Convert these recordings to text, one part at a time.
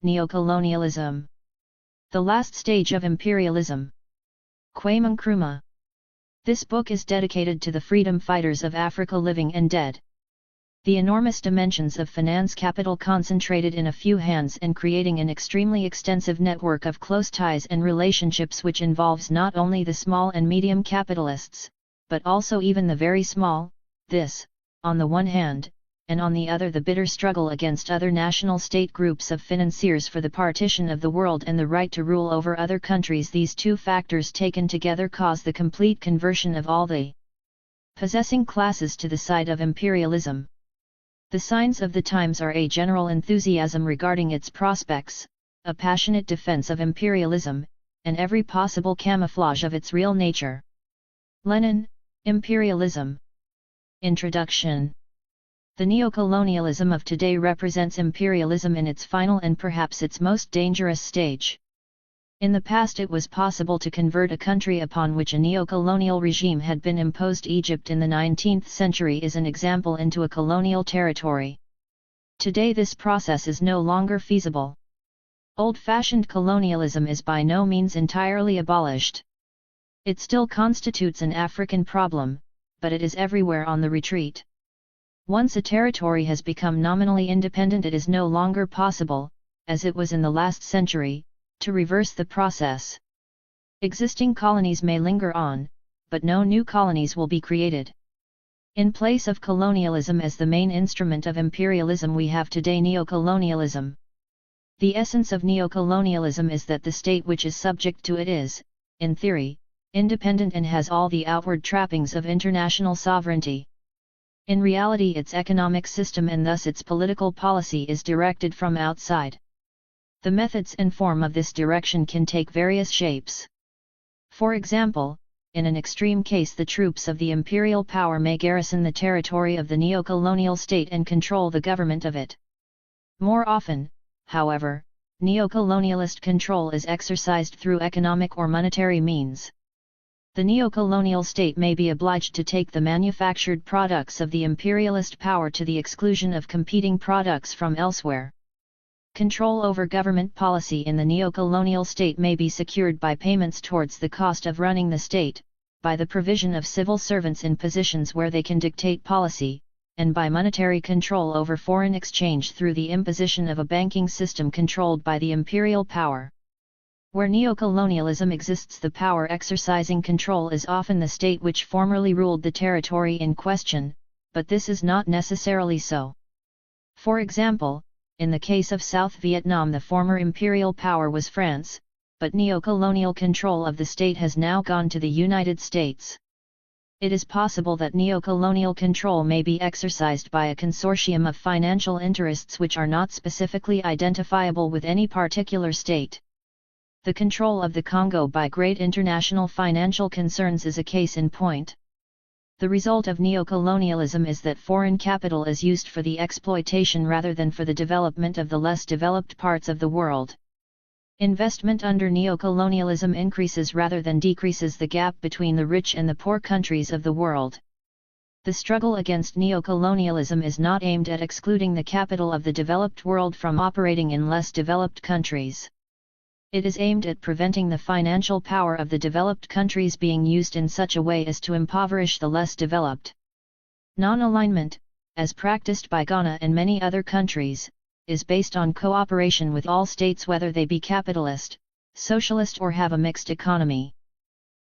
Neo-colonialism. The last stage of imperialism. Kwame Nkrumah. This book is dedicated to the freedom fighters of Africa living and dead. The enormous dimensions of finance capital concentrated in a few hands and creating an extremely extensive network of close ties and relationships which involves not only the small and medium capitalists, but also even the very small, this, on the one hand, and on the other the bitter struggle against other national state groups of financiers for the partition of the world and the right to rule over other countries. These two factors taken together cause the complete conversion of all the possessing classes to the side of imperialism. The signs of the times are a general enthusiasm regarding its prospects, a passionate defense of imperialism, and every possible camouflage of its real nature. Lenin, Imperialism. Introduction. The neo-colonialism of today represents imperialism in its final and perhaps its most dangerous stage. In the past it was possible to convert a country upon which a neo-colonial regime had been imposed. Egypt in the 19th century is an example into a colonial territory. Today this process is no longer feasible. Old-fashioned colonialism is by no means entirely abolished. It still constitutes an African problem, but it is everywhere on the retreat. Once a territory has become nominally independent, it is no longer possible, as it was in the last century, to reverse the process. Existing colonies may linger on, but no new colonies will be created. In place of colonialism as the main instrument of imperialism, we have today neo-colonialism. The essence of neo-colonialism is that the state which is subject to it is, in theory, independent and has all the outward trappings of international sovereignty. In reality, its economic system and thus its political policy is directed from outside. The methods and form of this direction can take various shapes. For example, in an extreme case, the troops of the imperial power may garrison the territory of the neo-colonial state and control the government of it. More often, however, neo-colonialist control is exercised through economic or monetary means. The neo-colonial state may be obliged to take the manufactured products of the imperialist power to the exclusion of competing products from elsewhere. Control over government policy in the neo-colonial state may be secured by payments towards the cost of running the state, by the provision of civil servants in positions where they can dictate policy, and by monetary control over foreign exchange through the imposition of a banking system controlled by the imperial power. Where neo-colonialism exists, the power exercising control is often the state which formerly ruled the territory in question, but this is not necessarily so. For example, in the case of South Vietnam, the former imperial power was France, but neo-colonial control of the state has now gone to the United States. It is possible that neo-colonial control may be exercised by a consortium of financial interests which are not specifically identifiable with any particular state. The control of the Congo by great international financial concerns is a case in point. The result of neo-colonialism is that foreign capital is used for the exploitation rather than for the development of the less developed parts of the world. Investment under neo-colonialism increases rather than decreases the gap between the rich and the poor countries of the world. The struggle against neo-colonialism is not aimed at excluding the capital of the developed world from operating in less developed countries. It is aimed at preventing the financial power of the developed countries being used in such a way as to impoverish the less developed. Non-alignment, as practiced by Ghana and many other countries, is based on cooperation with all states, whether they be capitalist, socialist or have a mixed economy.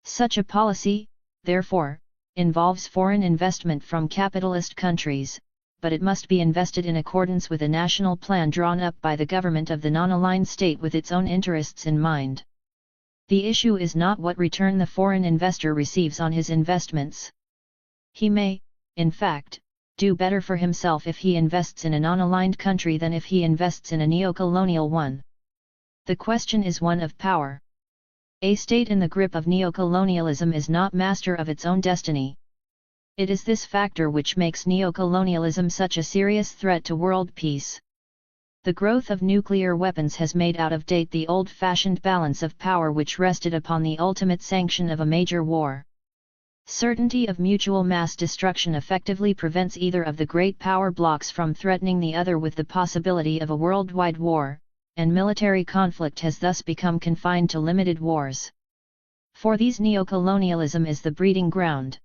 Such a policy, therefore, involves foreign investment from capitalist countries, but it must be invested in accordance with a national plan drawn up by the government of the non-aligned state with its own interests in mind. The issue is not what return the foreign investor receives on his investments. He may, in fact, do better for himself if he invests in a non-aligned country than if he invests in a neo-colonial one. The question is one of power. A state in the grip of neo-colonialism is not master of its own destiny. It is this factor which makes neo-colonialism such a serious threat to world peace. The growth of nuclear weapons has made out of date the old-fashioned balance of power which rested upon the ultimate sanction of a major war. Certainty of mutual mass destruction effectively prevents either of the great power blocs from threatening the other with the possibility of a worldwide war, and military conflict has thus become confined to limited wars. For these neo-colonialism is the breeding ground.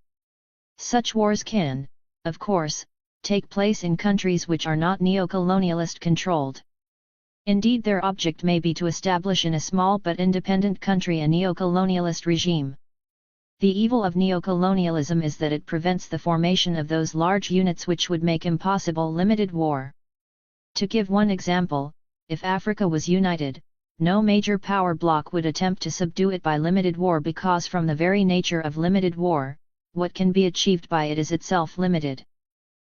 Such wars can, of course, take place in countries which are not neo-colonialist controlled. Indeed, their object may be to establish in a small but independent country a neo-colonialist regime. The evil of neo-colonialism is that it prevents the formation of those large units which would make impossible limited war. To give one example, if Africa was united, no major power bloc would attempt to subdue it by limited war, because from the very nature of limited war, what can be achieved by it is itself limited.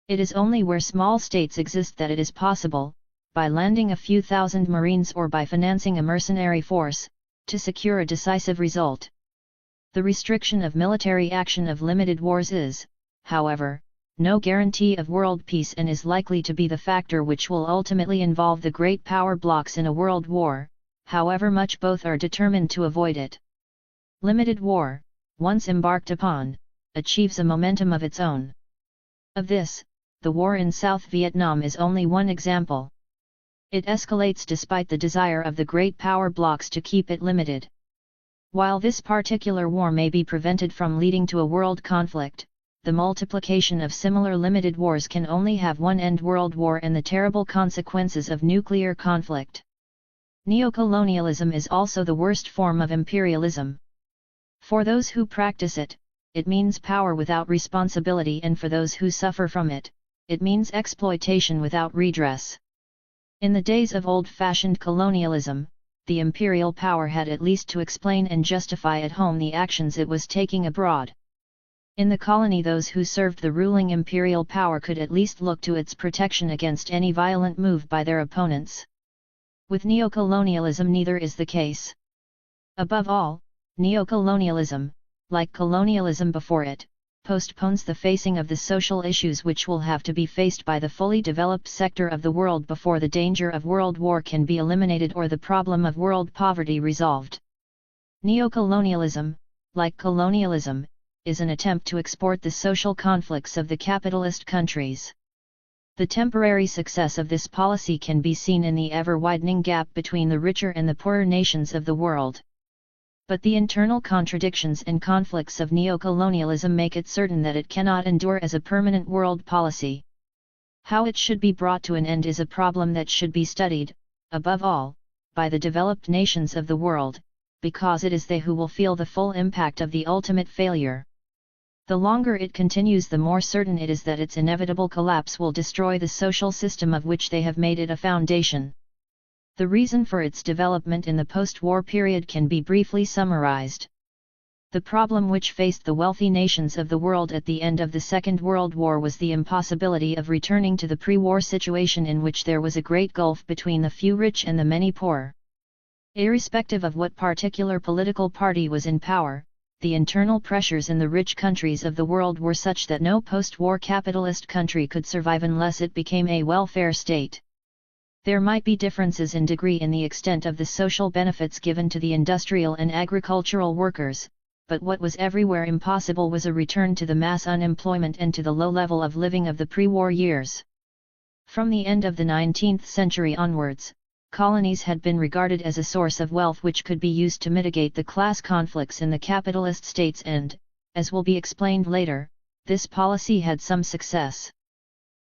It is only where small states exist that it is possible, by landing a few thousand marines or by financing a mercenary force, to secure a decisive result. The restriction of military action of limited wars is, however, no guarantee of world peace, and is likely to be the factor which will ultimately involve the great power blocs in a world war, however much both are determined to avoid it. Limited war, once embarked upon, achieves a momentum of its own. Of this, the war in South Vietnam is only one example. It escalates despite the desire of the great power blocs to keep it limited. While this particular war may be prevented from leading to a world conflict, the multiplication of similar limited wars can only have one end: world war and the terrible consequences of nuclear conflict. Neo-colonialism is also the worst form of imperialism. For those who practice it, it means power without responsibility, and for those who suffer from it, it means exploitation without redress. In the days of old-fashioned colonialism, the imperial power had at least to explain and justify at home the actions it was taking abroad. In the colony, those who served the ruling imperial power could at least look to its protection against any violent move by their opponents. With neo-colonialism neither is the case. Above all, neo-colonialism, like colonialism before it, postpones the facing of the social issues which will have to be faced by the fully developed sector of the world before the danger of world war can be eliminated or the problem of world poverty resolved. Neo-colonialism, like colonialism, is an attempt to export the social conflicts of the capitalist countries. The temporary success of this policy can be seen in the ever-widening gap between the richer and the poorer nations of the world. But the internal contradictions and conflicts of neo-colonialism make it certain that it cannot endure as a permanent world policy. How it should be brought to an end is a problem that should be studied, above all, by the developed nations of the world, because it is they who will feel the full impact of the ultimate failure. The longer it continues, the more certain it is that its inevitable collapse will destroy the social system of which they have made it a foundation. The reason for its development in the post-war period can be briefly summarized. The problem which faced the wealthy nations of the world at the end of the Second World War was the impossibility of returning to the pre-war situation in which there was a great gulf between the few rich and the many poor. Irrespective of what particular political party was in power, the internal pressures in the rich countries of the world were such that no post-war capitalist country could survive unless it became a welfare state. There might be differences in degree in the extent of the social benefits given to the industrial and agricultural workers, but what was everywhere impossible was a return to the mass unemployment and to the low level of living of the pre-war years. From the end of the 19th century onwards, colonies had been regarded as a source of wealth which could be used to mitigate the class conflicts in the capitalist states, and, as will be explained later, this policy had some success.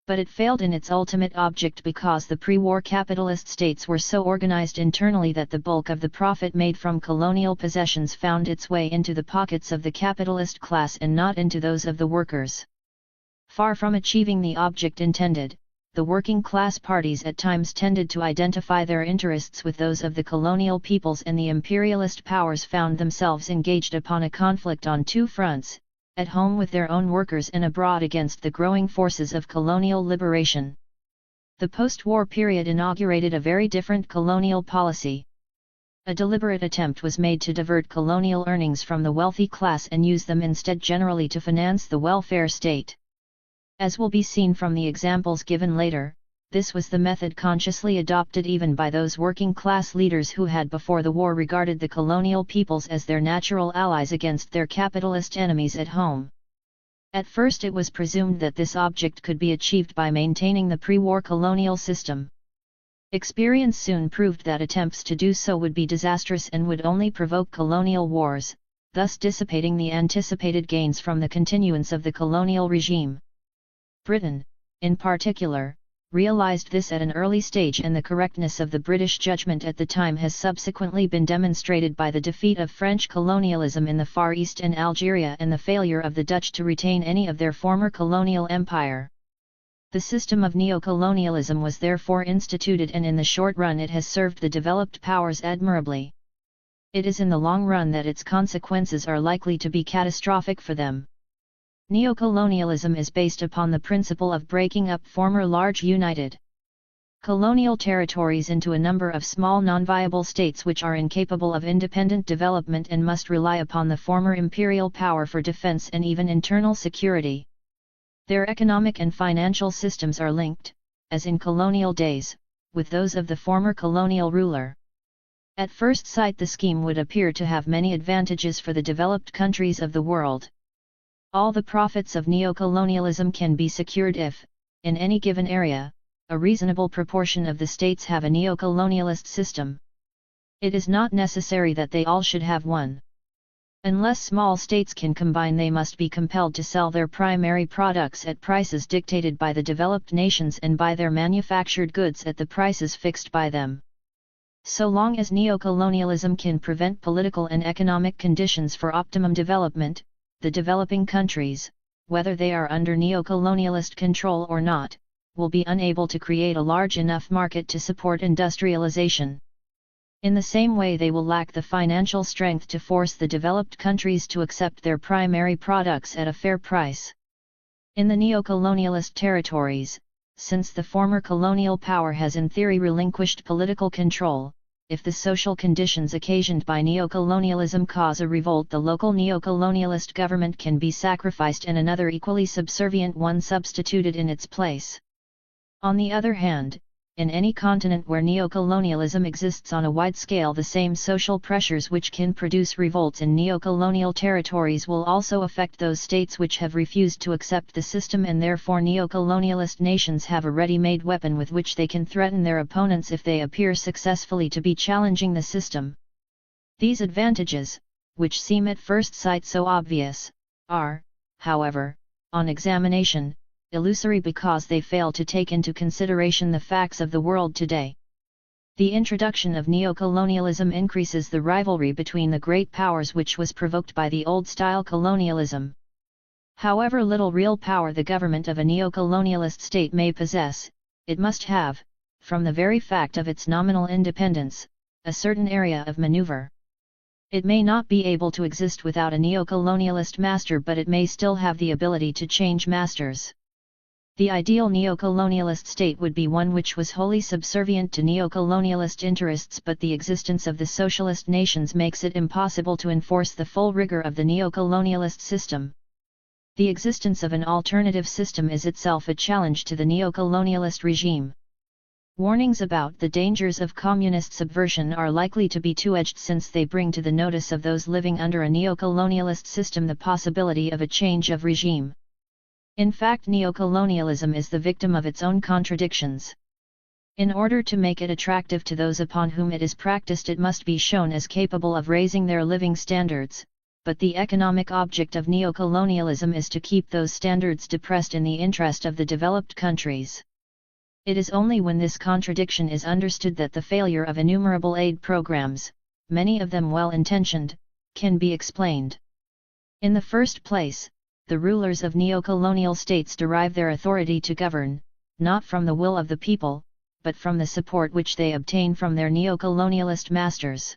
But it failed in its ultimate object because the pre-war capitalist states were so organized internally that the bulk of the profit made from colonial possessions found its way into the pockets of the capitalist class and not into those of the workers. Far from achieving the object intended, the working class parties at times tended to identify their interests with those of the colonial peoples, and the imperialist powers found themselves engaged upon a conflict on two fronts: at home with their own workers and abroad against the growing forces of colonial liberation. The post-war period inaugurated a very different colonial policy. A deliberate attempt was made to divert colonial earnings from the wealthy class and use them instead generally to finance the welfare state. As will be seen from the examples given later, this was the method consciously adopted even by those working class leaders who had before the war regarded the colonial peoples as their natural allies against their capitalist enemies at home. At first it was presumed that this object could be achieved by maintaining the pre-war colonial system. Experience soon proved that attempts to do so would be disastrous and would only provoke colonial wars, thus dissipating the anticipated gains from the continuance of the colonial regime. Britain, in particular, realized this at an early stage, and the correctness of the British judgment at the time has subsequently been demonstrated by the defeat of French colonialism in the Far East and Algeria and the failure of the Dutch to retain any of their former colonial empire. The system of neo-colonialism was therefore instituted, and in the short run it has served the developed powers admirably. It is in the long run that its consequences are likely to be catastrophic for them. Neo-colonialism is based upon the principle of breaking up former large united colonial territories into a number of small non-viable states which are incapable of independent development and must rely upon the former imperial power for defense and even internal security. Their economic and financial systems are linked, as in colonial days, with those of the former colonial ruler. At first sight the scheme would appear to have many advantages for the developed countries of the world. All the profits of neo-colonialism can be secured if, in any given area, a reasonable proportion of the states have a neo-colonialist system. It is not necessary that they all should have one. Unless small states can combine, they must be compelled to sell their primary products at prices dictated by the developed nations and buy their manufactured goods at the prices fixed by them. So long as neo-colonialism can prevent political and economic conditions for optimum development, the developing countries, whether they are under neo-colonialist control or not, will be unable to create a large enough market to support industrialization. In the same way, they will lack the financial strength to force the developed countries to accept their primary products at a fair price. In the neo-colonialist territories, since the former colonial power has in theory relinquished political control, if the social conditions occasioned by neo-colonialism cause a revolt, the local neo-colonialist government can be sacrificed and another equally subservient one substituted in its place. On the other hand, in any continent where neo-colonialism exists on a wide scale, the same social pressures which can produce revolts in neo-colonial territories will also affect those states which have refused to accept the system, and therefore neo-colonialist nations have a ready-made weapon with which they can threaten their opponents if they appear successfully to be challenging the system. These advantages, which seem at first sight so obvious, are, however, on examination, illusory because they fail to take into consideration the facts of the world today. The introduction of neo-colonialism increases the rivalry between the great powers which was provoked by the old-style colonialism. However little real power the government of a neo-colonialist state may possess, it must have, from the very fact of its nominal independence, a certain area of maneuver. It may not be able to exist without a neo-colonialist master, but it may still have the ability to change masters. The ideal neo-colonialist state would be one which was wholly subservient to neo-colonialist interests, but the existence of the socialist nations makes it impossible to enforce the full rigor of the neo-colonialist system. The existence of an alternative system is itself a challenge to the neo-colonialist regime. Warnings about the dangers of communist subversion are likely to be two-edged, since they bring to the notice of those living under a neo-colonialist system the possibility of a change of regime. In fact, neo-colonialism is the victim of its own contradictions. In order to make it attractive to those upon whom it is practiced, it must be shown as capable of raising their living standards, but the economic object of neo-colonialism is to keep those standards depressed in the interest of the developed countries. It is only when this contradiction is understood that the failure of innumerable aid programs, many of them well-intentioned, can be explained. In the first place, the rulers of neo-colonial states derive their authority to govern, not from the will of the people, but from the support which they obtain from their neo-colonialist masters.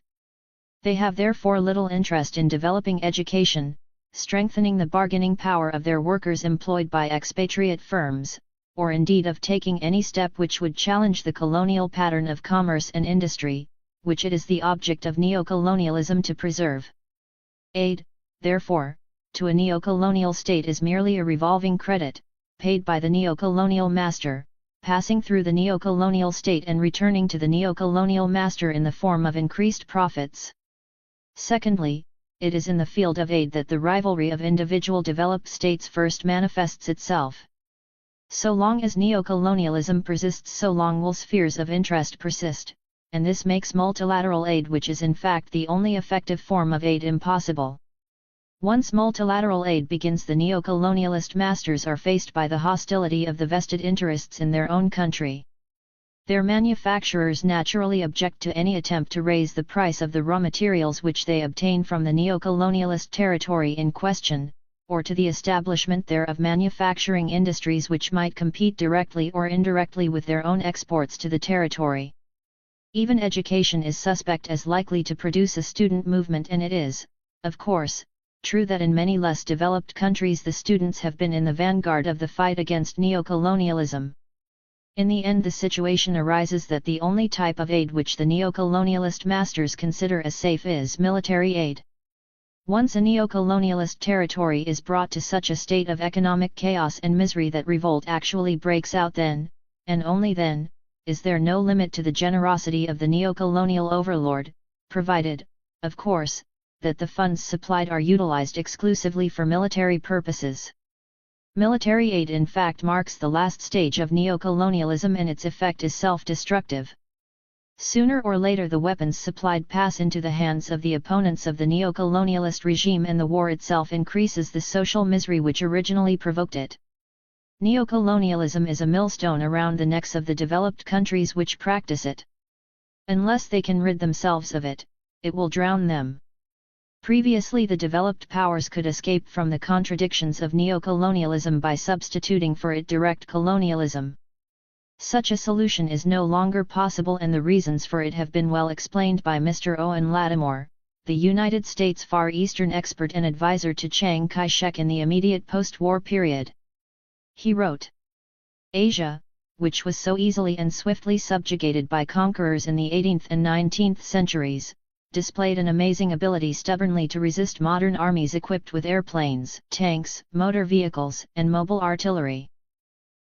They have therefore little interest in developing education, strengthening the bargaining power of their workers employed by expatriate firms, or indeed of taking any step which would challenge the colonial pattern of commerce and industry, which it is the object of neo-colonialism to preserve. Aid, therefore, to a neo-colonial state is merely a revolving credit, paid by the neo-colonial master, passing through the neo-colonial state and returning to the neo-colonial master in the form of increased profits. Secondly, it is in the field of aid that the rivalry of individual developed states first manifests itself. So long as neo-colonialism persists, so long will spheres of interest persist, and this makes multilateral aid, which is in fact the only effective form of aid, impossible. Once multilateral aid begins, the neo-colonialist masters are faced by the hostility of the vested interests in their own country. Their manufacturers naturally object to any attempt to raise the price of the raw materials which they obtain from the neo-colonialist territory in question, or to the establishment there of manufacturing industries which might compete directly or indirectly with their own exports to the territory. Even education is suspect as likely to produce a student movement, and it is, of course, true that in many less developed countries the students have been in the vanguard of the fight against neo-colonialism. In the end, the situation arises that the only type of aid which the neo-colonialist masters consider as safe is military aid. Once a neo-colonialist territory is brought to such a state of economic chaos and misery that revolt actually breaks out, then, and only then, is there no limit to the generosity of the neo-colonial overlord, provided, of course, that the funds supplied are utilized exclusively for military purposes. Military aid in fact marks the last stage of neo-colonialism, and its effect is self-destructive. Sooner or later the weapons supplied pass into the hands of the opponents of the neo-colonialist regime, and the war itself increases the social misery which originally provoked it. Neo-colonialism is a millstone around the necks of the developed countries which practice it. Unless they can rid themselves of it, it will drown them. Previously, the developed powers could escape from the contradictions of neo-colonialism by substituting for it direct colonialism. Such a solution is no longer possible, and the reasons for it have been well explained by Mr. Owen Lattimore, the United States Far Eastern expert and advisor to Chiang Kai-shek in the immediate post-war period. He wrote, "Asia, which was so easily and swiftly subjugated by conquerors in the 18th and 19th centuries, displayed an amazing ability stubbornly to resist modern armies equipped with airplanes, tanks, motor vehicles, and mobile artillery.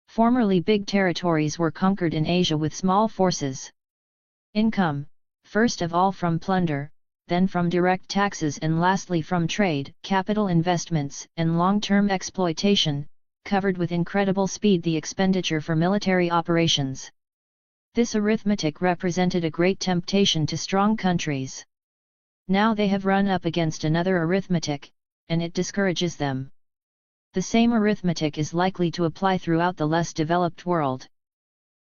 Formerly big territories were conquered in Asia with small forces. Income, first of all from plunder, then from direct taxes, and lastly from trade, capital investments, and long-term exploitation, covered with incredible speed the expenditure for military operations. This arithmetic represented a great temptation to strong countries. Now they have run up against another arithmetic, and it discourages them. The same arithmetic is likely to apply throughout the less developed world."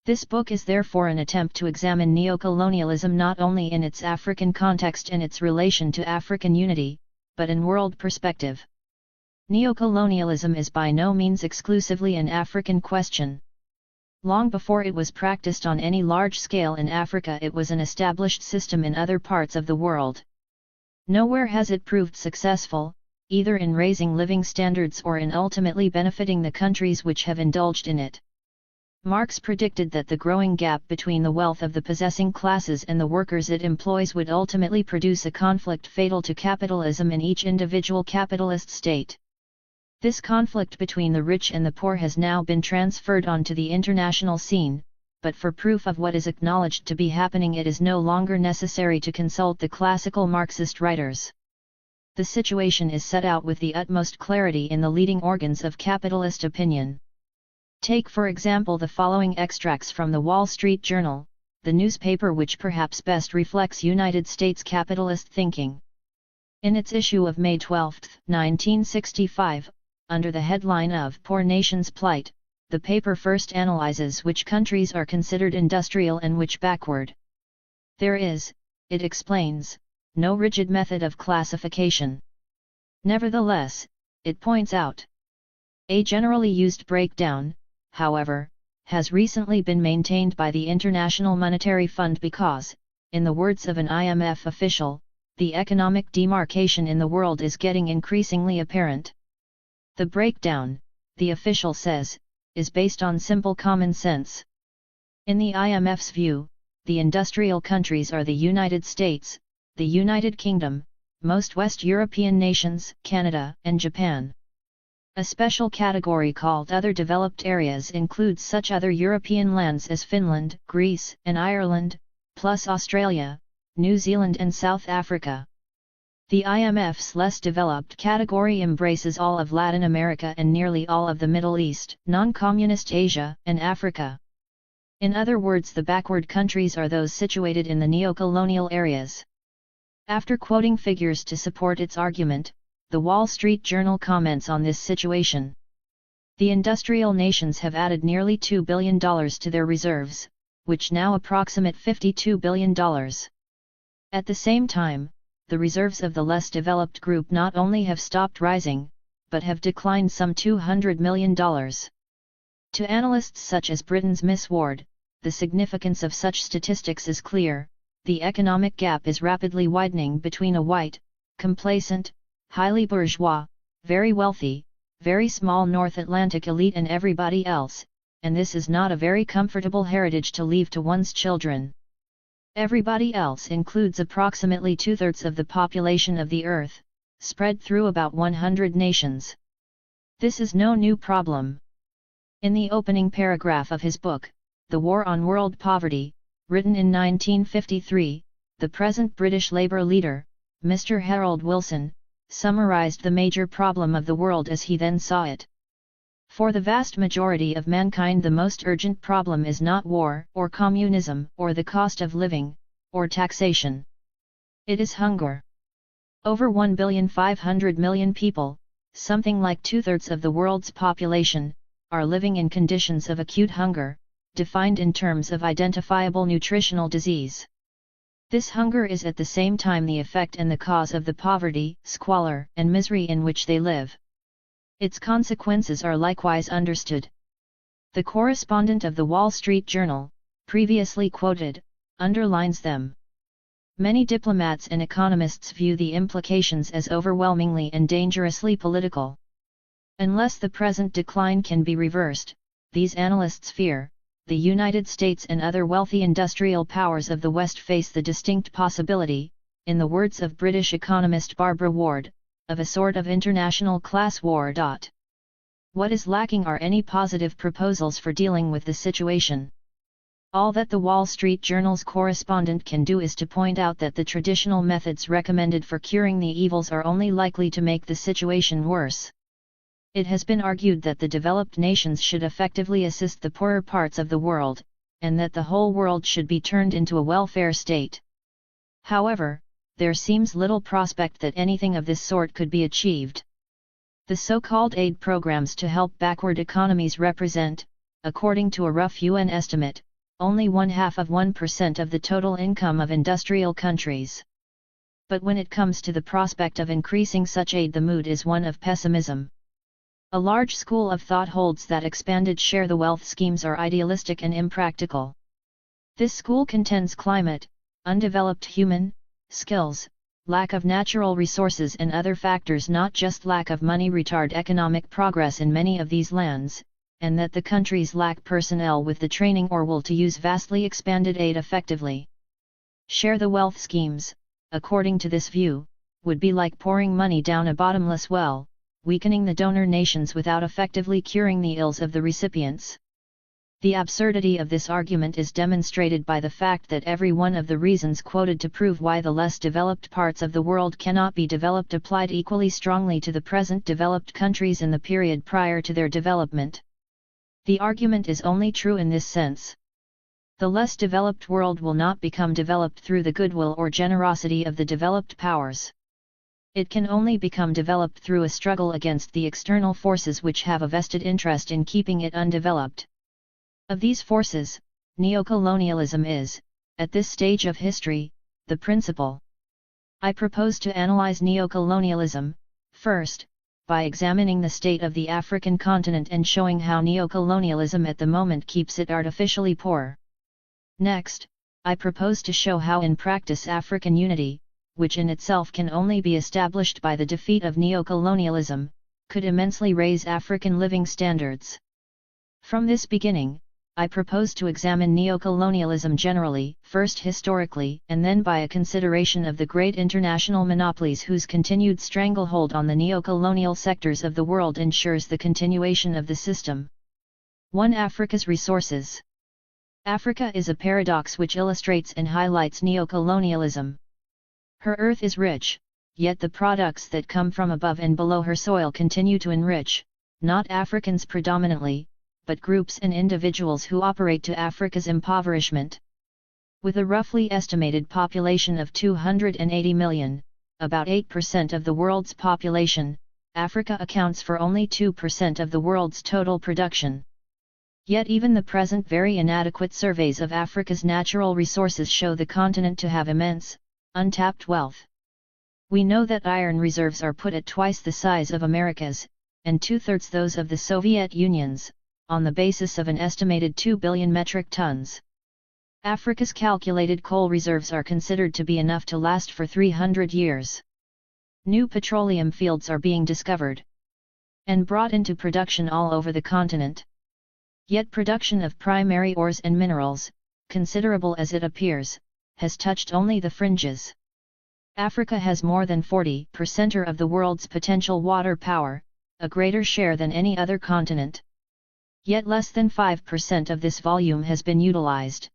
This book is therefore an attempt to examine neo-colonialism not only in its African context and its relation to African unity, but in world perspective. Neo-colonialism is by no means exclusively an African question. Long before it was practiced on any large scale in Africa, it was an established system in other parts of the world. Nowhere has it proved successful, either in raising living standards or in ultimately benefiting the countries which have indulged in it. Marx predicted that the growing gap between the wealth of the possessing classes and the workers it employs would ultimately produce a conflict fatal to capitalism in each individual capitalist state. This conflict between the rich and the poor has now been transferred onto the international scene, but for proof of what is acknowledged to be happening it is no longer necessary to consult the classical Marxist writers. The situation is set out with the utmost clarity in the leading organs of capitalist opinion. Take for example the following extracts from the Wall Street Journal, the newspaper which perhaps best reflects United States capitalist thinking. In its issue of May 12, 1965, under the headline of "Poor Nation's Plight," the paper first analyzes which countries are considered industrial and which backward. There is, it explains, no rigid method of classification. Nevertheless, it points out, a generally used breakdown, however, has recently been maintained by the International Monetary Fund because, in the words of an IMF official, the economic demarcation in the world is getting increasingly apparent. The breakdown, the official says, is based on simple common sense. In the IMF's view, the industrial countries are the United States, the United Kingdom, most West European nations, Canada, and Japan. A special category called Other Developed Areas includes such other European lands as Finland, Greece, and Ireland, plus Australia, New Zealand and South Africa. The IMF's less developed category embraces all of Latin America and nearly all of the Middle East, non-communist Asia, and Africa. In other words, the backward countries are those situated in the neo-colonial areas. After quoting figures to support its argument, the Wall Street Journal comments on this situation. The industrial nations have added nearly $2 billion to their reserves, which now approximate $52 billion. At the same time, the reserves of the less developed group not only have stopped rising, but have declined some $200 million. To analysts such as Britain's Miss Ward, the significance of such statistics is clear. The economic gap is rapidly widening between a white, complacent, highly bourgeois, very wealthy, very small North Atlantic elite and everybody else, and this is not a very comfortable heritage to leave to one's children. Everybody else includes approximately 2/3 of the population of the Earth, spread through about 100 nations. This is no new problem. In the opening paragraph of his book, The War on World Poverty, written in 1953, the present British Labour leader, Mr. Harold Wilson, summarised the major problem of the world as he then saw it. For the vast majority of mankind, the most urgent problem is not war, or communism, or the cost of living, or taxation. It is hunger. Over 1,500,000,000 people, something like 2/3 of the world's population, are living in conditions of acute hunger, defined in terms of identifiable nutritional disease. This hunger is at the same time the effect and the cause of the poverty, squalor, and misery in which they live. Its consequences are likewise understood. The correspondent of the Wall Street Journal, previously quoted, underlines them. Many diplomats and economists view the implications as overwhelmingly and dangerously political. Unless the present decline can be reversed, these analysts fear, the United States and other wealthy industrial powers of the West face the distinct possibility, in the words of British economist Barbara Ward, of a sort of international class war. What is lacking are any positive proposals for dealing with the situation. All that the Wall Street Journal's correspondent can do is to point out that the traditional methods recommended for curing the evils are only likely to make the situation worse. It has been argued that the developed nations should effectively assist the poorer parts of the world, and that the whole world should be turned into a welfare state. However, there seems little prospect that anything of this sort could be achieved. The so-called aid programs to help backward economies represent, according to a rough UN estimate, only 0.5% of the total income of industrial countries. But when it comes to the prospect of increasing such aid, the mood is one of pessimism. A large school of thought holds that expanded share the wealth schemes are idealistic and impractical. This school contends climate, undeveloped human skills, lack of natural resources and other factors, not just lack of money, retard economic progress in many of these lands, and that the countries lack personnel with the training or will to use vastly expanded aid effectively. Share the wealth schemes, according to this view, would be like pouring money down a bottomless well, weakening the donor nations without effectively curing the ills of the recipients. The absurdity of this argument is demonstrated by the fact that every one of the reasons quoted to prove why the less developed parts of the world cannot be developed applied equally strongly to the present developed countries in the period prior to their development. The argument is only true in this sense. The less developed world will not become developed through the goodwill or generosity of the developed powers. It can only become developed through a struggle against the external forces which have a vested interest in keeping it undeveloped. Of these forces, neo-colonialism is, at this stage of history, the principal. I propose to analyze neo-colonialism, first, by examining the state of the African continent and showing how neo-colonialism at the moment keeps it artificially poor. Next, I propose to show how in practice African unity, which in itself can only be established by the defeat of neo-colonialism, could immensely raise African living standards. From this beginning, I propose to examine neo-colonialism generally, first historically, and then by a consideration of the great international monopolies whose continued stranglehold on the neo-colonial sectors of the world ensures the continuation of the system. 1. Africa's resources. Africa is a paradox which illustrates and highlights neo-colonialism. Her earth is rich, yet the products that come from above and below her soil continue to enrich, not Africans predominantly, but groups and individuals who operate to Africa's impoverishment. With a roughly estimated population of 280 million, about 8% of the world's population, Africa accounts for only 2% of the world's total production. Yet even the present very inadequate surveys of Africa's natural resources show the continent to have immense, untapped wealth. We know that iron reserves are put at twice the size of America's, and two-thirds those of the Soviet Union's, on the basis of an estimated 2 billion metric tons. Africa's calculated coal reserves are considered to be enough to last for 300 years. New petroleum fields are being discovered and brought into production all over the continent. Yet production of primary ores and minerals, considerable as it appears, has touched only the fringes. Africa has more than 40% of the world's potential water power, a greater share than any other continent. Yet less than 5% of this volume has been utilized.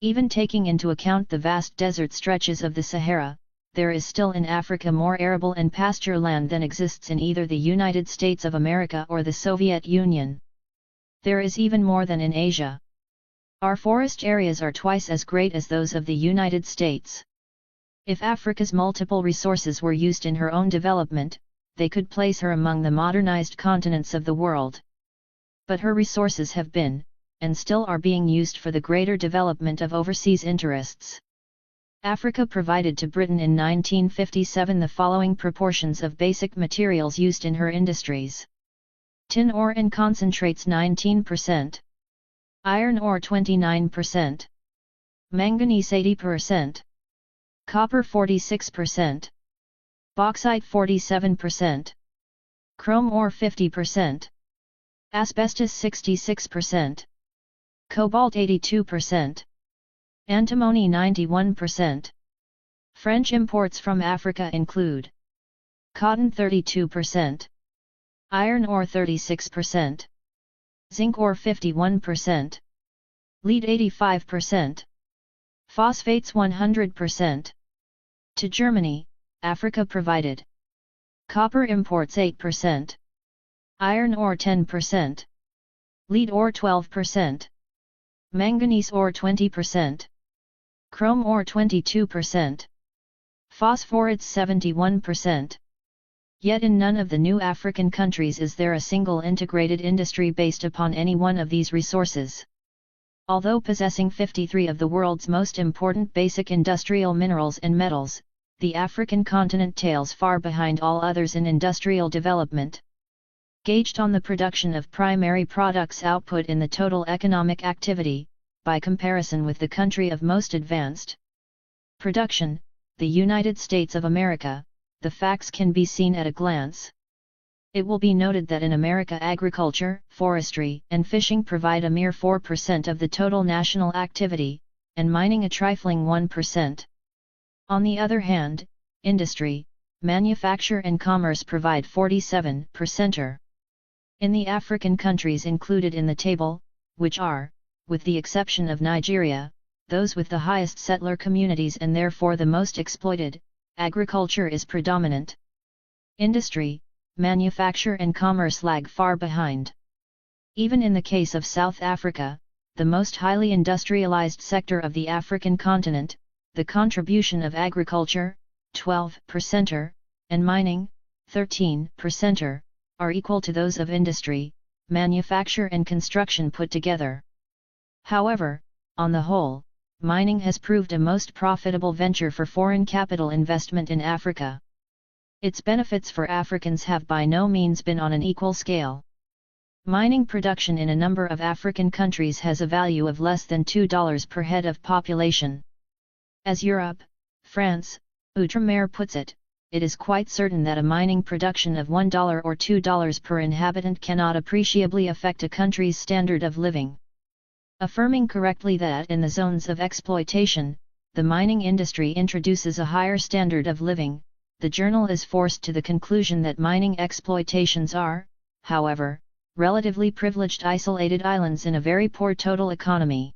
Even taking into account the vast desert stretches of the Sahara, there is still in Africa more arable and pasture land than exists in either the United States of America or the Soviet Union. There is even more than in Asia. Our forest areas are twice as great as those of the United States. If Africa's multiple resources were used in her own development, they could place her among the modernized continents of the world. But her resources have been, and still are being used for the greater development of overseas interests. Africa provided to Britain in 1957 the following proportions of basic materials used in her industries. Tin ore and concentrates 19%. Iron ore 29%. Manganese 80%. Copper 46%. Bauxite 47%. Chrome ore 50%. Asbestos 66%. Cobalt 82%. Antimony 91%. French imports from Africa include cotton 32%. Iron ore 36%. Zinc ore 51%. Lead 85%. Phosphates 100%. To Germany, Africa provided copper imports 8%. Iron ore 10%. Lead ore 12%. Manganese ore 20%. Chrome ore 22%. Phosphorates 71%. Yet in none of the new African countries is there a single integrated industry based upon any one of these resources. Although possessing 53 of the world's most important basic industrial minerals and metals, the African continent tails far behind all others in industrial development. Gauged on the production of primary products output in the total economic activity, by comparison with the country of most advanced production, the United States of America, the facts can be seen at a glance. It will be noted that in America agriculture, forestry, and fishing provide a mere 4% of the total national activity, and mining a trifling 1%. On the other hand, industry, manufacture and commerce provide 47%. In the African countries included in the table, which are, with the exception of Nigeria, those with the highest settler communities and therefore the most exploited, agriculture is predominant. Industry, manufacture and commerce lag far behind. Even in the case of South Africa, the most highly industrialized sector of the African continent, the contribution of agriculture, 12%, and mining, 13%, are equal to those of industry, manufacture and construction put together. However, on the whole, mining has proved a most profitable venture for foreign capital investment in Africa. Its benefits for Africans have by no means been on an equal scale. Mining production in a number of African countries has a value of less than $2 per head of population. As Europe, France, Outremer puts it, it is quite certain that a mining production of $1 or $2 per inhabitant cannot appreciably affect a country's standard of living. Affirming correctly that in the zones of exploitation, the mining industry introduces a higher standard of living, the journal is forced to the conclusion that mining exploitations are, however, relatively privileged isolated islands in a very poor total economy.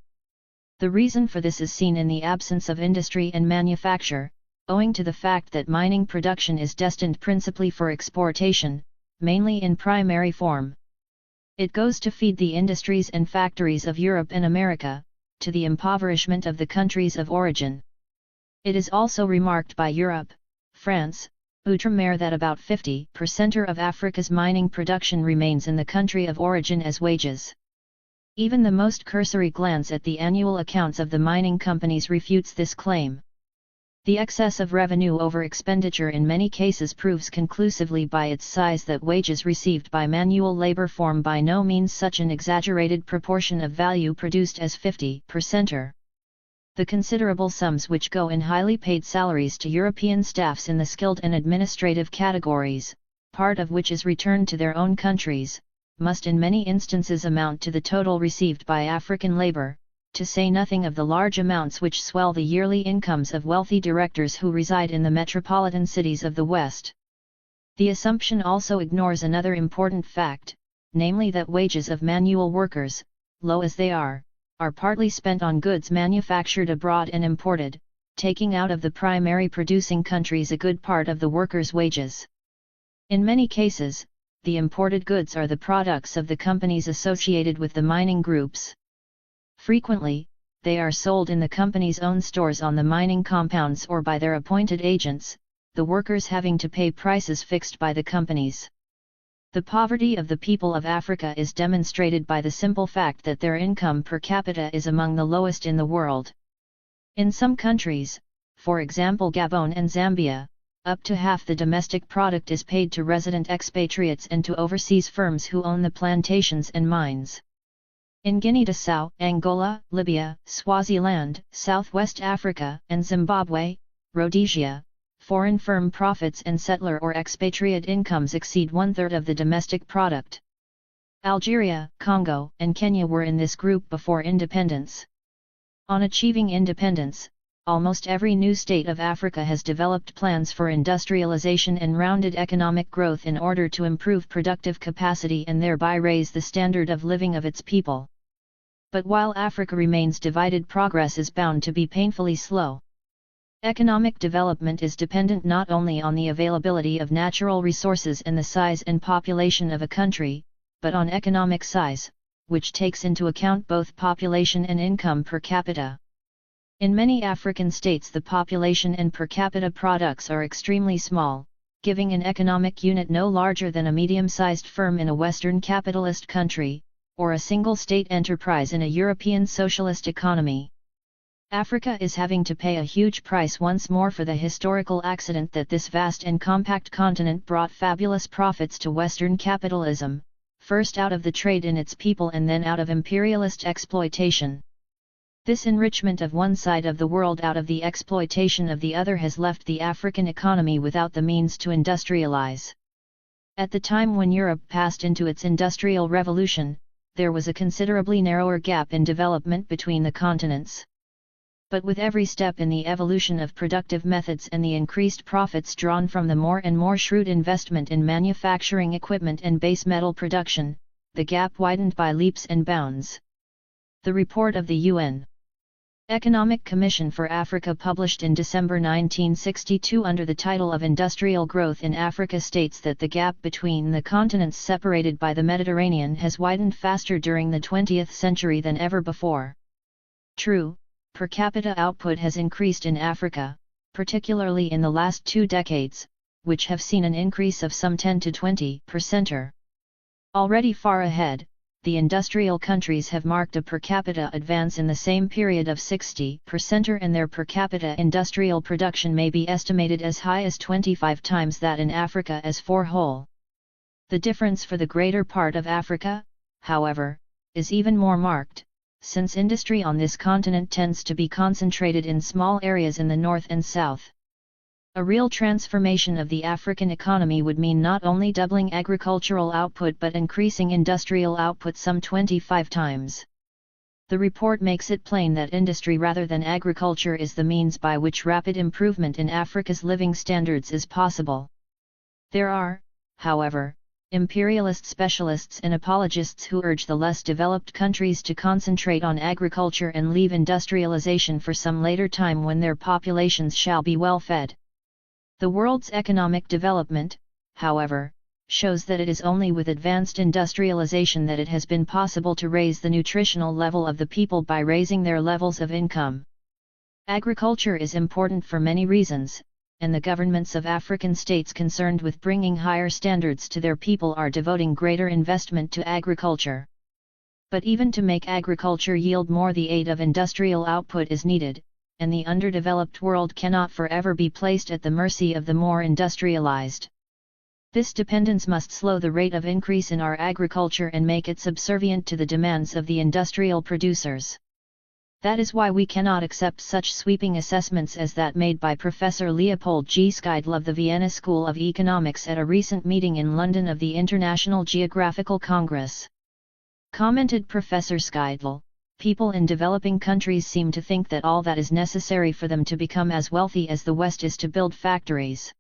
The reason for this is seen in the absence of industry and manufacture, owing to the fact that mining production is destined principally for exportation, mainly in primary form. It goes to feed the industries and factories of Europe and America, to the impoverishment of the countries of origin. It is also remarked by Europe, France, Outre-mer that about 50% of Africa's mining production remains in the country of origin as wages. Even the most cursory glance at the annual accounts of the mining companies refutes this claim. The excess of revenue over expenditure in many cases proves conclusively by its size that wages received by manual labor form by no means such an exaggerated proportion of value produced as 50%. The considerable sums which go in highly paid salaries to European staffs in the skilled and administrative categories, part of which is returned to their own countries, must in many instances amount to the total received by African labor, to say nothing of the large amounts which swell the yearly incomes of wealthy directors who reside in the metropolitan cities of the West. The assumption also ignores another important fact, namely that wages of manual workers, low as they are partly spent on goods manufactured abroad and imported, taking out of the primary producing countries a good part of the workers' wages. In many cases, the imported goods are the products of the companies associated with the mining groups. Frequently, they are sold in the company's own stores on the mining compounds or by their appointed agents, the workers having to pay prices fixed by the companies. The poverty of the people of Africa is demonstrated by the simple fact that their income per capita is among the lowest in the world. In some countries, for example Gabon and Zambia, up to half the domestic product is paid to resident expatriates and to overseas firms who own the plantations and mines. In Guinea-Bissau, Angola, Libya, Swaziland, Southwest Africa, and Zimbabwe, Rhodesia, foreign firm profits and settler or expatriate incomes exceed one-third of the domestic product. Algeria, Congo, and Kenya were in this group before independence. On achieving independence, almost every new state of Africa has developed plans for industrialization and rounded economic growth in order to improve productive capacity and thereby raise the standard of living of its people. But while Africa remains divided, progress is bound to be painfully slow. Economic development is dependent not only on the availability of natural resources and the size and population of a country, but on economic size, which takes into account both population and income per capita. In many African states the population and per capita products are extremely small, giving an economic unit no larger than a medium-sized firm in a Western capitalist country, or a single state enterprise in a European socialist economy. Africa is having to pay a huge price once more for the historical accident that this vast and compact continent brought fabulous profits to Western capitalism, first out of the trade in its people and then out of imperialist exploitation. This enrichment of one side of the world out of the exploitation of the other has left the African economy without the means to industrialize. At the time when Europe passed into its industrial revolution, there was a considerably narrower gap in development between the continents. But with every step in the evolution of productive methods and the increased profits drawn from the more and more shrewd investment in manufacturing equipment and base metal production, the gap widened by leaps and bounds. The report of the UN Economic Commission for Africa published in December 1962 under the title of Industrial Growth in Africa states that the gap between the continents separated by the Mediterranean has widened faster during the 20th century than ever before. True, per capita output has increased in Africa, particularly in the last 2 decades, which have seen an increase of some 10 to 20%. Already far ahead, the industrial countries have marked a per capita advance in the same period of 60%, and their per capita industrial production may be estimated as high as 25 times that in Africa as for whole. The difference for the greater part of Africa, however, is even more marked, since industry on this continent tends to be concentrated in small areas in the north and south. A real transformation of the African economy would mean not only doubling agricultural output but increasing industrial output some 25 times. The report makes it plain that industry rather than agriculture is the means by which rapid improvement in Africa's living standards is possible. There are, however, imperialist specialists and apologists who urge the less developed countries to concentrate on agriculture and leave industrialization for some later time when their populations shall be well fed. The world's economic development, however, shows that it is only with advanced industrialization that it has been possible to raise the nutritional level of the people by raising their levels of income. Agriculture is important for many reasons, and the governments of African states concerned with bringing higher standards to their people are devoting greater investment to agriculture. But even to make agriculture yield more, the aid of industrial output is needed, and the underdeveloped world cannot forever be placed at the mercy of the more industrialized. This dependence must slow the rate of increase in our agriculture and make it subservient to the demands of the industrial producers. That is why we cannot accept such sweeping assessments as that made by Professor Leopold G. Skeidel of the Vienna School of Economics at a recent meeting in London of the International Geographical Congress. Commented Professor Skeidel, people in developing countries seem to think that all that is necessary for them to become as wealthy as the West is to build factories.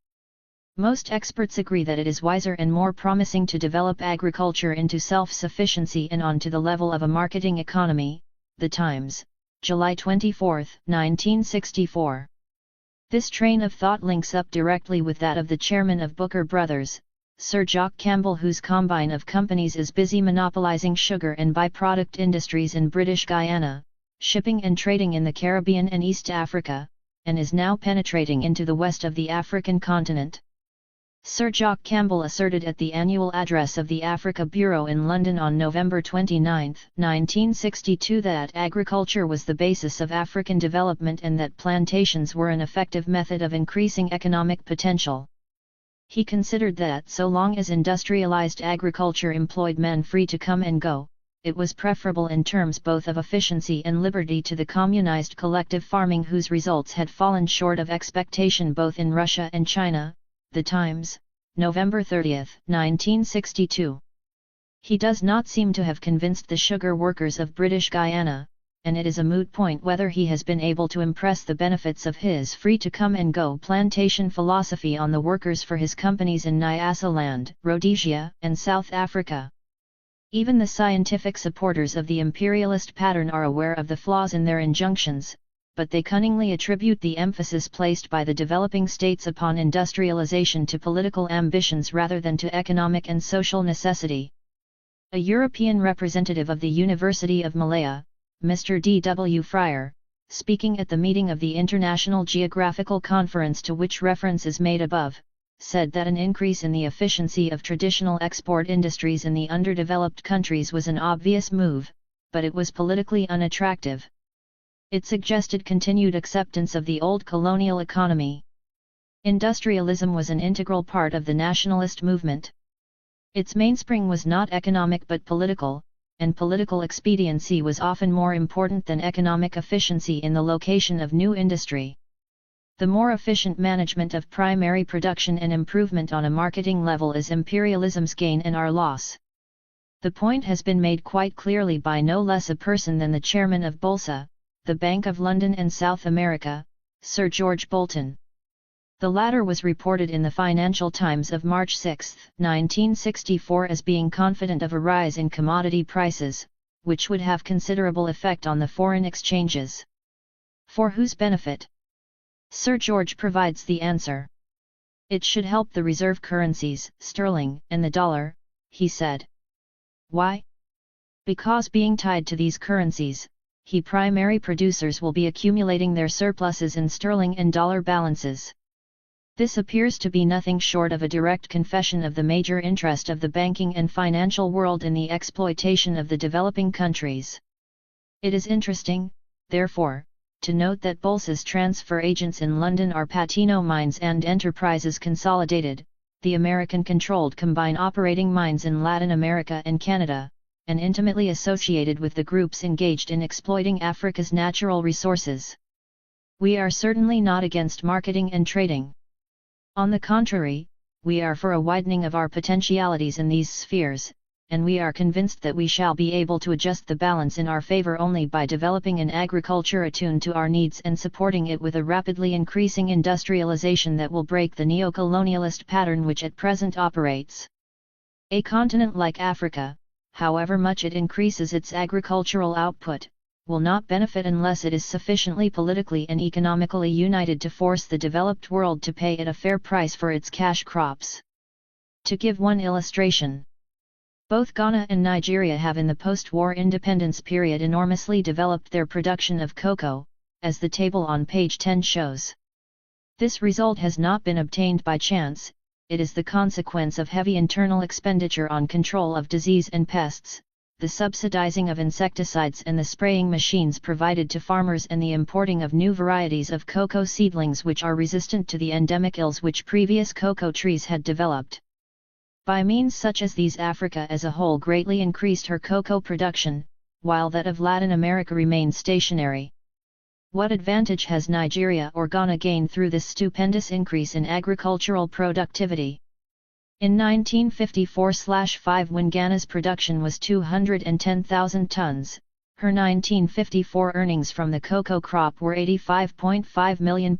Most experts agree that it is wiser and more promising to develop agriculture into self-sufficiency and on to the level of a marketing economy. The Times, July 24, 1964. This train of thought links up directly with that of the chairman of Booker Brothers, Sir Jock Campbell, whose combine of companies is busy monopolizing sugar and byproduct industries in British Guiana, shipping and trading in the Caribbean and East Africa, and is now penetrating into the west of the African continent. Sir Jock Campbell asserted at the annual address of the Africa Bureau in London on November 29, 1962 that agriculture was the basis of African development and that plantations were an effective method of increasing economic potential. He considered that so long as industrialized agriculture employed men free to come and go, it was preferable in terms both of efficiency and liberty to the communized collective farming whose results had fallen short of expectation both in Russia and China. The Times, November 30, 1962. He does not seem to have convinced the sugar workers of British Guiana, and it is a moot point whether he has been able to impress the benefits of his free-to-come-and-go plantation philosophy on the workers for his companies in Nyasaland, Rhodesia, and South Africa. Even the scientific supporters of the imperialist pattern are aware of the flaws in their injunctions, but they cunningly attribute the emphasis placed by the developing states upon industrialization to political ambitions rather than to economic and social necessity. A European representative of the University of Malaya, Mr. D. W. Fryer, speaking at the meeting of the International Geographical Conference to which reference is made above, said that an increase in the efficiency of traditional export industries in the underdeveloped countries was an obvious move, but it was politically unattractive. It suggested continued acceptance of the old colonial economy. Industrialism was an integral part of the nationalist movement. Its mainspring was not economic but political, and political expediency was often more important than economic efficiency in the location of new industry. The more efficient management of primary production and improvement on a marketing level is imperialism's gain and our loss. The point has been made quite clearly by no less a person than the chairman of BOLSA, the Bank of London and South America, Sir George Bolton. The latter was reported in the Financial Times of March 6, 1964 as being confident of a rise in commodity prices, which would have considerable effect on the foreign exchanges. For whose benefit? Sir George provides the answer. It should help the reserve currencies, sterling and the dollar, he said. Why? Because being tied to these currencies, primary producers will be accumulating their surpluses in sterling and dollar balances. This appears to be nothing short of a direct confession of the major interest of the banking and financial world in the exploitation of the developing countries. It is interesting, therefore, to note that BOLSA's transfer agents in London are Patino Mines and Enterprises Consolidated, the American-controlled combined operating mines in Latin America and Canada, and intimately associated with the groups engaged in exploiting Africa's natural resources. We are certainly not against marketing and trading. On the contrary, we are for a widening of our potentialities in these spheres, and we are convinced that we shall be able to adjust the balance in our favor only by developing an agriculture attuned to our needs and supporting it with a rapidly increasing industrialization that will break the neo-colonialist pattern which at present operates. A continent like Africa, however much it increases its agricultural output, will not benefit unless it is sufficiently politically and economically united to force the developed world to pay it a fair price for its cash crops. To give one illustration, both Ghana and Nigeria have in the post-war independence period enormously developed their production of cocoa, as the table on page 10 shows. This result has not been obtained by chance, it is the consequence of heavy internal expenditure on control of disease and pests, the subsidizing of insecticides and the spraying machines provided to farmers, and the importing of new varieties of cocoa seedlings which are resistant to the endemic ills which previous cocoa trees had developed. By means such as these, Africa as a whole greatly increased her cocoa production, while that of Latin America remained stationary. What advantage has Nigeria or Ghana gained through this stupendous increase in agricultural productivity? In 1954/5, when Ghana's production was 210,000 tons, her 1954 earnings from the cocoa crop were £85.5 million.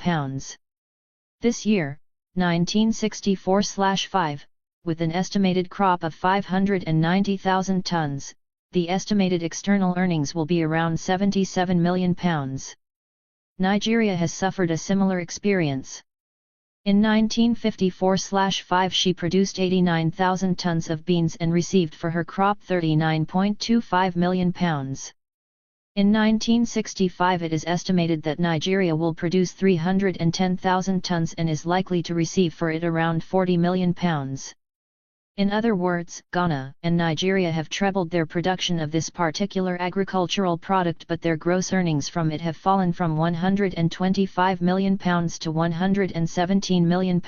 This year, 1964/5, with an estimated crop of 590,000 tons, the estimated external earnings will be around £77 million. Nigeria has suffered a similar experience. In 1954/5 she produced 89,000 tons of beans and received for her crop £39.25 million. In 1965 it is estimated that Nigeria will produce 310,000 tons and is likely to receive for it around £40 million. In other words, Ghana and Nigeria have trebled their production of this particular agricultural product, but their gross earnings from it have fallen from £125 million to £117 million.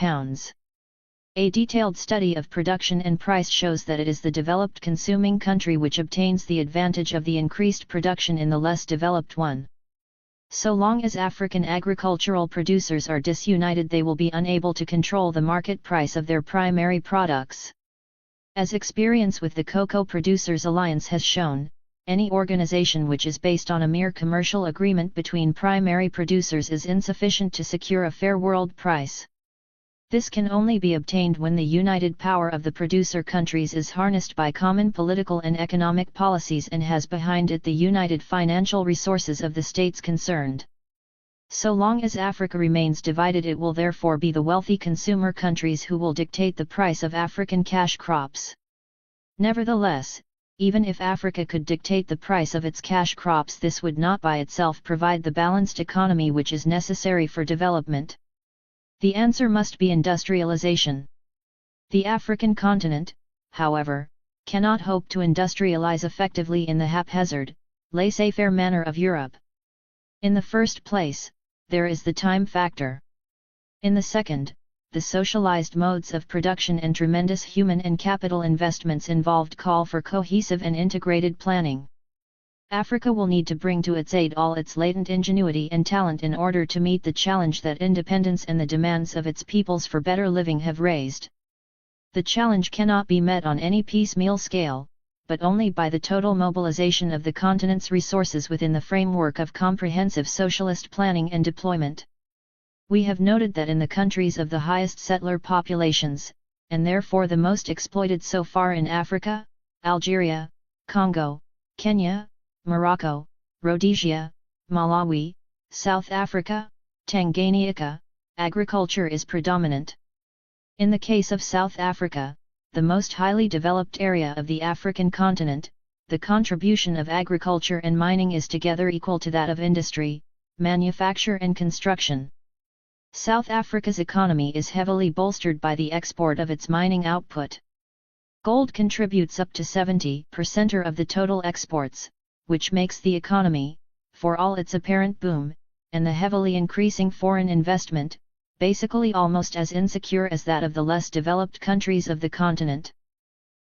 A detailed study of production and price shows that it is the developed consuming country which obtains the advantage of the increased production in the less developed one. So long as African agricultural producers are disunited, they will be unable to control the market price of their primary products. As experience with the Cocoa Producers Alliance has shown, any organization which is based on a mere commercial agreement between primary producers is insufficient to secure a fair world price. This can only be obtained when the united power of the producer countries is harnessed by common political and economic policies and has behind it the united financial resources of the states concerned. So long as Africa remains divided, it will therefore be the wealthy consumer countries who will dictate the price of African cash crops. Nevertheless, even if Africa could dictate the price of its cash crops, this would not by itself provide the balanced economy which is necessary for development. The answer must be industrialization. The African continent, however, cannot hope to industrialize effectively in the haphazard, laissez-faire manner of Europe. In the first place, there is the time factor. In the second, the socialized modes of production and tremendous human and capital investments involved call for cohesive and integrated planning. Africa will need to bring to its aid all its latent ingenuity and talent in order to meet the challenge that independence and the demands of its peoples for better living have raised. The challenge cannot be met on any piecemeal scale, but only by the total mobilization of the continent's resources within the framework of comprehensive socialist planning and deployment. We have noted that in the countries of the highest settler populations, and therefore the most exploited so far in Africa, Algeria, Congo, Kenya, Morocco, Rhodesia, Malawi, South Africa, Tanganyika, agriculture is predominant. In the case of South Africa, the most highly developed area of the African continent, the contribution of agriculture and mining is together equal to that of industry, manufacture and construction. South Africa's economy is heavily bolstered by the export of its mining output. Gold contributes up to 70% of the total exports, which makes the economy, for all its apparent boom, and the heavily increasing foreign investment, basically almost as insecure as that of the less developed countries of the continent.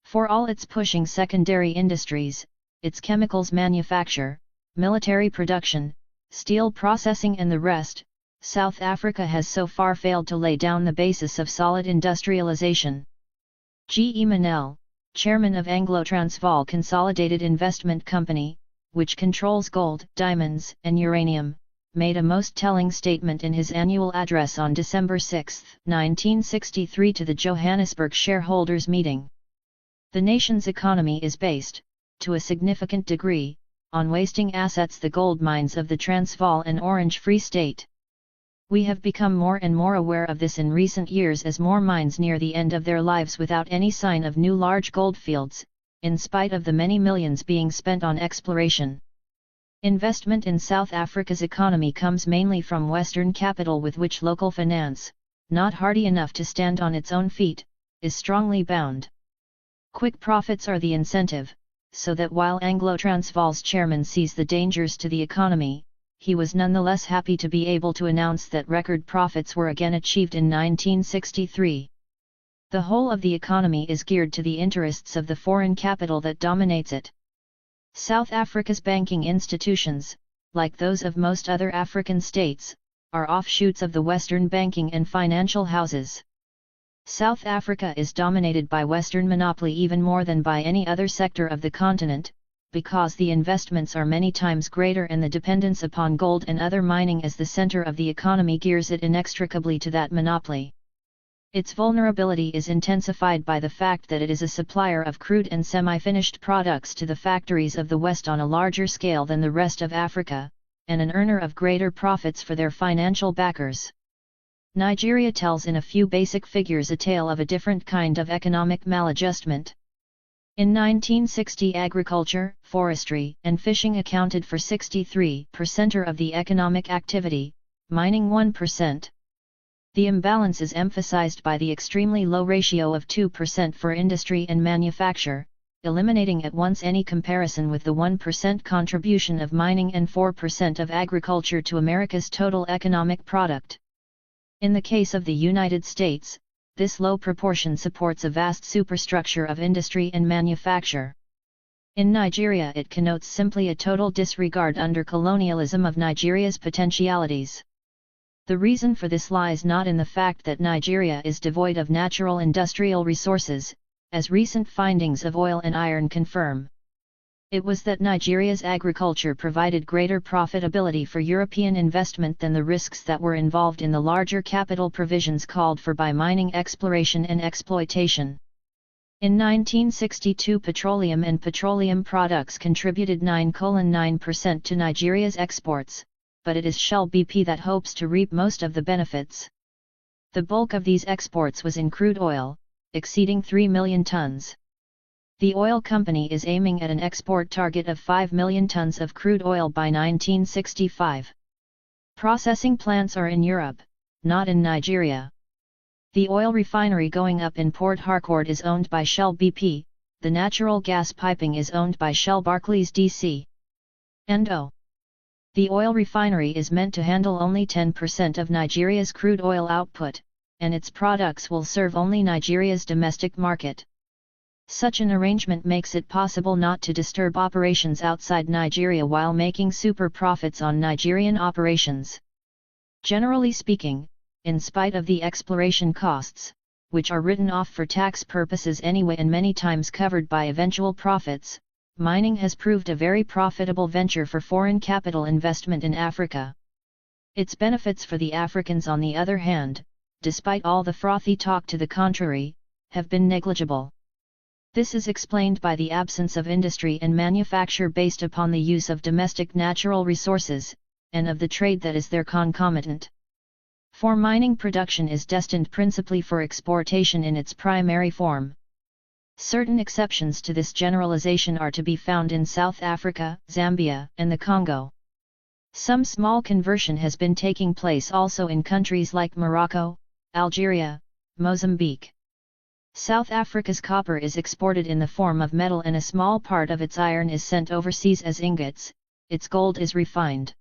For all its pushing secondary industries, its chemicals manufacture, military production, steel processing and the rest, South Africa has so far failed to lay down the basis of solid industrialization. G. E. Manel, chairman of Anglo-Transvaal Consolidated Investment Company, which controls gold, diamonds, and uranium, made a most telling statement in his annual address on December 6, 1963 to the Johannesburg shareholders' meeting. The nation's economy is based, to a significant degree, on wasting assets the gold mines of the Transvaal and Orange Free State. We have become more and more aware of this in recent years as more mines near the end of their lives without any sign of new large goldfields, in spite of the many millions being spent on exploration. Investment in South Africa's economy comes mainly from Western capital with which local finance, not hardy enough to stand on its own feet, is strongly bound. Quick profits are the incentive, so that while Anglo-Transvaal's chairman sees the dangers to the economy, he was nonetheless happy to be able to announce that record profits were again achieved in 1963. The whole of the economy is geared to the interests of the foreign capital that dominates it. South Africa's banking institutions, like those of most other African states, are offshoots of the Western banking and financial houses. South Africa is dominated by Western monopoly even more than by any other sector of the continent, because the investments are many times greater and the dependence upon gold and other mining as the center of the economy gears it inextricably to that monopoly. Its vulnerability is intensified by the fact that it is a supplier of crude and semi-finished products to the factories of the West on a larger scale than the rest of Africa, and an earner of greater profits for their financial backers. Nigeria tells in a few basic figures a tale of a different kind of economic maladjustment. In 1960, agriculture, forestry, and fishing accounted for 63% of the economic activity, mining 1%. The imbalance is emphasized by the extremely low ratio of 2% for industry and manufacture, eliminating at once any comparison with the 1% contribution of mining and 4% of agriculture to America's total economic product. In the case of the United States, this low proportion supports a vast superstructure of industry and manufacture. In Nigeria, it connotes simply a total disregard under colonialism of Nigeria's potentialities. The reason for this lies not in the fact that Nigeria is devoid of natural industrial resources, as recent findings of oil and iron confirm. It was that Nigeria's agriculture provided greater profitability for European investment than the risks that were involved in the larger capital provisions called for by mining exploration and exploitation. In 1962, petroleum and petroleum products contributed 9.9% to Nigeria's exports, but it is Shell BP that hopes to reap most of the benefits. The bulk of these exports was in crude oil, exceeding 3 million tons. The oil company is aiming at an export target of 5 million tons of crude oil by 1965. Processing plants are in Europe, not in Nigeria. The oil refinery going up in Port Harcourt is owned by Shell BP, the natural gas piping is owned by Shell Barclays DC. The oil refinery is meant to handle only 10% of Nigeria's crude oil output, and its products will serve only Nigeria's domestic market. Such an arrangement makes it possible not to disturb operations outside Nigeria while making super profits on Nigerian operations. Generally speaking, in spite of the exploration costs, which are written off for tax purposes anyway and many times covered by eventual profits, mining has proved a very profitable venture for foreign capital investment in Africa. Its benefits for the Africans, on the other hand, despite all the frothy talk to the contrary, have been negligible. This is explained by the absence of industry and manufacture based upon the use of domestic natural resources, and of the trade that is their concomitant. For mining production is destined principally for exportation in its primary form. Certain exceptions to this generalization are to be found in South Africa, Zambia, and the Congo. Some small conversion has been taking place also in countries like Morocco, Algeria, Mozambique. South Africa's copper is exported in the form of metal and a small part of its iron is sent overseas as ingots, its gold is refined.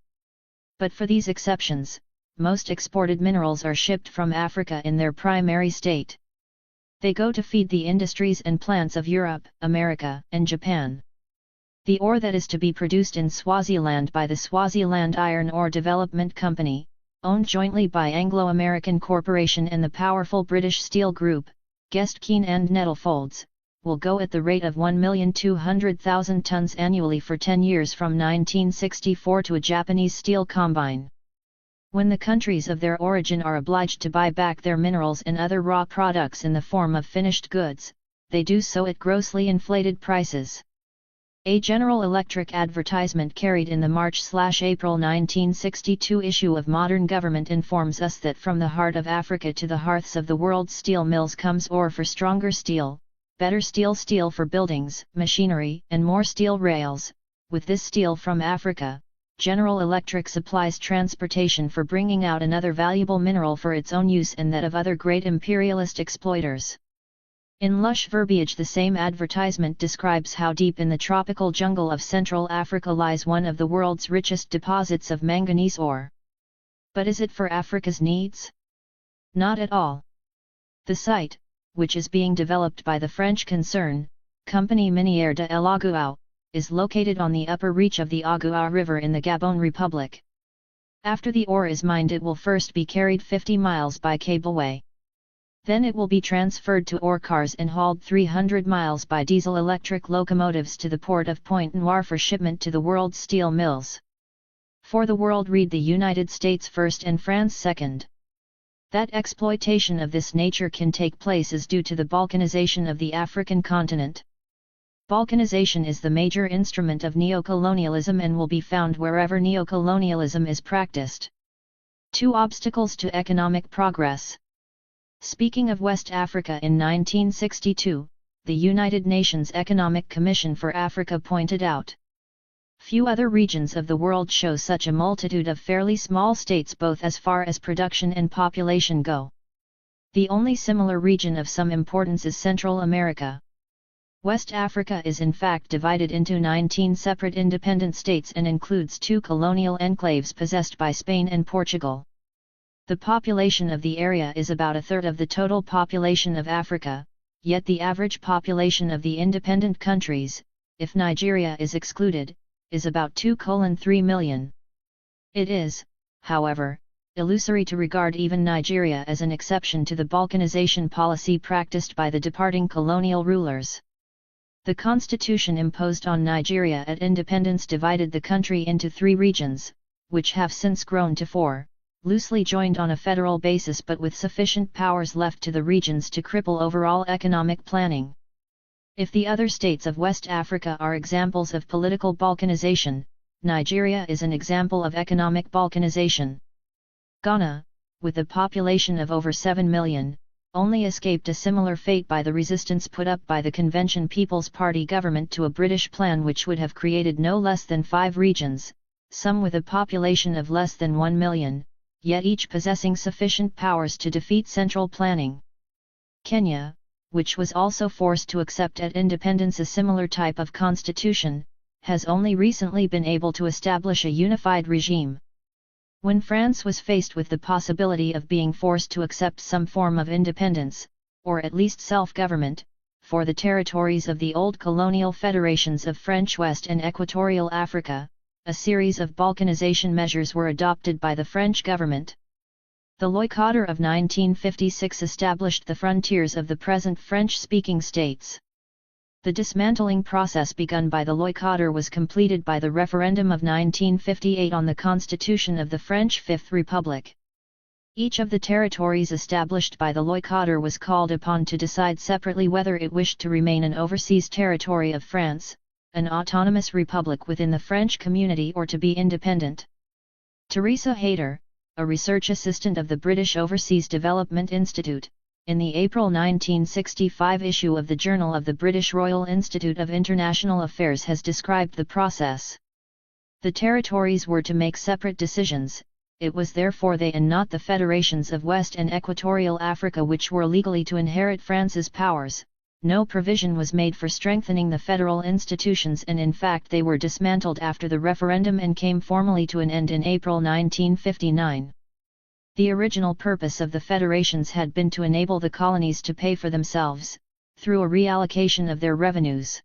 But for these exceptions, most exported minerals are shipped from Africa in their primary state. They go to feed the industries and plants of Europe, America, and Japan. The ore that is to be produced in Swaziland by the Swaziland Iron Ore Development Company, owned jointly by Anglo-American Corporation and the powerful British Steel Group, Guest Keen and Nettlefolds, will go at the rate of 1,200,000 tons annually for 10 years from 1964 to a Japanese steel combine. When the countries of their origin are obliged to buy back their minerals and other raw products in the form of finished goods, they do so at grossly inflated prices. A General Electric advertisement carried in the March/April 1962 issue of Modern Government informs us that from the heart of Africa to the hearths of the world's steel mills comes ore for stronger steel, better steel, steel for buildings, machinery, and more steel rails. With this steel from Africa, General Electric supplies transportation for bringing out another valuable mineral for its own use and that of other great imperialist exploiters. In lush verbiage, the same advertisement describes how deep in the tropical jungle of Central Africa lies one of the world's richest deposits of manganese ore. But is it for Africa's needs? Not at all. The site, which is being developed by the French concern, Compagnie Minière de l'Aguau, is located on the upper reach of the Aguau River in the Gabon Republic. After the ore is mined, it will first be carried 50 miles by cableway. Then it will be transferred to ore cars and hauled 300 miles by diesel-electric locomotives to the port of Pointe-Noire for shipment to the world's steel mills. For the world, read the United States first and France second. That exploitation of this nature can take place is due to the balkanization of the African continent. Balkanization is the major instrument of neo-colonialism and will be found wherever neo-colonialism is practiced. 2 obstacles to economic progress. Speaking of West Africa in 1962, the United Nations Economic Commission for Africa pointed out, few other regions of the world show such a multitude of fairly small states both as far as production and population go. The only similar region of some importance is Central America. West Africa is in fact divided into 19 separate independent states and includes 2 colonial enclaves possessed by Spain and Portugal. The population of the area is about a third of the total population of Africa, yet the average population of the independent countries, if Nigeria is excluded, is about 2:3 million. It is, however, illusory to regard even Nigeria as an exception to the balkanization policy practiced by the departing colonial rulers. The constitution imposed on Nigeria at independence divided the country into 3 regions, which have since grown to 4. Loosely joined on a federal basis but with sufficient powers left to the regions to cripple overall economic planning. If the other states of West Africa are examples of political balkanization, Nigeria is an example of economic balkanization. Ghana, with a population of over 7 million, only escaped a similar fate by the resistance put up by the Convention People's Party government to a British plan which would have created no less than 5 regions, some with a population of less than 1 million. Yet each possessing sufficient powers to defeat central planning. Kenya, which was also forced to accept at independence a similar type of constitution, has only recently been able to establish a unified regime. When France was faced with the possibility of being forced to accept some form of independence, or at least self-government, for the territories of the old colonial federations of French West and Equatorial Africa, a series of balkanization measures were adopted by the French government. The Loi-Cadre of 1956 established the frontiers of the present French-speaking states. The dismantling process begun by the Loi-Cadre was completed by the referendum of 1958 on the Constitution of the French Fifth Republic. Each of the territories established by the Loi-Cadre was called upon to decide separately whether it wished to remain an overseas territory of France, an autonomous republic within the French community, or to be independent. Teresa Hayter, a research assistant of the British Overseas Development Institute, in the April 1965 issue of the Journal of the British Royal Institute of International Affairs has described the process. The territories were to make separate decisions, it was therefore they and not the federations of West and Equatorial Africa which were legally to inherit France's powers. No provision was made for strengthening the federal institutions, and in fact they were dismantled after the referendum and came formally to an end in April 1959. The original purpose of the federations had been to enable the colonies to pay for themselves, through a reallocation of their revenues.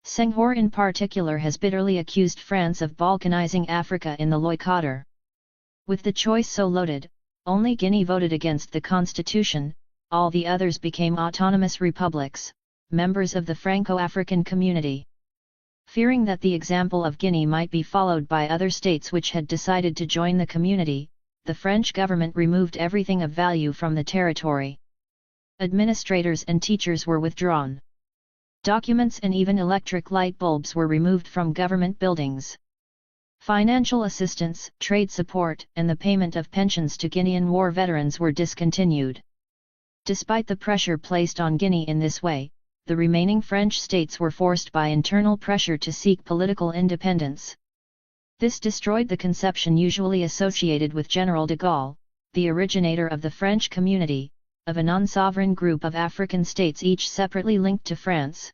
Senghor in particular has bitterly accused France of balkanizing Africa in the Loi-Cadre. With the choice so loaded, only Guinea voted against the constitution. All the others became autonomous republics, members of the Franco-African community. Fearing that the example of Guinea might be followed by other states which had decided to join the community, the French government removed everything of value from the territory. Administrators and teachers were withdrawn. Documents and even electric light bulbs were removed from government buildings. Financial assistance, trade support, and the payment of pensions to Guinean war veterans were discontinued. Despite the pressure placed on Guinea in this way, the remaining French states were forced by internal pressure to seek political independence. This destroyed the conception usually associated with General de Gaulle, the originator of the French community, of a non-sovereign group of African states each separately linked to France.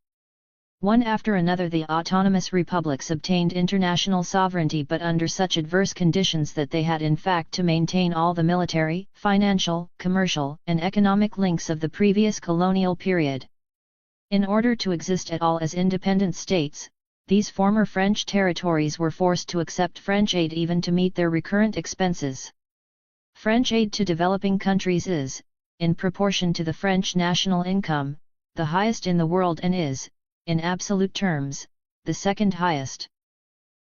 One after another the autonomous republics obtained international sovereignty, but under such adverse conditions that they had in fact to maintain all the military, financial, commercial, and economic links of the previous colonial period. In order to exist at all as independent states, these former French territories were forced to accept French aid even to meet their recurrent expenses. French aid to developing countries is, in proportion to the French national income, the highest in the world and is, in absolute terms, the second highest.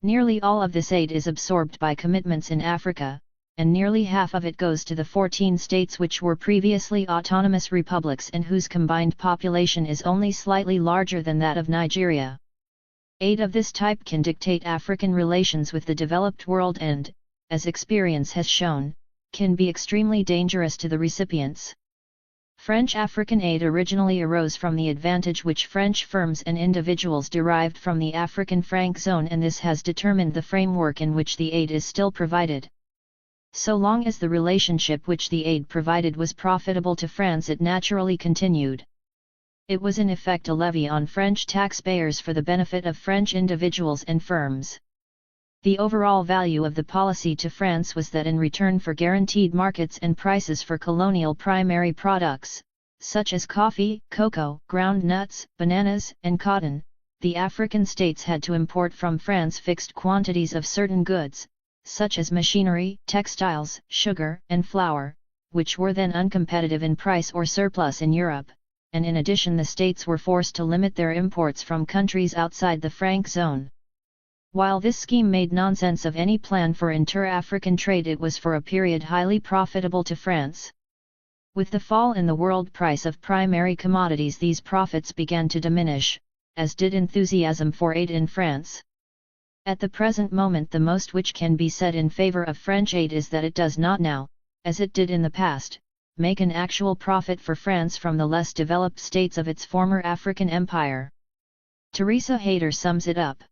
Nearly all of this aid is absorbed by commitments in Africa, and nearly half of it goes to the 14 states which were previously autonomous republics and whose combined population is only slightly larger than that of Nigeria. Aid of this type can dictate African relations with the developed world and, as experience has shown, can be extremely dangerous to the recipients. French African aid originally arose from the advantage which French firms and individuals derived from the African franc zone, and this has determined the framework in which the aid is still provided. So long as the relationship which the aid provided was profitable to France, it naturally continued. It was in effect a levy on French taxpayers for the benefit of French individuals and firms. The overall value of the policy to France was that in return for guaranteed markets and prices for colonial primary products, such as coffee, cocoa, ground nuts, bananas, and cotton, the African states had to import from France fixed quantities of certain goods, such as machinery, textiles, sugar, and flour, which were then uncompetitive in price or surplus in Europe, and in addition the states were forced to limit their imports from countries outside the franc zone. While this scheme made nonsense of any plan for inter-African trade, it was for a period highly profitable to France. With the fall in the world price of primary commodities, these profits began to diminish, as did enthusiasm for aid in France. At the present moment the most which can be said in favor of French aid is that it does not now, as it did in the past, make an actual profit for France from the less developed states of its former African empire. Teresa Hayter sums it up.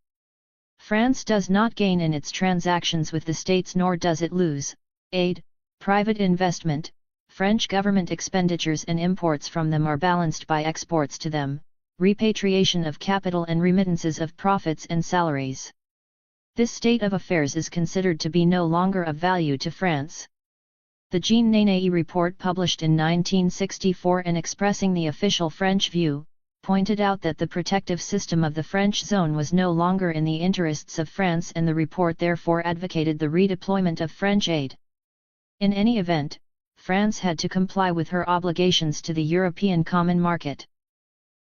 France does not gain in its transactions with the states, nor does it lose. Aid, private investment, French government expenditures and imports from them are balanced by exports to them, repatriation of capital and remittances of profits and salaries. This state of affairs is considered to be no longer of value to France. The Jean Néné report published in 1964 and expressing the official French view, pointed out that the protective system of the French zone was no longer in the interests of France, and the report therefore advocated the redeployment of French aid. In any event, France had to comply with her obligations to the European Common Market.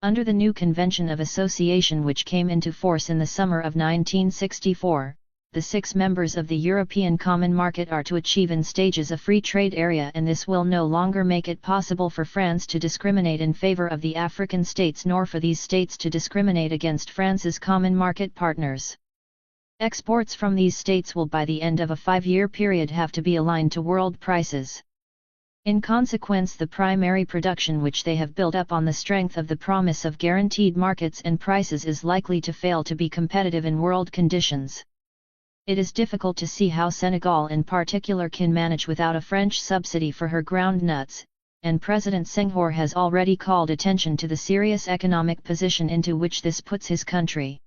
Under the new Convention of Association, which came into force in the summer of 1964, the 6 members of the European Common Market are to achieve in stages a free trade area, and this will no longer make it possible for France to discriminate in favor of the African states, nor for these states to discriminate against France's common market partners. Exports from these states will by the end of a 5-year period have to be aligned to world prices. In consequence, the primary production which they have built up on the strength of the promise of guaranteed markets and prices is likely to fail to be competitive in world conditions. It is difficult to see how Senegal in particular can manage without a French subsidy for her ground nuts, and President Senghor has already called attention to the serious economic position into which this puts his country.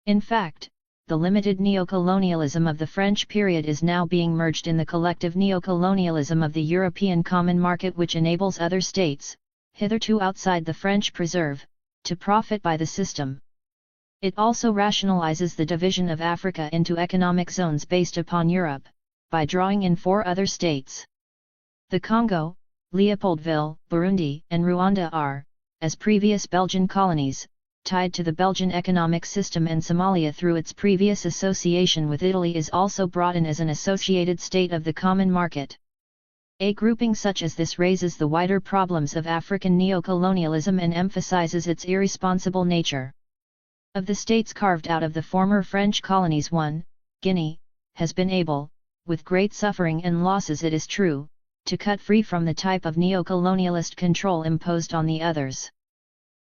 In fact, the limited neo-colonialism of the French period is now being merged in the collective neo-colonialism of the European Common Market, which enables other states, hitherto outside the French preserve, to profit by the system. It also rationalizes the division of Africa into economic zones based upon Europe, by drawing in 4 other states. The Congo, Leopoldville, Burundi, and Rwanda are, as previous Belgian colonies, tied to the Belgian economic system, and Somalia through its previous association with Italy is also brought in as an associated state of the common market. A grouping such as this raises the wider problems of African neocolonialism and emphasizes its irresponsible nature. Of the states carved out of the former French colonies, one, Guinea, has been able, with great suffering and losses it is true, to cut free from the type of neocolonialist control imposed on the others.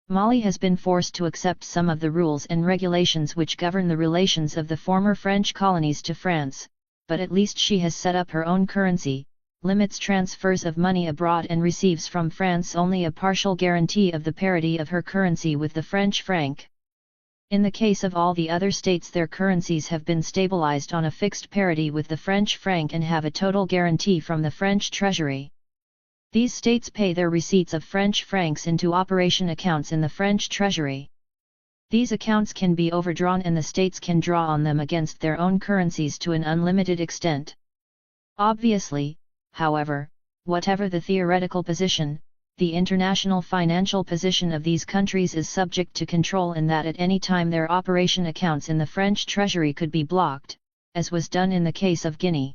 Mali has been forced to accept some of the rules and regulations which govern the relations of the former French colonies to France, but at least she has set up her own currency, limits transfers of money abroad and receives from France only a partial guarantee of the parity of her currency with the French franc. In the case of all the other states, their currencies have been stabilized on a fixed parity with the French franc and have a total guarantee from the French treasury. These states pay their receipts of French francs into operation accounts in the French treasury. These accounts can be overdrawn and the states can draw on them against their own currencies to an unlimited extent. Obviously, however, whatever the theoretical position, the international financial position of these countries is subject to control in that at any time their operation accounts in the French treasury could be blocked, as was done in the case of Guinea.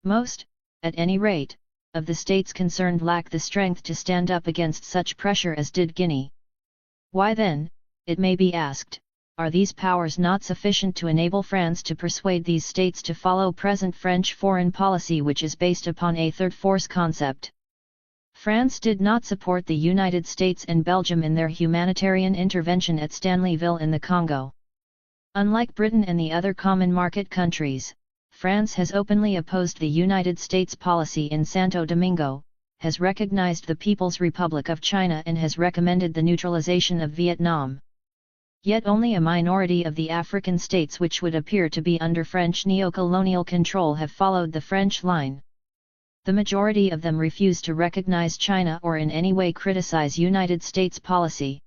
Most, at any rate, of the states concerned lack the strength to stand up against such pressure as did Guinea. Why then, it may be asked, are these powers not sufficient to enable France to persuade these states to follow present French foreign policy, which is based upon a third force concept? France did not support the United States and Belgium in their humanitarian intervention at Stanleyville in the Congo. Unlike Britain and the other common market countries, France has openly opposed the United States policy in Santo Domingo, has recognized the People's Republic of China and has recommended the neutralization of Vietnam. Yet only a minority of the African states which would appear to be under French neocolonial control have followed the French line. The majority of them refuse to recognize China or in any way criticize United States policy.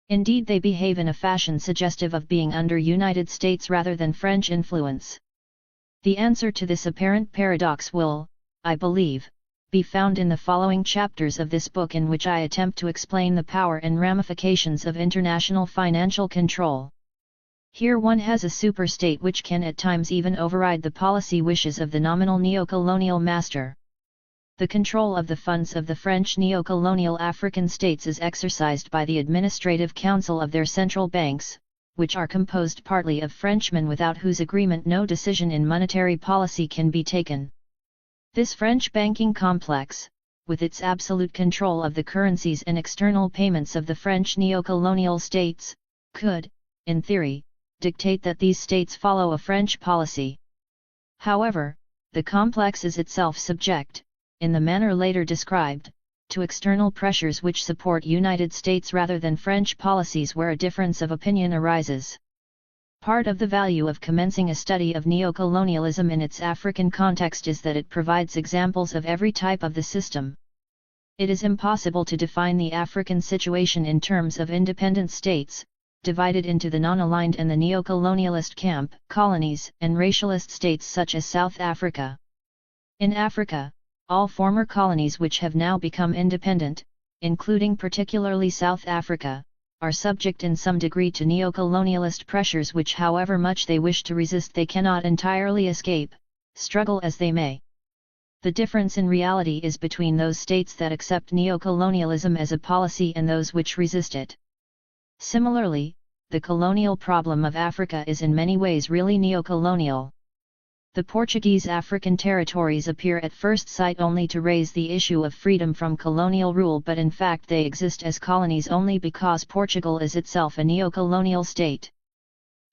Indeed, they behave in a fashion suggestive of being under United States rather than French influence. The answer to this apparent paradox will, I believe, be found in the following chapters of this book, in which I attempt to explain the power and ramifications of international financial control. Here one has a super-state which can at times even override the policy wishes of the nominal neocolonial master. The control of the funds of the French neocolonial African states is exercised by the Administrative Council of their central banks, which are composed partly of Frenchmen without whose agreement no decision in monetary policy can be taken. This French banking complex, with its absolute control of the currencies and external payments of the French neocolonial states, could, in theory, dictate that these states follow a French policy. However, the complex is itself subject, in the manner later described, to external pressures which support United States rather than French policies where a difference of opinion arises. Part of the value of commencing a study of neocolonialism in its African context is that it provides examples of every type of the system. It is impossible to define the African situation in terms of independent states, divided into the non-aligned and the neocolonialist camp, colonies, and racialist states such as South Africa. In Africa, all former colonies which have now become independent, including particularly South Africa, are subject in some degree to neocolonialist pressures which, however much they wish to resist, they cannot entirely escape, struggle as they may. The difference in reality is between those states that accept neocolonialism as a policy and those which resist it. Similarly, the colonial problem of Africa is in many ways really neocolonial. The Portuguese African territories appear at first sight only to raise the issue of freedom from colonial rule, but in fact they exist as colonies only because Portugal is itself a neocolonial state.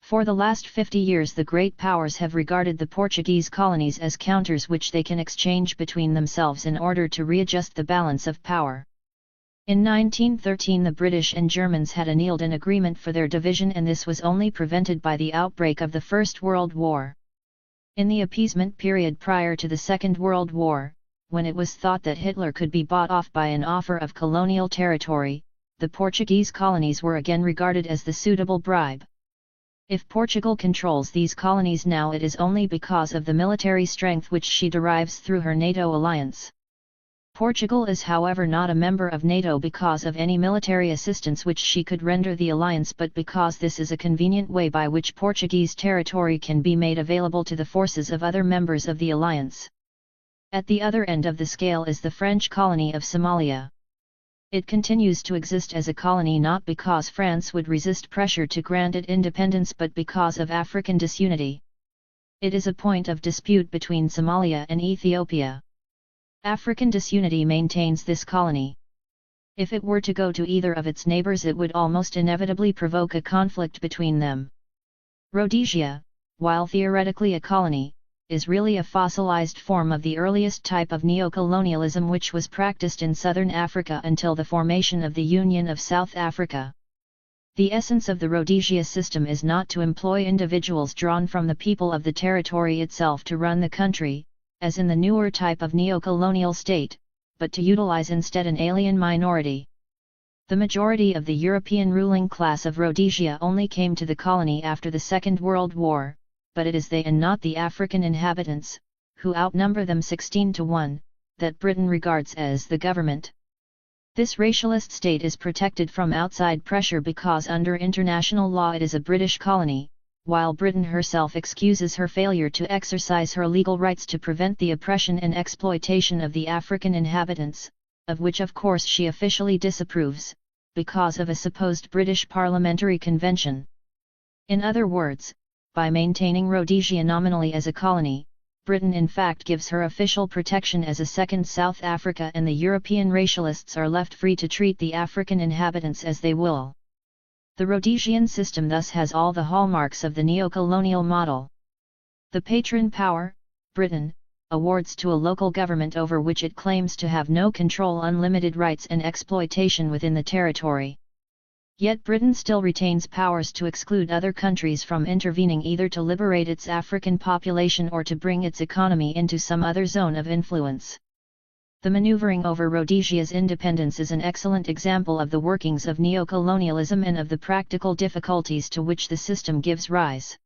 For the last 50 years the great powers have regarded the Portuguese colonies as counters which they can exchange between themselves in order to readjust the balance of power. In 1913 the British and Germans had annealed an agreement for their division, and this was only prevented by the outbreak of the First World War. In the appeasement period prior to the Second World War, when it was thought that Hitler could be bought off by an offer of colonial territory, the Portuguese colonies were again regarded as the suitable bribe. If Portugal controls these colonies now, it is only because of the military strength which she derives through her NATO alliance. Portugal is however not a member of NATO because of any military assistance which she could render the alliance, but because this is a convenient way by which Portuguese territory can be made available to the forces of other members of the alliance. At the other end of the scale is the French colony of Somalia. It continues to exist as a colony not because France would resist pressure to grant it independence but because of African disunity. It is a point of dispute between Somalia and Ethiopia. African disunity maintains this colony. If it were to go to either of its neighbors, it would almost inevitably provoke a conflict between them. Rhodesia, while theoretically a colony, is really a fossilized form of the earliest type of neo-colonialism which was practiced in southern Africa until the formation of the Union of South Africa. The essence of the Rhodesia system is not to employ individuals drawn from the people of the territory itself to run the country, as in the newer type of neo-colonial state, but to utilize instead an alien minority. The majority of the European ruling class of Rhodesia only came to the colony after the Second World War, but it is they and not the African inhabitants, who outnumber them 16-1, that Britain regards as the government. This racialist state is protected from outside pressure because under international law it is a British colony, while Britain herself excuses her failure to exercise her legal rights to prevent the oppression and exploitation of the African inhabitants, of which of course she officially disapproves, because of a supposed British parliamentary convention. In other words, by maintaining Rhodesia nominally as a colony, Britain in fact gives her official protection as a second South Africa, and the European racialists are left free to treat the African inhabitants as they will. The Rhodesian system thus has all the hallmarks of the neo-colonial model. The patron power, Britain, awards to a local government over which it claims to have no control unlimited rights and exploitation within the territory. Yet Britain still retains powers to exclude other countries from intervening, either to liberate its African population or to bring its economy into some other zone of influence. The maneuvering over Rhodesia's independence is an excellent example of the workings of neo-colonialism and of the practical difficulties to which the system gives rise.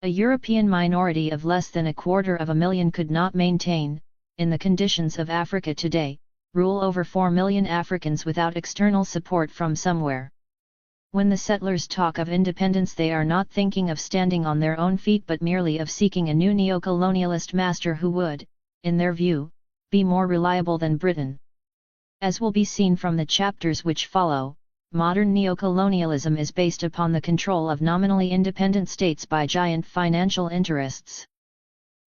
A European minority of less than 250,000 could not maintain, in the conditions of Africa today, rule over 4 million Africans without external support from somewhere. When the settlers talk of independence, they are not thinking of standing on their own feet but merely of seeking a new neo-colonialist master who would, in their view, be more reliable than Britain. As will be seen from the chapters which follow, modern neo-colonialism is based upon the control of nominally independent states by giant financial interests.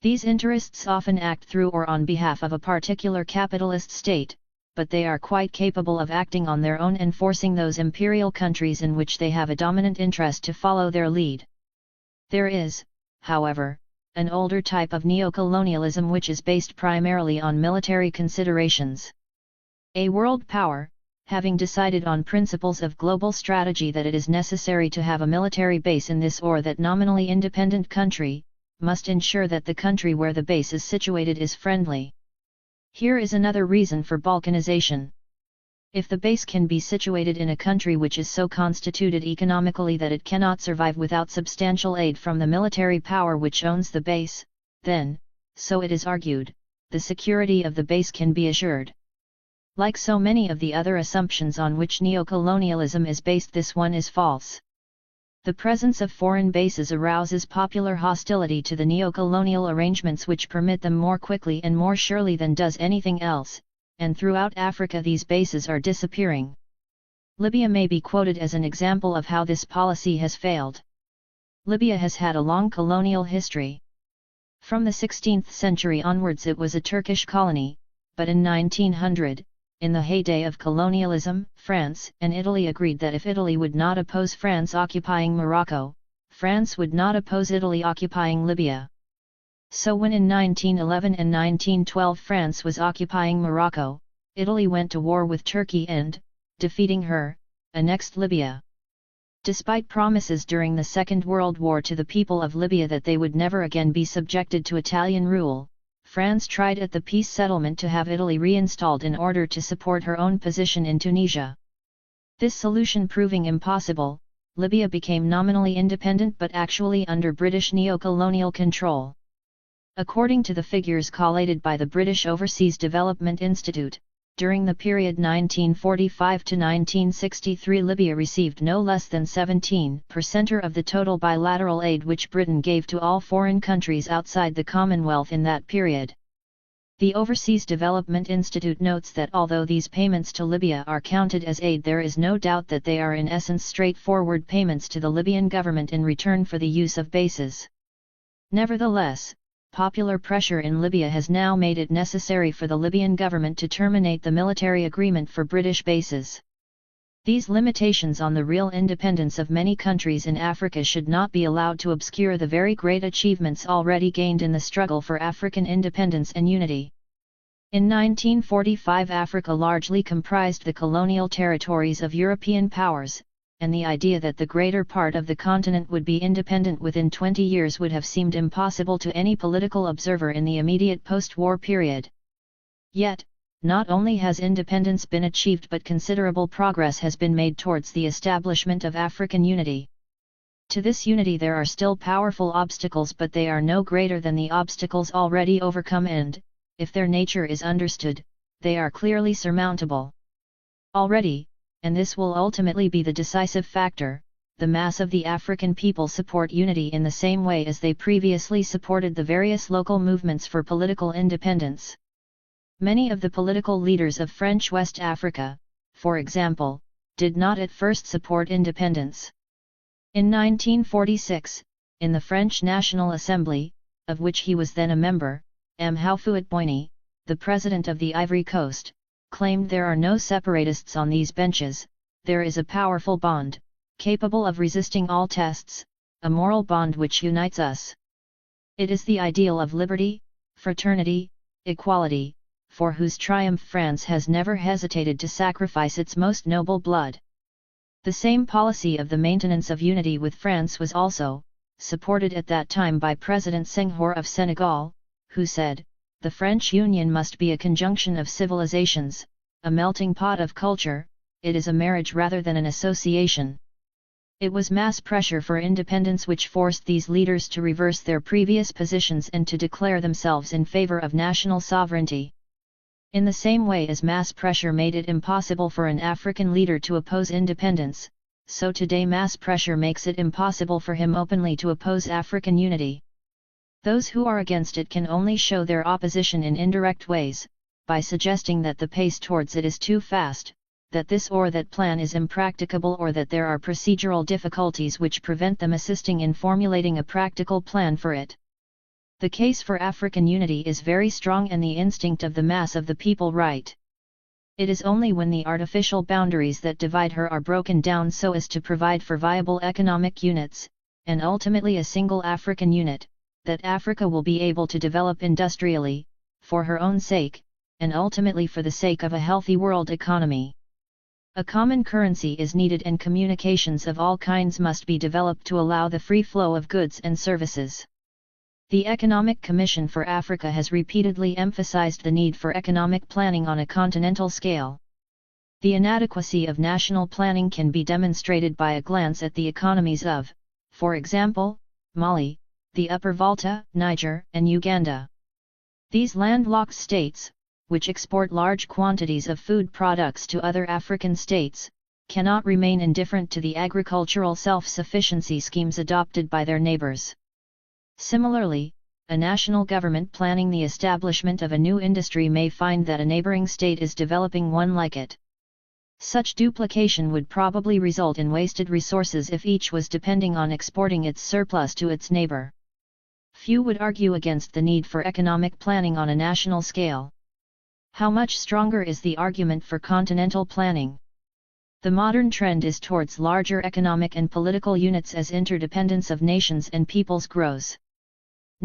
These interests often act through or on behalf of a particular capitalist state, but they are quite capable of acting on their own and forcing those imperial countries in which they have a dominant interest to follow their lead. There is, however, an older type of neo-colonialism which is based primarily on military considerations. A world power, having decided on principles of global strategy that it is necessary to have a military base in this or that nominally independent country, must ensure that the country where the base is situated is friendly. Here is another reason for balkanization. If the base can be situated in a country which is so constituted economically that it cannot survive without substantial aid from the military power which owns the base, then, so it is argued, the security of the base can be assured. Like so many of the other assumptions on which neo-colonialism is based, this one is false. The presence of foreign bases arouses popular hostility to the neo-colonial arrangements which permit them more quickly and more surely than does anything else, and throughout Africa these bases are disappearing. Libya may be quoted as an example of how this policy has failed. Libya has had a long colonial history. From the 16th century onwards it was a Turkish colony, but in 1900, in the heyday of colonialism, France and Italy agreed that if Italy would not oppose France occupying Morocco, France would not oppose Italy occupying Libya. So when in 1911 and 1912 France was occupying Morocco, Italy went to war with Turkey and, defeating her, annexed Libya. Despite promises during the Second World War to the people of Libya that they would never again be subjected to Italian rule, France tried at the peace settlement to have Italy reinstalled in order to support her own position in Tunisia. This solution proving impossible, Libya became nominally independent but actually under British neo-colonial control. According to the figures collated by the British Overseas Development Institute, during the period 1945 to 1963 Libya received no less than 17% of the total bilateral aid which Britain gave to all foreign countries outside the Commonwealth in that period. The Overseas Development Institute notes that although these payments to Libya are counted as aid, there is no doubt that they are in essence straightforward payments to the Libyan government in return for the use of bases. Nevertheless, popular pressure in Libya has now made it necessary for the Libyan government to terminate the military agreement for British bases. These limitations on the real independence of many countries in Africa should not be allowed to obscure the very great achievements already gained in the struggle for African independence and unity. In 1945, Africa largely comprised the colonial territories of European powers, and the idea that the greater part of the continent would be independent within 20 years would have seemed impossible to any political observer in the immediate post-war period. Yet, not only has independence been achieved, but considerable progress has been made towards the establishment of African unity. To this unity there are still powerful obstacles, but they are no greater than the obstacles already overcome and, if their nature is understood, they are clearly surmountable. Already, and this will ultimately be the decisive factor, the mass of the African people support unity in the same way as they previously supported the various local movements for political independence. Many of the political leaders of French West Africa, for example, did not at first support independence. In 1946, in the French National Assembly, of which he was then a member, M. Houphouët-Boigny, the president of the Ivory Coast, claimed there are no separatists on these benches, there is a powerful bond, capable of resisting all tests, a moral bond which unites us. It is the ideal of liberty, fraternity, equality, for whose triumph France has never hesitated to sacrifice its most noble blood. The same policy of the maintenance of unity with France was also supported at that time by President Senghor of Senegal, who said, "The French Union must be a conjunction of civilizations, a melting pot of culture, it is a marriage rather than an association." It was mass pressure for independence which forced these leaders to reverse their previous positions and to declare themselves in favor of national sovereignty. In the same way as mass pressure made it impossible for an African leader to oppose independence, so today mass pressure makes it impossible for him openly to oppose African unity. Those who are against it can only show their opposition in indirect ways, by suggesting that the pace towards it is too fast, that this or that plan is impracticable, or that there are procedural difficulties which prevent them assisting in formulating a practical plan for it. The case for African unity is very strong and the instinct of the mass of the people right. It is only when the artificial boundaries that divide her are broken down so as to provide for viable economic units, and ultimately a single African unit, that Africa will be able to develop industrially, for her own sake, and ultimately for the sake of a healthy world economy. A common currency is needed and communications of all kinds must be developed to allow the free flow of goods and services. The Economic Commission for Africa has repeatedly emphasized the need for economic planning on a continental scale. The inadequacy of national planning can be demonstrated by a glance at the economies of, for example, Mali, the Upper Volta, Niger, and Uganda. These landlocked states, which export large quantities of food products to other African states, cannot remain indifferent to the agricultural self-sufficiency schemes adopted by their neighbors. Similarly, a national government planning the establishment of a new industry may find that a neighboring state is developing one like it. Such duplication would probably result in wasted resources if each was depending on exporting its surplus to its neighbor. Few would argue against the need for economic planning on a national scale. How much stronger is the argument for continental planning? The modern trend is towards larger economic and political units as interdependence of nations and peoples grows.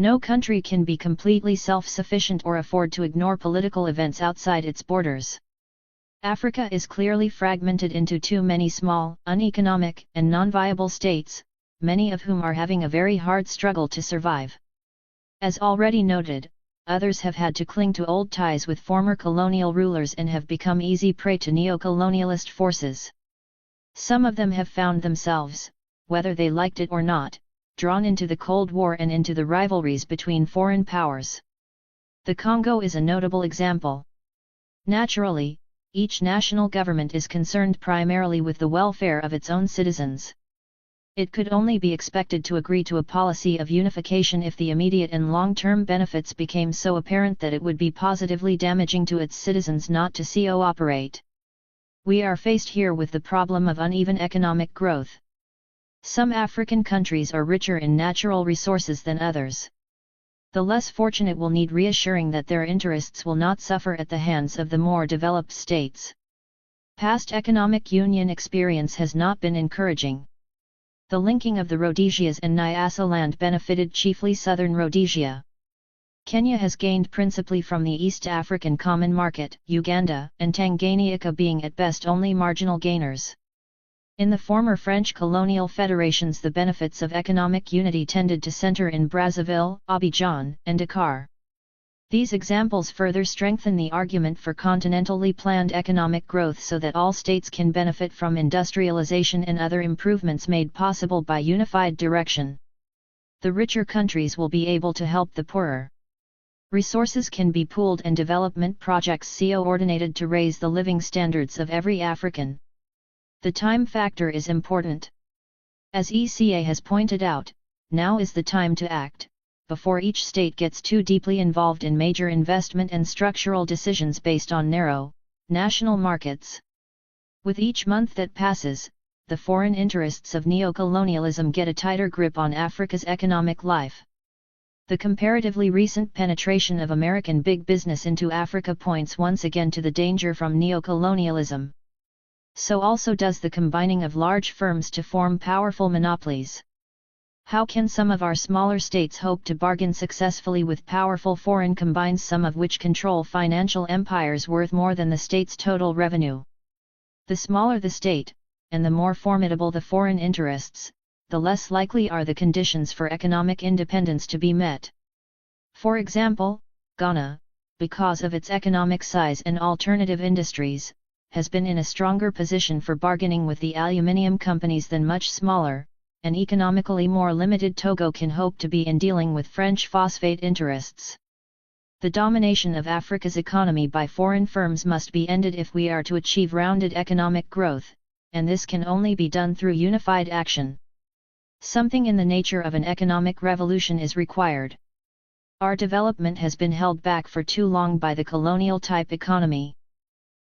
No country can be completely self-sufficient or afford to ignore political events outside its borders. Africa is clearly fragmented into too many small, uneconomic, and non-viable states, many of whom are having a very hard struggle to survive. As already noted, others have had to cling to old ties with former colonial rulers and have become easy prey to neo-colonialist forces. Some of them have found themselves, whether they liked it or not, drawn into the Cold War and into the rivalries between foreign powers. The Congo is a notable example. Naturally, each national government is concerned primarily with the welfare of its own citizens. It could only be expected to agree to a policy of unification if the immediate and long-term benefits became so apparent that it would be positively damaging to its citizens not to cooperate. We are faced here with the problem of uneven economic growth. Some African countries are richer in natural resources than others. The less fortunate will need reassuring that their interests will not suffer at the hands of the more developed states. Past economic union experience has not been encouraging. The linking of the Rhodesias and Nyasaland benefited chiefly southern Rhodesia. Kenya has gained principally from the East African Common Market, Uganda and Tanganyika being at best only marginal gainers. In the former French colonial federations, the benefits of economic unity tended to center in Brazzaville, Abidjan, and Dakar. These examples further strengthen the argument for continentally planned economic growth so that all states can benefit from industrialization and other improvements made possible by unified direction. The richer countries will be able to help the poorer. Resources can be pooled and development projects coordinated to raise the living standards of every African. The time factor is important. As ECA has pointed out, now is the time to act, before each state gets too deeply involved in major investment and structural decisions based on narrow, national markets. With each month that passes, the foreign interests of neo-colonialism get a tighter grip on Africa's economic life. The comparatively recent penetration of American big business into Africa points once again to the danger from neo-colonialism. So also does the combining of large firms to form powerful monopolies. How can some of our smaller states hope to bargain successfully with powerful foreign combines, some of which control financial empires worth more than the state's total revenue? The smaller the state, and the more formidable the foreign interests, the less likely are the conditions for economic independence to be met. For example, Ghana, because of its economic size and alternative industries, has been in a stronger position for bargaining with the aluminium companies than much smaller, and economically more limited Togo can hope to be in dealing with French phosphate interests. The domination of Africa's economy by foreign firms must be ended if we are to achieve rounded economic growth, and this can only be done through unified action. Something in the nature of an economic revolution is required. Our development has been held back for too long by the colonial-type economy.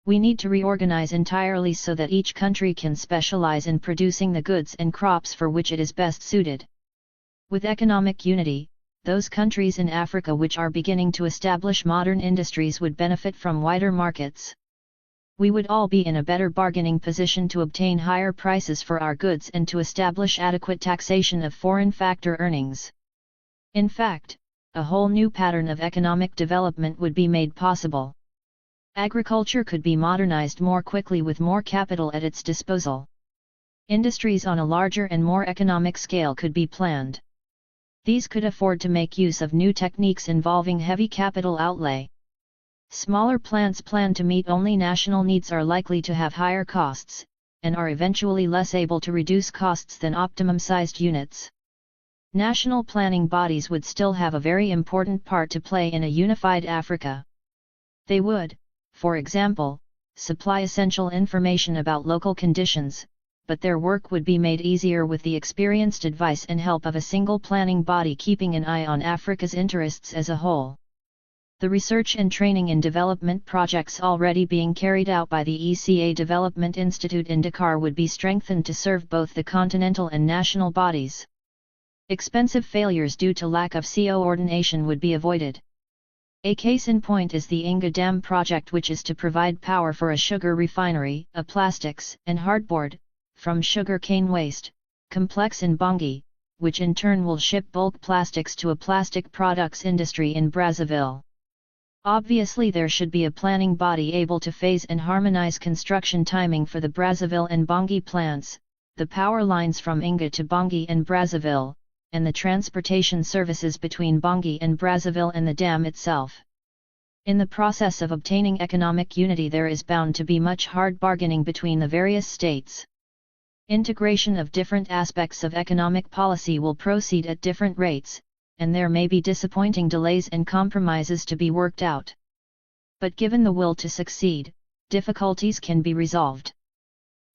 We need to reorganize entirely so that each country can specialize in producing the goods and crops for which it is best suited. With economic unity, those countries in Africa which are beginning to establish modern industries would benefit from wider markets. We would all be in a better bargaining position to obtain higher prices for our goods and to establish adequate taxation of foreign factor earnings. In fact, a whole new pattern of economic development would be made possible. Agriculture could be modernized more quickly with more capital at its disposal. Industries on a larger and more economic scale could be planned. These could afford to make use of new techniques involving heavy capital outlay. Smaller plants planned to meet only national needs are likely to have higher costs, and are eventually less able to reduce costs than optimum-sized units. National planning bodies would still have a very important part to play in a unified Africa. They would, for example, supply essential information about local conditions, but their work would be made easier with the experienced advice and help of a single planning body keeping an eye on Africa's interests as a whole. The research and training in development projects already being carried out by the ECA Development Institute in Dakar would be strengthened to serve both the continental and national bodies. Expensive failures due to lack of coordination would be avoided. A case in point is the Inga Dam project, which is to provide power for a sugar refinery, a plastics and hardboard, from sugar cane waste, complex in Bangui, which in turn will ship bulk plastics to a plastic products industry in Brazzaville. Obviously there should be a planning body able to phase and harmonize construction timing for the Brazzaville and Bangui plants, the power lines from Inga to Bangui and Brazzaville, and the transportation services between Bangui and Brazzaville and the dam itself. In the process of obtaining economic unity there is bound to be much hard bargaining between the various states. Integration of different aspects of economic policy will proceed at different rates, and there may be disappointing delays and compromises to be worked out. But given the will to succeed, difficulties can be resolved.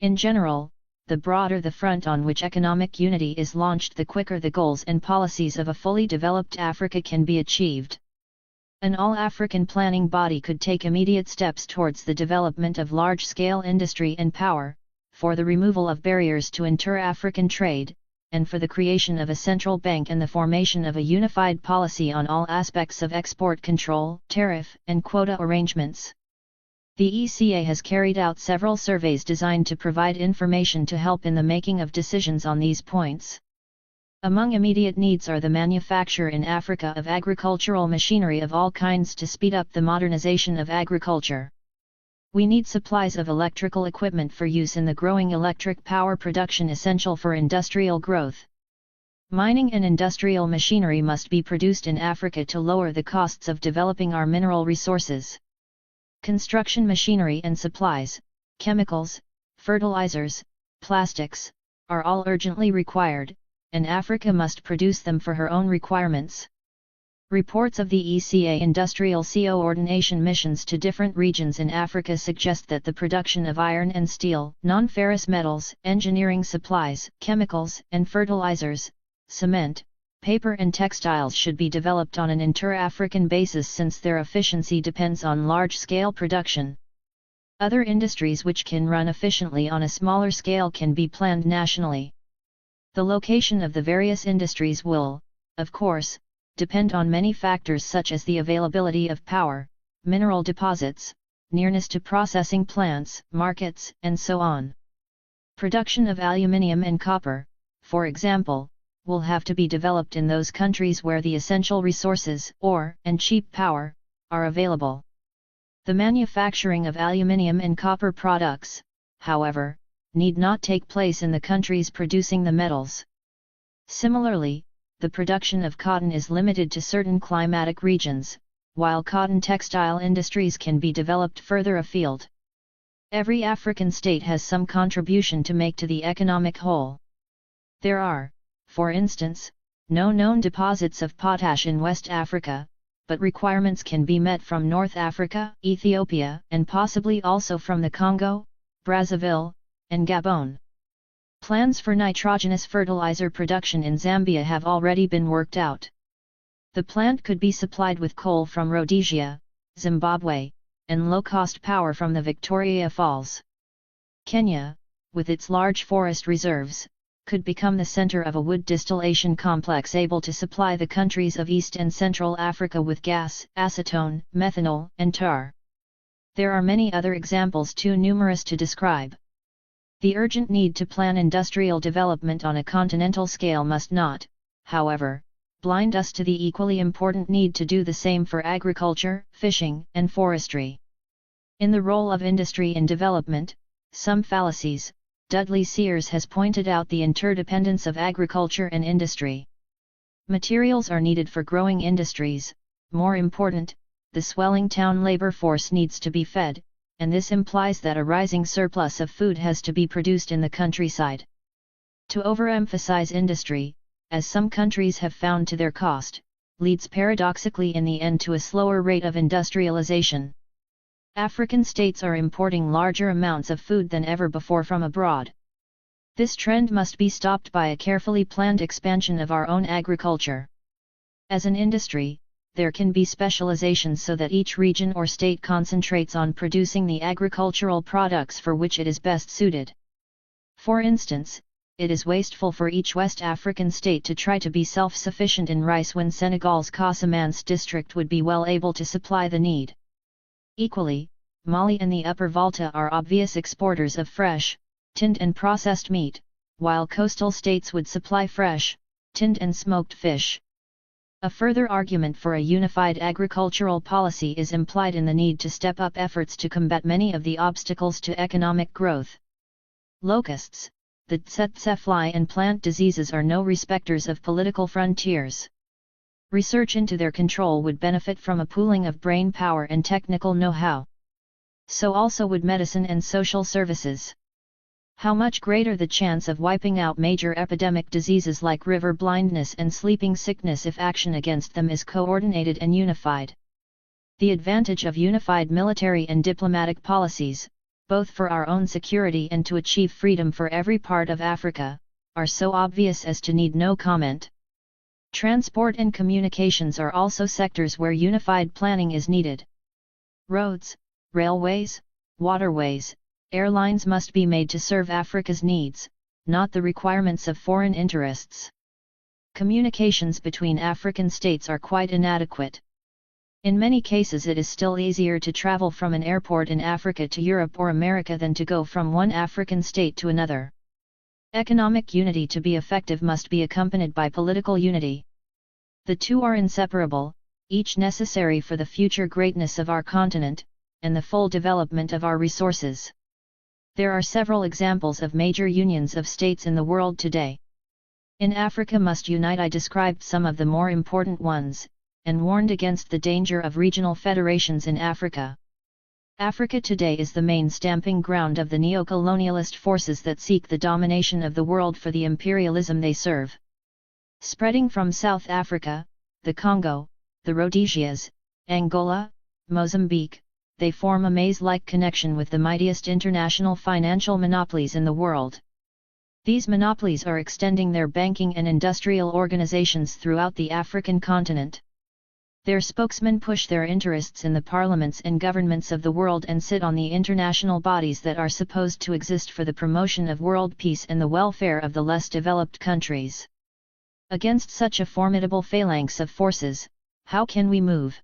In general, the broader the front on which economic unity is launched, the quicker the goals and policies of a fully developed Africa can be achieved. An all-African planning body could take immediate steps towards the development of large-scale industry and power, for the removal of barriers to inter-African trade, and for the creation of a central bank and the formation of a unified policy on all aspects of export control, tariff, and quota arrangements. The ECA has carried out several surveys designed to provide information to help in the making of decisions on these points. Among immediate needs are the manufacture in Africa of agricultural machinery of all kinds to speed up the modernization of agriculture. We need supplies of electrical equipment for use in the growing electric power production essential for industrial growth. Mining and industrial machinery must be produced in Africa to lower the costs of developing our mineral resources. Construction machinery and supplies, chemicals, fertilizers, plastics, are all urgently required, and Africa must produce them for her own requirements. Reports of the ECA industrial coordination missions to different regions in Africa suggest that the production of iron and steel, non-ferrous metals, engineering supplies, chemicals and fertilizers, cement, paper and textiles should be developed on an inter-African basis since their efficiency depends on large-scale production. Other industries which can run efficiently on a smaller scale can be planned nationally. The location of the various industries will, of course, depend on many factors such as the availability of power, mineral deposits, nearness to processing plants, markets, and so on. Production of aluminium and copper, for example, will have to be developed in those countries where the essential resources, ore, and cheap power, are available. The manufacturing of aluminium and copper products, however, need not take place in the countries producing the metals. Similarly, the production of cotton is limited to certain climatic regions, while cotton textile industries can be developed further afield. Every African state has some contribution to make to the economic whole. There are, for instance, no known deposits of potash in West Africa, but requirements can be met from North Africa, Ethiopia, and possibly also from the Congo, Brazzaville, and Gabon. Plans for nitrogenous fertilizer production in Zambia have already been worked out. The plant could be supplied with coal from Rhodesia, Zimbabwe, and low-cost power from the Victoria Falls. Kenya, with its large forest reserves, could become the center of a wood distillation complex able to supply the countries of East and Central Africa with gas, acetone, methanol, and tar. There are many other examples too numerous to describe. The urgent need to plan industrial development on a continental scale must not, however, blind us to the equally important need to do the same for agriculture, fishing, and forestry. In the role of industry in development, some fallacies, Dudley Sears has pointed out the interdependence of agriculture and industry. Materials are needed for growing industries, more important, the swelling town labor force needs to be fed, and this implies that a rising surplus of food has to be produced in the countryside. To overemphasize industry, as some countries have found to their cost, leads paradoxically in the end to a slower rate of industrialization. African states are importing larger amounts of food than ever before from abroad. This trend must be stopped by a carefully planned expansion of our own agriculture. As an industry, there can be specialization so that each region or state concentrates on producing the agricultural products for which it is best suited. For instance, it is wasteful for each West African state to try to be self-sufficient in rice when Senegal's Casamance district would be well able to supply the need. Equally, Mali and the Upper Volta are obvious exporters of fresh, tinned and processed meat, while coastal states would supply fresh, tinned and smoked fish. A further argument for a unified agricultural policy is implied in the need to step up efforts to combat many of the obstacles to economic growth. Locusts, the tsetse fly and plant diseases are no respecters of political frontiers. Research into their control would benefit from a pooling of brain power and technical know-how. So also would medicine and social services. How much greater the chance of wiping out major epidemic diseases like river blindness and sleeping sickness if action against them is coordinated and unified. The advantage of unified military and diplomatic policies, both for our own security and to achieve freedom for every part of Africa, are so obvious as to need no comment. Transport and communications are also sectors where unified planning is needed. Roads, railways, waterways, airlines must be made to serve Africa's needs, not the requirements of foreign interests. Communications between African states are quite inadequate. In many cases it is still easier to travel from an airport in Africa to Europe or America than to go from one African state to another. Economic unity to be effective must be accompanied by political unity. The two are inseparable, each necessary for the future greatness of our continent, and the full development of our resources. There are several examples of major unions of states in the world today. In Africa must unite. I described some of the more important ones, and warned against the danger of regional federations in Africa. Africa today is the main stamping ground of the neo-colonialist forces that seek the domination of the world for the imperialism they serve. Spreading from South Africa, the Congo, the Rhodesias, Angola, Mozambique, they form a maze-like connection with the mightiest international financial monopolies in the world. These monopolies are extending their banking and industrial organizations throughout the African continent. Their spokesmen push their interests in the parliaments and governments of the world and sit on the international bodies that are supposed to exist for the promotion of world peace and the welfare of the less developed countries. Against such a formidable phalanx of forces, how can we move?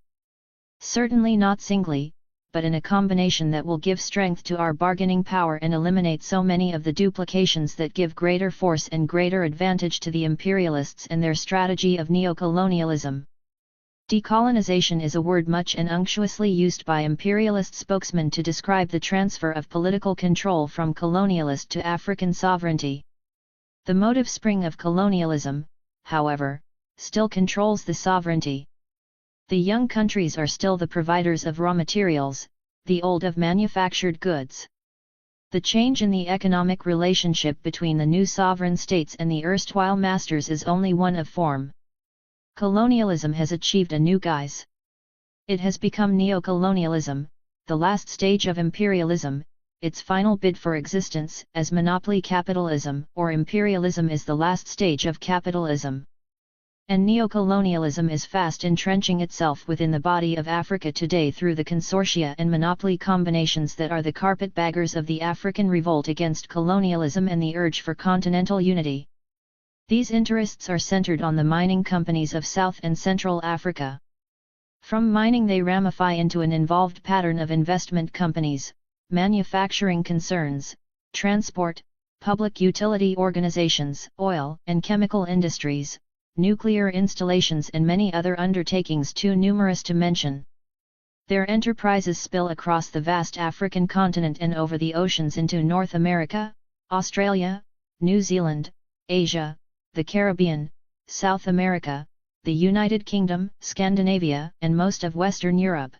Certainly not singly, but in a combination that will give strength to our bargaining power and eliminate so many of the duplications that give greater force and greater advantage to the imperialists and their strategy of neo-colonialism. Decolonization is a word much and unctuously used by imperialist spokesmen to describe the transfer of political control from colonialist to African sovereignty. The motive spring of colonialism, however, still controls the sovereignty. The young countries are still the providers of raw materials, the old of manufactured goods. The change in the economic relationship between the new sovereign states and the erstwhile masters is only one of form. Colonialism has achieved a new guise. It has become neo-colonialism, the last stage of imperialism, its final bid for existence, as monopoly capitalism or imperialism is the last stage of capitalism. And neo-colonialism is fast entrenching itself within the body of Africa today through the consortia and monopoly combinations that are the carpetbaggers of the African revolt against colonialism and the urge for continental unity. These interests are centered on the mining companies of South and Central Africa. From mining they ramify into an involved pattern of investment companies, manufacturing concerns, transport, public utility organizations, oil and chemical industries, nuclear installations and many other undertakings too numerous to mention. Their enterprises spill across the vast African continent and over the oceans into North America, Australia, New Zealand, Asia, the Caribbean, South America, the United Kingdom, Scandinavia, and most of Western Europe.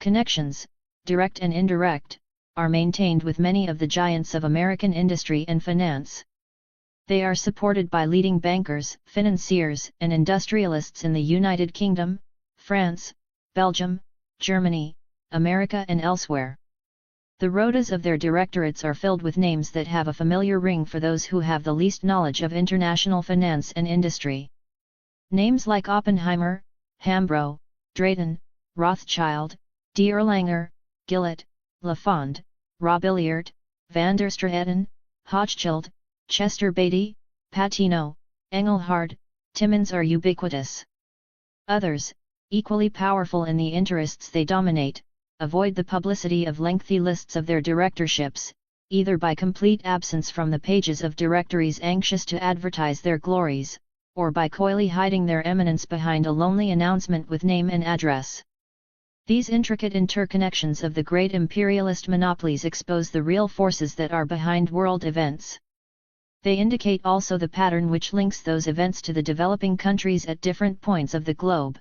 Connections, direct and indirect, are maintained with many of the giants of American industry and finance. They are supported by leading bankers, financiers, and industrialists in the United Kingdom, France, Belgium, Germany, America and elsewhere. The rotas of their directorates are filled with names that have a familiar ring for those who have the least knowledge of international finance and industry. Names like Oppenheimer, Hambro, Drayton, Rothschild, d'Erlanger, Gillett, Lafond, Robiliard, van der Straeten, Hochschild, Chester Beatty, Patino, Engelhard, Timmins are ubiquitous. Others, equally powerful in the interests they dominate, avoid the publicity of lengthy lists of their directorships, either by complete absence from the pages of directories anxious to advertise their glories, or by coyly hiding their eminence behind a lonely announcement with name and address. These intricate interconnections of the great imperialist monopolies expose the real forces that are behind world events. They indicate also the pattern which links those events to the developing countries at different points of the globe.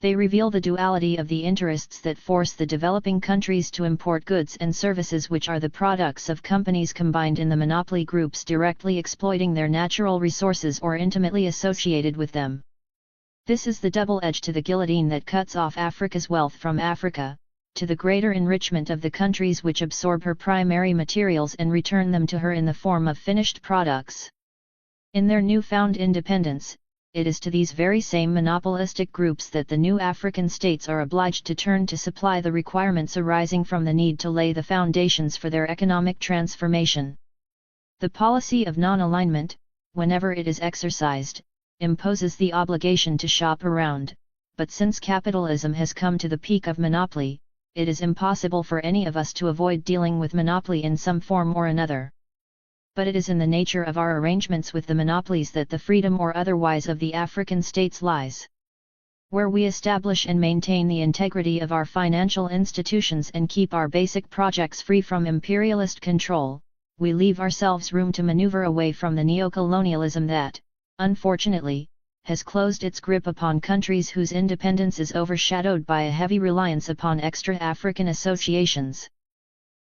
They reveal the duality of the interests that force the developing countries to import goods and services which are the products of companies combined in the monopoly groups directly exploiting their natural resources or intimately associated with them. This is the double edge to the guillotine that cuts off Africa's wealth from Africa, to the greater enrichment of the countries which absorb her primary materials and return them to her in the form of finished products. In their newfound independence, it is to these very same monopolistic groups that the new African states are obliged to turn to supply the requirements arising from the need to lay the foundations for their economic transformation. The policy of non-alignment, whenever it is exercised, imposes the obligation to shop around, but since capitalism has come to the peak of monopoly, it is impossible for any of us to avoid dealing with monopoly in some form or another. But it is in the nature of our arrangements with the monopolies that the freedom or otherwise of the African states lies. Where we establish and maintain the integrity of our financial institutions and keep our basic projects free from imperialist control, we leave ourselves room to maneuver away from the neo-colonialism that, unfortunately, has closed its grip upon countries whose independence is overshadowed by a heavy reliance upon extra-African associations.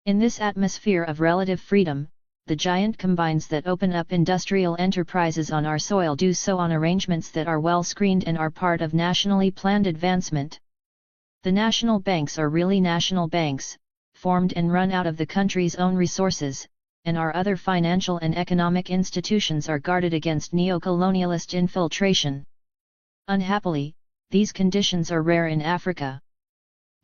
In this atmosphere of relative freedom, the giant combines that open up industrial enterprises on our soil do so on arrangements that are well screened and are part of nationally planned advancement. The national banks are really national banks, formed and run out of the country's own resources, and our other financial and economic institutions are guarded against neo-colonialist infiltration. Unhappily, these conditions are rare in Africa.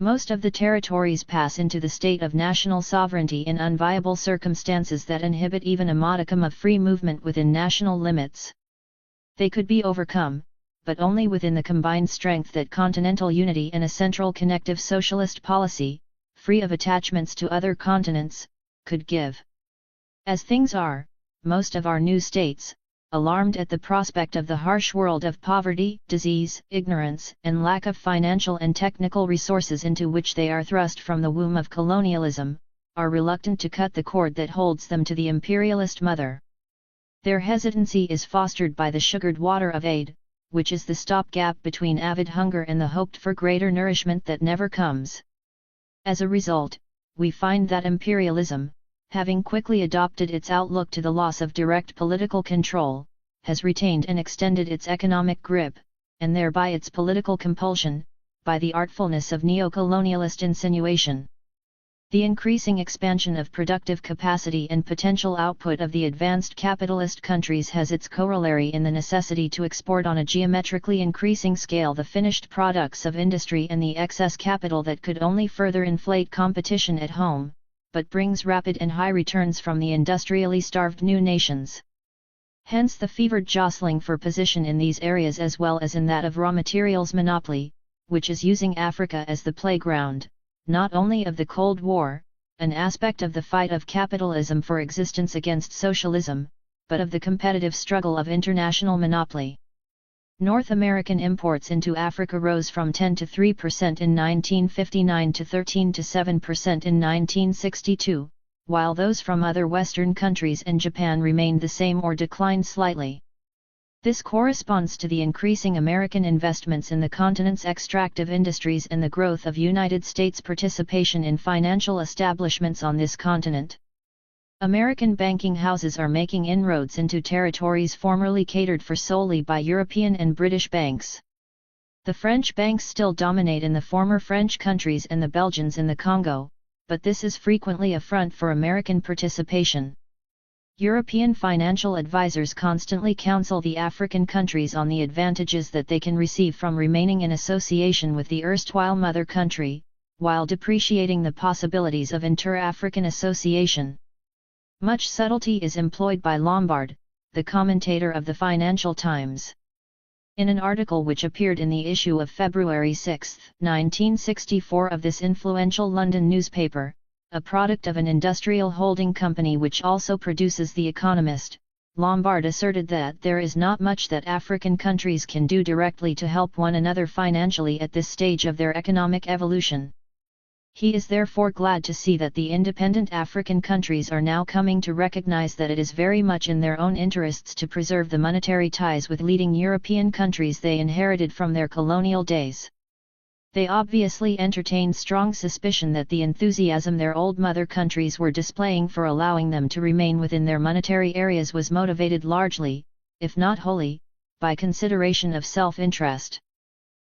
Most of the territories pass into the state of national sovereignty in unviable circumstances that inhibit even a modicum of free movement within national limits. They could be overcome, but only within the combined strength that continental unity and a central connective socialist policy, free of attachments to other continents, could give. As things are, most of our new states, alarmed at the prospect of the harsh world of poverty, disease, ignorance, and lack of financial and technical resources into which they are thrust from the womb of colonialism, are reluctant to cut the cord that holds them to the imperialist mother. Their hesitancy is fostered by the sugared water of aid, which is the stopgap between avid hunger and the hoped for greater nourishment that never comes. As a result, we find that imperialism, having quickly adopted its outlook to the loss of direct political control, has retained and extended its economic grip, and thereby its political compulsion, by the artfulness of neo-colonialist insinuation. The increasing expansion of productive capacity and potential output of the advanced capitalist countries has its corollary in the necessity to export on a geometrically increasing scale the finished products of industry and the excess capital that could only further inflate competition at home, but brings rapid and high returns from the industrially starved new nations. Hence the fevered jostling for position in these areas as well as in that of raw materials monopoly, which is using Africa as the playground, not only of the Cold War, an aspect of the fight of capitalism for existence against socialism, but of the competitive struggle of international monopoly. North American imports into Africa rose from 10 to 3% in 1959 to 13 to 7% in 1962, while those from other Western countries and Japan remained the same or declined slightly. This corresponds to the increasing American investments in the continent's extractive industries and the growth of United States participation in financial establishments on this continent. American banking houses are making inroads into territories formerly catered for solely by European and British banks. The French banks still dominate in the former French countries and the Belgians in the Congo, but this is frequently a front for American participation. European financial advisors constantly counsel the African countries on the advantages that they can receive from remaining in association with the erstwhile mother country, while depreciating the possibilities of inter-African association. Much subtlety is employed by Lombard, the commentator of the Financial Times. In an article which appeared in the issue of February 6, 1964 of this influential London newspaper, a product of an industrial holding company which also produces The Economist, Lombard asserted that there is not much that African countries can do directly to help one another financially at this stage of their economic evolution. He is therefore glad to see that the independent African countries are now coming to recognize that it is very much in their own interests to preserve the monetary ties with leading European countries they inherited from their colonial days. They obviously entertain strong suspicion that the enthusiasm their old mother countries were displaying for allowing them to remain within their monetary areas was motivated largely, if not wholly, by consideration of self-interest.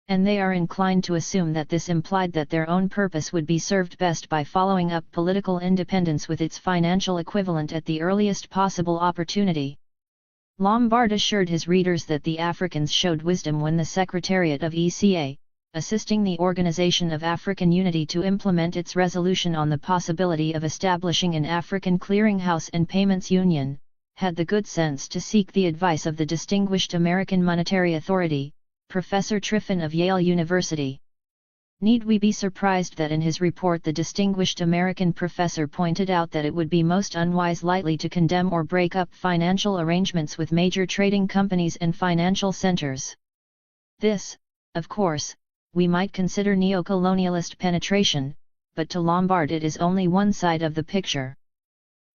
and they are inclined to assume that this implied that their own purpose would be served best by following up political independence with its financial equivalent at the earliest possible opportunity. Lombard assured his readers that the Africans showed wisdom when the Secretariat of ECA, assisting the Organization of African Unity to implement its resolution on the possibility of establishing an African clearinghouse and payments union, had the good sense to seek the advice of the distinguished American monetary authority, Professor Triffin of Yale University. Need we be surprised that in his report the distinguished American professor pointed out that it would be most unwise lightly to condemn or break up financial arrangements with major trading companies and financial centers? This, of course, we might consider neo-colonialist penetration, but to Lombard it is only one side of the picture.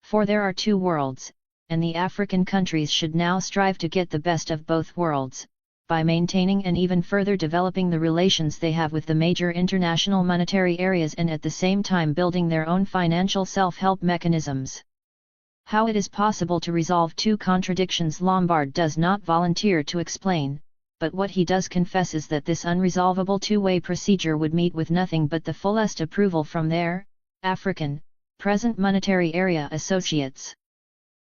For there are two worlds, and the African countries should now strive to get the best of both worlds, by maintaining and even further developing the relations they have with the major international monetary areas and at the same time building their own financial self-help mechanisms. How it is possible to resolve two contradictions Lombard does not volunteer to explain, but what he does confess is that this unresolvable two-way procedure would meet with nothing but the fullest approval from their African, present monetary area associates.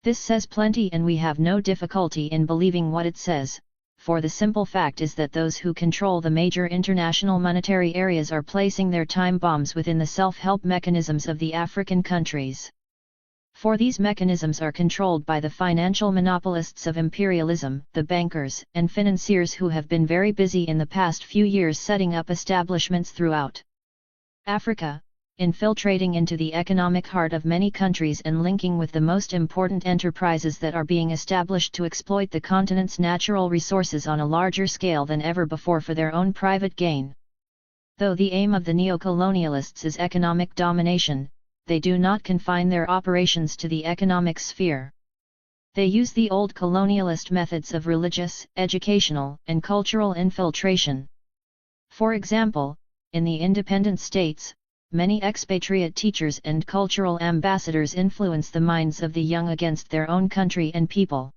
This says plenty, and we have no difficulty in believing what it says, for the simple fact is that those who control the major international monetary areas are placing their time bombs within the self-help mechanisms of the African countries. For these mechanisms are controlled by the financial monopolists of imperialism, the bankers and financiers who have been very busy in the past few years setting up establishments throughout Africa, infiltrating into the economic heart of many countries and linking with the most important enterprises that are being established to exploit the continent's natural resources on a larger scale than ever before for their own private gain. Though the aim of the neo-colonialists is economic domination, they do not confine their operations to the economic sphere. They use the old colonialist methods of religious, educational, and cultural infiltration. For example, in the independent states, many expatriate teachers and cultural ambassadors influence the minds of the young against their own country and people.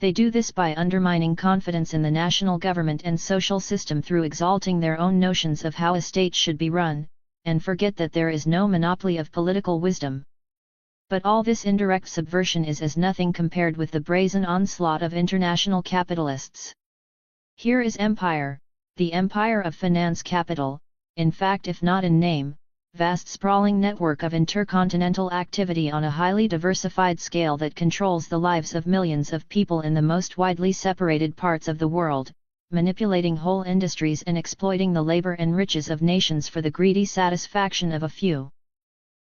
They do this by undermining confidence in the national government and social system through exalting their own notions of how a state should be run, and forget that there is no monopoly of political wisdom. But all this indirect subversion is as nothing compared with the brazen onslaught of international capitalists. Here is empire, the empire of finance capital, in fact if not in name, vast sprawling network of intercontinental activity on a highly diversified scale that controls the lives of millions of people in the most widely separated parts of the world, manipulating whole industries and exploiting the labor and riches of nations for the greedy satisfaction of a few.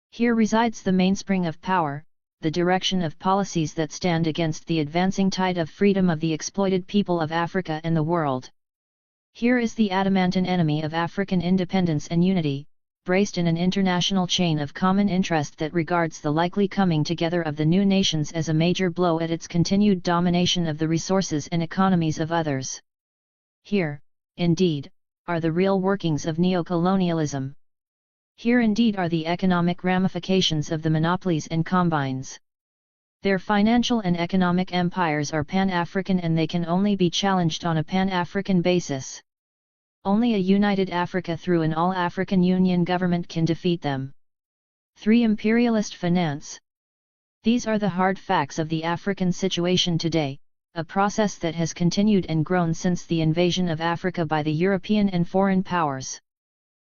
Here resides the mainspring of power, the direction of policies that stand against the advancing tide of freedom of the exploited people of Africa and the world. Here is the adamantine enemy of African independence and unity, braced in an international chain of common interest that regards the likely coming together of the new nations as a major blow at its continued domination of the resources and economies of others. Here, indeed, are the real workings of neo-colonialism. Here indeed are the economic ramifications of the monopolies and combines. Their financial and economic empires are pan-African and they can only be challenged on a pan-African basis. Only a united Africa through an all-African Union government can defeat them. 3. Imperialist finance. These are the hard facts of the African situation today, a process that has continued and grown since the invasion of Africa by the European and foreign powers.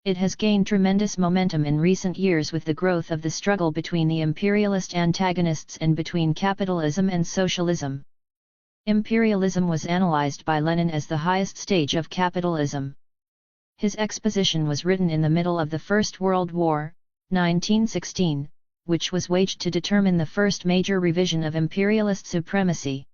It has gained tremendous momentum in recent years with the growth of the struggle between the imperialist antagonists and between capitalism and socialism. Imperialism was analyzed by Lenin as the highest stage of capitalism. His exposition was written in the middle of the First World War, 1916, which was waged to determine the first major revision of imperialist supremacy.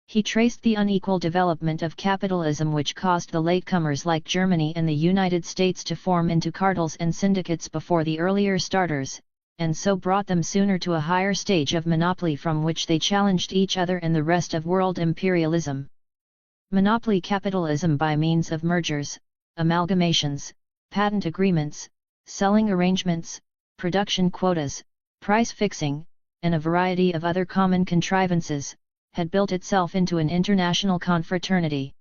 He traced the unequal development of capitalism which caused the latecomers like Germany and the United States to form into cartels and syndicates before the earlier starters, and so brought them sooner to a higher stage of monopoly from which they challenged each other and the rest of world imperialism. Monopoly capitalism by means of mergers, amalgamations, patent agreements, selling arrangements, production quotas, price fixing, and a variety of other common contrivances, had built itself into an international confraternity.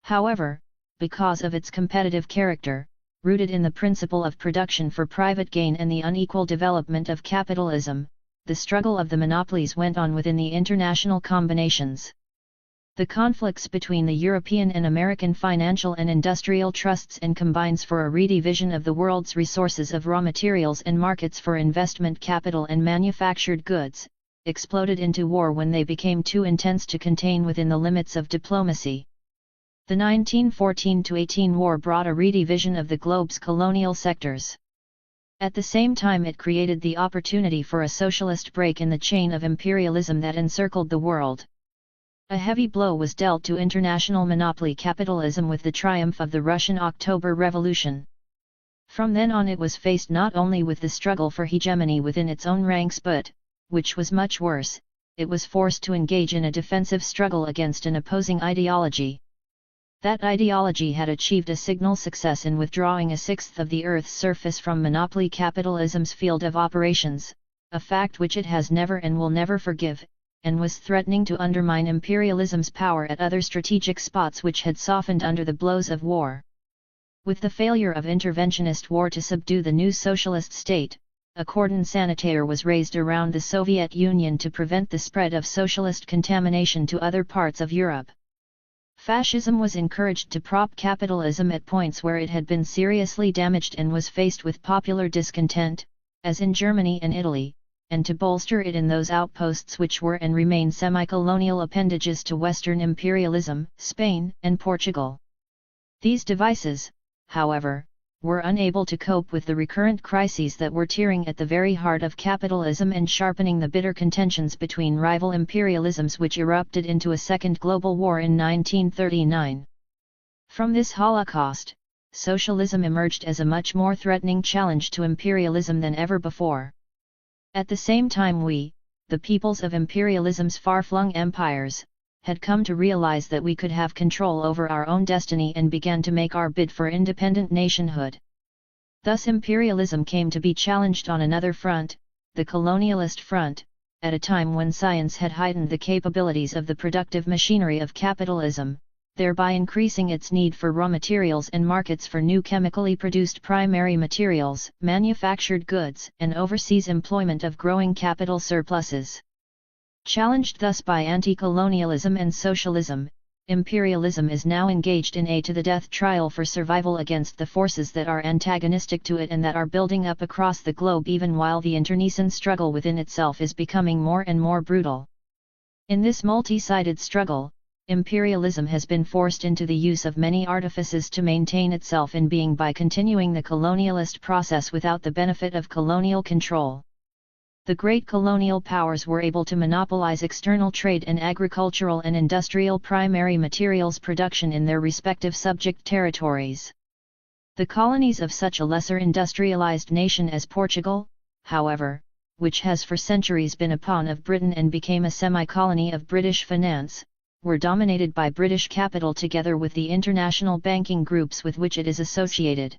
However, because of its competitive character, rooted in the principle of production for private gain and the unequal development of capitalism, the struggle of the monopolies went on within the international combinations. The conflicts between the European and American financial and industrial trusts and combines for a redivision of the world's resources of raw materials and markets for investment capital and manufactured goods, exploded into war when they became too intense to contain within the limits of diplomacy. The 1914–18 war brought a redivision of the globe's colonial sectors. At the same time it created the opportunity for a socialist break in the chain of imperialism that encircled the world. A heavy blow was dealt to international monopoly capitalism with the triumph of the Russian October Revolution. From then on it was faced not only with the struggle for hegemony within its own ranks but, which was much worse, it was forced to engage in a defensive struggle against an opposing ideology. That ideology had achieved a signal success in withdrawing a sixth of the Earth's surface from monopoly capitalism's field of operations, a fact which it has never and will never forgive, and was threatening to undermine imperialism's power at other strategic spots which had softened under the blows of war. With the failure of interventionist war to subdue the new socialist state, a cordon sanitaire was raised around the Soviet Union to prevent the spread of socialist contamination to other parts of Europe. Fascism was encouraged to prop capitalism at points where it had been seriously damaged and was faced with popular discontent, as in Germany and Italy, and to bolster it in those outposts which were and remain semi-colonial appendages to Western imperialism, Spain and Portugal. These devices, however, were unable to cope with the recurrent crises that were tearing at the very heart of capitalism and sharpening the bitter contentions between rival imperialisms which erupted into a second global war in 1939. From this Holocaust, socialism emerged as a much more threatening challenge to imperialism than ever before. At the same time we, the peoples of imperialism's far-flung empires, had come to realize that we could have control over our own destiny and began to make our bid for independent nationhood. Thus imperialism came to be challenged on another front, the colonialist front, at a time when science had heightened the capabilities of the productive machinery of capitalism, thereby increasing its need for raw materials and markets for new chemically produced primary materials, manufactured goods, and overseas employment of growing capital surpluses. Challenged thus by anti-colonialism and socialism, imperialism is now engaged in a to-the-death trial for survival against the forces that are antagonistic to it and that are building up across the globe even while the internecine struggle within itself is becoming more and more brutal. In this multi-sided struggle, imperialism has been forced into the use of many artifices to maintain itself in being by continuing the colonialist process without the benefit of colonial control. The great colonial powers were able to monopolize external trade and agricultural and industrial primary materials production in their respective subject territories. The colonies of such a lesser industrialized nation as Portugal, however, which has for centuries been a pawn of Britain and became a semi-colony of British finance, were dominated by British capital together with the international banking groups with which it is associated.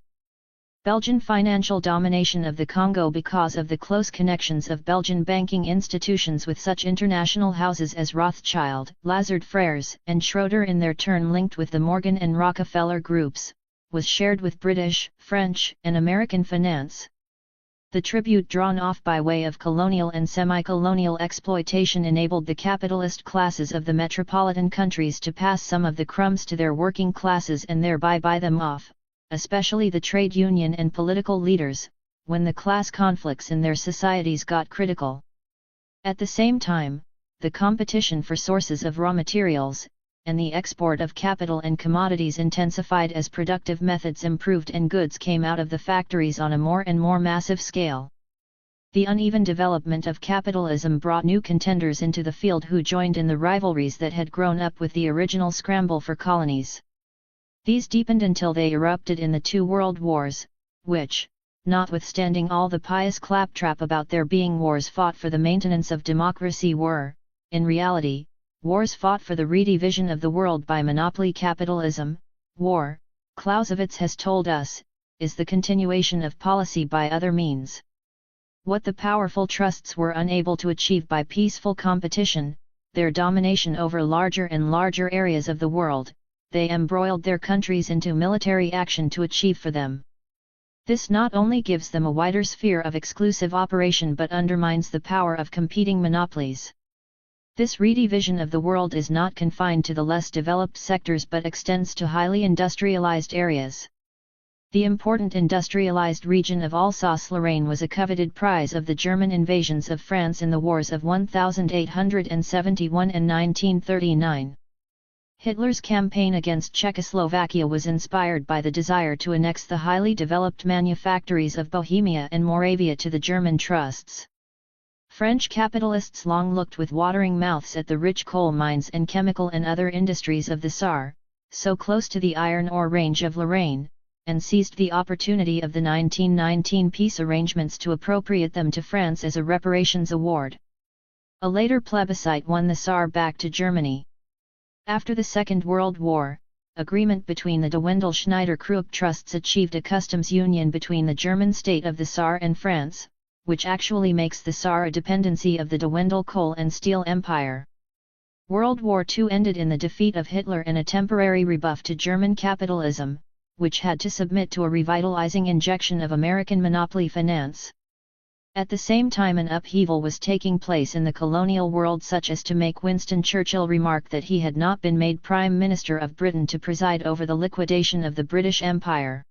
Belgian financial domination of the Congo because of the close connections of Belgian banking institutions with such international houses as Rothschild, Lazard Frères, and Schroeder in their turn linked with the Morgan and Rockefeller groups, was shared with British, French, and American finance. The tribute drawn off by way of colonial and semi-colonial exploitation enabled the capitalist classes of the metropolitan countries to pass some of the crumbs to their working classes and thereby buy them off, especially the trade union and political leaders, when the class conflicts in their societies got critical. At the same time, the competition for sources of raw materials, and the export of capital and commodities intensified as productive methods improved and goods came out of the factories on a more and more massive scale. The uneven development of capitalism brought new contenders into the field who joined in the rivalries that had grown up with the original scramble for colonies. These deepened until they erupted in the two world wars, which, notwithstanding all the pious claptrap about there being wars fought for the maintenance of democracy were, in reality, wars fought for the redivision of the world by monopoly capitalism. War, Clausewitz has told us, is the continuation of policy by other means. What the powerful trusts were unable to achieve by peaceful competition, their domination over larger and larger areas of the world, they embroiled their countries into military action to achieve for them. This not only gives them a wider sphere of exclusive operation but undermines the power of competing monopolies. This redivision of the world is not confined to the less developed sectors but extends to highly industrialized areas. The important industrialized region of Alsace-Lorraine was a coveted prize of the German invasions of France in the wars of 1871 and 1939. Hitler's campaign against Czechoslovakia was inspired by the desire to annex the highly developed manufactories of Bohemia and Moravia to the German trusts. French capitalists long looked with watering mouths at the rich coal mines and chemical and other industries of the Saar, so close to the iron ore range of Lorraine, and seized the opportunity of the 1919 peace arrangements to appropriate them to France as a reparations award. A later plebiscite won the Saar back to Germany. After the Second World War, agreement between the de Wendel-Schneider-Krupp trusts achieved a customs union between the German state of the Saar and France, which actually makes the Saar a dependency of the de Wendel coal and steel empire. World War II ended in the defeat of Hitler and a temporary rebuff to German capitalism, which had to submit to a revitalizing injection of American monopoly finance. At the same time an upheaval was taking place in the colonial world, such as to make Winston Churchill remark that he had not been made Prime Minister of Britain to preside over the liquidation of the British Empire.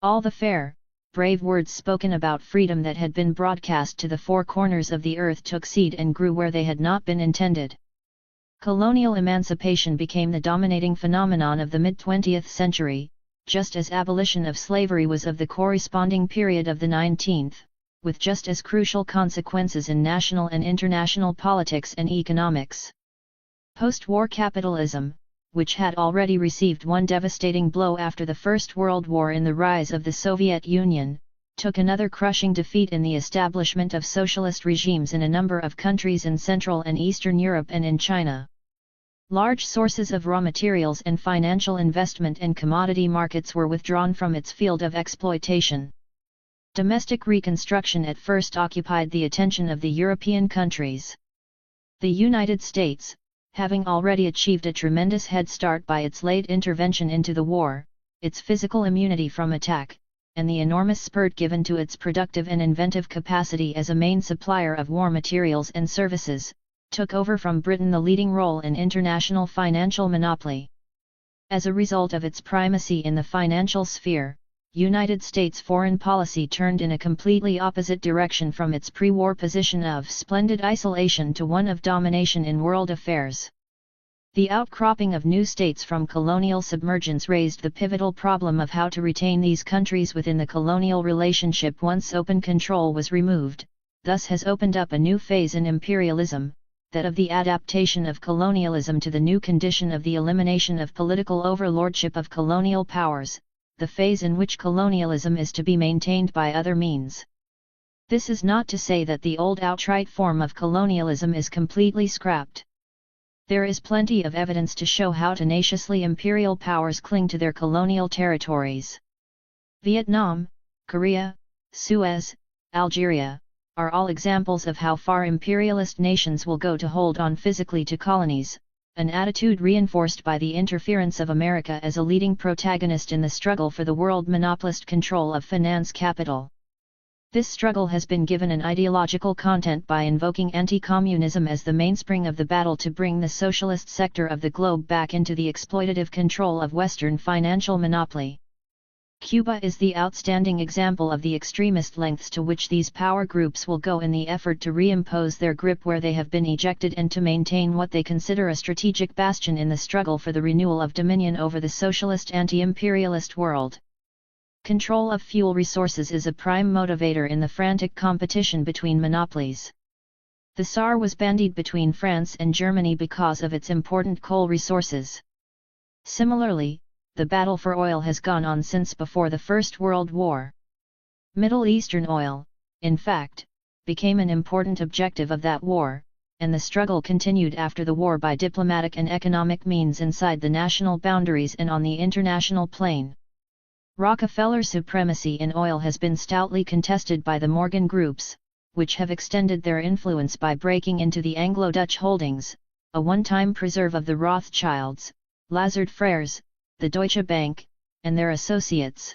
All the fair, brave words spoken about freedom that had been broadcast to the four corners of the earth took seed and grew where they had not been intended. Colonial emancipation became the dominating phenomenon of the mid-20th century, just as abolition of slavery was of the corresponding period of the 19th, with just as crucial consequences in national and international politics and economics. Post-war capitalism, which had already received one devastating blow after the First World War in the rise of the Soviet Union, took another crushing defeat in the establishment of socialist regimes in a number of countries in Central and Eastern Europe and in China. Large sources of raw materials and financial investment and commodity markets were withdrawn from its field of exploitation. Domestic reconstruction at first occupied the attention of the European countries. The United States, having already achieved a tremendous head start by its late intervention into the war, its physical immunity from attack, and the enormous spurt given to its productive and inventive capacity as a main supplier of war materials and services, took over from Britain the leading role in international financial monopoly. As a result of its primacy in the financial sphere, United States foreign policy turned in a completely opposite direction from its pre-war position of splendid isolation to one of domination in world affairs. The outcropping of new states from colonial submergence raised the pivotal problem of how to retain these countries within the colonial relationship once open control was removed, thus has opened up a new phase in imperialism, that of the adaptation of colonialism to the new condition of the elimination of political overlordship of colonial powers, the phase in which colonialism is to be maintained by other means. This is not to say that the old outright form of colonialism is completely scrapped. There is plenty of evidence to show how tenaciously imperial powers cling to their colonial territories. Vietnam, Korea, Suez, Algeria, are all examples of how far imperialist nations will go to hold on physically to colonies, an attitude reinforced by the interference of America as a leading protagonist in the struggle for the world monopolist control of finance capital. This struggle has been given an ideological content by invoking anti-communism as the mainspring of the battle to bring the socialist sector of the globe back into the exploitative control of Western financial monopoly. Cuba is the outstanding example of the extremist lengths to which these power groups will go in the effort to reimpose their grip where they have been ejected and to maintain what they consider a strategic bastion in the struggle for the renewal of dominion over the socialist anti-imperialist world. Control of fuel resources is a prime motivator in the frantic competition between monopolies. The Saar was bandied between France and Germany because of its important coal resources. Similarly, the battle for oil has gone on since before the First World War. Middle Eastern oil, in fact, became an important objective of that war, and the struggle continued after the war by diplomatic and economic means inside the national boundaries and on the international plane. Rockefeller supremacy in oil has been stoutly contested by the Morgan groups, which have extended their influence by breaking into the Anglo-Dutch holdings, a one-time preserve of the Rothschilds, Lazard Frères, the Deutsche Bank, and their associates.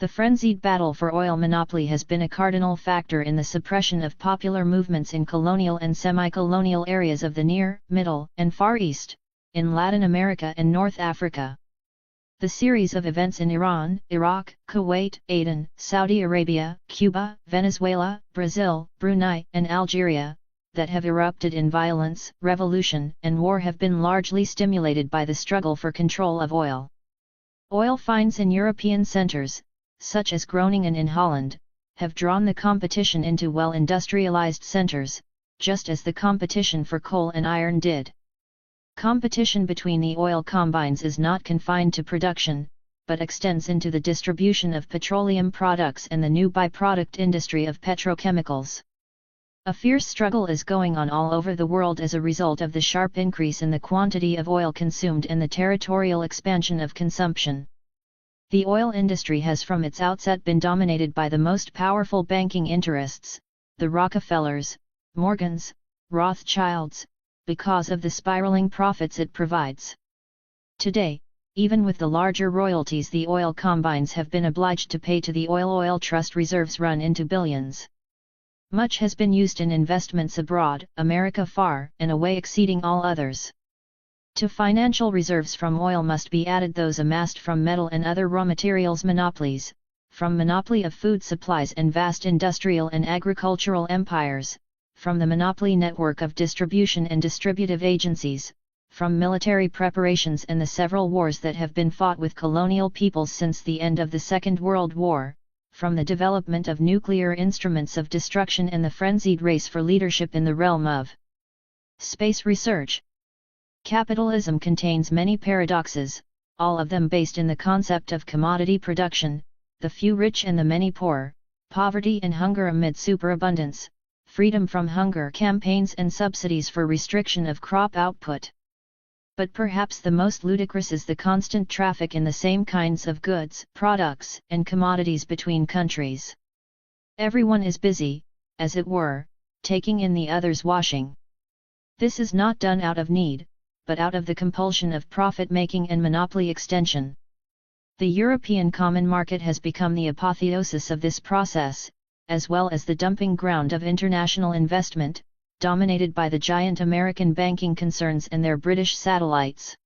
The frenzied battle for oil monopoly has been a cardinal factor in the suppression of popular movements in colonial and semi-colonial areas of the Near, Middle, and Far East, in Latin America and North Africa. The series of events in Iran, Iraq, Kuwait, Aden, Saudi Arabia, Cuba, Venezuela, Brazil, Brunei, and Algeria, that have erupted in violence, revolution, and war have been largely stimulated by the struggle for control of oil. Oil finds in European centers, such as Groningen in Holland, have drawn the competition into well-industrialized centers, just as the competition for coal and iron did. Competition between the oil combines is not confined to production, but extends into the distribution of petroleum products and the new byproduct industry of petrochemicals. A fierce struggle is going on all over the world as a result of the sharp increase in the quantity of oil consumed and the territorial expansion of consumption. The oil industry has from its outset been dominated by the most powerful banking interests, the Rockefellers, Morgans, Rothschilds, because of the spiraling profits it provides. Today, even with the larger royalties the oil combines have been obliged to pay to the oil trust reserves run into billions. Much has been used in investments abroad, America far and away exceeding all others. To financial reserves from oil must be added those amassed from metal and other raw materials monopolies, from monopoly of food supplies and vast industrial and agricultural empires, from the monopoly network of distribution and distributive agencies, from military preparations and the several wars that have been fought with colonial peoples since the end of the Second World War, from the development of nuclear instruments of destruction and the frenzied race for leadership in the realm of space research. Capitalism contains many paradoxes, all of them based in the concept of commodity production, the few rich and the many poor, poverty and hunger amid superabundance, freedom from hunger campaigns and subsidies for restriction of crop output. But perhaps the most ludicrous is the constant traffic in the same kinds of goods, products, and commodities between countries. Everyone is busy, as it were, taking in the other's washing. This is not done out of need, but out of the compulsion of profit-making and monopoly extension. The European common market has become the apotheosis of this process, as well as the dumping ground of international investment, dominated by the giant American banking concerns and their British satellites.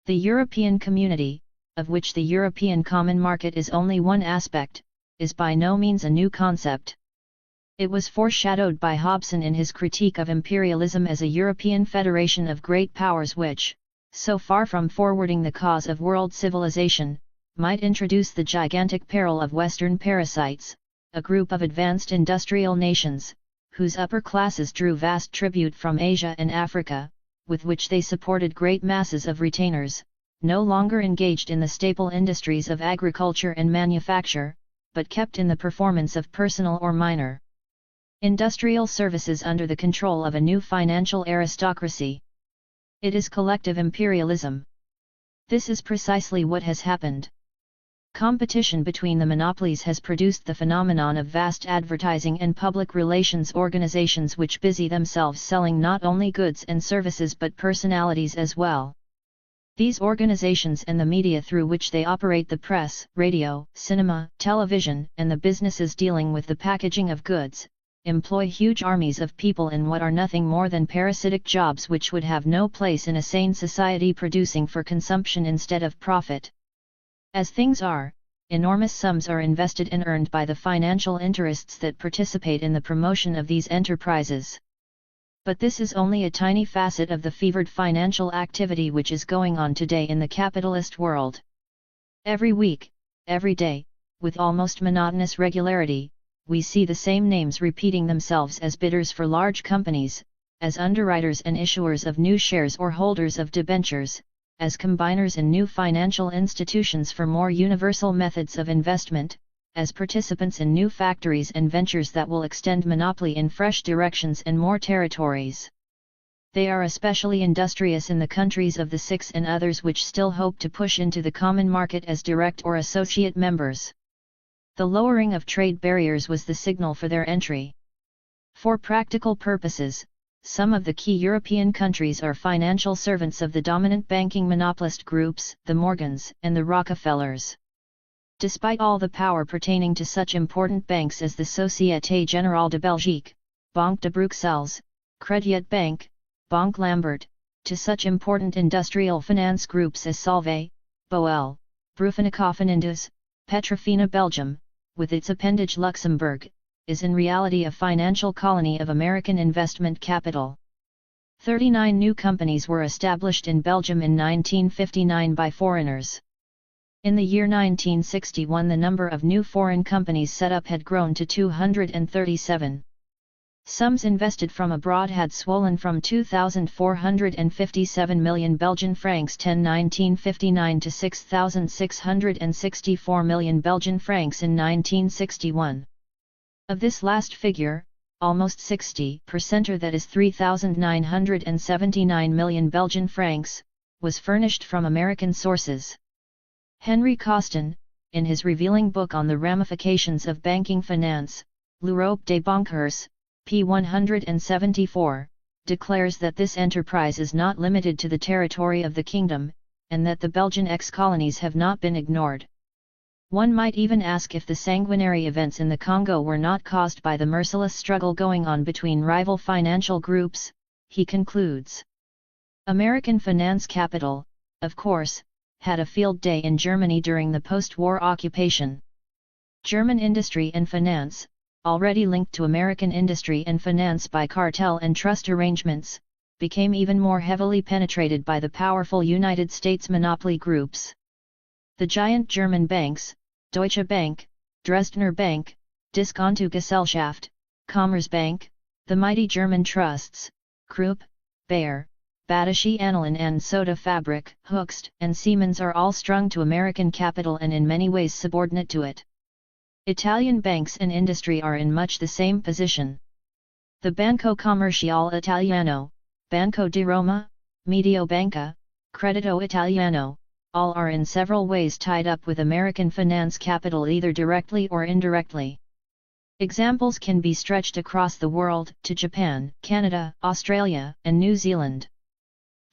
The European Community, of which the European common market is only one aspect, is by no means a new concept. It was foreshadowed by Hobson in his critique of imperialism as a European federation of great powers which, so far from forwarding the cause of world civilization, might introduce the gigantic peril of Western parasites, a group of advanced industrial nations, whose upper classes drew vast tribute from Asia and Africa, with which they supported great masses of retainers, no longer engaged in the staple industries of agriculture and manufacture, but kept in the performance of personal or minor industrial services under the control of a new financial aristocracy. It is collective imperialism. This is precisely what has happened. Competition between the monopolies has produced the phenomenon of vast advertising and public relations organizations which busy themselves selling not only goods and services but personalities as well. These organizations and the media through which they operate, the press, radio, cinema, television, and the businesses dealing with the packaging of goods, employ huge armies of people in what are nothing more than parasitic jobs which would have no place in a sane society producing for consumption instead of profit. As things are, enormous sums are invested and earned by the financial interests that participate in the promotion of these enterprises. But this is only a tiny facet of the fevered financial activity which is going on today in the capitalist world. Every week, every day, with almost monotonous regularity, we see the same names repeating themselves as bidders for large companies, as underwriters and issuers of new shares or holders of debentures, as combiners in new financial institutions for more universal methods of investment, as participants in new factories and ventures that will extend monopoly in fresh directions and more territories. They are especially industrious in the countries of the Six and others which still hope to push into the common market as direct or associate members. The lowering of trade barriers was the signal for their entry. For practical purposes, some of the key European countries are financial servants of the dominant banking monopolist groups, the Morgans and the Rockefellers. Despite all the power pertaining to such important banks as the Société Générale de Belgique, Banque de Bruxelles, Crédit Bank, Banque Lambert, to such important industrial finance groups as Solvay, Boel, Brufenikhofen Indus, Petrofina Belgium, with its appendage Luxembourg, is in reality a financial colony of American investment capital. 39 new companies were established in Belgium in 1959 by foreigners. In the year 1961 the number of new foreign companies set up had grown to 237. Sums invested from abroad had swollen from 2,457 million Belgian francs 1959 to 6,664 million Belgian francs in 1961. Of this last figure, almost 60%, or that is 3,979 million Belgian francs, was furnished from American sources. Henry Costin, in his revealing book on the ramifications of banking finance, L'Europe des banquiers, p. 174, declares that this enterprise is not limited to the territory of the kingdom, and that the Belgian ex-colonies have not been ignored. One might even ask if the sanguinary events in the Congo were not caused by the merciless struggle going on between rival financial groups, he concludes. American finance capital, of course, had a field day in Germany during the post-war occupation. German industry and finance, already linked to American industry and finance by cartel and trust arrangements, became even more heavily penetrated by the powerful United States monopoly groups. The giant German banks, Deutsche Bank, Dresdner Bank, Diskontogesellschaft, Commerzbank, the mighty German trusts, Krupp, Bayer, Badische Annalen and Soda Fabrik, Hoechst, and Siemens are all strung to American capital and in many ways subordinate to it. Italian banks and industry are in much the same position. The Banco Commerciale Italiano, Banco di Roma, Mediobanca, Credito Italiano, all are in several ways tied up with American finance capital either directly or indirectly. Examples can be stretched across the world, to Japan, Canada, Australia, and New Zealand.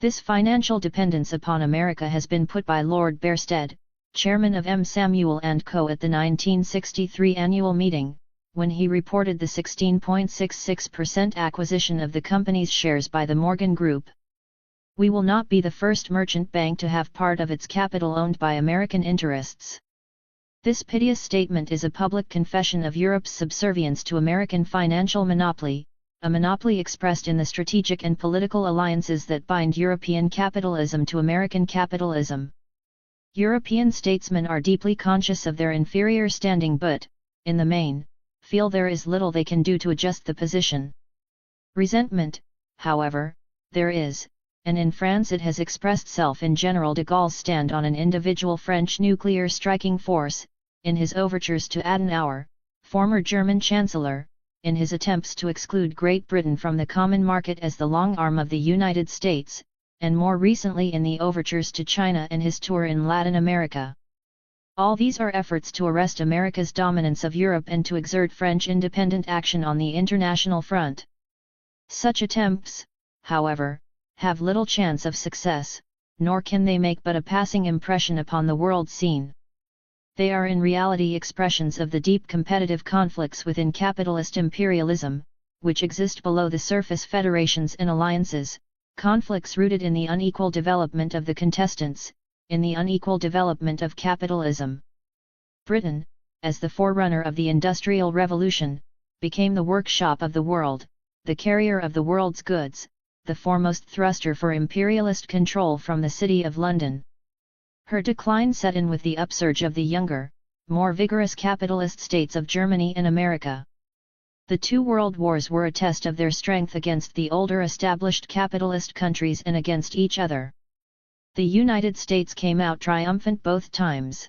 This financial dependence upon America has been put by Lord Bearsted, chairman of M. Samuel & Co. at the 1963 annual meeting, when he reported the 16.66% acquisition of the company's shares by the Morgan Group. We will not be the first merchant bank to have part of its capital owned by American interests. This piteous statement is a public confession of Europe's subservience to American financial monopoly, a monopoly expressed in the strategic and political alliances that bind European capitalism to American capitalism. European statesmen are deeply conscious of their inferior standing but, in the main, feel there is little they can do to adjust the position. Resentment, however, there is, and in France it has expressed itself in General de Gaulle's stand on an individual French nuclear striking force, in his overtures to Adenauer, former German Chancellor, in his attempts to exclude Great Britain from the common market as the long arm of the United States, and more recently in the overtures to China and his tour in Latin America. All these are efforts to arrest America's dominance of Europe and to exert French independent action on the international front. Such attempts, however, have little chance of success, nor can they make but a passing impression upon the world scene. They are in reality expressions of the deep competitive conflicts within capitalist imperialism, which exist below the surface federations and alliances, conflicts rooted in the unequal development of the contestants, in the unequal development of capitalism. Britain, as the forerunner of the Industrial Revolution, became the workshop of the world, the carrier of the world's goods, the foremost thruster for imperialist control from the City of London. Her decline set in with the upsurge of the younger, more vigorous capitalist states of Germany and America. The two world wars were a test of their strength against the older established capitalist countries and against each other. The United States came out triumphant both times.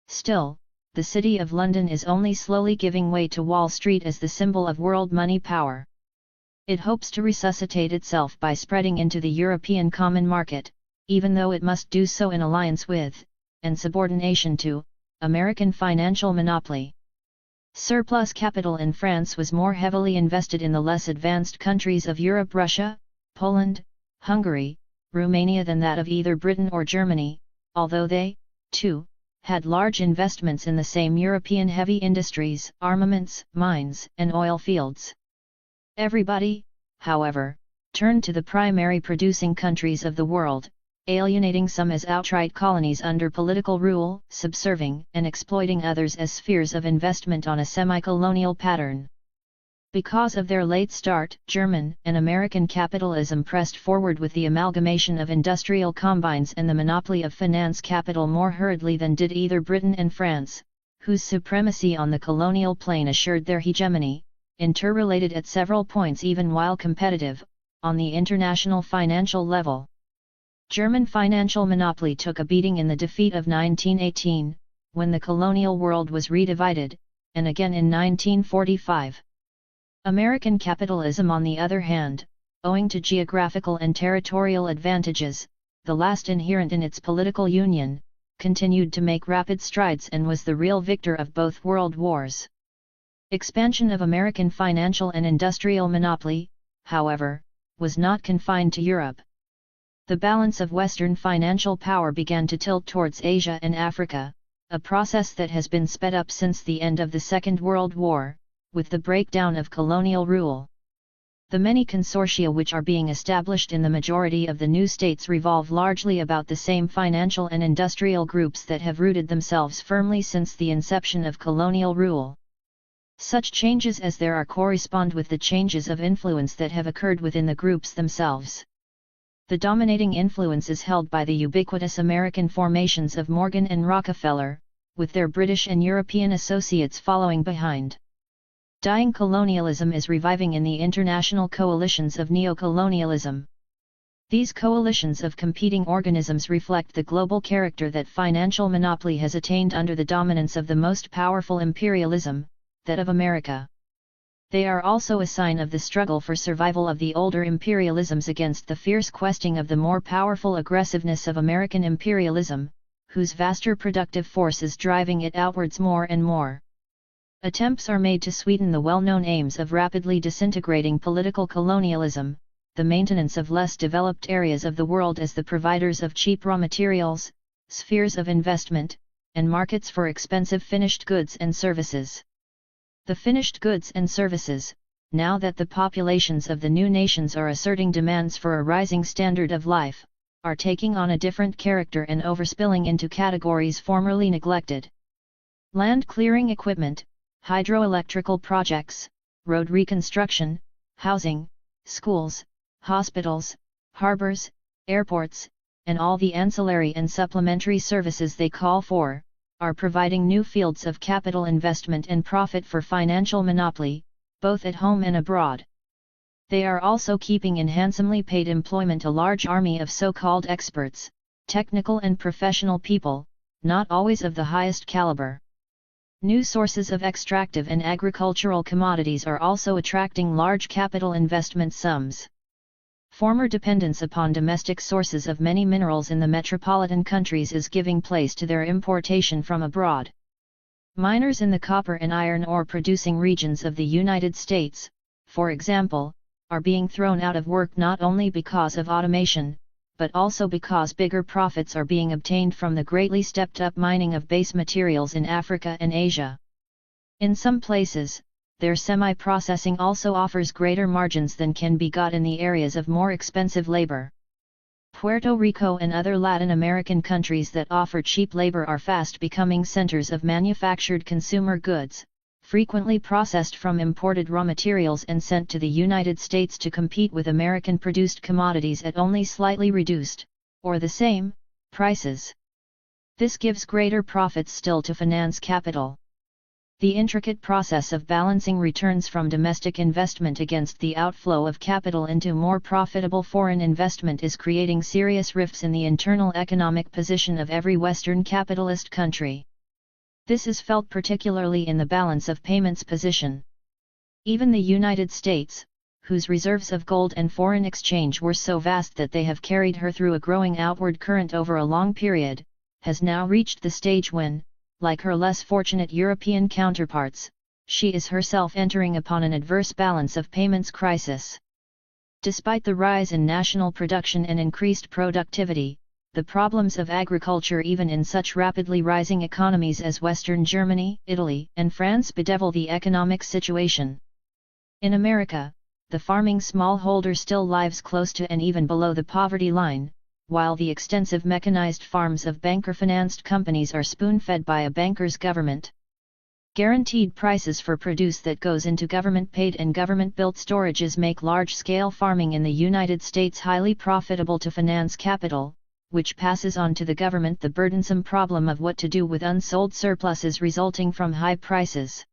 Still, the City of London is only slowly giving way to Wall Street as the symbol of world money power. It hopes to resuscitate itself by spreading into the European common market, even though it must do so in alliance with, and subordination to, American financial monopoly. Surplus capital in France was more heavily invested in the less advanced countries of Europe, Russia, Poland, Hungary, Romania than that of either Britain or Germany, although they, too, had large investments in the same European heavy industries, armaments, mines, and oil fields. Everybody, however, turned to the primary producing countries of the world, alienating some as outright colonies under political rule, subserving and exploiting others as spheres of investment on a semi-colonial pattern. Because of their late start, German and American capitalism pressed forward with the amalgamation of industrial combines and the monopoly of finance capital more hurriedly than did either Britain and France, whose supremacy on the colonial plane assured their hegemony, interrelated at several points even while competitive, on the international financial level. German financial monopoly took a beating in the defeat of 1918, when the colonial world was redivided, and again in 1945. American capitalism, on the other hand, owing to geographical and territorial advantages, the last inherent in its political union, continued to make rapid strides and was the real victor of both world wars. Expansion of American financial and industrial monopoly, however, was not confined to Europe. The balance of Western financial power began to tilt towards Asia and Africa, a process that has been sped up since the end of the Second World War, with the breakdown of colonial rule. The many consortia which are being established in the majority of the new states revolve largely about the same financial and industrial groups that have rooted themselves firmly since the inception of colonial rule. Such changes as there are correspond with the changes of influence that have occurred within the groups themselves. The dominating influence is held by the ubiquitous American formations of Morgan and Rockefeller, with their British and European associates following behind. Dying colonialism is reviving in the international coalitions of neo-colonialism. These coalitions of competing organisms reflect the global character that financial monopoly has attained under the dominance of the most powerful imperialism, that of America. They are also a sign of the struggle for survival of the older imperialisms against the fierce questing of the more powerful aggressiveness of American imperialism, whose vaster productive force is driving it outwards more and more. Attempts are made to sweeten the well-known aims of rapidly disintegrating political colonialism, the maintenance of less developed areas of the world as the providers of cheap raw materials, spheres of investment, and markets for expensive finished goods and services. The finished goods and services, now that the populations of the new nations are asserting demands for a rising standard of life, are taking on a different character and overspilling into categories formerly neglected. Land clearing equipment, hydroelectrical projects, road reconstruction, housing, schools, hospitals, harbors, airports, and all the ancillary and supplementary services they call for, are providing new fields of capital investment and profit for financial monopoly, both at home and abroad. They are also keeping in handsomely paid employment a large army of so-called experts, technical and professional people, not always of the highest caliber. New sources of extractive and agricultural commodities are also attracting large capital investment sums. Former dependence upon domestic sources of many minerals in the metropolitan countries is giving place to their importation from abroad. Miners in the copper and iron ore producing regions of the United States, for example, are being thrown out of work not only because of automation, but also because bigger profits are being obtained from the greatly stepped-up mining of base materials in Africa and Asia. In some places, their semi-processing also offers greater margins than can be got in the areas of more expensive labor. Puerto Rico and other Latin American countries that offer cheap labor are fast becoming centers of manufactured consumer goods, frequently processed from imported raw materials and sent to the United States to compete with American-produced commodities at only slightly reduced, or the same, prices. This gives greater profits still to finance capital. The intricate process of balancing returns from domestic investment against the outflow of capital into more profitable foreign investment is creating serious rifts in the internal economic position of every Western capitalist country. This is felt particularly in the balance of payments position. Even the United States, whose reserves of gold and foreign exchange were so vast that they have carried her through a growing outward current over a long period, has now reached the stage when, like her less fortunate European counterparts, she is herself entering upon an adverse balance of payments crisis. Despite the rise in national production and increased productivity, the problems of agriculture even in such rapidly rising economies as Western Germany, Italy, and France bedevil the economic situation. In America, the farming smallholder still lives close to and even below the poverty line, while the extensive mechanized farms of banker-financed companies are spoon-fed by a banker's government. Guaranteed prices for produce that goes into government-paid and government-built storages make large-scale farming in the United States highly profitable to finance capital, which passes on to the government the burdensome problem of what to do with unsold surpluses resulting from high prices.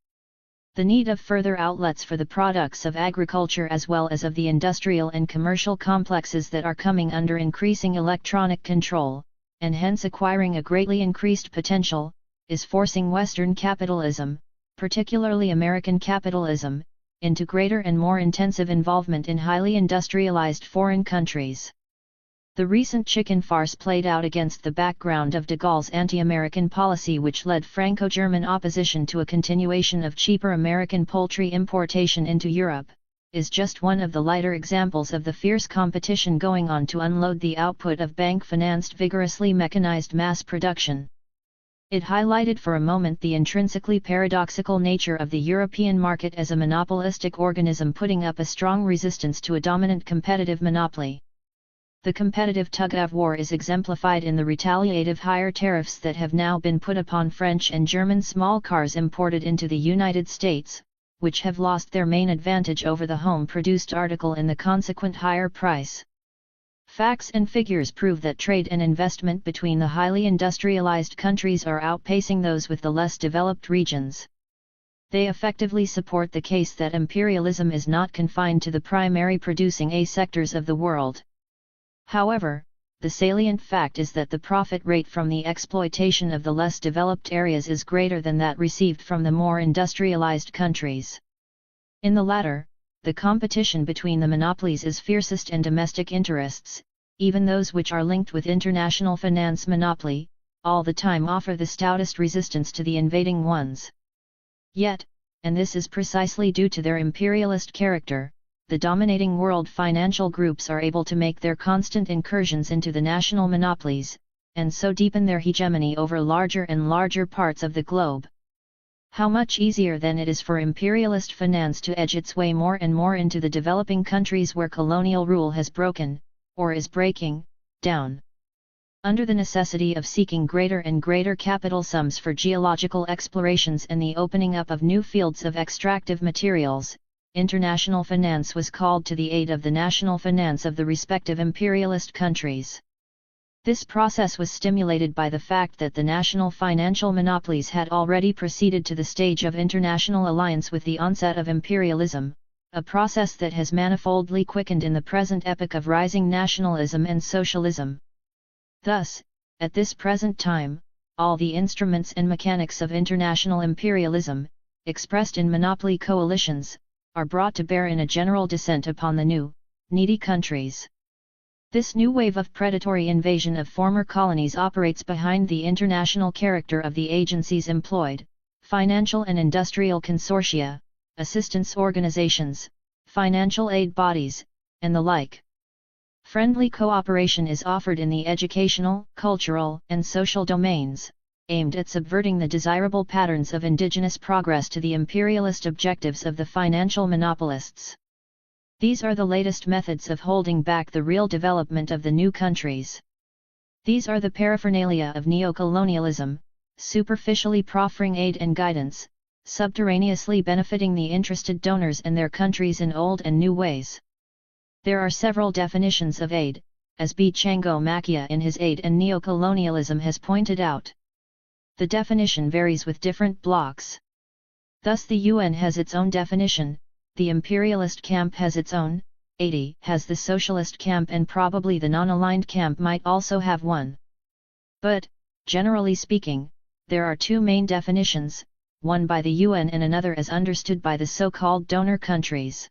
The need of further outlets for the products of agriculture as well as of the industrial and commercial complexes that are coming under increasing electronic control, and hence acquiring a greatly increased potential, is forcing Western capitalism, particularly American capitalism, into greater and more intensive involvement in highly industrialized foreign countries. The recent chicken farce played out against the background of de Gaulle's anti-American policy, which led Franco-German opposition to a continuation of cheaper American poultry importation into Europe, is just one of the lighter examples of the fierce competition going on to unload the output of bank-financed vigorously mechanized mass production. It highlighted for a moment the intrinsically paradoxical nature of the European market as a monopolistic organism putting up a strong resistance to a dominant competitive monopoly. The competitive tug-of-war is exemplified in the retaliative higher tariffs that have now been put upon French and German small cars imported into the United States, which have lost their main advantage over the home-produced article in the consequent higher price. Facts and figures prove that trade and investment between the highly industrialized countries are outpacing those with the less developed regions. They effectively support the case that imperialism is not confined to the primary producing A sectors of the world. However, the salient fact is that the profit rate from the exploitation of the less developed areas is greater than that received from the more industrialized countries. In the latter, the competition between the monopolies is fiercest, and domestic interests, even those which are linked with international finance monopoly, all the time offer the stoutest resistance to the invading ones. Yet, and this is precisely due to their imperialist character, the dominating world financial groups are able to make their constant incursions into the national monopolies, and so deepen their hegemony over larger and larger parts of the globe. How much easier then it is for imperialist finance to edge its way more and more into the developing countries where colonial rule has broken, or is breaking, down. Under the necessity of seeking greater and greater capital sums for geological explorations and the opening up of new fields of extractive materials, international finance was called to the aid of the national finance of the respective imperialist countries. This process was stimulated by the fact that the national financial monopolies had already proceeded to the stage of international alliance with the onset of imperialism, a process that has manifoldly quickened in the present epoch of rising nationalism and socialism. Thus, at this present time, all the instruments and mechanics of international imperialism, expressed in monopoly coalitions, are brought to bear in a general descent upon the new, needy countries. This new wave of predatory invasion of former colonies operates behind the international character of the agencies employed, financial and industrial consortia, assistance organizations, financial aid bodies, and the like. Friendly cooperation is offered in the educational, cultural, and social domains, aimed at subverting the desirable patterns of indigenous progress to the imperialist objectives of the financial monopolists. These are the latest methods of holding back the real development of the new countries. These are the paraphernalia of neo-colonialism, superficially proffering aid and guidance, subterraneously benefiting the interested donors and their countries in old and new ways. There are several definitions of aid, as B. Chango Makia in his Aid and Neo-colonialism has pointed out. The definition varies with different blocs. Thus the UN has its own definition, the imperialist camp has its own, 80 has the socialist camp, and probably the non-aligned camp might also have one. But, generally speaking, there are two main definitions, one by the UN and another as understood by the so-called donor countries.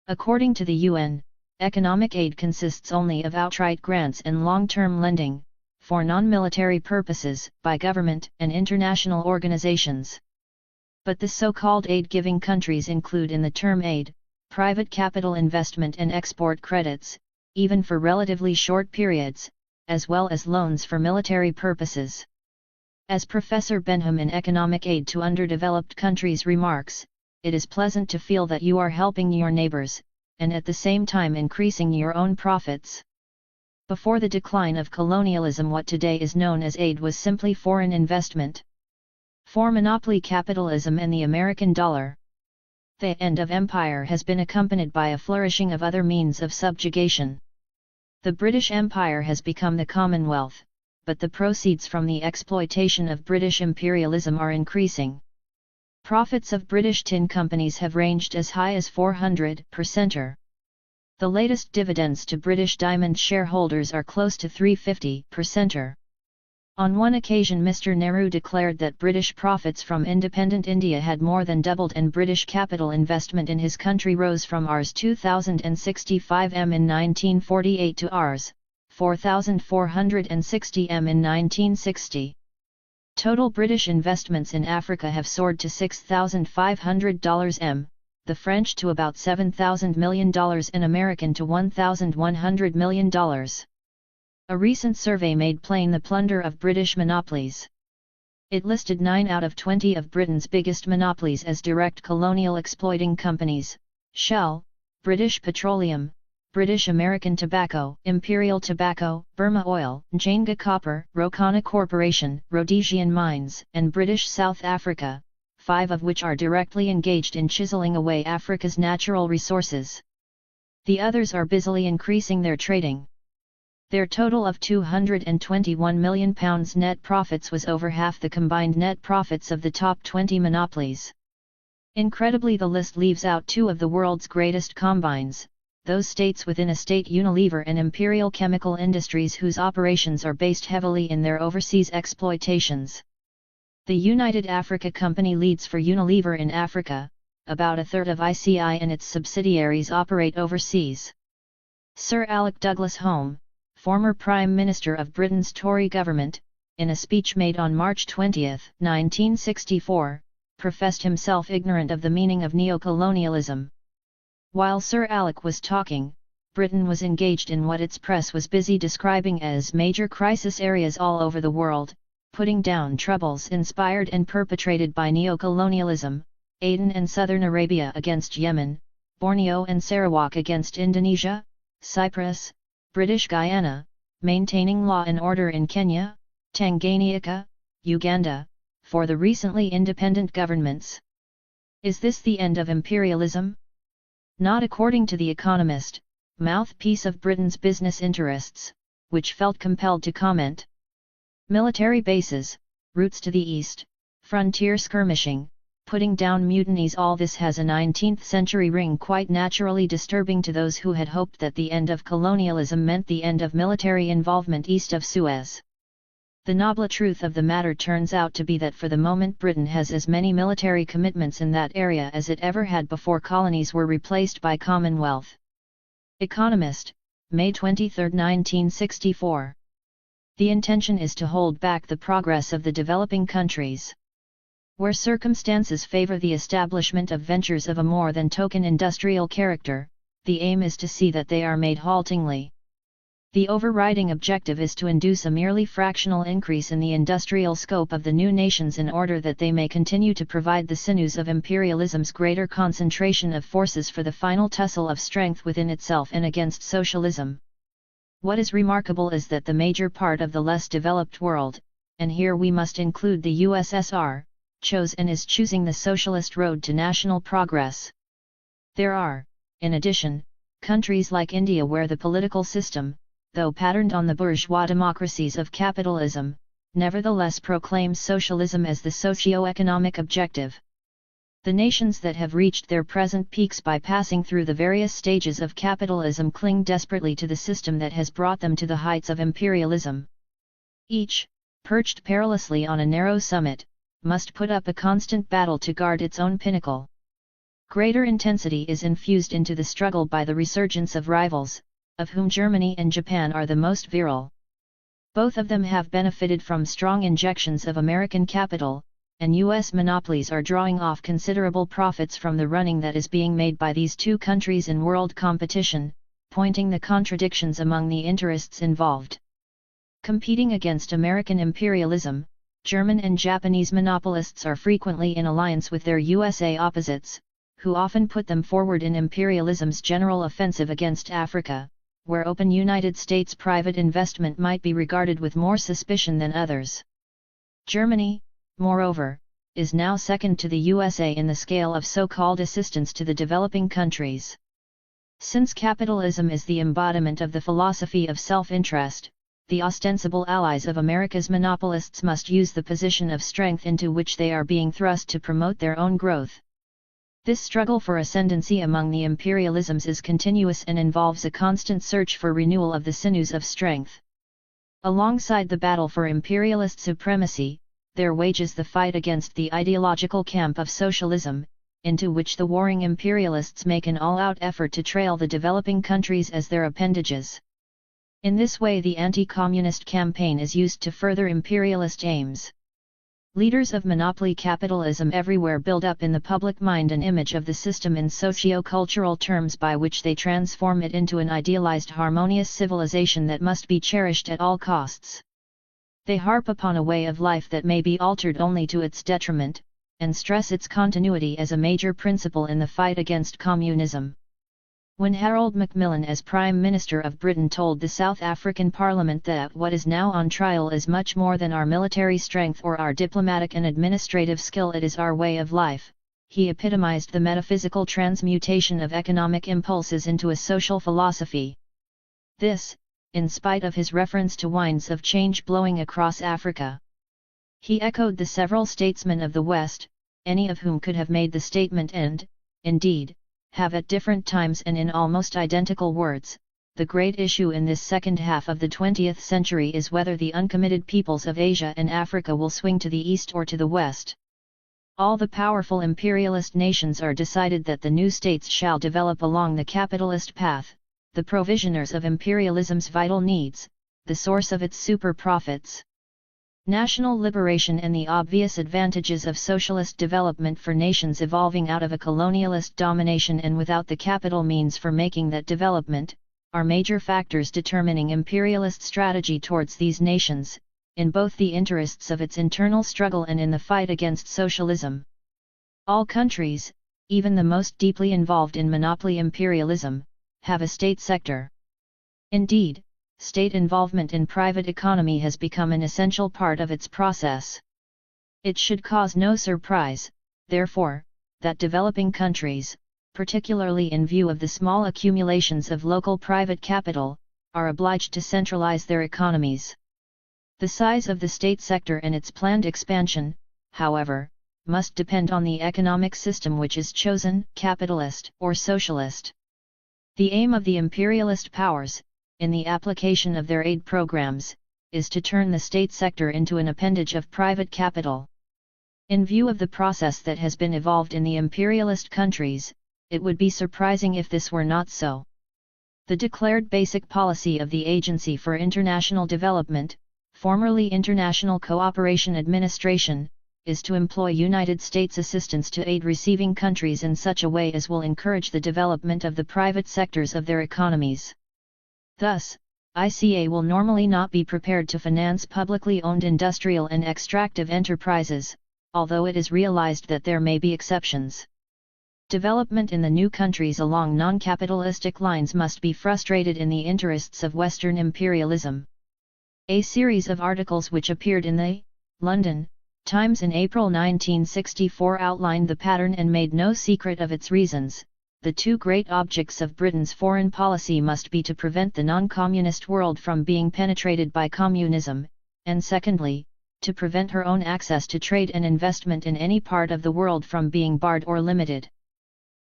According to the UN, economic aid consists only of outright grants and long-term lending, for non-military purposes, by government and international organizations. But the so-called aid-giving countries include in the term aid, private capital investment and export credits, even for relatively short periods, as well as loans for military purposes. As Professor Benham in Economic Aid to Underdeveloped Countries remarks, it is pleasant to feel that you are helping your neighbors, and at the same time increasing your own profits. Before the decline of colonialism, what today is known as aid was simply foreign investment. For monopoly capitalism and the American dollar, the end of empire has been accompanied by a flourishing of other means of subjugation. The British Empire has become the Commonwealth, but the proceeds from the exploitation of British imperialism are increasing. Profits of British tin companies have ranged as high as 400%. The latest dividends to British Diamond shareholders are close to 350%. On one occasion Mr. Nehru declared that British profits from independent India had more than doubled and British capital investment in his country rose from Rs 2,065 m in 1948 to Rs 4,460 m in 1960. Total British investments in Africa have soared to $6,500 m, the French to about $7,000 million and American to $1,100 million. A recent survey made plain the plunder of British monopolies. It listed 9 out of 20 of Britain's biggest monopolies as direct colonial exploiting companies: Shell, British Petroleum, British American Tobacco, Imperial Tobacco, Burma Oil, Njanga Copper, Rokana Corporation, Rhodesian Mines, and British South Africa, 5 of which are directly engaged in chiseling away Africa's natural resources. The others are busily increasing their trading. Their total of £221 million net profits was over half the combined net profits of the top 20 monopolies. Incredibly, the list leaves out 2 of the world's greatest combines, those states within a state, Unilever and Imperial Chemical Industries, whose operations are based heavily in their overseas exploitations. The United Africa Company leads for Unilever in Africa. About a third of ICI and its subsidiaries operate overseas. Sir Alec Douglas-Home, former Prime Minister of Britain's Tory government, in a speech made on March 20, 1964, professed himself ignorant of the meaning of neo-colonialism. While Sir Alec was talking, Britain was engaged in what its press was busy describing as major crisis areas all over the world, putting down troubles inspired and perpetrated by neo-colonialism, Aden and Southern Arabia against Yemen, Borneo and Sarawak against Indonesia, Cyprus, British Guyana, maintaining law and order in Kenya, Tanganyika, Uganda, for the recently independent governments. Is this the end of imperialism? Not according to The Economist, mouthpiece of Britain's business interests, which felt compelled to comment. Military bases, routes to the east, frontier skirmishing, putting down mutinies, all this has a 19th century ring, quite naturally disturbing to those who had hoped that the end of colonialism meant the end of military involvement east of Suez. The noble truth of the matter turns out to be that for the moment Britain has as many military commitments in that area as it ever had before colonies were replaced by Commonwealth. Economist, May 23, 1964. The intention is to hold back the progress of the developing countries. Where circumstances favor the establishment of ventures of a more than token industrial character, the aim is to see that they are made haltingly. The overriding objective is to induce a merely fractional increase in the industrial scope of the new nations in order that they may continue to provide the sinews of imperialism's greater concentration of forces for the final tussle of strength within itself and against socialism. What is remarkable is that the major part of the less developed world, and here we must include the USSR, chose and is choosing the socialist road to national progress. There are, in addition, countries like India where the political system, though patterned on the bourgeois democracies of capitalism, nevertheless proclaims socialism as the socio-economic objective. The nations that have reached their present peaks by passing through the various stages of capitalism cling desperately to the system that has brought them to the heights of imperialism. Each, perched perilously on a narrow summit, must put up a constant battle to guard its own pinnacle. Greater intensity is infused into the struggle by the resurgence of rivals, of whom Germany and Japan are the most virile. Both of them have benefited from strong injections of American capital, and U.S. monopolies are drawing off considerable profits from the running that is being made by these two countries in world competition, pointing the contradictions among the interests involved. Competing against American imperialism, German and Japanese monopolists are frequently in alliance with their USA opposites, who often put them forward in imperialism's general offensive against Africa, where open United States private investment might be regarded with more suspicion than others. Germany, moreover, is now second to the USA in the scale of so-called assistance to the developing countries. Since capitalism is the embodiment of the philosophy of self-interest, the ostensible allies of America's monopolists must use the position of strength into which they are being thrust to promote their own growth. This struggle for ascendancy among the imperialisms is continuous and involves a constant search for renewal of the sinews of strength. Alongside the battle for imperialist supremacy, there wages the fight against the ideological camp of socialism, into which the warring imperialists make an all-out effort to trail the developing countries as their appendages. In this way the anti-communist campaign is used to further imperialist aims. Leaders of monopoly capitalism everywhere build up in the public mind an image of the system in socio-cultural terms by which they transform it into an idealized harmonious civilization that must be cherished at all costs. They harp upon a way of life that may be altered only to its detriment, and stress its continuity as a major principle in the fight against communism. When Harold Macmillan as Prime Minister of Britain told the South African Parliament that what is now on trial is much more than our military strength or our diplomatic and administrative skill, it is our way of life, he epitomized the metaphysical transmutation of economic impulses into a social philosophy. This, in spite of his reference to winds of change blowing across Africa. He echoed the several statesmen of the West, any of whom could have made the statement and, indeed, have at different times and in almost identical words, the great issue in this second half of the 20th century is whether the uncommitted peoples of Asia and Africa will swing to the east or to the west. All the powerful imperialist nations are decided that the new states shall develop along the capitalist path, the provisioners of imperialism's vital needs, the source of its super profits. National liberation and the obvious advantages of socialist development for nations evolving out of a colonialist domination and without the capital means for making that development, are major factors determining imperialist strategy towards these nations, in both the interests of its internal struggle and in the fight against socialism. All countries, even the most deeply involved in monopoly imperialism, have a state sector. Indeed, state involvement in private economy has become an essential part of its process. It should cause no surprise, therefore, that developing countries, particularly in view of the small accumulations of local private capital, are obliged to centralize their economies. The size of the state sector and its planned expansion, however, must depend on the economic system which is chosen, capitalist or socialist. The aim of the imperialist powers, in the application of their aid programs, is to turn the state sector into an appendage of private capital. In view of the process that has been evolved in the imperialist countries, it would be surprising if this were not so. The declared basic policy of the Agency for International Development, formerly International Cooperation Administration, is to employ United States assistance to aid receiving countries in such a way as will encourage the development of the private sectors of their economies. Thus, ICA will normally not be prepared to finance publicly owned industrial and extractive enterprises, although it is realized that there may be exceptions. Development in the new countries along non-capitalistic lines must be frustrated in the interests of Western imperialism. A series of articles which appeared in the London Times in April 1964 outlined the pattern and made no secret of its reasons. The two great objects of Britain's foreign policy must be to prevent the non-communist world from being penetrated by communism, and secondly, to prevent her own access to trade and investment in any part of the world from being barred or limited.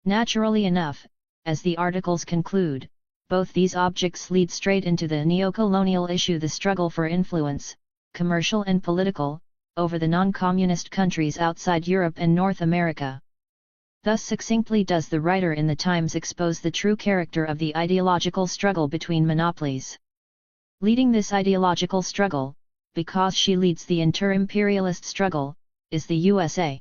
Naturally enough, as the articles conclude, both these objects lead straight into the neo-colonial issue, the struggle for influence, commercial and political, over the non-communist countries outside Europe and North America. Thus succinctly does the writer in the Times expose the true character of the ideological struggle between monopolies. Leading this ideological struggle, because she leads the inter-imperialist struggle, is the USA.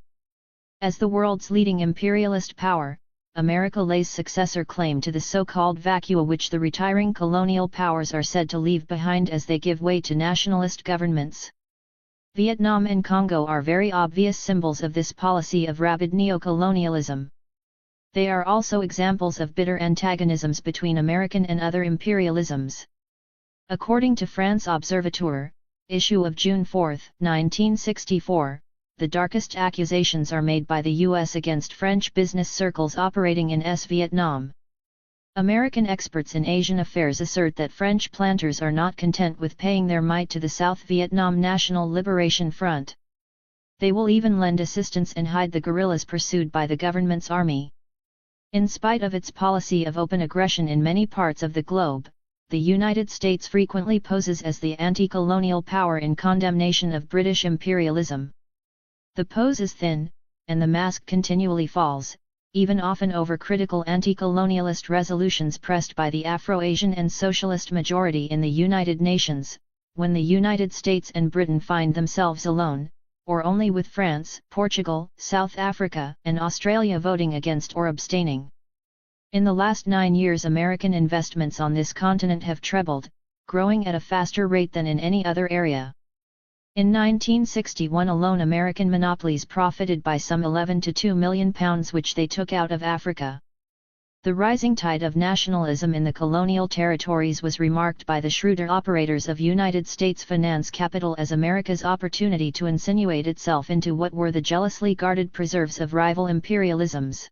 As the world's leading imperialist power, America lays successor claim to the so-called vacua which the retiring colonial powers are said to leave behind as they give way to nationalist governments. Vietnam and Congo are very obvious symbols of this policy of rabid neo-colonialism. They are also examples of bitter antagonisms between American and other imperialisms. According to France Observateur, issue of June 4, 1964, the darkest accusations are made by the U.S. against French business circles operating in Vietnam. American experts in Asian affairs assert that French planters are not content with paying their mite to the South Vietnam National Liberation Front. They will even lend assistance and hide the guerrillas pursued by the government's army. In spite of its policy of open aggression in many parts of the globe, the United States frequently poses as the anti-colonial power in condemnation of British imperialism. The pose is thin, and the mask continually falls, even often over critical anti-colonialist resolutions pressed by the Afro-Asian and socialist majority in the United Nations, when the United States and Britain find themselves alone, or only with France, Portugal, South Africa, and Australia voting against or abstaining. In the last 9 years American investments on this continent have trebled, growing at a faster rate than in any other area. In 1961 alone American monopolies profited by some £11 to £2 million which they took out of Africa. The rising tide of nationalism in the colonial territories was remarked by the shrewder operators of United States finance capital as America's opportunity to insinuate itself into what were the jealously guarded preserves of rival imperialisms.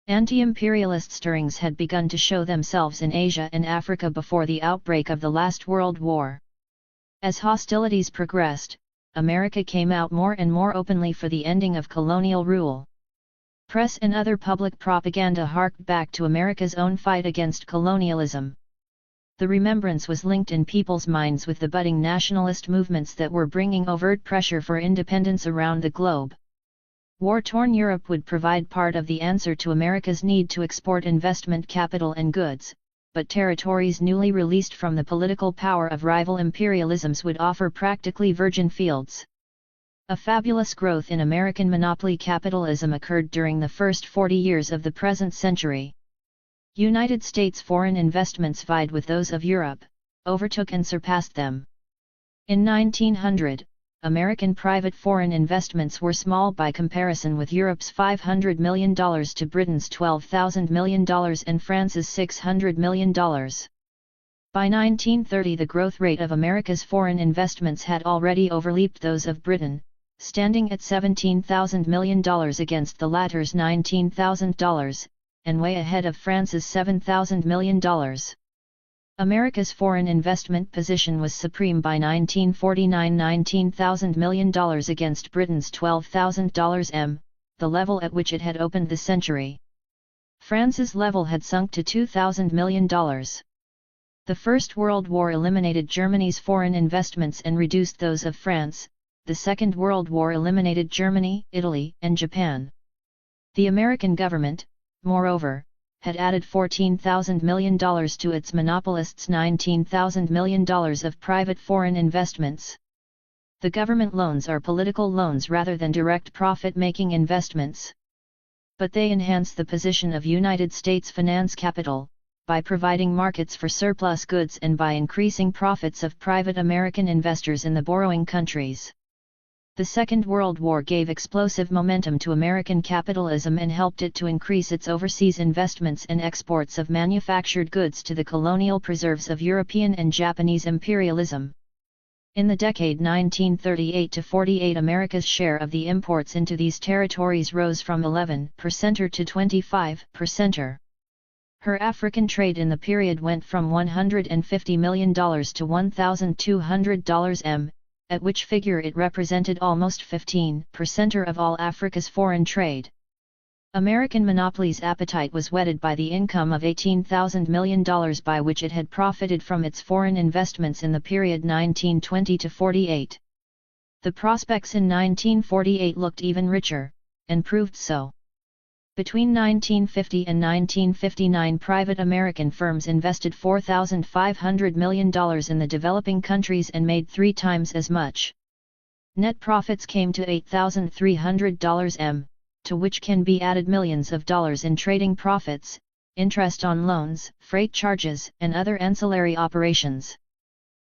Anti-imperialist stirrings had begun to show themselves in Asia and Africa before the outbreak of the last World War. As hostilities progressed, America came out more and more openly for the ending of colonial rule. Press and other public propaganda harked back to America's own fight against colonialism. The remembrance was linked in people's minds with the budding nationalist movements that were bringing overt pressure for independence around the globe. War-torn Europe would provide part of the answer to America's need to export investment capital and goods, but territories newly released from the political power of rival imperialisms would offer practically virgin fields. A fabulous growth in American monopoly capitalism occurred during the first 40 years of the present century. United States foreign investments vied with those of Europe, overtook and surpassed them. In 1900, American private foreign investments were small by comparison with Europe's $500 million to Britain's $12,000 million and France's $600 million. By 1930 the growth rate of America's foreign investments had already overleaped those of Britain, standing at $17,000 million against the latter's $19,000, and way ahead of France's $7,000 million. America's foreign investment position was supreme by 1949, $19,000 million against Britain's $12,000, the level at which it had opened the century. France's level had sunk to $2,000 million. The First World War eliminated Germany's foreign investments and reduced those of France. The Second World War eliminated Germany, Italy, and Japan. The American government, moreover, had added $14,000 million to its monopolists' $19,000 million of private foreign investments. The government loans are political loans rather than direct profit-making investments. But they enhance the position of United States finance capital, by providing markets for surplus goods and by increasing profits of private American investors in the borrowing countries. The Second World War gave explosive momentum to American capitalism and helped it to increase its overseas investments and exports of manufactured goods to the colonial preserves of European and Japanese imperialism. In the decade 1938 to 48, America's share of the imports into these territories rose from 11% to 25%. Her African trade in the period went from $150 million to $1,200 at which figure it represented almost 15% of all Africa's foreign trade. American monopoly's appetite was whetted by the income of $18,000 million by which it had profited from its foreign investments in the period 1920 to 48. The prospects in 1948 looked even richer, and proved so. Between 1950 and 1959, private American firms invested $4,500 million in the developing countries and made 3 times as much. Net profits came to $8,300 m, to which can be added millions of dollars in trading profits, interest on loans, freight charges, and other ancillary operations.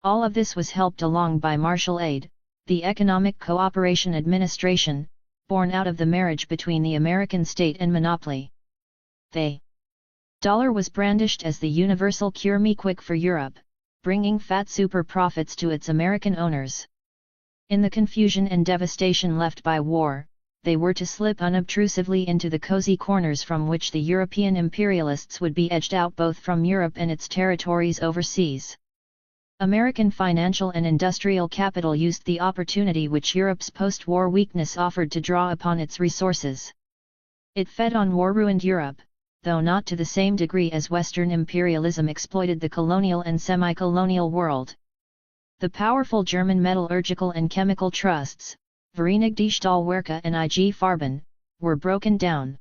All of this was helped along by Marshall Aid, the Economic Cooperation Administration, born out of the marriage between the American state and monopoly. The dollar was brandished as the universal cure-me-quick for Europe, bringing fat super profits to its American owners. In the confusion and devastation left by war, they were to slip unobtrusively into the cozy corners from which the European imperialists would be edged out both from Europe and its territories overseas. American financial and industrial capital used the opportunity which Europe's post-war weakness offered to draw upon its resources. It fed on war-ruined Europe, though not to the same degree as Western imperialism exploited the colonial and semi-colonial world. The powerful German metallurgical and chemical trusts, Vereinigte Stahlwerke and IG Farben, were broken down.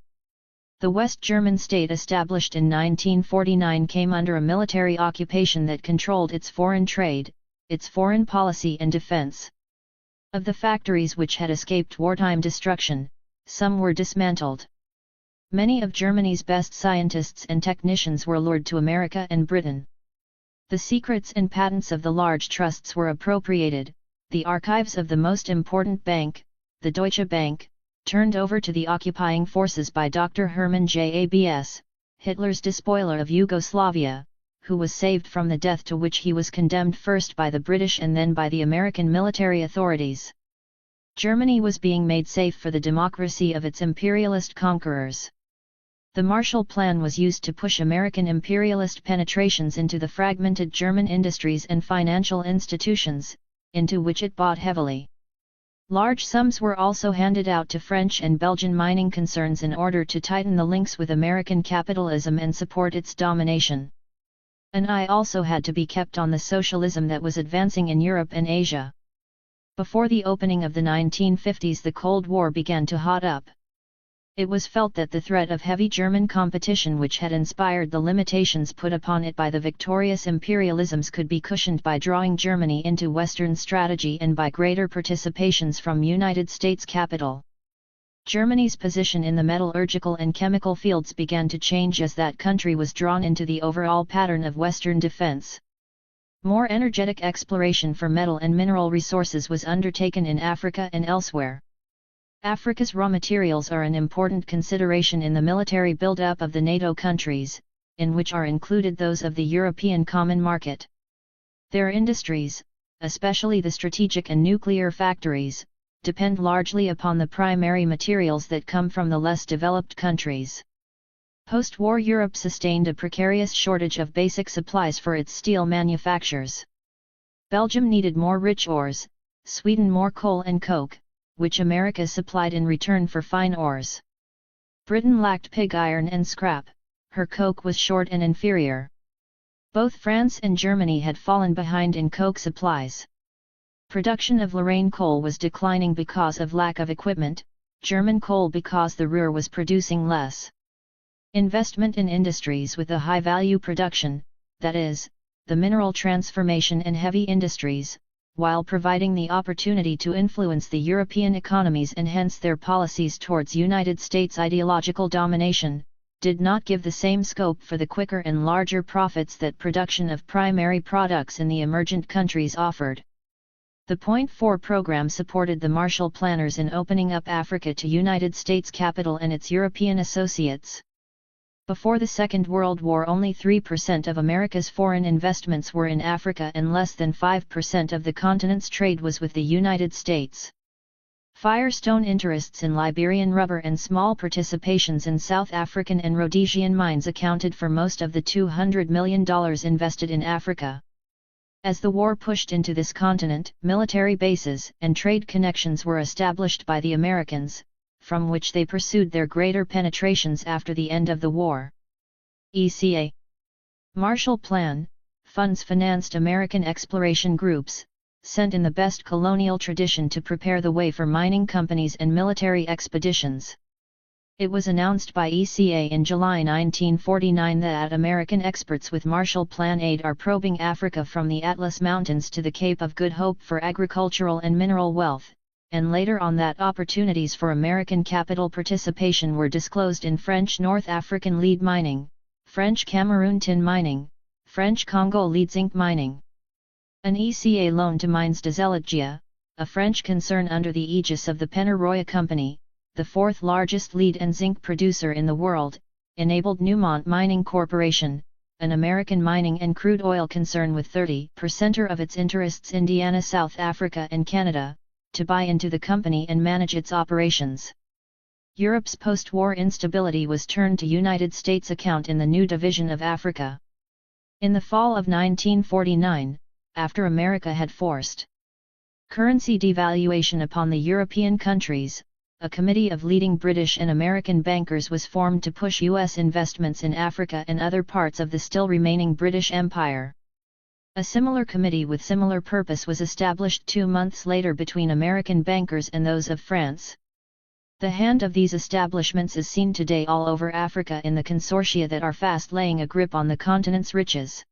The West German state established in 1949 came under a military occupation that controlled its foreign trade, its foreign policy and defense. Of the factories which had escaped wartime destruction, some were dismantled. Many of Germany's best scientists and technicians were lured to America and Britain. The secrets and patents of the large trusts were appropriated, the archives of the most important bank, the Deutsche Bank, turned over to the occupying forces by Dr. Hermann Jabs, Hitler's despoiler of Yugoslavia, who was saved from the death to which he was condemned first by the British and then by the American military authorities. Germany was being made safe for the democracy of its imperialist conquerors. The Marshall Plan was used to push American imperialist penetrations into the fragmented German industries and financial institutions, into which it bought heavily. Large sums were also handed out to French and Belgian mining concerns in order to tighten the links with American capitalism and support its domination. An eye also had to be kept on the socialism that was advancing in Europe and Asia. Before the opening of the 1950s, the Cold War began to hot up. It was felt that the threat of heavy German competition which had inspired the limitations put upon it by the victorious imperialisms could be cushioned by drawing Germany into Western strategy and by greater participations from United States capital. Germany's position in the metallurgical and chemical fields began to change as that country was drawn into the overall pattern of Western defense. More energetic exploration for metal and mineral resources was undertaken in Africa and elsewhere. Africa's raw materials are an important consideration in the military build-up of the NATO countries, in which are included those of the European Common Market. Their industries, especially the strategic and nuclear factories, depend largely upon the primary materials that come from the less developed countries. Post-war Europe sustained a precarious shortage of basic supplies for its steel manufactures. Belgium needed more rich ores, Sweden more coal and coke, which America supplied in return for fine ores. Britain lacked pig iron and scrap, her coke was short and inferior. Both France and Germany had fallen behind in coke supplies. Production of Lorraine coal was declining because of lack of equipment, German coal because the Ruhr was producing less. Investment in industries with a high-value production, that is, the mineral transformation and heavy industries, while providing the opportunity to influence the European economies and hence their policies towards United States ideological domination, did not give the same scope for the quicker and larger profits that production of primary products in the emergent countries offered. The Point 4 program supported the Marshall Planners in opening up Africa to United States capital and its European associates. Before the Second World War, only 3% of America's foreign investments were in Africa and less than 5% of the continent's trade was with the United States. Firestone interests in Liberian rubber and small participations in South African and Rhodesian mines accounted for most of the $200 million invested in Africa. As the war pushed into this continent, military bases and trade connections were established by the Americans, from which they pursued their greater penetrations after the end of the war. ECA Marshall Plan, funds financed American exploration groups, sent in the best colonial tradition to prepare the way for mining companies and military expeditions. It was announced by ECA in July 1949 that American experts with Marshall Plan aid are probing Africa from the Atlas Mountains to the Cape of Good Hope for agricultural and mineral wealth, and later on that opportunities for American capital participation were disclosed in French North African lead mining, French Cameroon tin mining, French Congo lead zinc mining. An ECA loan to Mines des Elégies, a French concern under the aegis of the Penneroya Company, the fourth largest lead and zinc producer in the world, enabled Newmont Mining Corporation, an American mining and crude oil concern with 30% of its interests in Indiana, South Africa and Canada, to buy into the company and manage its operations. Europe's post-war instability was turned to United States account in the new division of Africa. In the fall of 1949, after America had forced currency devaluation upon the European countries, a committee of leading British and American bankers was formed to push U.S. investments in Africa and other parts of the still remaining British Empire. A similar committee with similar purpose was established 2 months later between American bankers and those of France. The hand of these establishments is seen today all over Africa in the consortia that are fast laying a grip on the continent's riches.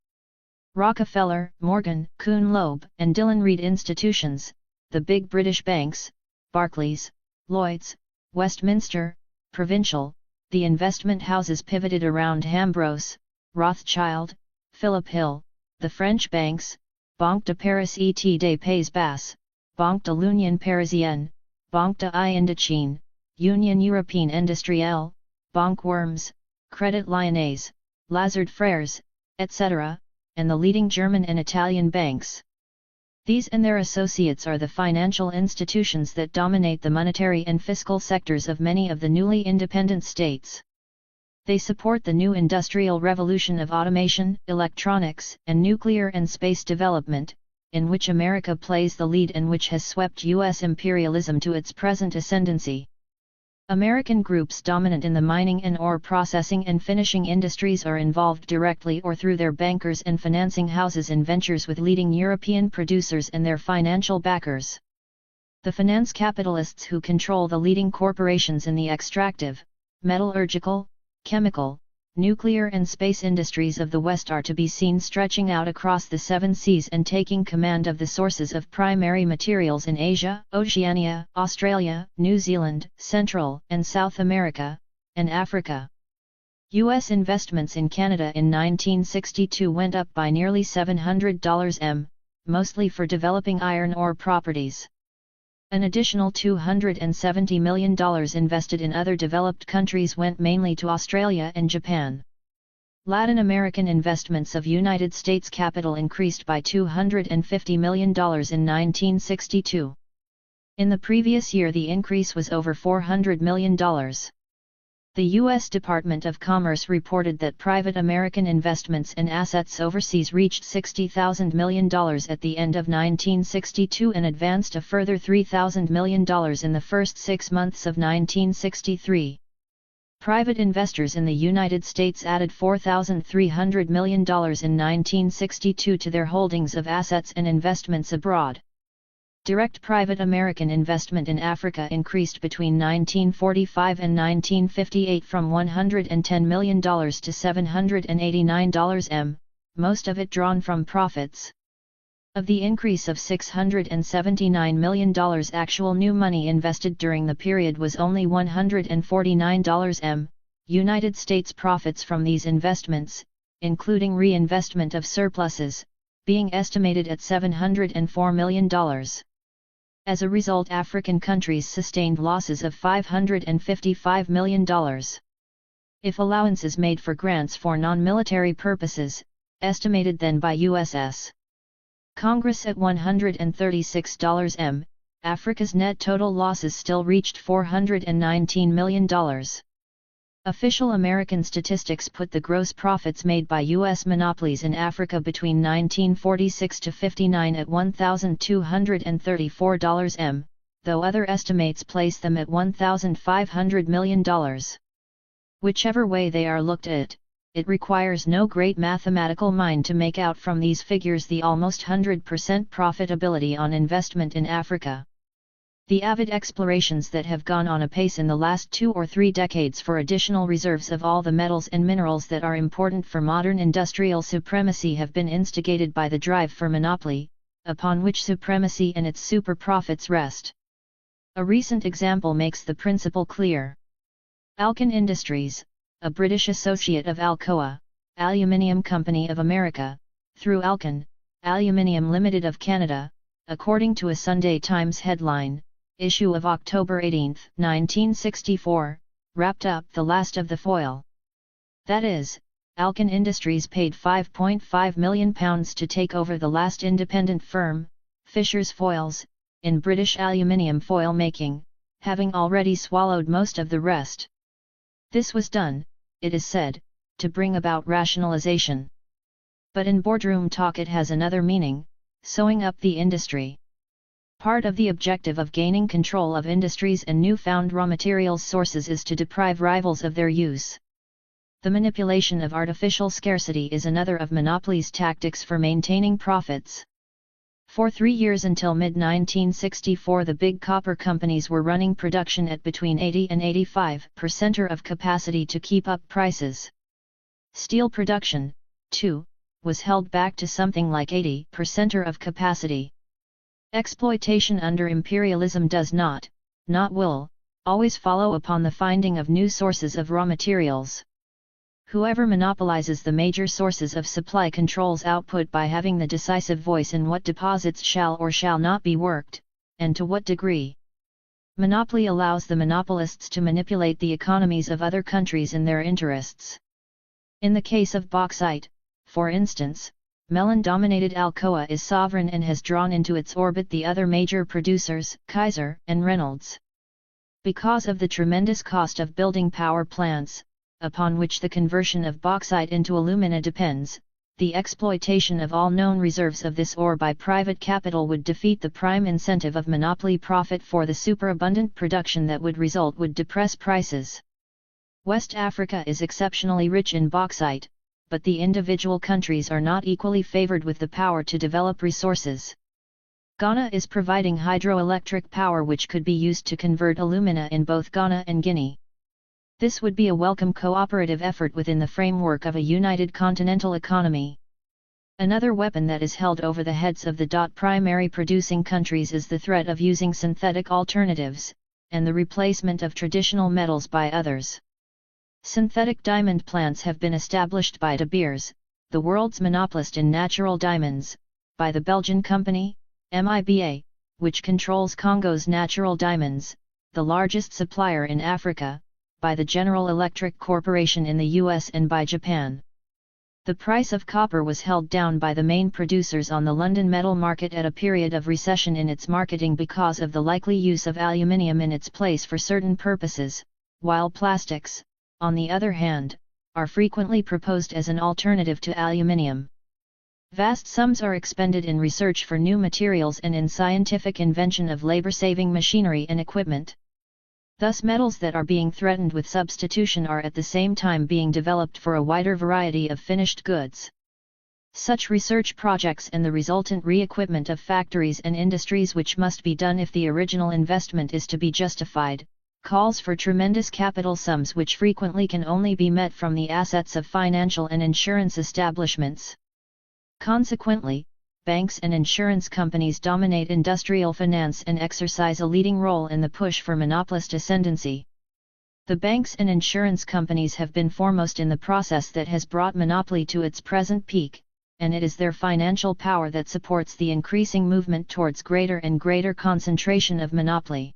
Rockefeller, Morgan, Kuhn Loeb, and Dillon Read institutions, the big British banks, Barclays, Lloyds, Westminster, Provincial, the investment houses pivoted around Hambros, Rothschild, Philip Hill, the French banks, Banque de Paris et des Pays Bas, Banque de l'Union Parisienne, Banque de Indochine, Union Européenne Industrielle, Banque Worms, Credit Lyonnais, Lazard Frères, etc., and the leading German and Italian banks. These and their associates are the financial institutions that dominate the monetary and fiscal sectors of many of the newly independent states. They support the new industrial revolution of automation, electronics, and nuclear and space development, in which America plays the lead and which has swept U.S. imperialism to its present ascendancy. American groups dominant in the mining and ore processing and finishing industries are involved directly or through their bankers and financing houses in ventures with leading European producers and their financial backers. The finance capitalists who control the leading corporations in the extractive, metallurgical, chemical, nuclear and space industries of the West are to be seen stretching out across the 7 seas and taking command of the sources of primary materials in Asia, Oceania, Australia, New Zealand, Central and South America, and Africa. U.S. investments in Canada in 1962 went up by nearly $700 m, mostly for developing iron ore properties. An additional $270 million invested in other developed countries went mainly to Australia and Japan. Latin American investments of United States capital increased by $250 million in 1962. In the previous year the increase was over $400 million. The U.S. Department of Commerce reported that private American investments and assets overseas reached $60,000 million at the end of 1962 and advanced a further $3,000 million in the first 6 months of 1963. Private investors in the United States added $4,300 million in 1962 to their holdings of assets and investments abroad. Direct private American investment in Africa increased between 1945 and 1958 from $110 million to $789 m, most of it drawn from profits. Of the increase of $679 million, actual new money invested during the period was only $149 m. United States profits from these investments, including reinvestment of surpluses, being estimated at $704 million. As a result, African countries sustained losses of $555 million. If allowances made for grants for non-military purposes, estimated then by U.S. Congress at $136 m, Africa's net total losses still reached $419 million. Official American statistics put the gross profits made by U.S. monopolies in Africa between 1946 to 59 at $1,234 m, though other estimates place them at $1,500 million. Whichever way they are looked at, it requires no great mathematical mind to make out from these figures the almost 100% profitability on investment in Africa. The avid explorations that have gone on apace in the last 2 or 3 decades for additional reserves of all the metals and minerals that are important for modern industrial supremacy have been instigated by the drive for monopoly, upon which supremacy and its super profits rest. A recent example makes the principle clear. Alcan Industries, a British associate of Alcoa, Aluminium Company of America, through Alcan, Aluminium Limited of Canada, according to a Sunday Times headline, issue of October 18, 1964, wrapped up the last of the foil. That is, Alcan Industries paid £5.5 million to take over the last independent firm, Fisher's Foils, in British aluminium foil making, having already swallowed most of the rest. This was done, it is said, to bring about rationalization. But in boardroom talk it has another meaning, sewing up the industry. Part of the objective of gaining control of industries and newfound raw materials sources is to deprive rivals of their use. The manipulation of artificial scarcity is another of monopoly's tactics for maintaining profits. For 3 years until mid-1964 the big copper companies were running production at between 80 and 85% of capacity to keep up prices. Steel production, too, was held back to something like 80% of capacity. Exploitation under imperialism does not will, always follow upon the finding of new sources of raw materials. Whoever monopolizes the major sources of supply controls output by having the decisive voice in what deposits shall or shall not be worked, and to what degree. Monopoly allows the monopolists to manipulate the economies of other countries in their interests. In the case of bauxite, for instance, Mellon-dominated Alcoa is sovereign and has drawn into its orbit the other major producers, Kaiser and Reynolds. Because of the tremendous cost of building power plants, upon which the conversion of bauxite into alumina depends, the exploitation of all known reserves of this ore by private capital would defeat the prime incentive of monopoly profit, for the superabundant production that would result would depress prices. West Africa is exceptionally rich in bauxite, but the individual countries are not equally favored with the power to develop resources. Ghana is providing hydroelectric power which could be used to convert alumina in both Ghana and Guinea. This would be a welcome cooperative effort within the framework of a united continental economy. Another weapon that is held over the heads of the primary producing countries is the threat of using synthetic alternatives, and the replacement of traditional metals by others. Synthetic diamond plants have been established by De Beers, the world's monopolist in natural diamonds, by the Belgian company, MIBA, which controls Congo's natural diamonds, the largest supplier in Africa, by the General Electric Corporation in the US, and by Japan. The price of copper was held down by the main producers on the London metal market at a period of recession in its marketing because of the likely use of aluminium in its place for certain purposes, while plastics, on the other hand, are frequently proposed as an alternative to aluminium. Vast sums are expended in research for new materials and in scientific invention of labor-saving machinery and equipment. Thus metals that are being threatened with substitution are at the same time being developed for a wider variety of finished goods. Such research projects and the resultant re-equipment of factories and industries, which must be done if the original investment is to be justified, calls for tremendous capital sums which frequently can only be met from the assets of financial and insurance establishments. Consequently, banks and insurance companies dominate industrial finance and exercise a leading role in the push for monopolist ascendancy. The banks and insurance companies have been foremost in the process that has brought monopoly to its present peak, and it is their financial power that supports the increasing movement towards greater and greater concentration of monopoly.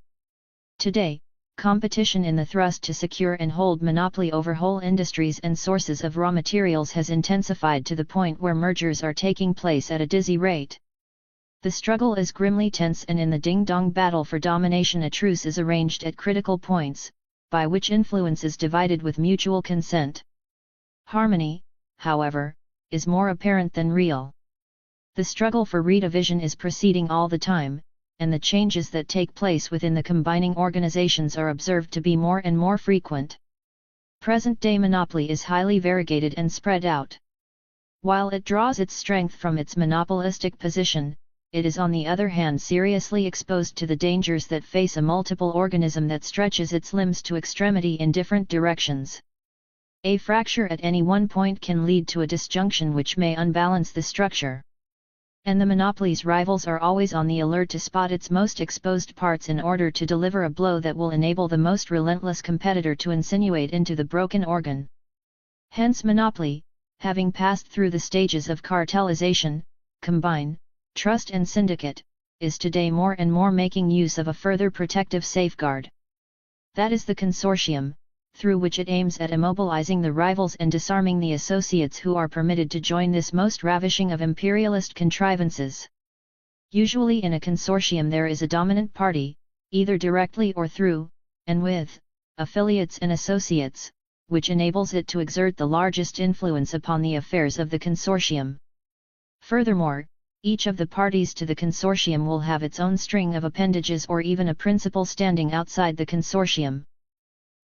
Today, competition in the thrust to secure and hold monopoly over whole industries and sources of raw materials has intensified to the point where mergers are taking place at a dizzy rate. The struggle is grimly tense, and in the ding-dong battle for domination a truce is arranged at critical points, by which influence is divided with mutual consent. Harmony, however, is more apparent than real. The struggle for redivision is proceeding all the time, and the changes that take place within the combining organizations are observed to be more and more frequent. Present-day monopoly is highly variegated and spread out. While it draws its strength from its monopolistic position, it is on the other hand seriously exposed to the dangers that face a multiple organism that stretches its limbs to extremity in different directions. A fracture at any one point can lead to a disjunction which may unbalance the structure. And the monopoly's rivals are always on the alert to spot its most exposed parts in order to deliver a blow that will enable the most relentless competitor to insinuate into the broken organ. Hence monopoly, having passed through the stages of cartelization, combine, trust and syndicate, is today more and more making use of a further protective safeguard. That is the consortium, through which it aims at immobilizing the rivals and disarming the associates who are permitted to join this most ravishing of imperialist contrivances. Usually in a consortium there is a dominant party, either directly or through, and with, affiliates and associates, which enables it to exert the largest influence upon the affairs of the consortium. Furthermore, each of the parties to the consortium will have its own string of appendages or even a principal standing outside the consortium.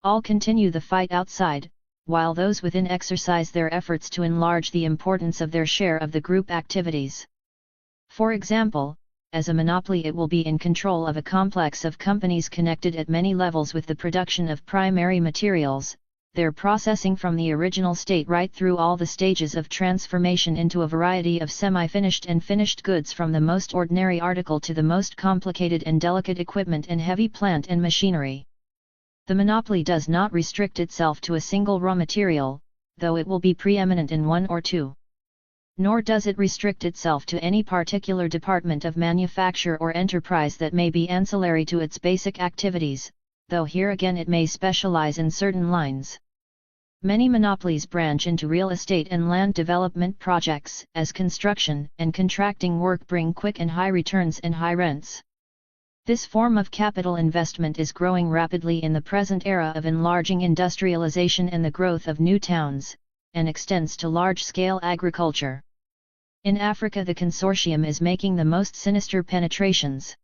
All continue the fight outside, while those within exercise their efforts to enlarge the importance of their share of the group activities. For example, as a monopoly it will be in control of a complex of companies connected at many levels with the production of primary materials, their processing from the original state right through all the stages of transformation into a variety of semi-finished and finished goods, from the most ordinary article to the most complicated and delicate equipment and heavy plant and machinery. The monopoly does not restrict itself to a single raw material, though it will be preeminent in one or two. Nor does it restrict itself to any particular department of manufacture or enterprise that may be ancillary to its basic activities, though here again it may specialize in certain lines. Many monopolies branch into real estate and land development projects, as construction and contracting work bring quick and high returns and high rents. This form of capital investment is growing rapidly in the present era of enlarging industrialization and the growth of new towns, and extends to large-scale agriculture. In Africa the consortium is making the most sinister penetrations.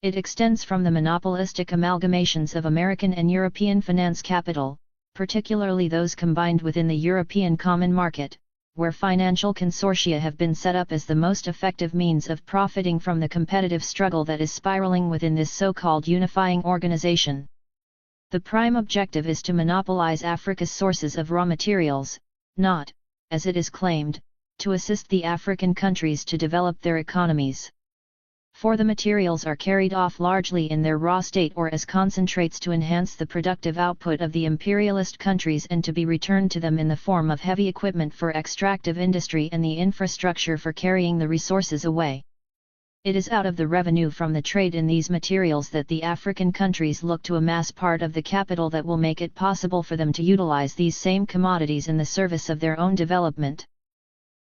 It extends from the monopolistic amalgamations of American and European finance capital, particularly those combined within the European Common Market, where financial consortia have been set up as the most effective means of profiting from the competitive struggle that is spiraling within this so-called unifying organization. The prime objective is to monopolize Africa's sources of raw materials, not, as it is claimed, to assist the African countries to develop their economies. For the materials are carried off largely in their raw state or as concentrates to enhance the productive output of the imperialist countries and to be returned to them in the form of heavy equipment for extractive industry and the infrastructure for carrying the resources away. It is out of the revenue from the trade in these materials that the African countries look to amass part of the capital that will make it possible for them to utilize these same commodities in the service of their own development.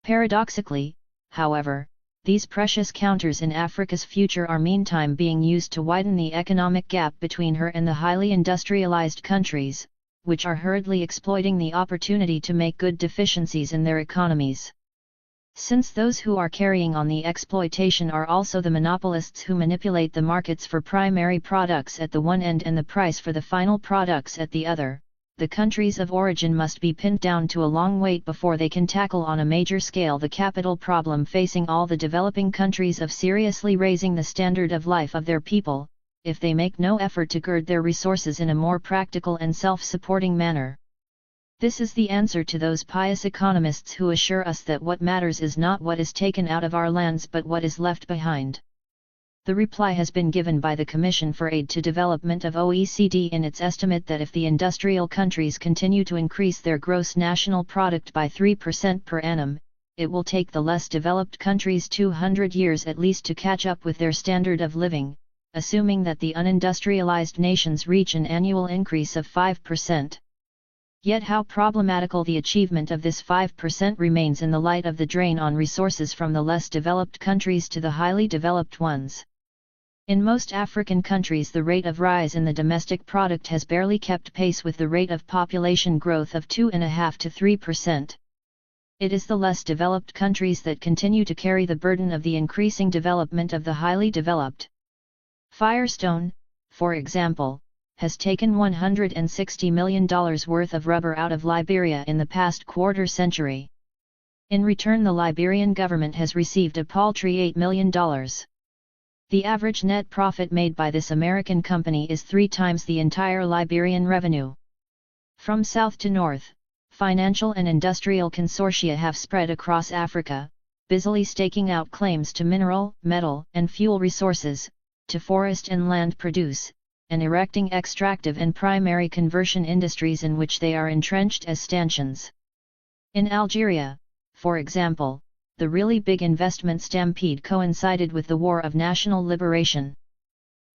Paradoxically, however, these precious counters in Africa's future are meantime being used to widen the economic gap between her and the highly industrialized countries, which are hurriedly exploiting the opportunity to make good deficiencies in their economies. Since those who are carrying on the exploitation are also the monopolists who manipulate the markets for primary products at the one end and the price for the final products at the other, the countries of origin must be pinned down to a long wait before they can tackle on a major scale the capital problem facing all the developing countries of seriously raising the standard of life of their people, if they make no effort to gird their resources in a more practical and self-supporting manner. This is the answer to those pious economists who assure us that what matters is not what is taken out of our lands but what is left behind. The reply has been given by the Commission for Aid to Development of OECD in its estimate that if the industrial countries continue to increase their gross national product by 3% per annum, it will take the less developed countries 200 years at least to catch up with their standard of living, assuming that the unindustrialized nations reach an annual increase of 5%. Yet how problematical the achievement of this 5% remains in the light of the drain on resources from the less developed countries to the highly developed ones. In most African countries the rate of rise in the domestic product has barely kept pace with the rate of population growth of 2.5 to 3%. It is the less developed countries that continue to carry the burden of the increasing development of the highly developed. Firestone, for example, has taken $160 million worth of rubber out of Liberia in the past quarter century. In return the Liberian government has received a paltry $8 million. The average net profit made by this American company is 3 times the entire Liberian revenue. From south to north, financial and industrial consortia have spread across Africa, busily staking out claims to mineral, metal, and fuel resources, to forest and land produce, and erecting extractive and primary conversion industries in which they are entrenched as stanchions. In Algeria, for example, the really big investment stampede coincided with the War of National Liberation.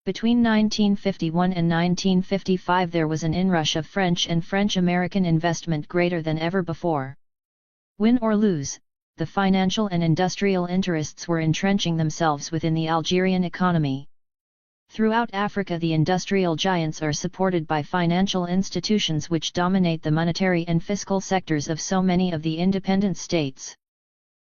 Between 1951 and 1955 there was an inrush of French and French-American investment greater than ever before. Win or lose, the financial and industrial interests were entrenching themselves within the Algerian economy. Throughout Africa the industrial giants are supported by financial institutions which dominate the monetary and fiscal sectors of so many of the independent states.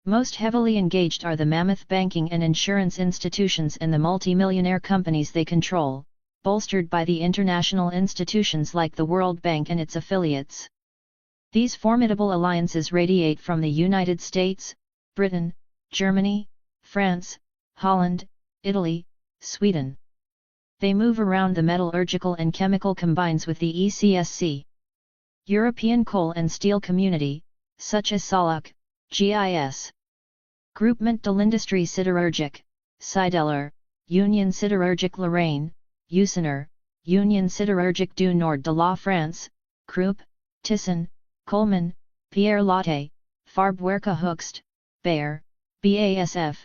Most heavily engaged are the mammoth banking and insurance institutions and the multi-millionaire companies they control, bolstered by the international institutions like the World Bank and its affiliates. These formidable alliances radiate from the United States, Britain, Germany, France, Holland, Italy, Sweden. They move around the metallurgical and chemical combines with the ECSC. European coal and steel community, such as Saluk, GIS. Groupement de l'Industrie Sidérurgique, Sideller, Union Sidérurgique Lorraine, Usinor, Union Sidérurgique du Nord de la France, Krupp, Thyssen, Coleman, Pierre Lotte, Farbwerke Hoechst, Bayer, BASF,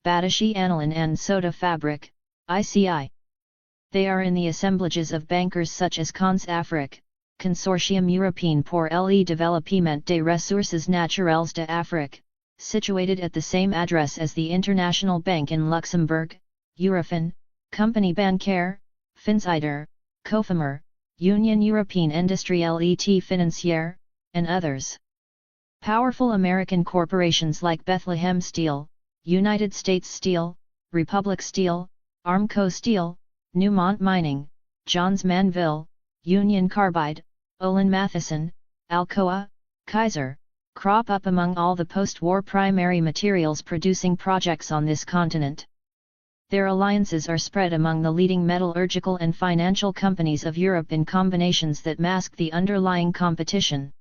Badische Anilin and Soda Fabrik, ICI. They are in the assemblages of bankers such as Cons Afrique, Consortium Européen pour le développement des ressources naturelles de Afrique, situated at the same address as the International Bank in Luxembourg, Eurofin, Compagnie Bancaire, Finsider, Cofamer, Union Européenne Industrielle et Financière, and others. Powerful American corporations like Bethlehem Steel, United States Steel, Republic Steel, Armco Steel, Newmont Mining, Johns Manville, Union Carbide, Olin Matheson, Alcoa, Kaiser, crop up among all the post-war primary materials producing projects on this continent. Their alliances are spread among the leading metallurgical and financial companies of Europe in combinations that mask the underlying competition.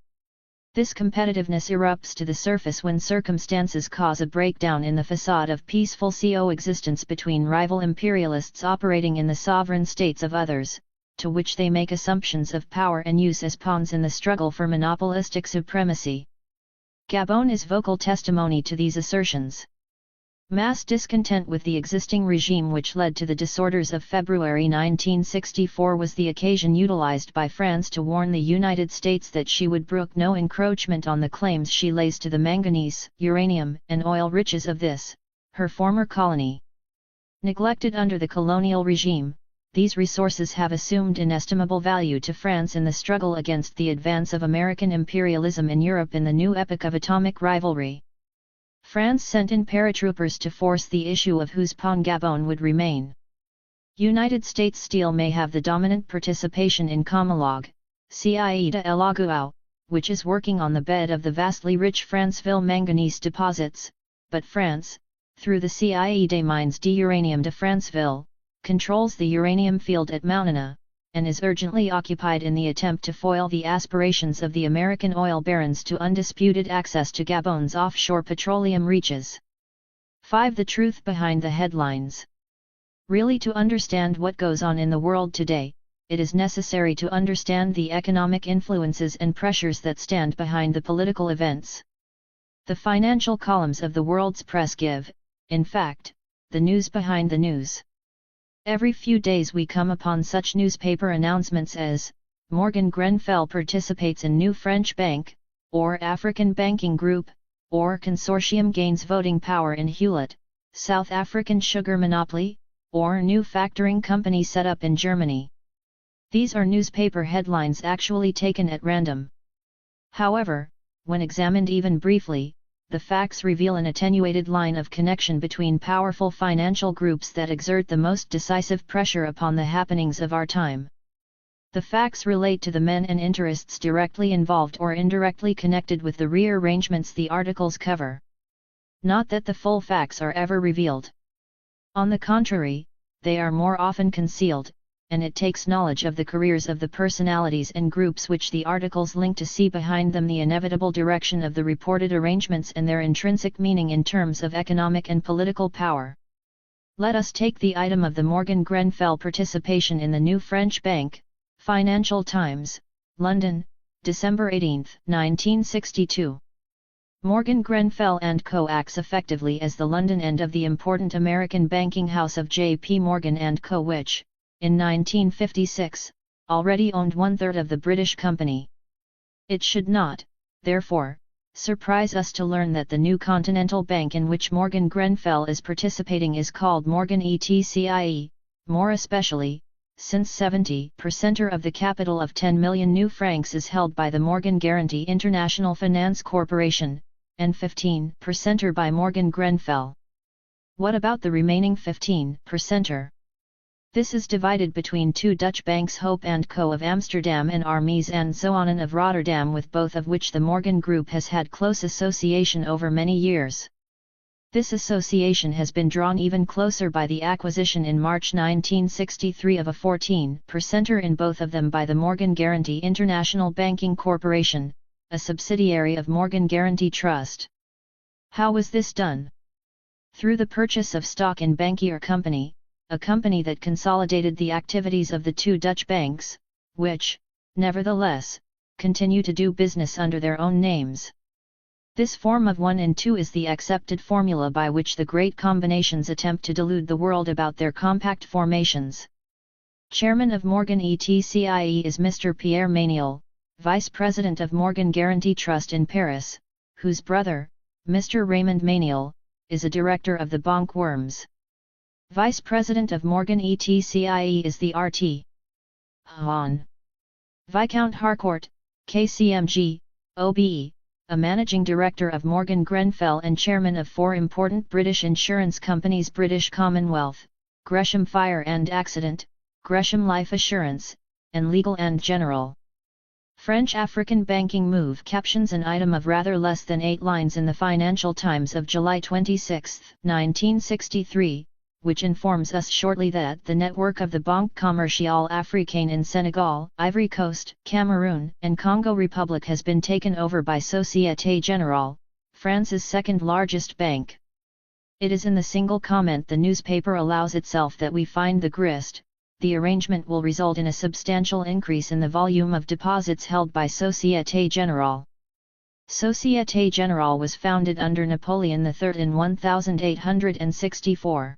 This competitiveness erupts to the surface when circumstances cause a breakdown in the facade of peaceful coexistence between rival imperialists operating in the sovereign states of others, to which they make assumptions of power and use as pawns in the struggle for monopolistic supremacy. Gabon is vocal testimony to these assertions. Mass discontent with the existing regime which led to the disorders of February 1964 was the occasion utilized by France to warn the United States that she would brook no encroachment on the claims she lays to the manganese, uranium, and oil riches of this, her former colony. Neglected under the colonial regime, these resources have assumed inestimable value to France in the struggle against the advance of American imperialism in Europe in the new epoch of atomic rivalry. France sent in paratroopers to force the issue of whose pawn Gabon would remain. United States Steel may have the dominant participation in Comalog, CIE de Elaguao, which is working on the bed of the vastly rich Franceville manganese deposits, but France, through the CIE des Mines d'Uranium de Franceville, controls the uranium field at Mountaina, and is urgently occupied in the attempt to foil the aspirations of the American oil barons to undisputed access to Gabon's offshore petroleum reaches. 5. The truth behind the headlines. Really, to understand what goes on in the world today, it is necessary to understand the economic influences and pressures that stand behind the political events. The financial columns of the world's press give, in fact, the news behind the news. Every few days we come upon such newspaper announcements as, Morgan Grenfell participates in new French bank, or African banking group, or consortium gains voting power in Hewlett, South African sugar monopoly, or new factoring company set up in Germany. These are newspaper headlines actually taken at random. However, when examined even briefly, the facts reveal an attenuated line of connection between powerful financial groups that exert the most decisive pressure upon the happenings of our time. The facts relate to the men and interests directly involved or indirectly connected with the rearrangements the articles cover. Not that the full facts are ever revealed. On the contrary, they are more often concealed, and it takes knowledge of the careers of the personalities and groups which the articles link to see behind them the inevitable direction of the reported arrangements and their intrinsic meaning in terms of economic and political power. Let us take the item of the Morgan Grenfell participation in the new French bank. Financial Times, London, December 18, 1962. Morgan Grenfell & Co. acts effectively as the London end of the important American banking house of J.P. Morgan & Co., which, in 1956, already owned one-third of the British company. It should not, therefore, surprise us to learn that the new continental bank in which Morgan Grenfell is participating is called Morgan ETCIE, more especially, since 70% of the capital of 10 million new francs is held by the Morgan Guarantee International Finance Corporation, and 15% by Morgan Grenfell. What about the remaining 15%? This is divided between two Dutch banks, Hope & Co. of Amsterdam and Armies and Zoanen of Rotterdam, with both of which the Morgan Group has had close association over many years. This association has been drawn even closer by the acquisition in March 1963 of a 14% in both of them by the Morgan Guarantee International Banking Corporation, a subsidiary of Morgan Guarantee Trust. How was this done? Through the purchase of stock in Bankier Company, a company that consolidated the activities of the two Dutch banks, which, nevertheless, continue to do business under their own names. This form of 1 and 2 is the accepted formula by which the great combinations attempt to delude the world about their compact formations. Chairman of Morgan ETCIE is Mr. Pierre Mainiol, Vice President of Morgan Guarantee Trust in Paris, whose brother, Mr. Raymond Mainiol, is a director of the Banque Worms. Vice President of Morgan ETCIE is the RT. Hon. Viscount Harcourt, KCMG, OBE, a managing director of Morgan Grenfell and chairman of 4 important British insurance companies: British Commonwealth, Gresham Fire and Accident, Gresham Life Assurance, and Legal & General. French African banking move captions an item of rather less than 8 lines in the Financial Times of July 26, 1963, which informs us shortly that the network of the Banque Commerciale Africaine in Senegal, Ivory Coast, Cameroon, and Congo Republic has been taken over by Société Générale, France's second-largest bank. It is in the single comment the newspaper allows itself that we find the grist. The arrangement will result in a substantial increase in the volume of deposits held by Société Générale. Société Générale was founded under Napoleon III in 1864.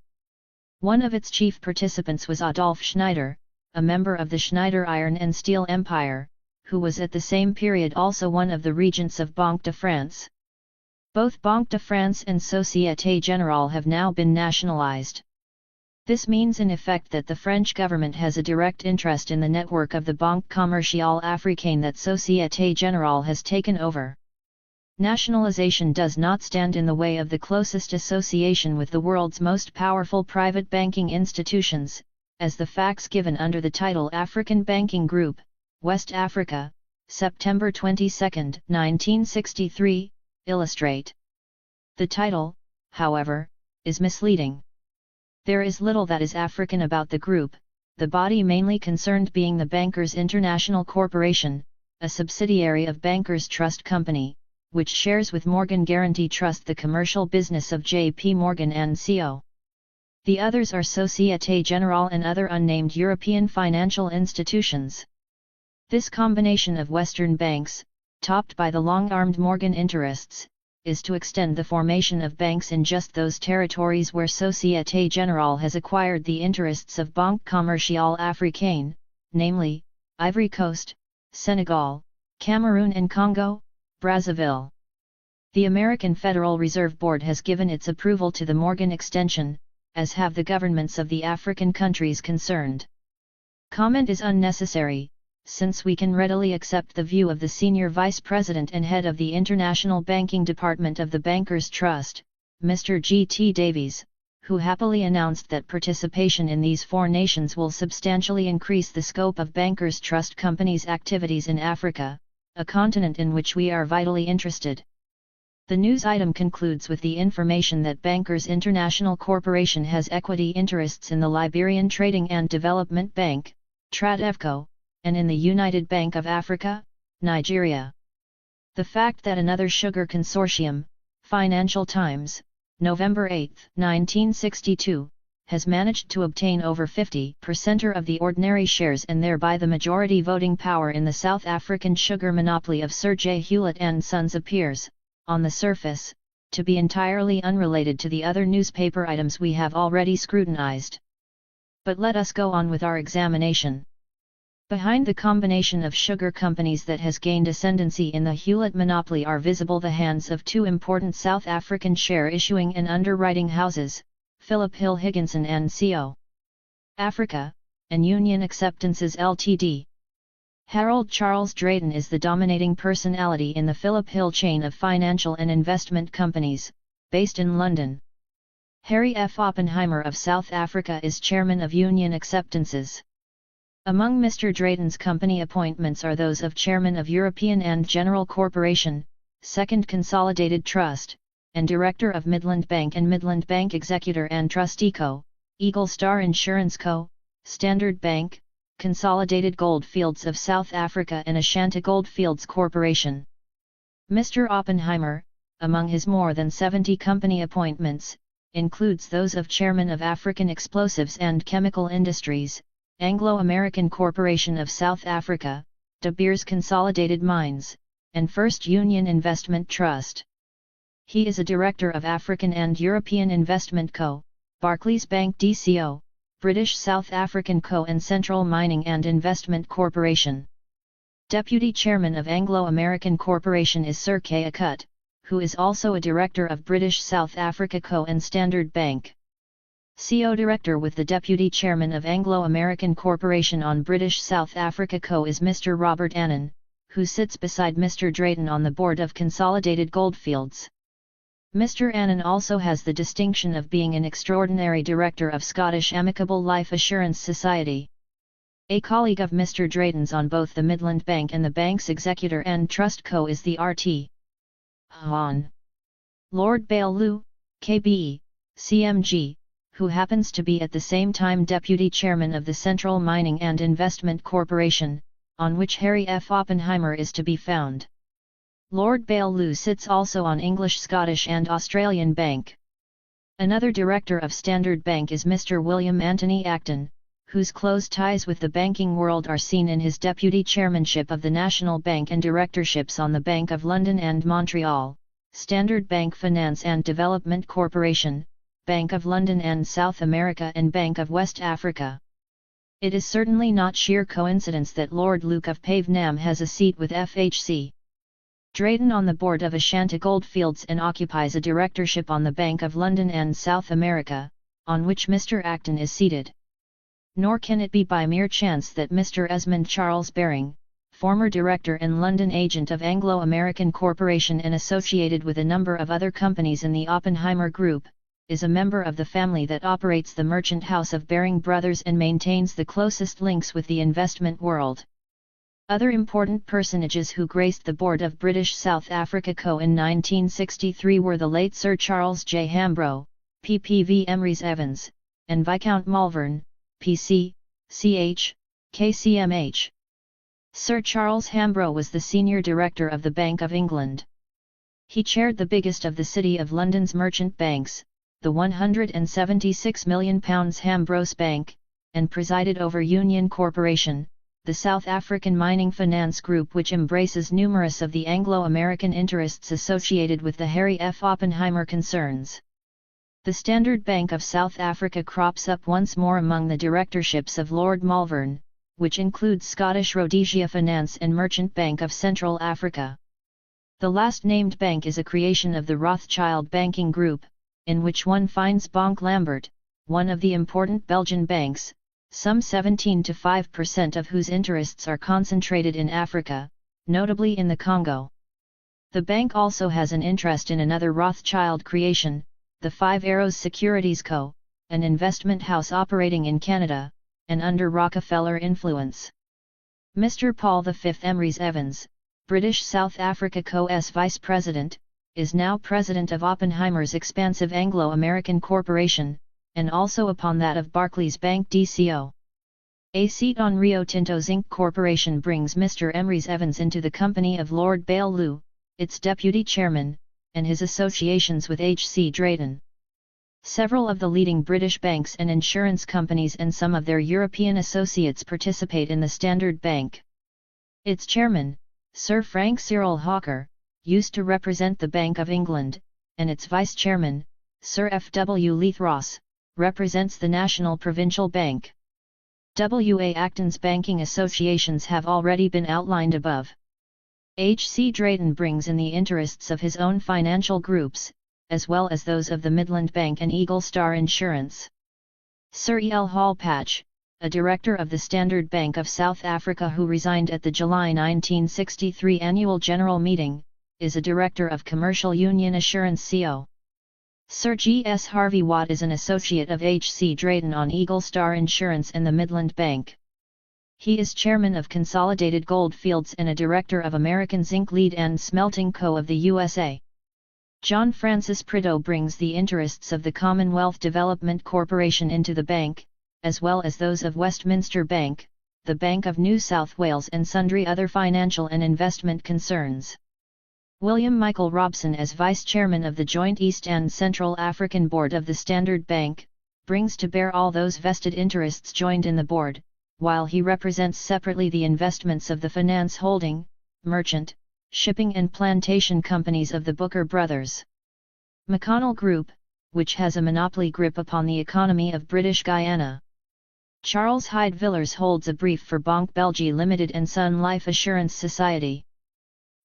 One of its chief participants was Adolphe Schneider, a member of the Schneider Iron and Steel Empire, who was at the same period also one of the regents of Banque de France. Both Banque de France and Société Générale have now been nationalized. This means in effect that the French government has a direct interest in the network of the Banque Commerciale Africaine that Société Générale has taken over. Nationalization does not stand in the way of the closest association with the world's most powerful private banking institutions, as the facts given under the title African Banking Group, West Africa, September 22, 1963, illustrate. The title, however, is misleading. There is little that is African about the group, the body mainly concerned being the Bankers International Corporation, a subsidiary of Bankers Trust Company, which shares with Morgan Guarantee Trust the commercial business of J.P. Morgan & Co. The others are Société Générale and other unnamed European financial institutions. This combination of Western banks, topped by the long-armed Morgan interests, is to extend the formation of banks in just those territories where Société Générale has acquired the interests of Banque Commerciale Africaine, namely, Ivory Coast, Senegal, Cameroon and Congo, Brazzaville. The American Federal Reserve Board has given its approval to the Morgan extension, as have the governments of the African countries concerned. Comment is unnecessary, since we can readily accept the view of the senior vice president and head of the International Banking Department of the Bankers Trust, Mr. G. T. Davies, who happily announced that participation in these 4 nations will substantially increase the scope of Bankers Trust Company's activities in Africa, a continent in which we are vitally interested. The news item concludes with the information that Bankers International Corporation has equity interests in the Liberian Trading and Development Bank, Tradevco, and in the United Bank of Africa, Nigeria. The fact that another sugar consortium, Financial Times, November 8, 1962, has managed to obtain over 50% of the ordinary shares and thereby the majority voting power in the South African sugar monopoly of Sir J. Hewlett and Sons appears, on the surface, to be entirely unrelated to the other newspaper items we have already scrutinized. But let us go on with our examination. Behind the combination of sugar companies that has gained ascendancy in the Hewlett monopoly are visible the hands of two important South African share issuing and underwriting houses, Philip Hill Higginson and Co. Africa, and Union Acceptances Ltd. Harold Charles Drayton is the dominating personality in the Philip Hill chain of financial and investment companies, based in London. Harry F. Oppenheimer of South Africa is chairman of Union Acceptances. Among Mr. Drayton's company appointments are those of Chairman of European and General Corporation, Second Consolidated Trust, and Director of Midland Bank and Midland Bank Executor and Trustee Co., Eagle Star Insurance Co., Standard Bank, Consolidated Goldfields of South Africa and Ashanti Goldfields Corporation. Mr. Oppenheimer, among his more than 70 company appointments, includes those of Chairman of African Explosives and Chemical Industries, Anglo-American Corporation of South Africa, De Beers Consolidated Mines, and First Union Investment Trust. He is a director of African and European Investment Co., Barclays Bank DCO, British South African Co. and Central Mining and Investment Corporation. Deputy Chairman of Anglo-American Corporation is Sir K. Akut, who is also a director of British South Africa Co. and Standard Bank. CO Director with the Deputy Chairman of Anglo-American Corporation on British South Africa Co. is Mr. Robert Annan, who sits beside Mr. Drayton on the board of Consolidated Goldfields. Mr. Annan also has the distinction of being an extraordinary director of Scottish Amicable Life Assurance Society. A colleague of Mr. Drayton's on both the Midland Bank and the bank's executor and trust co. is the RT. Hon. Lord Baillieu, KBE, CMG, who happens to be at the same time Deputy Chairman of the Central Mining and Investment Corporation, on which Harry F. Oppenheimer is to be found. Lord Baillieu sits also on English, Scottish and Australian Bank. Another director of Standard Bank is Mr. William Anthony Acton, whose close ties with the banking world are seen in his deputy chairmanship of the National Bank and directorships on the Bank of London and Montreal, Standard Bank Finance and Development Corporation, Bank of London and South America and Bank of West Africa. It is certainly not sheer coincidence that Lord Luke of Pavenham has a seat with FHC. Drayton on the board of Ashanti Goldfields and occupies a directorship on the Bank of London and South America, on which Mr. Acton is seated. Nor can it be by mere chance that Mr. Esmond Charles Baring, former director and London agent of Anglo-American Corporation and associated with a number of other companies in the Oppenheimer Group, is a member of the family that operates the merchant house of Baring Brothers and maintains the closest links with the investment world. Other important personages who graced the board of British South Africa Co. in 1963 were the late Sir Charles J. Hambro, PPV Emrys Evans, and Viscount Malvern, PC, CH, KCMH. Sir Charles Hambro was the senior director of the Bank of England. He chaired the biggest of the City of London's merchant banks, the £176 million Hambros Bank, and presided over Union Corporation, the South African mining finance group which embraces numerous of the Anglo-American interests associated with the Harry F. Oppenheimer concerns. The Standard Bank of South Africa crops up once more among the directorships of Lord Malvern, which includes Scottish Rhodesia Finance and Merchant Bank of Central Africa. The last named bank is a creation of the Rothschild banking group, in which one finds Banque Lambert, one of the important Belgian banks, some 17% of whose interests are concentrated in Africa, notably in the Congo. The bank also has an interest in another Rothschild creation, the Five Arrows Securities Co., an investment house operating in Canada, and under Rockefeller influence. Mr. Paul V. Emrys Evans, British South Africa Co.'s Vice President, is now President of Oppenheimer's expansive Anglo-American Corporation, and also upon that of Barclays Bank DCO. A seat on Rio Tinto Zinc Corporation brings Mr. Emrys Evans into the company of Lord Baillieu, its deputy chairman, and his associations with H.C. Drayton. Several of the leading British banks and insurance companies and some of their European associates participate in the Standard Bank. Its chairman, Sir Frank Cyril Hawker, used to represent the Bank of England, and its vice-chairman, Sir F. W. Leith Ross, represents the National Provincial Bank. W.A. Acton's banking associations have already been outlined above. H.C. Drayton brings in the interests of his own financial groups, as well as those of the Midland Bank and Eagle Star Insurance. Sir E. L. Hallpatch, a director of the Standard Bank of South Africa who resigned at the July 1963 annual general meeting, is a director of Commercial Union Assurance Co. Sir G. S. Harvey Watt is an associate of H.C. Drayton on Eagle Star Insurance and the Midland Bank. He is chairman of Consolidated Goldfields and a director of American Zinc Lead and Smelting Co. of the USA. John Francis Prideaux brings the interests of the Commonwealth Development Corporation into the bank, as well as those of Westminster Bank, the Bank of New South Wales and sundry other financial and investment concerns. William Michael Robson as Vice-Chairman of the Joint East and Central African Board of the Standard Bank, brings to bear all those vested interests joined in the board, while he represents separately the investments of the finance holding, merchant, shipping and plantation companies of the Booker Brothers. McConnell Group, which has a monopoly grip upon the economy of British Guiana. Charles Hyde Villers holds a brief for Banque Belgique Limited and Sun Life Assurance Society.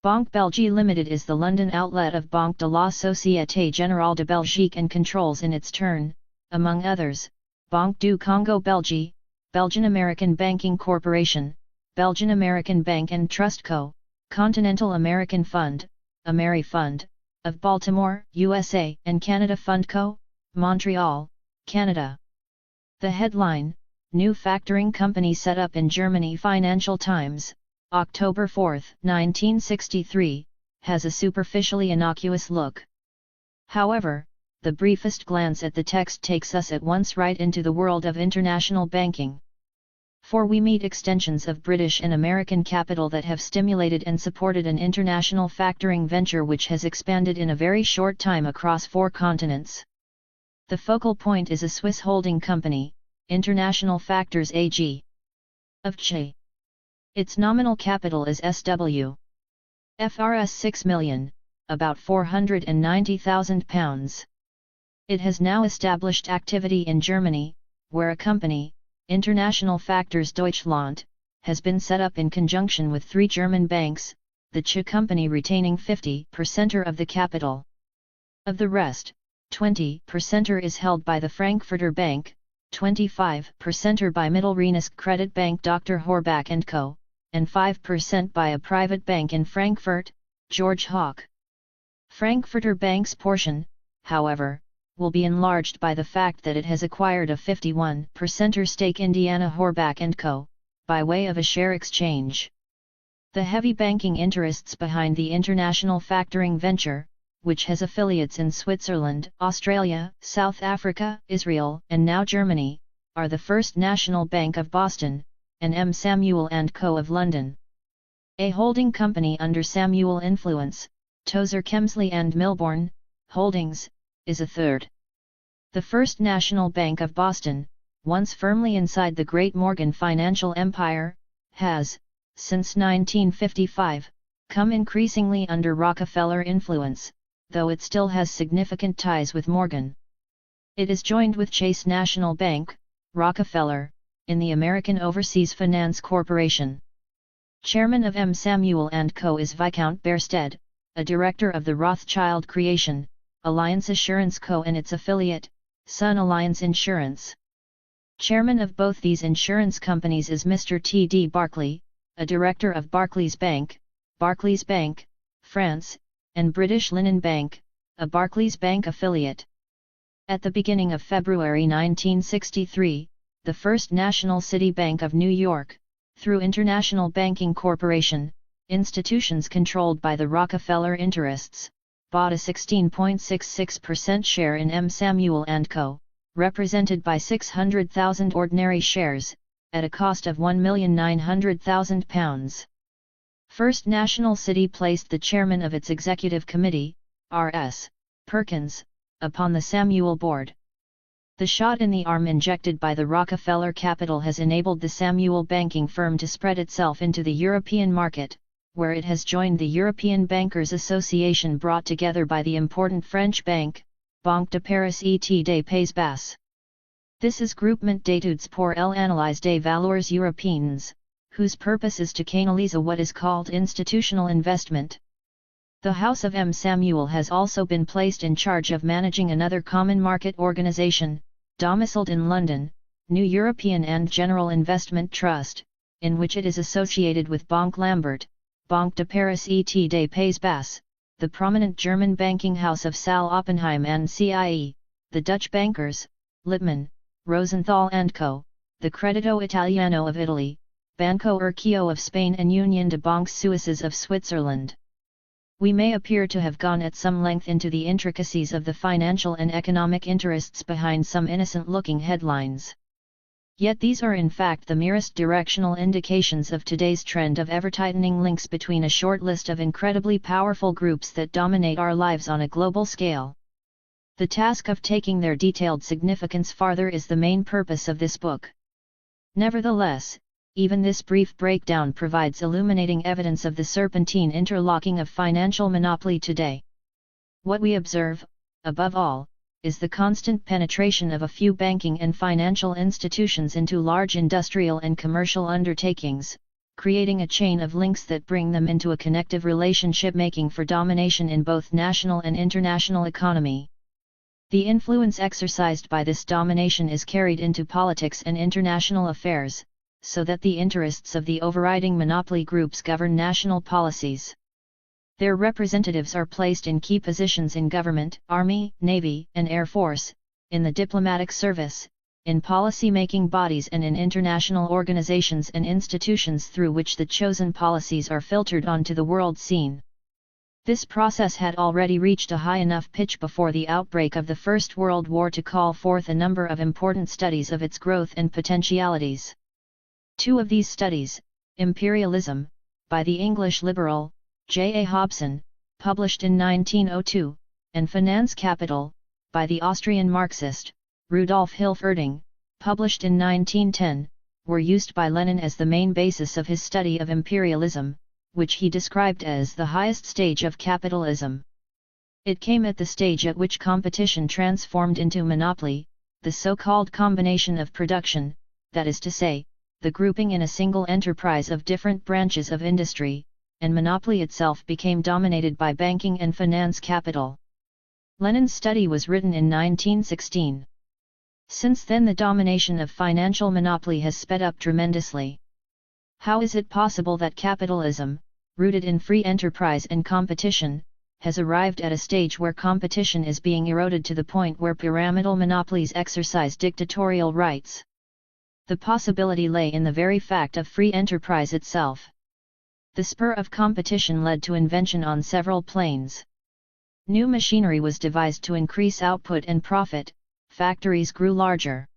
Banque Belgique Limited is the London outlet of Banque de la Société Générale de Belgique and controls in its turn, among others, Banque du Congo Belgique, Belgian American Banking Corporation, Belgian American Bank and Trust Co., Continental American Fund, AmeriFund, of Baltimore, USA and Canada Fund Co., Montreal, Canada. The headline, New Factoring Company Set Up in Germany. Financial Times, October 4, 1963, has a superficially innocuous look. However, the briefest glance at the text takes us at once right into the world of international banking. For we meet extensions of British and American capital that have stimulated and supported an international factoring venture which has expanded in a very short time across 4 continents. The focal point is a Swiss holding company, International Factors AG. of Ch. Its nominal capital is SW. FRS 6 million, about £490,000. It has now established activity in Germany, where a company, International Factors Deutschland, has been set up in conjunction with 3 German banks, the Ch company retaining 50% of the capital. Of the rest, 20% is held by the Frankfurter Bank, 25% by Mittelrheinische Credit Bank Dr. Horbach & Co., and 5% by a private bank in Frankfurt, George Hawk. Frankfurter Bank's portion, however, will be enlarged by the fact that it has acquired a 51% stake in Indiana Horbach & Co., by way of a share exchange. The heavy banking interests behind the international factoring venture, which has affiliates in Switzerland, Australia, South Africa, Israel, and now Germany, are the First National Bank of Boston, and M. Samuel & Co. of London. A holding company under Samuel influence, Tozer Kemsley and Milbourne Holdings, is a third. The First National Bank of Boston, once firmly inside the Great Morgan financial empire, has, since 1955, come increasingly under Rockefeller influence, though it still has significant ties with Morgan. It is joined with Chase National Bank, Rockefeller, in the American Overseas Finance Corporation. Chairman of M. Samuel & Co. is Viscount Bearsted, a director of the Rothschild Creation, Alliance Assurance Co. and its affiliate, Sun Alliance Insurance. Chairman of both these insurance companies is Mr. T. D. Barclay, a director of Barclays Bank, France, and British Linen Bank, a Barclays Bank affiliate. At the beginning of February 1963, the First National City Bank of New York, through International Banking Corporation, institutions controlled by the Rockefeller interests, bought a 16.66% share in M. Samuel & Co., represented by 600,000 ordinary shares, at a cost of £1,900,000. First National City placed the chairman of its executive committee, R.S. Perkins, upon the Samuel board. The shot in the arm injected by the Rockefeller capital has enabled the Samuel banking firm to spread itself into the European market, where it has joined the European Bankers Association brought together by the important French bank, Banque de Paris et des Pays Bas. This is Groupement d'études pour l'analyse des valeurs européennes, whose purpose is to canalize what is called institutional investment. The House of M. Samuel has also been placed in charge of managing another common market organization, domiciled in London, New European and General Investment Trust, in which it is associated with Banque Lambert, Banque de Paris et des Pays Bas, the prominent German banking house of Sal. Oppenheim and CIE, the Dutch bankers, Lippmann, Rosenthal & Co., the Credito Italiano of Italy, Banco Urquio of Spain and Union de Banques Suisses of Switzerland. We may appear to have gone at some length into the intricacies of the financial and economic interests behind some innocent-looking headlines. Yet these are in fact the merest directional indications of today's trend of ever-tightening links between a short list of incredibly powerful groups that dominate our lives on a global scale. The task of taking their detailed significance farther is the main purpose of this book. Nevertheless, even this brief breakdown provides illuminating evidence of the serpentine interlocking of financial monopoly today. What we observe, above all, is the constant penetration of a few banking and financial institutions into large industrial and commercial undertakings, creating a chain of links that bring them into a connective relationship making for domination in both national and international economy. The influence exercised by this domination is carried into politics and international affairs, so that the interests of the overriding monopoly groups govern national policies. Their representatives are placed in key positions in government, army, navy, and air force, in the diplomatic service, in policy-making bodies and in international organizations and institutions through which the chosen policies are filtered onto the world scene. This process had already reached a high enough pitch before the outbreak of the First World War to call forth a number of important studies of its growth and potentialities. Two of these studies, Imperialism, by the English liberal, J. A. Hobson, published in 1902, and Finance Capital, by the Austrian Marxist, Rudolf Hilferding, published in 1910, were used by Lenin as the main basis of his study of imperialism, which he described as the highest stage of capitalism. It came at the stage at which competition transformed into monopoly, the so-called combination of production, that is to say, the grouping in a single enterprise of different branches of industry, and monopoly itself became dominated by banking and finance capital. Lenin's study was written in 1916. Since then the domination of financial monopoly has sped up tremendously. How is it possible that capitalism, rooted in free enterprise and competition, has arrived at a stage where competition is being eroded to the point where pyramidal monopolies exercise dictatorial rights? The possibility lay in the very fact of free enterprise itself. The spur of competition led to invention on several planes. New machinery was devised to increase output and profit, factories grew larger.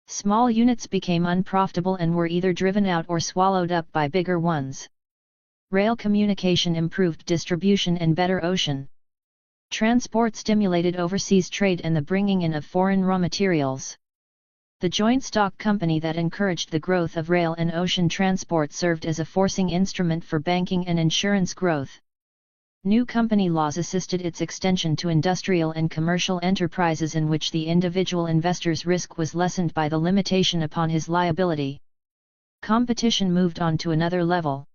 Small units became unprofitable and were either driven out or swallowed up by bigger ones. Rail communication improved distribution and better ocean transport stimulated overseas trade and the bringing in of foreign raw materials. The joint stock company that encouraged the growth of rail and ocean transport served as a forcing instrument for banking and insurance growth. New company laws assisted its extension to industrial and commercial enterprises in which the individual investor's risk was lessened by the limitation upon his liability. Competition moved on to another level.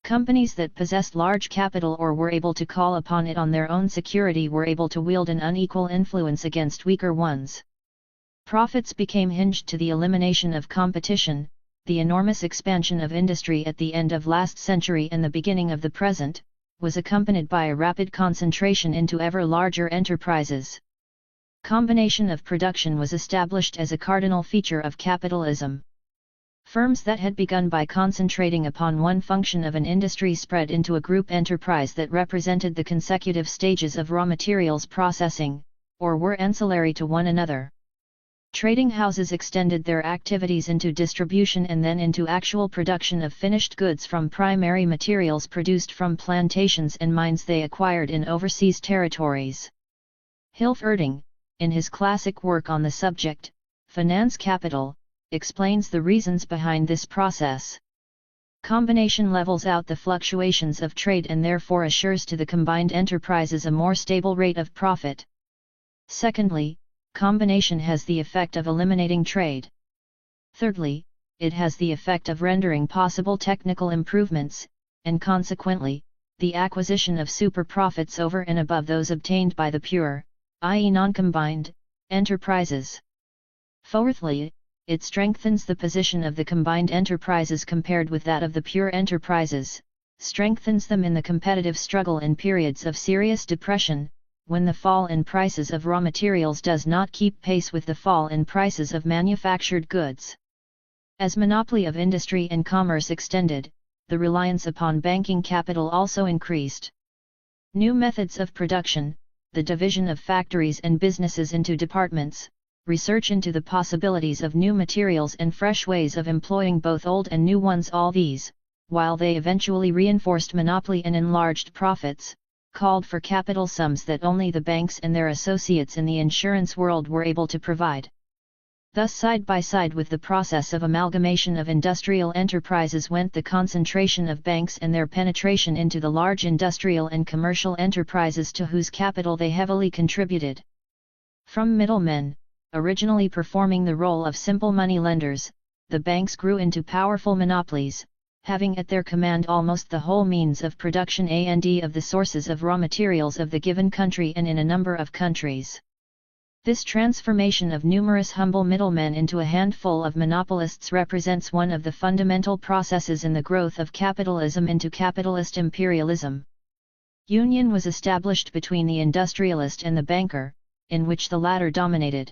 Companies that possessed large capital or were able to call upon it on their own security were able to wield an unequal influence against weaker ones. Profits became hinged to the elimination of competition. The enormous expansion of industry at the end of last century and the beginning of the present was accompanied by a rapid concentration into ever larger enterprises. Combination of production was established as a cardinal feature of capitalism. Firms that had begun by concentrating upon one function of an industry spread into a group enterprise that represented the consecutive stages of raw materials processing, or were ancillary to one another. Trading houses extended their activities into distribution and then into actual production of finished goods from primary materials produced from plantations and mines they acquired in overseas territories. Hilf Erding, in his classic work on the subject, Finance Capital, explains the reasons behind this process. Combination levels out the fluctuations of trade and therefore assures to the combined enterprises a more stable rate of profit. Secondly, combination has the effect of eliminating trade. Thirdly, it has the effect of rendering possible technical improvements, and consequently, the acquisition of super profits over and above those obtained by the pure, i.e. non-combined, enterprises. Fourthly, it strengthens the position of the combined enterprises compared with that of the pure enterprises, strengthens them in the competitive struggle in periods of serious depression, when the fall in prices of raw materials does not keep pace with the fall in prices of manufactured goods. As monopoly of industry and commerce extended, the reliance upon banking capital also increased. New methods of production, the division of factories and businesses into departments, research into the possibilities of new materials and fresh ways of employing both old and new ones, all these, while they eventually reinforced monopoly and enlarged profits, called for capital sums that only the banks and their associates in the insurance world were able to provide. Thus, side by side with the process of amalgamation of industrial enterprises went the concentration of banks and their penetration into the large industrial and commercial enterprises to whose capital they heavily contributed. From middlemen, originally performing the role of simple money lenders, the banks grew into powerful monopolies, having at their command almost the whole means of production and of the sources of raw materials of the given country and in a number of countries. This transformation of numerous humble middlemen into a handful of monopolists represents one of the fundamental processes in the growth of capitalism into capitalist imperialism. Union was established between the industrialist and the banker, in which the latter dominated.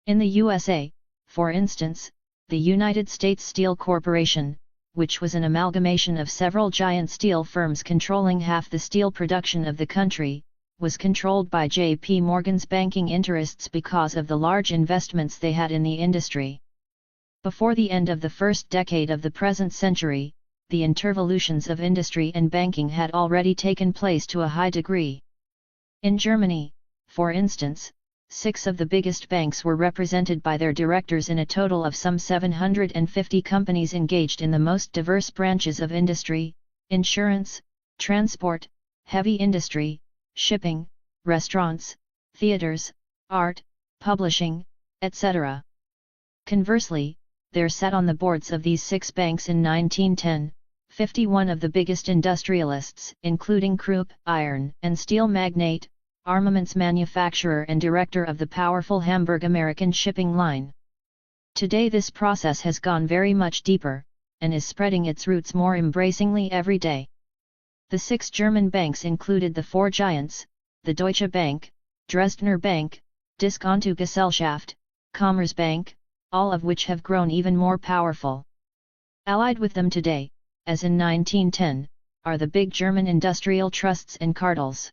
In the USA, for instance, the United States Steel Corporation, which was an amalgamation of several giant steel firms controlling half the steel production of the country, was controlled by J.P. Morgan's banking interests because of the large investments they had in the industry. Before the end of the first decade of the present century, the intervolutions of industry and banking had already taken place to a high degree. In Germany, for instance, 6 of the biggest banks were represented by their directors in a total of some 750 companies engaged in the most diverse branches of industry, insurance, transport, heavy industry, shipping, restaurants, theaters, art, publishing, etc. Conversely, there sat on the boards of these 6 banks in 1910, 51 of the biggest industrialists, including Krupp, iron and steel magnate, armaments manufacturer and director of the powerful Hamburg American shipping line. Today this process has gone very much deeper, and is spreading its roots more embracingly every day. The 6 German banks included the 4 giants, the Deutsche Bank, Dresdner Bank, Diskontogesellschaft, Commerzbank, all of which have grown even more powerful. Allied with them today, as in 1910, are the big German industrial trusts and cartels.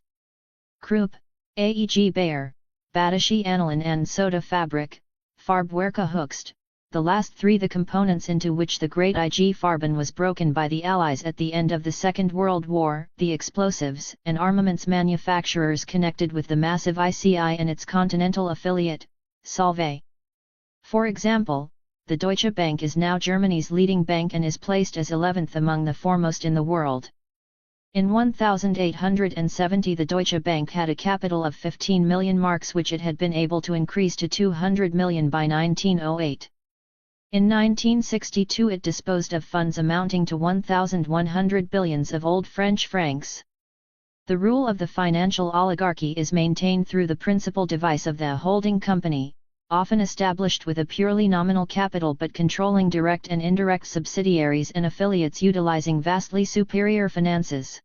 Krupp, AEG Bayer, Badische Anilin and Soda Fabrik, Farbwerke Höchst, the last 3 the components into which the great IG Farben was broken by the Allies at the end of the Second World War, the explosives and armaments manufacturers connected with the massive ICI and its continental affiliate, Solvay. For example, the Deutsche Bank is now Germany's leading bank and is placed as 11th among the foremost in the world. In 1870 the Deutsche Bank had a capital of 15 million marks which it had been able to increase to 200 million by 1908. In 1962 it disposed of funds amounting to 1,100 billions of old French francs. The rule of the financial oligarchy is maintained through the principal device of the holding company, often established with a purely nominal capital but controlling direct and indirect subsidiaries and affiliates utilizing vastly superior finances.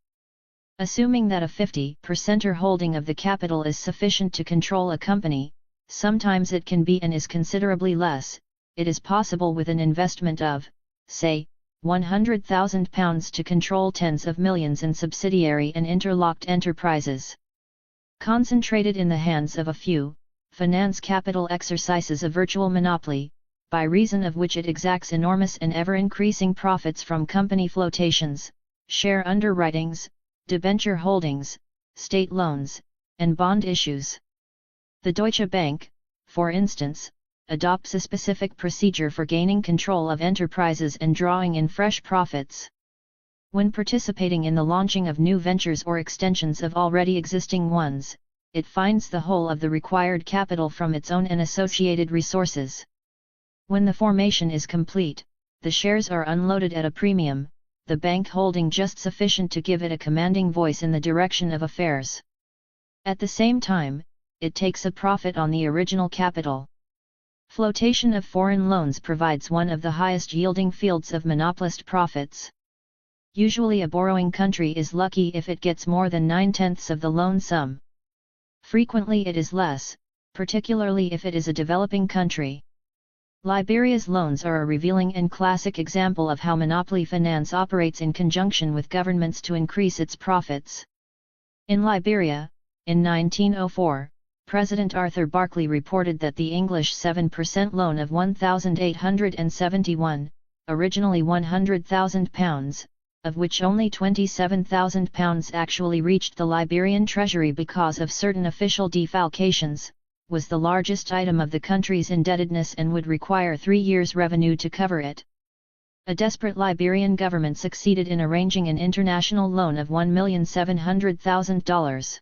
Assuming that a 50% holding of the capital is sufficient to control a company, sometimes it can be and is considerably less, it is possible with an investment of, say, £100,000 to control tens of millions in subsidiary and interlocked enterprises. Concentrated in the hands of a few, finance capital exercises a virtual monopoly, by reason of which it exacts enormous and ever-increasing profits from company flotations, share underwritings, debenture holdings, state loans, and bond issues. The Deutsche Bank, for instance, adopts a specific procedure for gaining control of enterprises and drawing in fresh profits. When participating in the launching of new ventures or extensions of already existing ones, it finds the whole of the required capital from its own and associated resources. When the formation is complete, the shares are unloaded at a premium, the bank holding just sufficient to give it a commanding voice in the direction of affairs. At the same time, it takes a profit on the original capital. Flotation of foreign loans provides one of the highest yielding fields of monopolist profits. Usually a borrowing country is lucky if it gets more than 9/10 of the loan sum. Frequently it is less, particularly if it is a developing country. Liberia's loans are a revealing and classic example of how monopoly finance operates in conjunction with governments to increase its profits. In Liberia, in 1904, President Arthur Barclay reported that the English 7% loan of £1,871, originally £100,000, of which only £27,000 actually reached the Liberian treasury because of certain official defalcations, was the largest item of the country's indebtedness and would require 3 years' revenue to cover it. A desperate Liberian government succeeded in arranging an international loan of $1,700,000.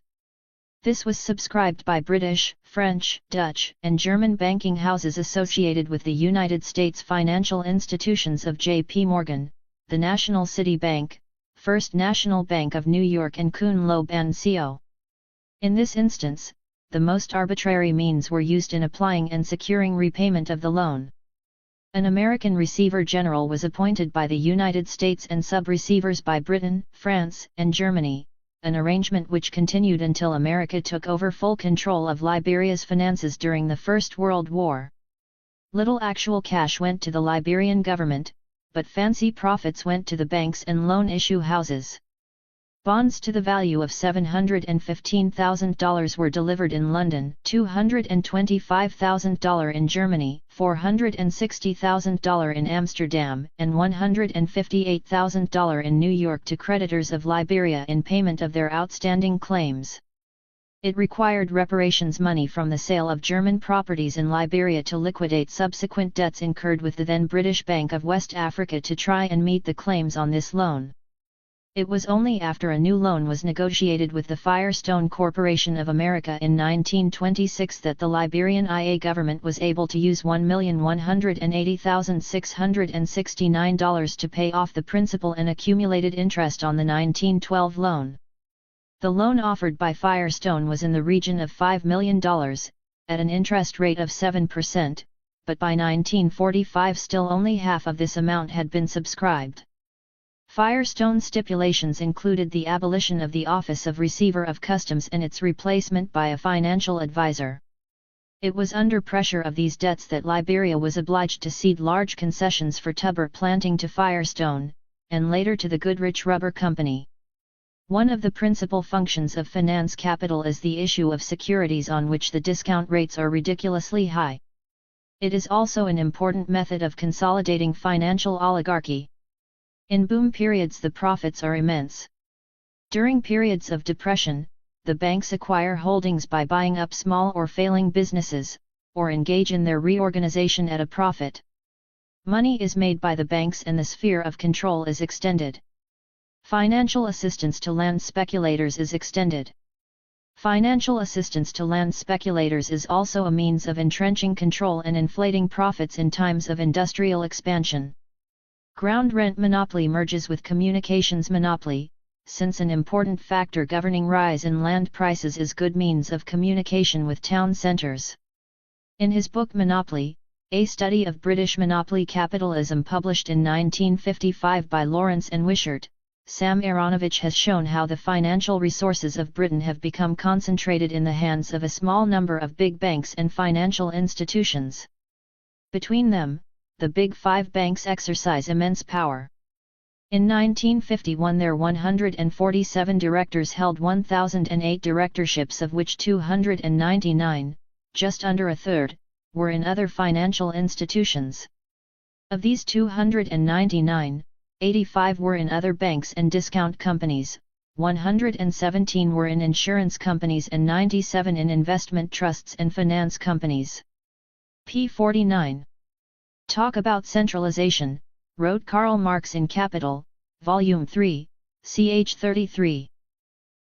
This was subscribed by British, French, Dutch, and German banking houses associated with the United States financial institutions of J.P. Morgan, the National City Bank, First National Bank of New York and Kuhn Loeb & Co. In this instance, the most arbitrary means were used in applying and securing repayment of the loan. An American Receiver General was appointed by the United States and sub-receivers by Britain, France, and Germany, an arrangement which continued until America took over full control of Liberia's finances during the First World War. Little actual cash went to the Liberian government, but fancy profits went to the banks and loan issue houses. Bonds to the value of $715,000 were delivered in London, $225,000 in Germany, $460,000 in Amsterdam, and $158,000 in New York to creditors of Liberia in payment of their outstanding claims. It required reparations money from the sale of German properties in Liberia to liquidate subsequent debts incurred with the then British Bank of West Africa to try and meet the claims on this loan. It was only after a new loan was negotiated with the Firestone Corporation of America in 1926 that the Liberian IA government was able to use $1,180,669 to pay off the principal and accumulated interest on the 1912 loan. The loan offered by Firestone was in the region of $5 million, at an interest rate of 7%, but by 1945 still only half of this amount had been subscribed. Firestone's stipulations included the abolition of the Office of Receiver of Customs and its replacement by a financial advisor. It was under pressure of these debts that Liberia was obliged to cede large concessions for tubber planting to Firestone, and later to the Goodrich Rubber Company. One of the principal functions of finance capital is the issue of securities on which the discount rates are ridiculously high. It is also an important method of consolidating financial oligarchy. In boom periods the profits are immense. During periods of depression, the banks acquire holdings by buying up small or failing businesses, or engage in their reorganization at a profit. Money is made by the banks and the sphere of control is extended. Financial assistance to land speculators is extended. Financial assistance to land speculators is also a means of entrenching control and inflating profits in times of industrial expansion. Ground rent monopoly merges with communications monopoly, since an important factor governing rise in land prices is good means of communication with town centers. In his book Monopoly, a study of British monopoly capitalism published in 1955 by Lawrence and Wishart, Sam Aronovich has shown how the financial resources of Britain have become concentrated in the hands of a small number of big banks and financial institutions. Between them, the Big Five banks exercise immense power. In 1951 their 147 directors held 1,008 directorships of which 299, just under a third, were in other financial institutions. Of these 299, 85 were in other banks and discount companies, 117 were in insurance companies and 97 in investment trusts and finance companies. p. 49. Talk about centralization, wrote Karl Marx in Capital, Volume 3, ch. 33.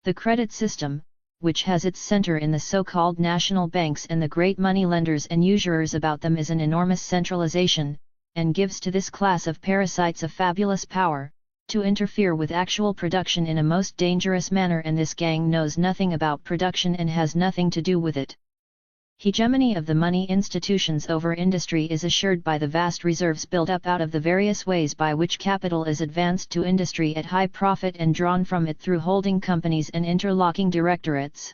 The credit system, which has its center in the so-called national banks and the great money lenders and usurers about them, is an enormous centralization, and gives to this class of parasites a fabulous power to interfere with actual production in a most dangerous manner, and this gang knows nothing about production and has nothing to do with it. Hegemony of the money institutions over industry is assured by the vast reserves built up out of the various ways by which capital is advanced to industry at high profit and drawn from it through holding companies and interlocking directorates.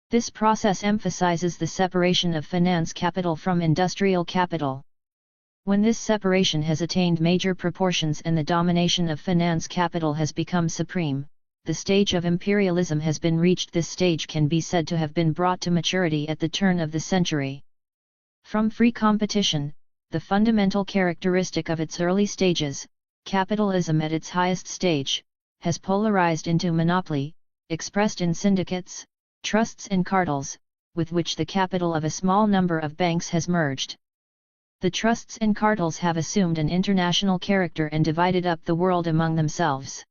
This process emphasizes the separation of finance capital from industrial capital. When this separation has attained major proportions and the domination of finance capital has become supreme, the stage of imperialism has been reached. This stage can be said to have been brought to maturity at the turn of the century. From free competition, the fundamental characteristic of its early stages, capitalism at its highest stage, has polarized into monopoly, expressed in syndicates, trusts and cartels, with which the capital of a small number of banks has merged. The trusts and cartels have assumed an international character and divided up the world among themselves.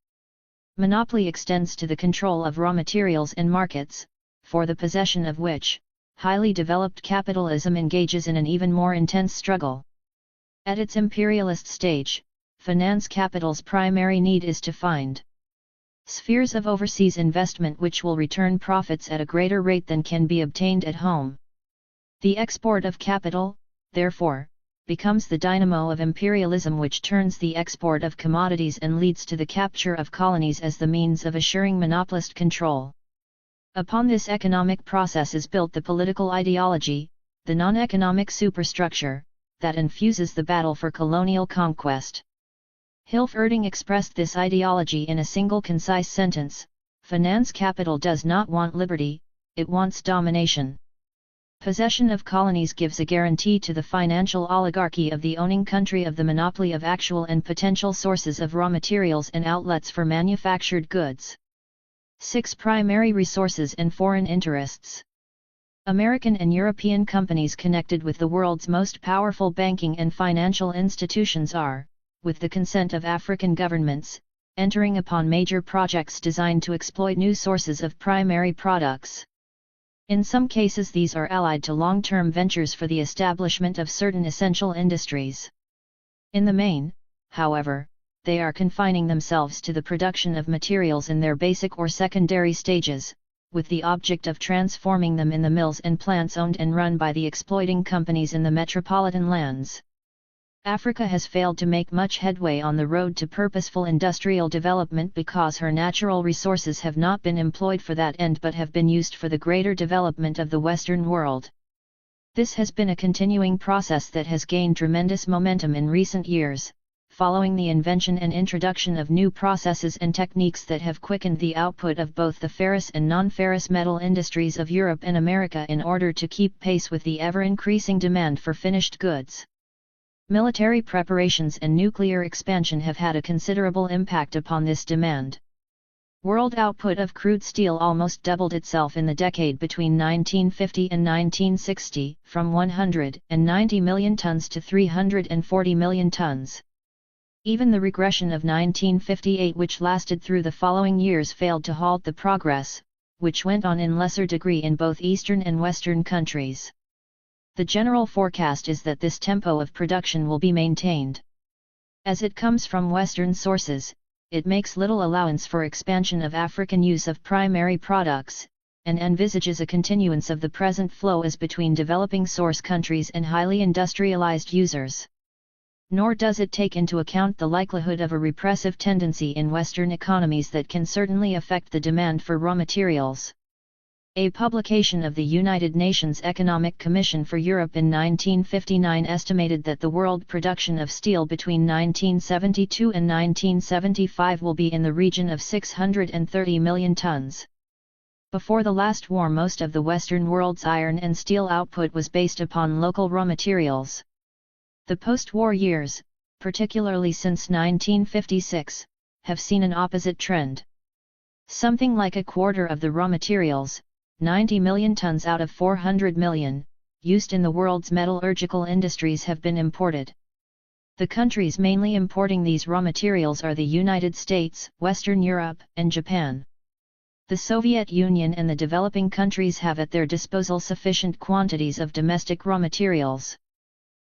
Monopoly extends to the control of raw materials and markets, for the possession of which, highly developed capitalism engages in an even more intense struggle. At its imperialist stage, finance capital's primary need is to find spheres of overseas investment which will return profits at a greater rate than can be obtained at home. The export of capital, therefore, becomes the dynamo of imperialism, which turns the export of commodities and leads to the capture of colonies as the means of assuring monopolist control. Upon this economic process is built the political ideology, the non-economic superstructure, that infuses the battle for colonial conquest. Hilf Erding expressed this ideology in a single concise sentence: finance capital does not want liberty, it wants domination. Possession of colonies gives a guarantee to the financial oligarchy of the owning country of the monopoly of actual and potential sources of raw materials and outlets for manufactured goods. 6. Primary resources and foreign interests. American and European companies connected with the world's most powerful banking and financial institutions are, with the consent of African governments, entering upon major projects designed to exploit new sources of primary products. In some cases these are allied to long-term ventures for the establishment of certain essential industries. In the main, however, they are confining themselves to the production of materials in their basic or secondary stages, with the object of transforming them in the mills and plants owned and run by the exploiting companies in the metropolitan lands. Africa has failed to make much headway on the road to purposeful industrial development because her natural resources have not been employed for that end but have been used for the greater development of the Western world. This has been a continuing process that has gained tremendous momentum in recent years, following the invention and introduction of new processes and techniques that have quickened the output of both the ferrous and non-ferrous metal industries of Europe and America in order to keep pace with the ever-increasing demand for finished goods. Military preparations and nuclear expansion have had a considerable impact upon this demand. World output of crude steel almost doubled itself in the decade between 1950 and 1960, from 190 million tons to 340 million tons. Even the regression of 1958, which lasted through the following years, failed to halt the progress, which went on in lesser degree in both Eastern and Western countries. The general forecast is that this tempo of production will be maintained. As it comes from Western sources, it makes little allowance for expansion of African use of primary products, and envisages a continuance of the present flow as between developing source countries and highly industrialized users. Nor does it take into account the likelihood of a repressive tendency in Western economies that can certainly affect the demand for raw materials. A publication of the United Nations Economic Commission for Europe in 1959 estimated that the world production of steel between 1972 and 1975 will be in the region of 630 million tons. Before the last war, most of the Western world's iron and steel output was based upon local raw materials. The post-war years, particularly since 1956, have seen an opposite trend. Something like a quarter of the raw materials, 90 million tons out of 400 million, used in the world's metallurgical industries have been imported. The countries mainly importing these raw materials are the United States, Western Europe, and Japan. The Soviet Union and the developing countries have at their disposal sufficient quantities of domestic raw materials.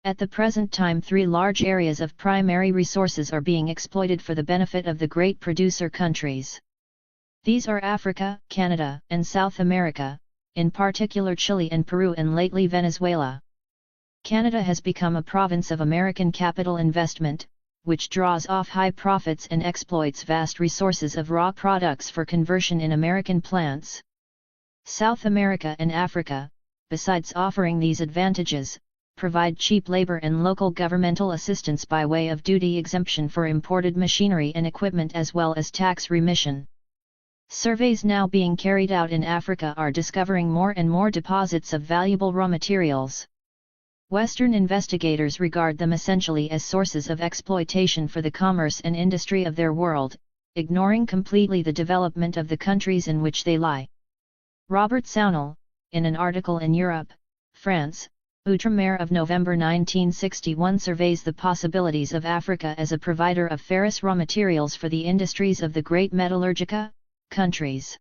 At the present time, three large areas of primary resources are being exploited for the benefit of the great producer countries. These are Africa, Canada, and South America, in particular Chile and Peru, and lately Venezuela. Canada has become a province of American capital investment, which draws off high profits and exploits vast resources of raw products for conversion in American plants. South America and Africa, besides offering these advantages, provide cheap labor and local governmental assistance by way of duty exemption for imported machinery and equipment, as well as tax remission. Surveys now being carried out in Africa are discovering more and more deposits of valuable raw materials. Western investigators regard them essentially as sources of exploitation for the commerce and industry of their world, ignoring completely the development of the countries in which they lie. Robert Sownell, in an article in Europe, France, Outre-mer of November 1961, surveys the possibilities of Africa as a provider of ferrous raw materials for the industries of the great metallurgica countries.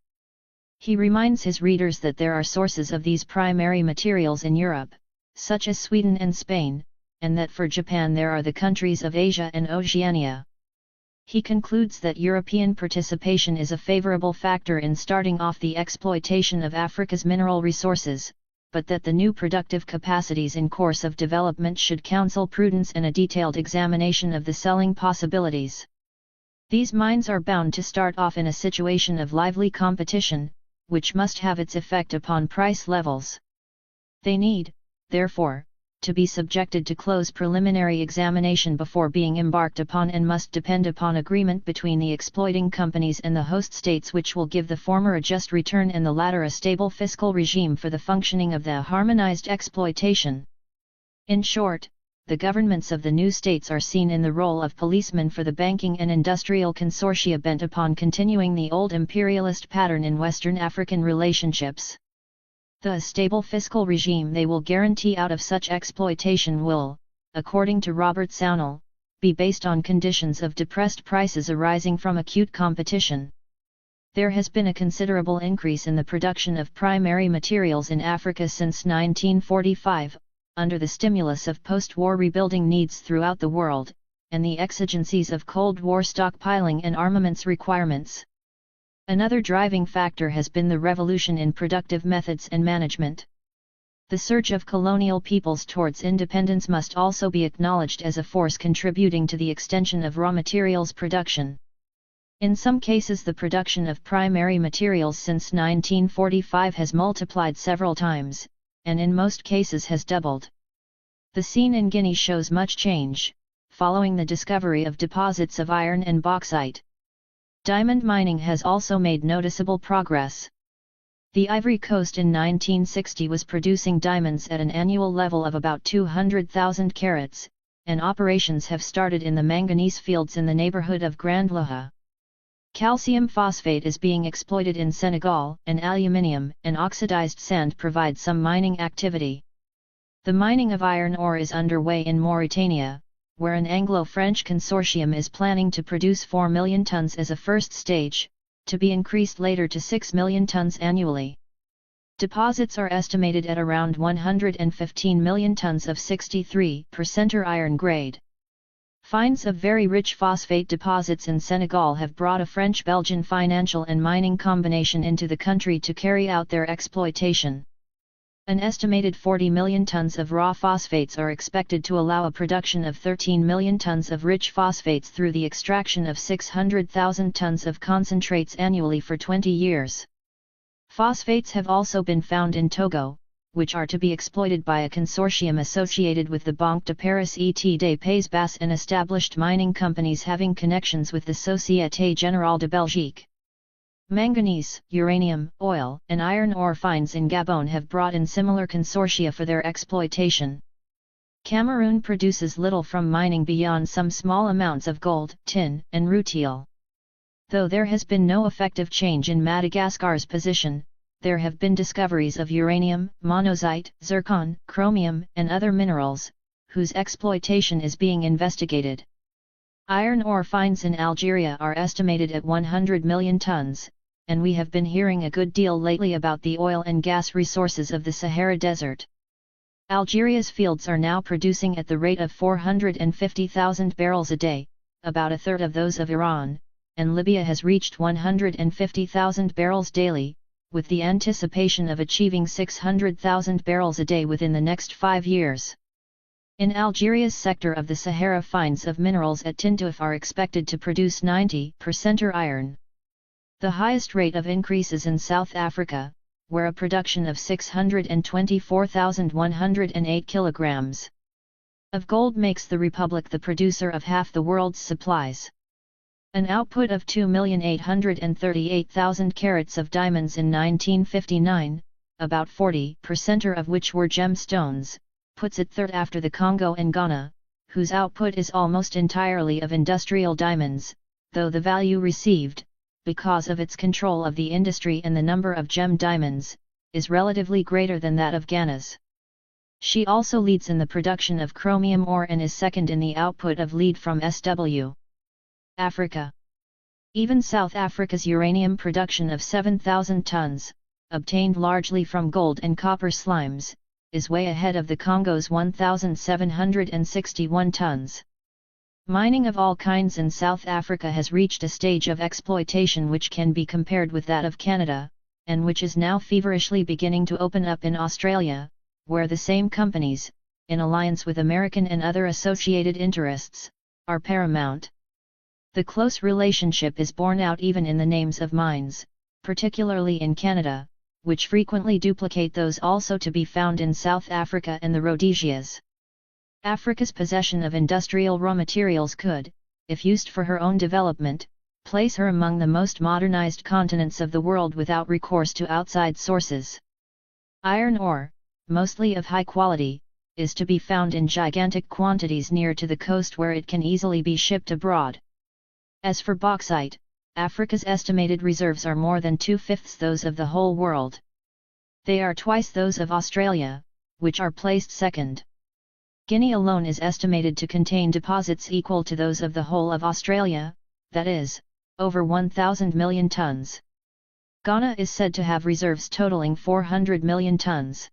He reminds his readers that there are sources of these primary materials in Europe, such as Sweden and Spain, and that for Japan there are the countries of Asia and Oceania. He concludes that European participation is a favorable factor in starting off the exploitation of Africa's mineral resources, but that the new productive capacities in course of development should counsel prudence and a detailed examination of the selling possibilities. These mines are bound to start off in a situation of lively competition, which must have its effect upon price levels. They need, therefore, to be subjected to close preliminary examination before being embarked upon, and must depend upon agreement between the exploiting companies and the host states, which will give the former a just return and the latter a stable fiscal regime for the functioning of the harmonized exploitation. In short, the governments of the new states are seen in the role of policemen for the banking and industrial consortia bent upon continuing the old imperialist pattern in Western African relationships. The stable fiscal regime they will guarantee out of such exploitation will, according to Robert Sownell, be based on conditions of depressed prices arising from acute competition. There has been a considerable increase in the production of primary materials in Africa since 1945, under the stimulus of post-war rebuilding needs throughout the world, and the exigencies of Cold War stockpiling and armaments requirements. Another driving factor has been the revolution in productive methods and management. The surge of colonial peoples towards independence must also be acknowledged as a force contributing to the extension of raw materials production. In some cases, the production of primary materials since 1945 has multiplied several times, and in most cases has doubled. The scene in Guinea shows much change, following the discovery of deposits of iron and bauxite. Diamond mining has also made noticeable progress. The Ivory Coast in 1960 was producing diamonds at an annual level of about 200,000 carats, and operations have started in the manganese fields in the neighborhood of Grand Loja. Calcium phosphate is being exploited in Senegal, and aluminium and oxidized sand provide some mining activity. The mining of iron ore is underway in Mauritania, where an Anglo-French consortium is planning to produce 4 million tons as a first stage, to be increased later to 6 million tons annually. Deposits are estimated at around 115 million tons of 63% iron grade. Finds of very rich phosphate deposits in Senegal have brought a French-Belgian financial and mining combination into the country to carry out their exploitation. An estimated 40 million tons of raw phosphates are expected to allow a production of 13 million tons of rich phosphates through the extraction of 600,000 tons of concentrates annually for 20 years. Phosphates have also been found in Togo, which are to be exploited by a consortium associated with the Banque de Paris et des Pays Bas and established mining companies having connections with the Société Générale de Belgique. Manganese, uranium, oil, and iron ore finds in Gabon have brought in similar consortia for their exploitation. Cameroon produces little from mining beyond some small amounts of gold, tin, and rutile. Though there has been no effective change in Madagascar's position, there have been discoveries of uranium, monazite, zircon, chromium, and other minerals, whose exploitation is being investigated. Iron ore finds in Algeria are estimated at 100 million tons, and we have been hearing a good deal lately about the oil and gas resources of the Sahara Desert. Algeria's fields are now producing at the rate of 450,000 barrels a day, about a third of those of Iran, and Libya has reached 150,000 barrels daily, with the anticipation of achieving 600,000 barrels a day within the next 5 years. In Algeria's sector of the Sahara, finds of minerals at Tindouf are expected to produce 90% iron. The highest rate of increase is in South Africa, where a production of 624,108 kilograms of gold makes the republic the producer of half the world's supplies. An output of 2,838,000 carats of diamonds in 1959, about 40% of which were gemstones, puts it third after the Congo and Ghana, whose output is almost entirely of industrial diamonds, though the value received, because of its control of the industry and the number of gem diamonds, is relatively greater than that of Ghana's. She also leads in the production of chromium ore and is second in the output of lead from SW. Africa. Even South Africa's uranium production of 7,000 tons, obtained largely from gold and copper slimes, is way ahead of the Congo's 1,761 tons. Mining of all kinds in South Africa has reached a stage of exploitation which can be compared with that of Canada, and which is now feverishly beginning to open up in Australia, where the same companies, in alliance with American and other associated interests, are paramount. The close relationship is borne out even in the names of mines, particularly in Canada, which frequently duplicate those also to be found in South Africa and the Rhodesias. Africa's possession of industrial raw materials could, if used for her own development, place her among the most modernized continents of the world without recourse to outside sources. Iron ore, mostly of high quality, is to be found in gigantic quantities near to the coast where it can easily be shipped abroad. As for bauxite, Africa's estimated reserves are more than 2/5 those of the whole world. They are twice those of Australia, which are placed second. Guinea alone is estimated to contain deposits equal to those of the whole of Australia, that is, over 1,000 million tons. Ghana is said to have reserves totaling 400 million tons.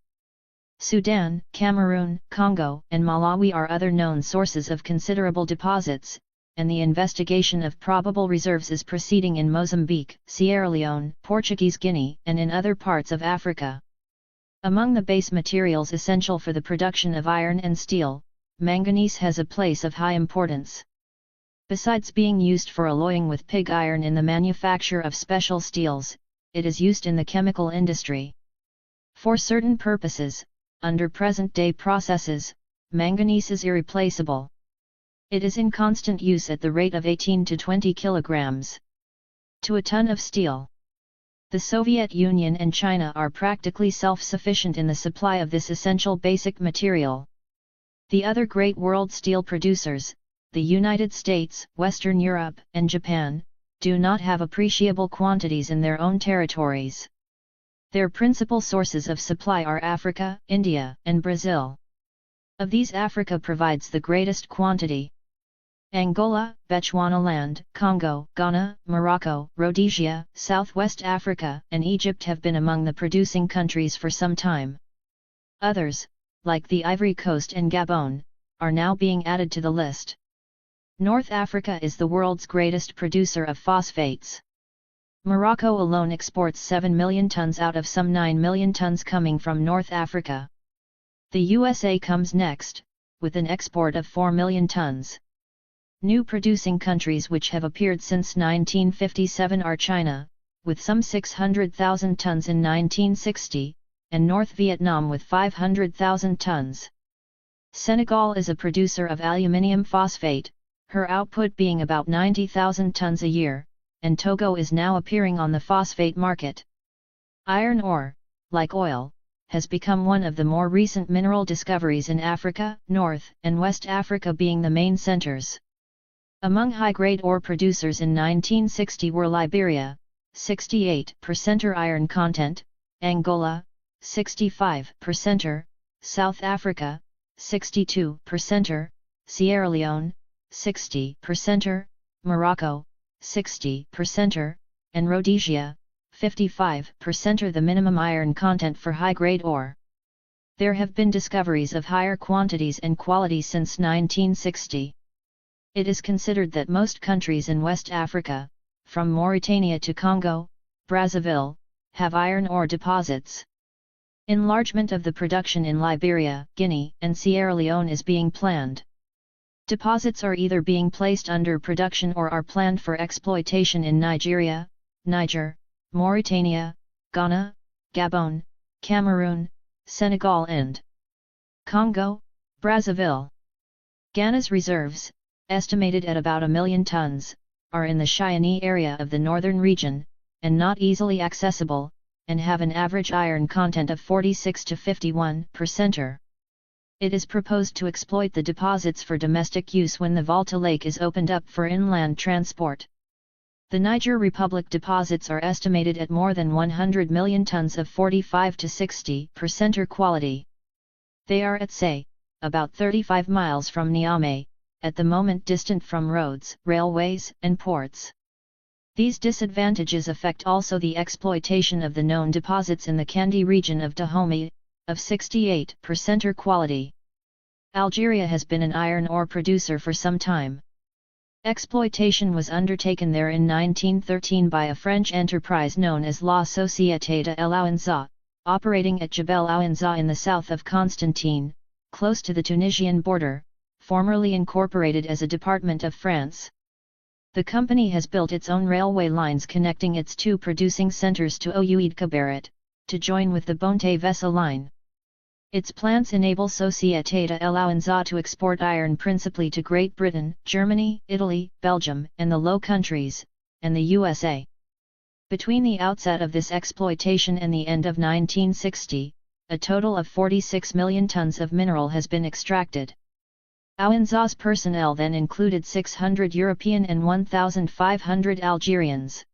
Sudan, Cameroon, Congo, and Malawi are other known sources of considerable deposits, and the investigation of probable reserves is proceeding in Mozambique, Sierra Leone, Portuguese Guinea, and in other parts of Africa. Among the base materials essential for the production of iron and steel, manganese has a place of high importance. Besides being used for alloying with pig iron in the manufacture of special steels, it is used in the chemical industry. For certain purposes, under present-day processes, manganese is irreplaceable. It is in constant use at the rate of 18 to 20 kilograms to a ton of steel. The Soviet Union and China are practically self-sufficient in the supply of this essential basic material. The other great world steel producers, the United States, Western Europe, and Japan, do not have appreciable quantities in their own territories. Their principal sources of supply are Africa, India, and Brazil. Of these, Africa provides the greatest quantity. Angola, Bechuanaland, Congo, Ghana, Morocco, Rhodesia, Southwest Africa, and Egypt have been among the producing countries for some time. Others, like the Ivory Coast and Gabon, are now being added to the list. North Africa is the world's greatest producer of phosphates. Morocco alone exports 7 million tons out of some 9 million tons coming from North Africa. The USA comes next, with an export of 4 million tons. New producing countries which have appeared since 1957 are China, with some 600,000 tons in 1960, and North Vietnam with 500,000 tons. Senegal is a producer of aluminium phosphate, her output being about 90,000 tons a year, and Togo is now appearing on the phosphate market. Iron ore, like oil, has become one of the more recent mineral discoveries in Africa, North and West Africa being the main centers. Among high-grade ore producers in 1960 were Liberia, 68% iron content, Angola, 65%, South Africa, 62%, Sierra Leone, 60%, Morocco, 60%, and Rhodesia, 55% the minimum iron content for high-grade ore. There have been discoveries of higher quantities and quality since 1960. It is considered that most countries in West Africa, from Mauritania to Congo, Brazzaville, have iron ore deposits. Enlargement of the production in Liberia, Guinea, and Sierra Leone is being planned. Deposits are either being placed under production or are planned for exploitation in Nigeria, Niger, Mauritania, Ghana, Gabon, Cameroon, Senegal and Congo, Brazzaville. Ghana's reserves, estimated at about 1 million tons, are in the Cheyenne area of the northern region, and not easily accessible, and have an average iron content of 46 to 51%. It is proposed to exploit the deposits for domestic use when the Volta Lake is opened up for inland transport. The Niger Republic deposits are estimated at more than 100 million tons of 45 to 60% quality. They are at say, about 35 miles from Niamey, at the moment distant from roads, railways, and ports. These disadvantages affect also the exploitation of the known deposits in the Kandi region of Dahomey, of 68% quality. Algeria has been an iron ore producer for some time. Exploitation was undertaken there in 1913 by a French enterprise known as La Société de l'Aouanza, operating at Jebel Aouanza in the south of Constantine, close to the Tunisian border, formerly incorporated as a department of France. The company has built its own railway lines connecting its two producing centers to Oued Kabaret, to join with the Bonte-Vessa line. Its plants enable Société de l'Aouanza to export iron principally to Great Britain, Germany, Italy, Belgium, and the Low Countries, and the USA. Between the outset of this exploitation and the end of 1960, a total of 46 million tons of mineral has been extracted. Aouanza's personnel then included 600 European and 1,500 Algerians.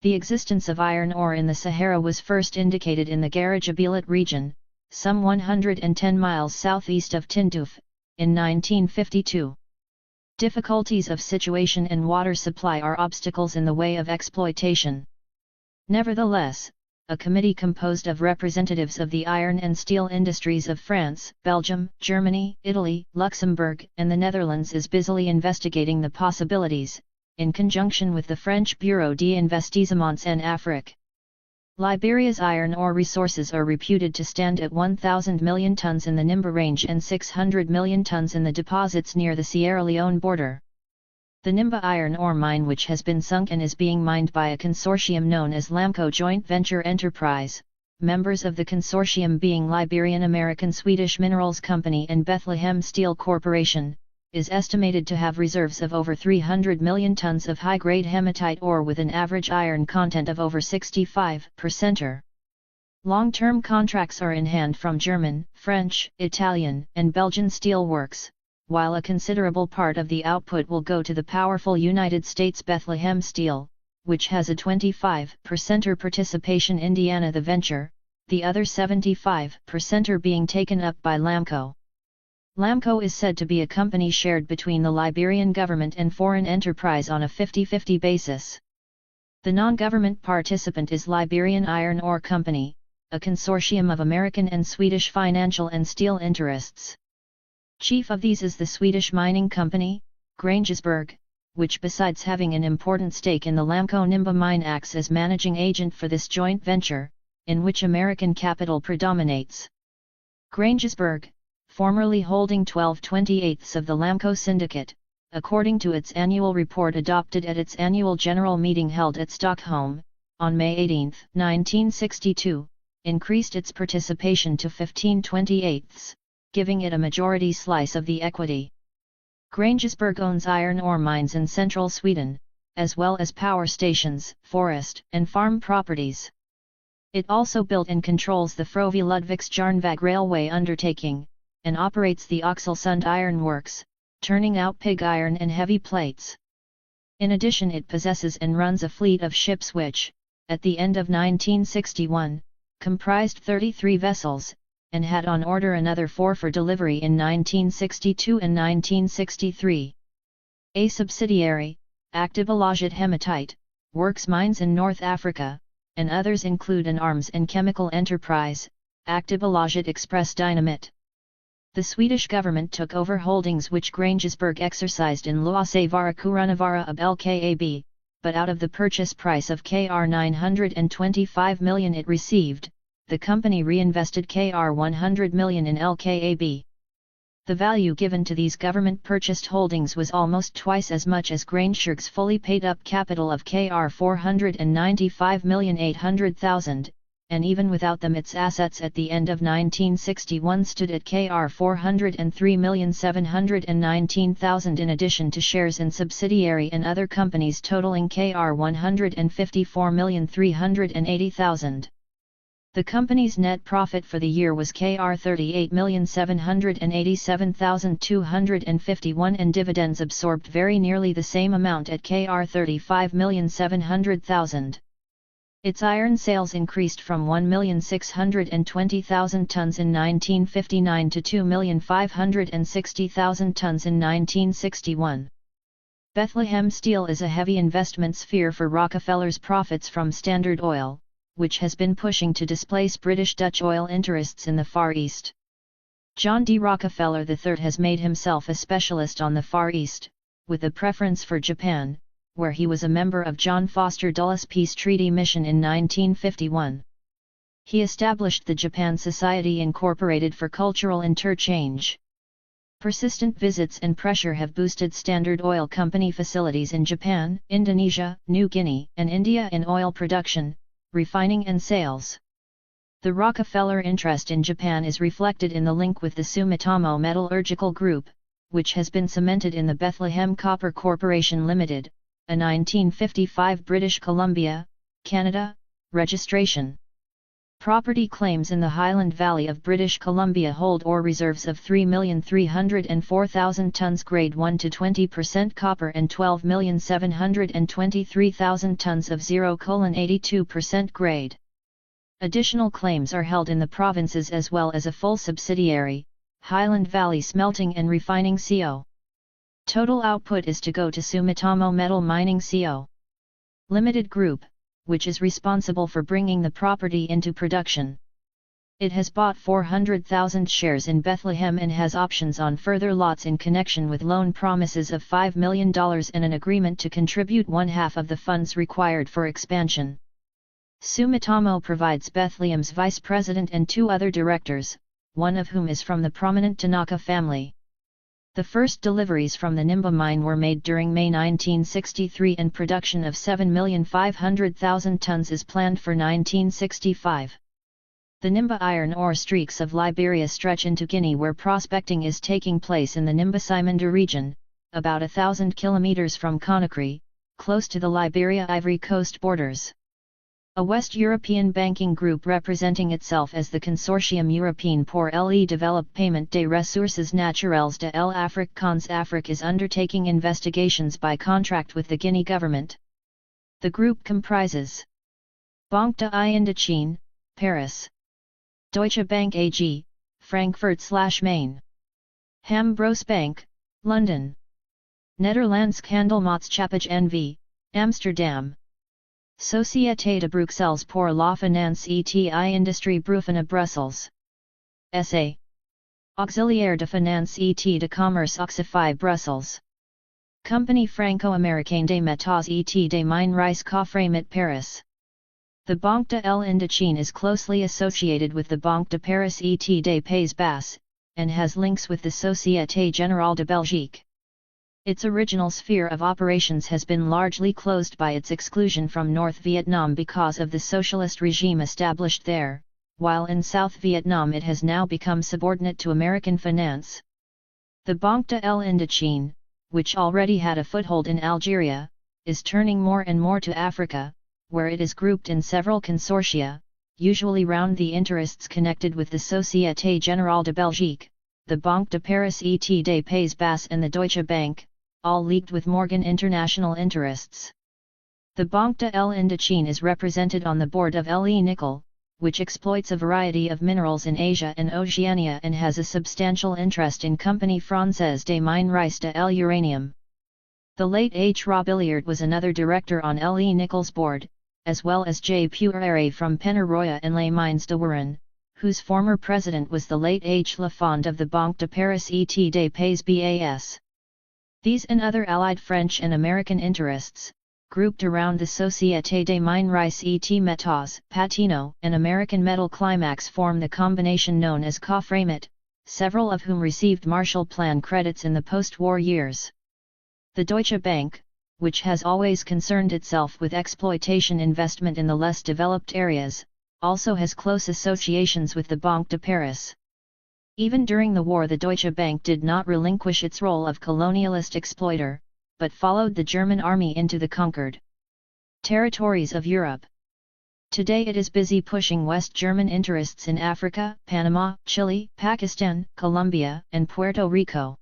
The existence of iron ore in the Sahara was first indicated in the Garage-Abilat region, some 110 miles southeast of Tindouf, in 1952. Difficulties of situation and water supply are obstacles in the way of exploitation. Nevertheless, a committee composed of representatives of the iron and steel industries of France, Belgium, Germany, Italy, Luxembourg, and the Netherlands is busily investigating the possibilities, in conjunction with the French Bureau d'Investissements en Afrique. Liberia's iron ore resources are reputed to stand at 1,000 million tons in the Nimba Range and 600 million tons in the deposits near the Sierra Leone border. The Nimba iron ore mine, which has been sunk and is being mined by a consortium known as LAMCO Joint Venture Enterprise, members of the consortium being Liberian American Swedish Minerals Company and Bethlehem Steel Corporation, is estimated to have reserves of over 300 million tons of high-grade hematite ore with an average iron content of over 65%. Long-term contracts are in hand from German, French, Italian, and Belgian steelworks, while a considerable part of the output will go to the powerful United States Bethlehem Steel, which has a 25% participation in Indiana the venture, the other 75% being taken up by LAMCO. LAMCO is said to be a company shared between the Liberian government and foreign enterprise on a 50-50 basis. The non-government participant is Liberian Iron Ore Company, a consortium of American and Swedish financial and steel interests. Chief of these is the Swedish mining company, Grängesberg, which besides having an important stake in the LAMCO Nimba mine acts as managing agent for this joint venture, in which American capital predominates. Grängesberg, formerly holding 12/28 of the LAMCO syndicate, according to its annual report adopted at its annual general meeting held at Stockholm, on May 18, 1962, increased its participation to 15/28, giving it a majority slice of the equity. Grängesberg owns iron ore mines in central Sweden, as well as power stations, forest and farm properties. It also built and controls the Frøvi Ludvigsjernväg railway undertaking, and operates the Oxelösund Iron Works, turning out pig iron and heavy plates. In addition, it possesses and runs a fleet of ships which, at the end of 1961, comprised 33 vessels, and had on order another 4 for delivery in 1962 and 1963. A subsidiary, Aktiebolaget Hematite, works mines in North Africa, and others include an arms and chemical enterprise, Aktiebolaget Express Dynamit. The Swedish government took over holdings which Grängesberg exercised in Luossavaara Kurunavaara of LKAB, but out of the purchase price of Kr 925 million it received, the company reinvested Kr 100 million in LKAB. The value given to these government-purchased holdings was almost twice as much as Grängesberg's fully paid-up capital of Kr 495,800,000, and even without them its assets at the end of 1961 stood at Kr 403,719,000 in addition to shares in subsidiary and other companies totaling Kr 154,380,000. The company's net profit for the year was Kr 38,787,251 and dividends absorbed very nearly the same amount at Kr 35,700,000. Its iron sales increased from 1,620,000 tons in 1959 to 2,560,000 tons in 1961. Bethlehem Steel is a heavy investment sphere for Rockefeller's profits from Standard Oil, which has been pushing to displace British-Dutch oil interests in the Far East. John D. Rockefeller III has made himself a specialist on the Far East, with a preference for Japan, where he was a member of John Foster Dulles Peace Treaty Mission in 1951. He established the Japan Society Incorporated for cultural interchange. Persistent visits and pressure have boosted Standard Oil Company facilities in Japan, Indonesia, New Guinea, and India in oil production, refining and sales. The Rockefeller interest in Japan is reflected in the link with the Sumitomo Metallurgical Group, which has been cemented in the Bethlehem Copper Corporation Limited, a 1955 British Columbia, Canada, registration. Property claims in the Highland Valley of British Columbia hold ore reserves of 3,304,000 tons grade 1 to 20% copper and 12,723,000 tons of 0,82% grade. Additional claims are held in the provinces as well as a full subsidiary, Highland Valley Smelting and Refining Co. Total output is to go to Sumitomo Metal Mining Co. Limited Group, which is responsible for bringing the property into production. It has bought 400,000 shares in Bethlehem and has options on further lots in connection with loan promises of $5 million and an agreement to contribute 1/2 of the funds required for expansion. Sumitomo provides Bethlehem's vice president and 2 other directors, one of whom is from the prominent Tanaka family. The first deliveries from the Nimba mine were made during May 1963 and production of 7,500,000 tons is planned for 1965. The Nimba iron ore streaks of Liberia stretch into Guinea where prospecting is taking place in the Nimba-Simanda region, about 1,000 kilometers from Conakry, close to the Liberia-Ivory Coast borders. A West European banking group representing itself as the Consortium Européen pour le Développement des Ressources Naturelles de l'Afrique Cons Afrique is undertaking investigations by contract with the Guinea government. The group comprises Banque de Indochine, Paris, Deutsche Bank AG, Frankfurt/Main, Hambros Bank, London, Nederlandse Handelsmaatschappij NV, Amsterdam, Société de Bruxelles pour la Finance et Industrie Brufana Brussels, SA, Auxiliaire de Finance et de Commerce Oxify Brussels, Compagnie Franco-Américaine des Métaux et des Minerais Coffremit Paris. The Banque de l'Indochine is closely associated with the Banque de Paris et des Pays Bas, and has links with the Société Générale de Belgique. Its original sphere of operations has been largely closed by its exclusion from North Vietnam because of the socialist regime established there, while in South Vietnam it has now become subordinate to American finance. The Banque de l'Indochine, which already had a foothold in Algeria, is turning more and more to Africa, where it is grouped in several consortia, usually round the interests connected with the Société Générale de Belgique, the Banque de Paris et des Pays Bas and the Deutsche Bank, all leagued with Morgan international interests. The Banque de l'Indochine is represented on the board of LE Nickel, which exploits a variety of minerals in Asia and Oceania and has a substantial interest in Compagnie Française des Minerais de l'Uranium. The late H. Robiliard was another director on LE Nickel's board, as well as J. Puere from Penneroya and Les Mines de Warren, whose former president was the late H. Lafond of the Banque de Paris et des Pays Bas. These and other allied French and American interests, grouped around the Société des Minerais et Métaux, Patino, and American Metal Climax form the combination known as Coframet, several of whom received Marshall Plan credits in the post-war years. The Deutsche Bank, which has always concerned itself with exploitation investment in the less developed areas, also has close associations with the Banque de Paris. Even during the war, the Deutsche Bank did not relinquish its role of colonialist exploiter, but followed the German army into the conquered territories of Europe. Today it is busy pushing West German interests in Africa, Panama, Chile, Pakistan, Colombia, and Puerto Rico.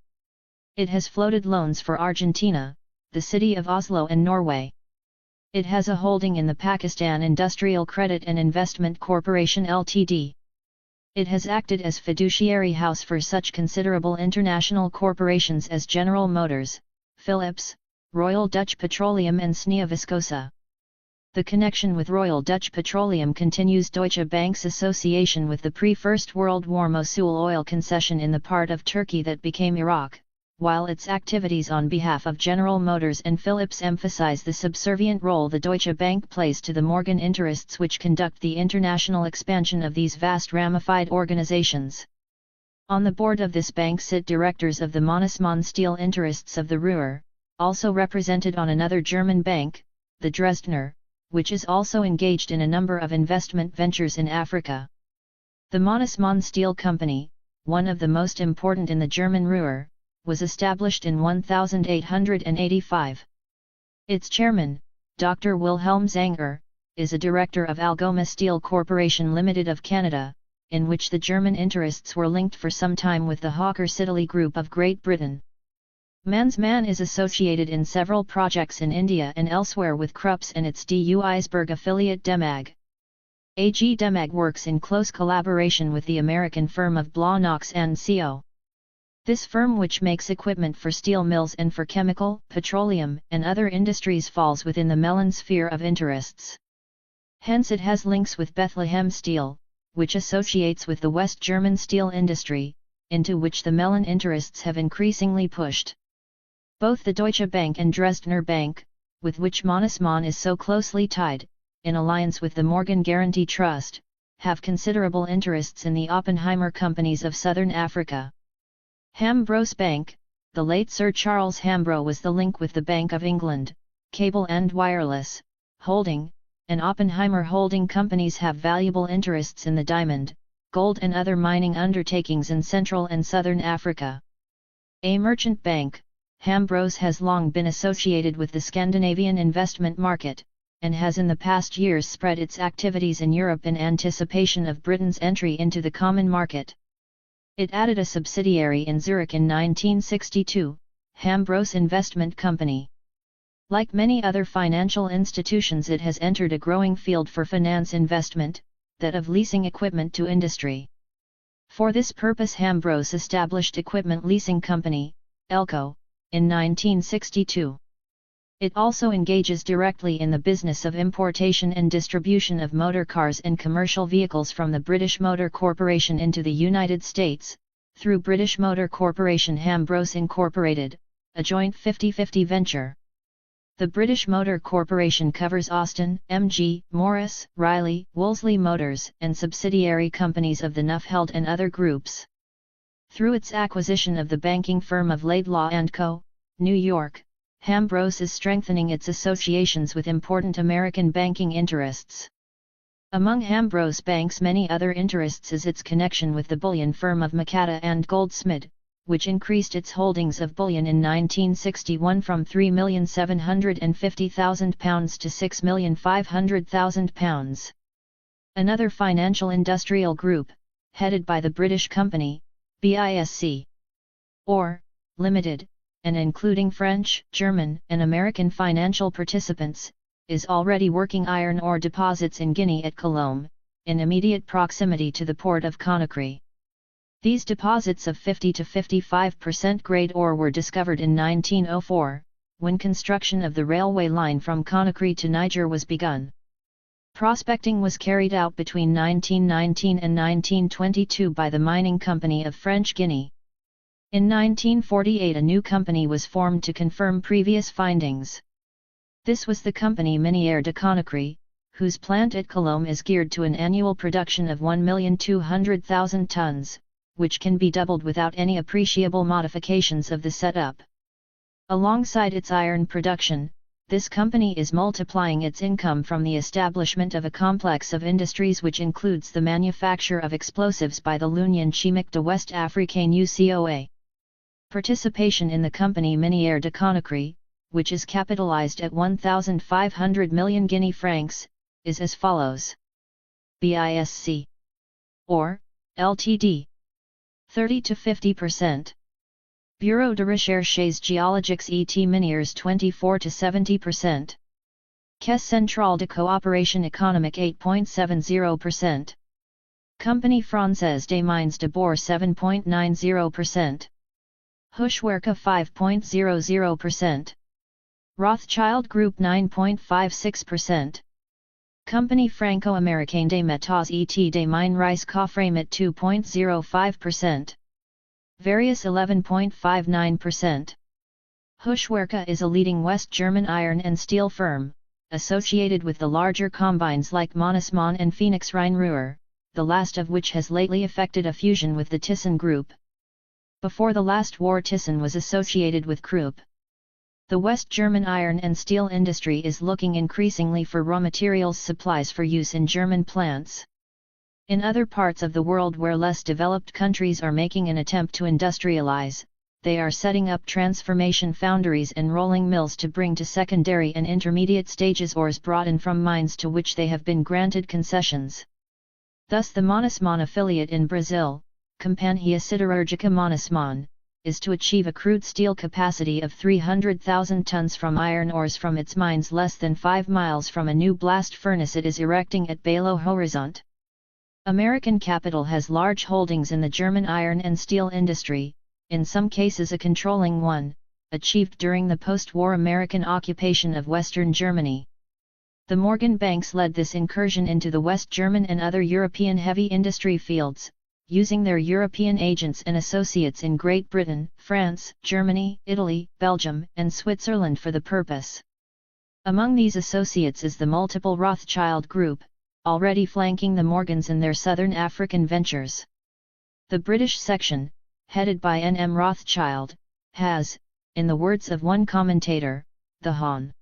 It has floated loans for Argentina, the city of Oslo and Norway. It has a holding in the Pakistan Industrial Credit and Investment Corporation Ltd. It has acted as fiduciary house for such considerable international corporations as General Motors, Philips, Royal Dutch Petroleum and Snea Viscosa. The connection with Royal Dutch Petroleum continues Deutsche Bank's association with the pre-First World War Mosul oil concession in the part of Turkey that became Iraq, while its activities on behalf of General Motors and Philips emphasize the subservient role the Deutsche Bank plays to the Morgan interests which conduct the international expansion of these vast ramified organizations. On the board of this bank sit directors of the Mannesmann steel interests of the Ruhr, also represented on another German bank, the Dresdner, which is also engaged in a number of investment ventures in Africa. The Mannesmann Steel Company, one of the most important in the German Ruhr, was established in 1885. Its chairman, Dr. Wilhelm Zanger, is a director of Algoma Steel Corporation Limited of Canada, in which the German interests were linked for some time with the Hawker Siddeley Group of Great Britain. Mannesmann is associated in several projects in India and elsewhere with Krups and its Duisburg affiliate Demag. AG Demag works in close collaboration with the American firm of Blau Knox & Co. This firm, which makes equipment for steel mills and for chemical, petroleum, and other industries, falls within the Mellon sphere of interests. Hence it has links with Bethlehem Steel, which associates with the West German steel industry, into which the Mellon interests have increasingly pushed. Both the Deutsche Bank and Dresdner Bank, with which Mannesmann is so closely tied, in alliance with the Morgan Guarantee Trust, have considerable interests in the Oppenheimer companies of southern Africa. Hambros Bank, the late Sir Charles Hambro, was the link with the Bank of England, Cable and Wireless, Holding, and Oppenheimer Holding companies have valuable interests in the diamond, gold and other mining undertakings in Central and Southern Africa. A merchant bank, Hambros has long been associated with the Scandinavian investment market, and has in the past years spread its activities in Europe in anticipation of Britain's entry into the common market. It added a subsidiary in Zurich in 1962, Hambros Investment Company. Like many other financial institutions, it has entered a growing field for finance investment, that of leasing equipment to industry. For this purpose Hambros established Equipment Leasing Company, ELCO, in 1962. It also engages directly in the business of importation and distribution of motor cars and commercial vehicles from the British Motor Corporation into the United States, through British Motor Corporation Hambros Incorporated, a joint 50-50 venture. The British Motor Corporation covers Austin, MG, Morris, Riley, Wolseley Motors, and subsidiary companies of the Neufeld and other groups. Through its acquisition of the banking firm of Laidlaw & Co., New York, Hambros is strengthening its associations with important American banking interests. Among Hambros Bank's many other interests is its connection with the bullion firm of Makata & Goldsmid, which increased its holdings of bullion in 1961 from £3,750,000 to £6,500,000. Another financial industrial group, headed by the British company, BISC, or Limited, and including French, German, and American financial participants, is already working iron ore deposits in Guinea at Colombe, in immediate proximity to the port of Conakry. These deposits of 50 to 55% grade ore were discovered in 1904, when construction of the railway line from Conakry to Niger was begun. Prospecting was carried out between 1919 and 1922 by the Mining Company of French Guinea. In 1948 a new company was formed to confirm previous findings. This was the company Miniere de Conakry, whose plant at Colombe is geared to an annual production of 1,200,000 tons, which can be doubled without any appreciable modifications of the setup. Alongside its iron production, this company is multiplying its income from the establishment of a complex of industries which includes the manufacture of explosives by the l'Union Chimique de West Africaine UCOA. Participation in the company Miniere de Conakry, which is capitalized at 1,500 million Guinea francs, is as follows. BISC, or Ltd. 30 to 50%. Bureau de Recherches Géologiques et Minières 24 to 70%. Caisse Centrale de Coopération Économique 8.70%. Compagnie Française des Mines de Bourg 7.90%. Hushwerka 5.00%. Rothschild Group 9.56%. Compagnie Franco-Américaine des Métaux et des Minerais Coffremit 2.05%. Various 11.59%. Hushwerka is a leading West German iron and steel firm, associated with the larger combines like Mannesmann and Phoenix Rhein-Ruhr, the last of which has lately effected a fusion with the Thyssen Group. Before the last war Thyssen was associated with Krupp. The West German iron and steel industry is looking increasingly for raw materials supplies for use in German plants. In other parts of the world where less developed countries are making an attempt to industrialize, they are setting up transformation foundries and rolling mills to bring to secondary and intermediate stages ores brought in from mines to which they have been granted concessions. Thus the Mannesmann affiliate in Brazil, Companhia Siderúrgica Mannesmann, is to achieve a crude steel capacity of 300,000 tons from iron ores from its mines less than 5 miles from a new blast furnace it is erecting at Belo Horizonte. American capital has large holdings in the German iron and steel industry, in some cases a controlling one, achieved during the post-war American occupation of Western Germany. The Morgan banks led this incursion into the West German and other European heavy industry fields, using their European agents and associates in Great Britain, France, Germany, Italy, Belgium, and Switzerland for the purpose. Among these associates is the multiple Rothschild Group, already flanking the Morgans in their southern African ventures. The British section, headed by N.M. Rothschild, has, in the words of one commentator, the Hon.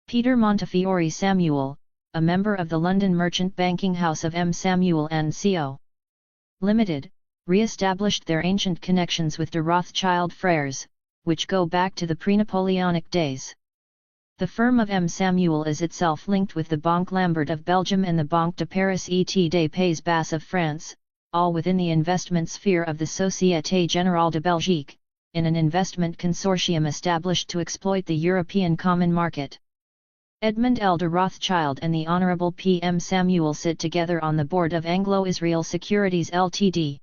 Peter Montefiore Samuel, a member of the London merchant banking house of M. Samuel and Co. Limited, re-established their ancient connections with the Rothschild Frères, which go back to the pre-Napoleonic days. The firm of M. Samuel is itself linked with the Banque Lambert of Belgium and the Banque de Paris et des Pays Bas of France, all within the investment sphere of the Société Générale de Belgique, in an investment consortium established to exploit the European common market. Edmund L. de Rothschild and the Honourable P. M. Samuel sit together on the board of Anglo-Israel Securities Ltd.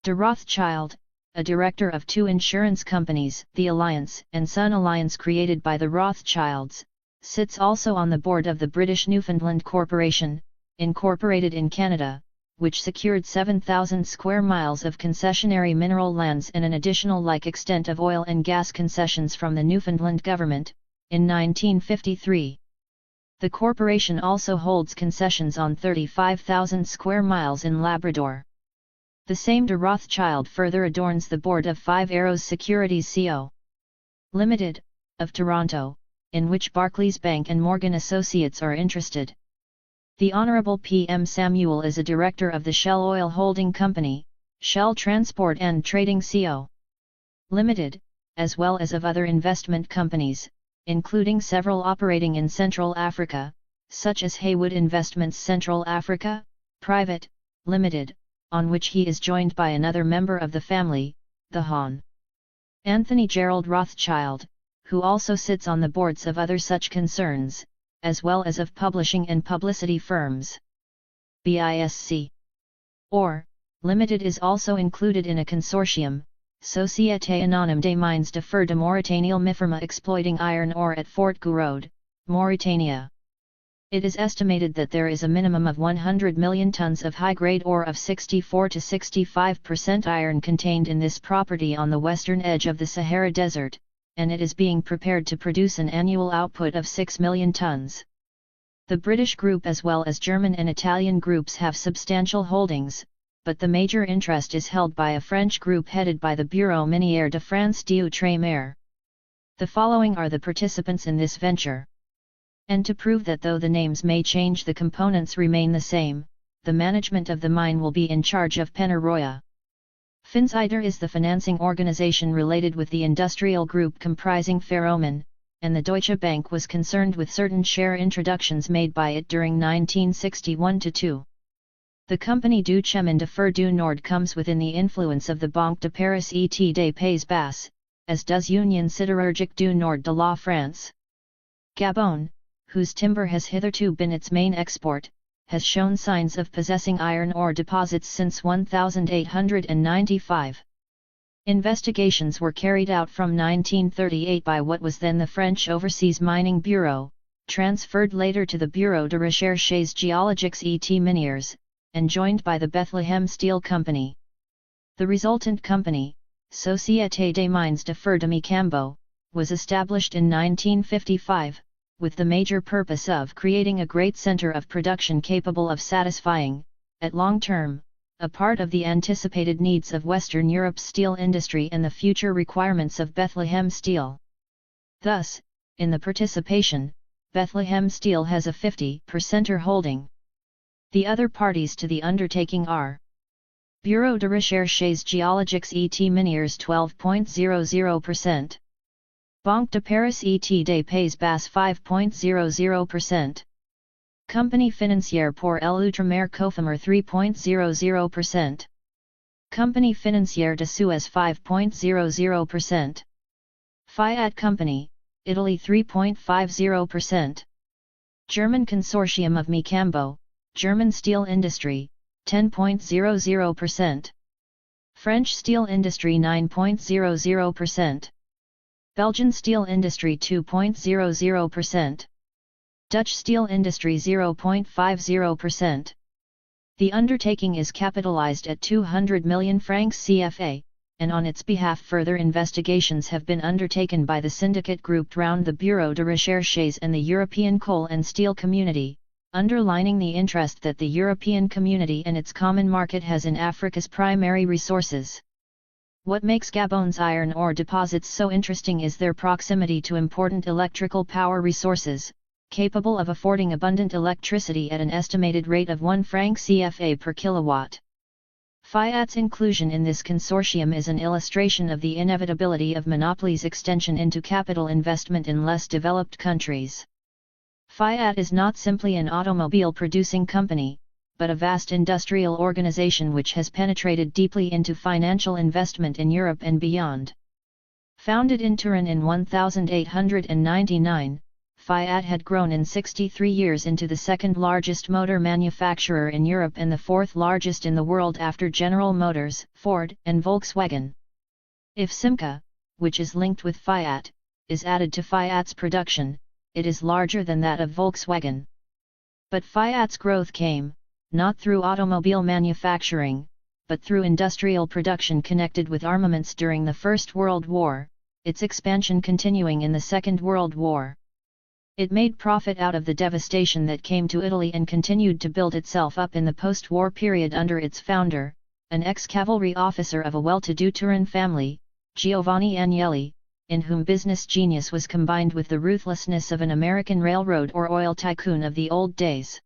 De Rothschild, a director of 2 insurance companies, the Alliance and Sun Alliance created by the Rothschilds, sits also on the board of the British Newfoundland Corporation, incorporated in Canada, which secured 7,000 square miles of concessionary mineral lands and an additional like extent of oil and gas concessions from the Newfoundland government, in 1953. The corporation also holds concessions on 35,000 square miles in Labrador. The same de Rothschild further adorns the board of 5 Arrows Securities Co. Limited, of Toronto, in which Barclays Bank and Morgan Associates are interested. The Honourable P. M. Samuel is a director of the Shell Oil Holding Company, Shell Transport and Trading Co. Limited, as well as of other investment companies, including several operating in Central Africa, such as Haywood Investments Central Africa, Private, Limited, on which he is joined by another member of the family, the Hon. Anthony Gerald Rothschild, who also sits on the boards of other such concerns, as well as of publishing and publicity firms. BISC. Or, Limited is also included in a consortium, Société Anonyme des Mines de Fer de Mauritanie Firma exploiting iron ore at Fort Gourod, Mauritania. It is estimated that there is a minimum of 100 million tons of high-grade ore of 64 to 65% iron contained in this property on the western edge of the Sahara Desert, and it is being prepared to produce an annual output of 6 million tons. The British group as well as German and Italian groups have substantial holdings, but the major interest is held by a French group headed by the Bureau Minière de France d'Outre-mer. The following are the participants in this venture. And to prove that though the names may change the components remain the same, the management of the mine will be in charge of Penaroya. Finsider is the financing organization related with the industrial group comprising Ferroman, and the Deutsche Bank was concerned with certain share introductions made by it during 1961-2. The company du Chemin de Fer du Nord comes within the influence of the Banque de Paris et des Pays Bas, as does Union Sidérurgique du Nord de la France. Gabon, whose timber has hitherto been its main export, has shown signs of possessing iron ore deposits since 1895. Investigations were carried out from 1938 by what was then the French Overseas Mining Bureau, transferred later to the Bureau de Recherches Géologiques et Minières, and joined by the Bethlehem Steel Company. The resultant company, Société des Mines de Fer de Micambo, was established in 1955, with the major purpose of creating a great center of production capable of satisfying, at long term, a part of the anticipated needs of Western Europe's steel industry and the future requirements of Bethlehem Steel. Thus, in the participation, Bethlehem Steel has a 50% holding. The other parties to the undertaking are Bureau de Recherches Géologiques et Minières 12.00%, Banque de Paris et des Pays Bas 5.00%, Compagnie Financière pour l'Outre-mer Cofamer 3.00%, Compagnie Financière de Suez 5.00%, Fiat Company, Italy 3.50%, German Consortium of Micambo, German Steel Industry, 10.00%, French Steel Industry 9.00%, Belgian Steel Industry 2.00%, Dutch Steel Industry 0.50%. The undertaking is capitalized at 200 million francs CFA, and on its behalf further investigations have been undertaken by the syndicate grouped round the Bureau de Recherches and the European Coal and Steel Community, underlining the interest that the European Community and its common market has in Africa's primary resources. What makes Gabon's iron ore deposits so interesting is their proximity to important electrical power resources, capable of affording abundant electricity at an estimated rate of 1 franc CFA per kilowatt. Fiat's inclusion in this consortium is an illustration of the inevitability of monopoly's extension into capital investment in less developed countries. Fiat is not simply an automobile-producing company, but a vast industrial organization which has penetrated deeply into financial investment in Europe and beyond. Founded in Turin in 1899, Fiat had grown in 63 years into the second largest motor manufacturer in Europe and the fourth largest in the world after General Motors, Ford, and Volkswagen. If Simca, which is linked with Fiat, is added to Fiat's production, it is larger than that of Volkswagen. But Fiat's growth came, not through automobile manufacturing, but through industrial production connected with armaments during the First World War, its expansion continuing in the Second World War. It made profit out of the devastation that came to Italy and continued to build itself up in the post-war period under its founder, an ex-cavalry officer of a well-to-do Turin family, Giovanni Agnelli, in whom business genius was combined with the ruthlessness of an American railroad or oil tycoon of the old days.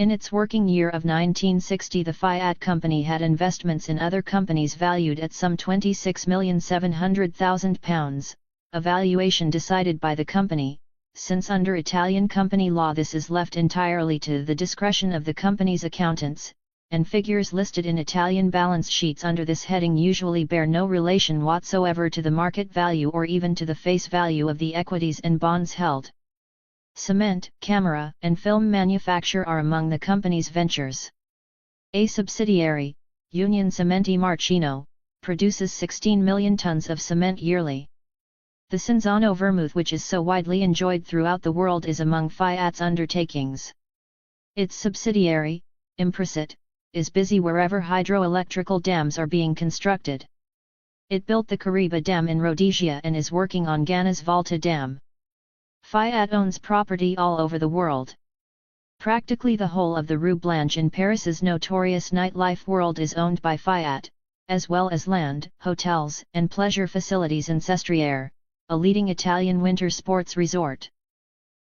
In its working year of 1960, the Fiat company had investments in other companies valued at some £26,700,000, a valuation decided by the company, since under Italian company law this is left entirely to the discretion of the company's accountants, and figures listed in Italian balance sheets under this heading usually bear no relation whatsoever to the market value or even to the face value of the equities and bonds held. Cement, camera, and film manufacture are among the company's ventures. A subsidiary, Union Cementi Marcino, produces 16 million tons of cement yearly. The Cinzano vermouth, which is so widely enjoyed throughout the world, is among Fiat's undertakings. Its subsidiary, Impricit, is busy wherever hydroelectrical dams are being constructed. It built the Kariba Dam in Rhodesia and is working on Ghana's Volta Dam. Fiat owns property all over the world. Practically the whole of the Rue Blanche in Paris's notorious nightlife world is owned by Fiat, as well as land, hotels, and pleasure facilities in Sestriere, a leading Italian winter sports resort.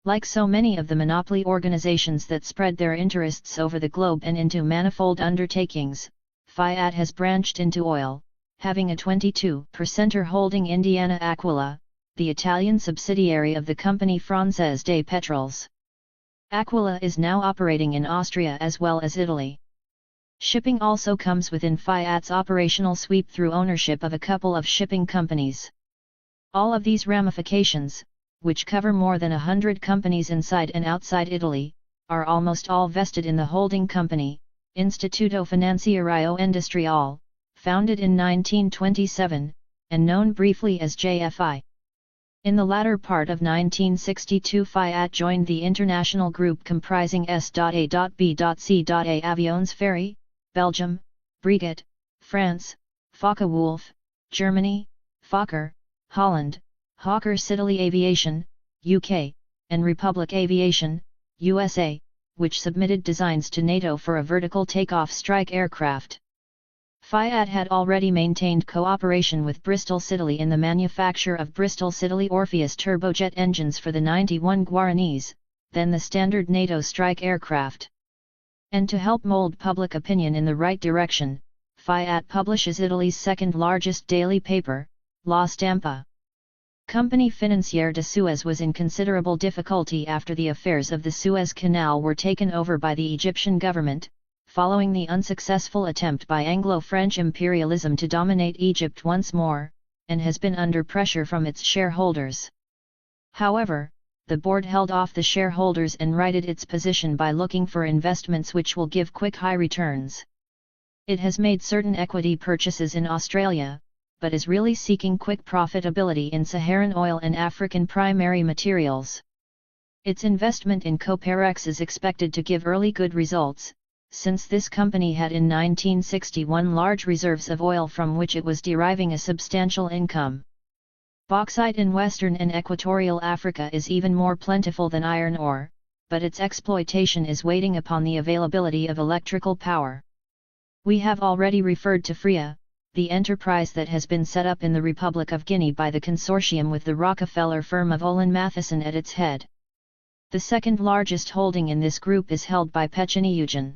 Like so many of the monopoly organizations that spread their interests over the globe and into manifold undertakings, Fiat has branched into oil, having a 22% holding Indiana Aquila, the Italian subsidiary of the company Française des Pétroles. Aquila is now operating in Austria as well as Italy. Shipping also comes within Fiat's operational sweep through ownership of a couple of shipping companies. All of these ramifications, which cover more than 100 companies inside and outside Italy, are almost all vested in the holding company, Istituto Finanziario Industriale, founded in 1927, and known briefly as JFI. In the latter part of 1962, Fiat joined the international group comprising S.A.B.C.A. Avions Ferry, Belgium, Breguet, France, Focke-Wulf, Germany, Fokker, Holland, Hawkers Italy Aviation, UK, and Republic Aviation, USA, which submitted designs to NATO for a vertical takeoff strike aircraft. Fiat had already maintained cooperation with Bristol Siddeley in the manufacture of Bristol Siddeley Orpheus turbojet engines for the 91 Guaranis, then the standard NATO strike aircraft. And to help mold public opinion in the right direction, Fiat publishes Italy's second largest daily paper, La Stampa. Compagnie Financière de Suez was in considerable difficulty after the affairs of the Suez Canal were taken over by the Egyptian government, following the unsuccessful attempt by Anglo-French imperialism to dominate Egypt once more, and has been under pressure from its shareholders. However, the board held off the shareholders and righted its position by looking for investments which will give quick high returns. It has made certain equity purchases in Australia, but is really seeking quick profitability in Saharan oil and African primary materials. Its investment in Coparex is expected to give early good results, since this company had in 1961 large reserves of oil from which it was deriving a substantial income. Bauxite in Western and Equatorial Africa is even more plentiful than iron ore, but its exploitation is waiting upon the availability of electrical power. We have already referred to FREA, the enterprise that has been set up in the Republic of Guinea by the consortium with the Rockefeller firm of Olin Matheson at its head. The second largest holding in this group is held by Pechiney-Eugen.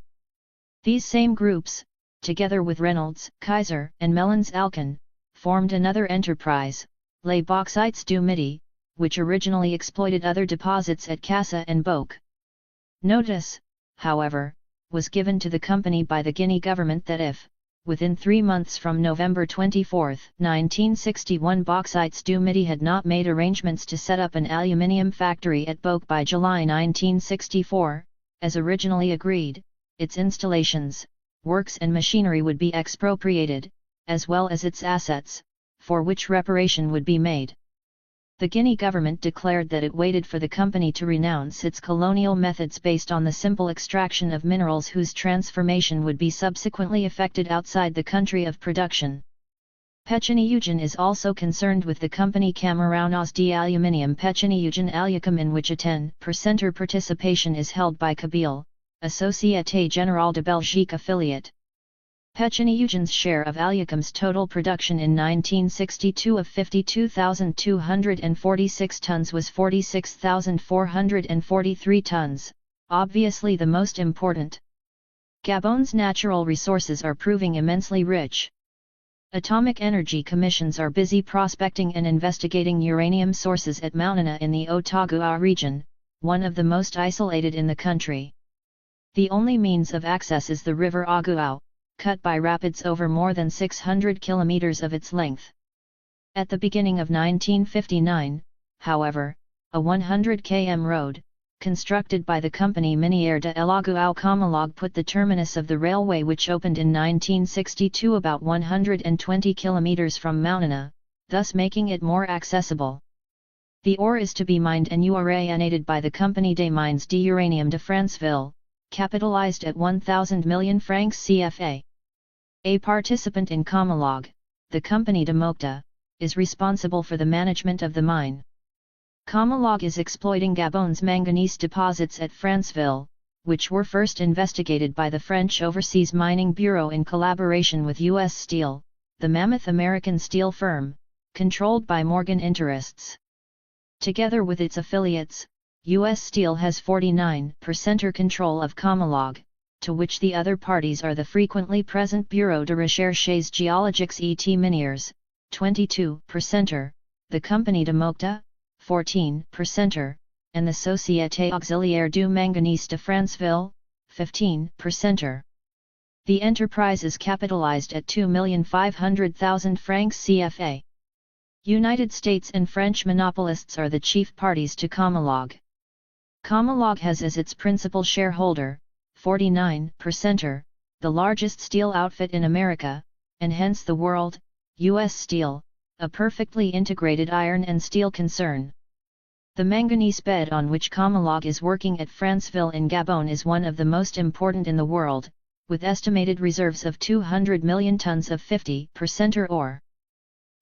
These same groups, together with Reynolds, Kaiser, and Mellons Alcan, formed another enterprise, Les Bauxites du Midi, which originally exploited other deposits at Cassa and Boque. Notice, however, was given to the company by the Guinea government that if, within 3 months from November 24, 1961, Bauxites du Midi had not made arrangements to set up an aluminium factory at Boque by July 1964, as originally agreed, its installations, works and machinery would be expropriated, as well as its assets, for which reparation would be made. The Guinea government declared that it waited for the company to renounce its colonial methods based on the simple extraction of minerals whose transformation would be subsequently effected outside the country of production. Pechiney-Eugen is also concerned with the company Camarões de Aluminium Pechiney-Eugen Alucom, in which a 10% participation is held by Kabyle, a Société Générale de Belgique affiliate. Pechiney-Eugen's share of Alucom's total production in 1962 of 52,246 tons was 46,443 tons, obviously the most important. Gabon's natural resources are proving immensely rich. Atomic energy commissions are busy prospecting and investigating uranium sources at Mountaina in the Ottawa region, one of the most isolated in the country. The only means of access is the river Aguao, cut by rapids over more than 600 kilometers of its length. At the beginning of 1959, however, a 100 km road, constructed by the company Miniere de El Aguao Comalog, put the terminus of the railway, which opened in 1962 about 120 kilometers from Mountaina, thus making it more accessible. The ore is to be mined and uranated by the Compagnie des Mines d'Uranium de Franceville, capitalized at 1,000 million francs CFA. A participant in Comalog, the Compagnie de Mocta, is responsible for the management of the mine. Comalog is exploiting Gabon's manganese deposits at Franceville, which were first investigated by the French Overseas Mining Bureau in collaboration with U.S. Steel, the mammoth American steel firm, controlled by Morgan interests. Together with its affiliates, U.S. Steel has 49% control of Comalog, to which the other parties are the frequently present Bureau de Recherches Géologiques et Minières, 22%, the Compagnie de Mocta, 14%, and the Société Auxiliaire du Manganese de Franceville, 15%. The enterprise is capitalized at 2,500,000 francs CFA. United States and French monopolists are the chief parties to Comalog. Comalog has as its principal shareholder, 49%, the largest steel outfit in America, and hence the world, U.S. Steel, a perfectly integrated iron and steel concern. The manganese bed on which Comalog is working at Franceville in Gabon is one of the most important in the world, with estimated reserves of 200 million tons of 50% ore.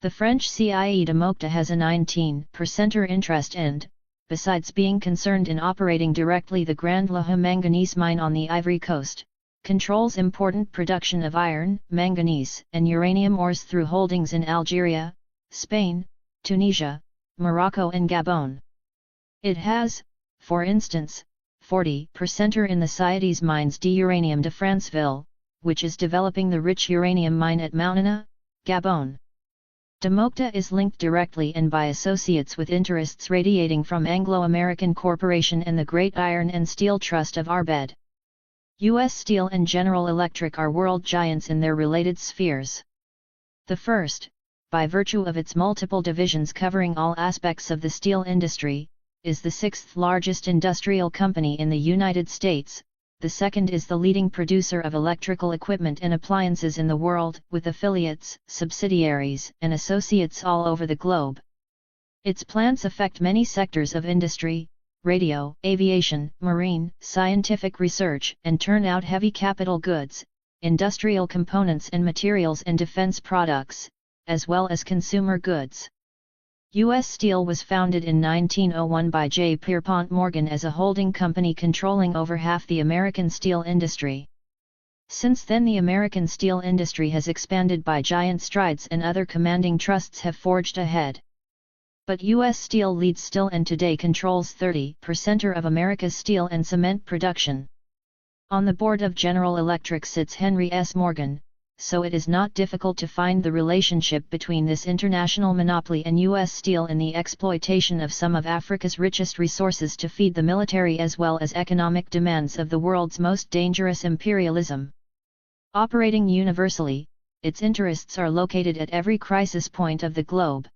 The French CIE de Mocta has a 19% interest and, besides being concerned in operating directly the Grand Lahou manganese mine on the Ivory Coast, controls important production of iron, manganese, and uranium ores through holdings in Algeria, Spain, Tunisia, Morocco and Gabon. It has, for instance, 40% in the Société Mines d'Uranium de Franceville, which is developing the rich uranium mine at Mountaina, Gabon. De Mocta is linked directly and by associates with interests radiating from Anglo-American Corporation and the Great Iron and Steel Trust of Arbed. U.S. Steel and General Electric are world giants in their related spheres. The first, by virtue of its multiple divisions covering all aspects of the steel industry, is the sixth largest industrial company in the United States. The second is the leading producer of electrical equipment and appliances in the world, with affiliates, subsidiaries, and associates all over the globe. Its plants affect many sectors of industry, radio, aviation, marine, scientific research, and turn out heavy capital goods, industrial components and materials and defense products, as well as consumer goods. U.S. Steel was founded in 1901 by J. Pierpont Morgan as a holding company controlling over half the American steel industry. Since then the American steel industry has expanded by giant strides and other commanding trusts have forged ahead. But U.S. Steel leads still and today controls 30% of America's steel and cement production. On the board of General Electric sits Henry S. Morgan, so it is not difficult to find the relationship between this international monopoly and U.S. Steel in the exploitation of some of Africa's richest resources to feed the military as well as economic demands of the world's most dangerous imperialism. Operating universally, its interests are located at every crisis point of the globe.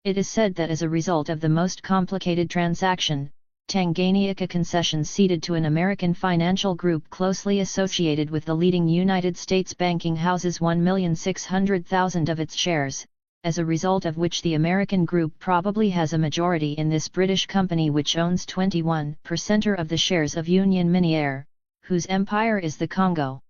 It is said that as a result of the most complicated transaction, Tanganyika concessions ceded to an American financial group closely associated with the leading United States banking houses 1,600,000 of its shares, as a result of which the American group probably has a majority in this British company which owns 21% of the shares of Union Miniere, whose empire is the Congo.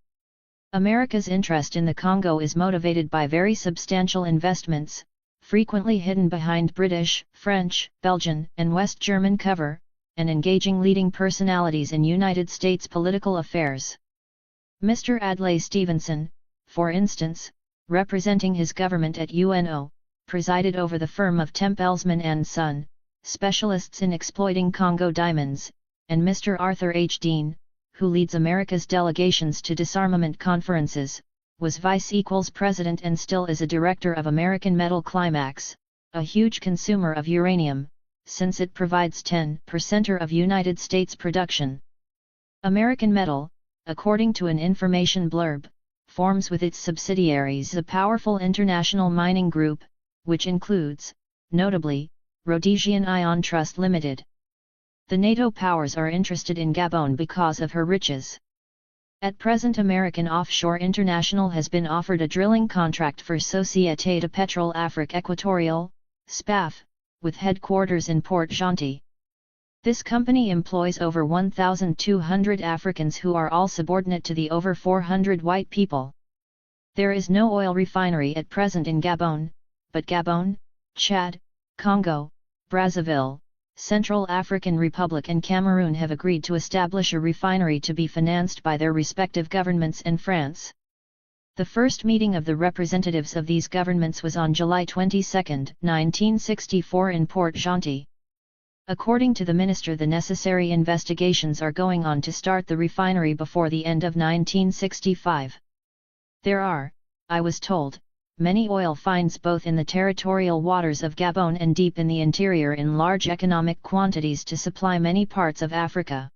America's interest in the Congo is motivated by very substantial investments, frequently hidden behind British, French, Belgian, and West German cover, and engaging leading personalities in United States political affairs. Mr. Adlai Stevenson, for instance, representing his government at UNO, presided over the firm of Tempelsman and Son, specialists in exploiting Congo diamonds, and Mr. Arthur H. Dean, who leads America's delegations to disarmament conferences, was vice-president and still is a director of American Metal Climax, a huge consumer of uranium, since it provides 10% of United States production. American Metal, according to an information blurb, forms with its subsidiaries a powerful international mining group, which includes, notably, Rhodesian Ion Trust Limited. The NATO powers are interested in Gabon because of her riches. At present, American Offshore International has been offered a drilling contract for Société de Pétrole Afrique Équatoriale, SPAF, with headquarters in Port-Gentil. This company employs over 1,200 Africans who are all subordinate to the over 400 white people. There is no oil refinery at present in Gabon, but Gabon, Chad, Congo, Brazzaville, Central African Republic and Cameroon have agreed to establish a refinery to be financed by their respective governments and France. The first meeting of the representatives of these governments was on July 22, 1964 in Port-Gentil. According to the minister, the necessary investigations are going on to start the refinery before the end of 1965. There are, I was told, many oil finds both in the territorial waters of Gabon and deep in the interior in large economic quantities to supply many parts of Africa.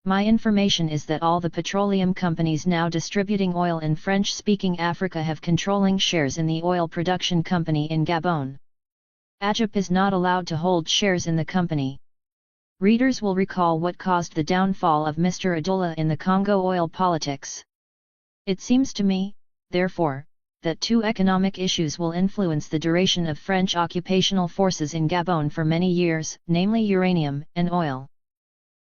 My information is that all the petroleum companies now distributing oil in French-speaking Africa have controlling shares in the oil production company in Gabon. Egypt is not allowed to hold shares in the company. Readers will recall what caused the downfall of Mr. Adoula in the Congo oil politics. It seems to me, therefore, that two economic issues will influence the duration of French occupational forces in Gabon for many years, namely uranium and oil.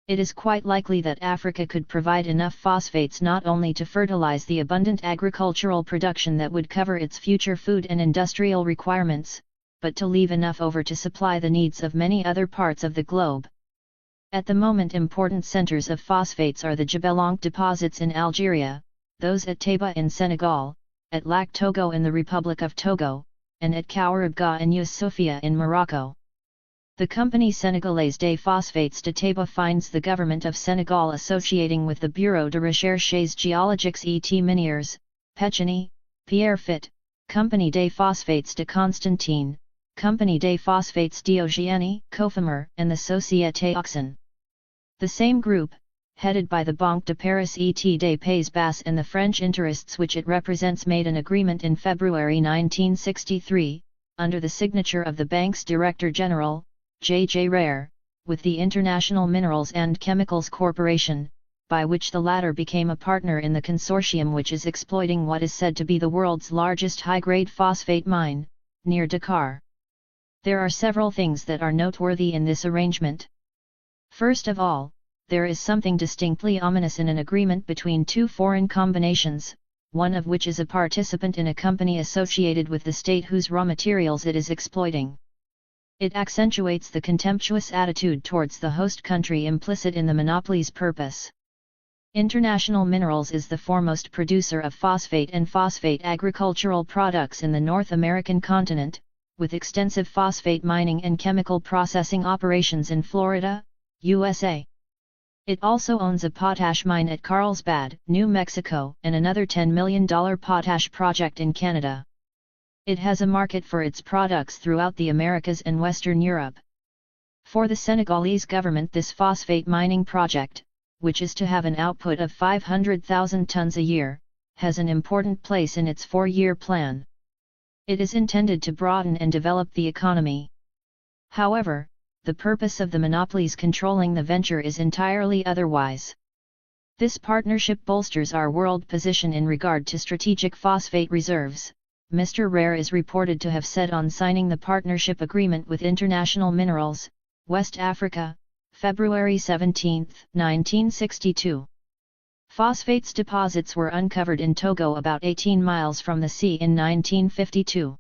It is quite likely that Africa could provide enough phosphates not only to fertilize the abundant agricultural production that would cover its future food and industrial requirements, but to leave enough over to supply the needs of many other parts of the globe. At the moment, important centers of phosphates are the Jabelanque deposits in Algeria, those at Taiba in Senegal, at Lac Togo in the Republic of Togo, and at Kouaribga and Youssoufia in Morocco. The company Sénégalaise des Phosphates de Taiba finds the government of Senegal associating with the Bureau de Recherches Géologiques et Minières, Pechini, Pierrefitte, Compagnie des Phosphates de Constantine, Compagnie des Phosphates d'Eugénie, Cofamer, and the Société Oxen. The same group, headed by the Banque de Paris et des Pays Bas and the French interests which it represents, made an agreement in February 1963, under the signature of the bank's Director General, J. Rare, with the International Minerals and Chemicals Corporation, by which the latter became a partner in the consortium which is exploiting what is said to be the world's largest high-grade phosphate mine, near Dakar. There are several things that are noteworthy in this arrangement. First of all, there is something distinctly ominous in an agreement between two foreign combinations, one of which is a participant in a company associated with the state whose raw materials it is exploiting. It accentuates the contemptuous attitude towards the host country implicit in the monopoly's purpose. International Minerals is the foremost producer of phosphate and phosphate agricultural products in the North American continent, with extensive phosphate mining and chemical processing operations in Florida, USA. It also owns a potash mine at Carlsbad, New Mexico, and another $10 million potash project in Canada. It has a market for its products throughout the Americas and Western Europe. For the Senegalese government, this phosphate mining project, which is to have an output of 500,000 tons a year, has an important place in its 4-year plan. It is intended to broaden and develop the economy. However, the purpose of the monopolies controlling the venture is entirely otherwise. This partnership bolsters our world position in regard to strategic phosphate reserves, Mr. Rare is reported to have said on signing the partnership agreement with International Minerals, West Africa, February 17, 1962. Phosphates deposits were uncovered in Togo about 18 miles from the sea in 1952.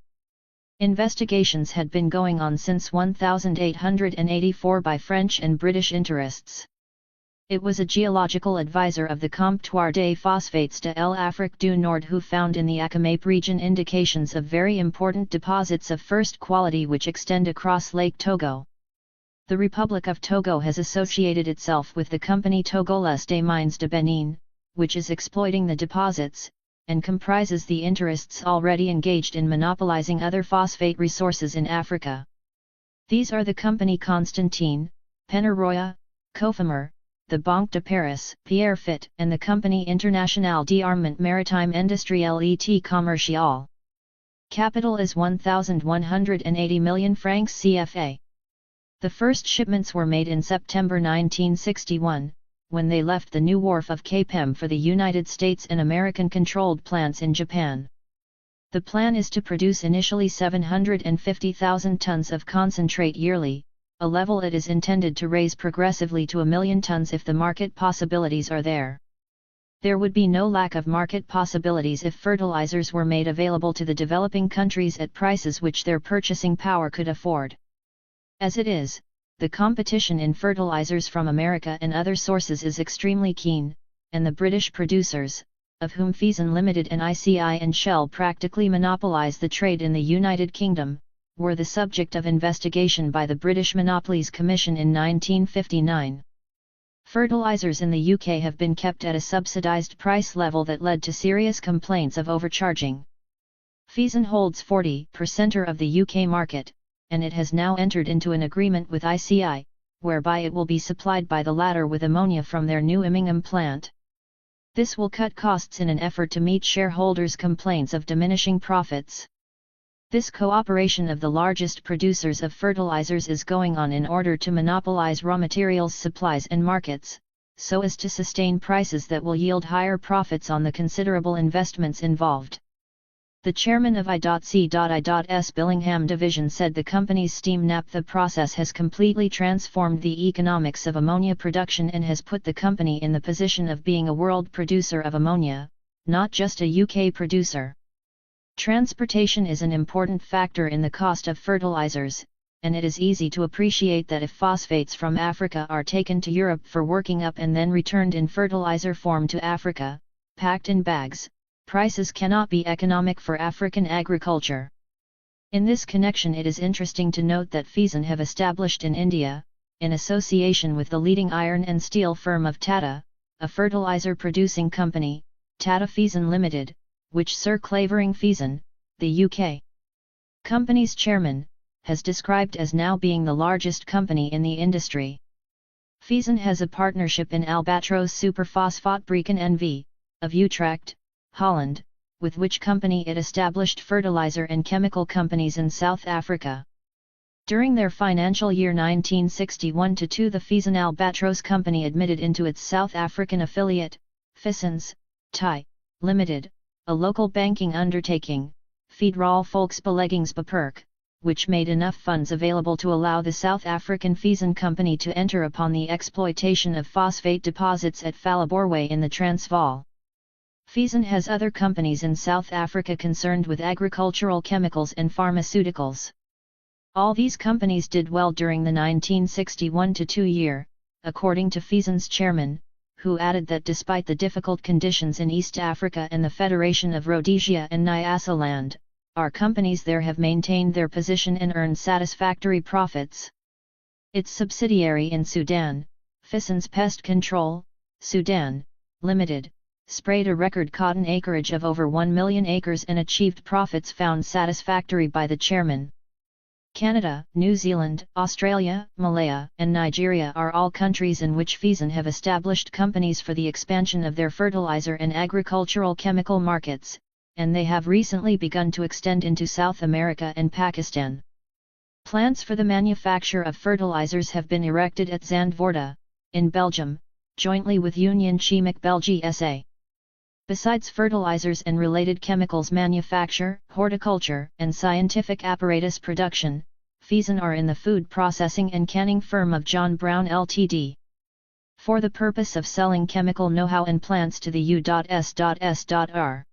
Investigations had been going on since 1884 by French and British interests. It was a geological advisor of the Comptoir des Phosphates de l'Afrique du Nord who found in the Akamepe region indications of very important deposits of first quality which extend across Lake Togo. The Republic of Togo has associated itself with the company Togolese des Mines de Benin, which is exploiting the deposits, and comprises the interests already engaged in monopolizing other phosphate resources in Africa. These are the company Constantine, Penaroya, Cofamer, the Banque de Paris, Pierrefitte, and the company Internationale d'Armement Maritime Industriel et Commercial. Capital is 1,180 million francs CFA. The first shipments were made in September 1961, when they left the new wharf of Capem for the United States and American-controlled plants in Japan. The plan is to produce initially 750,000 tons of concentrate yearly, a level it is intended to raise progressively to 1 million tons if the market possibilities are there. There would be no lack of market possibilities if fertilizers were made available to the developing countries at prices which their purchasing power could afford. As it is, the competition in fertilizers from America and other sources is extremely keen, and the British producers, of whom Fison Limited and ICI and Shell practically monopolize the trade in the United Kingdom, were the subject of investigation by the British Monopolies Commission in 1959. Fertilizers in the UK have been kept at a subsidised price level that led to serious complaints of overcharging. Fison holds 40% of the UK market, and it has now entered into an agreement with ICI, whereby it will be supplied by the latter with ammonia from their new Immingham plant. This will cut costs in an effort to meet shareholders' complaints of diminishing profits. This cooperation of the largest producers of fertilizers is going on in order to monopolize raw materials supplies and markets, so as to sustain prices that will yield higher profits on the considerable investments involved. The chairman of I.C.I.'s Billingham division said the company's steam naphtha process has completely transformed the economics of ammonia production and has put the company in the position of being a world producer of ammonia, not just a UK producer. Transportation is an important factor in the cost of fertilizers, and it is easy to appreciate that if phosphates from Africa are taken to Europe for working up and then returned in fertilizer form to Africa, packed in bags, prices cannot be economic for African agriculture. In this connection, it is interesting to note that Fison have established in India, in association with the leading iron and steel firm of Tata, a fertilizer producing company, Tata Fison Limited, which Sir Clavering Fison, the UK company's chairman, has described as now being the largest company in the industry. Fison has a partnership in Albatros Superphosphate Breken NV, of Utrecht, Holland, with which company it established fertilizer and chemical companies in South Africa. During their financial year 1961-2, the Fison Albatros company admitted into its South African affiliate, Fisons, Thai, Limited, a local banking undertaking, Federal Volksbeleggingsbeperk, which made enough funds available to allow the South African Fison company to enter upon the exploitation of phosphate deposits at Phalaborwa in the Transvaal. Fison has other companies in South Africa concerned with agricultural chemicals and pharmaceuticals. All these companies did well during the 1961-2 year, according to Fison's chairman, who added that despite the difficult conditions in East Africa and the Federation of Rhodesia and Nyasaland, our companies there have maintained their position and earned satisfactory profits. Its subsidiary in Sudan, Fison's Pest Control, Sudan, Limited, sprayed a record cotton acreage of over 1 million acres and achieved profits found satisfactory by the chairman. Canada, New Zealand, Australia, Malaya, and Nigeria are all countries in which Fison have established companies for the expansion of their fertilizer and agricultural chemical markets, and they have recently begun to extend into South America and Pakistan. Plants for the manufacture of fertilizers have been erected at Zandvoorde, in Belgium, jointly with Union Chimique Belgique SA. Besides fertilizers and related chemicals manufacture, horticulture, and scientific apparatus production, Fison are in the food processing and canning firm of John Brown Ltd. For the purpose of selling chemical know-how and plants to the U.S.S.R.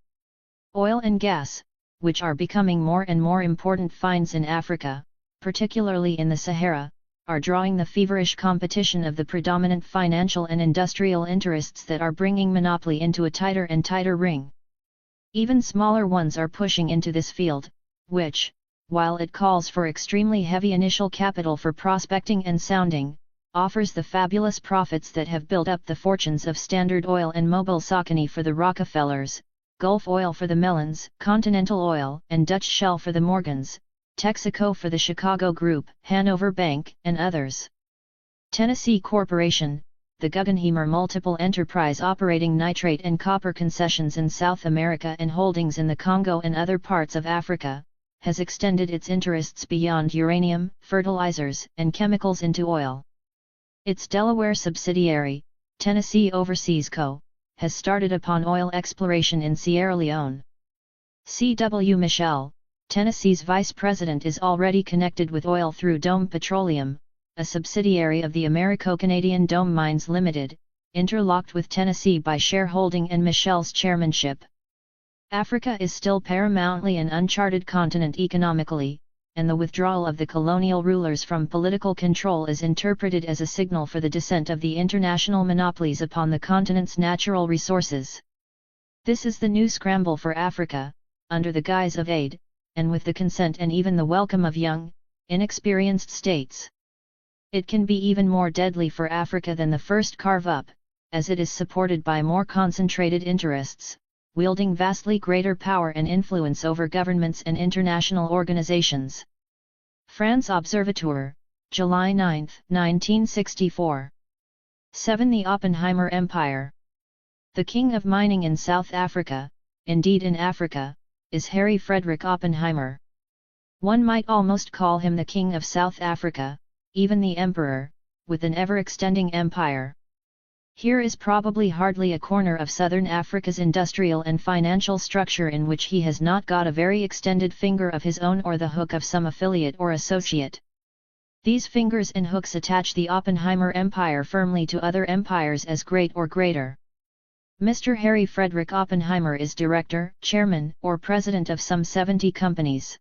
Oil and gas, which are becoming more and more important finds in Africa, particularly in the Sahara, are drawing the feverish competition of the predominant financial and industrial interests that are bringing monopoly into a tighter and tighter ring. Even smaller ones are pushing into this field, which, while it calls for extremely heavy initial capital for prospecting and sounding, offers the fabulous profits that have built up the fortunes of Standard Oil and Mobil Saucony for the Rockefellers, Gulf Oil for the Mellons, Continental Oil and Dutch Shell for the Morgans, Texaco for the Chicago Group, Hanover Bank, and others. Tennessee Corporation, the Guggenheimer multiple enterprise operating nitrate and copper concessions in South America and holdings in the Congo and other parts of Africa, has extended its interests beyond uranium, fertilizers, and chemicals into oil. Its Delaware subsidiary, Tennessee Overseas Co., has started upon oil exploration in Sierra Leone. C.W. Michel, Tennessee's vice president, is already connected with oil through Dome Petroleum, a subsidiary of the Americo-Canadian Dome Mines Limited, interlocked with Tennessee by shareholding and Michel's chairmanship. Africa is still paramountly an uncharted continent economically, and the withdrawal of the colonial rulers from political control is interpreted as a signal for the descent of the international monopolies upon the continent's natural resources. This is the new scramble for Africa, under the guise of aid, and with the consent and even the welcome of young, inexperienced states. It can be even more deadly for Africa than the first carve-up, as it is supported by more concentrated interests, wielding vastly greater power and influence over governments and international organizations. France Observateur, July 9, 1964. 7. The Oppenheimer Empire. The king of mining in South Africa, indeed in Africa, is Harry Frederick Oppenheimer. One might almost call him the king of South Africa, even the emperor, with an ever-extending empire. Here is probably hardly a corner of southern Africa's industrial and financial structure in which he has not got a very extended finger of his own or the hook of some affiliate or associate. These fingers and hooks attach the Oppenheimer empire firmly to other empires as great or greater. Mr. Harry Frederick Oppenheimer is director, chairman, or president of some 70 companies.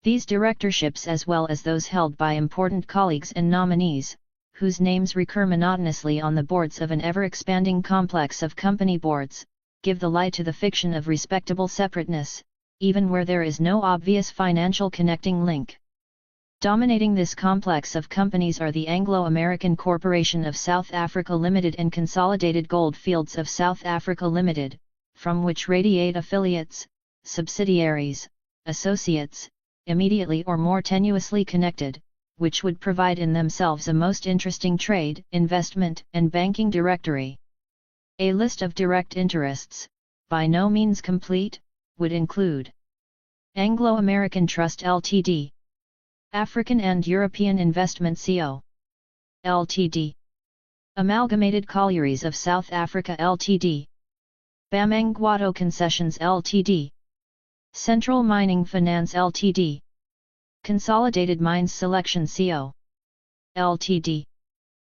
These directorships, as well as those held by important colleagues and nominees, whose names recur monotonously on the boards of an ever-expanding complex of company boards, give the lie to the fiction of respectable separateness, even where there is no obvious financial connecting link. Dominating this complex of companies are the Anglo-American Corporation of South Africa Limited and Consolidated Goldfields of South Africa Limited, from which radiate affiliates, subsidiaries, associates, immediately or more tenuously connected, which would provide in themselves a most interesting trade, investment, and banking directory. A list of direct interests, by no means complete, would include Anglo-American Trust Ltd, African and European Investment Co. Ltd, Amalgamated Collieries of South Africa Ltd, Bamangwato Concessions Ltd, Central Mining Finance Ltd, Consolidated Mines Selection Co. Ltd,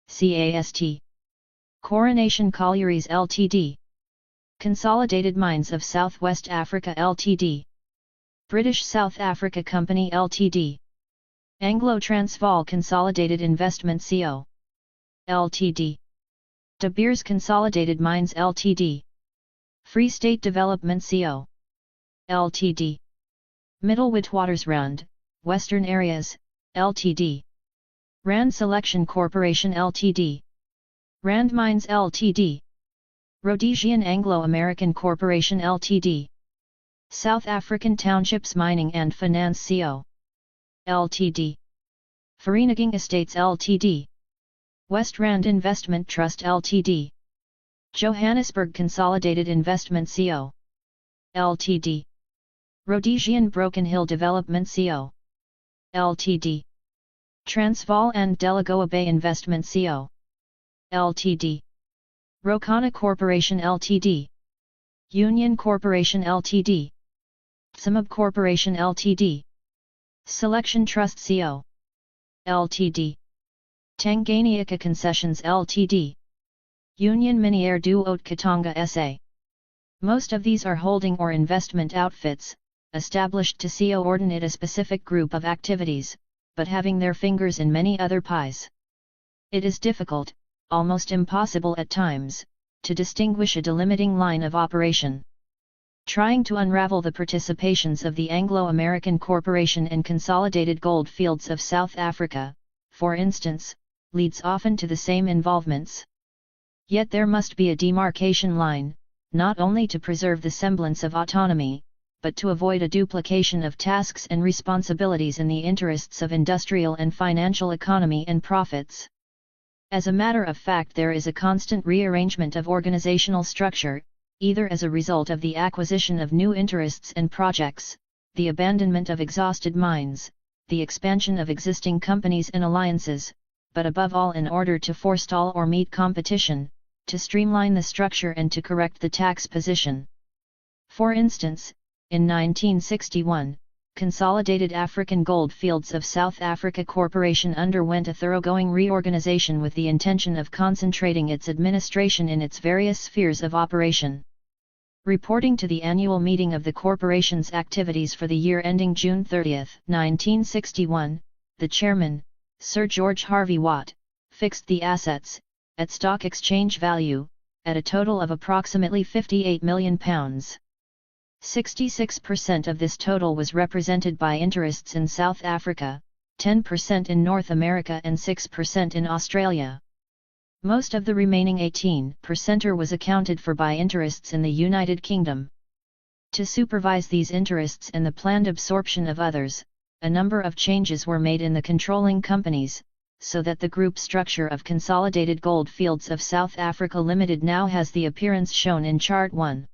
CAST, Coronation Collieries Ltd, Consolidated Mines of Southwest Africa Ltd, British South Africa Company Ltd, Anglo-Transvaal Consolidated Investment Co. Ltd, De Beers Consolidated Mines Ltd, Free State Development Co. Ltd, Middle Witwatersrand, Western Areas, Ltd, Rand Selection Corporation Ltd, Rand Mines Ltd, Rhodesian Anglo-American Corporation Ltd, South African Townships Mining and Finance Co. Ltd, Vereniging Estates Ltd, West Rand Investment Trust Ltd, Johannesburg Consolidated Investment Co. Ltd, Rhodesian Broken Hill Development Co. Ltd, Transvaal and Delagoa Bay Investment Co. Ltd, Rokana Corporation Ltd, Union Corporation Ltd, Samab Corporation Ltd, Selection Trust Co. Ltd, Tanganyika Concessions Ltd, Union Miniere du Haut Katanga SA. Most of these are holding or investment outfits, established to coordinate a specific group of activities, but having their fingers in many other pies. It is difficult, almost impossible at times, to distinguish a delimiting line of operation. Trying to unravel the participations of the Anglo-American Corporation and Consolidated Gold Fields of South Africa, for instance, leads often to the same involvements. Yet there must be a demarcation line, not only to preserve the semblance of autonomy, but to avoid a duplication of tasks and responsibilities in the interests of industrial and financial economy and profits. As a matter of fact, there is a constant rearrangement of organizational structure, either as a result of the acquisition of new interests and projects, the abandonment of exhausted mines, the expansion of existing companies and alliances, but above all in order to forestall or meet competition, to streamline the structure and to correct the tax position. For instance, in 1961, Consolidated African Gold Fields of South Africa Corporation underwent a thoroughgoing reorganization with the intention of concentrating its administration in its various spheres of operation. Reporting to the annual meeting of the corporation's activities for the year ending June 30, 1961, the chairman, Sir George Harvey Watt, fixed the assets, at stock exchange value, at a total of approximately £58 million. 66% of this total was represented by interests in South Africa, 10% in North America and 6% in Australia. Most of the remaining 18% was accounted for by interests in the United Kingdom. To supervise these interests and the planned absorption of others, a number of changes were made in the controlling companies, so that the group structure of Consolidated Gold Fields of South Africa Limited now has the appearance shown in Chart 1.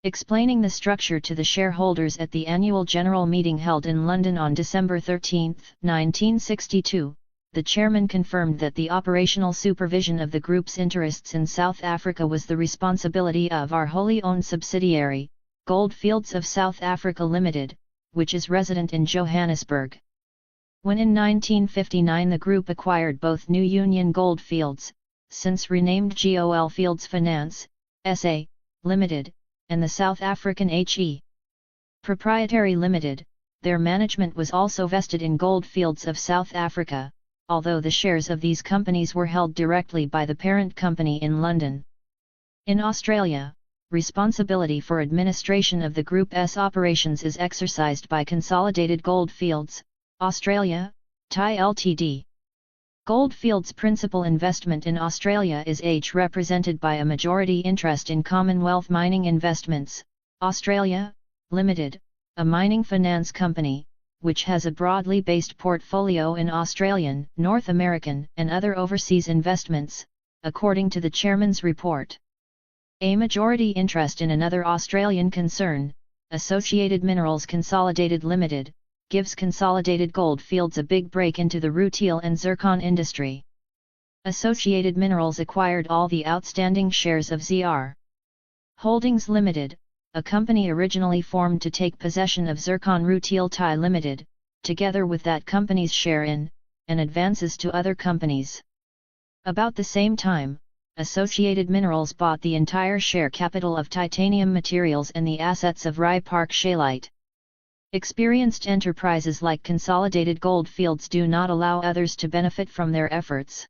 Explaining the structure to the shareholders at the annual general meeting held in London on December 13, 1962, the chairman confirmed that the operational supervision of the group's interests in South Africa was the responsibility of our wholly owned subsidiary, Gold Fields of South Africa Limited, which is resident in Johannesburg. When in 1959 the group acquired both New Union Gold Fields, since renamed GOL Fields Finance, SA, Limited, and the South African H.E. Proprietary Limited, their management was also vested in Gold Fields of South Africa, although the shares of these companies were held directly by the parent company in London. In Australia, responsibility for administration of the Group's operations is exercised by Consolidated Gold Fields, Australia, TI Ltd. Gold Fields' principal investment in Australia is represented by a majority interest in Commonwealth Mining Investments, Australia, Limited, a mining finance company, which has a broadly based portfolio in Australian, North American and other overseas investments, according to the chairman's report. A majority interest in another Australian concern, Associated Minerals Consolidated Limited, gives Consolidated Gold Fields a big break into the rutile and zircon industry. Associated Minerals acquired all the outstanding shares of ZR Holdings Limited, a company originally formed to take possession of Zircon Rutile Thai Limited, together with that company's share in, and advances to other companies. About the same time, Associated Minerals bought the entire share capital of Titanium Materials and the assets of Rye Park Scheelite. Experienced enterprises like Consolidated Gold Fields do not allow others to benefit from their efforts.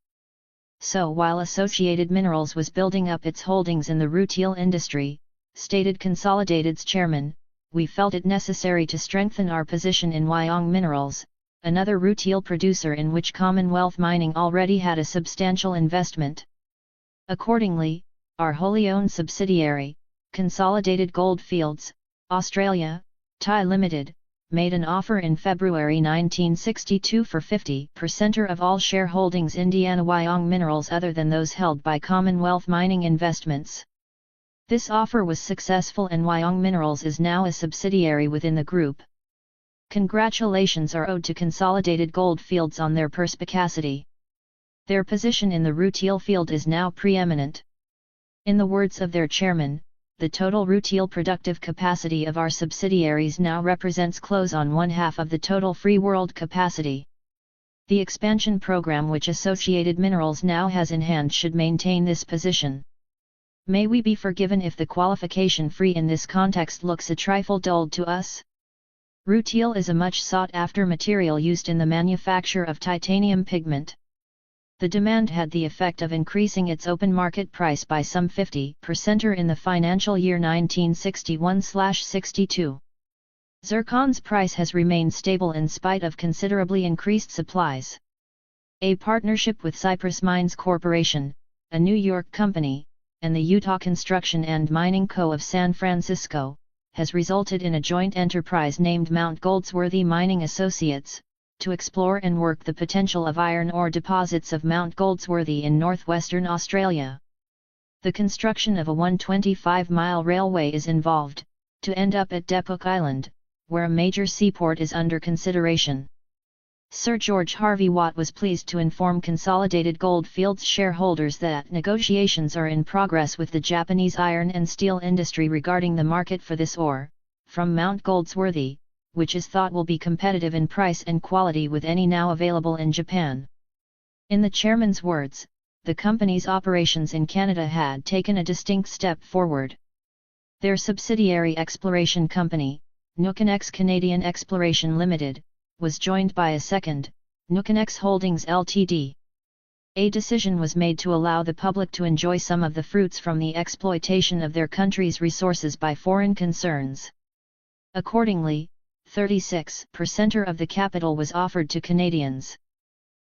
So while Associated Minerals was building up its holdings in the rutile industry, stated Consolidated's chairman, we felt it necessary to strengthen our position in Wyong Minerals, another rutile producer in which Commonwealth Mining already had a substantial investment. Accordingly, our wholly owned subsidiary, Consolidated Gold Fields, Australia, Thai Limited, made an offer in February 1962 for 50% of all shareholdings Indiana Wyong Minerals other than those held by Commonwealth Mining Investments. This offer was successful and Wyong Minerals is now a subsidiary within the group. Congratulations are owed to Consolidated Gold Fields on their perspicacity. Their position in the rutile field is now preeminent. In the words of their chairman, the total rutile productive capacity of our subsidiaries now represents close on one-half of the total free world capacity. The expansion program which Associated Minerals now has in hand should maintain this position. May we be forgiven if the qualification free in this context looks a trifle dulled to us? Rutile is a much sought-after material used in the manufacture of titanium pigment. The demand had the effect of increasing its open market price by some 50% in the financial year 1961/62. Zircon's price has remained stable in spite of considerably increased supplies. A partnership with Cypress Mines Corporation, a New York company, and the Utah Construction and Mining Co. of San Francisco, has resulted in a joint enterprise named Mount Goldsworthy Mining Associates, to explore and work the potential of iron ore deposits of Mount Goldsworthy in northwestern Australia. The construction of a 125-mile railway is involved, to end up at Depok Island, where a major seaport is under consideration. Sir George Harvey Watt was pleased to inform Consolidated Goldfields shareholders that negotiations are in progress with the Japanese iron and steel industry regarding the market for this ore, from Mount Goldsworthy, which is thought will be competitive in price and quality with any now available in Japan. In the chairman's words, the company's operations in Canada had taken a distinct step forward. Their subsidiary exploration company, Nkrumah Canadian Exploration Limited, was joined by a second, Nkrumah Holdings Ltd. A decision was made to allow the public to enjoy some of the fruits from the exploitation of their country's resources by foreign concerns. Accordingly, 36% of the capital was offered to Canadians.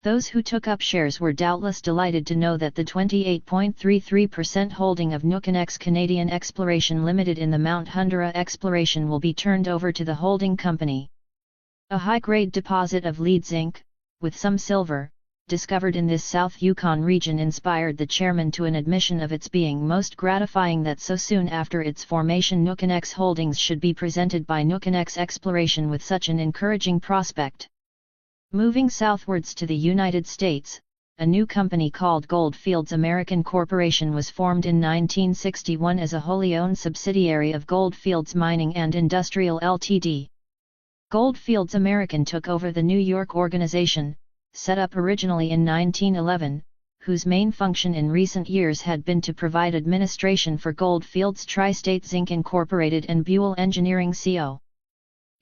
Those who took up shares were doubtless delighted to know that the 28.33% holding of Nkrumah Canadian Exploration Limited in the Mount Hundra exploration will be turned over to the holding company. A high-grade deposit of lead zinc, with some silver, discovered in this South Yukon region inspired the chairman to an admission of its being most gratifying that so soon after its formation Nkrumah Holdings should be presented by Nkrumah Exploration with such an encouraging prospect. Moving southwards to the United States, a new company called Goldfields American Corporation was formed in 1961 as a wholly owned subsidiary of Goldfields Mining and Industrial Ltd. Goldfields American took over the New York organization, set up originally in 1911, whose main function in recent years had been to provide administration for Goldfields Tri-State Zinc Incorporated and Buell Engineering Co.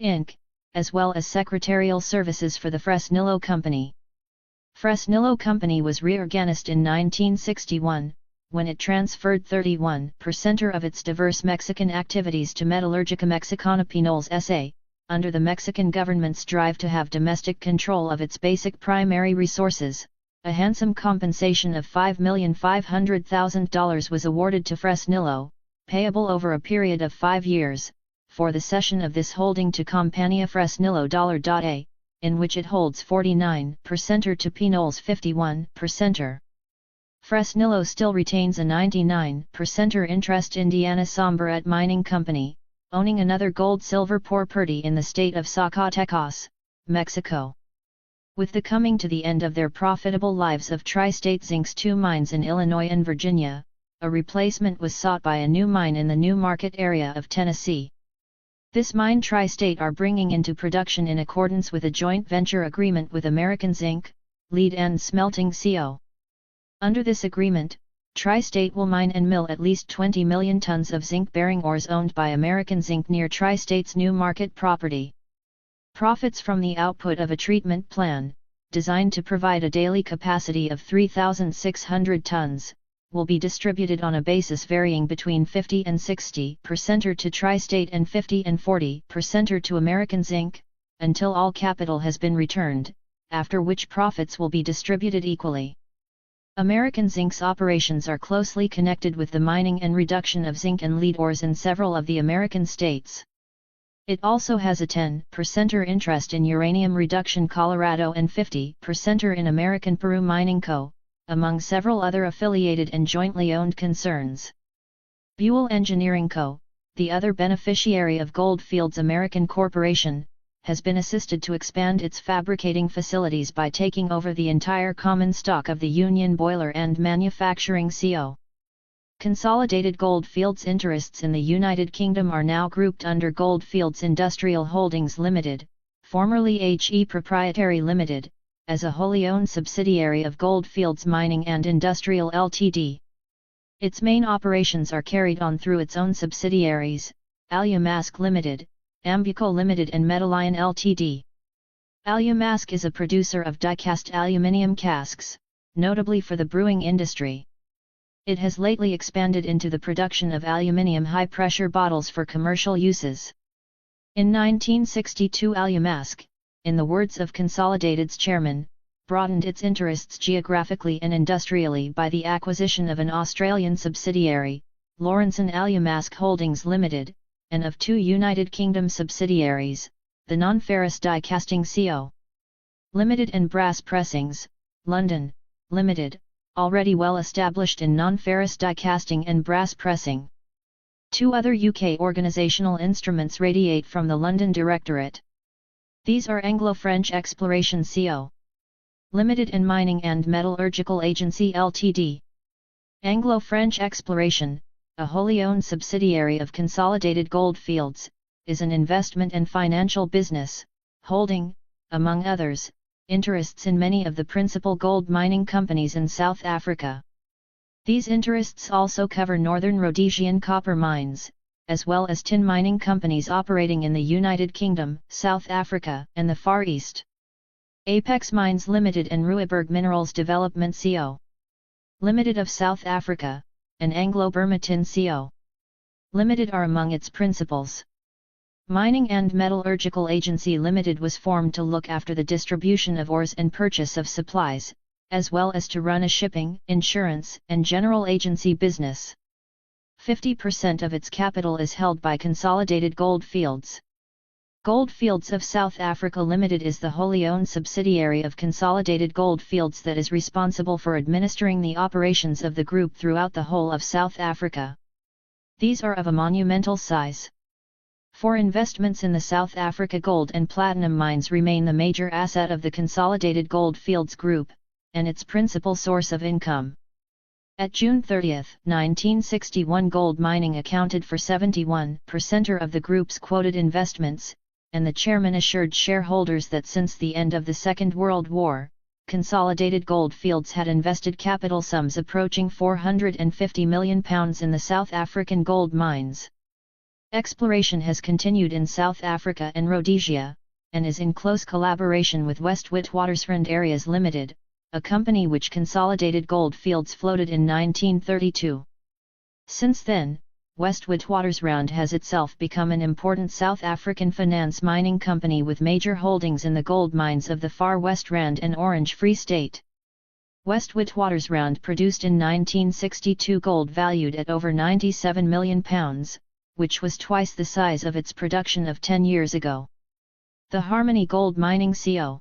Inc., as well as secretarial services for the Fresnillo Company. Fresnillo Company was reorganized in 1961, when it transferred 31% of its diverse Mexican activities to Metallurgica Mexicana Pinoles S.A., under the Mexican government's drive to have domestic control of its basic primary resources. A handsome compensation of $5,500,000 was awarded to Fresnillo, payable over a period of 5 years, for the cession of this holding to Compañía Fresnillo $A, in which it holds 49% to Pinoles 51%. Fresnillo still retains a 99% interest in Indiana Sombrerete Mining Company, owning another gold-silver property in the state of Zacatecas, Mexico. With the coming to the end of their profitable lives of Tri-State Zinc's 2 mines in Illinois and Virginia, a replacement was sought by a new mine in the New Market area of Tennessee. This mine Tri-State are bringing into production in accordance with a joint venture agreement with American Zinc, Lead and Smelting Co. Under this agreement, Tri-State will mine and mill at least 20 million tons of zinc-bearing ores owned by American Zinc near Tri-State's New Market property. Profits from the output of a treatment plan, designed to provide a daily capacity of 3,600 tons, will be distributed on a basis varying between 50 and 60% to Tri-State and 50 and 40% to American Zinc, until all capital has been returned, after which profits will be distributed equally. American Zinc's operations are closely connected with the mining and reduction of zinc and lead ores in several of the American states. It also has a 10% interest in Uranium Reduction Colorado and 50% in American Peru Mining Co., among several other affiliated and jointly owned concerns. Buell Engineering Co., the other beneficiary of Goldfields American Corporation, has been assisted to expand its fabricating facilities by taking over the entire common stock of the Union Boiler and Manufacturing Co. Consolidated Goldfields interests in the United Kingdom are now grouped under Goldfields Industrial Holdings Limited, formerly HE Proprietary Limited, as a wholly owned subsidiary of Goldfields Mining and Industrial Ltd. Its main operations are carried on through its own subsidiaries, Alumask Limited, Ambuco Limited and Metallion Ltd. Alumask is a producer of die-cast aluminium casks, notably for the brewing industry. It has lately expanded into the production of aluminium high-pressure bottles for commercial uses. In 1962, Alumask, in the words of Consolidated's chairman, broadened its interests geographically and industrially by the acquisition of an Australian subsidiary, Lawrenson Alumask Holdings Limited, and of two United Kingdom subsidiaries, the Non-Ferrous Die Casting Co. Limited and Brass Pressings, London, Limited, already well established in non-ferrous die casting and brass pressing. Two other UK organisational instruments radiate from the London Directorate. These are Anglo-French Exploration Co. Limited and Mining and Metallurgical Agency Ltd. Anglo-French Exploration, a wholly owned subsidiary of Consolidated Goldfields, is an investment and financial business, holding, among others, interests in many of the principal gold mining companies in South Africa. These interests also cover Northern Rhodesian copper mines, as well as tin mining companies operating in the United Kingdom, South Africa, and the Far East. Apex Mines Limited and Ruiberg Minerals Development Co. Limited of South Africa, and Anglo-Burma Tin Co. Limited are among its principals. Mining and Metallurgical Agency Limited was formed to look after the distribution of ores and purchase of supplies, as well as to run a shipping, insurance, and general agency business. 50% of its capital is held by Consolidated Goldfields. Goldfields of South Africa Limited is the wholly owned subsidiary of Consolidated Goldfields that is responsible for administering the operations of the group throughout the whole of South Africa. These are of a monumental size. For investments in the South Africa gold and platinum mines remain the major asset of the Consolidated Goldfields Group, and its principal source of income. At June 30, 1961, gold mining accounted for 71% of the group's quoted investments, and the chairman assured shareholders that since the end of the Second World War, Consolidated Goldfields had invested capital sums approaching £450 million in the South African gold mines. Exploration has continued in South Africa and Rhodesia, and is in close collaboration with West Witwatersrand Areas Limited, a company which Consolidated Goldfields floated in 1932. Since then, West Witwatersrand has itself become an important South African finance mining company with major holdings in the gold mines of the Far West Rand and Orange Free State. West Witwatersrand produced in 1962 gold valued at over £97 million, which was twice the size of its production of 10 years ago. The Harmony Gold Mining Co.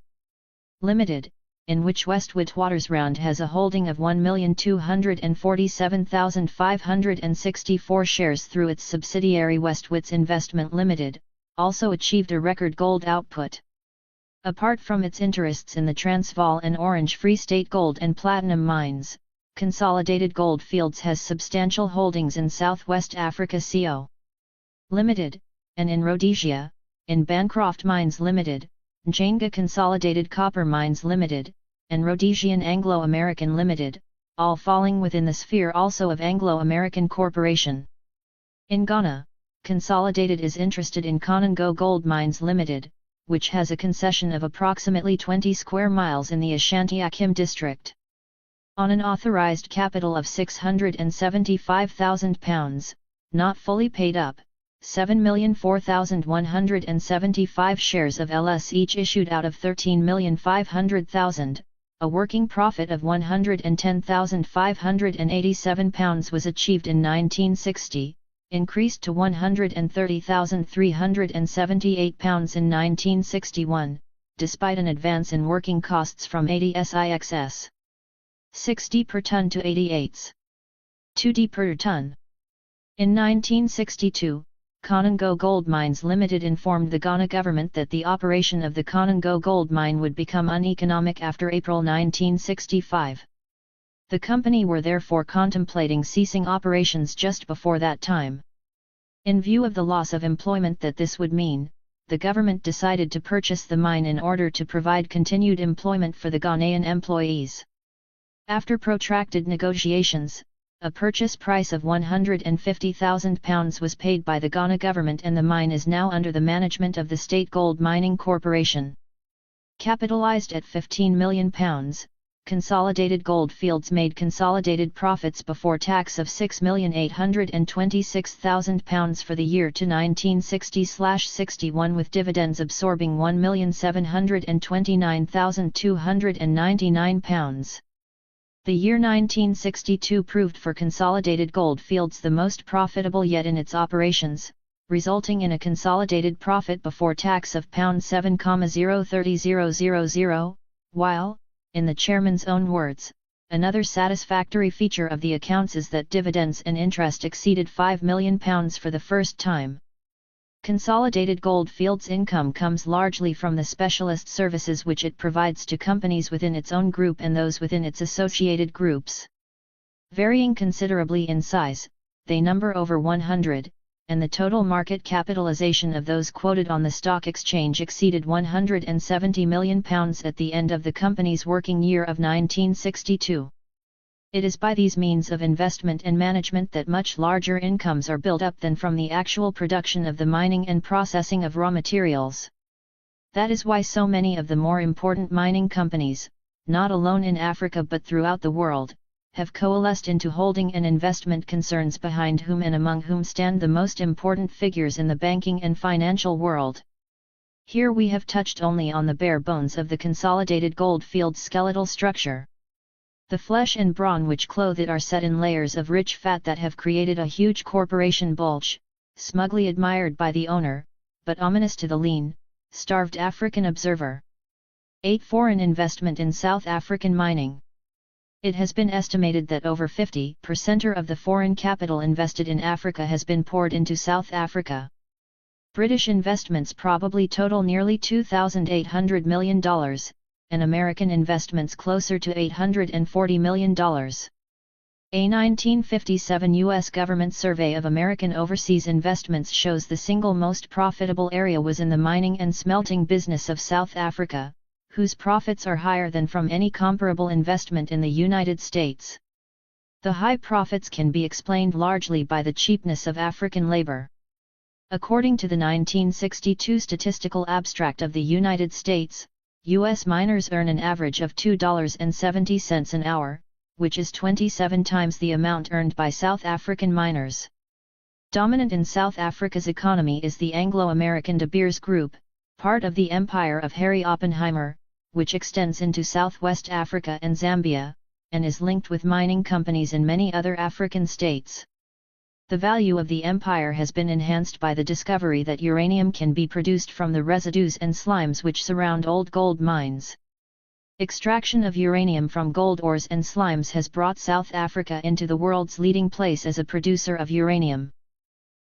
Limited, in which West Witwatersrand has a holding of 1,247,564 shares through its subsidiary Westwits Investment Limited, also achieved a record gold output. Apart from its interests in the Transvaal and Orange Free State gold and platinum mines, Consolidated Goldfields has substantial holdings in Southwest Africa Co. Limited, and in Rhodesia, in Bancroft Mines Limited, Njanga Consolidated Copper Mines Limited, and Rhodesian Anglo-American Limited, all falling within the sphere also of Anglo-American Corporation. In Ghana, Consolidated is interested in Konongo Gold Mines Limited, which has a concession of approximately 20 square miles in the Ashanti-Akim district. On an authorized capital of £675,000, not fully paid up, 7,004,175 shares of LS each issued out of 13,500,000, a working profit of £110,587 was achieved in 1960, increased to £130,378 in 1961, despite an advance in working costs from 80 SIXS 60 per ton to 88s 2D per ton. In 1962, Konongo Gold Mines Limited informed the Ghana government that the operation of the Konongo gold mine would become uneconomic after April 1965. The company were therefore contemplating ceasing operations just before that time. In view of the loss of employment that this would mean, the government decided to purchase the mine in order to provide continued employment for the Ghanaian employees. After protracted negotiations, a purchase price of £150,000 was paid by the Ghana government, and the mine is now under the management of the State Gold Mining Corporation. Capitalized at £15 million, Consolidated Goldfields made consolidated profits before tax of £6,826,000 for the year to 1960/61, with dividends absorbing £1,729,299. The year 1962 proved for Consolidated Goldfields the most profitable yet in its operations, resulting in a consolidated profit before tax of £7,030,000, while, in the chairman's own words, another satisfactory feature of the accounts is that dividends and interest exceeded £5 million for the first time. Consolidated Goldfields' income comes largely from the specialist services which it provides to companies within its own group and those within its associated groups. Varying considerably in size, they number over 100, and the total market capitalization of those quoted on the stock exchange exceeded £170 million at the end of the company's working year of 1962. It is by these means of investment and management that much larger incomes are built up than from the actual production of the mining and processing of raw materials. That is why so many of the more important mining companies, not alone in Africa but throughout the world, have coalesced into holding and investment concerns behind whom and among whom stand the most important figures in the banking and financial world. Here we have touched only on the bare bones of the Consolidated Goldfields' skeletal structure. The flesh and brawn which clothe it are set in layers of rich fat that have created a huge corporation bulge, smugly admired by the owner, but ominous to the lean, starved African observer. 8. Foreign investment in South African mining. It has been estimated that over 50% of the foreign capital invested in Africa has been poured into South Africa. British investments probably total nearly $2,800 million, and American investments closer to $840 million. A 1957 U.S. government survey of American overseas investments shows the single most profitable area was in the mining and smelting business of South Africa, whose profits are higher than from any comparable investment in the United States. The high profits can be explained largely by the cheapness of African labor. According to the 1962 Statistical Abstract of the United States, U.S. miners earn an average of $2.70 an hour, which is 27 times the amount earned by South African miners. Dominant in South Africa's economy is the Anglo-American De Beers Group, part of the empire of Harry Oppenheimer, which extends into southwest Africa and Zambia, and is linked with mining companies in many other African states. The value of the empire has been enhanced by the discovery that uranium can be produced from the residues and slimes which surround old gold mines. Extraction of uranium from gold ores and slimes has brought South Africa into the world's leading place as a producer of uranium.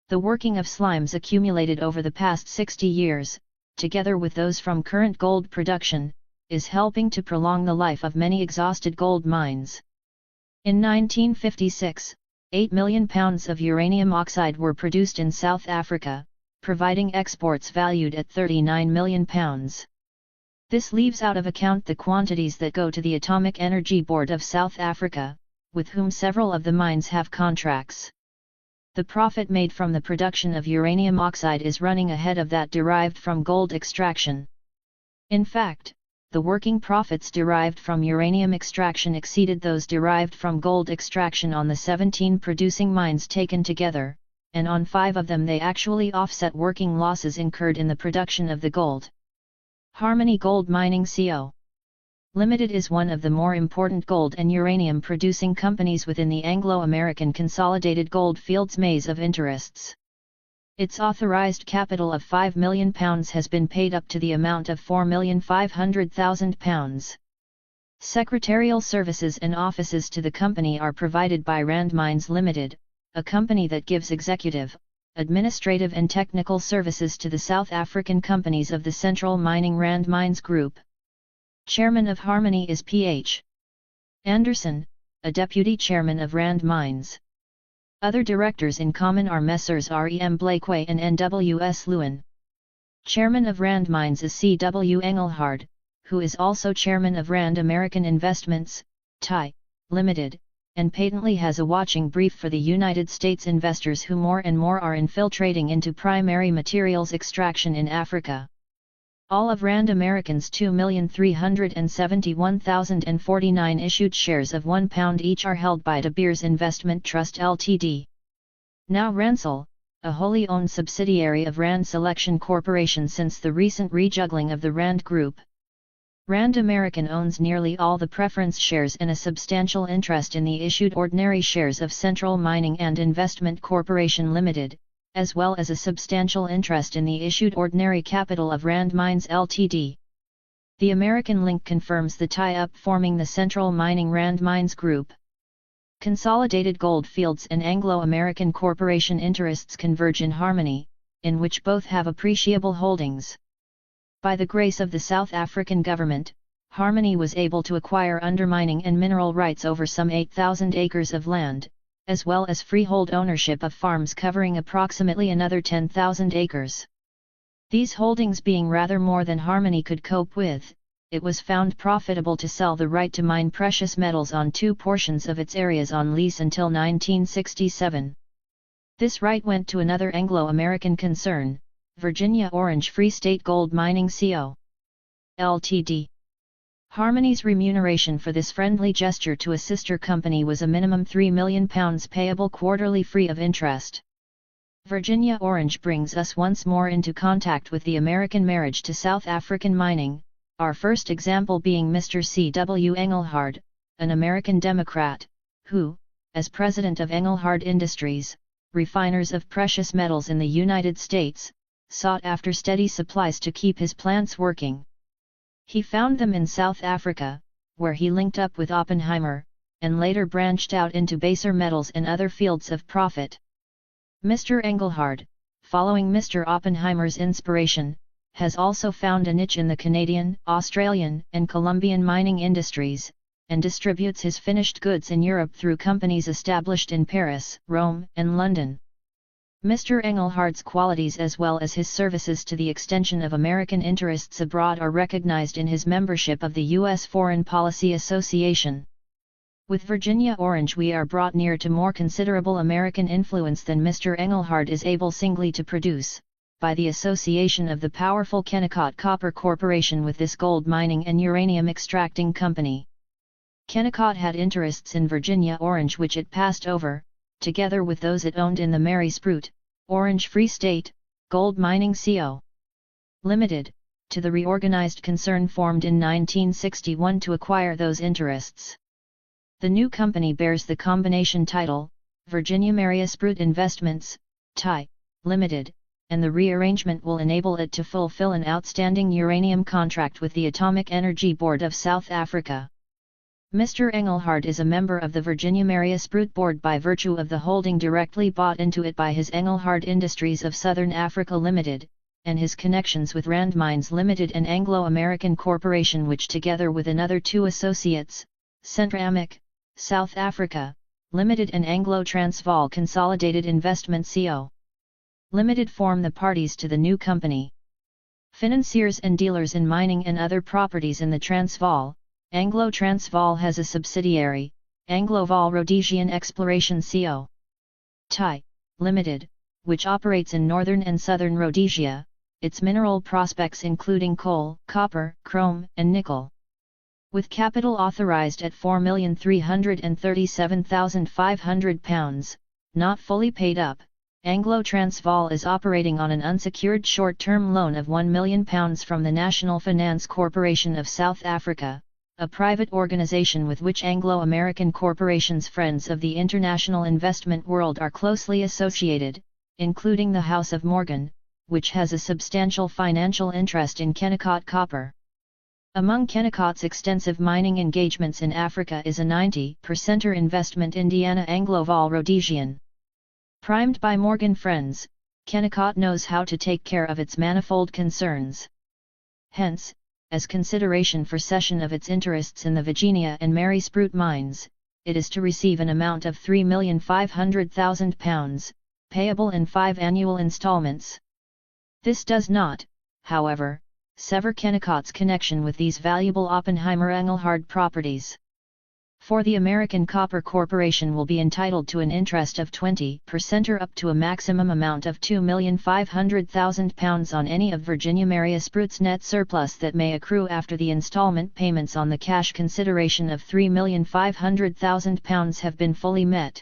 The working of slimes accumulated over the past 60 years, together with those from current gold production, is helping to prolong the life of many exhausted gold mines. In 1956, 8 million pounds of uranium oxide were produced in South Africa, providing exports valued at £39 million. This leaves out of account the quantities that go to the Atomic Energy Board of South Africa, with whom several of the mines have contracts. The profit made from the production of uranium oxide is running ahead of that derived from gold extraction. In fact, the working profits derived from uranium extraction exceeded those derived from gold extraction on the 17 producing mines taken together, and on 5 of them they actually offset working losses incurred in the production of the gold. Harmony Gold Mining Co. Limited is one of the more important gold and uranium producing companies within the Anglo-American Consolidated Goldfields maze of interests. Its authorized capital of £5 million has been paid up to the amount of £4,500,000. Secretarial services and offices to the company are provided by Rand Mines Limited, a company that gives executive, administrative and technical services to the South African companies of the Central Mining Rand Mines Group. Chairman of Harmony is P.H. Anderson, a deputy chairman of Rand Mines. Other directors in common are Messrs. R.E.M. Blakeway and N.W.S. Lewin. Chairman of Rand Mines is C.W. Engelhard, who is also chairman of Rand American Investments, TI, Limited, and patently has a watching brief for the United States investors who more and more are infiltrating into primary materials extraction in Africa. All of Rand American's 2,371,049 issued shares of £1 each are held by De Beers Investment Trust Ltd. Now Ransol, a wholly owned subsidiary of Rand Selection Corporation since the recent rejuggling of the Rand Group. Rand American owns nearly all the preference shares and a substantial interest in the issued ordinary shares of Central Mining and Investment Corporation Limited, as well as a substantial interest in the issued ordinary capital of Rand Mines Ltd. The American link confirms the tie-up forming the Central Mining Rand Mines Group. Consolidated Goldfields and Anglo-American Corporation interests converge in harmony, in which both have appreciable holdings. By the grace of the South African government, Harmony was able to acquire undermining and mineral rights over some 8,000 acres of land, as well as freehold ownership of farms covering approximately another 10,000 acres. These holdings being rather more than Harmony could cope with, it was found profitable to sell the right to mine precious metals on two portions of its areas on lease until 1967. This right went to another Anglo-American concern, Virginia Orange Free State Gold Mining Co. Ltd. Harmony's remuneration for this friendly gesture to a sister company was a minimum £3 million payable quarterly free of interest. Virginia Orange brings us once more into contact with the American marriage to South African mining, our first example being Mr. C. W. Engelhard, an American Democrat, who, as president of Engelhard Industries, refiners of precious metals in the United States, sought after steady supplies to keep his plants working. He found them in South Africa, where he linked up with Oppenheimer, and later branched out into baser metals and other fields of profit. Mr. Engelhard, following Mr. Oppenheimer's inspiration, has also found a niche in the Canadian, Australian, and Colombian mining industries, and distributes his finished goods in Europe through companies established in Paris, Rome, and London. Mr. Engelhard's qualities as well as his services to the extension of American interests abroad are recognized in his membership of the U.S. Foreign Policy Association. With Virginia Orange we are brought near to more considerable American influence than Mr. Engelhard is able singly to produce, by the association of the powerful Kennecott Copper Corporation with this gold mining and uranium extracting company. Kennecott had interests in Virginia Orange which it passed over, together with those it owned in the Mary Sprout, Orange Free State, Gold Mining Co. Limited, to the reorganized concern formed in 1961 to acquire those interests. The new company bears the combination title, Virginia Mary Sprout Investments, TI, Limited, and the rearrangement will enable it to fulfill an outstanding uranium contract with the Atomic Energy Board of South Africa. Mr. Engelhard is a member of the Virginia Mary Sprout Board by virtue of the holding directly bought into it by his Engelhard Industries of Southern Africa Limited, and his connections with Rand Mines Limited and Anglo-American Corporation which together with another two associates, Centramic, South Africa, Limited and Anglo-Transvaal Consolidated Investment Co. Limited form the parties to the new company. Financiers and dealers in mining and other properties in the Transvaal, Anglo-Transvaal has a subsidiary, Anglo-Vaal Rhodesian Exploration Co. TI, Limited, which operates in northern and southern Rhodesia, its mineral prospects including coal, copper, chrome, and nickel. With capital authorised at £4,337,500, not fully paid up, Anglo-Transvaal is operating on an unsecured short-term loan of £1 million from the National Finance Corporation of South Africa, a private organisation with which Anglo-American corporations Friends of the international investment world are closely associated, including the House of Morgan, which has a substantial financial interest in Kennecott Copper. Among Kennecott's extensive mining engagements in Africa is a 90%er investment Indiana Anglo-Vaal Rhodesian. Primed by Morgan Friends, Kennecott knows how to take care of its manifold concerns. Hence, as consideration for cession of its interests in the Virginia and Mary Sprout mines, it is to receive an amount of £3,500,000, payable in 5 annual installments. This does not, however, sever Kennecott's connection with these valuable Oppenheimer-Engelhard properties. For the American Copper Corporation will be entitled to an interest of 20% or up to a maximum amount of £2,500,000 on any of Virginia Marius Brute's net surplus that may accrue after the installment payments on the cash consideration of £3,500,000 have been fully met.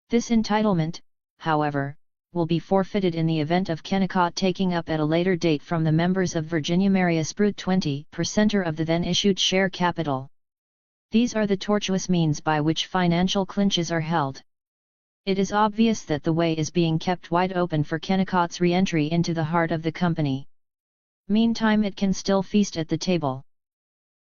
This entitlement, however, will be forfeited in the event of Kennecott taking up at a later date from the members of Virginia Marius Brute 20% or of the then issued share capital. These are the tortuous means by which financial clinches are held. It is obvious that the way is being kept wide open for Kennecott's re-entry into the heart of the company. Meantime, it can still feast at the table.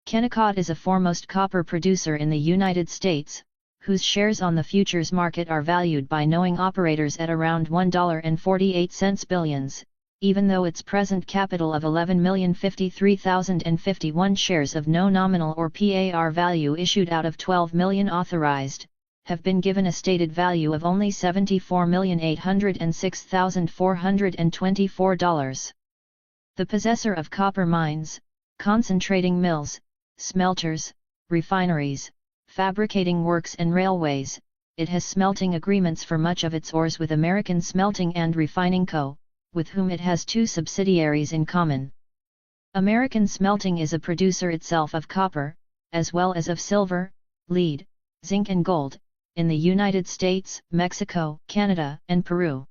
Kennecott is a foremost copper producer in the United States, whose shares on the futures market are valued by knowing operators at around $1.48 billions, even though its present capital of 11,053,051 shares of no nominal or par value issued out of 12 million authorized, have been given a stated value of only $74,806,424. The possessor of copper mines, concentrating mills, smelters, refineries, fabricating works and railways, it has smelting agreements for much of its ores with American Smelting and Refining Co., with whom it has two subsidiaries in common. American Smelting is a producer itself of copper, as well as of silver, lead, zinc and gold, in the United States, Mexico, Canada, and Peru.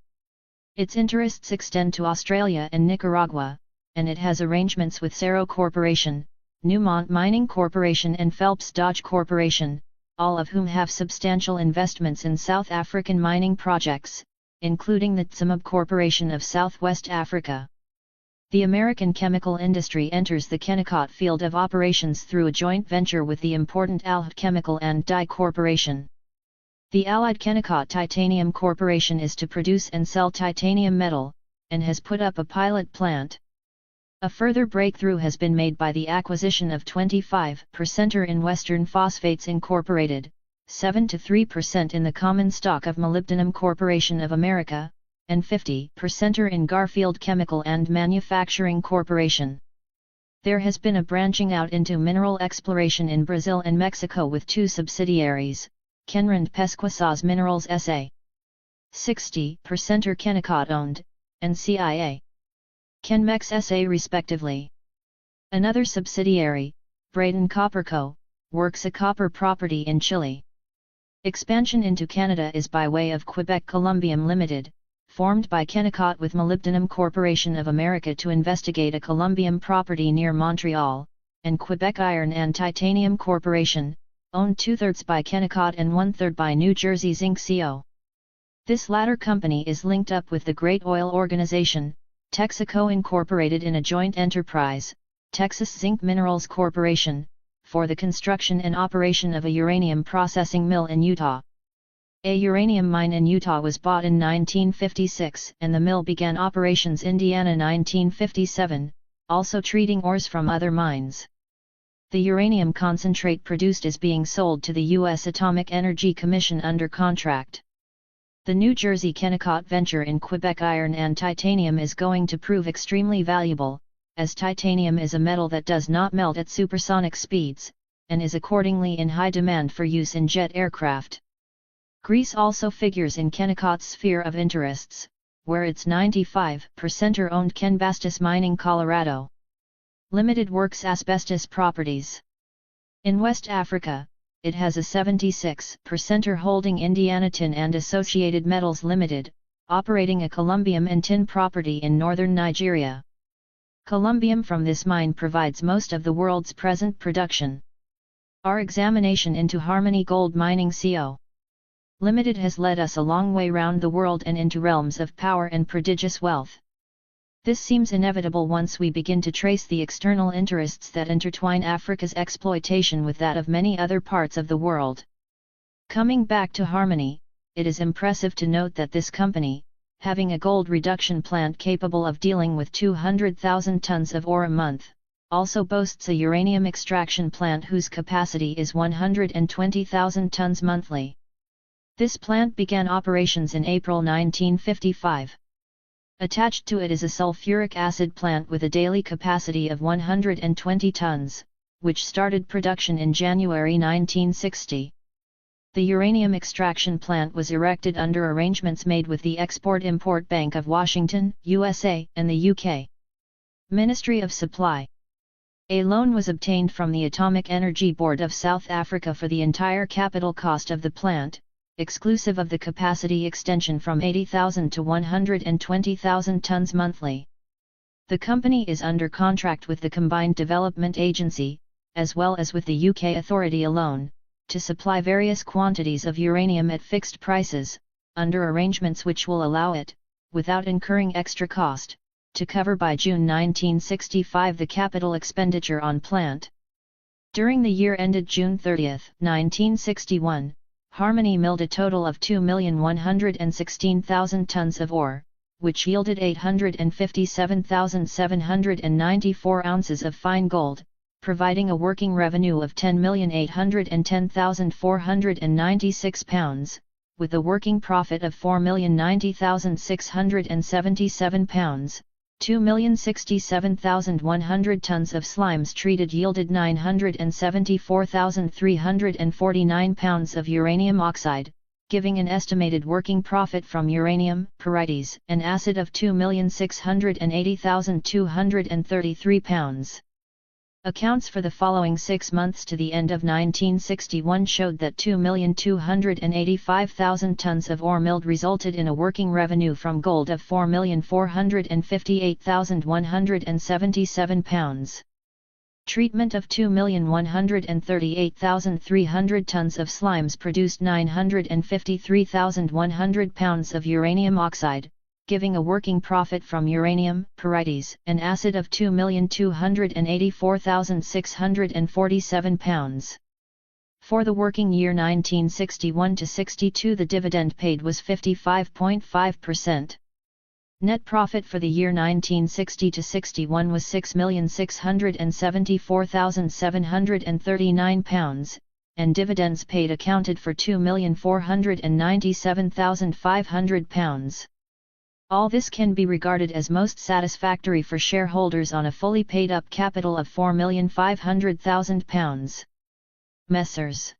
Its interests extend to Australia and Nicaragua, and it has arrangements with Cerro Corporation, Newmont Mining Corporation and Phelps Dodge Corporation, all of whom have substantial investments in South African mining projects, including the Tsumeb Corporation of Southwest Africa. The American chemical industry enters the Kennecott field of operations through a joint venture with the important Allied Chemical and Dye Corporation. The Allied Kennecott Titanium Corporation is to produce and sell titanium metal, and has put up a pilot plant. A further breakthrough has been made by the acquisition of 25% in Western Phosphates Incorporated, 7% in the common stock of Molybdenum Corporation of America, and 50% in Garfield Chemical and Manufacturing Corporation. There has been a branching out into mineral exploration in Brazil and Mexico with two subsidiaries, Kenrand Pesquisas Minerals S.A. 60% Kennecott owned, and CIA. Kenmex S.A. respectively. Another subsidiary, Braden Copper Co., works a copper property in Chile. Expansion into Canada is by way of Quebec Columbium Limited, formed by Kennecott with Molybdenum Corporation of America to investigate a columbium property near Montreal, and Quebec Iron and Titanium Corporation, owned 2/3 by Kennecott and 1/3 by New Jersey Zinc Co. This latter company is linked up with the Great Oil Organization, Texaco Incorporated in a joint enterprise, Texas Zinc Minerals Corporation, for the construction and operation of a uranium processing mill in Utah. A uranium mine in Utah was bought in 1956 and the mill began operations Indiana 1957, also treating ores from other mines. The uranium concentrate produced is being sold to the U.S. Atomic Energy Commission under contract. The New Jersey Kennecott venture in Quebec Iron and Titanium is going to prove extremely valuable, as titanium is a metal that does not melt at supersonic speeds, and is accordingly in high demand for use in jet aircraft. Greece also figures in Kennecott's sphere of interests, where its 95% owned Kenbastis Mining Colorado Limited works asbestos properties. In West Africa, it has a 76% holding Indiana Tin and Associated Metals Limited, operating a columbium and tin property in northern Nigeria. Columbium from this mine provides most of the world's present production. Our examination into Harmony Gold Mining Co. Limited has led us a long way round the world and into realms of power and prodigious wealth. This seems inevitable once we begin to trace the external interests that intertwine Africa's exploitation with that of many other parts of the world. Coming back to Harmony, it is impressive to note that this company, having a gold reduction plant capable of dealing with 200,000 tons of ore a month, also boasts a uranium extraction plant whose capacity is 120,000 tons monthly. This plant began operations in April 1955. Attached to it is a sulfuric acid plant with a daily capacity of 120 tons, which started production in January 1960. The uranium extraction plant was erected under arrangements made with the Export-Import Bank of Washington, USA, and the UK. Ministry of Supply. A loan was obtained from the Atomic Energy Board of South Africa for the entire capital cost of the plant, exclusive of the capacity extension from 80,000 to 120,000 tons monthly. The company is under contract with the Combined Development Agency, as well as with the UK authority alone, to supply various quantities of uranium at fixed prices, under arrangements which will allow it, without incurring extra cost, to cover by June 1965 the capital expenditure on plant. During the year ended June 30, 1961, Harmony milled a total of 2,116,000 tons of ore, which yielded 857,794 ounces of fine gold, providing a working revenue of £10,810,496, with a working profit of £4,090,677. 2,067,100 tons of slimes treated yielded 974,349 pounds of uranium oxide, giving an estimated working profit from uranium, pyrites, and acid of 2,680,233 pounds. Accounts for the following 6 months to the end of 1961 showed that 2,285,000 tons of ore milled resulted in a working revenue from gold of 4,458,177 pounds. Treatment of 2,138,300 tons of slimes produced 953,100 pounds of uranium oxide, giving a working profit from uranium, pyrites, and acid of 2,284,647 pounds. For the working year 1961-62 the dividend paid was 55.5%. Net profit for the year 1960-61 was £6,674,739, and dividends paid accounted for £2,497,500. All this can be regarded as most satisfactory for shareholders on a fully paid-up capital of £4,500,000. Messrs.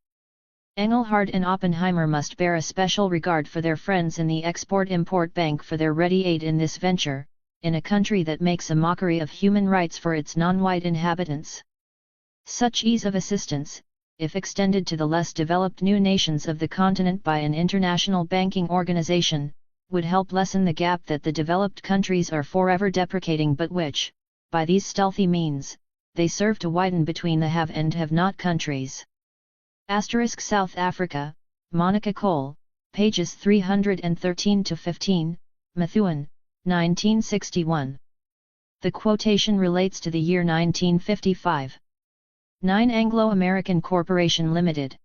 Engelhard and Oppenheimer must bear a special regard for their friends in the Export-Import Bank for their ready aid in this venture, in a country that makes a mockery of human rights for its non-white inhabitants. Such ease of assistance, if extended to the less developed new nations of the continent by an international banking organization, would help lessen the gap that the developed countries are forever deprecating but which, by these stealthy means, they serve to widen between the have and have-not countries. South Africa, Monica Cole, pages 313-15, Methuen, 1961. The quotation relates to the year 1955. 9 Anglo-American Corporation Limited.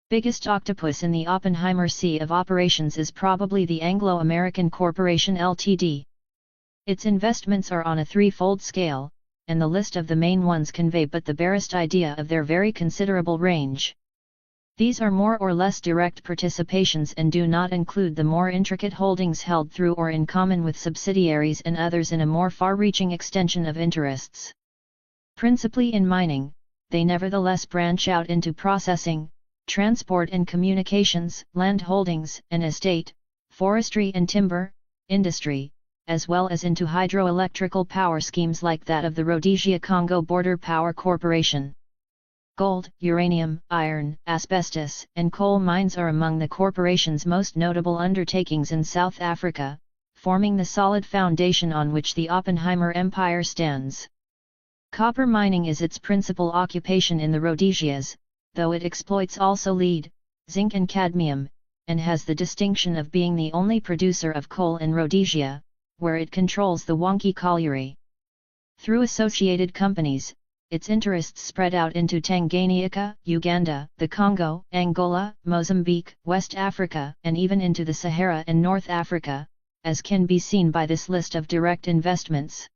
Biggest octopus in the Oppenheimer Sea of Operations is probably the Anglo-American Corporation Ltd. Its investments are on a threefold scale, and the list of the main ones convey but the barest idea of their very considerable range. These are more or less direct participations and do not include the more intricate holdings held through or in common with subsidiaries and others in a more far-reaching extension of interests. Principally in mining, they nevertheless branch out into processing, transport and communications, land holdings and estate, forestry and timber, industry, as well as into hydroelectrical power schemes like that of the Rhodesia-Congo Border Power Corporation. Gold, uranium, iron, asbestos, and coal mines are among the corporation's most notable undertakings in South Africa, forming the solid foundation on which the Oppenheimer Empire stands. Copper mining is its principal occupation in the Rhodesias, though it exploits also lead, zinc and cadmium, and has the distinction of being the only producer of coal in Rhodesia, where it controls the Wonki colliery. Through associated companies, its interests spread out into Tanganyika, Uganda, the Congo, Angola, Mozambique, West Africa, and even into the Sahara and North Africa, as can be seen by this list of direct investments.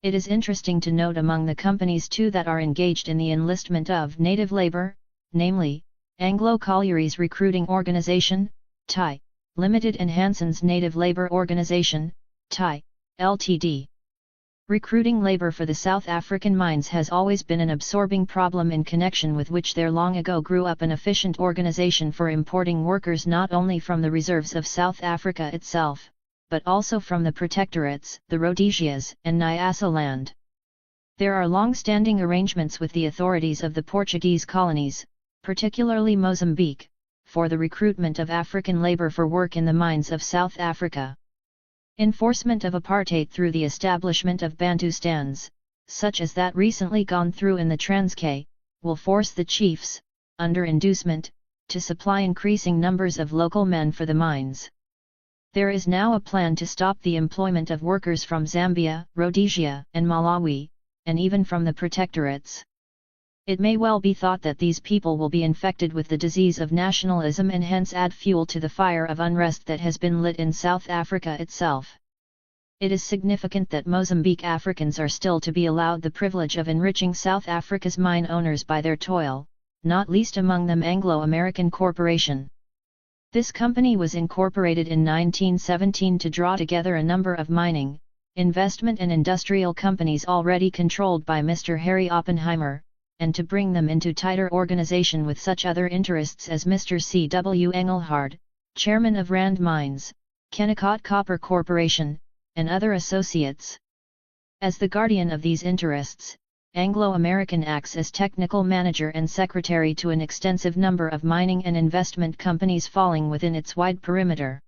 It is interesting to note among the companies too that are engaged in the enlistment of native labor, namely, Anglo Collieries Recruiting Organization, TI, Limited and Hanson's Native Labor Organization, TI, Ltd. Recruiting labor for the South African mines has always been an absorbing problem, in connection with which there long ago grew up an efficient organization for importing workers not only from the reserves of South Africa itself, but also from the protectorates, the Rhodesias, and Nyasaland. There are long-standing arrangements with the authorities of the Portuguese colonies, particularly Mozambique, for the recruitment of African labor for work in the mines of South Africa. Enforcement of apartheid through the establishment of Bantustans, such as that recently gone through in the Transkei, will force the chiefs, under inducement, to supply increasing numbers of local men for the mines. There is now a plan to stop the employment of workers from Zambia, Rhodesia, and Malawi, and even from the protectorates. It may well be thought that these people will be infected with the disease of nationalism and hence add fuel to the fire of unrest that has been lit in South Africa itself. It is significant that Mozambique Africans are still to be allowed the privilege of enriching South Africa's mine owners by their toil, not least among them Anglo-American Corporation. This company was incorporated in 1917 to draw together a number of mining, investment and industrial companies already controlled by Mr. Harry Oppenheimer, and to bring them into tighter organization with such other interests as Mr. C. W. Engelhard, chairman of Rand Mines, Kennecott Copper Corporation, and other associates. As the guardian of these interests, Anglo-American acts as technical manager and secretary to an extensive number of mining and investment companies falling within its wide perimeter.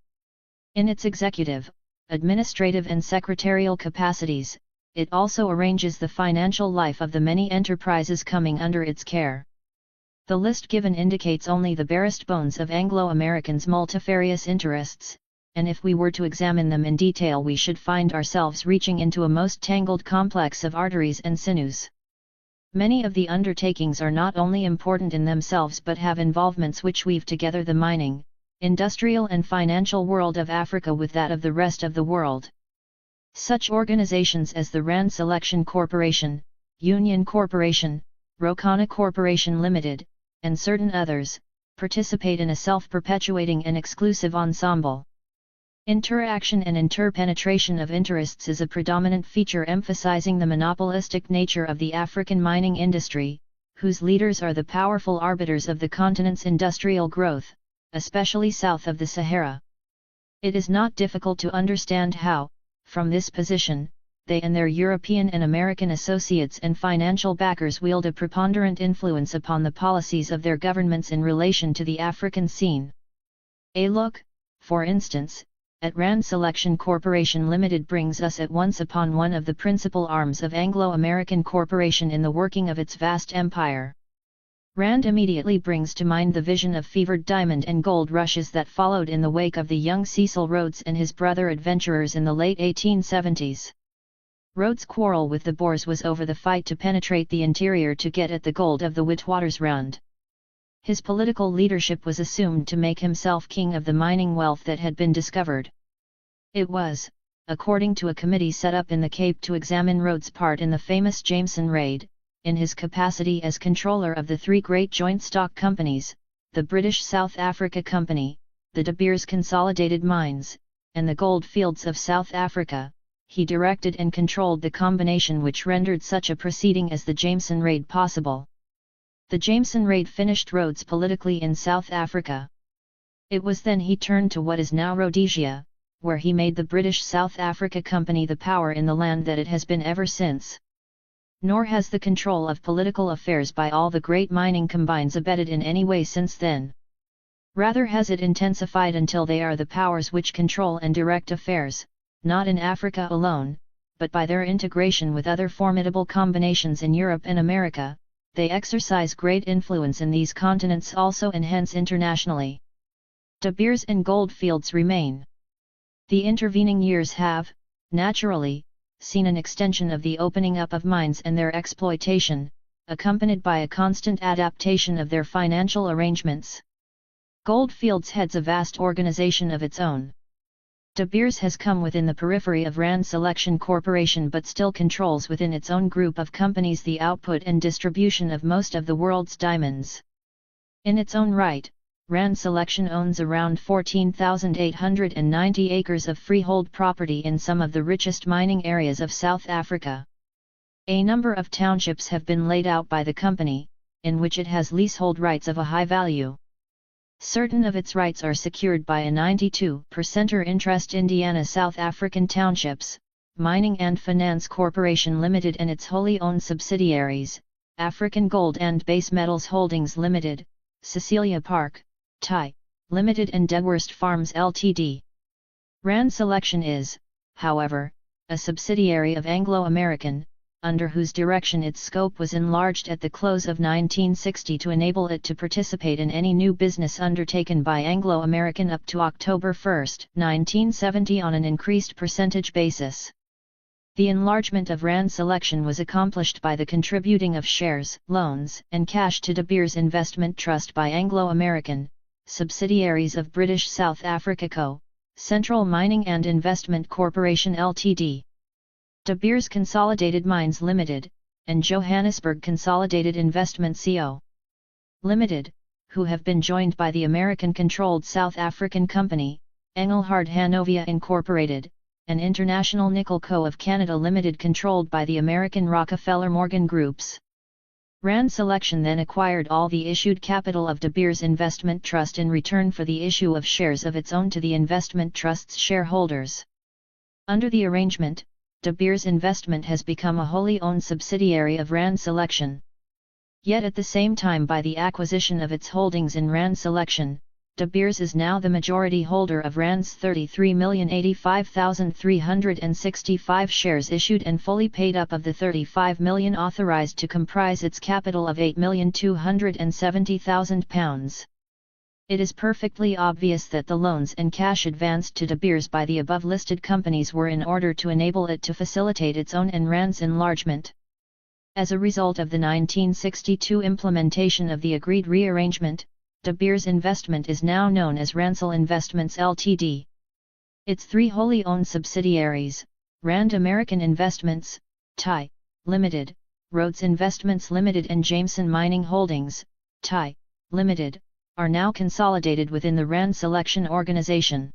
In its executive, administrative and secretarial capacities, it also arranges the financial life of the many enterprises coming under its care. The list given indicates only the barest bones of Anglo-Americans' multifarious interests, and if we were to examine them in detail we should find ourselves reaching into a most tangled complex of arteries and sinews. Many of the undertakings are not only important in themselves but have involvements which weave together the mining, industrial and financial world of Africa with that of the rest of the world. Such organizations as the Rand Selection Corporation, Union Corporation, Rokana Corporation Limited, and certain others, participate in a self-perpetuating and exclusive ensemble. Interaction and interpenetration of interests is a predominant feature emphasizing the monopolistic nature of the African mining industry, whose leaders are the powerful arbiters of the continent's industrial growth, especially south of the Sahara. It is not difficult to understand how, from this position, they and their European and American associates and financial backers wield a preponderant influence upon the policies of their governments in relation to the African scene. A look, for instance, at Rand Selection Corporation Limited brings us at once upon one of the principal arms of Anglo-American Corporation in the working of its vast empire. Rand immediately brings to mind the vision of fevered diamond and gold rushes that followed in the wake of the young Cecil Rhodes and his brother adventurers in the late 1870s. Rhodes' quarrel with the Boers was over the fight to penetrate the interior to get at the gold of the Witwatersrand. His political leadership was assumed to make himself king of the mining wealth that had been discovered. It was, according to a committee set up in the Cape to examine Rhodes' part in the famous Jameson raid, in his capacity as controller of the three great joint stock companies, the British South Africa Company, the De Beers Consolidated Mines, and the Gold Fields of South Africa, he directed and controlled the combination which rendered such a proceeding as the Jameson raid possible. The Jameson raid finished Rhodes politically in South Africa. It was then he turned to what is now Rhodesia, where he made the British South Africa Company the power in the land that it has been ever since. Nor has the control of political affairs by all the great mining combines abated in any way since then. Rather has it intensified until they are the powers which control and direct affairs, not in Africa alone, but by their integration with other formidable combinations in Europe and America, they exercise great influence in these continents also and hence internationally. De Beers and Gold Fields remain. The intervening years have, naturally, seen an extension of the opening up of mines and their exploitation, accompanied by a constant adaptation of their financial arrangements. Gold Fields heads a vast organization of its own. De Beers has come within the periphery of Rand Selection Corporation but still controls within its own group of companies the output and distribution of most of the world's diamonds. In its own right, Rand Selection owns around 14,890 acres of freehold property in some of the richest mining areas of South Africa. A number of townships have been laid out by the company, in which it has leasehold rights of a high value. Certain of its rights are secured by a 92% interest in Indiana South African Townships, Mining and Finance Corporation Limited and its wholly owned subsidiaries, African Gold and Base Metals Holdings Limited, Cecilia Park, Thai, Limited and Degworst Farms Ltd. Rand Selection is, however, a subsidiary of Anglo-American, under whose direction its scope was enlarged at the close of 1960 to enable it to participate in any new business undertaken by Anglo-American up to October 1, 1970 on an increased percentage basis. The enlargement of Rand Selection was accomplished by the contributing of shares, loans, and cash to De Beers Investment Trust by Anglo-American, subsidiaries of British South Africa Co., Central Mining and Investment Corporation Ltd. De Beers Consolidated Mines Limited, and Johannesburg Consolidated Investment Co. Limited, who have been joined by the American-controlled South African company, Engelhard Hanovia Incorporated, an International Nickel Co. of Canada Limited controlled by the American Rockefeller Morgan Groups. Rand Selection then acquired all the issued capital of De Beers Investment Trust in return for the issue of shares of its own to the investment trust's shareholders. Under the arrangement, De Beers Investment has become a wholly owned subsidiary of Rand Selection. Yet at the same time by the acquisition of its holdings in Rand Selection, De Beers is now the majority holder of Rand's 33,085,365 shares issued and fully paid up of the 35 million authorized to comprise its capital of £8,270,000. It is perfectly obvious that the loans and cash advanced to De Beers by the above-listed companies were in order to enable it to facilitate its own and Rand's enlargement. As a result of the 1962 implementation of the agreed rearrangement, De Beers Investment is now known as Ransel Investments Ltd. Its three wholly owned subsidiaries, Rand American Investments, Thai, Limited, Rhodes Investments Limited and Jameson Mining Holdings, Thai, Limited, are now consolidated within the Rand Selection organization.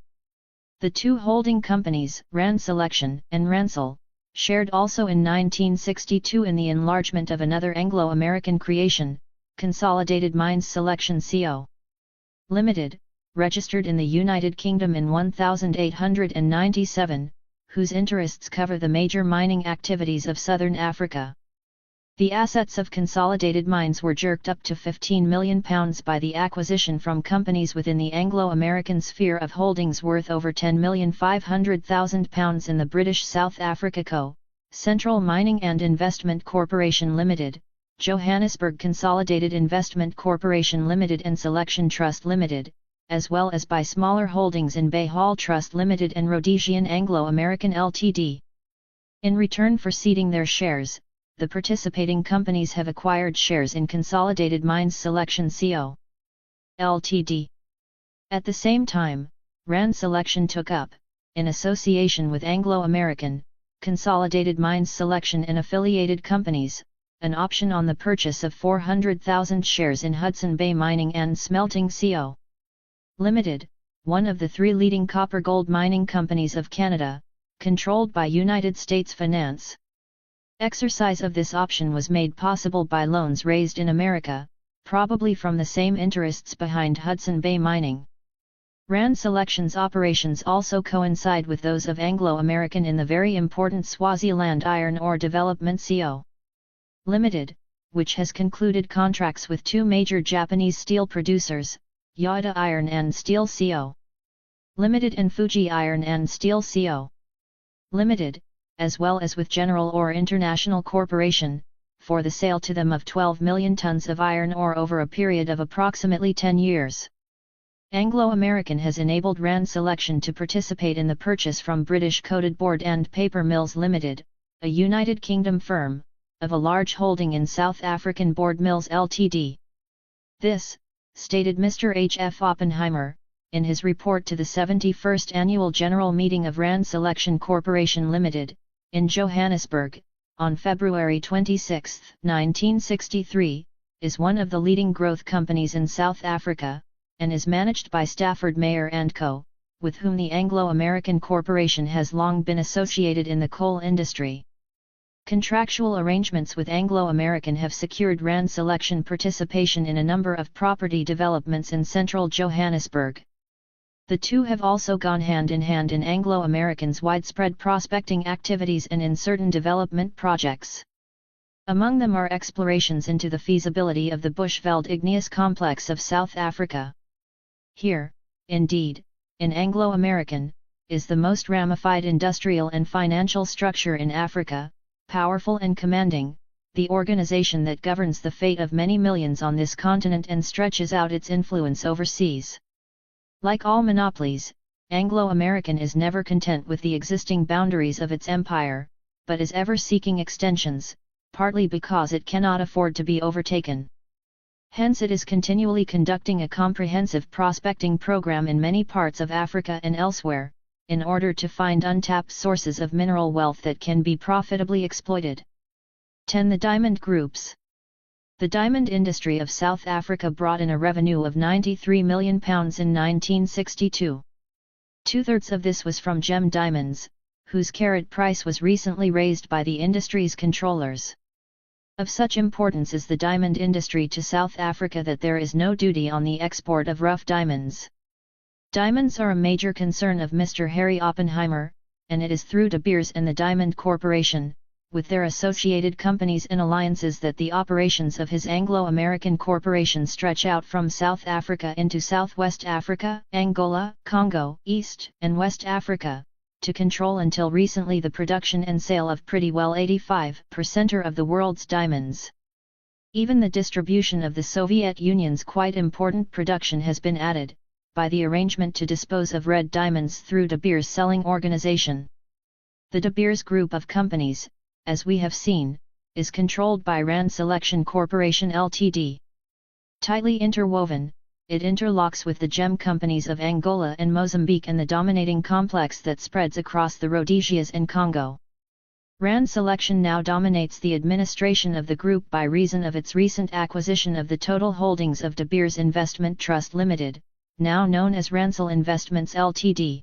The two holding companies, Rand Selection and Ransel, shared also in 1962 in the enlargement of another Anglo-American creation, Consolidated Mines Selection Co. Limited, registered in the United Kingdom in 1897, whose interests cover the major mining activities of southern Africa. The assets of Consolidated Mines were jerked up to £15 million by the acquisition from companies within the Anglo-American sphere of holdings worth over £10,500,000 in the British South Africa Co., Central Mining and Investment Corporation Limited, Johannesburg Consolidated Investment Corporation Limited and Selection Trust Limited, as well as by smaller holdings in Bay Hall Trust Limited and Rhodesian Anglo-American Ltd. In return for ceding their shares, the participating companies have acquired shares in Consolidated Mines Selection Co. Ltd. At the same time, Rand Selection took up, in association with Anglo-American, Consolidated Mines Selection and affiliated companies, an option on the purchase of 400,000 shares in Hudson Bay Mining and Smelting Co. Limited, one of the three leading copper-gold mining companies of Canada, controlled by United States Finance. Exercise of this option was made possible by loans raised in America, probably from the same interests behind Hudson Bay Mining. Rand Selection's operations also coincide with those of Anglo-American in the very important Swaziland Iron Ore Development Co. Limited, which has concluded contracts with two major Japanese steel producers, Yoda Iron and Steel Co. Limited and Fuji Iron and Steel Co. Limited, as well as with General Ore International Corporation, for the sale to them of 12 million tons of iron ore over a period of approximately 10 years. Anglo-American has enabled Rand Selection to participate in the purchase from British Coated Board and Paper Mills Limited, a United Kingdom firm, of a large holding in South African Board Mills Ltd. This, stated Mr. H. F. Oppenheimer, in his report to the 71st Annual General Meeting of Rand Selection Corporation Limited, in Johannesburg, on February 26, 1963, is one of the leading growth companies in South Africa, and is managed by Stafford Mayer & Co., with whom the Anglo-American Corporation has long been associated in the coal industry. Contractual arrangements with Anglo-American have secured Rand Selection participation in a number of property developments in central Johannesburg. The two have also gone hand in hand in Anglo-American's widespread prospecting activities and in certain development projects. Among them are explorations into the feasibility of the Bushveld Igneous Complex of South Africa. Here, indeed, in Anglo-American, is the most ramified industrial and financial structure in Africa, powerful and commanding, the organization that governs the fate of many millions on this continent and stretches out its influence overseas. Like all monopolies, Anglo-American is never content with the existing boundaries of its empire, but is ever seeking extensions, partly because it cannot afford to be overtaken. Hence it is continually conducting a comprehensive prospecting program in many parts of Africa and elsewhere, in order to find untapped sources of mineral wealth that can be profitably exploited. 10. The Diamond Groups. The diamond industry of South Africa brought in a revenue of £93 million in 1962. Two-thirds of this was from gem diamonds, whose carat price was recently raised by the industry's controllers. Of such importance is the diamond industry to South Africa that there is no duty on the export of rough diamonds. Diamonds are a major concern of Mr. Harry Oppenheimer, and it is through De Beers and the Diamond Corporation, with their associated companies and alliances, that the operations of his Anglo-American Corporation stretch out from South Africa into Southwest Africa, Angola, Congo, East and West Africa, to control until recently the production and sale of pretty well 85% of the world's diamonds. Even the distribution of the Soviet Union's quite important production has been added, by the arrangement to dispose of red diamonds through De Beers selling organization. The De Beers group of companies, as we have seen, is controlled by Rand Selection Corporation Ltd. Tightly interwoven, it interlocks with the gem companies of Angola and Mozambique and the dominating complex that spreads across the Rhodesias and Congo. Rand Selection now dominates the administration of the group by reason of its recent acquisition of the total holdings of De Beers Investment Trust Limited, now known as Ransel Investments Ltd.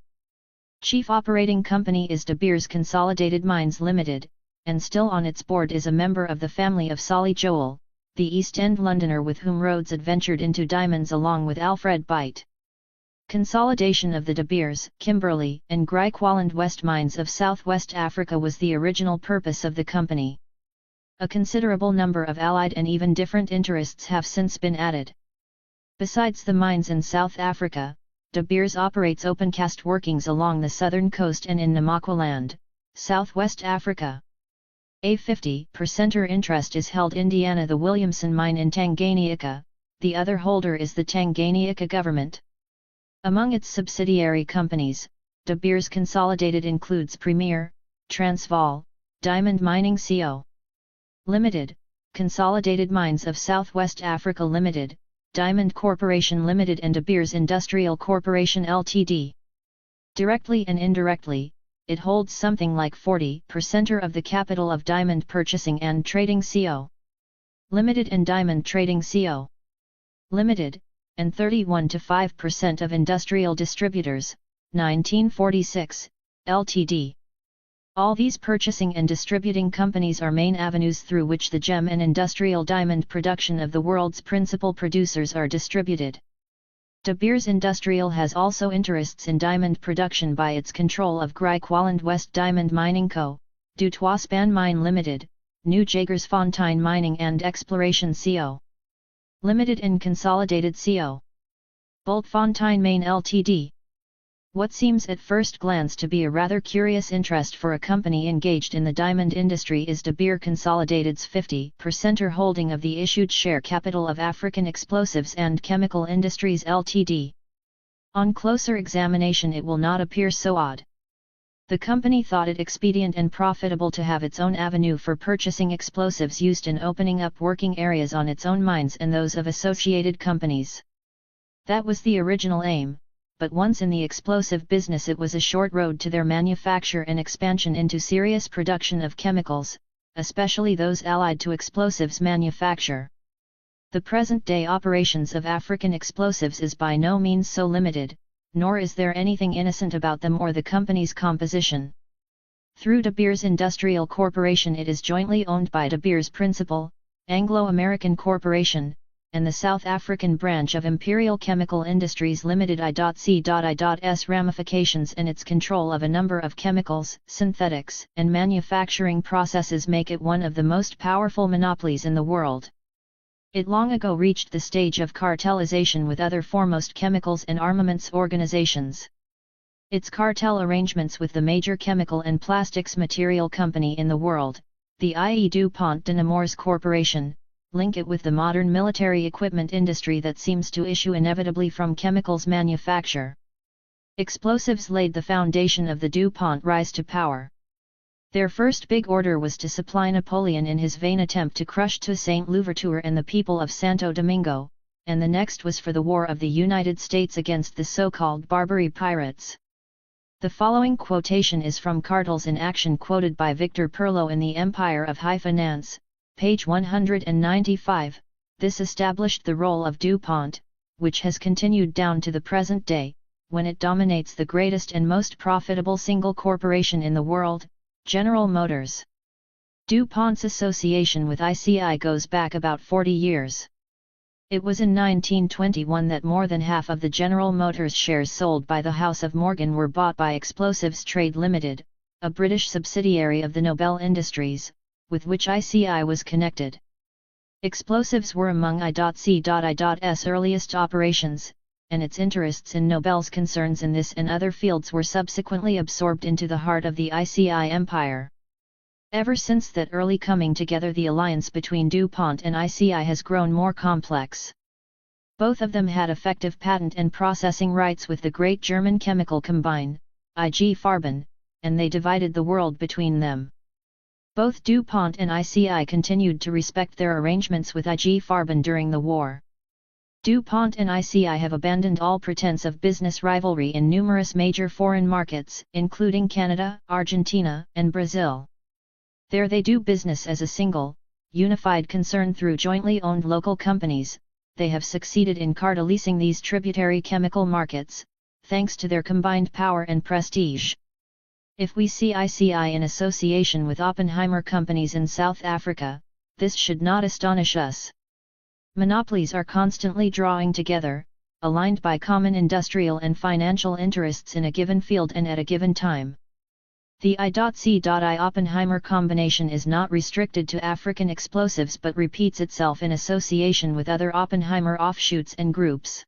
Chief operating company is De Beers Consolidated Mines Limited, and still on its board is a member of the family of Solly Joel, the East End Londoner with whom Rhodes adventured into diamonds along with Alfred Beit. Consolidation of the De Beers, Kimberley and Griqualand West mines of southwest Africa was the original purpose of the company. A considerable number of allied and even different interests have since been added. Besides the mines in South Africa, De Beers operates opencast workings along the southern coast and in Namaqualand, southwest Africa. A 50% interest is held Indiana the Williamson mine in Tanganyika, the other holder is the Tanganyika government. Among its subsidiary companies, De Beers Consolidated includes Premier, Transvaal, Diamond Mining Co. Limited, Consolidated Mines of Southwest Africa Limited, Diamond Corporation Limited and De Beers Industrial Corporation Ltd. Directly and indirectly, it holds something like 40% of the capital of Diamond Purchasing and Trading Co. Limited and Diamond Trading Co. Limited, and 31 to 5% of Industrial Distributors, 1946, Ltd. All these purchasing and distributing companies are main avenues through which the gem and industrial diamond production of the world's principal producers are distributed. De Beers Industrial has also interests in diamond production by its control of Griqualand West Diamond Mining Co., Du Toitspan Mine Limited, New Jagersfontein Mining and Exploration Co. Limited and Consolidated Co. Bultfontein Main Ltd. What seems at first glance to be a rather curious interest for a company engaged in the diamond industry is De Beers Consolidated's 50% holding of the issued share capital of African Explosives and Chemical Industries Ltd. On closer examination it will not appear so odd. The company thought it expedient and profitable to have its own avenue for purchasing explosives used in opening up working areas on its own mines and those of associated companies. That was the original aim. But once in the explosive business it was a short road to their manufacture and expansion into serious production of chemicals, especially those allied to explosives manufacture. The present-day operations of African explosives is by no means so limited, nor is there anything innocent about them or the company's composition. Through De Beers Industrial Corporation, it is jointly owned by De Beers Principal, Anglo-American Corporation, and the South African branch of Imperial Chemical Industries Limited. I.C.I.'s ramifications and its control of a number of chemicals, synthetics, and manufacturing processes make it one of the most powerful monopolies in the world. It long ago reached the stage of cartelization with other foremost chemicals and armaments organizations. Its cartel arrangements with the major chemical and plastics material company in the world, the i.e. DuPont de Nemours Corporation, link it with the modern military equipment industry that seems to issue inevitably from chemicals manufacture. Explosives laid the foundation of the DuPont rise to power. Their first big order was to supply Napoleon in his vain attempt to crush Toussaint Louverture and the people of Santo Domingo, and the next was for the War of the United States against the so-called Barbary pirates. The following quotation is from Cartels in Action, quoted by Victor Perlot in The Empire of High Finance, page 195. This established the role of DuPont, which has continued down to the present day, when it dominates the greatest and most profitable single corporation in the world, General Motors. DuPont's association with ICI goes back about 40 years. It was in 1921 that more than half of the General Motors shares sold by the House of Morgan were bought by Explosives Trade Limited, a British subsidiary of the Nobel Industries, with which ICI was connected. Explosives were among I.C.I.'s earliest operations, and its interests in Nobel's concerns in this and other fields were subsequently absorbed into the heart of the ICI empire. Ever since that early coming together, the alliance between DuPont and ICI has grown more complex. Both of them had effective patent and processing rights with the great German chemical combine, IG Farben, and they divided the world between them. Both DuPont and ICI continued to respect their arrangements with IG Farben during the war. DuPont and ICI have abandoned all pretense of business rivalry in numerous major foreign markets, including Canada, Argentina, and Brazil. There they do business as a single, unified concern through jointly owned local companies. They have succeeded in cartelising these tributary chemical markets, thanks to their combined power and prestige. If we see ICI in association with Oppenheimer companies in South Africa, this should not astonish us. Monopolies are constantly drawing together, aligned by common industrial and financial interests in a given field and at a given time. The I.C.I. Oppenheimer combination is not restricted to African explosives but repeats itself in association with other Oppenheimer offshoots and groups.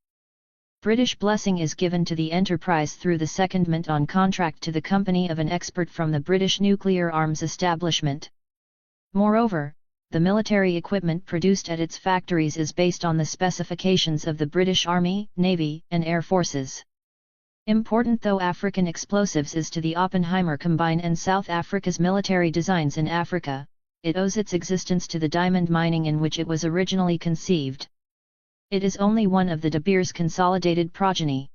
British blessing is given to the enterprise through the secondment on contract to the company of an expert from the British nuclear arms establishment. Moreover, the military equipment produced at its factories is based on the specifications of the British Army, Navy, and Air Forces. Important though African explosives is to the Oppenheimer combine and South Africa's military designs in Africa, it owes its existence to the diamond mining in which it was originally conceived. It is only one of the De Beers consolidated progeny.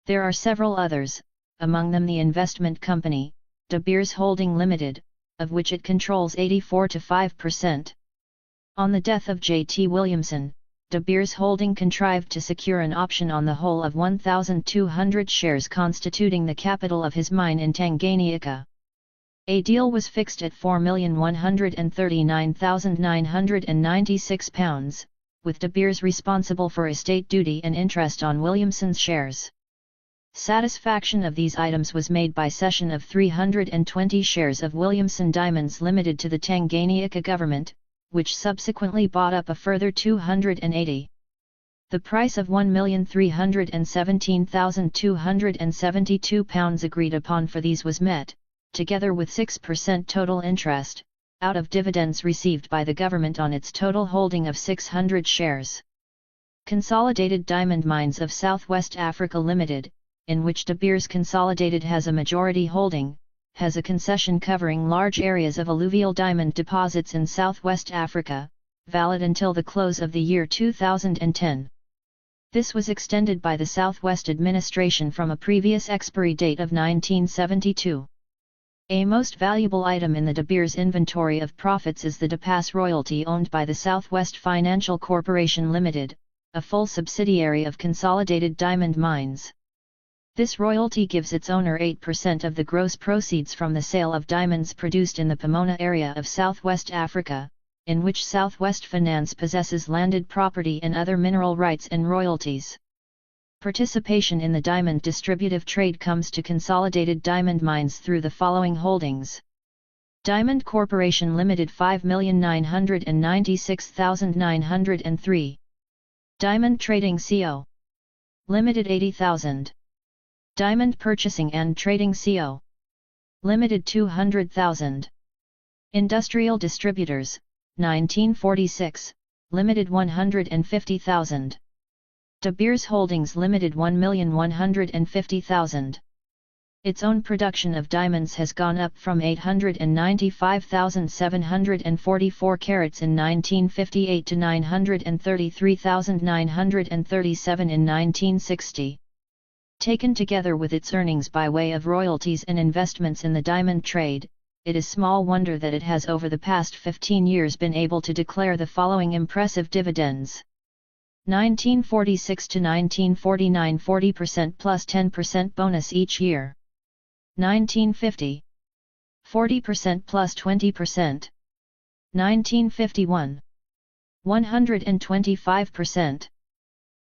There are several others, among them the investment company, De Beers Holding Limited, of which it controls 84 to 5%. On the death of J.T. Williamson, De Beers Holding contrived to secure an option on the whole of 1,200 shares constituting the capital of his mine in Tanganyika. A deal was fixed at £4,139,996, with De Beers responsible for estate duty and interest on Williamson's shares. Satisfaction of these items was made by cession of 320 shares of Williamson Diamonds Limited to the Tanganyika government, which subsequently bought up a further 280. The price of £1,317,272 agreed upon for these was met, together with 6% total interest, out of dividends received by the government on its total holding of 600 shares. Consolidated Diamond Mines of Southwest Africa Limited, in which De Beers Consolidated has a majority holding, has a concession covering large areas of alluvial diamond deposits in southwest Africa, valid until the close of the year 2010. This was extended by the Southwest Administration from a previous expiry date of 1972. A most valuable item in the De Beers inventory of profits is the De Pass royalty owned by the Southwest Financial Corporation Limited, a full subsidiary of Consolidated Diamond Mines. This royalty gives its owner 8% of the gross proceeds from the sale of diamonds produced in the Pomona area of Southwest Africa, in which Southwest Finance possesses landed property and other mineral rights and royalties. Participation in the diamond distributive trade comes to Consolidated Diamond Mines through the following holdings. Diamond Corporation Limited 5,996,903. Diamond Trading Co. Limited 80,000. Diamond Purchasing and Trading Co. Limited 200,000. Industrial Distributors, 1946, Limited 150,000. De Beers Holdings Limited 1,150,000. Its own production of diamonds has gone up from 895,744 carats in 1958 to 933,937 in 1960. Taken together with its earnings by way of royalties and investments in the diamond trade, it is small wonder that it has over the past 15 years been able to declare the following impressive dividends. 1946 to 1949 40% plus 10% bonus each year. 1950 40% plus 20%. 1951 125%.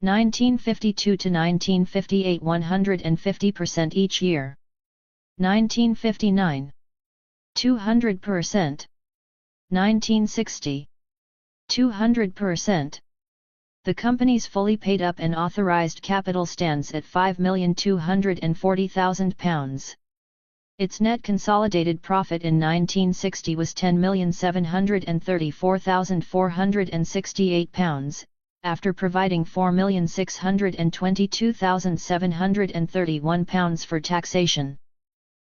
1952 to 1958 150% each year. 1959 200%. 1960 200%. The company's fully paid up and authorized capital stands at £5,240,000. Its net consolidated profit in 1960 was £10,734,468, after providing £4,622,731 for taxation.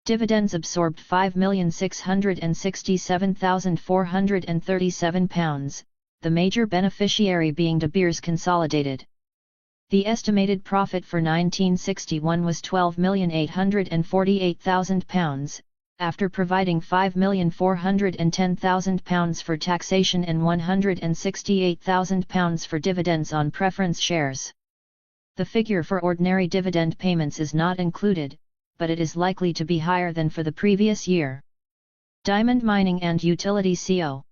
Dividends absorbed £5,667,437, the major beneficiary being De Beers Consolidated. The estimated profit for 1961 was £12,848,000, after providing £5,410,000 for taxation and £168,000 for dividends on preference shares. The figure for ordinary dividend payments is not included, but it is likely to be higher than for the previous year. Diamond Mining and Utility Co.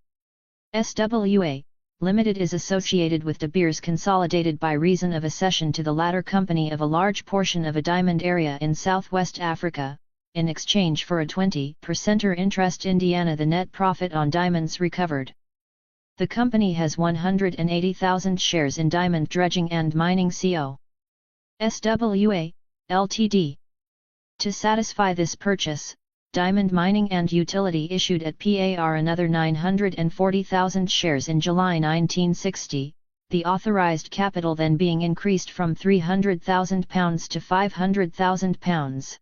SWA Limited is associated with De Beers Consolidated by reason of a cession to the latter company of a large portion of a diamond area in Southwest Africa, in exchange for a 20% interest in the net profit on diamonds recovered. The company has 180,000 shares in Diamond Dredging and Mining Co. SWA, Ltd. To satisfy this purchase, Diamond Mining and Utility issued at PAR another 940,000 shares in July 1960, the authorized capital then being increased from £300,000 to £500,000.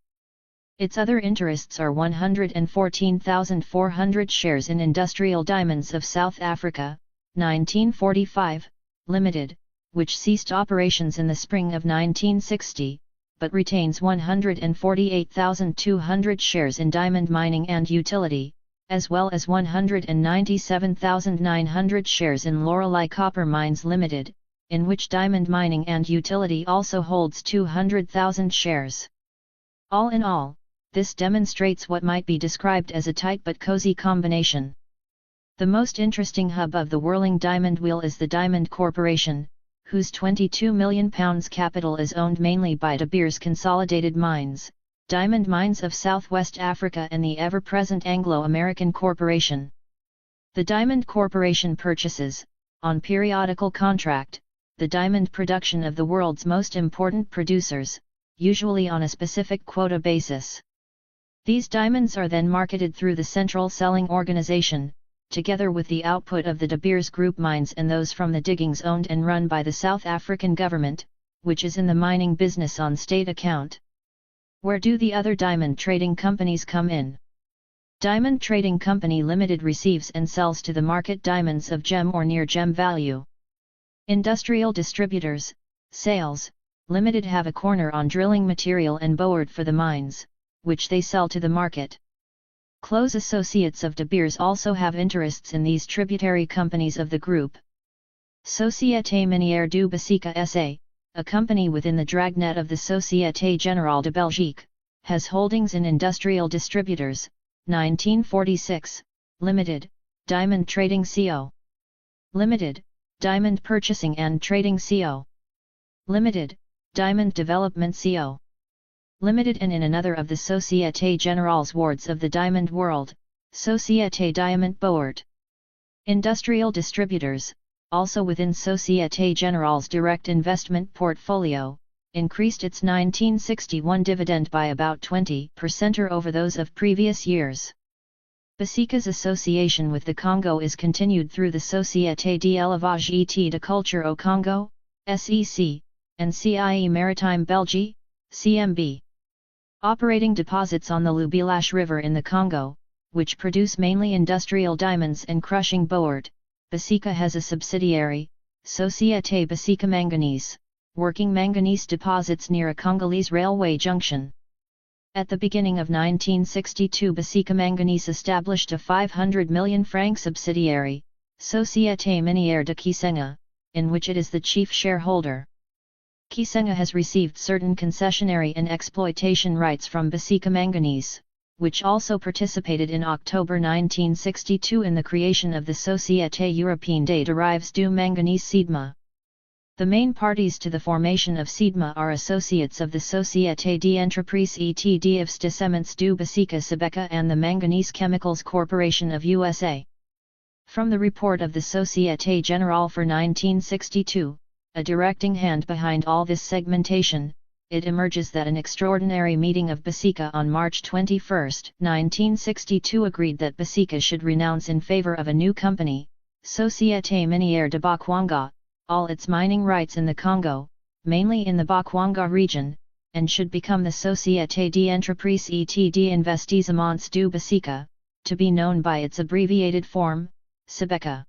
Its other interests are 114,400 shares in Industrial Diamonds of South Africa, 1945, Limited, which ceased operations in the spring of 1960, but retains 148,200 shares in Diamond Mining and Utility, as well as 197,900 shares in Lorelei Copper Mines Limited, in which Diamond Mining and Utility also holds 200,000 shares. All in all, this demonstrates what might be described as a tight but cozy combination. The most interesting hub of the whirling diamond wheel is the Diamond Corporation, whose £22 million capital is owned mainly by De Beers Consolidated Mines, Diamond Mines of Southwest Africa and the ever-present Anglo-American Corporation. The Diamond Corporation purchases, on periodical contract, the diamond production of the world's most important producers, usually on a specific quota basis. These diamonds are then marketed through the Central Selling Organization, together with the output of the De Beers Group mines and those from the diggings owned and run by the South African government, which is in the mining business on state account. Where do the other diamond trading companies come in? Diamond Trading Company Limited receives and sells to the market diamonds of gem or near gem value. Industrial Distributors, Sales, Limited have a corner on drilling material and board for the mines, which they sell to the market. Close associates of De Beers also have interests in these tributary companies of the group. Société Minière du Basica SA, a company within the dragnet of the Société Générale de Belgique, has holdings in Industrial Distributors, 1946, Limited, Diamond Trading Co. Limited, Diamond Purchasing and Trading Co. Limited, Diamond Development Co. Limited, and in another of the Société Générale's wards of the Diamond World, Société Diamant Board. Industrial Distributors, also within Société Générale's direct investment portfolio, increased its 1961 dividend by about 20% or over those of previous years. Basica's association with the Congo is continued through the Société d'Élevage et de Culture au Congo, SEC, and CIE Maritime Belgique, CMB. Operating deposits on the Lubilash River in the Congo, which produce mainly industrial diamonds and crushing board, Basica has a subsidiary, Société Basica Manganese, working manganese deposits near a Congolese railway junction. At the beginning of 1962, Basica Manganese established a 500 million franc subsidiary, Société Minière de Kisenga, in which it is the chief shareholder. Kisenga has received certain concessionary and exploitation rights from Basica Manganese, which also participated in October 1962 in the creation of the Société Européenne des Derives du Manganese SIDMA. The main parties to the formation of SIDMA are associates of the Société d'Entreprise et d'Aves de Semence du Basica Sebeca and the Manganese Chemicals Corporation of USA. From the report of the Société Générale for 1962, a directing hand behind all this segmentation, it emerges that an extraordinary meeting of Basica on March 21, 1962 agreed that Basica should renounce in favor of a new company, Société Minière de Bakwanga, all its mining rights in the Congo, mainly in the Bakwanga region, and should become the Société d'Entreprise et d'Investissements du Basica, to be known by its abbreviated form, Sebeca.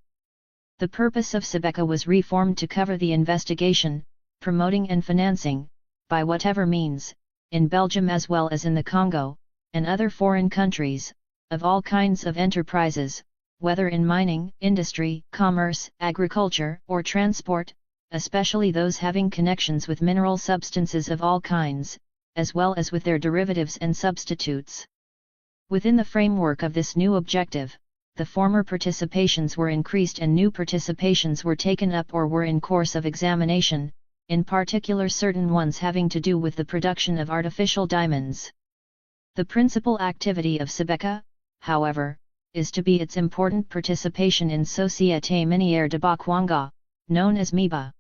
The purpose of Sebeca was reformed to cover the investigation, promoting and financing, by whatever means, in Belgium as well as in the Congo, and other foreign countries, of all kinds of enterprises, whether in mining, industry, commerce, agriculture, or transport, especially those having connections with mineral substances of all kinds, as well as with their derivatives and substitutes. Within the framework of this new objective, the former participations were increased and new participations were taken up or were in course of examination, in particular certain ones having to do with the production of artificial diamonds. The principal activity of Sebeca, however, is to be its important participation in Société Minière de Bakwanga, known as MIBA.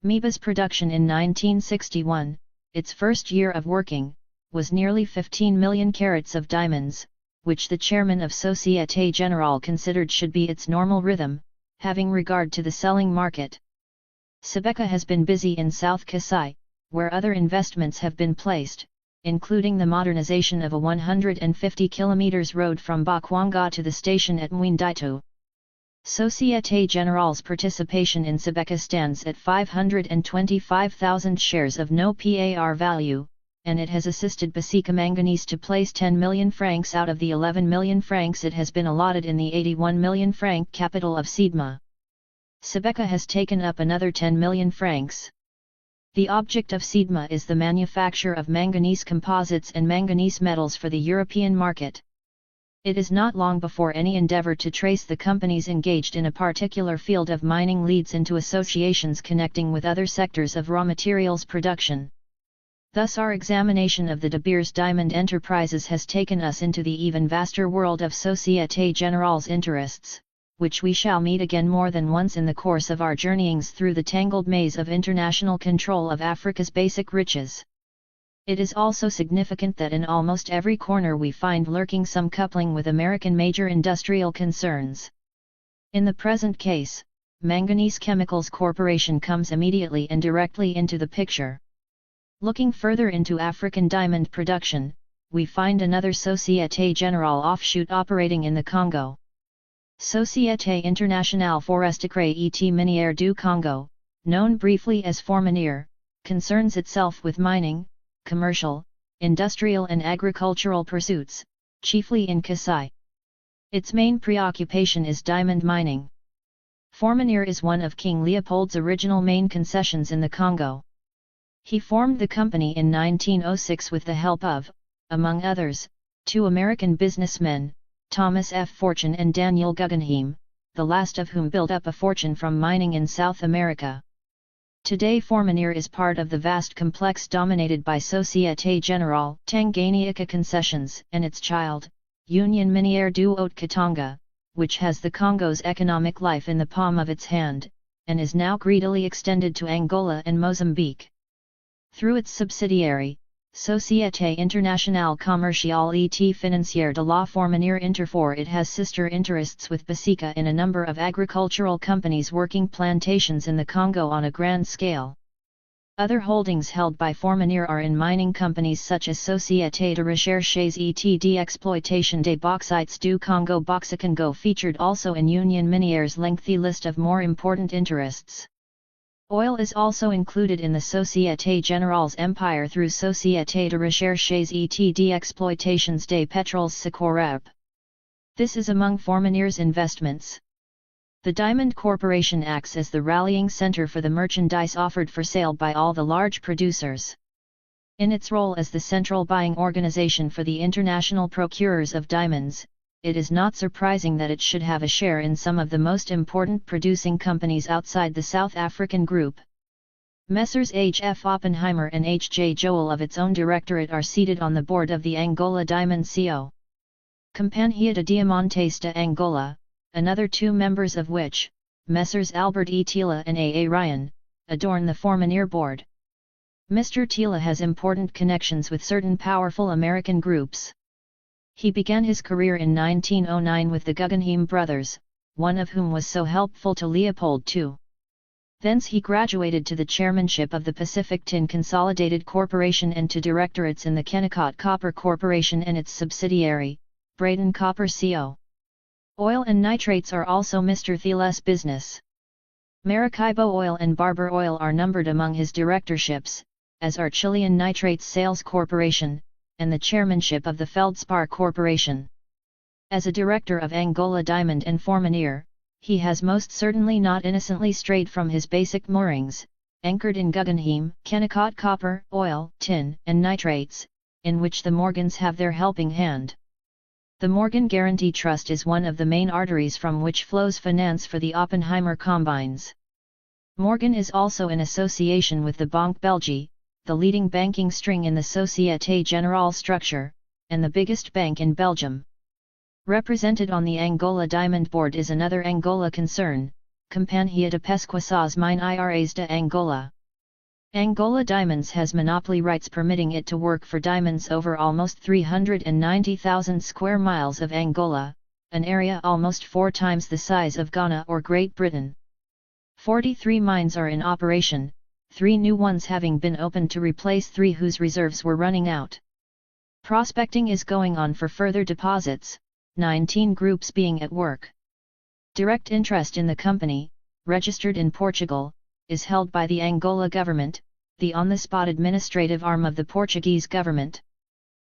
MIBA's production in 1961, its first year of working, was nearly 15 million carats of diamonds, which the chairman of Société Générale considered should be its normal rhythm, having regard to the selling market. Sebeca has been busy in South Kasai, where other investments have been placed, including the modernization of a 150 km road from Bakwanga to the station at Mwinditu. Société Générale's participation in Sebeca stands at 525,000 shares of no par value, and it has assisted Basica Manganese to place 10 million francs out of the 11 million francs it has been allotted in the 81 million franc capital of SIDMA. Sebeca has taken up another 10 million francs. The object of SIDMA is the manufacture of manganese composites and manganese metals for the European market. It is not long before any endeavor to trace the companies engaged in a particular field of mining leads into associations connecting with other sectors of raw materials production. Thus our examination of the De Beers diamond enterprises has taken us into the even vaster world of Société Générale's interests, which we shall meet again more than once in the course of our journeyings through the tangled maze of international control of Africa's basic riches. It is also significant that in almost every corner we find lurking some coupling with American major industrial concerns. In the present case, Manganese Chemicals Corporation comes immediately and directly into the picture. Looking further into African diamond production, we find another Société Générale offshoot operating in the Congo. Société Internationale Forestière et Minière du Congo, known briefly as Forminier, concerns itself with mining, commercial, industrial and agricultural pursuits, chiefly in Kasai. Its main preoccupation is diamond mining. Fourminier is one of King Leopold's original main concessions in the Congo. He formed the company in 1906 with the help of, among others, two American businessmen, Thomas F. Fortune and Daniel Guggenheim, the last of whom built up a fortune from mining in South America. Today Fourminier is part of the vast complex dominated by Société Générale Tanganyika Concessions and its child, Union Minière du Haut-Katanga, which has the Congo's economic life in the palm of its hand, and is now greedily extended to Angola and Mozambique. Through its subsidiary, Société Internationale Commerciale et Financière de la Fourminière Interfor, it has sister interests with Basika in a number of agricultural companies working plantations in the Congo on a grand scale. Other holdings held by Fourminier are in mining companies such as Société de Recherche et d'Exploitation des Bauxites du Congo Bauxicongo, featured also in Union Minière's lengthy list of more important interests. Oil is also included in the Société Générale's empire through Société de Recherche et d'Exploitation des Pétroles Secourab. This is among Fourminier's investments. The Diamond Corporation acts as the rallying center for the merchandise offered for sale by all the large producers. In its role as the central buying organization for the international procurers of diamonds, it is not surprising that it should have a share in some of the most important producing companies outside the South African group. Messrs. H. F. Oppenheimer and H. J. Joel of its own directorate are seated on the board of the Angola Diamond Co. Companhia de Diamantes de Angola, another two members of which, Messrs. Albert E. Tila and A. A. Ryan, adorn the Fourminier board. Mr. Tila has important connections with certain powerful American groups. He began his career in 1909 with the Guggenheim brothers, one of whom was so helpful to Leopold II. Thence he graduated to the chairmanship of the Pacific Tin Consolidated Corporation and to directorates in the Kennecott Copper Corporation and its subsidiary, Braden Copper Co. Oil and nitrates are also Mr. Thiel's business. Maracaibo Oil and Barber Oil are numbered among his directorships, as are Chilean Nitrates Sales Corporation, and the chairmanship of the Feldspar Corporation. As a director of Angola Diamond and Fourminier, he has most certainly not innocently strayed from his basic moorings, anchored in Guggenheim, Kennecott Copper, Oil, Tin, and Nitrates, in which the Morgans have their helping hand. The Morgan Guarantee Trust is one of the main arteries from which flows finance for the Oppenheimer combines. Morgan is also in association with the Banque Belgique, the leading banking string in the Société Générale structure, and the biggest bank in Belgium. Represented on the Angola Diamond Board is another Angola concern, Companhia de Pesquisas Minerais de Angola. Angola Diamonds has monopoly rights permitting it to work for diamonds over almost 390,000 square miles of Angola, an area almost 4 times the size of Ghana or Great Britain. 43 mines are in operation, 3 new ones having been opened to replace 3 whose reserves were running out. Prospecting is going on for further deposits, 19 groups being at work. Direct interest in the company, registered in Portugal, is held by the Angola government, the on-the-spot administrative arm of the Portuguese government.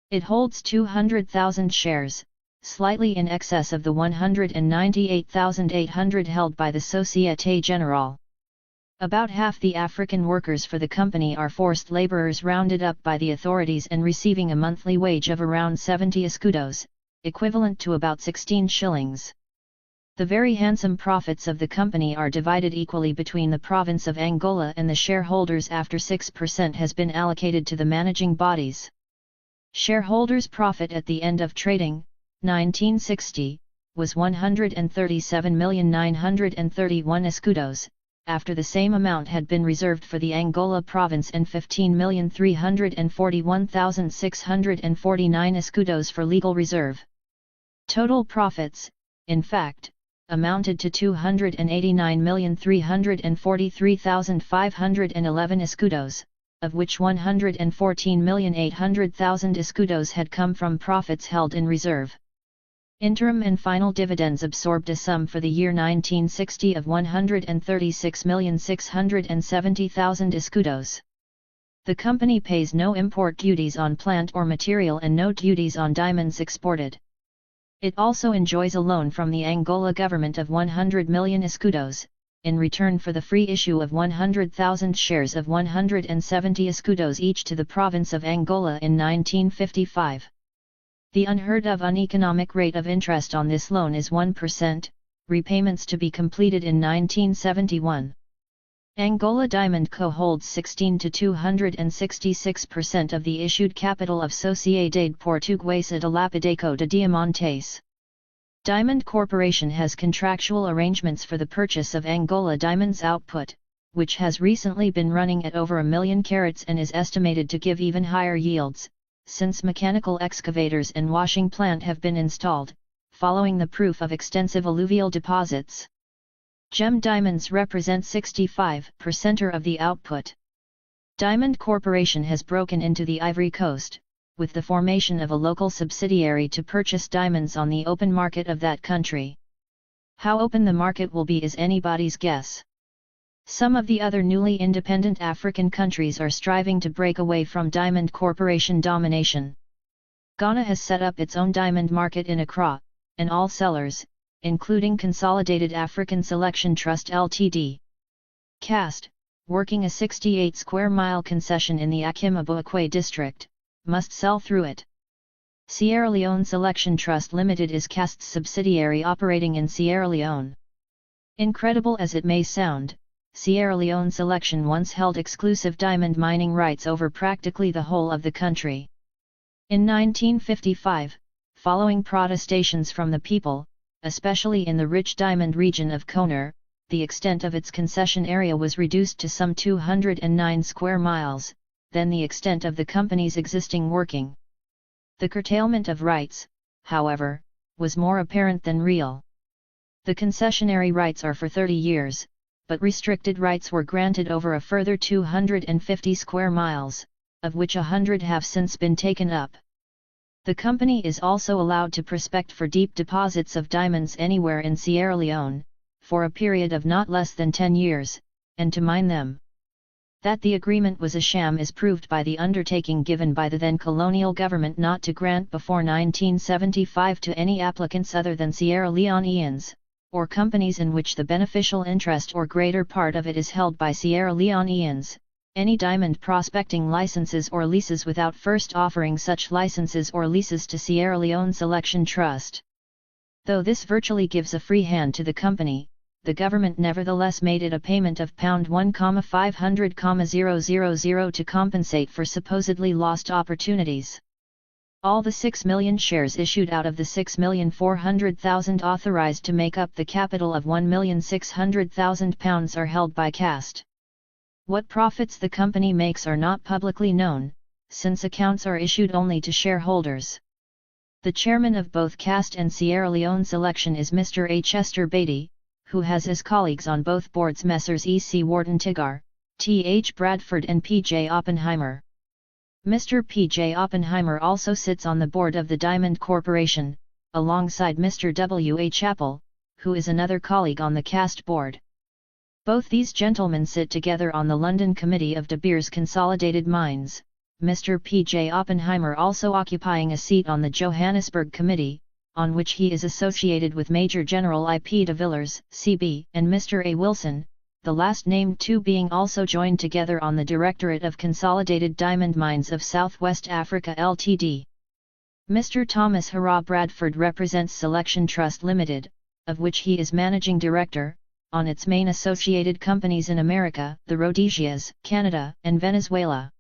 It holds 200,000 shares, slightly in excess of the 198,800 held by the Société Générale. About half the African workers for the company are forced laborers rounded up by the authorities and receiving a monthly wage of around 70 escudos, equivalent to about 16 shillings. The very handsome profits of the company are divided equally between the province of Angola and the shareholders after 6% has been allocated to the managing bodies. Shareholders' profit at the end of trading, 1960, was 137,931 escudos, after the same amount had been reserved for the Angola province and 15,341,649 escudos for legal reserve. Total profits, in fact, amounted to 289,343,511 escudos, of which 114,800,000 escudos had come from profits held in reserve. Interim and final dividends absorbed a sum for the year 1960 of 136,670,000 escudos. The company pays no import duties on plant or material and no duties on diamonds exported. It also enjoys a loan from the Angola government of 100 million escudos, in return for the free issue of 100,000 shares of 170 escudos each to the province of Angola in 1955. The unheard of uneconomic rate of interest on this loan is 1%, repayments to be completed in 1971. Angola Diamond Co. holds 16 to 266% of the issued capital of Sociedade Portuguesa de Lapideco de Diamantes. Diamond Corporation has contractual arrangements for the purchase of Angola Diamonds output, which has recently been running at over 1 million carats and is estimated to give even higher yields, since mechanical excavators and washing plant have been installed, following the proof of extensive alluvial deposits. Gem diamonds represent 65% of the output. Diamond Corporation has broken into the Ivory Coast, with the formation of a local subsidiary to purchase diamonds on the open market of that country. How open the market will be is anybody's guess. Some of the other newly independent African countries are striving to break away from Diamond Corporation domination. Ghana has set up its own diamond market in Accra, and all sellers, including Consolidated African Selection Trust Ltd. CAST, working a 68 square mile concession in the Akim-Abuakwe district, must sell through it. Sierra Leone Selection Trust Limited is CAST's subsidiary operating in Sierra Leone. Incredible as it may sound, Sierra Leone Selection once held exclusive diamond mining rights over practically the whole of the country. In 1955, following protestations from the people, especially in the rich diamond region of Koner, the extent of its concession area was reduced to some 209 square miles, then the extent of the company's existing working. The curtailment of rights, however, was more apparent than real. The concessionary rights are for 30 years, but restricted rights were granted over a further 250 square miles, of which 100 have since been taken up. The company is also allowed to prospect for deep deposits of diamonds anywhere in Sierra Leone, for a period of not less than 10 years, and to mine them. That the agreement was a sham is proved by the undertaking given by the then colonial government not to grant before 1975 to any applicants other than Sierra Leoneans, or companies in which the beneficial interest or greater part of it is held by Sierra Leoneans, any diamond prospecting licenses or leases without first offering such licenses or leases to Sierra Leone Selection Trust. Though this virtually gives a free hand to the company, the government nevertheless made it a payment of £1,500,000 to compensate for supposedly lost opportunities. All the 6 million shares issued out of the 6,400,000 authorised to make up the capital of £1,600,000 are held by CAST. What profits the company makes are not publicly known, since accounts are issued only to shareholders. The chairman of both CAST and Sierra Leone Selection is Mr. A. Chester Beatty, who has as colleagues on both boards Messrs. E. C. Wharton Tigar, T. H. Bradford and P. J. Oppenheimer. Mr. P. J. Oppenheimer also sits on the board of the Diamond Corporation, alongside Mr. W. A. Chappell, who is another colleague on the CAST board. Both these gentlemen sit together on the London Committee of De Beers Consolidated Mines, Mr. P. J. Oppenheimer also occupying a seat on the Johannesburg Committee, on which he is associated with Major General I. P. de Villers, C.B., and Mr. A. Wilson, the last named two being also joined together on the Directorate of Consolidated Diamond Mines of Southwest Africa Ltd. Mr. Thomas Hara Bradford represents Selection Trust Limited, of which he is Managing Director, on its main associated companies in America, the Rhodesias, Canada, and Venezuela.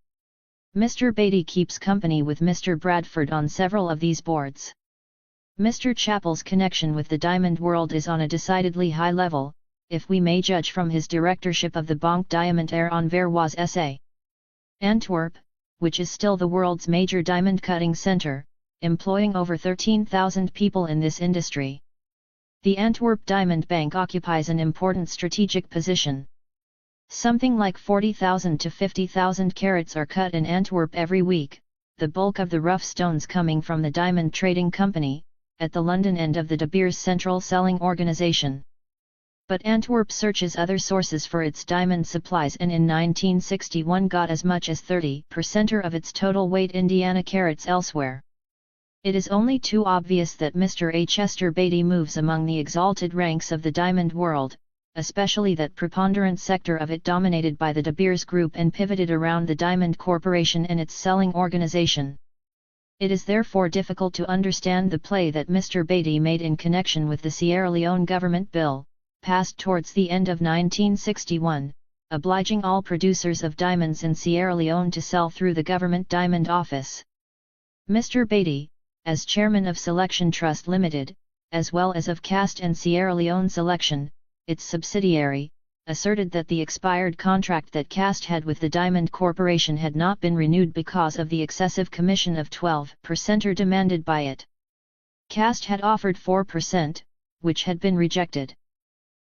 Mr. Beatty keeps company with Mr. Bradford on several of these boards. Mr. Chappell's connection with the diamond world is on a decidedly high level, if we may judge from his directorship of the Banque Diamantaire Anversoise S.A. Antwerp, which is still the world's major diamond cutting centre, employing over 13,000 people in this industry. The Antwerp Diamond Bank occupies an important strategic position. Something like 40,000 to 50,000 carats are cut in Antwerp every week, the bulk of the rough stones coming from the Diamond Trading Company, at the London end of the De Beers Central Selling Organisation. But Antwerp searches other sources for its diamond supplies and in 1961 got as much as 30% of its total weight Indiana carats elsewhere. It is only too obvious that Mr. A. Chester Beatty moves among the exalted ranks of the diamond world, especially that preponderant sector of it dominated by the De Beers Group and pivoted around the Diamond Corporation and its selling organization. It is therefore difficult to understand the play that Mr. Beatty made in connection with the Sierra Leone government bill, passed towards the end of 1961, obliging all producers of diamonds in Sierra Leone to sell through the government diamond office. Mr. Beatty, as chairman of Selection Trust Limited, as well as of Cast and Sierra Leone Selection, its subsidiary, asserted that the expired contract that Cast had with the Diamond Corporation had not been renewed because of the excessive commission of 12% demanded by it. Cast had offered 4%, which had been rejected.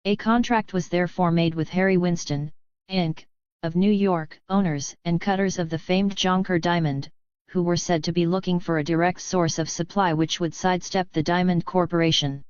A contract was therefore made with Harry Winston, Inc., of New York, owners and cutters of the famed Jonker diamond, who were said to be looking for a direct source of supply which would sidestep the Diamond Corporation.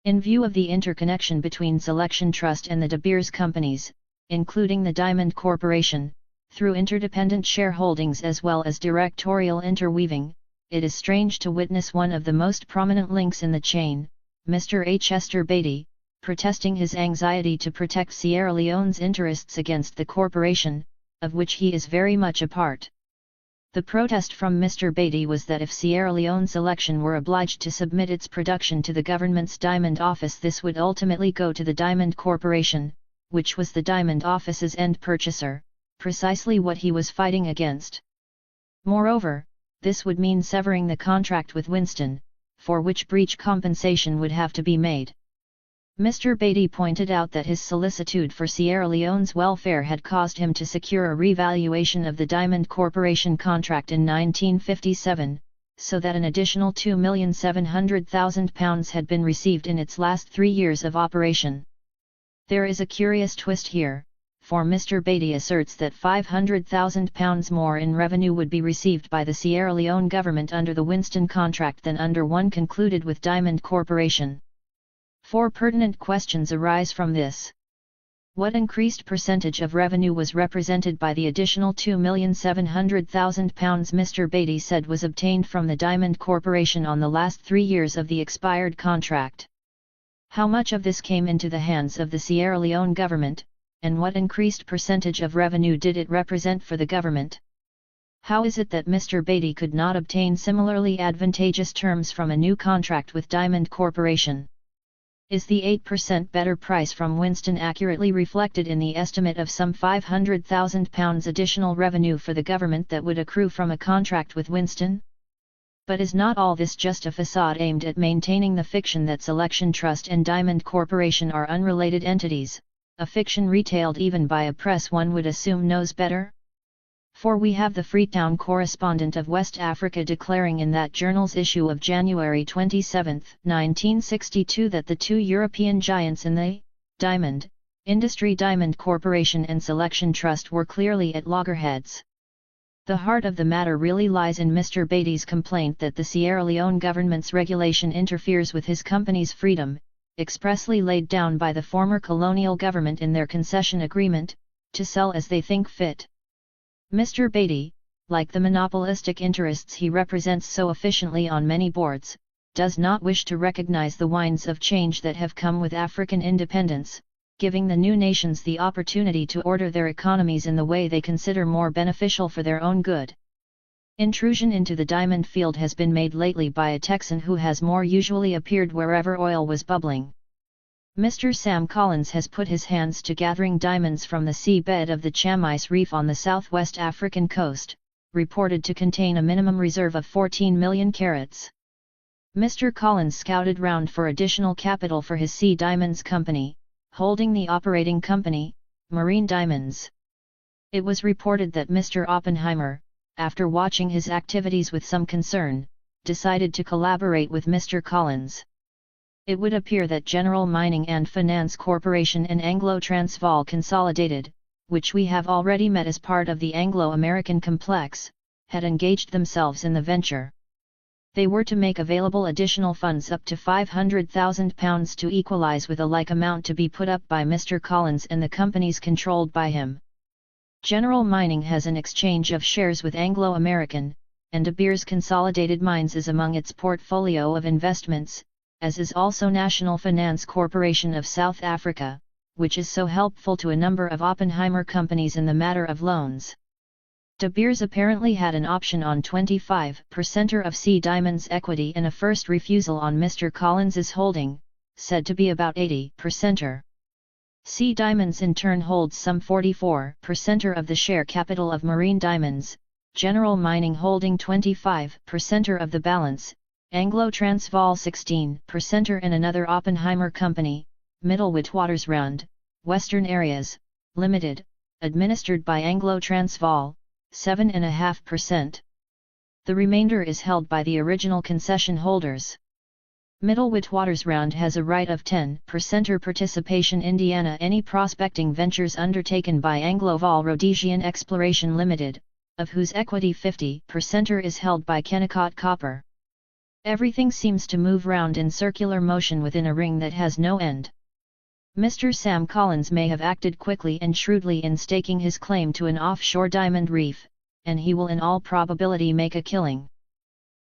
In view of the interconnection between Selection Trust and the De Beers companies, including the Diamond Corporation, through interdependent shareholdings as well as directorial interweaving, it is strange to witness one of the most prominent links in the chain, Mr. A. Chester Beatty, protesting his anxiety to protect Sierra Leone's interests against the corporation, of which he is very much a part. The protest from Mr. Beatty was that if Sierra Leone Selection were obliged to submit its production to the government's Diamond Office, this would ultimately go to the Diamond Corporation, which was the Diamond Office's end purchaser, precisely what he was fighting against. Moreover, this would mean severing the contract with Winston, for which breach compensation would have to be made. Mr. Beatty pointed out that his solicitude for Sierra Leone's welfare had caused him to secure a revaluation of the Diamond Corporation contract in 1957, so that an additional £2,700,000 had been received in its last 3 years of operation. There is a curious twist here, for Mr. Beatty asserts that £500,000 more in revenue would be received by the Sierra Leone government under the Winston contract than under one concluded with Diamond Corporation. 4 pertinent questions arise from this. What increased percentage of revenue was represented by the additional £2,700,000 Mr. Beatty said was obtained from the Diamond Corporation on the last 3 years of the expired contract? How much of this came into the hands of the Sierra Leone government, and what increased percentage of revenue did it represent for the government? How is it that Mr. Beatty could not obtain similarly advantageous terms from a new contract with Diamond Corporation? Is the 8% better price from Winston accurately reflected in the estimate of some £500,000 additional revenue for the government that would accrue from a contract with Winston? But is not all this just a facade aimed at maintaining the fiction that Selection Trust and Diamond Corporation are unrelated entities, a fiction retailed even by a press one would assume knows better? For we have the Freetown correspondent of West Africa declaring in that journal's issue of January 27, 1962 that the 2 European giants in the diamond industry, Diamond Corporation and Selection Trust, were clearly at loggerheads. The heart of the matter really lies in Mr. Beatty's complaint that the Sierra Leone government's regulation interferes with his company's freedom, expressly laid down by the former colonial government in their concession agreement, to sell as they think fit. Mr. Beatty, like the monopolistic interests he represents so efficiently on many boards, does not wish to recognize the winds of change that have come with African independence, giving the new nations the opportunity to order their economies in the way they consider more beneficial for their own good. Intrusion into the diamond field has been made lately by a Texan who has more usually appeared wherever oil was bubbling. Mr. Sam Collins has put his hands to gathering diamonds from the seabed of the Chamice Reef on the southwest African coast, reported to contain a minimum reserve of 14 million carats. Mr. Collins scouted round for additional capital for his Sea Diamonds Company, holding the operating company, Marine Diamonds. It was reported that Mr. Oppenheimer, after watching his activities with some concern, decided to collaborate with Mr. Collins. It would appear that General Mining and Finance Corporation and Anglo-Transvaal Consolidated, which we have already met as part of the Anglo-American complex, had engaged themselves in the venture. They were to make available additional funds up to £500,000 to equalise with a like amount to be put up by Mr. Collins and the companies controlled by him. General Mining has an exchange of shares with Anglo-American, and De Beers Consolidated Mines is among its portfolio of investments, as is also National Finance Corporation of South Africa, which is so helpful to a number of Oppenheimer companies in the matter of loans. De Beers apparently had an option on 25% of C Diamond's equity and a first refusal on Mr. Collins's holding, said to be about 80%. C Diamonds in turn holds some 44% of the share capital of Marine Diamonds, General Mining holding 25% of the balance, Anglo Transvaal 16% and another Oppenheimer company, Middelwitwatersrand, Western Areas, Limited, administered by Anglo Transvaal, 7.5%. The remainder is held by the original concession holders. Middelwitwatersrand has a right of 10% participation in any prospecting ventures undertaken by Anglo-Val Rhodesian Exploration Limited, of whose equity 50% is held by Kennecott Copper. Everything seems to move round in circular motion within a ring that has no end. Mr. Sam Collins may have acted quickly and shrewdly in staking his claim to an offshore diamond reef, and he will in all probability make a killing.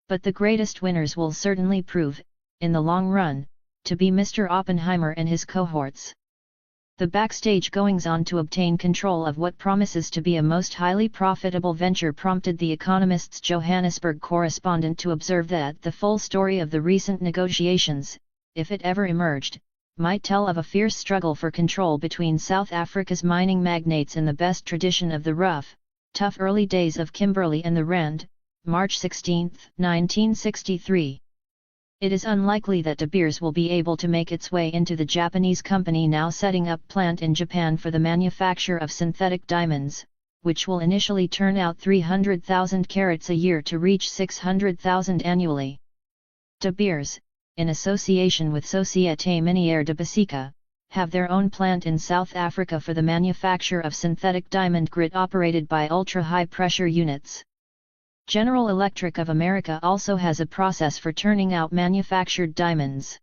But the greatest winners will certainly prove, in the long run, to be Mr. Oppenheimer and his cohorts. The backstage goings-on to obtain control of what promises to be a most highly profitable venture prompted The Economist's Johannesburg correspondent to observe that the full story of the recent negotiations, if it ever emerged, might tell of a fierce struggle for control between South Africa's mining magnates in the best tradition of the rough, tough early days of Kimberley and the Rand, March 16, 1963. It is unlikely that De Beers will be able to make its way into the Japanese company now setting up plant in Japan for the manufacture of synthetic diamonds, which will initially turn out 300,000 carats a year to reach 600,000 annually. De Beers, in association with Société Minière de Basica, have their own plant in South Africa for the manufacture of synthetic diamond grit operated by ultra-high pressure units. General Electric of America also has a process for turning out manufactured diamonds.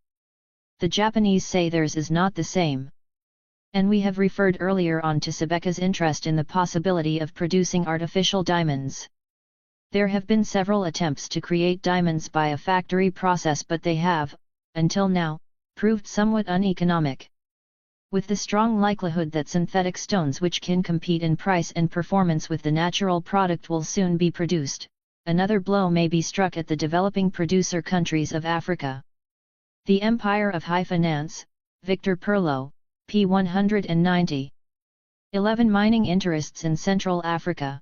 The Japanese say theirs is not the same. And we have referred earlier on to Sebeka's interest in the possibility of producing artificial diamonds. There have been several attempts to create diamonds by a factory process, but they have, until now, proved somewhat uneconomic. With the strong likelihood that synthetic stones which can compete in price and performance with the natural product will soon be produced, another blow may be struck at the developing producer countries of Africa. The Empire of High Finance, Victor Perlot, p. 190. 11 Mining interests in Central Africa.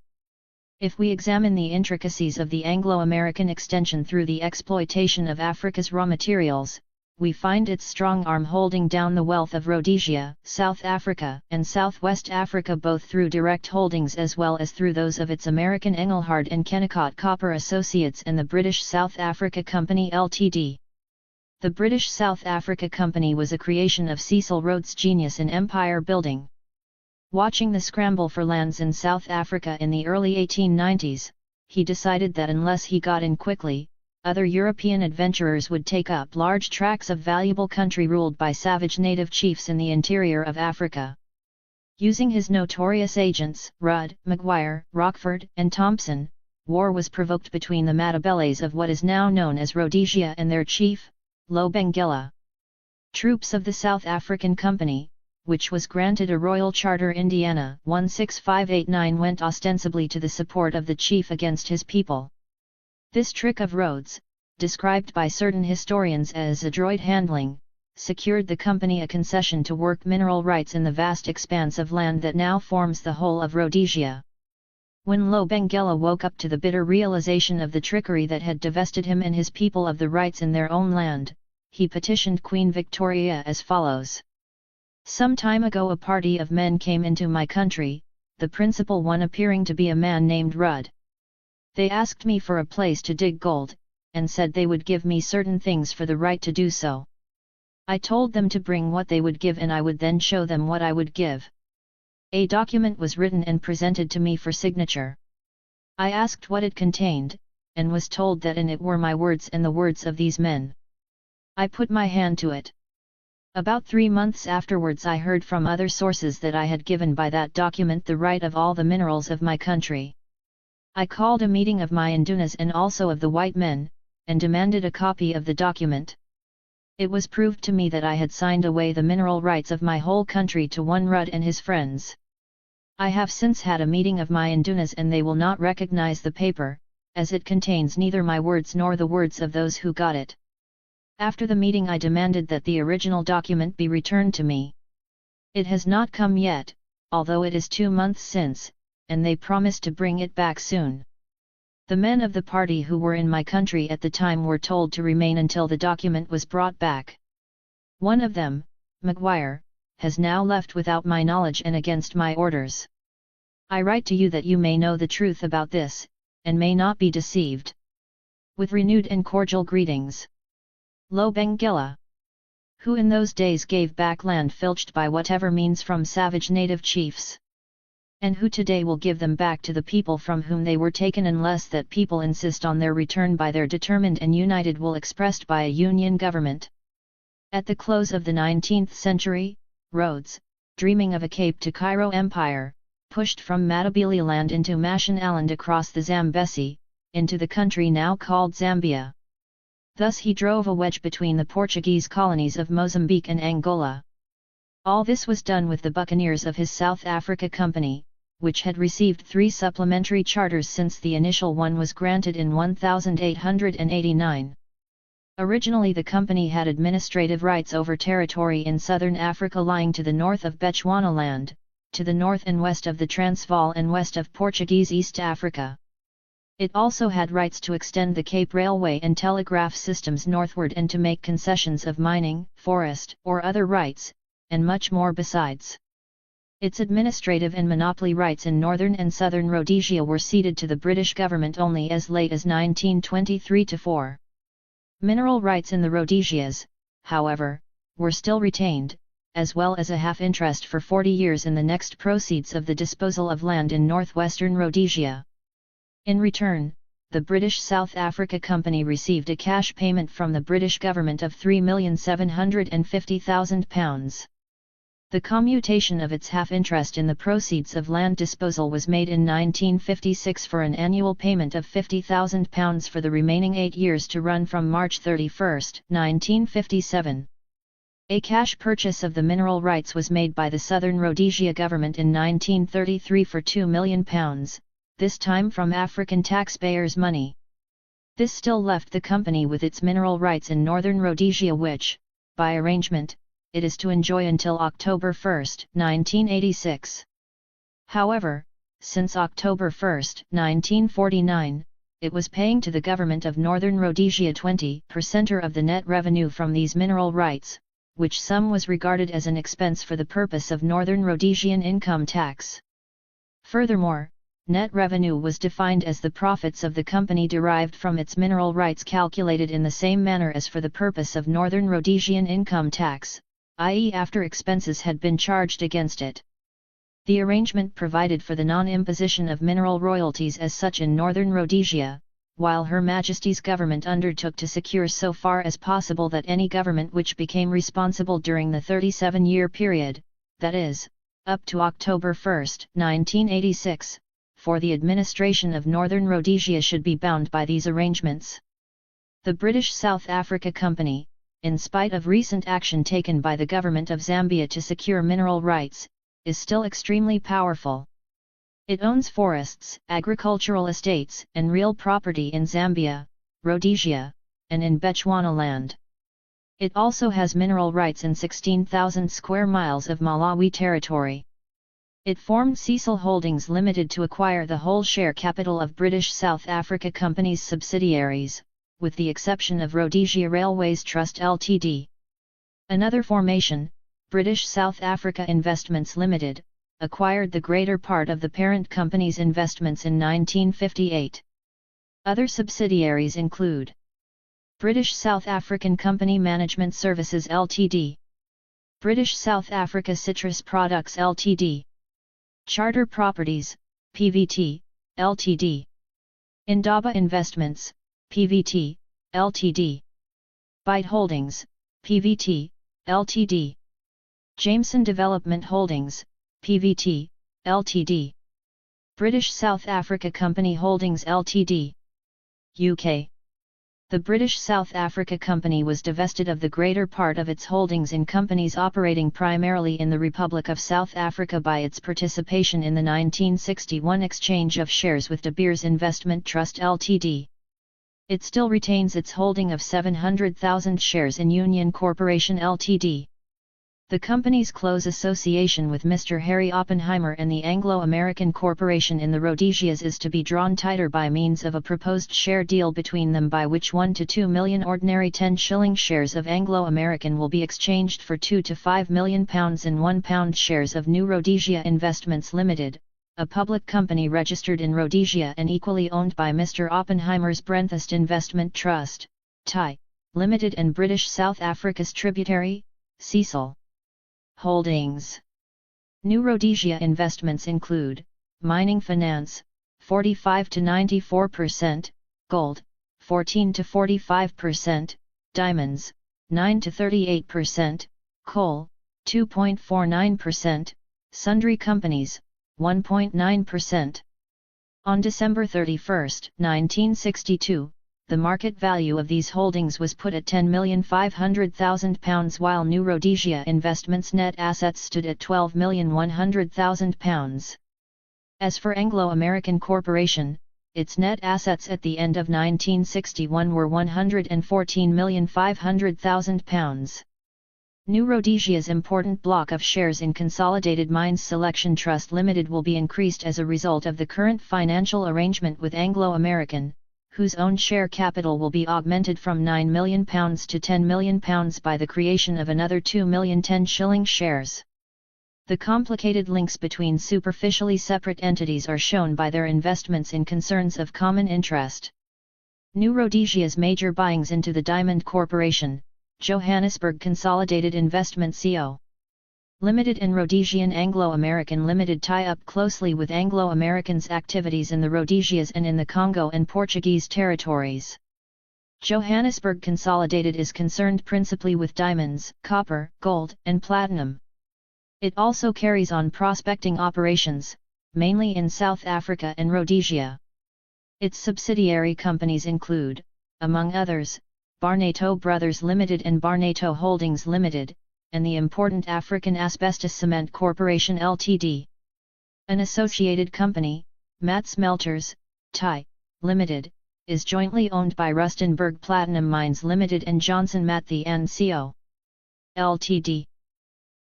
If we examine the intricacies of the Anglo-American extension through the exploitation of Africa's raw materials, we find its strong arm holding down the wealth of Rhodesia, South Africa, and Southwest Africa both through direct holdings as well as through those of its American Engelhard and Kennecott Copper Associates and the British South Africa Company Ltd. The British South Africa Company was a creation of Cecil Rhodes' genius in empire building. Watching the scramble for lands in South Africa in the early 1890s, he decided that unless he got in quickly, other European adventurers would take up large tracts of valuable country ruled by savage native chiefs in the interior of Africa. Using his notorious agents, Rudd, Maguire, Rockford, and Thompson, war was provoked between the Matabele's of what is now known as Rhodesia and their chief, Lobengula. Troops of the South African Company, which was granted a royal charter Indiana 16589, went ostensibly to the support of the chief against his people. This trick of Rhodes, described by certain historians as adroit handling, secured the company a concession to work mineral rights in the vast expanse of land that now forms the whole of Rhodesia. When Lobengula woke up to the bitter realization of the trickery that had divested him and his people of the rights in their own land, he petitioned Queen Victoria as follows. Some time ago a party of men came into my country, the principal one appearing to be a man named Rudd. They asked me for a place to dig gold, and said they would give me certain things for the right to do so. I told them to bring what they would give and I would then show them what I would give. A document was written and presented to me for signature. I asked what it contained, and was told that in it were my words and the words of these men. I put my hand to it. About 3 months afterwards I heard from other sources that I had given by that document the right of all the minerals of my country. I called a meeting of my indunas and also of the white men, and demanded a copy of the document. It was proved to me that I had signed away the mineral rights of my whole country to one Rudd and his friends. I have since had a meeting of my indunas and they will not recognize the paper, as it contains neither my words nor the words of those who got it. After the meeting I demanded that the original document be returned to me. It has not come yet, although it is 2 months since, and they promised to bring it back soon. The men of the party who were in my country at the time were told to remain until the document was brought back. One of them, Maguire, has now left without my knowledge and against my orders. I write to you that you may know the truth about this, and may not be deceived. With renewed and cordial greetings. Lo Benguela, who in those days gave back land filched by whatever means from savage native chiefs, and who today will give them back to the people from whom they were taken unless that people insist on their return by their determined and united will expressed by a union government. At the close of the 19th century, Rhodes, dreaming of a Cape to Cairo empire, pushed from Matabeleland into Mashonaland across the Zambesi, into the country now called Zambia. Thus he drove a wedge between the Portuguese colonies of Mozambique and Angola. All this was done with the buccaneers of his South Africa Company, which had received 3 supplementary charters since the initial one was granted in 1889. Originally the company had administrative rights over territory in southern Africa lying to the north of Bechuanaland, to the north and west of the Transvaal and west of Portuguese East Africa. It also had rights to extend the Cape Railway and telegraph systems northward and to make concessions of mining, forest, or other rights, and much more besides. Its administrative and monopoly rights in northern and southern Rhodesia were ceded to the British government only as late as 1923-4. Mineral rights in the Rhodesias, however, were still retained, as well as a half-interest for 40 years in the next proceeds of the disposal of land in northwestern Rhodesia. In return, the British South Africa Company received a cash payment from the British government of £3,750,000. The commutation of its half-interest in the proceeds of land disposal was made in 1956 for an annual payment of £50,000 for the remaining 8 years to run from March 31, 1957. A cash purchase of the mineral rights was made by the Southern Rhodesia government in 1933 for £2 million, this time from African taxpayers' money. This still left the company with its mineral rights in northern Rhodesia which, by arrangement, it is to enjoy until October 1, 1986. However, since October 1, 1949, it was paying to the government of Northern Rhodesia 20% of the net revenue from these mineral rights, which sum was regarded as an expense for the purpose of Northern Rhodesian income tax. Furthermore, net revenue was defined as the profits of the company derived from its mineral rights calculated in the same manner as for the purpose of Northern Rhodesian income tax, i.e. after expenses had been charged against it. The arrangement provided for the non-imposition of mineral royalties as such in Northern Rhodesia, while Her Majesty's government undertook to secure so far as possible that any government which became responsible during the 37-year period, that is, up to October 1, 1986, for the administration of Northern Rhodesia should be bound by these arrangements. The British South Africa Company, in spite of recent action taken by the government of Zambia to secure mineral rights, is still extremely powerful. It owns forests, agricultural estates, and real property in Zambia, Rhodesia, and in Bechuanaland. It also has mineral rights in 16,000 square miles of Malawi territory. It formed Cecil Holdings Limited to acquire the whole share capital of British South Africa Company's subsidiaries, with the exception of Rhodesia Railways Trust Ltd. Another formation, British South Africa Investments Limited, acquired the greater part of the parent company's investments in 1958. Other subsidiaries include British South African Company Management Services Ltd. British South Africa Citrus Products Ltd. Charter Properties, PVT, Ltd. Indaba Investments, Pvt. Ltd. Byte Holdings, Pvt. Ltd. Jameson Development Holdings, Pvt. Ltd. British South Africa Company Holdings Ltd. UK. The British South Africa Company was divested of the greater part of its holdings in companies operating primarily in the Republic of South Africa by its participation in the 1961 exchange of shares with De Beers Investment Trust Ltd. It still retains its holding of 700,000 shares in Union Corporation Ltd. The company's close association with Mr. Harry Oppenheimer and the Anglo-American Corporation in the Rhodesias is to be drawn tighter by means of a proposed share deal between them by which 1 to 2 million ordinary 10-shilling shares of Anglo-American will be exchanged for 2 to 5 million pounds in £1 shares of New Rhodesia Investments Limited, a public company registered in Rhodesia and equally owned by Mr. Oppenheimer's Brenthurst Investment Trust, Thai, Limited and British South Africa's tributary, Cecil. Holdings. New Rhodesia investments include mining finance, 45 to 94%, gold, 14 to 45%, diamonds, 9 to 38%, coal, 2.49%, sundry companies, 1.9%. On December 31, 1962, the market value of these holdings was put at £10,500,000 while New Rhodesia Investments' net assets stood at £12,100,000. As for Anglo-American Corporation, its net assets at the end of 1961 were £114,500,000. New Rhodesia's important block of shares in Consolidated Mines Selection Trust Limited will be increased as a result of the current financial arrangement with Anglo-American, whose own share capital will be augmented from £9 million to £10 million by the creation of another 2 million 10-shilling shares. The complicated links between superficially separate entities are shown by their investments in concerns of common interest. New Rhodesia's major buyings into the Diamond Corporation, Johannesburg Consolidated Investment Co. Limited and Rhodesian Anglo-American Limited tie up closely with Anglo-American's activities in the Rhodesias and in the Congo and Portuguese territories. Johannesburg Consolidated is concerned principally with diamonds, copper, gold, and platinum. It also carries on prospecting operations, mainly in South Africa and Rhodesia. Its subsidiary companies include, among others, Barnato Brothers Limited and Barnato Holdings Limited, and the important African Asbestos Cement Corporation Ltd. An associated company, Mat Smelters, Thai, Limited, is jointly owned by Rustenburg Platinum Mines Limited and Johnson Matthey & Co. Ltd.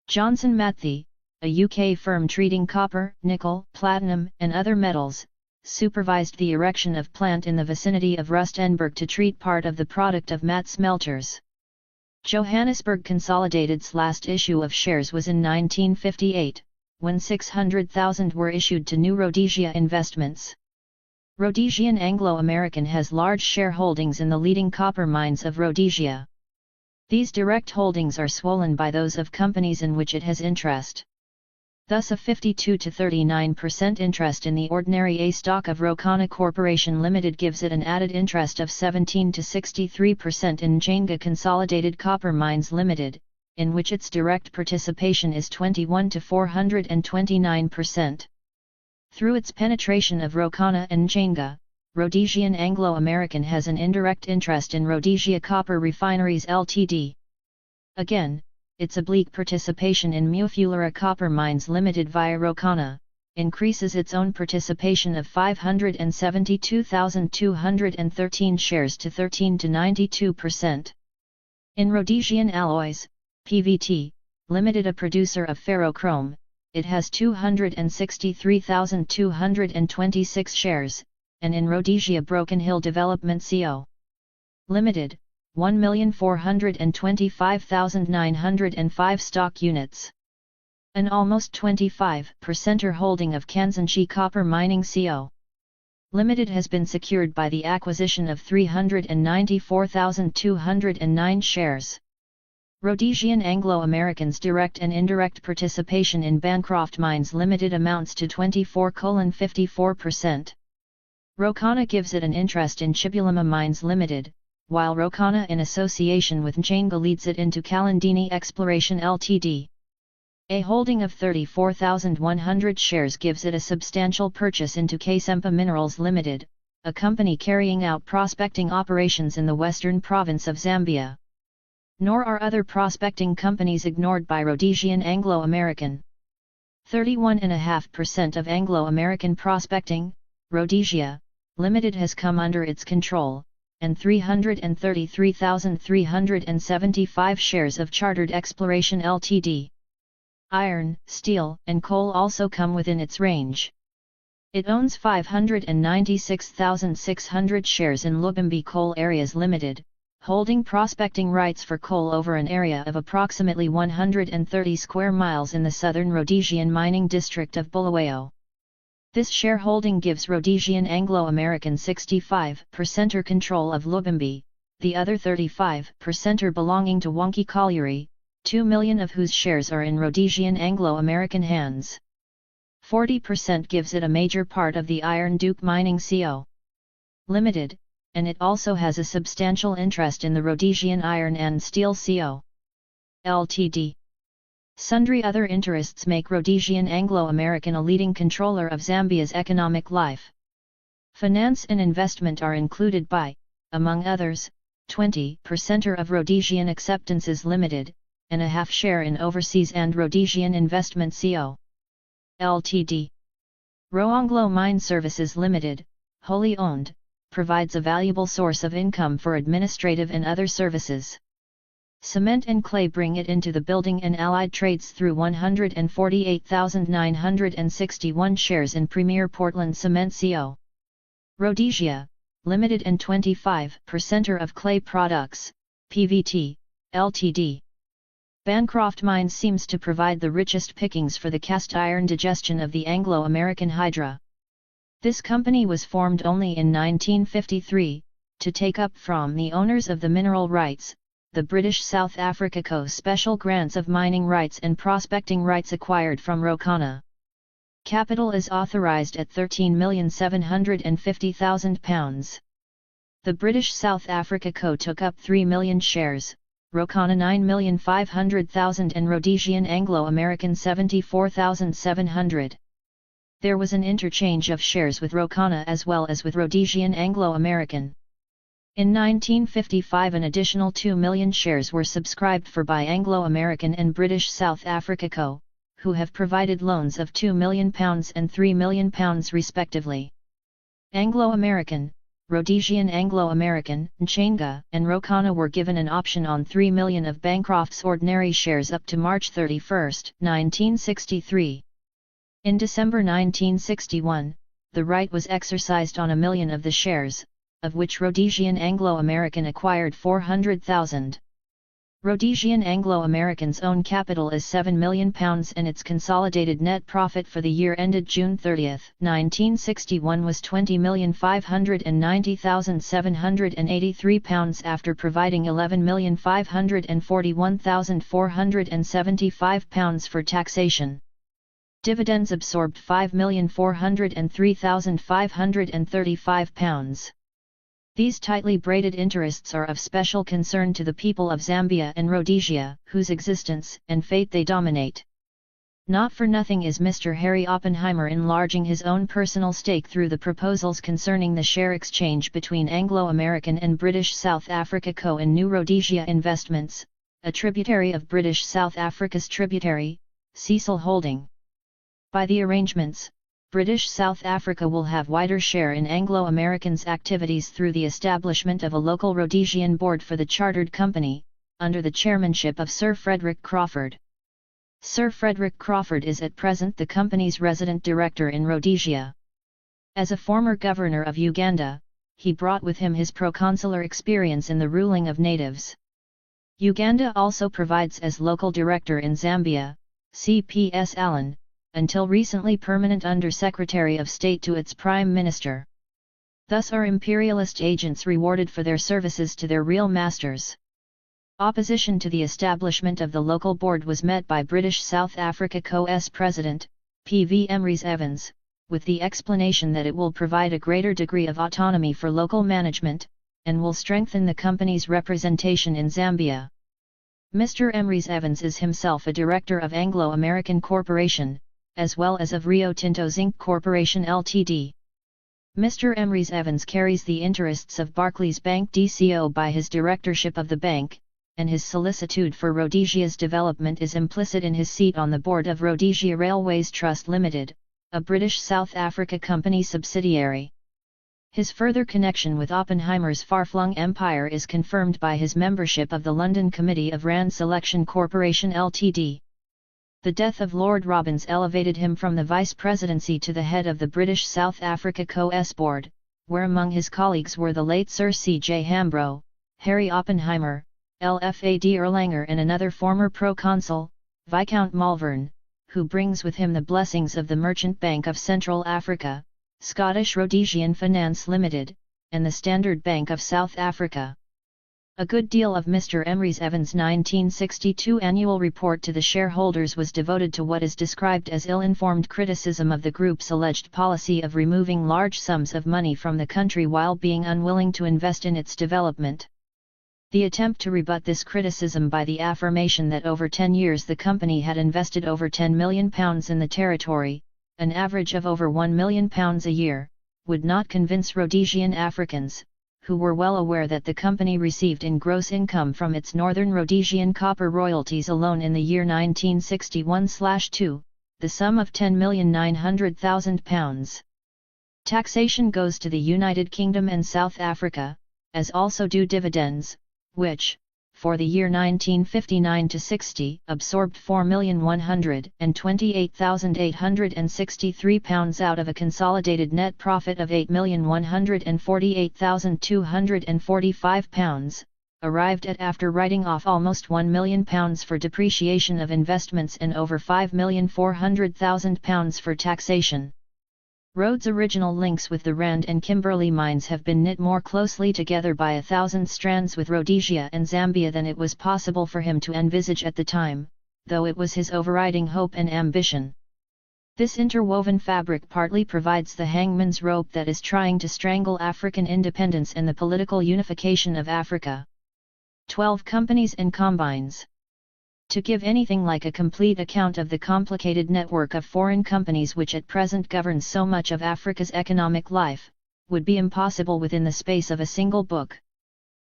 Johnson Matthey, a UK firm treating copper, nickel, platinum, and other metals, supervised the erection of plant in the vicinity of Rustenburg to treat part of the product of Mat Smelters. Johannesburg Consolidated's last issue of shares was in 1958, when 600,000 were issued to New Rhodesia Investments. Rhodesian Anglo-American has large shareholdings in the leading copper mines of Rhodesia. These direct holdings are swollen by those of companies in which it has interest. Thus a 52 to 39% interest in the ordinary A stock of Rokana Corporation Limited gives it an added interest of 17 to 63% in Njenga Consolidated Copper Mines Limited, in which its direct participation is 21 to 429%. Through its penetration of Rokana and Njenga, Rhodesian Anglo-American has an indirect interest in Rhodesia Copper Refineries Ltd. Again, its oblique participation in Mufulira Copper Mines Limited via Rokana, increases its own participation of 572,213 shares to 13 to 92%. In Rhodesian Alloys, Pvt. Limited, a producer of ferrochrome, it has 263,226 shares, and in Rhodesia Broken Hill Development Co. Limited, 1,425,905 stock units. An almost 25% holding of Kansanshi Copper Mining Co. Limited has been secured by the acquisition of 394,209 shares. Rhodesian Anglo-American's direct and indirect participation in Bancroft Mines Limited amounts to 24,54%. Rokana gives it an interest in Chibulama Mines Limited, while Rokana in association with Nchenga leads it into Kalandini Exploration Ltd. A holding of 34,100 shares gives it a substantial purchase into Kasempa Minerals Limited, a company carrying out prospecting operations in the western province of Zambia. Nor are other prospecting companies ignored by Rhodesian Anglo-American. 31.5% of Anglo-American Prospecting, Rhodesia, Limited has come under its control, and 333,375 shares of Chartered Exploration Ltd. Iron, steel, and coal also come within its range. It owns 596,600 shares in Lubumbashi Coal Areas Limited, holding prospecting rights for coal over an area of approximately 130 square miles in the southern Rhodesian mining district of Bulawayo. This shareholding gives Rhodesian Anglo-American 65% control of Lubumbashi, the other 35% belonging to Wonky Colliery, 2 million of whose shares are in Rhodesian Anglo-American hands. 40% gives it a major part of the Iron Duke Mining Co. Limited, and it also has a substantial interest in the Rhodesian Iron and Steel Co. Ltd. Sundry other interests make Rhodesian Anglo-American a leading controller of Zambia's economic life. Finance and investment are included by, among others, 20% of Rhodesian Acceptances Limited, and a half share in Overseas and Rhodesian Investment Co. Ltd. Roanglo Mine Services Limited, wholly owned, provides a valuable source of income for administrative and other services. Cement and clay bring it into the building and allied trades through 148,961 shares in Premier Portland Cement Co. Rhodesia, Limited and 25% of Clay Products, PVT, Ltd. Bancroft Mines seems to provide the richest pickings for the cast iron digestion of the Anglo-American Hydra. This company was formed only in 1953, to take up from the owners of the mineral rights, the British South Africa Co. special grants of mining rights and prospecting rights acquired from Rokana. Capital is authorised at £13,750,000. The British South Africa Co. took up 3 million shares, Rokana 9,500,000 and Rhodesian Anglo-American 74,700. There was an interchange of shares with Rokana as well as with Rhodesian Anglo-American. In 1955 an additional 2 million shares were subscribed for by Anglo-American and British South Africa Co., who have provided loans of £2 million and £3 million respectively. Anglo-American, Rhodesian Anglo-American, Nchenga, and Rokana were given an option on 3 million of Bancroft's ordinary shares up to March 31, 1963. In December 1961, the right was exercised on 1 million of the shares, of which Rhodesian Anglo-American acquired 400,000. Rhodesian Anglo-American's own capital is £7 million and its consolidated net profit for the year ended June 30, 1961 was £20,590,783 after providing £11,541,475 for taxation. Dividends absorbed £5,403,535. These tightly braided interests are of special concern to the people of Zambia and Rhodesia, whose existence and fate they dominate. Not for nothing is Mr. Harry Oppenheimer enlarging his own personal stake through the proposals concerning the share exchange between Anglo-American and British South Africa Co. in New Rhodesia Investments, a tributary of British South Africa's tributary, Cecil Holding. By the arrangements, British South Africa will have wider share in Anglo-Americans' activities through the establishment of a local Rhodesian board for the chartered company, under the chairmanship of Sir Frederick Crawford. Sir Frederick Crawford is at present the company's resident director in Rhodesia. As a former governor of Uganda, he brought with him his proconsular experience in the ruling of natives. Uganda also provides as local director in Zambia, C.P.S. Allen, until recently permanent Under-Secretary of State to its Prime Minister. Thus are imperialist agents rewarded for their services to their real masters. Opposition to the establishment of the local board was met by British South Africa Co.'s President, P.V. Emrys Evans, with the explanation that it will provide a greater degree of autonomy for local management, and will strengthen the company's representation in Zambia. Mr. Emrys Evans is himself a director of Anglo American Corporation, as well as of Rio Tinto Zinc Corporation Ltd. Mr. Emrys Evans carries the interests of Barclays Bank DCO by his directorship of the bank, and his solicitude for Rhodesia's development is implicit in his seat on the board of Rhodesia Railways Trust Limited, a British South Africa company subsidiary. His further connection with Oppenheimer's far-flung empire is confirmed by his membership of the London Committee of Rand Selection Corporation Ltd. The death of Lord Robbins elevated him from the vice-presidency to the head of the British South Africa Co-S Board, where among his colleagues were the late Sir C. J. Hambro, Harry Oppenheimer, Lfad Erlanger and another former proconsul, Viscount Malvern, who brings with him the blessings of the Merchant Bank of Central Africa, Scottish Rhodesian Finance Limited, and the Standard Bank of South Africa. A good deal of Mr. Emrys Evans' 1962 annual report to the shareholders was devoted to what is described as ill-informed criticism of the group's alleged policy of removing large sums of money from the country while being unwilling to invest in its development. The attempt to rebut this criticism by the affirmation that over 10 years the company had invested over £10 million in the territory, an average of over £1 million a year, would not convince Rhodesian Africans, who were well aware that the company received in gross income from its Northern Rhodesian copper royalties alone in the year 1961/2, the sum of £10,900,000. Taxation goes to the United Kingdom and South Africa, as also do dividends, which, for the year 1959-60, absorbed £4,128,863 out of a consolidated net profit of £8,148,245, arrived at after writing off almost £1 million for depreciation of investments and over £5,400,000 for taxation. Rhodes' original links with the Rand and Kimberley mines have been knit more closely together by 1,000 strands with Rhodesia and Zambia than it was possible for him to envisage at the time, though it was his overriding hope and ambition. This interwoven fabric partly provides the hangman's rope that is trying to strangle African independence and the political unification of Africa. 12 companies and combines. To give anything like a complete account of the complicated network of foreign companies which at present governs so much of Africa's economic life, would be impossible within the space of a single book.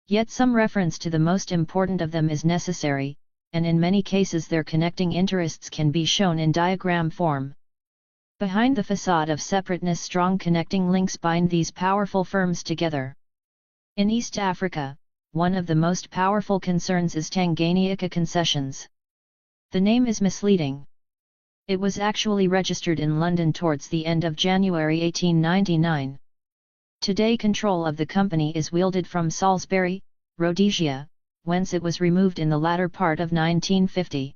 Yet some reference to the most important of them is necessary, and in many cases their connecting interests can be shown in diagram form. Behind the facade of separateness, strong connecting links bind these powerful firms together. In East Africa, one of the most powerful concerns is Tanganyika Concessions. The name is misleading. It was actually registered in London towards the end of January 1899. Today control of the company is wielded from Salisbury, Rhodesia, whence it was removed in the latter part of 1950.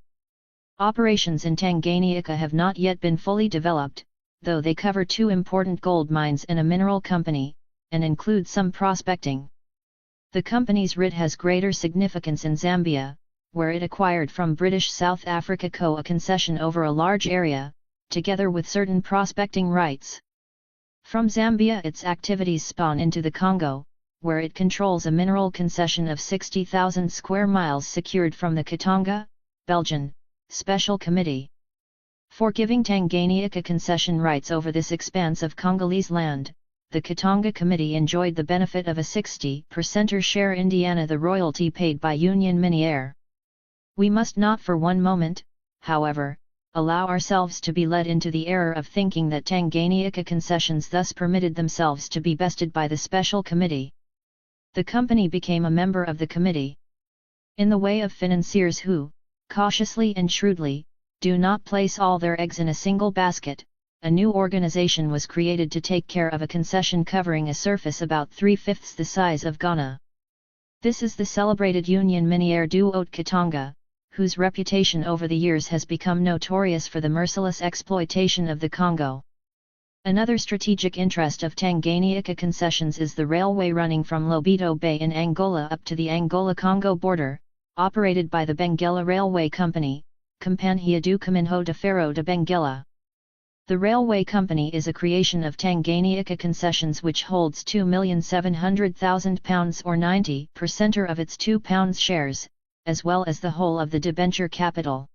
Operations in Tanganyika have not yet been fully developed, though they cover 2 important gold mines and a mineral company, and include some prospecting. The company's writ has greater significance in Zambia, where it acquired from British South Africa Co. a concession over a large area, together with certain prospecting rights. From Zambia its activities spawn into the Congo, where it controls a mineral concession of 60,000 square miles secured from the Katanga, Belgian, Special Committee. For giving Tanganyika concession rights over this expanse of Congolese land, the Katanga Committee enjoyed the benefit of a 60% share Indiana, the royalty paid by Union Miniere. We must not for one moment, however, allow ourselves to be led into the error of thinking that Tanganyika concessions thus permitted themselves to be bested by the Special Committee. The company became a member of the committee. In the way of financiers who, cautiously and shrewdly, do not place all their eggs in a single basket, a new organization was created to take care of a concession covering a surface about 3/5 the size of Ghana. This is the celebrated Union Miniere du Haut-Katanga, whose reputation over the years has become notorious for the merciless exploitation of the Congo. Another strategic interest of Tanganyika concessions is the railway running from Lobito Bay in Angola up to the Angola-Congo border, operated by the Benguela Railway Company, Companhia do Caminho de Ferro de Benguela. The railway company is a creation of Tanganyika Concessions, which holds £2,700,000 or 90% of its £2 shares, as well as the whole of the debenture capital.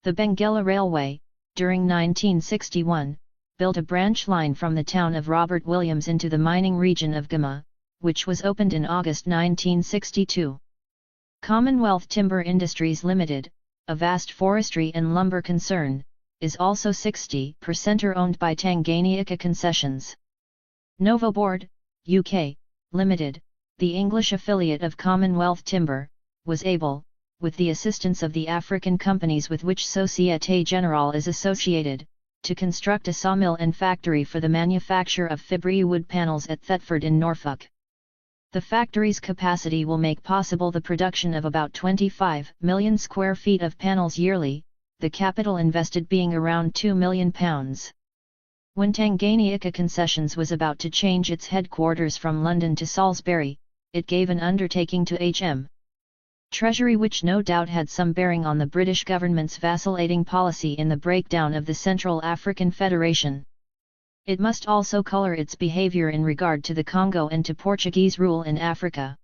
The Benguela Railway, during 1961, built a branch line from the town of Robert Williams into the mining region of Goma, which was opened in August 1962. Commonwealth Timber Industries Limited, a vast forestry and lumber concern, is also 60% owned by Tanganyika Concessions. Novoboard, UK, Limited, the English affiliate of Commonwealth Timber, was able, with the assistance of the African companies with which Société Générale is associated, to construct a sawmill and factory for the manufacture of Fibri wood panels at Thetford in Norfolk. The factory's capacity will make possible the production of about 25 million square feet of panels yearly, the capital invested being around £2 million. When Tanganyika Concessions was about to change its headquarters from London to Salisbury, it gave an undertaking to H.M. Treasury, which no doubt had some bearing on the British government's vacillating policy in the breakdown of the Central African Federation. It must also colour its behaviour in regard to the Congo and to Portuguese rule in Africa.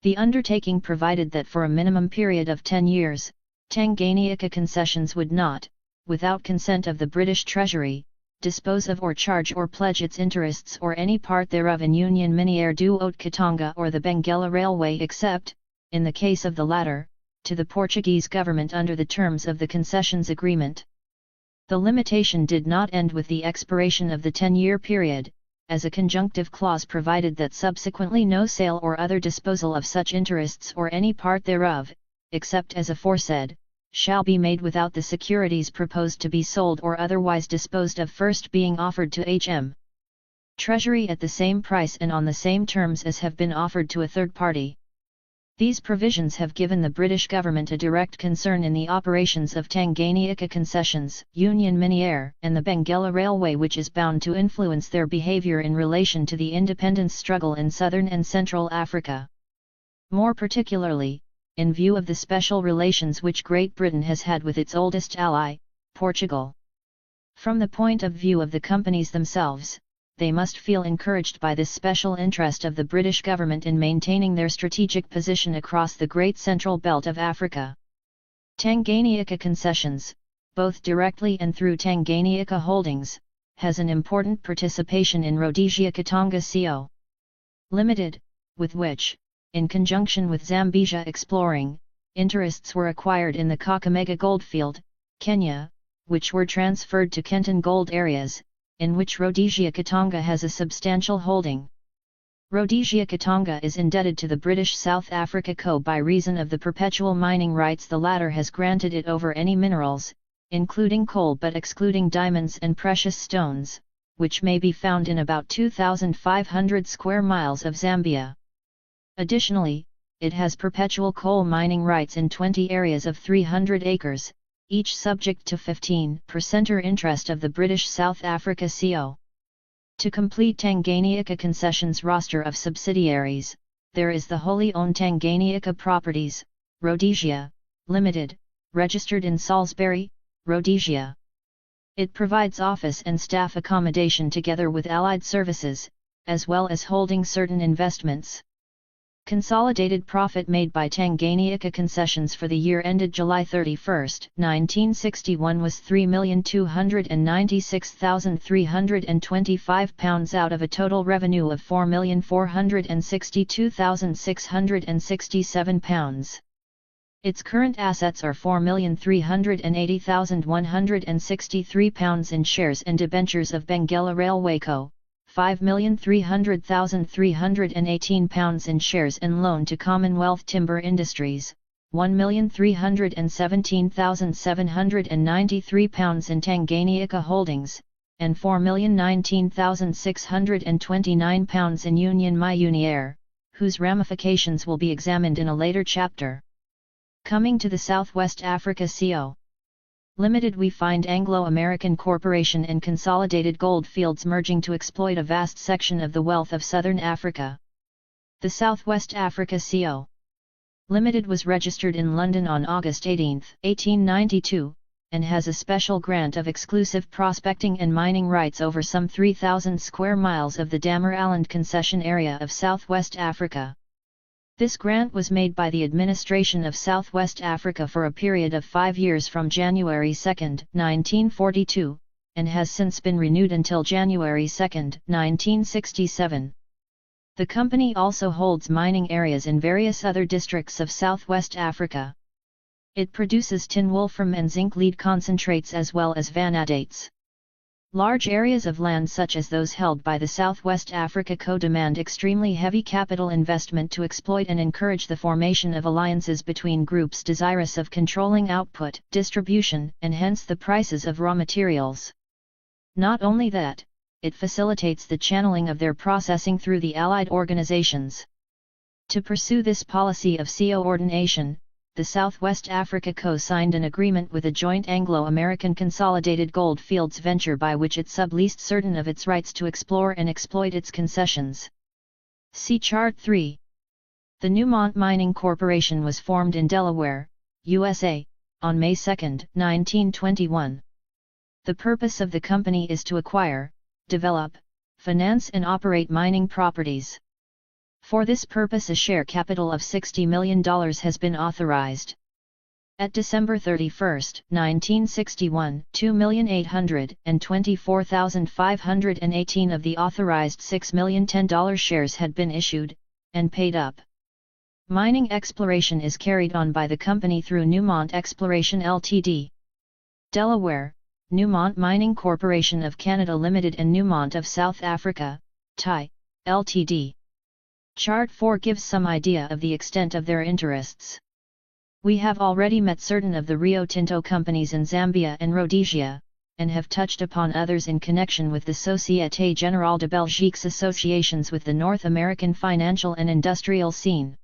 The undertaking provided that for a minimum period of 10 years, Tanganyika Concessions would not, without consent of the British Treasury, dispose of or charge or pledge its interests or any part thereof in Union Miniere du Haut-Katanga or the Benguela Railway except, in the case of the latter, to the Portuguese government under the terms of the concessions agreement. The limitation did not end with the expiration of the 10-year period, as a conjunctive clause provided that subsequently no sale or other disposal of such interests or any part thereof, except as aforesaid, shall be made without the securities proposed to be sold or otherwise disposed of first being offered to H.M. Treasury at the same price and on the same terms as have been offered to a third party. These provisions have given the British government a direct concern in the operations of Tanganyika Concessions, Union Miniere, and the Benguela Railway, which is bound to influence their behaviour in relation to the independence struggle in southern and central Africa. More particularly, in view of the special relations which Great Britain has had with its oldest ally, Portugal. From the point of view of the companies themselves, they must feel encouraged by this special interest of the British government in maintaining their strategic position across the great central belt of Africa. Tanganyika Concessions, both directly and through Tanganyika Holdings, has an important participation in Rhodesia Katanga Co. Limited, with which, in conjunction with Zambezia Exploring, interests were acquired in the Kakamega Goldfield, Kenya, which were transferred to Kenton Gold Areas, in which Rhodesia Katanga has a substantial holding. Rhodesia Katanga is indebted to the British South Africa Co. by reason of the perpetual mining rights the latter has granted it over any minerals, including coal but excluding diamonds and precious stones, which may be found in about 2,500 square miles of Zambia. Additionally, it has perpetual coal mining rights in 20 areas of 300 acres, each subject to 15% interest of the British South Africa Co. To complete Tanganyika Concessions' roster of subsidiaries, there is the wholly owned Tanganyika Properties, Rhodesia, Limited, registered in Salisbury, Rhodesia. It provides office and staff accommodation together with allied services, as well as holding certain investments. Consolidated profit made by Tanganyika Concessions for the year ended July 31, 1961 was £3,296,325 out of a total revenue of £4,462,667. Its current assets are £4,380,163 in shares and debentures of Benguela Railway Co., £5,300,318 in shares and loan to Commonwealth Timber Industries, £1,317,793 in Tanganyika Holdings, and £4,019,629 in Union Miniere, whose ramifications will be examined in a later chapter. Coming to the Southwest Africa Co. Limited, we find Anglo-American Corporation and Consolidated Goldfields merging to exploit a vast section of the wealth of southern Africa. The Southwest Africa Co. Limited was registered in London on August 18, 1892, and has a special grant of exclusive prospecting and mining rights over some 3,000 square miles of the Damaraland concession area of Southwest Africa. This grant was made by the administration of Southwest Africa for a period of 5 years from January 2, 1942, and has since been renewed until January 2, 1967. The company also holds mining areas in various other districts of Southwest Africa. It produces tin wolfram and zinc lead concentrates as well as vanadates. Large areas of land such as those held by the Southwest Africa Co demand extremely heavy capital investment to exploit and encourage the formation of alliances between groups desirous of controlling output, distribution, and hence the prices of raw materials. Not only that, it facilitates the channeling of their processing through the allied organizations. To pursue this policy of coordination, the Southwest Africa Co signed an agreement with a joint Anglo-American Consolidated Gold Fields venture by which it subleased certain of its rights to explore and exploit its concessions. See Chart 3. The Newmont Mining Corporation was formed in Delaware, USA, on May 2, 1921. The purpose of the company is to acquire, develop, finance and operate mining properties. For this purpose a share capital of $60 million has been authorized. At December 31, 1961, 2,824,518 of the authorized $6 million $10 shares had been issued, and paid up. Mining exploration is carried on by the company through Newmont Exploration Ltd. Delaware, Newmont Mining Corporation of Canada Limited and Newmont of South Africa, TI, Ltd. Chart 4 gives some idea of the extent of their interests. We have already met certain of the Rio Tinto companies in Zambia and Rhodesia, and have touched upon others in connection with the Société Générale de Belgique's associations with the North American financial and industrial scene.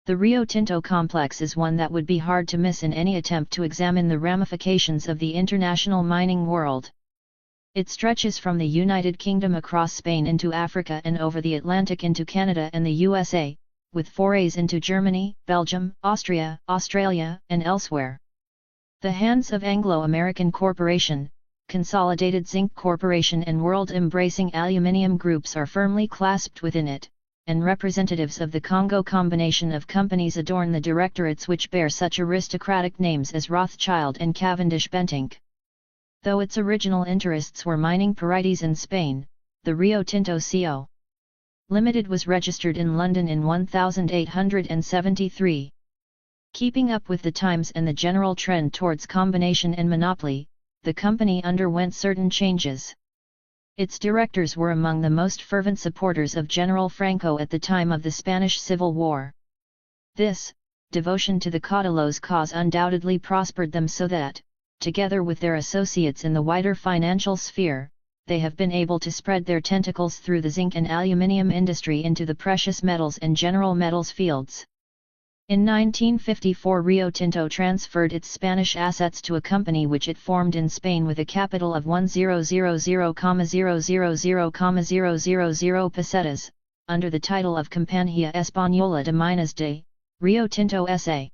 The Rio Tinto complex is one that would be hard to miss in any attempt to examine the ramifications of the international mining world. It stretches from the United Kingdom across Spain into Africa and over the Atlantic into Canada and the USA, with forays into Germany, Belgium, Austria, Australia, and elsewhere. The hands of Anglo-American Corporation, Consolidated Zinc Corporation and world-embracing aluminium groups are firmly clasped within it, and representatives of the Congo combination of companies adorn the directorates which bear such aristocratic names as Rothschild and Cavendish Bentinck. Though its original interests were mining pyrite in Spain, the Rio Tinto Co. Limited was registered in London in 1873. Keeping up with the times and the general trend towards combination and monopoly, the company underwent certain changes. Its directors were among the most fervent supporters of General Franco at the time of the Spanish Civil War. This devotion to the caudillo's cause undoubtedly prospered them so that, together with their associates in the wider financial sphere, they have been able to spread their tentacles through the zinc and aluminium industry into the precious metals and general metals fields. In 1954 Rio Tinto transferred its Spanish assets to a company which it formed in Spain with a capital of 1,000,000,000 pesetas, under the title of Compañía Española de Minas de Rio Tinto S.A.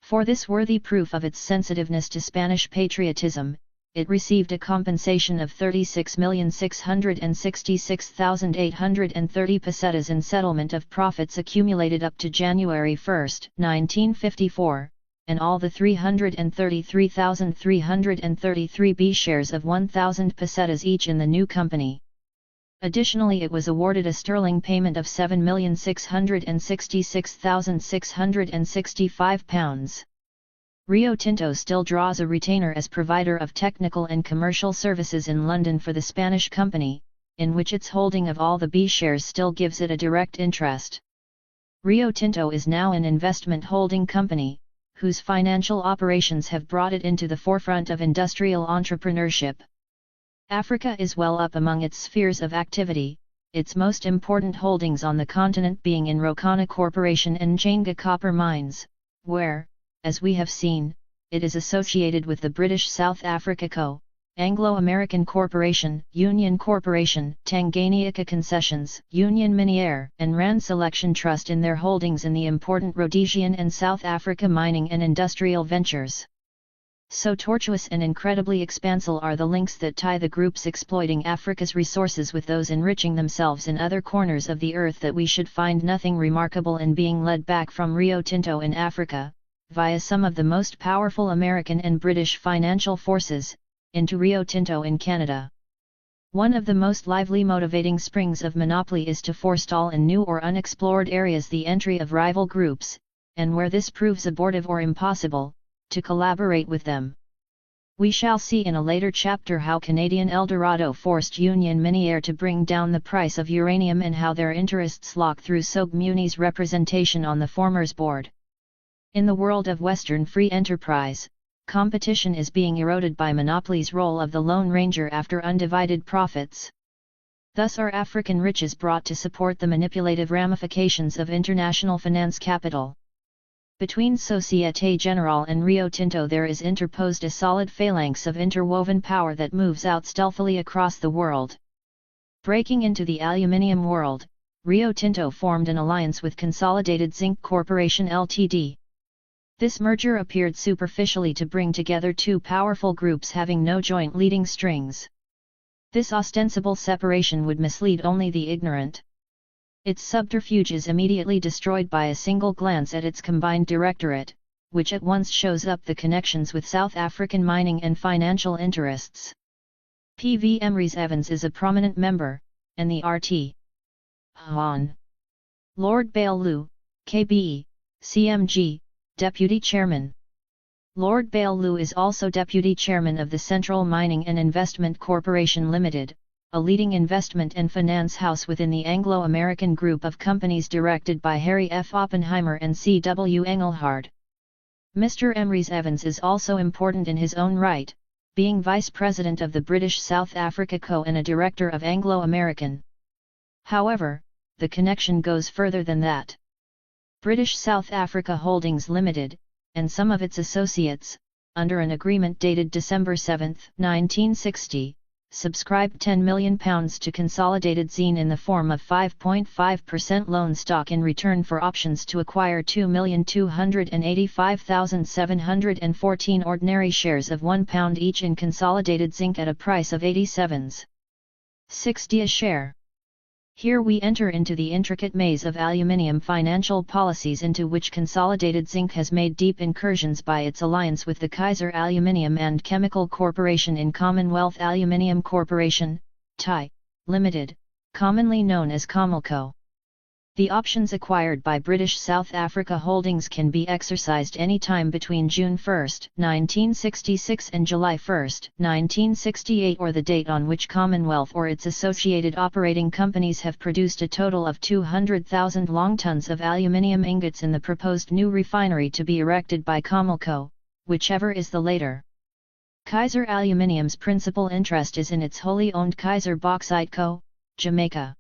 For this worthy proof of its sensitiveness to Spanish patriotism, it received a compensation of 36,666,830 pesetas in settlement of profits accumulated up to January 1, 1954, and all the 333,333 B shares of 1,000 pesetas each in the new company. Additionally, it was awarded a sterling payment of £7,666,665. Rio Tinto still draws a retainer as provider of technical and commercial services in London for the Spanish company, in which its holding of all the B shares still gives it a direct interest. Rio Tinto is now an investment holding company, whose financial operations have brought it into the forefront of industrial entrepreneurship. Africa is well up among its spheres of activity, its most important holdings on the continent being in Rokana Corporation and Njanga copper mines, where, as we have seen, it is associated with the British South Africa Co., Anglo-American Corporation, Union Corporation, Tanganyika Concessions, Union Minière, and Rand Selection Trust in their holdings in the important Rhodesian and South Africa mining and industrial ventures. So tortuous and incredibly expansive are the links that tie the groups exploiting Africa's resources with those enriching themselves in other corners of the earth that we should find nothing remarkable in being led back from Rio Tinto in Africa, via some of the most powerful American and British financial forces, into Rio Tinto in Canada. One of the most lively motivating springs of monopoly is to forestall in new or unexplored areas the entry of rival groups, and where this proves abortive or impossible, to collaborate with them. We shall see in a later chapter how Canadian Eldorado forced Union Miniere to bring down the price of uranium and how their interests lock through Sogmuni's representation on the former's board. In the world of Western free enterprise, competition is being eroded by monopoly's role of the Lone Ranger after undivided profits. Thus are African riches brought to support the manipulative ramifications of international finance capital. Between Société Générale and Rio Tinto there is interposed a solid phalanx of interwoven power that moves out stealthily across the world. Breaking into the aluminium world, Rio Tinto formed an alliance with Consolidated Zinc Corporation Ltd. This merger appeared superficially to bring together two powerful groups having no joint leading strings. This ostensible separation would mislead only the ignorant. Its subterfuge is immediately destroyed by a single glance at its combined directorate, which at once shows up the connections with South African mining and financial interests. P.V. Emrys Evans is a prominent member, and the R.T. Hon. Lord Baillieu, KBE, CMG, Deputy Chairman. Lord Baillieu is also Deputy Chairman of the Central Mining and Investment Corporation Limited, a leading investment and finance house within the Anglo-American group of companies directed by Harry F. Oppenheimer and C. W. Engelhard. Mr. Emrys Evans is also important in his own right, being Vice President of the British South Africa Co. and a Director of Anglo-American. However, the connection goes further than that. British South Africa Holdings Limited, and some of its associates, under an agreement dated December 7, 1960, subscribed £10 million to Consolidated Zinc in the form of 5.5% loan stock in return for options to acquire 2,285,714 ordinary shares of £1 each in Consolidated Zinc at a price of 87.60 a share. Here we enter into the intricate maze of aluminium financial policies into which Consolidated Zinc has made deep incursions by its alliance with the Kaiser Aluminium and Chemical Corporation in Commonwealth Aluminium Corporation, Thai, Limited, commonly known as Comelco. The options acquired by British South Africa Holdings can be exercised any time between June 1, 1966 and July 1, 1968 or the date on which Commonwealth or its associated operating companies have produced a total of 200,000 long tons of aluminium ingots in the proposed new refinery to be erected by Comelco, whichever is the later. Kaiser Aluminium's principal interest is in its wholly owned Kaiser Bauxite Co., Jamaica.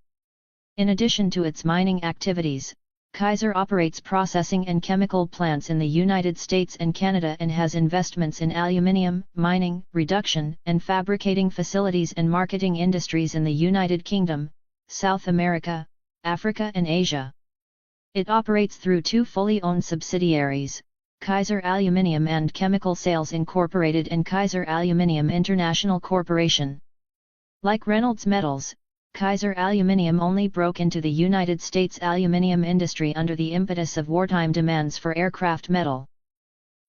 In addition to its mining activities, Kaiser operates processing and chemical plants in the United States and Canada and has investments in aluminium, mining, reduction, and fabricating facilities and marketing industries in the United Kingdom, South America, Africa and Asia. It operates through two fully owned subsidiaries, Kaiser Aluminium and Chemical Sales Incorporated and Kaiser Aluminium International Corporation. Like Reynolds Metals, Kaiser Aluminium only broke into the United States aluminium industry under the impetus of wartime demands for aircraft metal.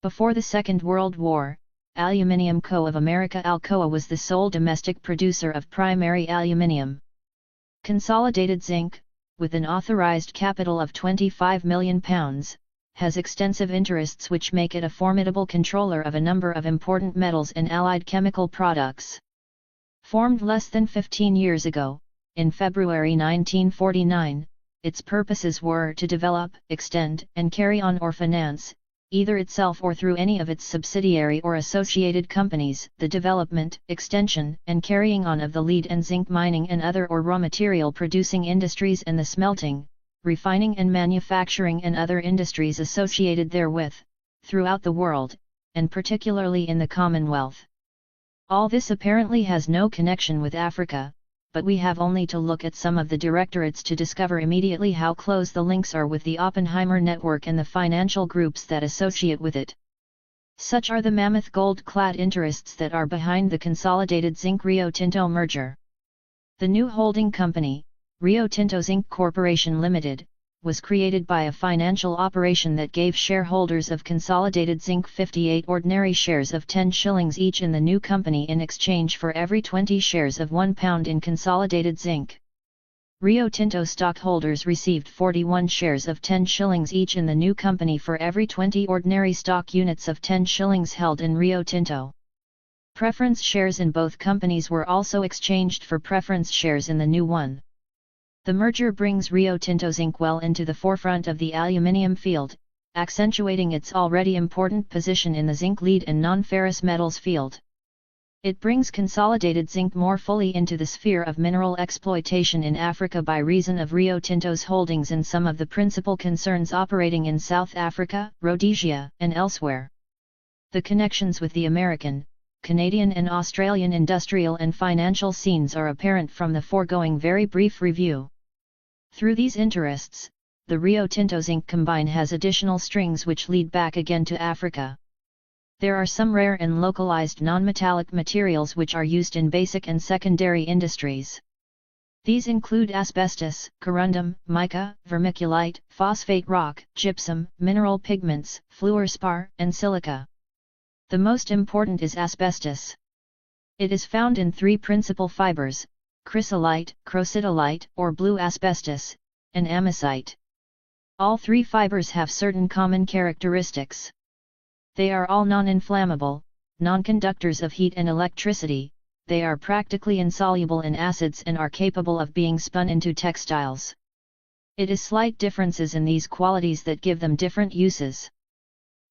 Before the Second World War, Aluminium Co. of America Alcoa was the sole domestic producer of primary aluminium. Consolidated Zinc, with an authorized capital of £25 million, has extensive interests which make it a formidable controller of a number of important metals and allied chemical products. Formed less than 15 years ago, in February 1949, its purposes were to develop, extend, and carry on or finance, either itself or through any of its subsidiary or associated companies, the development, extension, and carrying on of the lead and zinc mining and other or raw material producing industries and the smelting, refining and manufacturing and other industries associated therewith, throughout the world, and particularly in the Commonwealth. All this apparently has no connection with Africa, but we have only to look at some of the directorates to discover immediately how close the links are with the Oppenheimer network and the financial groups that associate with it. Such are the mammoth gold-clad interests that are behind the consolidated Zinc-Rio Tinto merger. The new holding company, Rio Tinto Zinc Corporation Limited, was created by a financial operation that gave shareholders of Consolidated Zinc 58 ordinary shares of 10 shillings each in the new company in exchange for every 20 shares of £1 in Consolidated Zinc. Rio Tinto stockholders received 41 shares of 10 shillings each in the new company for every 20 ordinary stock units of 10 shillings held in Rio Tinto. Preference shares in both companies were also exchanged for preference shares in the new one. The merger brings Rio Tinto Zinc well into the forefront of the aluminium field, accentuating its already important position in the zinc lead and non-ferrous metals field. It brings Consolidated Zinc more fully into the sphere of mineral exploitation in Africa by reason of Rio Tinto's holdings in some of the principal concerns operating in South Africa, Rhodesia, and elsewhere. The connections with the American, Canadian and Australian industrial and financial scenes are apparent from the foregoing very brief review. Through these interests, the Rio Tinto Zinc combine has additional strings which lead back again to Africa. There are some rare and localized non-metallic materials which are used in basic and secondary industries. These include asbestos, corundum, mica, vermiculite, phosphate rock, gypsum, mineral pigments, fluorspar, and silica. The most important is asbestos. It is found in three principal fibers: chrysolite, crocitolite or blue asbestos, and amosite. All three fibers have certain common characteristics. They are all non-inflammable, non-conductors of heat and electricity, they are practically insoluble in acids and are capable of being spun into textiles. It is slight differences in these qualities that give them different uses.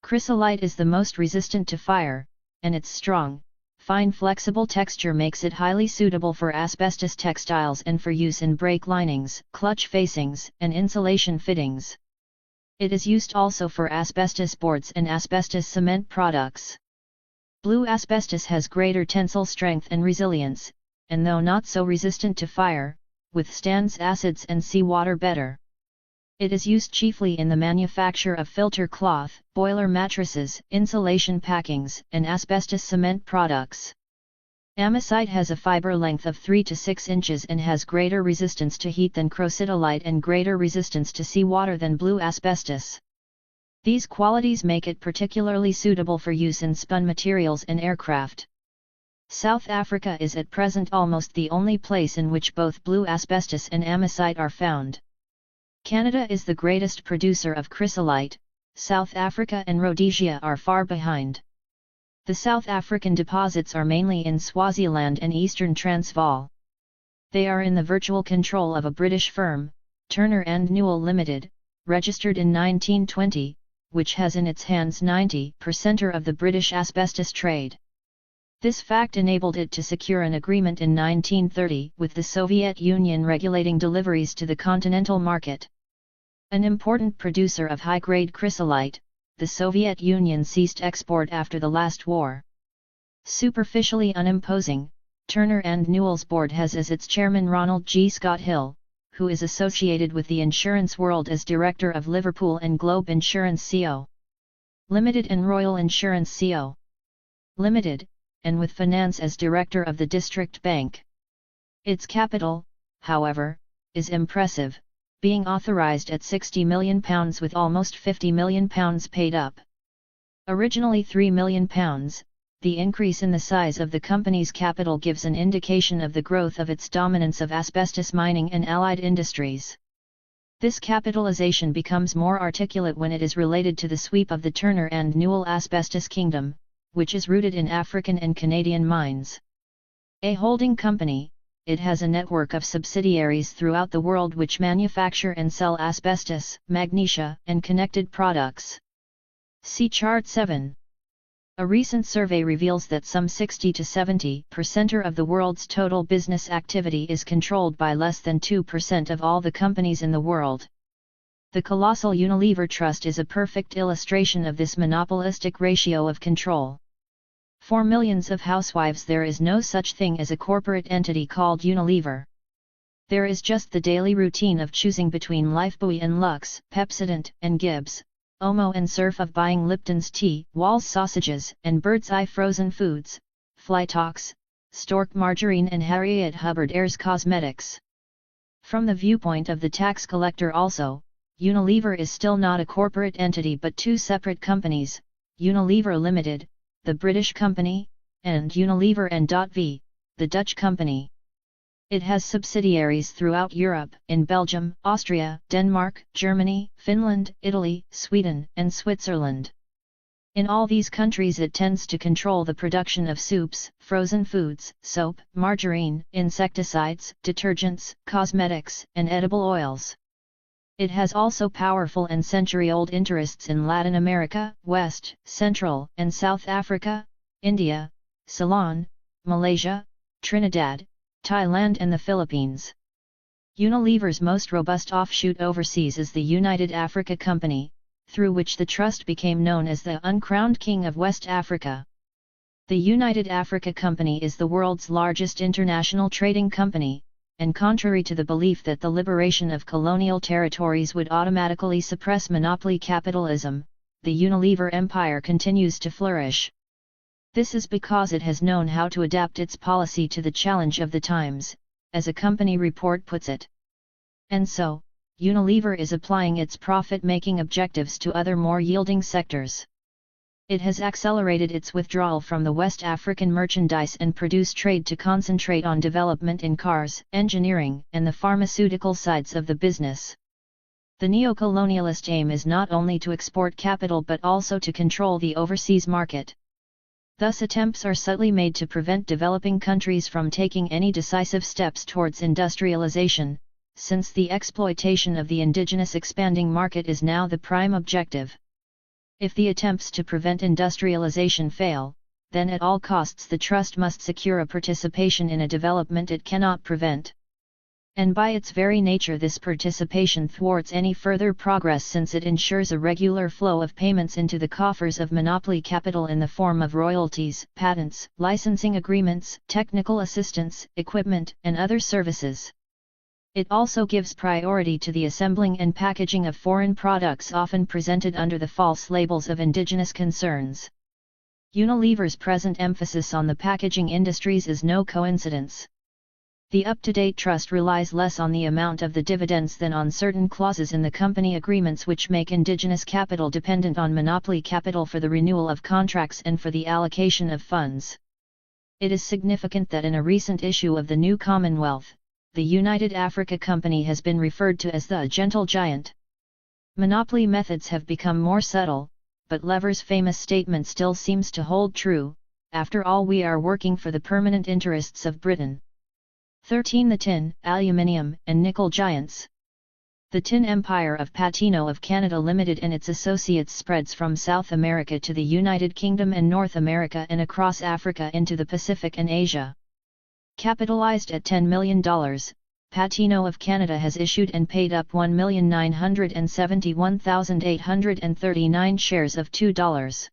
Chrysolite is the most resistant to fire, and its strong, fine flexible texture makes it highly suitable for asbestos textiles and for use in brake linings, clutch facings, and insulation fittings. It is used also for asbestos boards and asbestos cement products. Blue asbestos has greater tensile strength and resilience, and though not so resistant to fire, withstands acids and seawater better. It is used chiefly in the manufacture of filter cloth, boiler mattresses, insulation packings, and asbestos cement products. Amosite has a fiber length of 3 to 6 inches and has greater resistance to heat than crocitolite and greater resistance to seawater than blue asbestos. These qualities make it particularly suitable for use in spun materials and aircraft. South Africa is at present almost the only place in which both blue asbestos and amosite are found. Canada is the greatest producer of chrysolite, South Africa and Rhodesia are far behind. The South African deposits are mainly in Swaziland and eastern Transvaal. They are in the virtual control of a British firm, Turner and Newell Limited, registered in 1920, which has in its hands 90% of the British asbestos trade. This fact enabled it to secure an agreement in 1930 with the Soviet Union regulating deliveries to the continental market. An important producer of high-grade chrysolite, the Soviet Union ceased export after the last war. Superficially unimposing, Turner and Newell's board has as its chairman Ronald G. Scott Hill, who is associated with the insurance world as director of Liverpool and Globe Insurance Co. Limited and Royal Insurance Co. Limited, and with finance as director of the District Bank. Its capital, however, is impressive, being authorised at £60 million with almost £50 million paid up. Originally £3 million, the increase in the size of the company's capital gives an indication of the growth of its dominance of asbestos mining and allied industries. This capitalization becomes more articulate when it is related to the sweep of the Turner and Newell asbestos kingdom, which is rooted in African and Canadian mines. A holding company, it has a network of subsidiaries throughout the world which manufacture and sell asbestos, magnesia, and connected products. See Chart 7. A recent survey reveals that some 60 to 70% of the world's total business activity is controlled by less than 2% of all the companies in the world. The colossal Unilever Trust is a perfect illustration of this monopolistic ratio of control. For millions of housewives there is no such thing as a corporate entity called Unilever. There is just the daily routine of choosing between Lifebuoy and Lux, Pepsodent and Gibbs, Omo and Surf of buying Lipton's tea, Wall's sausages, and Bird's Eye frozen foods, Flytox, Stork margarine and Harriet Hubbard Ayres cosmetics. From the viewpoint of the tax collector also, Unilever is still not a corporate entity but two separate companies, Unilever Limited, the British company, and Unilever N.V., the Dutch company. It has subsidiaries throughout Europe, in Belgium, Austria, Denmark, Germany, Finland, Italy, Sweden, and Switzerland. In all these countries it tends to control the production of soups, frozen foods, soap, margarine, insecticides, detergents, cosmetics, and edible oils. It has also powerful and century-old interests in Latin America, West, Central, and South Africa, India, Ceylon, Malaysia, Trinidad, Thailand and the Philippines. Unilever's most robust offshoot overseas is the United Africa Company, through which the trust became known as the Uncrowned King of West Africa. The United Africa Company is the world's largest international trading company, and contrary to the belief that the liberation of colonial territories would automatically suppress monopoly capitalism, the Unilever empire continues to flourish. This is because it has known how to adapt its policy to the challenge of the times, as a company report puts it. And so, Unilever is applying its profit-making objectives to other more yielding sectors. It has accelerated its withdrawal from the West African merchandise and produce trade to concentrate on development in cars, engineering, and the pharmaceutical sides of the business. The neo-colonialist aim is not only to export capital but also to control the overseas market. Thus attempts are subtly made to prevent developing countries from taking any decisive steps towards industrialization, since the exploitation of the indigenous expanding market is now the prime objective. If the attempts to prevent industrialization fail, then at all costs the trust must secure a participation in a development it cannot prevent. And by its very nature this participation thwarts any further progress since it ensures a regular flow of payments into the coffers of monopoly capital in the form of royalties, patents, licensing agreements, technical assistance, equipment, and other services. It also gives priority to the assembling and packaging of foreign products often presented under the false labels of indigenous concerns. Unilever's present emphasis on the packaging industries is no coincidence. The up-to-date trust relies less on the amount of the dividends than on certain clauses in the company agreements which make indigenous capital dependent on monopoly capital for the renewal of contracts and for the allocation of funds. It is significant that in a recent issue of the New Commonwealth, the United Africa Company has been referred to as the gentle giant. Monopoly methods have become more subtle, but Lever's famous statement still seems to hold true, after all we are working for the permanent interests of Britain. 13. The tin, aluminium, and nickel giants. The tin empire of Patino of Canada Limited and its associates spreads from South America to the United Kingdom and North America and across Africa into the Pacific and Asia. Capitalized at $10 million, Patino of Canada has issued and paid up 1,971,839 shares of $2.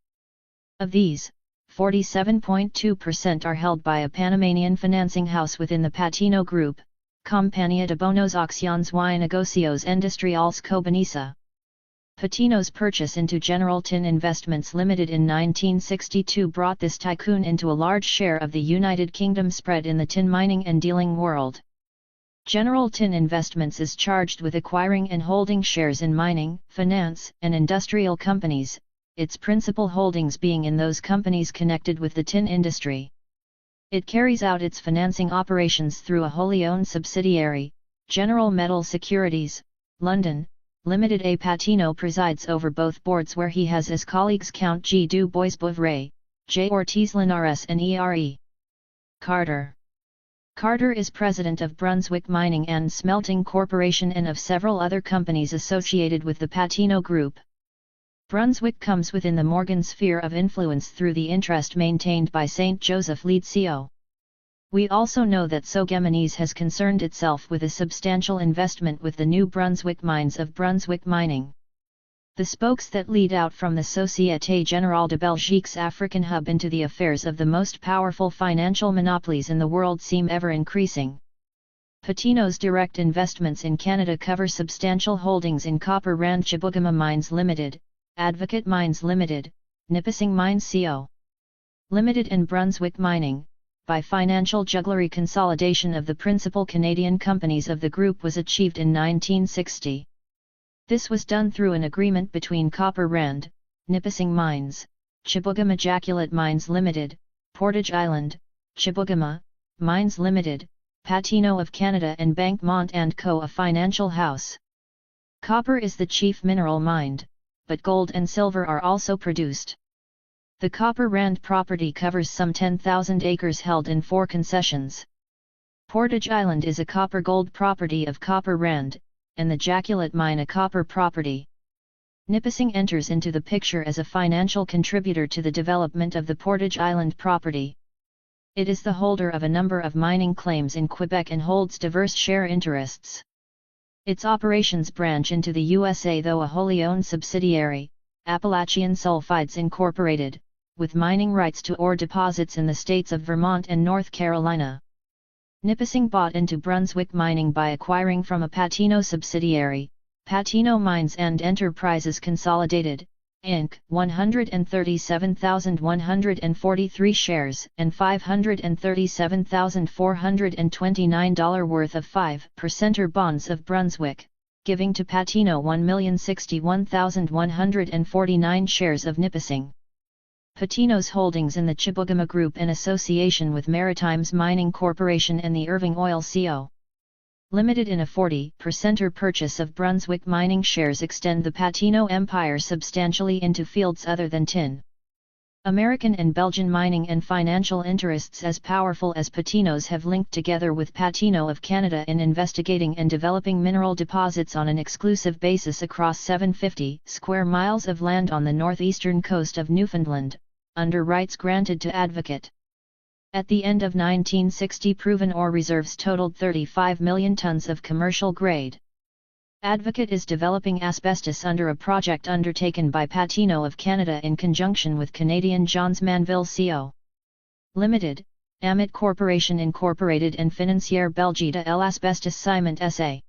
Of these, 47.2% are held by a Panamanian financing house within the Patino Group, Compañía de Bonos Acciones y Negocios Industriales Cobanesa. Patino's purchase into General Tin Investments Limited in 1962 brought this tycoon into a large share of the United Kingdom spread in the tin mining and dealing world. General Tin Investments is charged with acquiring and holding shares in mining, finance, and industrial companies, its principal holdings being in those companies connected with the tin industry. It carries out its financing operations through a wholly owned subsidiary, General Metal Securities, London, Limited. A Patino presides over both boards where he has as colleagues Count G. Du Bois-Bouvray, J. Ortiz Linares and E.R.E. Carter. Carter is president of Brunswick Mining and Smelting Corporation and of several other companies associated with the Patino Group. Brunswick comes within the Morgan sphere of influence through the interest maintained by St. Joseph Lead Co. We also know that Sogemanese has concerned itself with a substantial investment with the New Brunswick mines of Brunswick Mining. The spokes that lead out from the Société Générale de Belgique's African hub into the affairs of the most powerful financial monopolies in the world seem ever increasing. Patino's direct investments in Canada cover substantial holdings in Copper Rand Chibougamau Mines Limited, Advocate Mines Limited, Nipissing Mines Co. Limited and Brunswick Mining, by financial jugglery. Consolidation of the principal Canadian companies of the group was achieved in 1960. This was done through an agreement between Copper Rand, Nipissing Mines, Chibougamau Ejaculate Mines Limited, Portage Island, Chibougamau Mines Limited, Pattino of Canada and Bankmont & Co. a financial house. Copper is the chief mineral mined, but gold and silver are also produced. The Copper Rand property covers some 10,000 acres held in 4 concessions. Portage Island is a copper-gold property of Copper Rand, and the Ejaculate Mine a copper property. Nipissing enters into the picture as a financial contributor to the development of the Portage Island property. It is the holder of a number of mining claims in Quebec and holds diverse share interests. Its operations branch into the USA, though a wholly owned subsidiary, Appalachian Sulfides Incorporated, with mining rights to ore deposits in the states of Vermont and North Carolina. Nipissing bought into Brunswick Mining by acquiring from a Pattino subsidiary, Pattino Mines and Enterprises Consolidated, Inc., 137,143 shares and $537,429 worth of 5% bonds of Brunswick, giving to Pattino 1,061,149 shares of Nipissing. Pattino's holdings in the Chibougamau Group in association with Maritimes Mining Corporation and the Irving Oil Co. Limited in a 40% purchase of Brunswick Mining shares extend the Pattino empire substantially into fields other than tin. American and Belgian mining and financial interests as powerful as Pattino's have linked together with Pattino of Canada in investigating and developing mineral deposits on an exclusive basis across 750 square miles of land on the northeastern coast of Newfoundland, under rights granted to Advocate. At the end of 1960, proven ore reserves totaled 35 million tons of commercial grade. Advocate is developing asbestos under a project undertaken by Pattino of Canada in conjunction with Canadian Johns Manville Co. Limited, Amit Corporation Incorporated and Financière Belgique L. Asbestos Ciment S.A.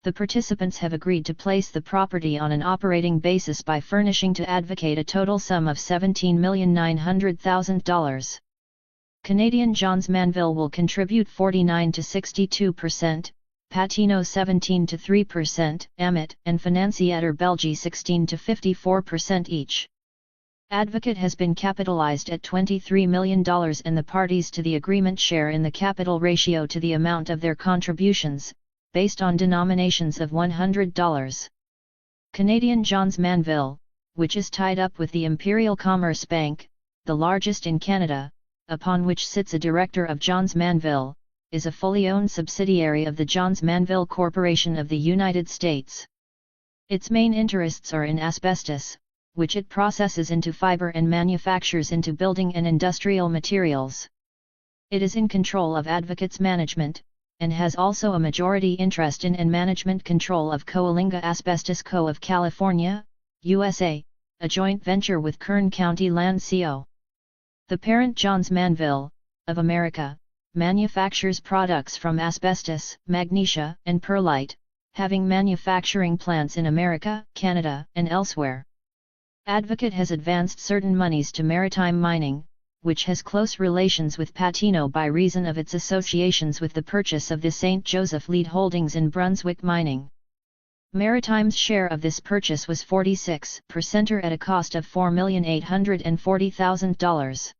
The participants have agreed to place the property on an operating basis by furnishing to Advocate a total sum of $17,900,000. Canadian Johns Manville will contribute 49 to 62%, Pattino 17 to 3%, Amit and Financière Belgique 16 to 54% each. Advocate has been capitalized at $23 million and the parties to the agreement share in the capital ratio to the amount of their contributions, based on denominations of $100. Canadian Johns Manville, which is tied up with the Imperial Commerce Bank, the largest in Canada, upon which sits a director of Johns Manville, is a fully owned subsidiary of the Johns Manville Corporation of the United States. Its main interests are in asbestos, which it processes into fiber and manufactures into building and industrial materials. It is in control of Advocate's management, and has also a majority interest in and management control of Coalinga Asbestos Co. of California, USA, a joint venture with Kern County Land Co. The parent Johns Manville, of America, manufactures products from asbestos, magnesia, and perlite, having manufacturing plants in America, Canada, and elsewhere. Advocate has advanced certain monies to Maritime Mining, which has close relations with Pattino by reason of its associations with the purchase of the St. Joseph lead holdings in Brunswick Mining. Maritime's share of this purchase was 46% at a cost of $4,840,000.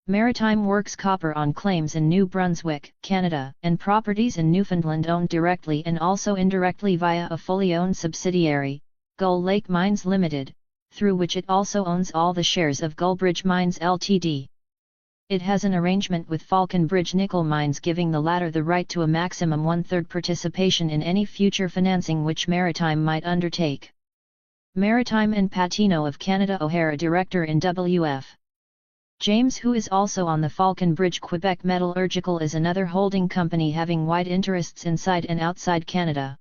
Maritime works copper on claims in New Brunswick, Canada, and properties in Newfoundland owned directly and also indirectly via a fully owned subsidiary, Gull Lake Mines Limited, through which it also owns all the shares of Gullbridge Mines Ltd. It has an arrangement with Falconbridge Nickel Mines giving the latter the right to a maximum 1/3 participation in any future financing which Maritime might undertake. Maritime and Pattino of Canada O'Hara Director in W.F. James, who is also on the Falconbridge Quebec Metallurgical, is another holding company having wide interests inside and outside Canada.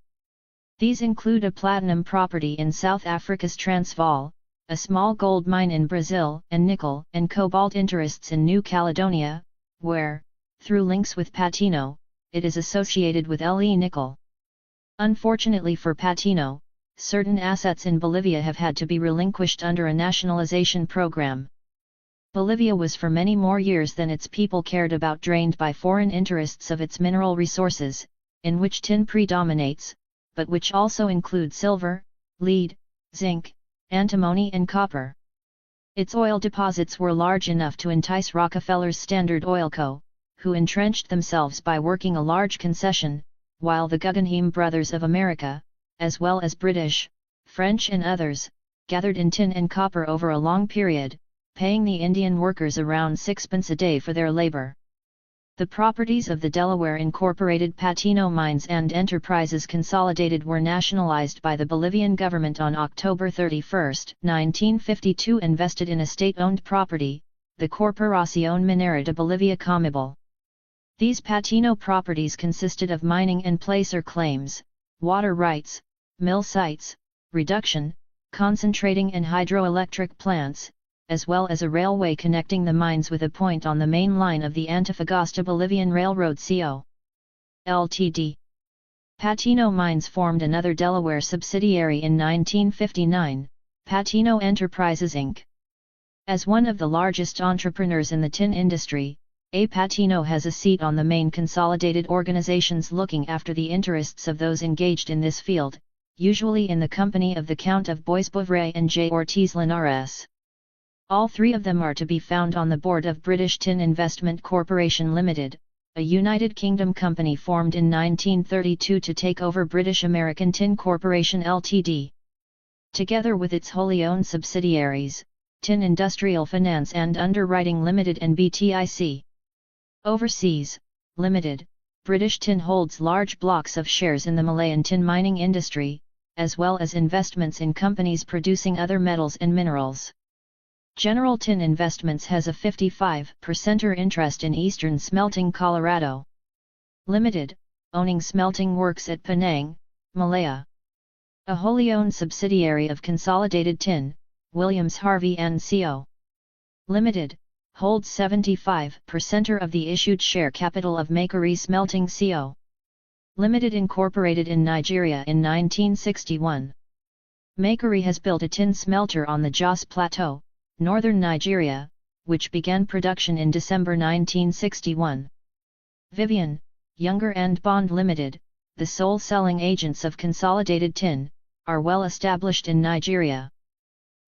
These include a platinum property in South Africa's Transvaal, a small gold mine in Brazil, and nickel and cobalt interests in New Caledonia, where, through links with Pattino, it is associated with LE Nickel. Unfortunately for Pattino, certain assets in Bolivia have had to be relinquished under a nationalization program. Bolivia was for many more years than its people cared about drained by foreign interests of its mineral resources, in which tin predominates, but which also include silver, lead, zinc, antimony and copper. Its oil deposits were large enough to entice Rockefeller's Standard Oil Co., who entrenched themselves by working a large concession, while the Guggenheim Brothers of America, as well as British, French and others, gathered in tin and copper over a long period, paying the Indian workers around 6 pence a day for their labor. The properties of the Delaware Incorporated Patino Mines and Enterprises Consolidated were nationalized by the Bolivian government on October 31, 1952 and vested in a state-owned property, the Corporación Minera de Bolivia Comibol. These Patino properties consisted of mining and placer claims, water rights, mill sites, reduction, concentrating and hydroelectric plants, as well as a railway connecting the mines with a point on the main line of the Antofagasta Bolivian Railroad Co. Ltd. Patino Mines formed another Delaware subsidiary in 1959, Patino Enterprises Inc. As one of the largest entrepreneurs in the tin industry, A. Patino has a seat on the main consolidated organizations looking after the interests of those engaged in this field, usually in the company of the Count of Boisbovray and J. Ortiz Linares. All three of them are to be found on the board of British Tin Investment Corporation Limited, a United Kingdom company formed in 1932 to take over British American Tin Corporation Ltd. Together with its wholly owned subsidiaries, Tin Industrial Finance and Underwriting Limited and BTIC. Overseas, Limited, British Tin holds large blocks of shares in the Malayan tin mining industry, as well as investments in companies producing other metals and minerals. General Tin Investments has a 55% interest in Eastern Smelting Colorado Limited, owning smelting works at Penang, Malaya. A wholly owned subsidiary of Consolidated Tin, Williams Harvey & Co. Limited, holds 75% of the issued share capital of Makeri Smelting Co. Limited incorporated in Nigeria in 1961. Makeri has built a tin smelter on the Jos Plateau, northern Nigeria, which began production in December 1961. Vivian, Younger and Bond Limited, the sole selling agents of Consolidated Tin, are well established in Nigeria.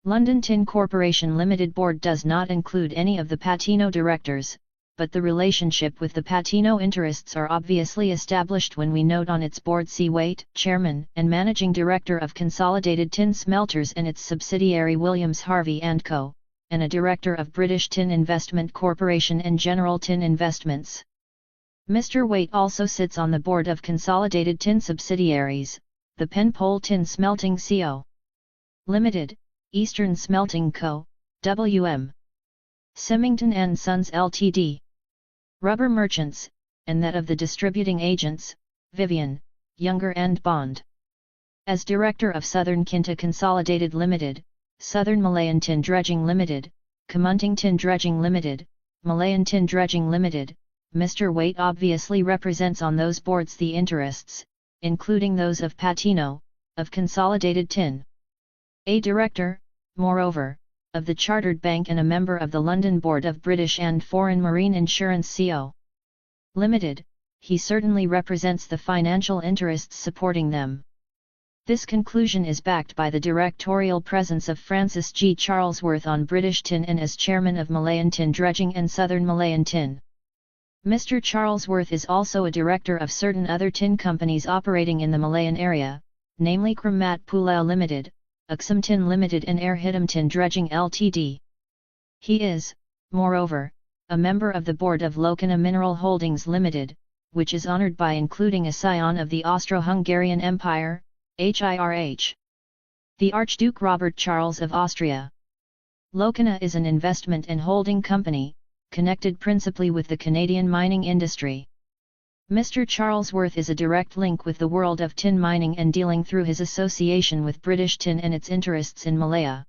London Tin Corporation Limited board does not include any of the Patino directors, but the relationship with the Patino interests are obviously established when we note on its board C. Waite, Chairman and Managing Director of Consolidated Tin Smelters and its subsidiary Williams Harvey & Co., and a Director of British Tin Investment Corporation and General Tin Investments. Mr. Waite also sits on the board of Consolidated Tin subsidiaries, the Penpole Tin Smelting Co. Limited, Eastern Smelting Co., W.M. Symington & Sons Ltd. Rubber Merchants, and that of the distributing agents, Vivian, Younger and Bond. As Director of Southern Kinta Consolidated Limited, Southern Malayan Tin Dredging Limited, Kamunting Tin Dredging Limited, Malayan Tin Dredging Limited, Mr. Waite obviously represents on those boards the interests, including those of Patino, of Consolidated Tin. A Director, moreover, of the Chartered Bank and a member of the London Board of British and Foreign Marine Insurance Co. Limited, he certainly represents the financial interests supporting them. This conclusion is backed by the directorial presence of Francis G. Charlesworth on British Tin and as chairman of Malayan Tin Dredging and Southern Malayan Tin. Mr. Charlesworth is also a director of certain other tin companies operating in the Malayan area, namely Nkrumah Pulau Limited, Uxum Tin Limited and Air Hitam Tin Dredging Ltd. He is, moreover, a member of the board of Lokana Mineral Holdings Limited, which is honoured by including a scion of the Austro-Hungarian Empire, HIRH. The Archduke Robert Charles of Austria. Lokana is an investment and holding company, connected principally with the Canadian mining industry. Mr. Charlesworth is a direct link with the world of tin mining and dealing through his association with British Tin and its interests in Malaya.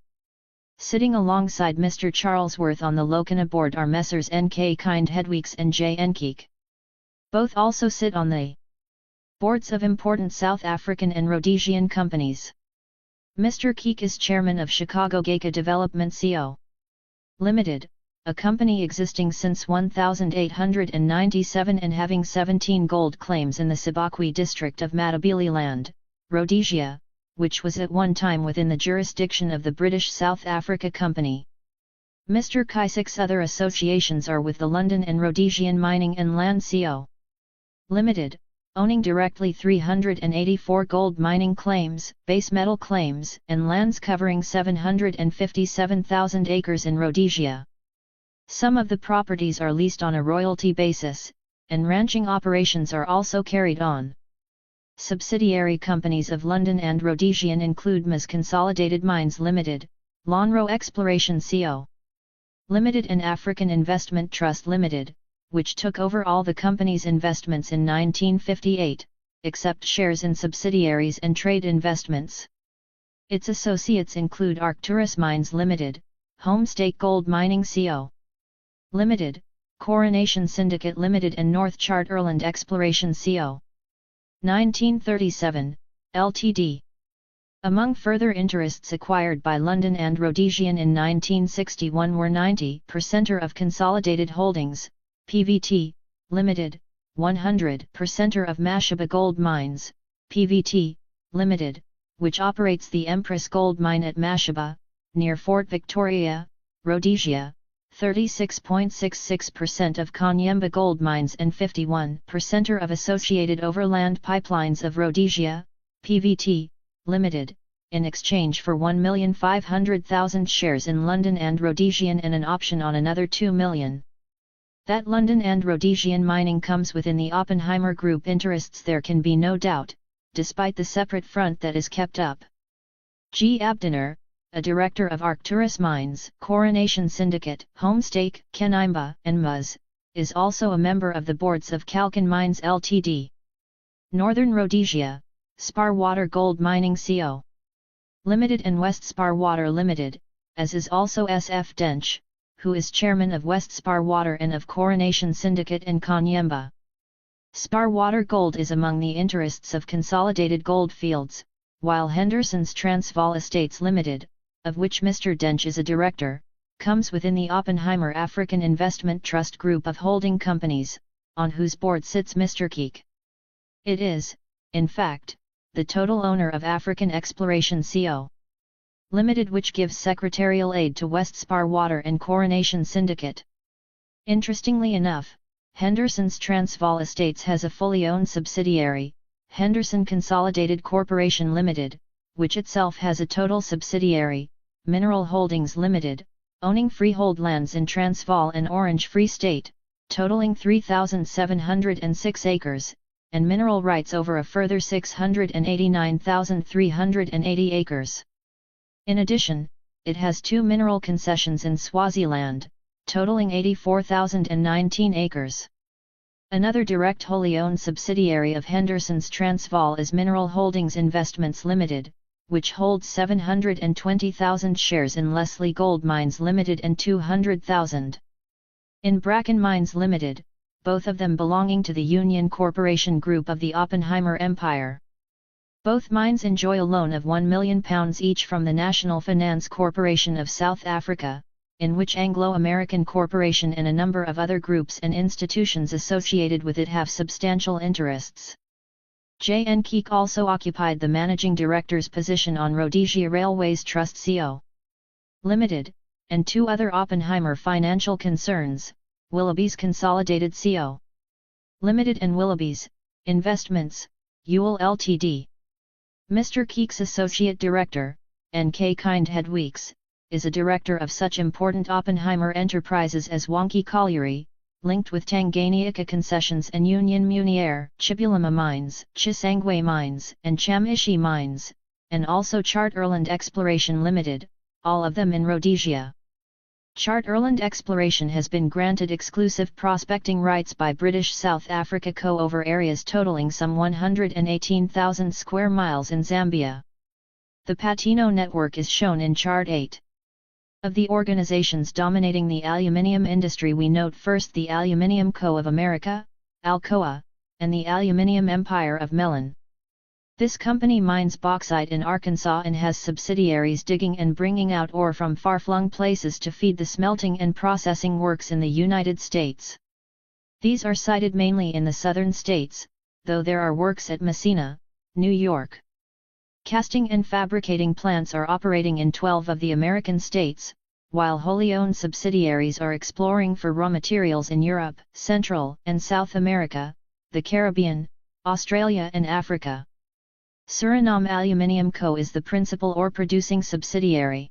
Sitting alongside Mr. Charlesworth on the Lokana board are Messrs. N.K. Kind Hedweeks and J. Nkeek. Both also sit on the boards of important South African and Rhodesian companies. Mr. Keek is chairman of Chicago Geica Development Co. Limited, a company existing since 1897 and having 17 gold claims in the Sibakwe district of Matabeleland, Rhodesia, which was at one time within the jurisdiction of the British South Africa Company. Mr. Kysek's other associations are with the London and Rhodesian Mining and Land Co. Limited, owning directly 384 gold mining claims, base metal claims, and lands covering 757,000 acres in Rhodesia. Some of the properties are leased on a royalty basis, and ranching operations are also carried on. Subsidiary companies of London and Rhodesian include MAS Consolidated Mines Limited, Lonro Exploration Co. Limited and African Investment Trust Limited, which took over all the company's investments in 1958, except shares in subsidiaries and trade investments. Its associates include Arcturus Mines Limited, Homestake Gold Mining Co. Limited, Coronation Syndicate Limited and North Charterland Exploration Co. 1937, Ltd. Among further interests acquired by London and Rhodesian in 1961 were 90% of Consolidated Holdings, PVT, Limited, 100% of Mashaba Gold Mines, PVT, Limited, which operates the Empress Gold Mine at Mashaba, near Fort Victoria, Rhodesia, 36.66% of Kanyemba Gold Mines and 51% of Associated Overland Pipelines of Rhodesia, PVT, Limited, in exchange for 1,500,000 shares in London and Rhodesian and an option on another 2 million. That London and Rhodesian mining comes within the Oppenheimer Group interests there can be no doubt, despite the separate front that is kept up. G. Abdiner, a director of Arcturus Mines, Coronation Syndicate, Homestake, Kanyemba, and MAS, is also a member of the boards of Kalkin Mines Ltd. Northern Rhodesia, Sparwater Gold Mining Co. Limited and West Sparwater Limited, as is also S.F. Dench, who is chairman of West Sparwater and of Coronation Syndicate and Kanyemba. Sparwater Gold is among the interests of Consolidated Goldfields, while Henderson's Transvaal Estates Limited, of which Mr. Dench is a director, comes within the Oppenheimer African Investment Trust group of holding companies, on whose board sits Mr. Keek. It is, in fact, the total owner of African Exploration Co. Limited, which gives secretarial aid to West Sparwater and Coronation Syndicate. Interestingly enough, Henderson's Transvaal Estates has a fully owned subsidiary, Henderson Consolidated Corporation Limited, which itself has a total subsidiary, Mineral Holdings Limited, owning freehold lands in Transvaal and Orange Free State, totaling 3,706 acres, and mineral rights over a further 689,380 acres. In addition, it has 2 mineral concessions in Swaziland, totaling 84,019 acres. Another direct wholly owned subsidiary of Henderson's Transvaal is Mineral Holdings Investments Limited, which holds 720,000 shares in Leslie Gold Mines Limited and 200,000 in Bracken Mines Limited, both of them belonging to the Union Corporation Group of the Oppenheimer Empire. Both mines enjoy a loan of £1 million each from the National Finance Corporation of South Africa, in which Anglo-American Corporation and a number of other groups and institutions associated with it have substantial interests. J. N. Keek also occupied the managing director's position on Rhodesia Railways Trust Co. Limited, and 2 other Oppenheimer financial concerns, Willoughby's Consolidated Co. Limited and Willoughby's Investments, Ewell Ltd. Mr. Keek's associate director, N.K. Kindhead Weeks, is a director of such important Oppenheimer enterprises as Wonky Colliery, linked with Tanganyika Concessions and Union Munier, Chibulama Mines, Chisangwe Mines, and Chamishi Mines, and also Charterland Exploration Limited, all of them in Rhodesia. Charterland Exploration has been granted exclusive prospecting rights by British South Africa Co. over areas totaling some 118,000 square miles in Zambia. The Patino network is shown in Chart 8. Of the organizations dominating the aluminium industry, we note first the Aluminium Co. of America, Alcoa, and the Aluminium Empire of Mellon. This company mines bauxite in Arkansas and has subsidiaries digging and bringing out ore from far-flung places to feed the smelting and processing works in the United States. These are sited mainly in the southern states, though there are works at Messina, New York. Casting and fabricating plants are operating in 12 of the American states, while wholly owned subsidiaries are exploring for raw materials in Europe, Central and South America, the Caribbean, Australia and Africa. Suriname Aluminium Co. is the principal ore-producing subsidiary.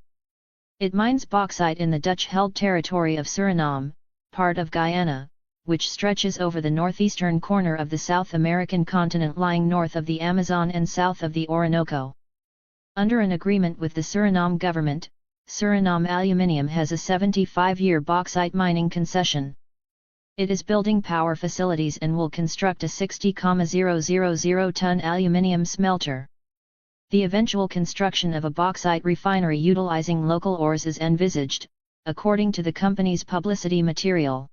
It mines bauxite in the Dutch-held territory of Suriname, part of Guyana, which stretches over the northeastern corner of the South American continent lying north of the Amazon and south of the Orinoco. Under an agreement with the Suriname government, Suriname Aluminium has a 75-year bauxite mining concession. It is building power facilities and will construct a 60,000-ton aluminium smelter. The eventual construction of a bauxite refinery utilizing local ores is envisaged, according to the company's publicity material.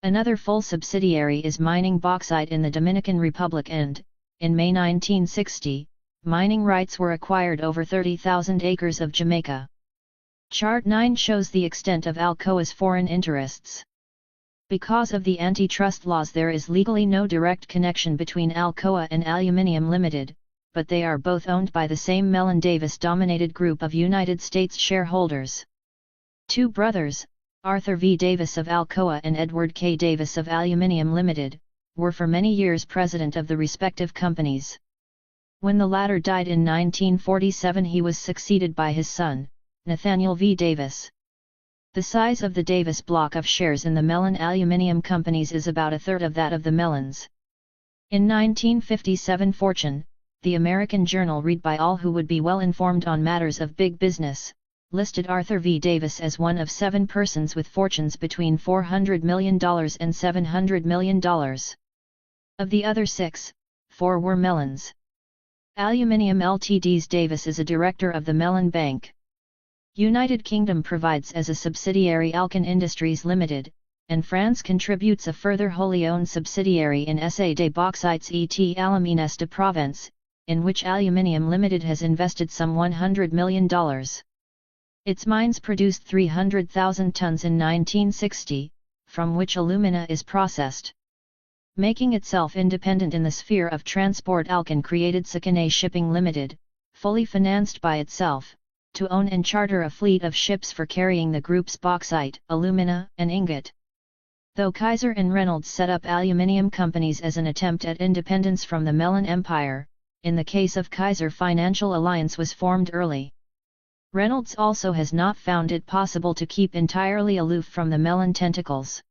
Another full subsidiary is mining bauxite in the Dominican Republic and, in May 1960, mining rights were acquired over 30,000 acres of Jamaica. Chart 9 shows the extent of Alcoa's foreign interests. Because of the antitrust laws, there is legally no direct connection between Alcoa and Aluminium Limited, but they are both owned by the same Mellon Davis-dominated group of United States shareholders. Two brothers, Arthur V. Davis of Alcoa and Edward K. Davis of Aluminium Limited, were for many years president of the respective companies. When the latter died in 1947, he was succeeded by his son, Nathaniel V. Davis. The size of the Davis block of shares in the Mellon Aluminium Companies is about a third of that of the Mellons. In 1957, Fortune, the American journal read by all who would be well informed on matters of big business, listed Arthur V. Davis as one of 7 persons with fortunes between $400 million and $700 million. Of the other 6, 4 were Mellons. Aluminium Ltd's Davis is a director of the Mellon Bank. United Kingdom provides as a subsidiary Alcan Industries Limited, and France contributes a further wholly owned subsidiary in SA des Bauxites et Alumines de Provence, in which Aluminium Limited has invested some $100 million. Its mines produced 300,000 tons in 1960, from which alumina is processed. Making itself independent in the sphere of transport, Alcan created Sakane Shipping Limited, fully financed by itself, to own and charter a fleet of ships for carrying the group's bauxite, alumina, and ingot. Though Kaiser and Reynolds set up aluminium companies as an attempt at independence from the Mellon Empire, in the case of Kaiser, financial alliance was formed early. Reynolds also has not found it possible to keep entirely aloof from the Mellon tentacles.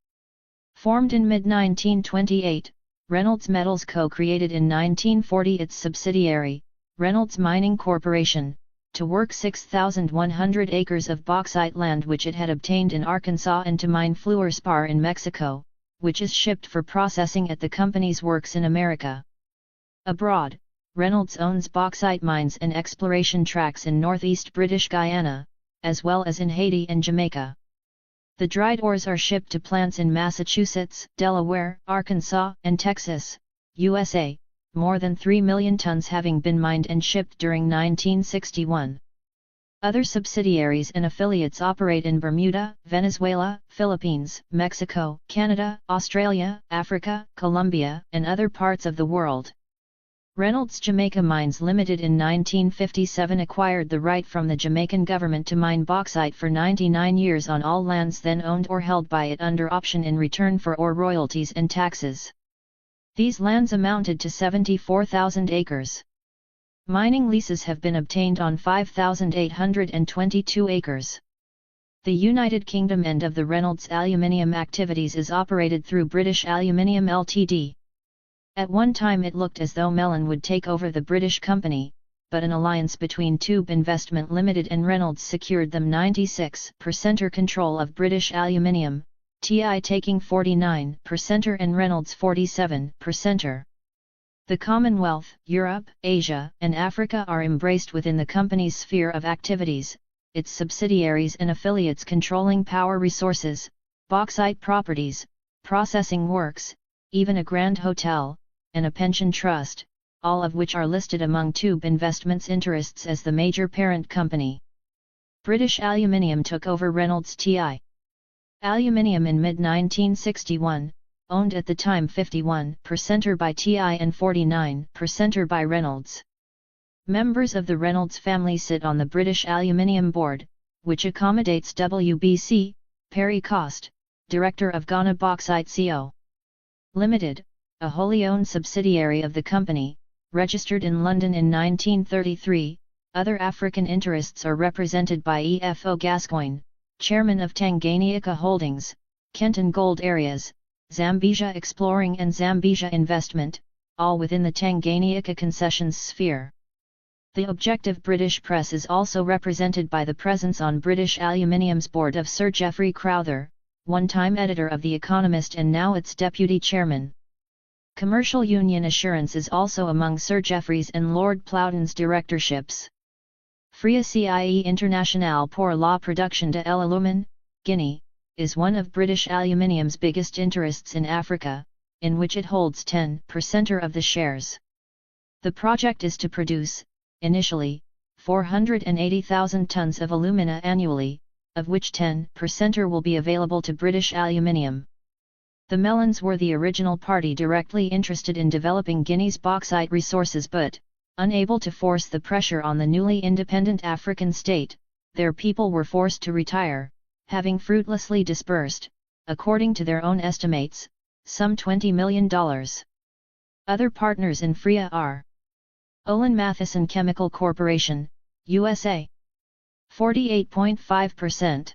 Formed in mid-1928, Reynolds Metals Co. created in 1940 its subsidiary, Reynolds Mining Corporation, to work 6,100 acres of bauxite land which it had obtained in Arkansas and to mine fluorspar in Mexico, which is shipped for processing at the company's works in America. Abroad, Reynolds owns bauxite mines and exploration tracts in northeast British Guyana, as well as in Haiti and Jamaica. The dried ores are shipped to plants in Massachusetts, Delaware, Arkansas, and Texas, USA, more than 3 million tons having been mined and shipped during 1961. Other subsidiaries and affiliates operate in Bermuda, Venezuela, Philippines, Mexico, Canada, Australia, Africa, Colombia, and other parts of the world. Reynolds Jamaica Mines Limited in 1957 acquired the right from the Jamaican government to mine bauxite for 99 years on all lands then owned or held by it under option in return for ore royalties and taxes. These lands amounted to 74,000 acres. Mining leases have been obtained on 5,822 acres. The United Kingdom end of the Reynolds aluminium activities is operated through British Aluminium Ltd. At one time it looked as though Mellon would take over the British company, but an alliance between Tube Investment Limited and Reynolds secured them 96% control of British Aluminium, TI taking 49% and Reynolds 47%. The Commonwealth, Europe, Asia, and Africa are embraced within the company's sphere of activities, its subsidiaries and affiliates controlling power resources, bauxite properties, processing works, even a grand hotel, and a pension trust, all of which are listed among Tube Investments interests as the major parent company. British Aluminium took over Reynolds TI Aluminium in mid-1961, owned at the time 51% by TI and 49% by Reynolds. Members of the Reynolds family sit on the British Aluminium Board, which accommodates WBC, Perry Cost, Director of Ghana Bauxite Co. Limited, a wholly owned subsidiary of the company, registered in London in 1933. Other African interests are represented by EFO Gascoigne, Chairman of Tanganyika Holdings, Kenton Gold Areas, Zambezia Exploring and Zambezia Investment, all within the Tanganyika concessions sphere. The objective British press is also represented by the presence on British Aluminium's board of Sir Geoffrey Crowther, one-time editor of The Economist and now its deputy chairman. Commercial Union Assurance is also among Sir Geoffrey's and Lord Plowden's directorships. Fria CIE Internationale pour la Production de l'Alumin, Guinea, is one of British Aluminium's biggest interests in Africa, in which it holds 10% of the shares. The project is to produce, initially, 480,000 tons of alumina annually, of which 10% will be available to British Aluminium. The Mellons were the original party directly interested in developing Guinea's bauxite resources but, unable to force the pressure on the newly independent African state, their people were forced to retire, having fruitlessly disbursed, according to their own estimates, some $20 million. Other partners in FRIA are Olin Matheson Chemical Corporation, USA, 48.5%.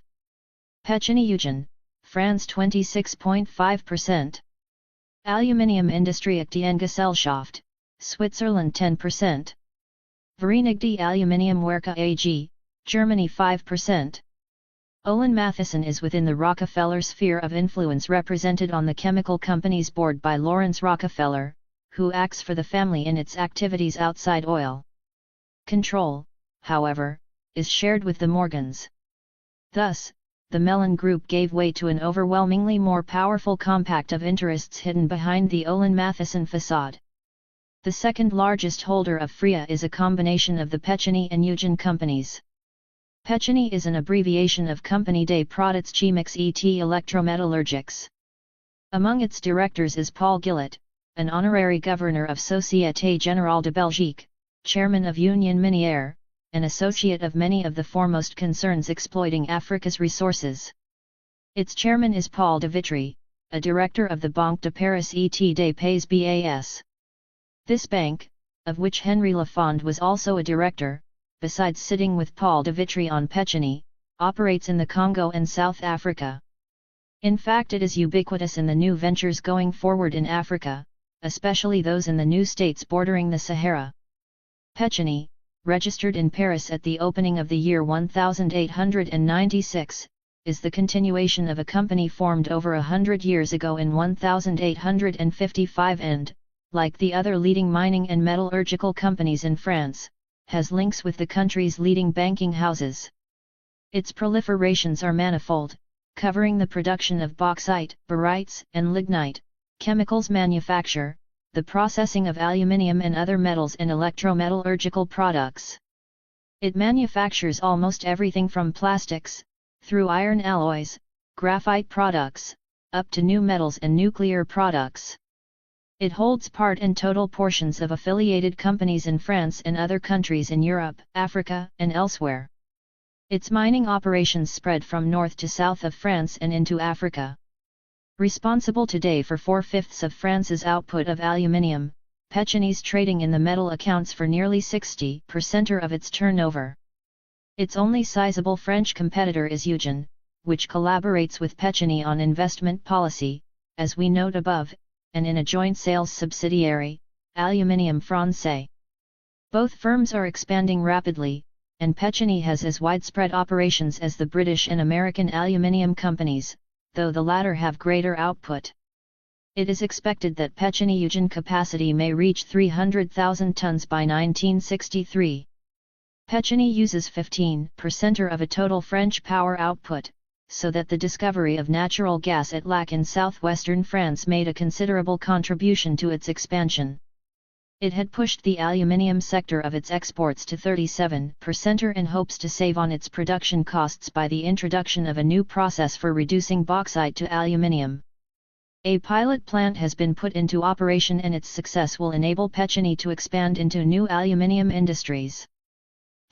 Pecini Eugen, France 26.5%. Aluminium Industrie Aktiengesellschaft, Switzerland 10%. Vereinigte Aluminiumwerke AG, Germany 5%. Olin Matheson is within the Rockefeller sphere of influence, represented on the chemical company's board by Lawrence Rockefeller, who acts for the family in its activities outside oil. Control, however, is shared with the Morgans. Thus, the Mellon Group gave way to an overwhelmingly more powerful compact of interests hidden behind the Olin Matheson facade. The second largest holder of FRIA is a combination of the Pecini and Eugen companies. Pecini is an abbreviation of Compagnie des Products Chimiques et Electrometallurgiques. Among its directors is Paul Gillett, an honorary governor of Société Générale de Belgique, chairman of Union Minière, an associate of many of the foremost concerns exploiting Africa's resources. Its chairman is Paul de Vitry, a director of the Banque de Paris et des Pays Bas. This bank, of which Henry Lafond was also a director, besides sitting with Paul de Vitry on Pecini, operates in the Congo and South Africa. In fact, it is ubiquitous in the new ventures going forward in Africa, especially those in the new states bordering the Sahara. Pecini, registered in Paris at the opening of the year 1896, is the continuation of a company formed over 100 years ago in 1855 and, like the other leading mining and metallurgical companies in France, has links with the country's leading banking houses. Its proliferations are manifold, covering the production of bauxite, barytes, and lignite, chemicals manufacture, the processing of aluminium and other metals and electrometallurgical products. It manufactures almost everything from plastics, through iron alloys, graphite products, up to new metals and nuclear products. It holds part and total portions of affiliated companies in France and other countries in Europe, Africa, and elsewhere. Its mining operations spread from north to south of France and into Africa. Responsible today for 4/5 of France's output of aluminium, Pecini's trading in the metal accounts for nearly 60% of its turnover. Its only sizable French competitor is Eugen, which collaborates with Pecini on investment policy, as we note above, and in a joint sales subsidiary, Aluminium Francais. Both firms are expanding rapidly, and Pecini has as widespread operations as the British and American aluminium companies, though the latter have greater output. It is expected that Pecini Eugen capacity may reach 300,000 tons by 1963. Pecini uses 15% of a total French power output, so that the discovery of natural gas at Lac in southwestern France made a considerable contribution to its expansion. It had pushed the aluminium sector of its exports to 37% in hopes to save on its production costs by the introduction of a new process for reducing bauxite to aluminium. A pilot plant has been put into operation and its success will enable Pecini to expand into new aluminium industries.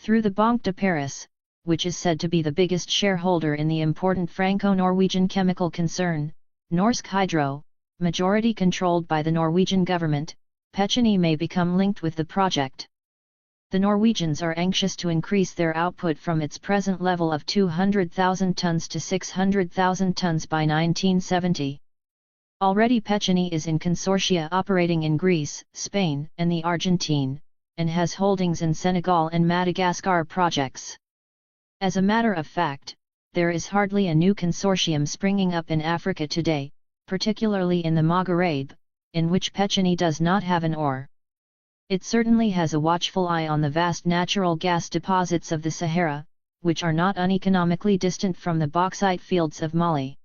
Through the Banque de Paris, which is said to be the biggest shareholder in the important Franco-Norwegian chemical concern, Norsk Hydro, majority controlled by the Norwegian government, Pecini may become linked with the project. The Norwegians are anxious to increase their output from its present level of 200,000 tons to 600,000 tons by 1970. Already Pecini is in consortia operating in Greece, Spain, and the Argentine, and has holdings in Senegal and Madagascar projects. As a matter of fact, there is hardly a new consortium springing up in Africa today, particularly in the Maghreb, in which Pecini does not have an oar. It certainly has a watchful eye on the vast natural gas deposits of the Sahara, which are not uneconomically distant from the bauxite fields of Mali.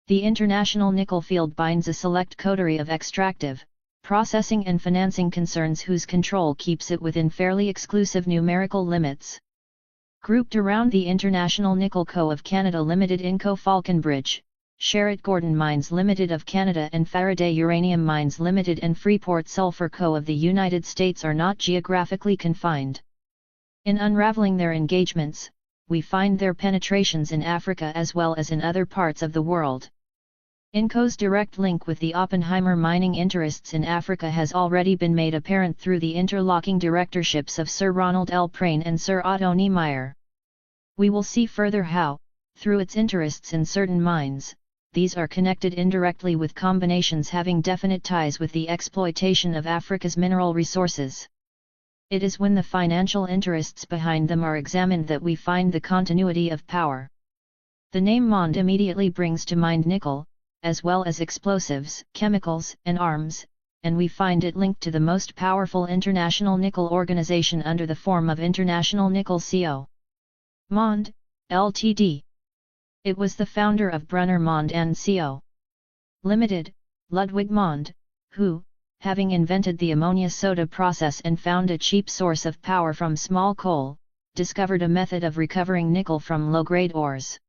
The international nickel field binds a select coterie of extractive, processing and financing concerns whose control keeps it within fairly exclusive numerical limits. Grouped around the International Nickel Co. of Canada Limited, Inco Falconbridge, Sherritt Gordon Mines Limited of Canada and Faraday Uranium Mines Limited and Freeport Sulphur Co. of the United States are not geographically confined. In unraveling their engagements, we find their penetrations in Africa as well as in other parts of the world. Inco's direct link with the Oppenheimer mining interests in Africa has already been made apparent through the interlocking directorships of Sir Ronald L. Prain and Sir Otto Niemeyer. We will see further how, through its interests in certain mines, these are connected indirectly with combinations having definite ties with the exploitation of Africa's mineral resources. It is when the financial interests behind them are examined that we find the continuity of power. The name MOND immediately brings to mind nickel, as well as explosives, chemicals, and arms, and we find it linked to the most powerful international nickel organization under the form of International Nickel Co. MOND, Ltd. It was the founder of Brunner Mond and Co. Limited, Ludwig Mond, who, having invented the ammonia soda process and found a cheap source of power from small coal, discovered a method of recovering nickel from low-grade ores.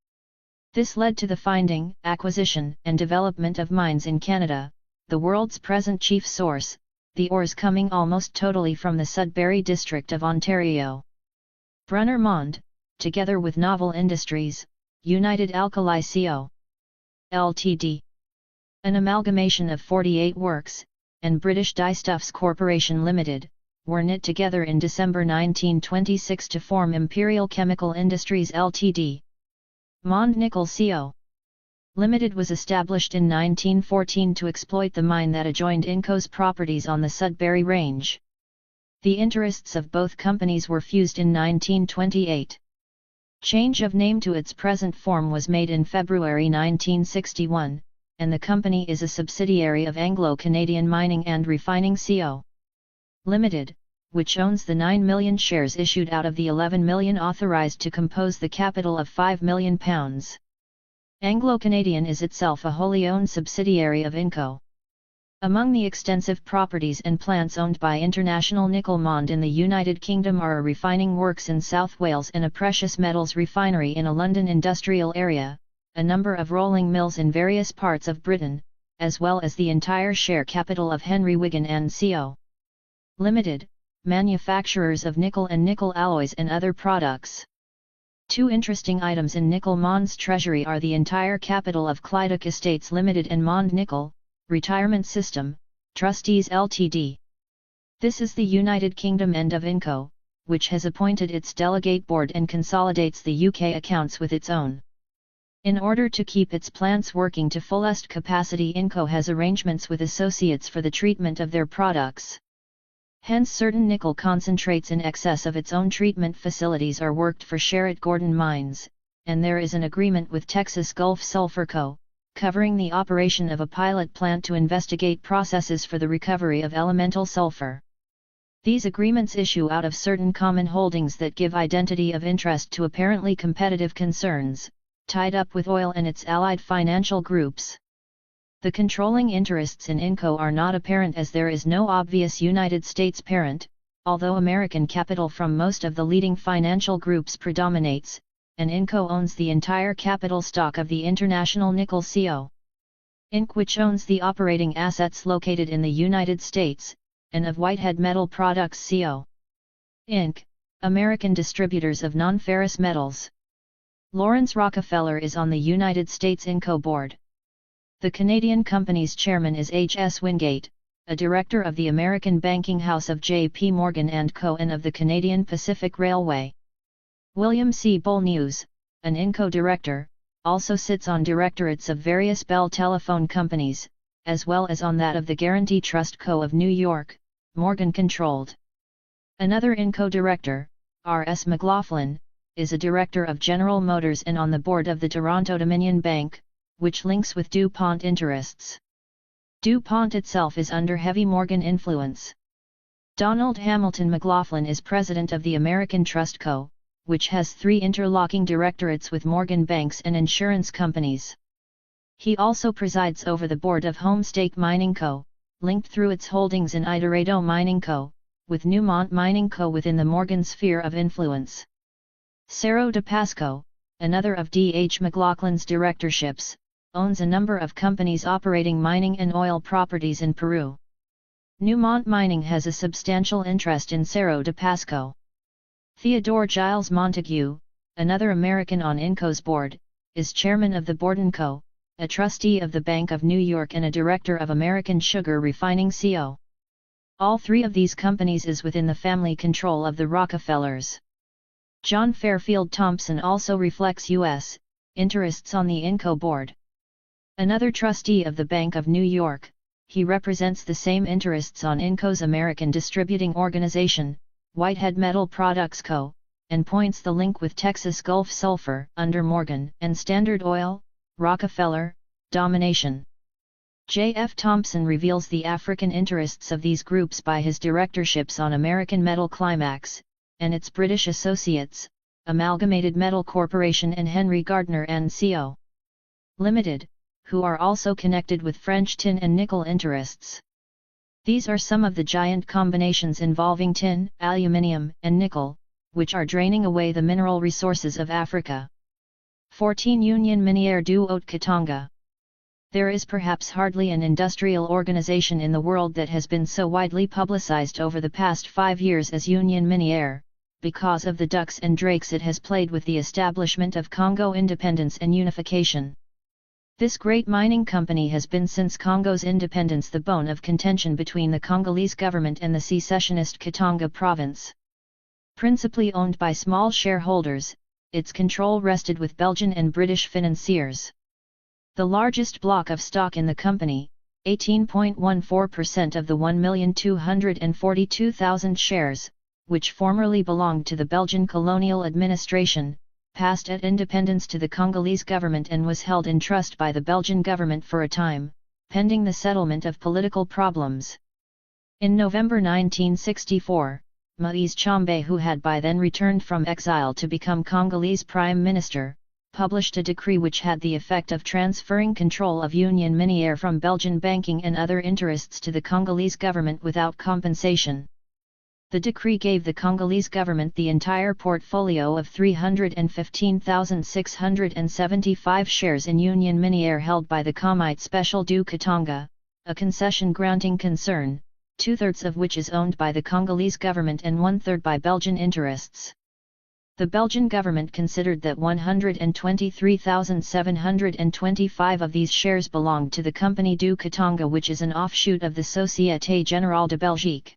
This led to the finding, acquisition, and development of mines in Canada, the world's present chief source, the ores coming almost totally from the Sudbury district of Ontario. Brunner Mond, together with Novel Industries, United Alkali Co. Ltd. An amalgamation of 48 works, and British Dyestuffs Corporation Limited, were knit together in December 1926 to form Imperial Chemical Industries Ltd. Mond Nickel Co. Limited was established in 1914 to exploit the mine that adjoined Inco's properties on the Sudbury Range. The interests of both companies were fused in 1928. Change of name to its present form was made in February 1961, and the company is a subsidiary of Anglo-Canadian Mining and Refining Co. Limited, which owns the 9 million shares issued out of the 11 million authorised to compose the capital of £5 million. Anglo-Canadian is itself a wholly owned subsidiary of Inco. Among the extensive properties and plants owned by International Nickel Mond in the United Kingdom are a refining works in South Wales and a precious metals refinery in a London industrial area, a number of rolling mills in various parts of Britain, as well as the entire share capital of Henry Wigan and Co. Limited, manufacturers of nickel and nickel alloys and other products. Two interesting items in Nickel Mond's treasury are the entire capital of Clydach Estates Limited and Mond Nickel Retirement System, Trustees Ltd. This is the United Kingdom end of Inco, which has appointed its delegate board and consolidates the UK accounts with its own. In order to keep its plants working to fullest capacity, Inco has arrangements with associates for the treatment of their products. Hence certain nickel concentrates in excess of its own treatment facilities are worked for Sherritt Gordon Mines, and there is an agreement with Texas Gulf Sulphur Co., covering the operation of a pilot plant to investigate processes for the recovery of elemental sulfur. These agreements issue out of certain common holdings that give identity of interest to apparently competitive concerns, tied up with oil and its allied financial groups. The controlling interests in Inco are not apparent as there is no obvious United States parent, although American capital from most of the leading financial groups predominates, and Inco owns the entire capital stock of the International Nickel Co. Inc., which owns the operating assets located in the United States, and of Whitehead Metal Products Co. Inc., American distributors of non-ferrous metals. Lawrence Rockefeller is on the United States Inco board. The Canadian company's chairman is H.S. Wingate, a director of the American banking house of J.P. Morgan & Co. and of the Canadian Pacific Railway. William C. Bollnews, an Inco director, also sits on directorates of various Bell telephone companies, as well as on that of the Guarantee Trust Co. of New York, Morgan-controlled. Another Inco director, R.S. McLaughlin, is a director of General Motors and on the board of the Toronto-Dominion Bank, which links with DuPont interests. DuPont itself is under heavy Morgan influence. Donald Hamilton McLaughlin is president of the American Trust Co., which has 3 interlocking directorates with Morgan banks and insurance companies. He also presides over the board of Homestake Mining Co., linked through its holdings in Idorado Mining Co., with Newmont Mining Co. within the Morgan sphere of influence. Cerro de Pasco, another of D.H. McLaughlin's directorships, owns a number of companies operating mining and oil properties in Peru. Newmont Mining has a substantial interest in Cerro de Pasco. Theodore Giles Montague, another American on Inco's board, is chairman of the Borden Co., a trustee of the Bank of New York and a director of American Sugar Refining Co. All 3 of these companies is within the family control of the Rockefellers. John Fairfield Thompson also reflects U.S. interests on the Inco board. Another trustee of the Bank of New York, he represents the same interests on Inco's American distributing organization, Whitehead Metal Products Co., and points the link with Texas Gulf Sulphur under Morgan and Standard Oil, Rockefeller, domination. J. F. Thompson reveals the African interests of these groups by his directorships on American Metal Climax, and its British associates, Amalgamated Metal Corporation and Henry Gardner & Co. Limited, who are also connected with French tin and nickel interests. These are some of the giant combinations involving tin, aluminium, and nickel, which are draining away the mineral resources of Africa. 14 Union Minière du Haut-Katanga. There is perhaps hardly an industrial organization in the world that has been so widely publicized over the past 5 years as Union Minière, because of the ducks and drakes it has played with the establishment of Congo independence and unification. This great mining company has been since Congo's independence the bone of contention between the Congolese government and the secessionist Katanga province. Principally owned by small shareholders, its control rested with Belgian and British financiers. The largest block of stock in the company, 18.14% of the 1,242,000 shares, which formerly belonged to the Belgian colonial administration, passed at independence to the Congolese government and was held in trust by the Belgian government for a time, pending the settlement of political problems. In November 1964, Moise Tshombe, who had by then returned from exile to become Congolese Prime Minister, published a decree which had the effect of transferring control of Union Minière from Belgian banking and other interests to the Congolese government without compensation. The decree gave the Congolese government the entire portfolio of 315,675 shares in Union Minière held by the Kwame Special du Katanga, a concession-granting concern, 2/3 of which is owned by the Congolese government and 1/3 by Belgian interests. The Belgian government considered that 123,725 of these shares belonged to the Compagnie du Katanga, which is an offshoot of the Société Générale de Belgique.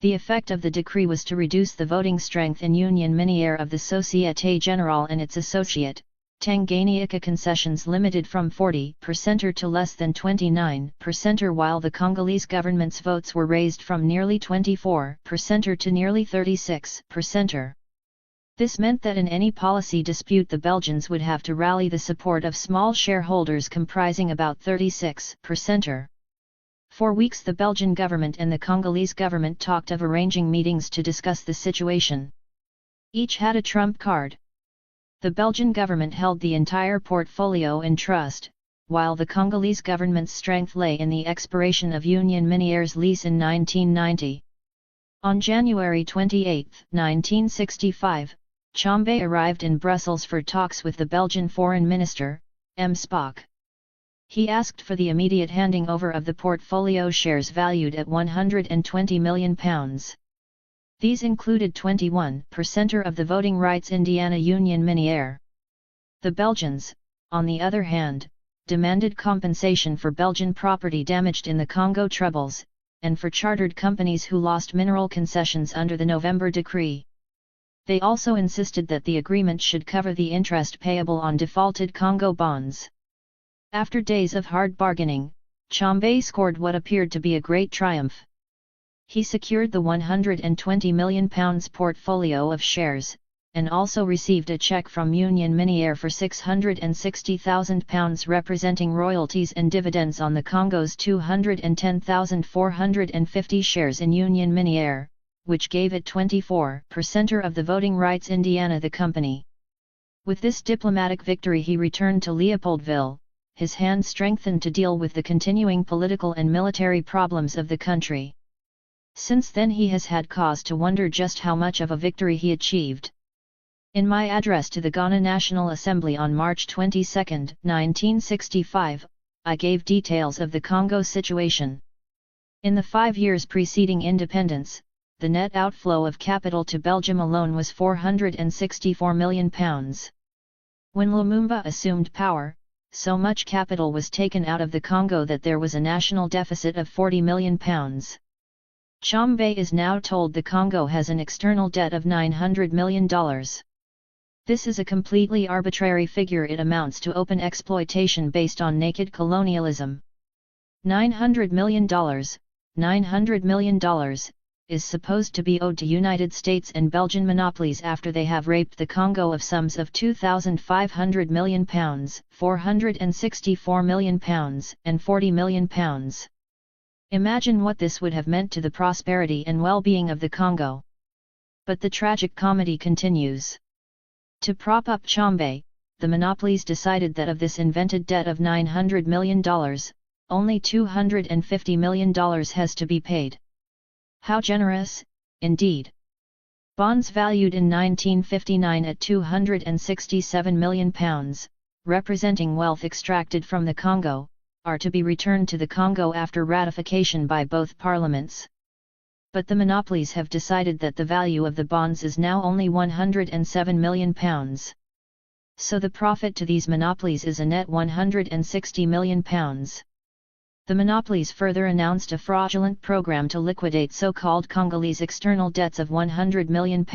The effect of the decree was to reduce the voting strength in Union Minière of the Société Générale and its associate, Tanganyika Concessions Limited, from 40% to less than 29%, while the Congolese government's votes were raised from nearly 24% to nearly 36%. This meant that in any policy dispute the Belgians would have to rally the support of small shareholders comprising about 36%. For weeks the Belgian government and the Congolese government talked of arranging meetings to discuss the situation. Each had a trump card. The Belgian government held the entire portfolio in trust, while the Congolese government's strength lay in the expiration of Union Minière's lease in 1990. On January 28, 1965, Kwame arrived in Brussels for talks with the Belgian Foreign Minister, M. Spock. He asked for the immediate handing over of the portfolio shares valued at £120 million. These included 21% of the voting rights Indiana Union Minière. The Belgians, on the other hand, demanded compensation for Belgian property damaged in the Congo Troubles, and for chartered companies who lost mineral concessions under the November Decree. They also insisted that the agreement should cover the interest payable on defaulted Congo bonds. After days of hard bargaining, Kwame scored what appeared to be a great triumph. He secured the £120 million portfolio of shares, and also received a cheque from Union Minière for £660,000 representing royalties and dividends on the Congo's 210,450 shares in Union Minière, which gave it 24% of the voting rights Indiana the company. With this diplomatic victory he returned to Leopoldville, his hand strengthened to deal with the continuing political and military problems of the country. Since then he has had cause to wonder just how much of a victory he achieved. In my address to the Ghana National Assembly on March 22, 1965, I gave details of the Congo situation. In the 5 years preceding independence, the net outflow of capital to Belgium alone was £464 million. When Lumumba assumed power, so much capital was taken out of the Congo that there was a national deficit of £40 million. Kwame is now told the Congo has an external debt of $900 million. This is a completely arbitrary figure. It amounts to open exploitation based on naked colonialism. $900 million is supposed to be owed to United States and Belgian monopolies after they have raped the Congo of sums of £2,500 million, £464 million, and £40 million. Imagine what this would have meant to the prosperity and well-being of the Congo. But the tragic comedy continues. To prop up Kwame, the monopolies decided that of this invented debt of $900 million, only $250 million has to be paid. How generous, indeed! Bonds valued in 1959 at £267 million, representing wealth extracted from the Congo, are to be returned to the Congo after ratification by both parliaments. But the monopolies have decided that the value of the bonds is now only £107 million. So the profit to these monopolies is a net £160 million. The monopolies further announced a fraudulent program to liquidate so-called Congolese external debts of £100 million.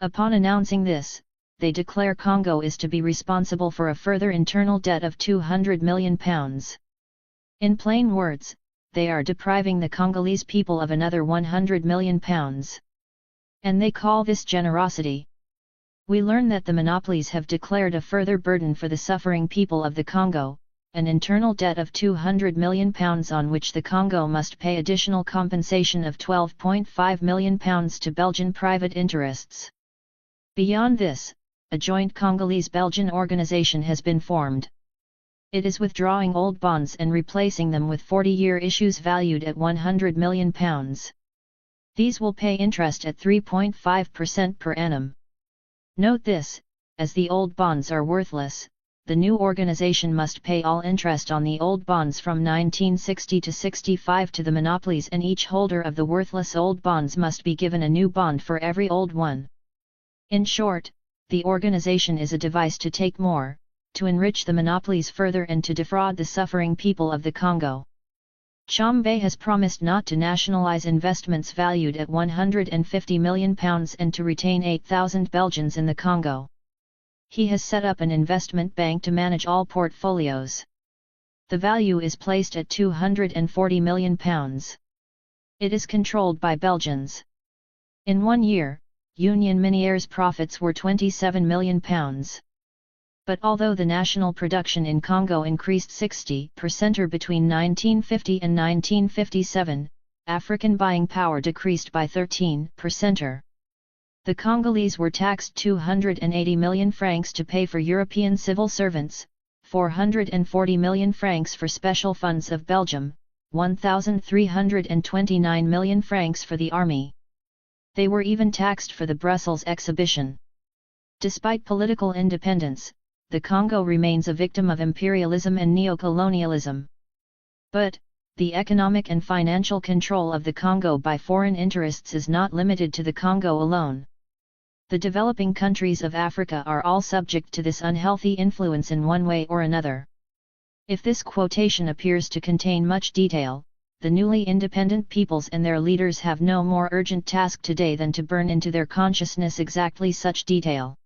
Upon announcing this, they declare Congo is to be responsible for a further internal debt of £200 million. In plain words, they are depriving the Congolese people of another £100 million. And they call this generosity. We learn that the monopolies have declared a further burden for the suffering people of the Congo, an internal debt of £200 million on which the Congo must pay additional compensation of £12.5 million to Belgian private interests. Beyond this, a joint Congolese-Belgian organization has been formed. It is withdrawing old bonds and replacing them with 40-year issues valued at £100 million. These will pay interest at 3.5% per annum. Note this, as the old bonds are worthless, the new organization must pay all interest on the old bonds from 1960 to 65 to the monopolies, and each holder of the worthless old bonds must be given a new bond for every old one. In short, the organization is a device to take more, to enrich the monopolies further and to defraud the suffering people of the Congo. Kwame has promised not to nationalize investments valued at £150 million and to retain 8,000 Belgians in the Congo. He has set up an investment bank to manage all portfolios. The value is placed at £240 million. It is controlled by Belgians. In 1 year, Union Minière's profits were £27 million. But although the national production in Congo increased 60% between 1950 and 1957, African buying power decreased by 13%. The Congolese were taxed 280 million francs to pay for European civil servants, 440 million francs for special funds of Belgium, 1,329 million francs for the army. They were even taxed for the Brussels exhibition. Despite political independence, the Congo remains a victim of imperialism and neo-colonialism. But, the economic and financial control of the Congo by foreign interests is not limited to the Congo alone. The developing countries of Africa are all subject to this unhealthy influence in one way or another. If this quotation appears to contain much detail, the newly independent peoples and their leaders have no more urgent task today than to burn into their consciousness exactly such detail.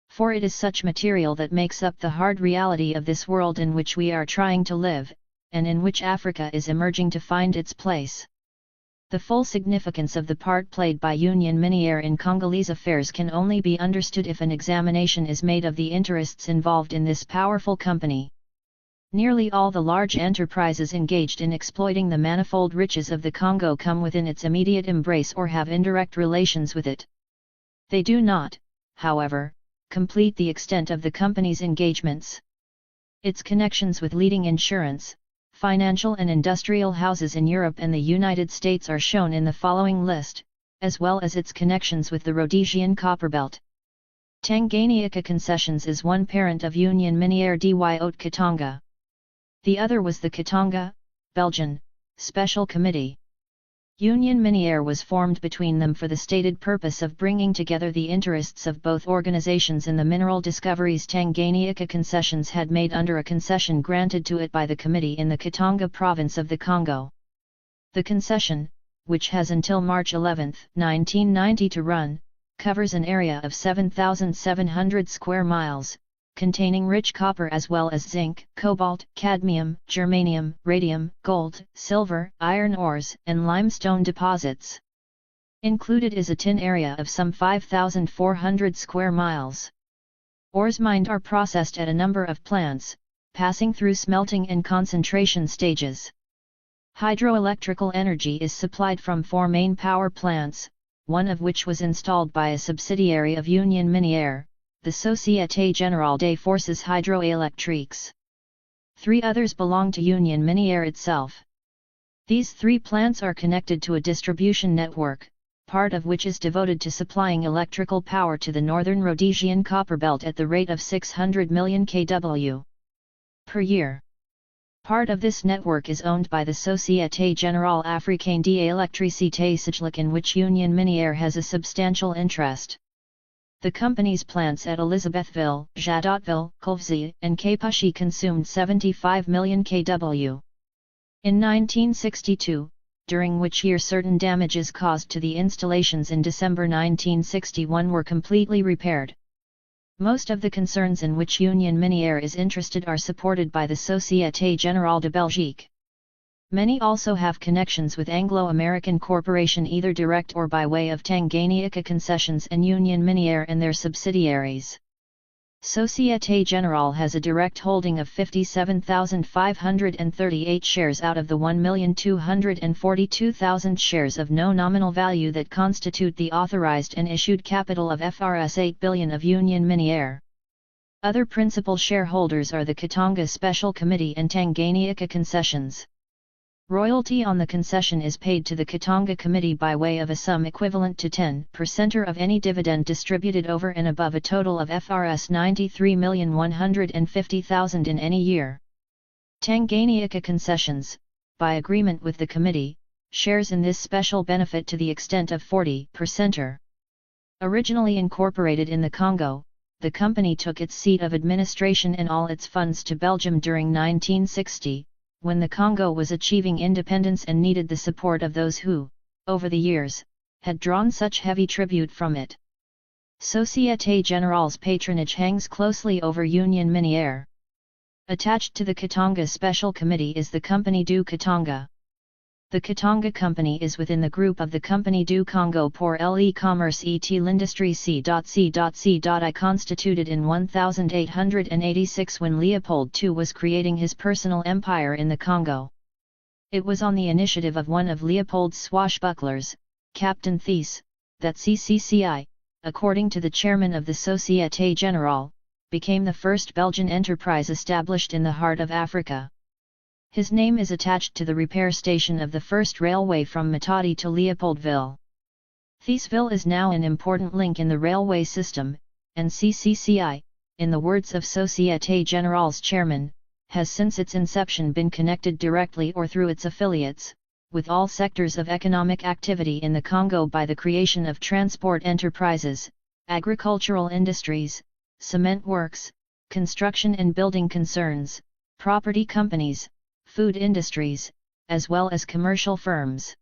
For it is such material that makes up the hard reality of this world in which we are trying to live, and in which Africa is emerging to find its place. The full significance of the part played by Union Minière in Congolese affairs can only be understood if an examination is made of the interests involved in this powerful company. Nearly all the large enterprises engaged in exploiting the manifold riches of the Congo come within its immediate embrace or have indirect relations with it. They do not, however, complete the extent of the company's engagements. Its connections with leading insurance, financial and industrial houses in Europe and the United States are shown in the following list, as well as its connections with the Rhodesian Copperbelt. Tanganyika Concessions is one parent of Union Minière de Haute-Katanga. The other was the Katanga, Belgian, Special Committee. Union Minière was formed between them for the stated purpose of bringing together the interests of both organizations in the mineral discoveries Tanganyika Concessions had made under a concession granted to it by the committee in the Katanga province of the Congo. The concession, which has until March 11, 1990 to run, covers an area of 7,700 square miles, containing rich copper as well as zinc, cobalt, cadmium, germanium, radium, gold, silver, iron ores, and limestone deposits. Included is a tin area of some 5,400 square miles. Ores mined are processed at a number of plants, passing through smelting and concentration stages. Hydroelectrical energy is supplied from 4 main power plants, one of which was installed by a subsidiary of Union Minière, the Société Générale des Forces Hydroélectriques. 3 others belong to Union Minière itself. These 3 plants are connected to a distribution network, part of which is devoted to supplying electrical power to the northern Rhodesian Copperbelt at the rate of 600 million kW per year. Part of this network is owned by the Société Générale Africaine d'Électricité SGELEC, in which Union Minière has a substantial interest. The company's plants at Elizabethville, Jadotville, Kolwezi, and Kapushi consumed 75 million kW. In 1962, during which year certain damages caused to the installations in December 1961 were completely repaired. Most of the concerns in which Union Minière is interested are supported by the Société Générale de Belgique. Many also have connections with Anglo-American Corporation either direct or by way of Tanganyika Concessions and Union Minière and their subsidiaries. Société Générale has a direct holding of 57,538 shares out of the 1,242,000 shares of no nominal value that constitute the authorized and issued capital of FRS 8 billion of Union Minière. Other principal shareholders are the Katanga Special Committee and Tanganyika Concessions. Royalty on the concession is paid to the Katanga Committee by way of a sum equivalent to 10% of any dividend distributed over and above a total of FRS 93,150,000 in any year. Tanganyika Concessions, by agreement with the committee, shares in this special benefit to the extent of 40%. Originally incorporated in the Congo, the company took its seat of administration and all its funds to Belgium during 1960, when the Congo was achieving independence and needed the support of those who, over the years, had drawn such heavy tribute from it. Société Générale's patronage hangs closely over Union Minière. Attached to the Katanga Special Committee is the Compagnie du Katanga. The Katanga Company is within the group of the Compagnie du Congo pour l'e-commerce et l'industrie C.C.C.I, constituted in 1886 when Leopold II was creating his personal empire in the Congo. It was on the initiative of one of Leopold's swashbucklers, Captain Thiess, that CCCI, according to the chairman of the Société Générale, became the first Belgian enterprise established in the heart of Africa. His name is attached to the repair station of the first railway from Matadi to Leopoldville. Thiesville is now an important link in the railway system, and CCCI, in the words of Société Générale's chairman, has since its inception been connected directly or through its affiliates, with all sectors of economic activity in the Congo by the creation of transport enterprises, agricultural industries, cement works, construction and building concerns, property companies, food industries, as well as commercial firms.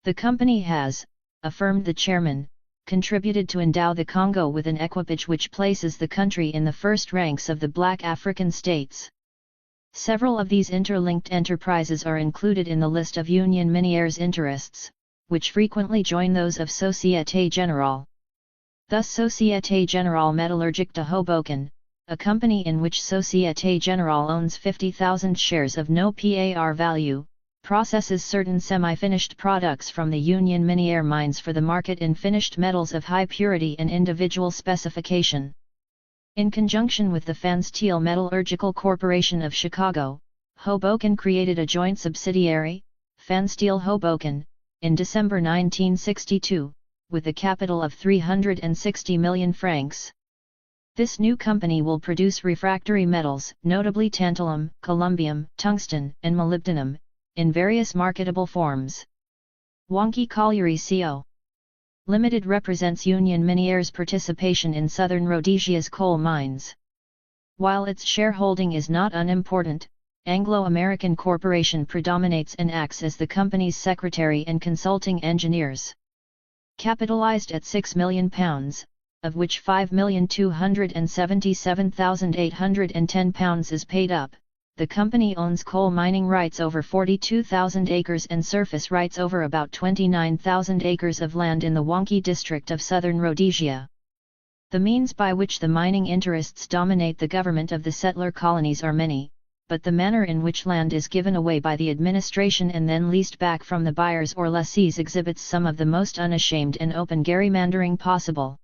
The company has, affirmed the chairman, contributed to endow the Congo with an equipage which places the country in the first ranks of the black African states. Several of these interlinked enterprises are included in the list of Union Minière's interests, which frequently join those of Société Générale. Thus Société Générale Métallurgique de Hoboken, a company in which Société Générale owns 50,000 shares of no par value, processes certain semi-finished products from the Union Minière mines for the market in finished metals of high purity and individual specification. In conjunction with the Fansteel Metallurgical Corporation of Chicago, Hoboken created a joint subsidiary, Fansteel Hoboken, in December 1962, with a capital of 360 million francs. This new company will produce refractory metals, notably tantalum, columbium, tungsten, and molybdenum, in various marketable forms. Wonky Colliery Co. Limited represents Union Minière's participation in southern Rhodesia's coal mines. While its shareholding is not unimportant, Anglo-American Corporation predominates and acts as the company's secretary and consulting engineers. Capitalized at £6 million, of which £5,277,810 is paid up, the company owns coal mining rights over 42,000 acres and surface rights over about 29,000 acres of land in the Wonky district of southern Rhodesia. The means by which the mining interests dominate the government of the settler colonies are many, but the manner in which land is given away by the administration and then leased back from the buyers or lessees exhibits some of the most unashamed and open gerrymandering possible.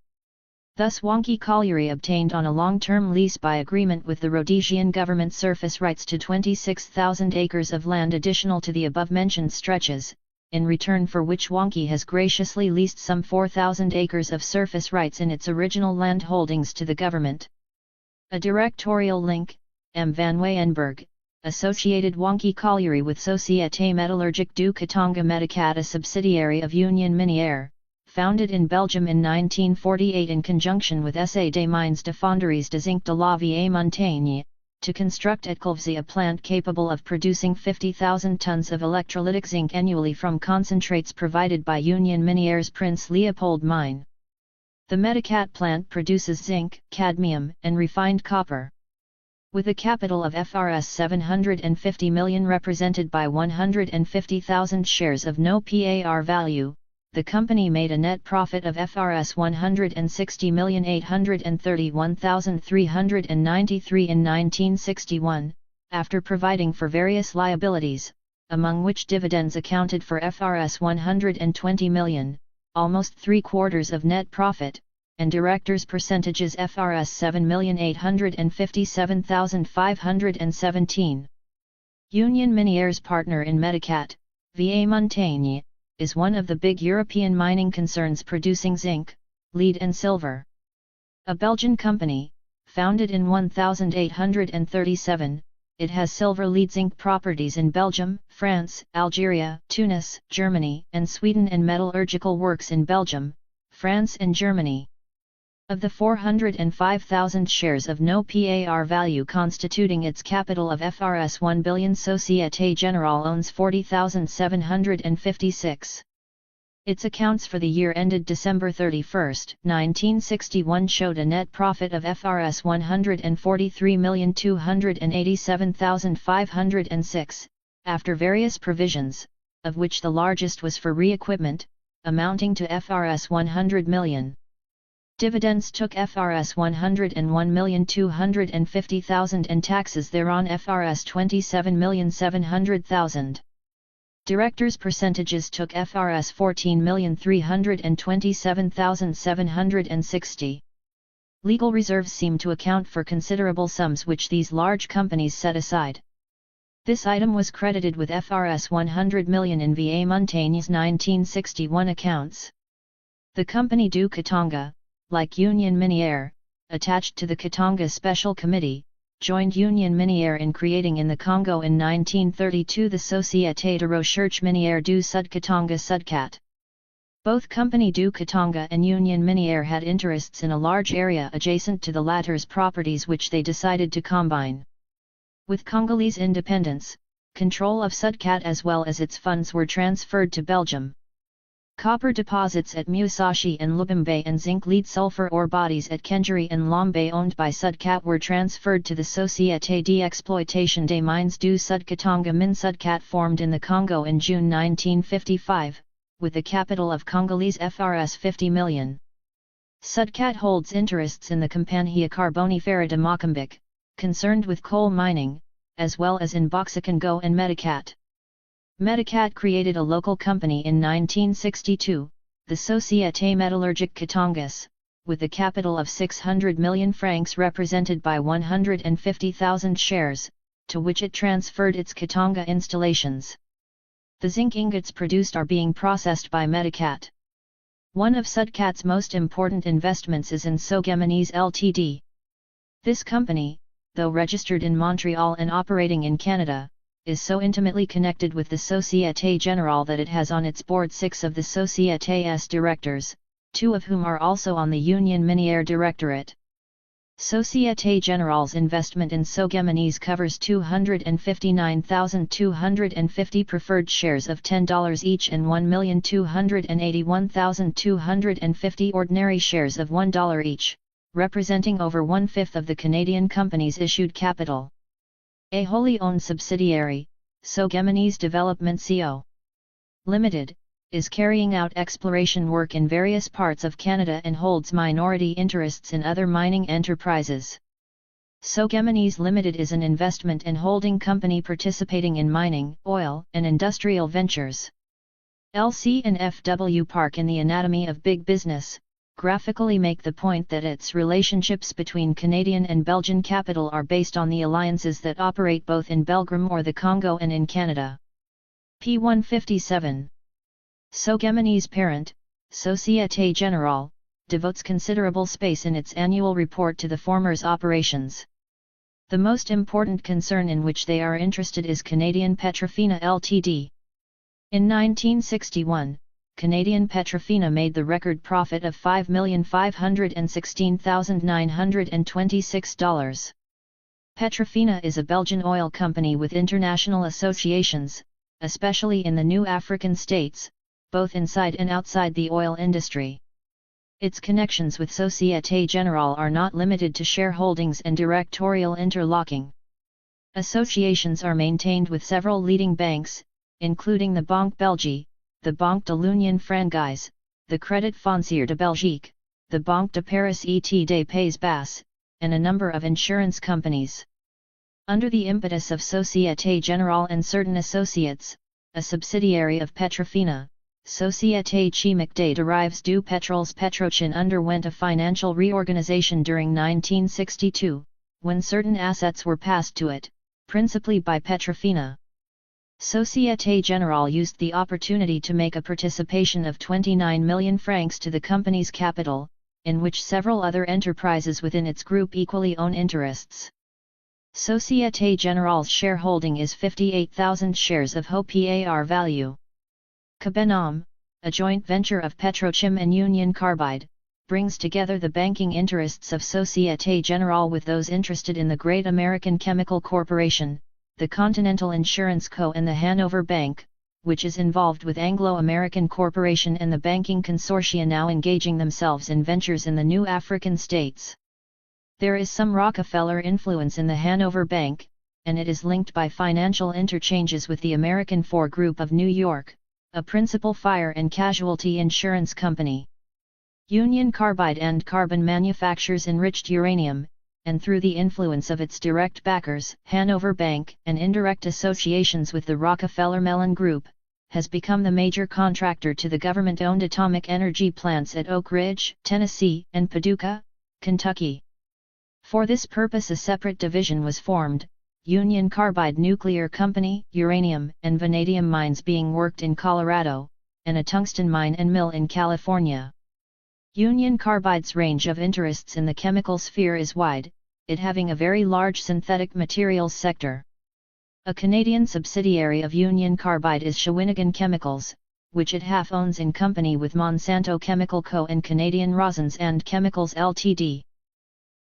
Thus Wonky Colliery obtained on a long-term lease by agreement with the Rhodesian government surface rights to 26,000 acres of land additional to the above-mentioned stretches, in return for which Wonky has graciously leased some 4,000 acres of surface rights in its original land holdings to the government. A directorial link, M. van Weyenberg, associated Wonky Colliery with Société Métallurgique du Katanga Medicat, a subsidiary of Union Minière, founded in Belgium in 1948 in conjunction with SA des Mines de Fonderies de Zinc de la Vieille Montagne, to construct at Colvzy a plant capable of producing 50,000 tons of electrolytic zinc annually from concentrates provided by Union Minière's Prince Leopold mine. The Medicat plant produces zinc, cadmium, and refined copper. With a capital of FRS 750 million represented by 150,000 shares of no par value, the company made a net profit of FRS 160,831,393 in 1961, after providing for various liabilities, among which dividends accounted for FRS 120 million, almost 3/4 of net profit, and directors' percentages FRS 7,857,517. Union Minière's partner in Medicat, Vieille Montagne, is one of the big European mining concerns producing zinc, lead and silver. A Belgian company, founded in 1837, it has silver-lead-zinc properties in Belgium, France, Algeria, Tunis, Germany, and Sweden, and metallurgical works in Belgium, France and Germany. Of the 405,000 shares of no par value constituting its capital of FRS 1 billion, Société Générale owns 40,756. Its accounts for the year ended December 31, 1961 showed a net profit of FRS 143,287,506, after various provisions, of which the largest was for re-equipment, amounting to FRS 100 million. Dividends took FRS 101,250,000 and taxes thereon FRS 27,700,000. Directors' percentages took FRS 14,327,760. Legal reserves seem to account for considerable sums which these large companies set aside. This item was credited with Frs 100 million in Va Montaigne's 1961 accounts. The company du Katanga, like Union Minière, attached to the Katanga Special Committee, joined Union Minière in creating in the Congo in 1932 the Société de Recherche Minière du Sud Katanga Sudcat. Both Company du Katanga and Union Minière had interests in a large area adjacent to the latter's properties which they decided to combine. With Congolese independence, control of Sudcat as well as its funds were transferred to Belgium. Copper deposits at Musashi and Lubumbashi and zinc lead sulfur ore bodies at Kenjiri and Lombe owned by Sudcat were transferred to the Société d'Exploitation des Mines du Sud Katanga Min Sudcat formed in the Congo in June 1955, with a capital of Congolese Frs 50 million. Sudcat holds interests in the Compagnie Carbonifera de Mocambique, concerned with coal mining, as well as in Boxicongo and Medicat. Medicat created a local company in 1962, the Société Métallurgique Katangas, with a capital of 600 million francs represented by 150,000 shares, to which it transferred its Katanga installations. The zinc ingots produced are being processed by Medicat. One of Sudcat's most important investments is in Sogemanese Ltd. This company, though registered in Montreal and operating in Canada, is so intimately connected with the Société Générale that it has on its board 6 of the Société's directors, 2 of whom are also on the Union Minière Directorate. Société Générale's investment in Sogemanese covers 259,250 preferred shares of $10 each and 1,281,250 ordinary shares of $1 each, representing over 1/5 of the Canadian company's issued capital. A wholly owned subsidiary, Sogemanese Development Co. Limited, is carrying out exploration work in various parts of Canada and holds minority interests in other mining enterprises. Sogemanese Limited is an investment and holding company participating in mining, oil, and industrial ventures. LC and FW Park in the Anatomy of Big Business graphically make the point that its relationships between Canadian and Belgian capital are based on the alliances that operate both in Belgium or the Congo and in Canada. p. 157. Sogemanese parent, Société Générale, devotes considerable space in its annual report to the former's operations. The most important concern in which they are interested is Canadian Petrofina Ltd. In 1961, Canadian Petrofina made the record profit of $5,516,926. Petrofina is a Belgian oil company with international associations, especially in the new African states, both inside and outside the oil industry. Its connections with Société Générale are not limited to shareholdings and directorial interlocking. Associations are maintained with several leading banks, including the Banque Belgique, the Banque de l'Union Française, the Crédit Foncier de Belgique, the Banque de Paris et des Pays Bas, and a number of insurance companies. Under the impetus of Société Générale and certain associates, a subsidiary of Petrofina, Société Chimique des Derives du Pétrole Petrochin underwent a financial reorganization during 1962, when certain assets were passed to it, principally by Petrofina. Société Générale used the opportunity to make a participation of 29 million francs to the company's capital, in which several other enterprises within its group equally own interests. Société Générale's shareholding is 58,000 shares of HO-PAR value. Cabenam, a joint venture of Petrochim and Union Carbide, brings together the banking interests of Société Générale with those interested in the Great American Chemical Corporation, the Continental Insurance Co. and the Hanover Bank, which is involved with Anglo-American Corporation and the banking consortia now engaging themselves in ventures in the new African states. There is some Rockefeller influence in the Hanover Bank, and it is linked by financial interchanges with the American Ford Group of New York, a principal fire and casualty insurance company. Union Carbide and Carbon manufactures enriched uranium, and through the influence of its direct backers, Hanover Bank, and indirect associations with the Rockefeller Mellon Group, has become the major contractor to the government-owned atomic energy plants at Oak Ridge, Tennessee, and Paducah, Kentucky. For this purpose a separate division was formed, Union Carbide Nuclear Company, uranium and vanadium mines being worked in Colorado, and a tungsten mine and mill in California. Union Carbide's range of interests in the chemical sphere is wide, it having a very large synthetic materials sector. A Canadian subsidiary of Union Carbide is Shawinigan Chemicals, which it half owns in company with Monsanto Chemical Co. and Canadian Rosins and Chemicals Ltd.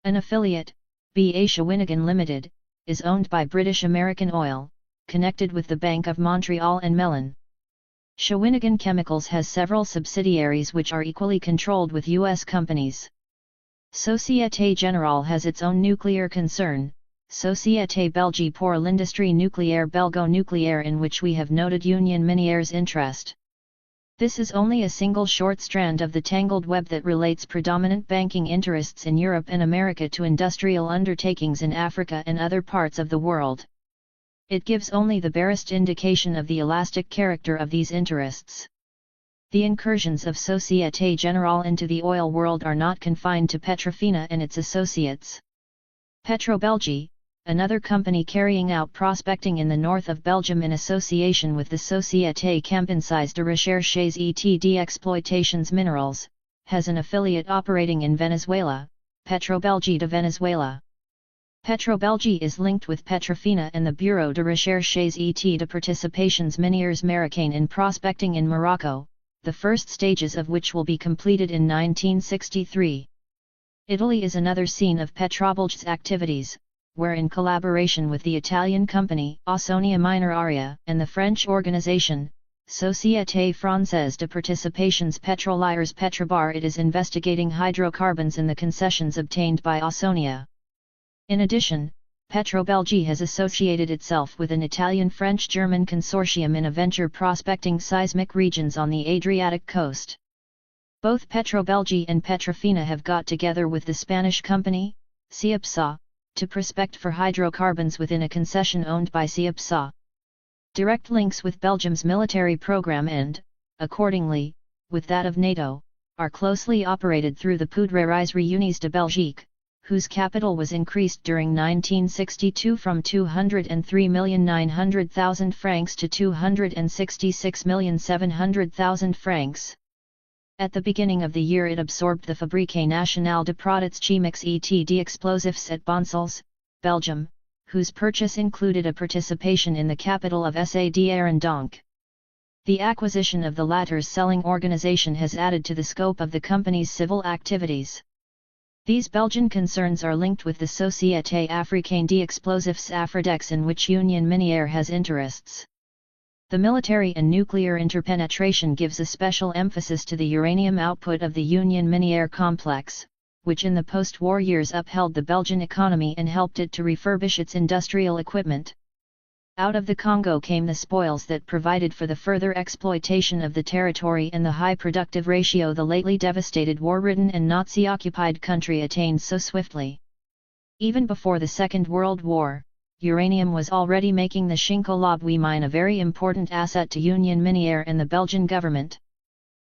An affiliate, B.A. Shawinigan Limited, is owned by British American Oil, connected with the Bank of Montreal and Mellon. Shawinigan Chemicals has several subsidiaries which are equally controlled with U.S. companies. Société Générale has its own nuclear concern, Société Belgique pour l'Industrie Nucléaire Belgo-Nucléaire, in which we have noted Union Minière's interest. This is only a single short strand of the tangled web that relates predominant banking interests in Europe and America to industrial undertakings in Africa and other parts of the world. It gives only the barest indication of the elastic character of these interests. The incursions of Société Générale into the oil world are not confined to Petrofina and its associates. Petrobelgie, another company carrying out prospecting in the north of Belgium in association with the Société Campensies de Recherches et d'Exploitations Minerals, has an affiliate operating in Venezuela, Petrobelgie de Venezuela. Petrobelgie is linked with Petrofina and the Bureau de Recherches et de Participations Minières Marocaines in prospecting in Morocco, the first stages of which will be completed in 1963. Italy is another scene of Petrobelgie's activities, where in collaboration with the Italian company Ausonia Mineraria and the French organization, Société Française de Participations Pétrolières Petrobar, it is investigating hydrocarbons in the concessions obtained by Ausonia. In addition, Petrobelgie has associated itself with an Italian-French-German consortium in a venture prospecting seismic regions on the Adriatic coast. Both Petrobelgie and Petrofina have got together with the Spanish company, Ciapsa, to prospect for hydrocarbons within a concession owned by Ciapsa. Direct links with Belgium's military program and, accordingly, with that of NATO, are closely operated through the Poudreries Réunies de Belgique, whose capital was increased during 1962 from 203,900,000 francs to 266,700,000 francs. At the beginning of the year it absorbed the Fabrique Nationale de Products Chimiques et d'Explosifs at Bonsels, Belgium, whose purchase included a participation in the capital of SAD Arendonk. The acquisition of the latter's selling organization has added to the scope of the company's civil activities. These Belgian concerns are linked with the Société Africaine d'Explosifs Afridex, in which Union Minière has interests. The military and nuclear interpenetration gives a special emphasis to the uranium output of the Union Minière complex, which in the post-war years upheld the Belgian economy and helped it to refurbish its industrial equipment. Out of the Congo came the spoils that provided for the further exploitation of the territory and the high productive ratio the lately devastated war-ridden and Nazi-occupied country attained so swiftly. Even before the Second World War, uranium was already making the Shinkolobwe mine a very important asset to Union Minière and the Belgian government.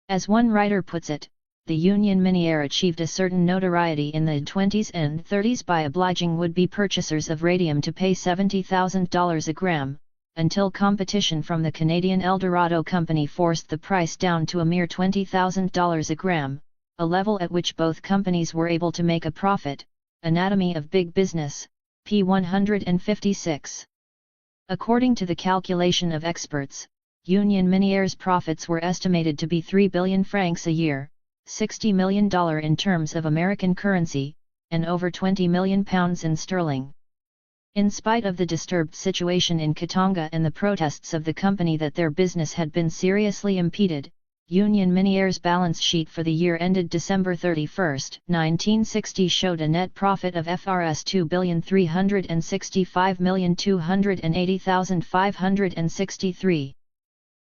As one writer puts it, the Union Minière achieved a certain notoriety in the 20s and 30s by obliging would-be purchasers of radium to pay $70,000 a gram, until competition from the Canadian Eldorado Company forced the price down to a mere $20,000 a gram, a level at which both companies were able to make a profit. Anatomy of Big Business, p. 156. According to the calculation of experts, Union Minière's profits were estimated to be 3 billion francs a year, $60 million in terms of American currency, and over £20 million in sterling. In spite of the disturbed situation in Katanga and the protests of the company that their business had been seriously impeded, Union Minière's balance sheet for the year ended December 31, 1960 showed a net profit of Frs 2,365,280,563.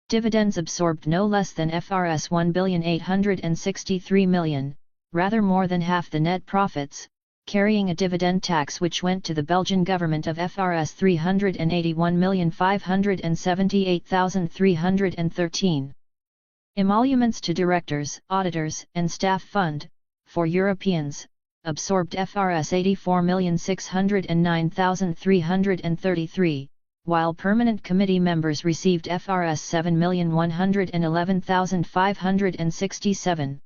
Dividends absorbed no less than Frs 1,863 million, rather more than half the net profits, carrying a dividend tax which went to the Belgian government of Frs 381,578,313. Emoluments to directors, auditors, and staff fund, for Europeans, absorbed Frs 84,609,333, while permanent committee members received Frs 7,111,567.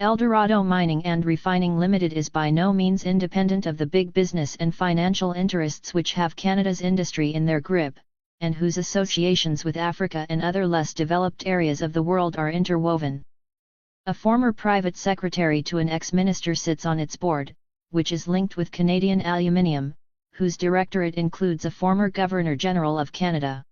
Eldorado Mining and Refining Limited is by no means independent of the big business and financial interests which have Canada's industry in their grip, and whose associations with Africa and other less developed areas of the world are interwoven. A former private secretary to an ex-minister sits on its board, which is linked with Canadian Aluminium, whose directorate includes a former Governor-General of Canada.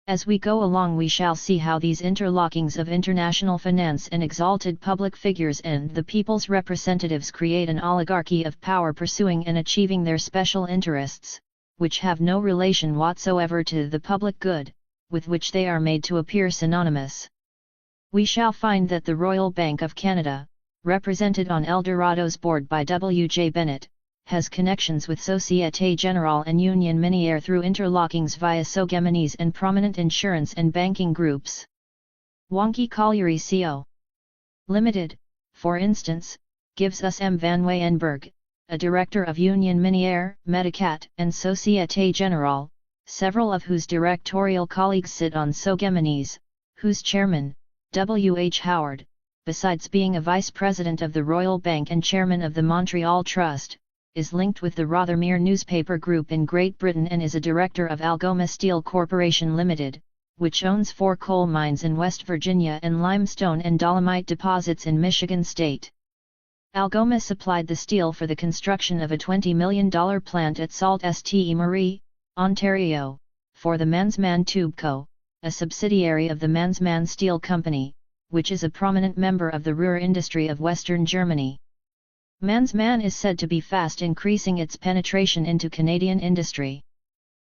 As we go along we shall see how these interlockings of international finance and exalted public figures and the people's representatives create an oligarchy of power pursuing and achieving their special interests, which have no relation whatsoever to the public good, with which they are made to appear synonymous. We shall find that the Royal Bank of Canada, represented on Eldorado's board by W. J. Bennett, has connections with Société Générale and Union Minière through interlockings via Sogemanese and prominent insurance and banking groups. Wonky Colliery Co. Limited, for instance, gives us M. Van Weyenberg, a director of Union Minière, Medicat and Société Générale, several of whose directorial colleagues sit on Sogemanese, whose chairman, W. H. Howard, besides being a vice president of the Royal Bank and chairman of the Montreal Trust, is linked with the Rothermere newspaper group in Great Britain and is a director of Algoma Steel Corporation Limited, which owns 4 coal mines in West Virginia and limestone and dolomite deposits in Michigan State. Algoma supplied the steel for the construction of a $20 million plant at Sault Ste. Marie, Ontario, for the Mansman Tube Co., a subsidiary of the Mansman Steel Company, which is a prominent member of the Ruhr industry of Western Germany. Mansman is said to be fast increasing its penetration into Canadian industry.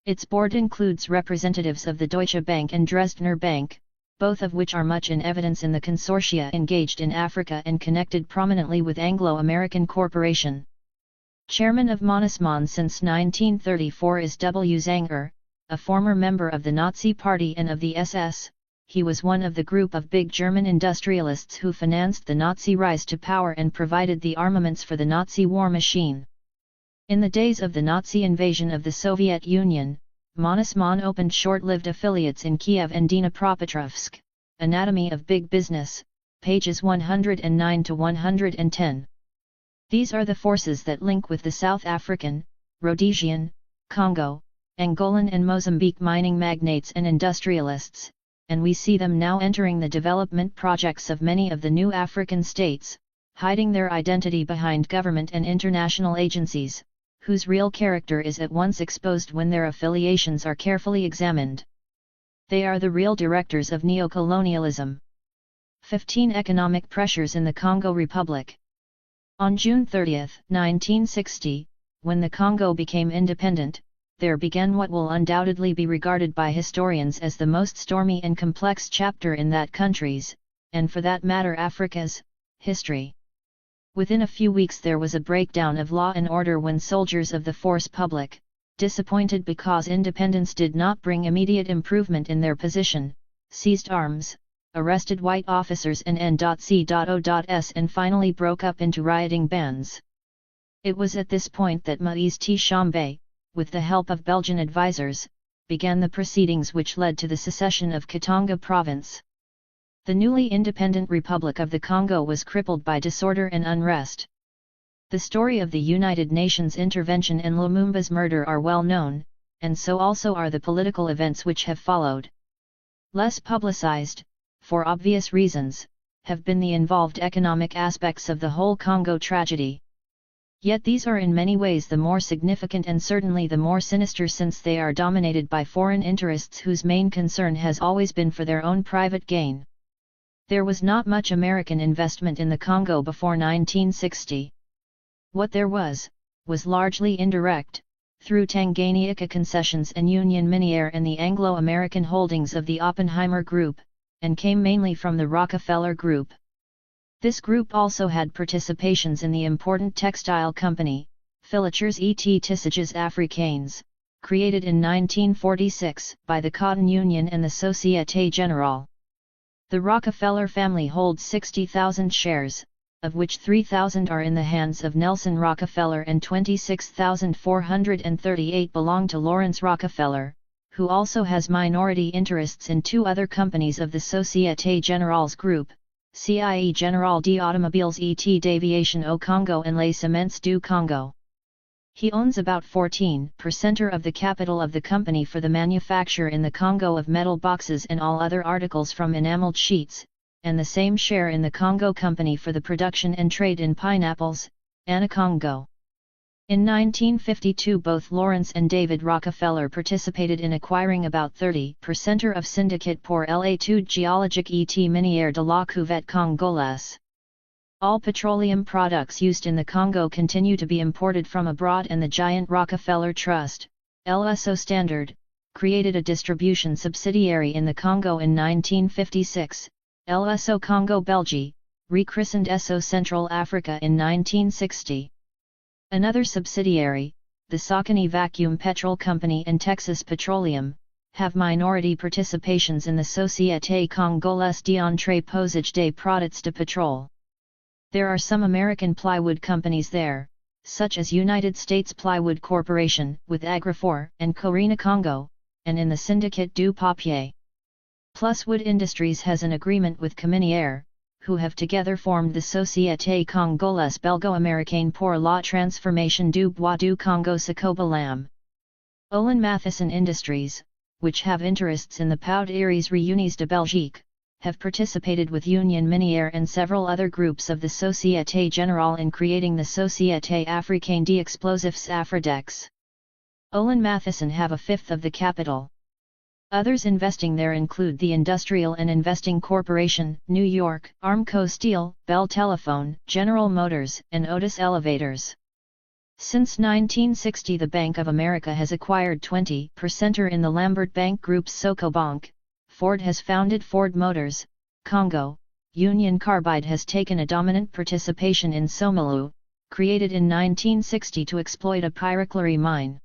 Its board includes representatives of the Deutsche Bank and Dresdner Bank, both of which are much in evidence in the consortia engaged in Africa and connected prominently with Anglo-American Corporation. Chairman of Mannesmann since 1934 is W. Zanger, a former member of the Nazi Party and of the SS. He was one of the group of big German industrialists who financed the Nazi rise to power and provided the armaments for the Nazi war machine. In the days of the Nazi invasion of the Soviet Union, Mannesmann opened short-lived affiliates in Kiev and Dnipropetrovsk. Anatomy of Big Business, pages 109 to 110. These are the forces that link with the South African, Rhodesian, Congo, Angolan and Mozambique mining magnates and industrialists, and we see them now entering the development projects of many of the new African states, hiding their identity behind government and international agencies, whose real character is at once exposed when their affiliations are carefully examined. They are the real directors of neo-colonialism. 15 Economic pressures in the Congo Republic. On June 30, 1960, when the Congo became independent, there began what will undoubtedly be regarded by historians as the most stormy and complex chapter in that country's, and for that matter Africa's, history. Within a few weeks there was a breakdown of law and order when soldiers of the force publique, disappointed because independence did not bring immediate improvement in their position, seized arms, arrested white officers and N.C.O.S. and finally broke up into rioting bands. It was at this point that Moïse Tshombe, with the help of Belgian advisers, began the proceedings which led to the secession of Katanga province. The newly independent Republic of the Congo was crippled by disorder and unrest. The story of the United Nations intervention and Lumumba's murder are well known, and so also are the political events which have followed. Less publicized, for obvious reasons, have been the involved economic aspects of the whole Congo tragedy. Yet these are in many ways the more significant and certainly the more sinister since they are dominated by foreign interests whose main concern has always been for their own private gain. There was not much American investment in the Congo before 1960. What there was largely indirect, through Tanganyika concessions and Union Minière and the Anglo-American holdings of the Oppenheimer Group, and came mainly from the Rockefeller Group. This group also had participations in the important textile company, Filatures et Tissages Africaines, created in 1946 by the Cotton Union and the Société Générale. The Rockefeller family holds 60,000 shares, of which 3,000 are in the hands of Nelson Rockefeller and 26,438 belong to Lawrence Rockefeller, who also has minority interests in 2 other companies of the Société Générale's group, CIE Générale des Automobiles et d'Aviation au Congo and Les Cements du Congo. He owns about 14% of the capital of the company for the manufacture in the Congo of metal boxes and all other articles from enameled sheets, and the same share in the Congo Company for the production and trade in pineapples, Anacongo. In 1952 both Lawrence and David Rockefeller participated in acquiring about 30% of Syndicate pour l'étude géologique et minière de la cuvette congolaise. All petroleum products used in the Congo continue to be imported from abroad, and the giant Rockefeller Trust, LSO Standard, created a distribution subsidiary in the Congo in 1956, LSO Congo Belgique, rechristened SO Central Africa in 1960. Another subsidiary, the Sakani Vacuum Petrol Company and Texas Petroleum, have minority participations in the Société Congolaise d'Entreposage des Products de Pétrole. There are some American plywood companies there, such as United States Plywood Corporation with Agrafor and Corina Congo, and in the Syndicate du Papier. Plus Wood Industries has an agreement with Caminière, who have together formed the Société Congolaise Belgo-Américaine pour la Transformation du Bois du Congo Sakoba Lam. Olin Matheson Industries, which have interests in the Poudres Réunies de Belgique, have participated with Union Minière and several other groups of the Société Générale in creating the Société Africaine d'Explosifs Afridex. Olin Matheson have a fifth of the capital. Others investing there include the Industrial and Investing Corporation, New York, Armco Steel, Bell Telephone, General Motors, and Otis Elevators. Since 1960 the Bank of America has acquired 20% in the Lambert Bank Group's Socobank. Ford has founded Ford Motors, Congo. Union Carbide has taken a dominant participation in Somalu, created in 1960 to exploit a pyroclary mine.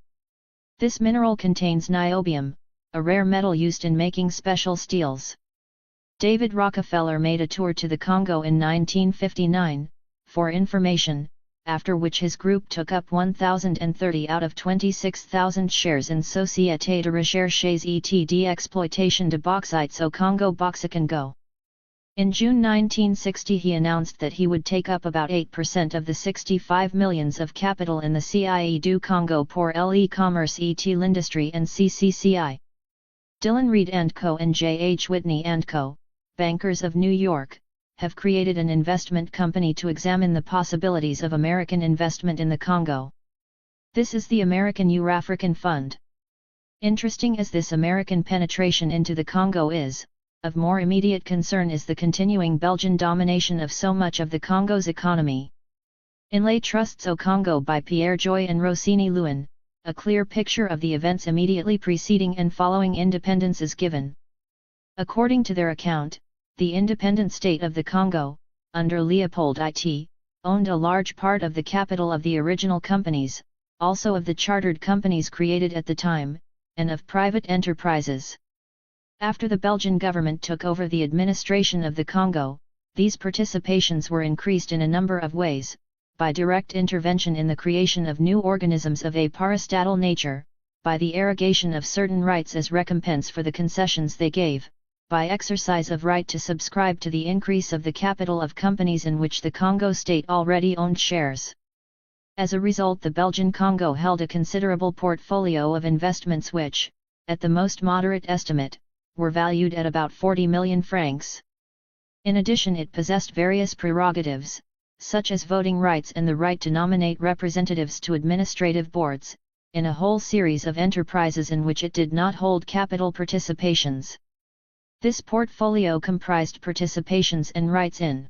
This mineral contains niobium, a rare metal used in making special steels. David Rockefeller made a tour to the Congo in 1959, for information, after which his group took up 1,030 out of 26,000 shares in Société de Recherches et d'Exploitation de Bauxites au Congo Bauxicongo. In June 1960 he announced that he would take up about 8% of the 65 millions of capital in the CIE du Congo pour l'e-commerce et l'industrie and CCCI. Dillon Read & Co. and J. H. Whitney & Co., bankers of New York, have created an investment company to examine the possibilities of American investment in the Congo. This is the American Eurafrican Fund. Interesting as this American penetration into the Congo is, of more immediate concern is the continuing Belgian domination of so much of the Congo's economy. In Les Trusts au Congo by Pierre Joy and Rossini Lewin, a clear picture of the events immediately preceding and following independence is given. According to their account, the independent state of the Congo, under Leopold IT, owned a large part of the capital of the original companies, also of the chartered companies created at the time, and of private enterprises. After the Belgian government took over the administration of the Congo, these participations were increased in a number of ways, by direct intervention in the creation of new organisms of a parastatal nature, by the arrogation of certain rights as recompense for the concessions they gave, by exercise of right to subscribe to the increase of the capital of companies in which the Congo state already owned shares. As a result, the Belgian Congo held a considerable portfolio of investments which, at the most moderate estimate, were valued at about 40 million francs. In addition, it possessed various prerogatives, such as voting rights and the right to nominate representatives to administrative boards, in a whole series of enterprises in which it did not hold capital participations. This portfolio comprised participations and rights in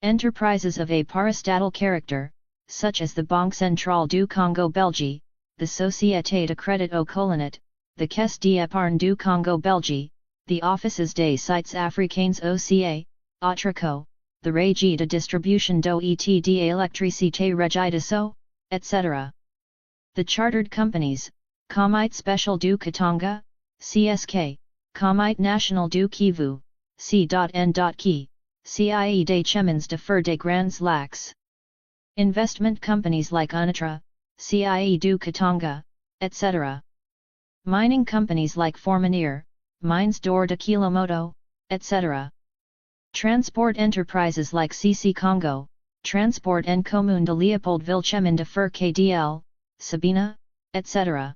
enterprises of a parastatal character, such as the Banque Centrale du Congo Belgique, the Société de Crédit au Colonet, the Caisse d'épargne du Congo Belgique, the Offices des Sites Africains OCA, Atraco, the Régie de Distribution d'eau et d'électricité Régie de Sceaux, etc. The chartered companies, Comite Special du Katanga, CSK, Comite National du Kivu, C.N.Ki, CIE des chemins de fer des grands lacs. Investment companies like Onatra, CIE du Katanga, etc. Mining companies like Fourminier, Mines d'Or de Kilomoto, etc. Transport enterprises like CC Congo, Transport en Commun de Léopoldville Chemin de Fer KDL, Sabina, etc.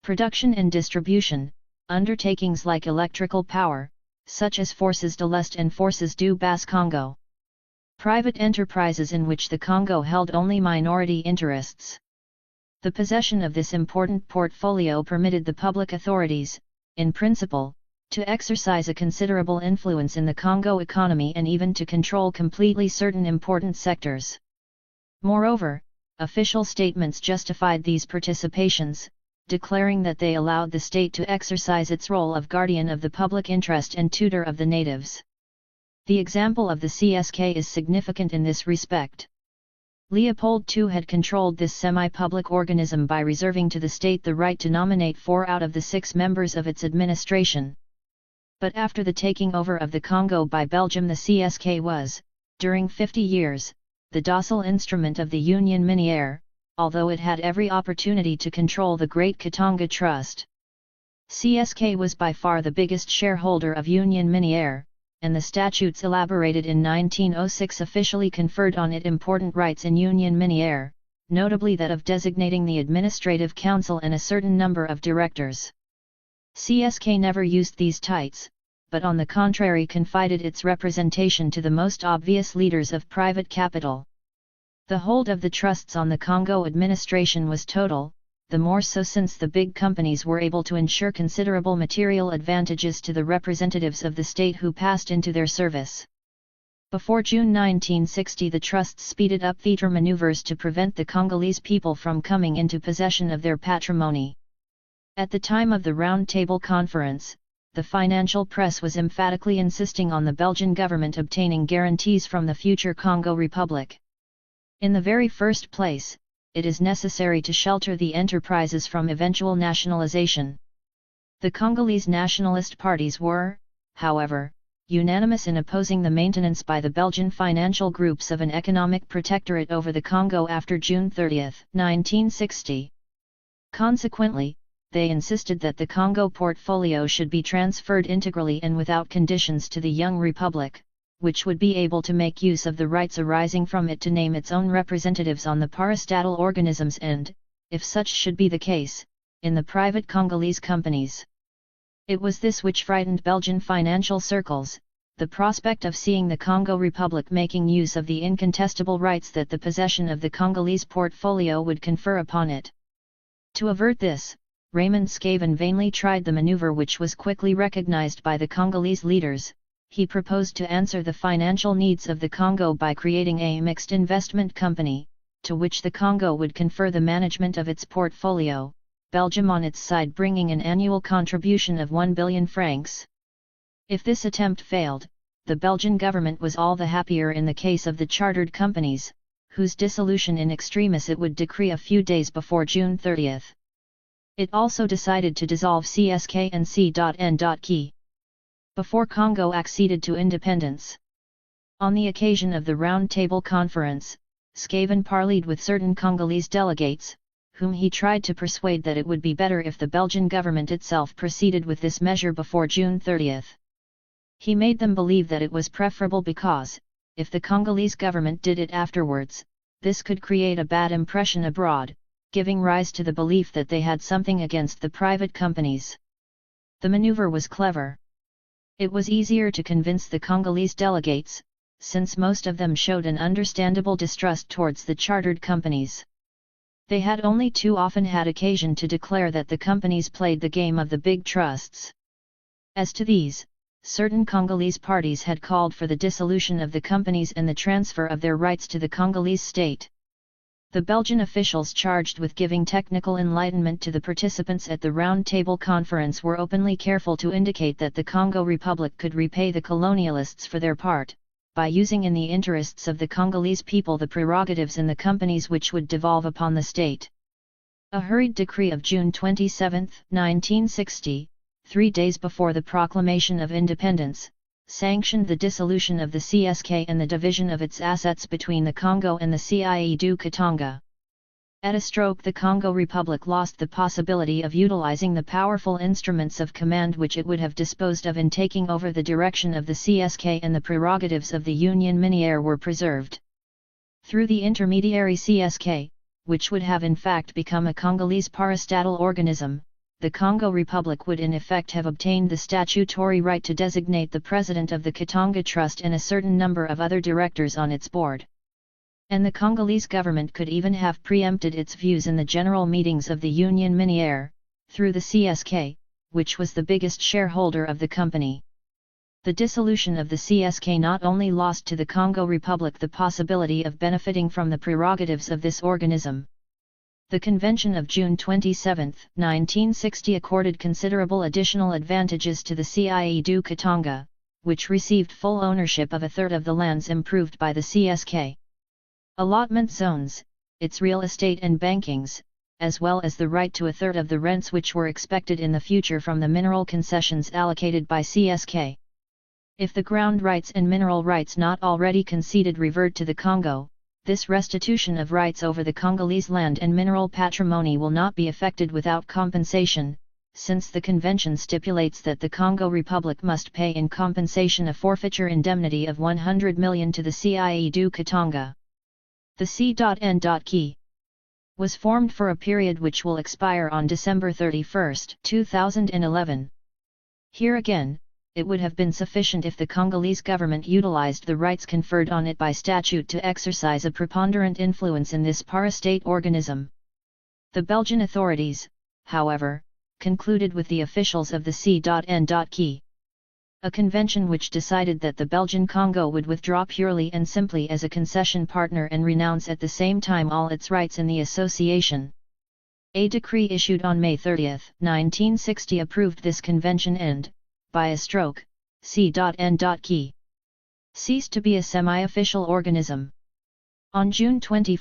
Production and distribution, undertakings like electrical power, such as Forces de l'Est and Forces du Bas-Congo. Private enterprises in which the Congo held only minority interests. The possession of this important portfolio permitted the public authorities, in principle, to exercise a considerable influence in the Congo economy and even to control completely certain important sectors. Moreover, official statements justified these participations, declaring that they allowed the state to exercise its role of guardian of the public interest and tutor of the natives. The example of the CSK is significant in this respect. Leopold II had controlled this semi-public organism by reserving to the state the right to nominate 4 out of the 6 members of its administration. But after the taking over of the Congo by Belgium, the CSK was, during 50 years, the docile instrument of the Union Minière, although it had every opportunity to control the Great Katanga Trust. CSK was by far the biggest shareholder of Union Minière, and the statutes elaborated in 1906 officially conferred on it important rights in Union Minière, notably that of designating the administrative council and a certain number of directors. CSK never used these tights, but on the contrary confided its representation to the most obvious leaders of private capital. The hold of the trusts on the Congo administration was total, the more so since the big companies were able to ensure considerable material advantages to the representatives of the state who passed into their service. Before June 1960, the trusts speeded up theatre maneuvers to prevent the Congolese people from coming into possession of their patrimony. At the time of the Round Table Conference, the financial press was emphatically insisting on the Belgian government obtaining guarantees from the future Congo Republic. In the very first place, it is necessary to shelter the enterprises from eventual nationalization. The Congolese nationalist parties were, however, unanimous in opposing the maintenance by the Belgian financial groups of an economic protectorate over the Congo after June 30, 1960. Consequently, they insisted that the Congo portfolio should be transferred integrally and without conditions to the young republic, which would be able to make use of the rights arising from it to name its own representatives on the parastatal organisms and, if such should be the case, in the private Congolese companies. It was this which frightened Belgian financial circles, the prospect of seeing the Congo Republic making use of the incontestable rights that the possession of the Congolese portfolio would confer upon it. To avert this, Raymond Scaven vainly tried the maneuver which was quickly recognized by the Congolese leaders. He proposed to answer the financial needs of the Congo by creating a mixed investment company, to which the Congo would confer the management of its portfolio, Belgium on its side bringing an annual contribution of 1 billion francs. If this attempt failed, the Belgian government was all the happier in the case of the chartered companies, whose dissolution in extremis it would decree a few days before June 30. It also decided to dissolve CSK and C.N.Key. Before Congo acceded to independence. On the occasion of the Round Table Conference, Scaven parleyed with certain Congolese delegates, whom he tried to persuade that it would be better if the Belgian government itself proceeded with this measure before June 30. He made them believe that it was preferable because, if the Congolese government did it afterwards, this could create a bad impression abroad, giving rise to the belief that they had something against the private companies. The maneuver was clever. It was easier to convince the Congolese delegates, since most of them showed an understandable distrust towards the chartered companies. They had only too often had occasion to declare that the companies played the game of the big trusts. As to these, certain Congolese parties had called for the dissolution of the companies and the transfer of their rights to the Congolese state. The Belgian officials charged with giving technical enlightenment to the participants at the Round Table Conference were openly careful to indicate that the Congo Republic could repay the colonialists for their part, by using in the interests of the Congolese people the prerogatives in the companies which would devolve upon the state. A hurried decree of June 27, 1960, 3 days before the proclamation of independence, sanctioned the dissolution of the CSK and the division of its assets between the Congo and the CIE du Katanga. At a stroke, the Congo Republic lost the possibility of utilizing the powerful instruments of command which it would have disposed of in taking over the direction of the CSK, and the prerogatives of the Union Minière were preserved. Through the intermediary CSK, which would have in fact become a Congolese parastatal organism, the Congo Republic would in effect have obtained the statutory right to designate the president of the Katanga Trust and a certain number of other directors on its board. And the Congolese government could even have preempted its views in the general meetings of the Union Minière, through the CSK, which was the biggest shareholder of the company. The dissolution of the CSK not only lost to the Congo Republic the possibility of benefiting from the prerogatives of this organism. The Convention of June 27, 1960 accorded considerable additional advantages to the CIE du Katanga, which received full ownership of a third of the lands improved by the CSK. Allotment zones, its real estate and bankings, as well as the right to a third of the rents which were expected in the future from the mineral concessions allocated by CSK. If the ground rights and mineral rights not already conceded revert to the Congo, this restitution of rights over the Congolese land and mineral patrimony will not be effected without compensation, since the convention stipulates that the Congo Republic must pay in compensation a forfeiture indemnity of 100 million to the CIE du Katanga. The C.N.Key was formed for a period which will expire on December 31, 2011. Here again, it would have been sufficient if the Congolese government utilized the rights conferred on it by statute to exercise a preponderant influence in this parastate organism. The Belgian authorities, however, concluded with the officials of the C.N.Key. A convention which decided that the Belgian Congo would withdraw purely and simply as a concession partner and renounce at the same time all its rights in the association. A decree issued on May 30, 1960 approved this convention and, by a stroke, C.N.Key ceased to be a semi-official organism. On June 21,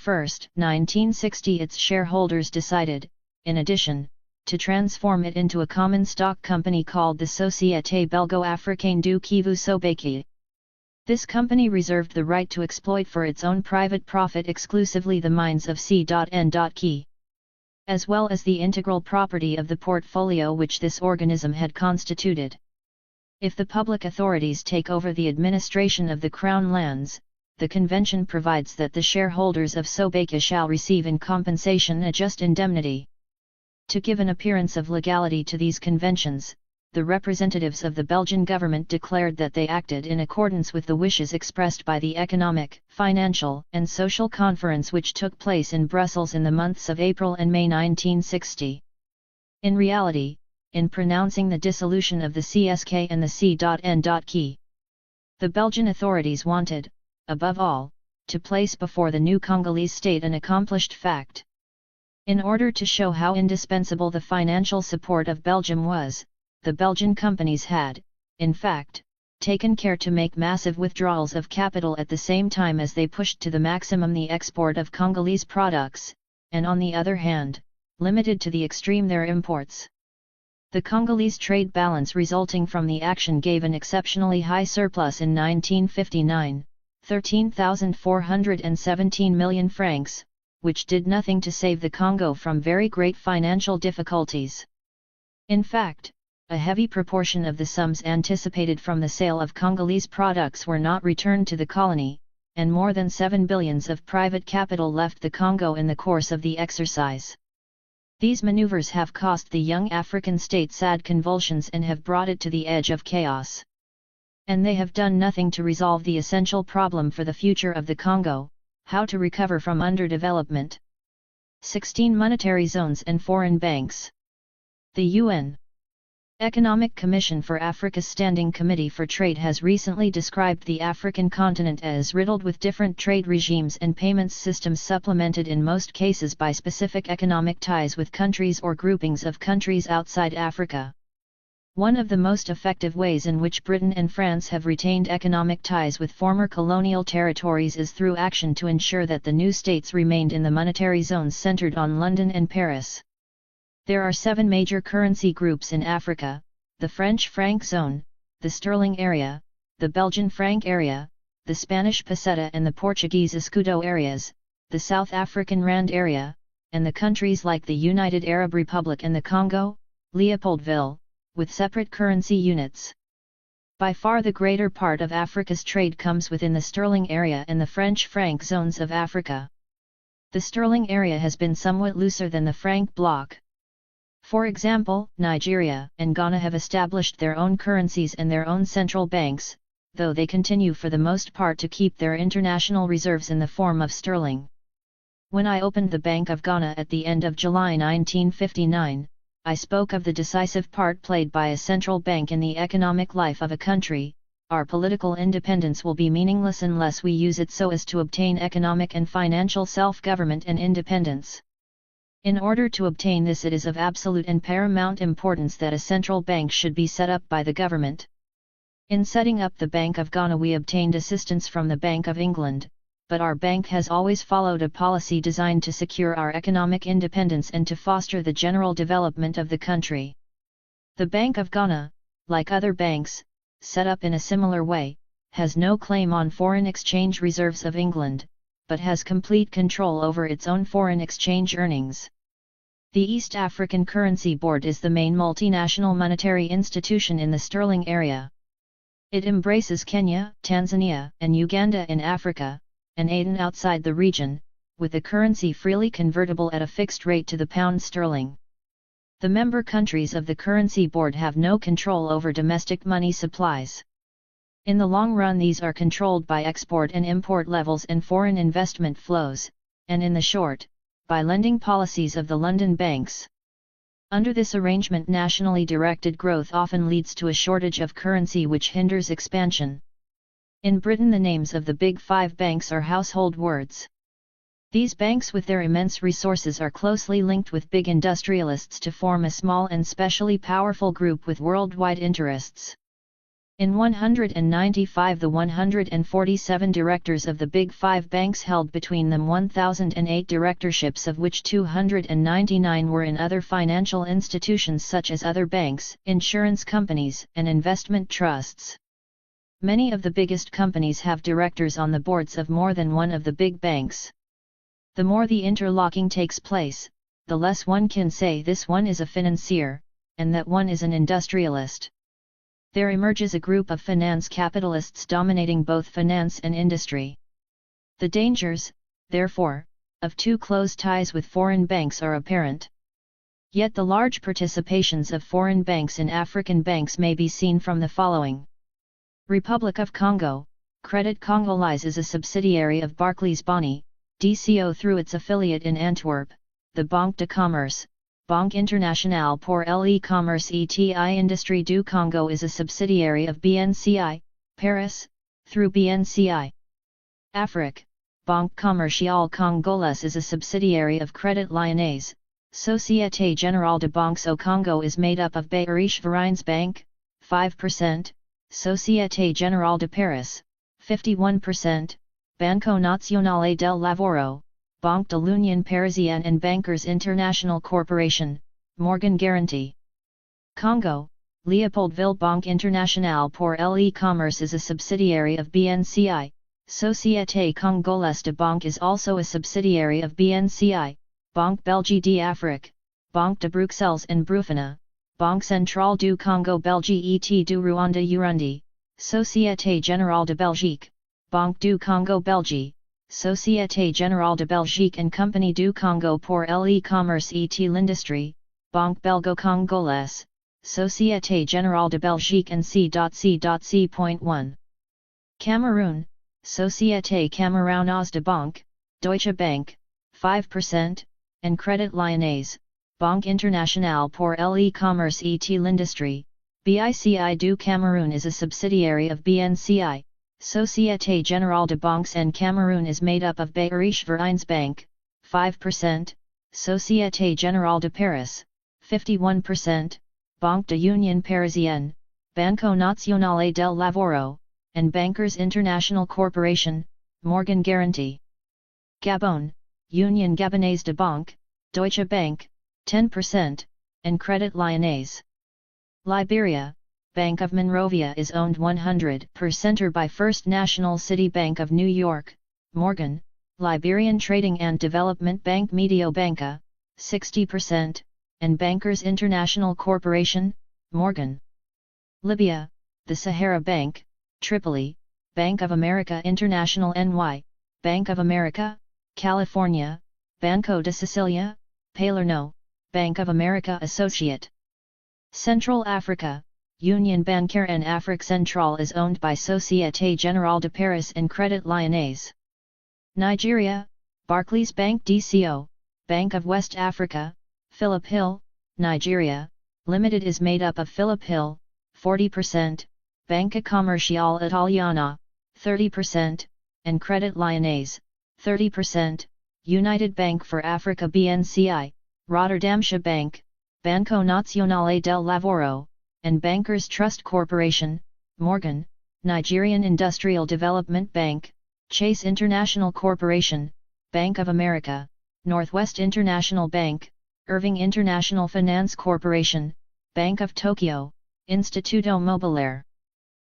1960 its shareholders decided, in addition, to transform it into a common stock company called the Société Belgo-Africaine du Kivu Sobeki. This company reserved the right to exploit for its own private profit exclusively the mines of C.N.Key, as well as the integral property of the portfolio which this organism had constituted. If the public authorities take over the administration of the Crown lands, the convention provides that the shareholders of Sobeka shall receive in compensation a just indemnity. To give an appearance of legality to these conventions, the representatives of the Belgian government declared that they acted in accordance with the wishes expressed by the Economic, Financial and Social Conference which took place in Brussels in the months of April and May 1960. In reality, in pronouncing the dissolution of the CSK and the C.N.Key, the Belgian authorities wanted, above all, to place before the new Congolese state an accomplished fact. In order to show how indispensable the financial support of Belgium was, the Belgian companies had, in fact, taken care to make massive withdrawals of capital at the same time as they pushed to the maximum the export of Congolese products, and on the other hand, limited to the extreme their imports. The Congolese trade balance resulting from the action gave an exceptionally high surplus in 1959, 13,417 million francs, which did nothing to save the Congo from very great financial difficulties. In fact, a heavy proportion of the sums anticipated from the sale of Congolese products were not returned to the colony, and more than 7 billions of private capital left the Congo in the course of the exercise. These maneuvers have cost the young African state sad convulsions and have brought it to the edge of chaos. And they have done nothing to resolve the essential problem for the future of the Congo: how to recover from underdevelopment. 16 monetary zones and foreign banks. The UN Economic Commission for Africa's Standing Committee for Trade has recently described the African continent as riddled with different trade regimes and payments systems supplemented in most cases by specific economic ties with countries or groupings of countries outside Africa. One of the most effective ways in which Britain and France have retained economic ties with former colonial territories is through action to ensure that the new states remained in the monetary zones centered on London and Paris. There are 7 major currency groups in Africa: the French franc zone, the sterling area, the Belgian franc area, the Spanish peseta and the Portuguese escudo areas, the South African rand area, and the countries like the United Arab Republic and the Congo, Leopoldville, with separate currency units. By far the greater part of Africa's trade comes within the sterling area and the French franc zones of Africa. The sterling area has been somewhat looser than the franc bloc. For example, Nigeria and Ghana have established their own currencies and their own central banks, though they continue for the most part to keep their international reserves in the form of sterling. When I opened the Bank of Ghana at the end of July 1959, I spoke of the decisive part played by a central bank in the economic life of a country. Our political independence will be meaningless unless we use it so as to obtain economic and financial self-government and independence. In order to obtain this, it is of absolute and paramount importance that a central bank should be set up by the government. In setting up the Bank of Ghana we obtained assistance from the Bank of England, but our bank has always followed a policy designed to secure our economic independence and to foster the general development of the country. The Bank of Ghana, like other banks, set up in a similar way, has no claim on foreign exchange reserves of England, but has complete control over its own foreign exchange earnings. The East African Currency Board is the main multinational monetary institution in the sterling area. It embraces Kenya, Tanzania, and Uganda in Africa, and Aden outside the region, with the currency freely convertible at a fixed rate to the pound sterling. The member countries of the Currency Board have no control over domestic money supplies. In the long run these are controlled by export and import levels and foreign investment flows, and in the short, by lending policies of the London banks. Under this arrangement nationally directed growth often leads to a shortage of currency which hinders expansion. In Britain the names of the big five banks are household words. These banks with their immense resources are closely linked with big industrialists to form a small and specially powerful group with worldwide interests. In 195 the 147 directors of the Big Five banks held between them 1,008 directorships, of which 299 were in other financial institutions such as other banks, insurance companies, and investment trusts. Many of the biggest companies have directors on the boards of more than one of the big banks. The more the interlocking takes place, the less one can say this one is a financier, and that one is an industrialist. There emerges a group of finance capitalists dominating both finance and industry. The dangers, therefore, of too close ties with foreign banks are apparent. Yet the large participations of foreign banks in African banks may be seen from the following. Republic of Congo, Credit Congolais is a subsidiary of Barclays Boni, DCO through its affiliate in Antwerp, the Banque de Commerce. Banque Internationale pour l'e-commerce ETI Industrie du Congo is a subsidiary of BNCI, Paris, through BNCI. Afrique, Banque Commerciale Congolaise is a subsidiary of Credit Lyonnais. Société Générale de Banques au Congo is made up of Bayerische Vereinsbank, 5%, Société Générale de Paris, 51%, Banco Nazionale del Lavoro, Banque de l'Union Parisienne and Bankers International Corporation, Morgan Guarantee. Congo, Leopoldville Banque Internationale pour l'e-commerce is a subsidiary of BNCI. Société Congolaise de Banque is also a subsidiary of BNCI, Banque Belgique d'Afrique, Banque de Bruxelles and Brufana, Banque Centrale du Congo Belgique et du Rwanda Urundi, Société Générale de Belgique, Banque du Congo Belgique, Société Générale de Belgique and Compagnie du Congo pour l'e-commerce et l'industrie, Banque Belgo-Congolaise, Société Générale de Belgique and C.C.C.1. Cameroon, Société Camerounaise de Banque, Deutsche Bank, 5%, and Credit Lyonnais, Banque Internationale pour l'e-commerce et l'industrie, BICI du Cameroun is a subsidiary of BNCI. Société Générale de Banques en Cameroun is made up of Bayerische Vereinsbank, 5%, Société Générale de Paris, 51%, Banque de Union Parisienne, Banco Nazionale del Lavoro, and Bankers International Corporation, Morgan Guarantee. Gabon, Union Gabonaise de Banque, Deutsche Bank, 10%, and Credit Lyonnais. Liberia, Bank of Monrovia is owned 100% by First National City Bank of New York, Morgan, Liberian Trading and Development Bank Mediobanca, 60%, and Bankers International Corporation, Morgan. Libya, the Sahara Bank, Tripoli, Bank of America International NY, Bank of America, California, Banco de Sicilia, Palermo, Bank of America Associate. Central Africa, Union Bancaire en Afrique Centrale is owned by Société Générale de Paris and Crédit Lyonnais. Nigeria, Barclays Bank DCO, Bank of West Africa, Philip Hill, Nigeria, Limited is made up of Philip Hill, 40%, Banca Commerciale Italiana, 30%, and Crédit Lyonnais, 30%, United Bank for Africa BNCI, Rotterdamsche Bank, Banco Nazionale del Lavoro, and Bankers Trust Corporation, Morgan, Nigerian Industrial Development Bank, Chase International Corporation, Bank of America, Northwest International Bank, Irving International Finance Corporation, Bank of Tokyo, Instituto Mobiliare.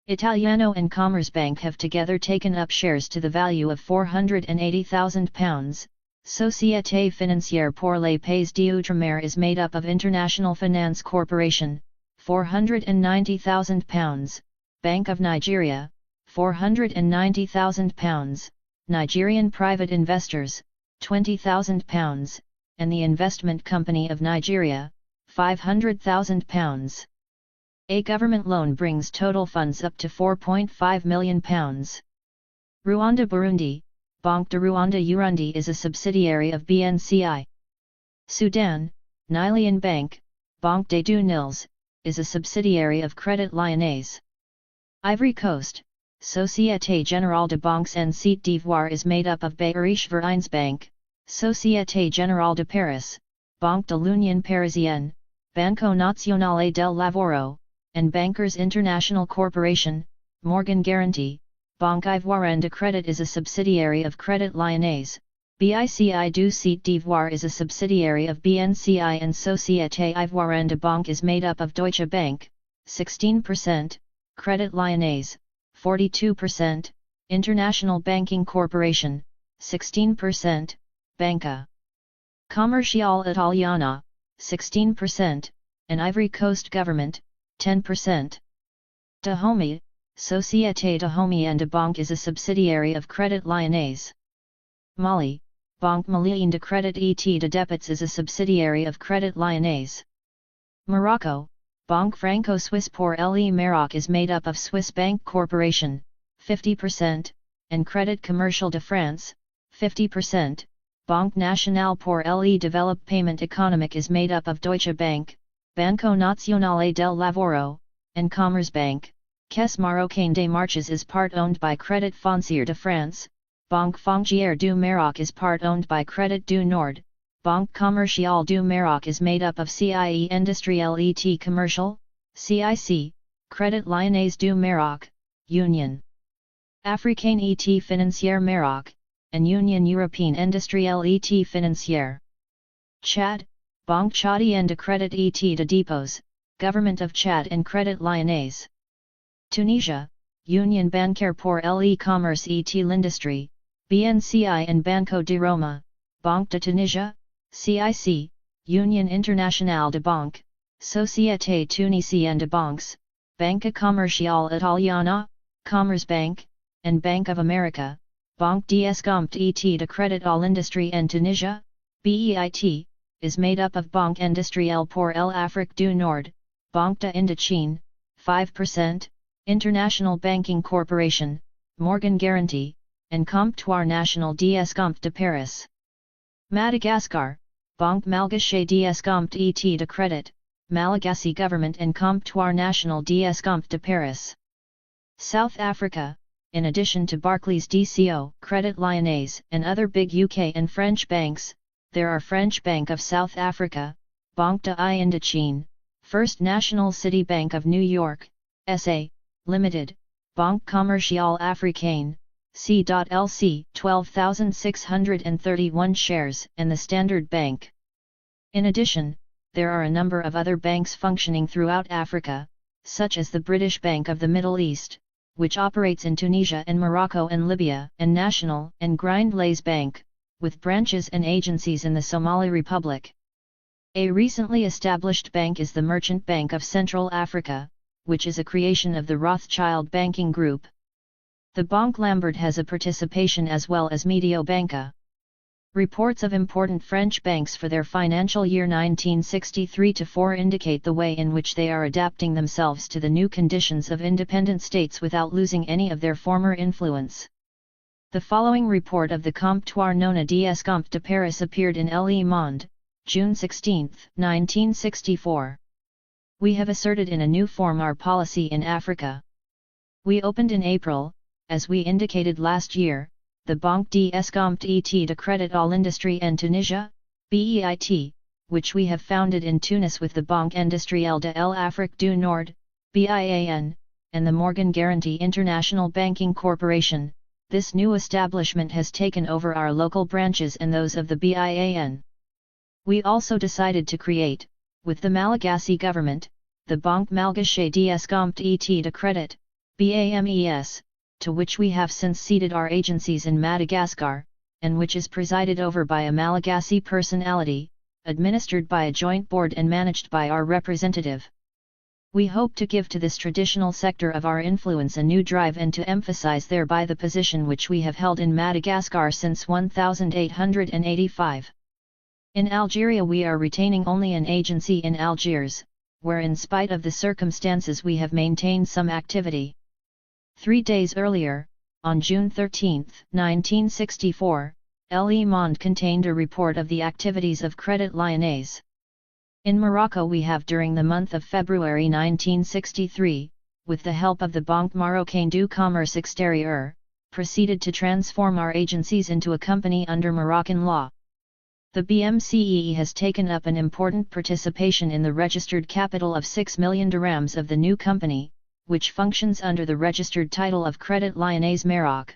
Italiano and Commerzbank have together taken up shares to the value of £480,000. Société Financière pour les Pays d'Outre-mer is made up of International Finance Corporation, £490,000, Bank of Nigeria, £490,000, Nigerian Private Investors, £20,000, and the Investment Company of Nigeria, £500,000. A government loan brings total funds up to £4.5 million. Rwanda-Burundi, Banque de Rwanda-Urundi is a subsidiary of BNCI. Sudan, Nigerian Bank, Banque des Deux Nils, is a subsidiary of Crédit Lyonnais. Ivory Coast, Société Générale de Banques en Côte d'Ivoire is made up of Bayerische Vereinsbank, Société Générale de Paris, Banque de l'Union Parisienne, Banco Nazionale del Lavoro, and Bankers International Corporation, Morgan Guaranty. Banque Ivoirienne de Crédit is a subsidiary of Crédit Lyonnais. BICI du Côte d'Ivoire is a subsidiary of BNCI, and Société Ivoirienne de Banque is made up of Deutsche Bank, 16%, Crédit Lyonnais, 42%, International Banking Corporation, 16%, Banca Commerciale Italiana, 16%, and Ivory Coast Government, 10%. Dahomey, Société Dahomey de Banque is a subsidiary of Crédit Lyonnais. Mali, Banque Malienne de Crédit et de Dépôts is a subsidiary of Crédit Lyonnais. Morocco, Banque Franco-Suisse pour le Maroc is made up of Swiss Bank Corporation, 50%, and Crédit Commercial de France, 50%. Banque Nationale pour le Développement Économique is made up of Deutsche Bank, Banco Nazionale del Lavoro, and Commerzbank. Caisse Marocaine des Marches is part owned by Crédit Foncier de France. Banque Foncière du Maroc is part owned by Crédit du Nord. Banque Commerciale du Maroc is made up of CIE Industrielle et Commercial, CIC, Crédit Lyonnais du Maroc, Union Africaine et Financière Maroc, and Union Européenne Industrielle et Financière. Chad, Banque Tchadienne de Crédit et de Dépôts, Government of Chad and Crédit Lyonnais. Tunisia, Union Bancaire pour l'e-commerce et l'industrie, BNCI and Banco de Roma, Banque de Tunisia, CIC, Union Internationale de Banque, Société Tunisienne de Banques, Banca Commerciale Italiana, Commerzbank, and Bank of America, Banque d'Escompte et de Crédit à l'Industrie en Tunisia, BEIT, is made up of Banque Industrielle pour l'Afrique du Nord, Banque de Indochine, 5%, International Banking Corporation, Morgan Guaranty, and Comptoir National d'Escompte de Paris. Madagascar, Banque Malgache d'Escompte et de Crédit, Malagasy Government and Comptoir National d'Escompte de Paris. South Africa, in addition to Barclays DCO, Crédit Lyonnais, and other big UK and French banks, there are French Bank of South Africa, Banque de Indochine, First National City Bank of New York, SA, Limited, Banque Commerciale Africaine, C.LC 12,631 shares, and the Standard Bank. In addition, there are a number of other banks functioning throughout Africa, such as the British Bank of the Middle East, which operates in Tunisia and Morocco and Libya, and National and Grindlays Bank, with branches and agencies in the Somali Republic. A recently established bank is the Merchant Bank of Central Africa, which is a creation of the Rothschild banking group. The Banque Lambert has a participation as well as Mediobanca. Reports of important French banks for their financial year 1963-4 indicate the way in which they are adapting themselves to the new conditions of independent states without losing any of their former influence. The following report of the Comptoir Nona des Comptes de Paris appeared in Le Monde, June 16, 1964. We have asserted in a new form our policy in Africa. We opened in April, as we indicated last year, the Banque des Comptes de Crédit à l'Industrie en Tunisia, BEIT, which we have founded in Tunis with the Banque Industrielle de l'Afrique du Nord, BIAN, and the Morgan Guarantee International Banking Corporation. This new establishment has taken over our local branches and those of the BIAN. We also decided to create, with the Malagasy government, the Banque Malgache des Comptes de Crédit, BAMES, to which we have since ceded our agencies in Madagascar, and which is presided over by a Malagasy personality, administered by a joint board and managed by our representative. We hope to give to this traditional sector of our influence a new drive and to emphasize thereby the position which we have held in Madagascar since 1885. In Algeria we are retaining only an agency in Algiers, where in spite of the circumstances we have maintained some activity. 3 days earlier, on June 13, 1964, Le Monde contained a report of the activities of Crédit Lyonnais. In Morocco we have during the month of February 1963, with the help of the Banque Marocaine du Commerce Extérieur, proceeded to transform our agencies into a company under Moroccan law. The BMCE has taken up an important participation in the registered capital of 6 million dirhams of the new company, which functions under the registered title of Crédit Lyonnais Maroc.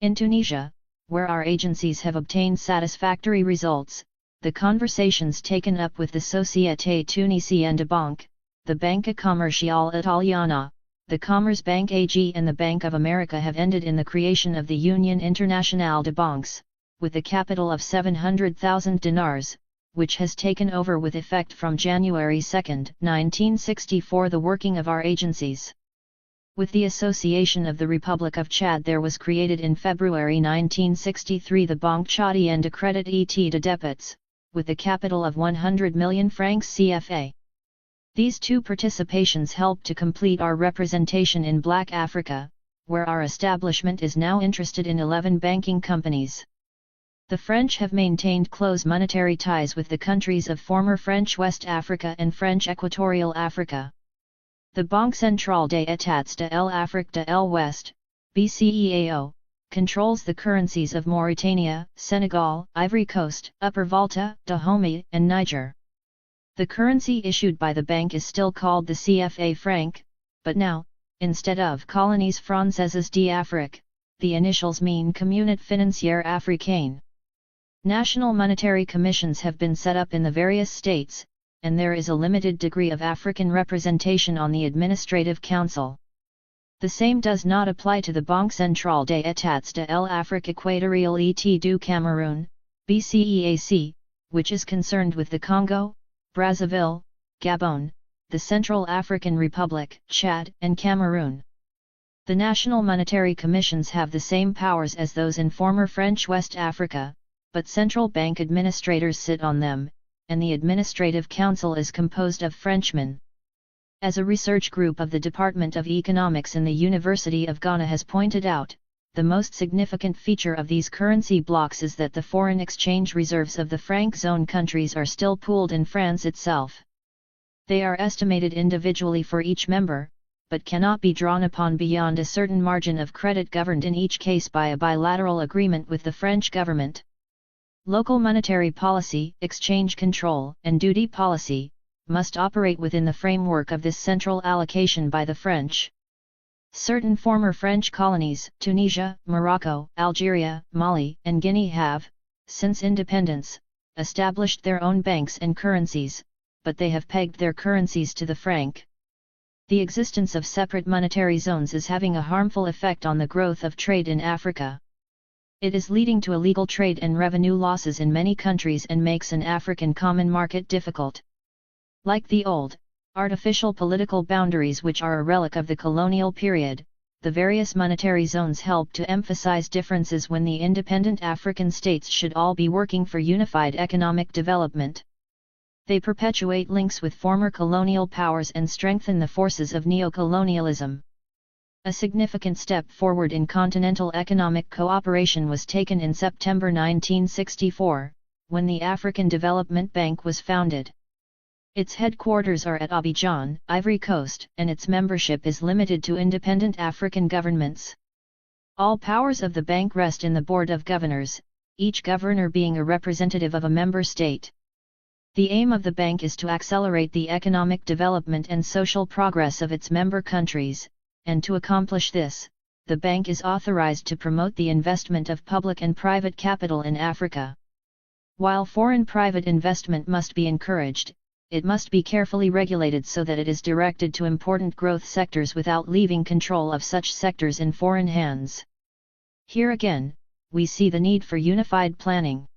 In Tunisia, where our agencies have obtained satisfactory results, the conversations taken up with the Société Tunisienne de Banque, the Banca Commerciale Italiana, the Commerce Bank AG and the Bank of America have ended in the creation of the Union Internationale de Banques, with a capital of 700,000 dinars, which has taken over with effect from January 2, 1964 the working of our agencies. With the Association of the Republic of Chad there was created in February 1963 the Banque Chadienne de Crédit et de Dépôts, with a capital of 100 million francs CFA. These two participations helped to complete our representation in Black Africa, where our establishment is now interested in 11 banking companies. The French have maintained close monetary ties with the countries of former French West Africa and French Equatorial Africa. The Banque Centrale des États de l'Afrique de l'Ouest, BCEAO, controls the currencies of Mauritania, Senegal, Ivory Coast, Upper Volta, Dahomey, and Niger. The currency issued by the bank is still called the CFA franc, but now, instead of Colonies Françaises d'Afrique, the initials mean Communauté Financière Africaine. National monetary commissions have been set up in the various states, and there is a limited degree of African representation on the Administrative Council. The same does not apply to the Banque Centrale des États de l'Afrique Équatoriale et du Cameroun, BCEAC, which is concerned with the Congo, Brazzaville, Gabon, the Central African Republic, Chad, and Cameroon. The national monetary commissions have the same powers as those in former French West Africa, but central bank administrators sit on them, and the Administrative Council is composed of Frenchmen. As a research group of the Department of Economics in the University of Ghana has pointed out, the most significant feature of these currency blocks is that the foreign exchange reserves of the franc zone countries are still pooled in France itself. They are estimated individually for each member, but cannot be drawn upon beyond a certain margin of credit governed in each case by a bilateral agreement with the French government. Local monetary policy, exchange control, and duty policy must operate within the framework of this central allocation by the French. Certain former French colonies, Tunisia, Morocco, Algeria, Mali, and Guinea have, since independence, established their own banks and currencies, but they have pegged their currencies to the franc. The existence of separate monetary zones is having a harmful effect on the growth of trade in Africa. It is leading to illegal trade and revenue losses in many countries and makes an African common market difficult. Like the old, artificial political boundaries which are a relic of the colonial period, the various monetary zones help to emphasize differences when the independent African states should all be working for unified economic development. They perpetuate links with former colonial powers and strengthen the forces of neo-colonialism. A significant step forward in continental economic cooperation was taken in September 1964, when the African Development Bank was founded. Its headquarters are at Abidjan, Ivory Coast, and its membership is limited to independent African governments. All powers of the bank rest in the Board of Governors, each governor being a representative of a member state. The aim of the bank is to accelerate the economic development and social progress of its member countries, and to accomplish this, the bank is authorized to promote the investment of public and private capital in Africa. While foreign private investment must be encouraged, it must be carefully regulated so that it is directed to important growth sectors without leaving control of such sectors in foreign hands. Here again, we see the need for unified planning.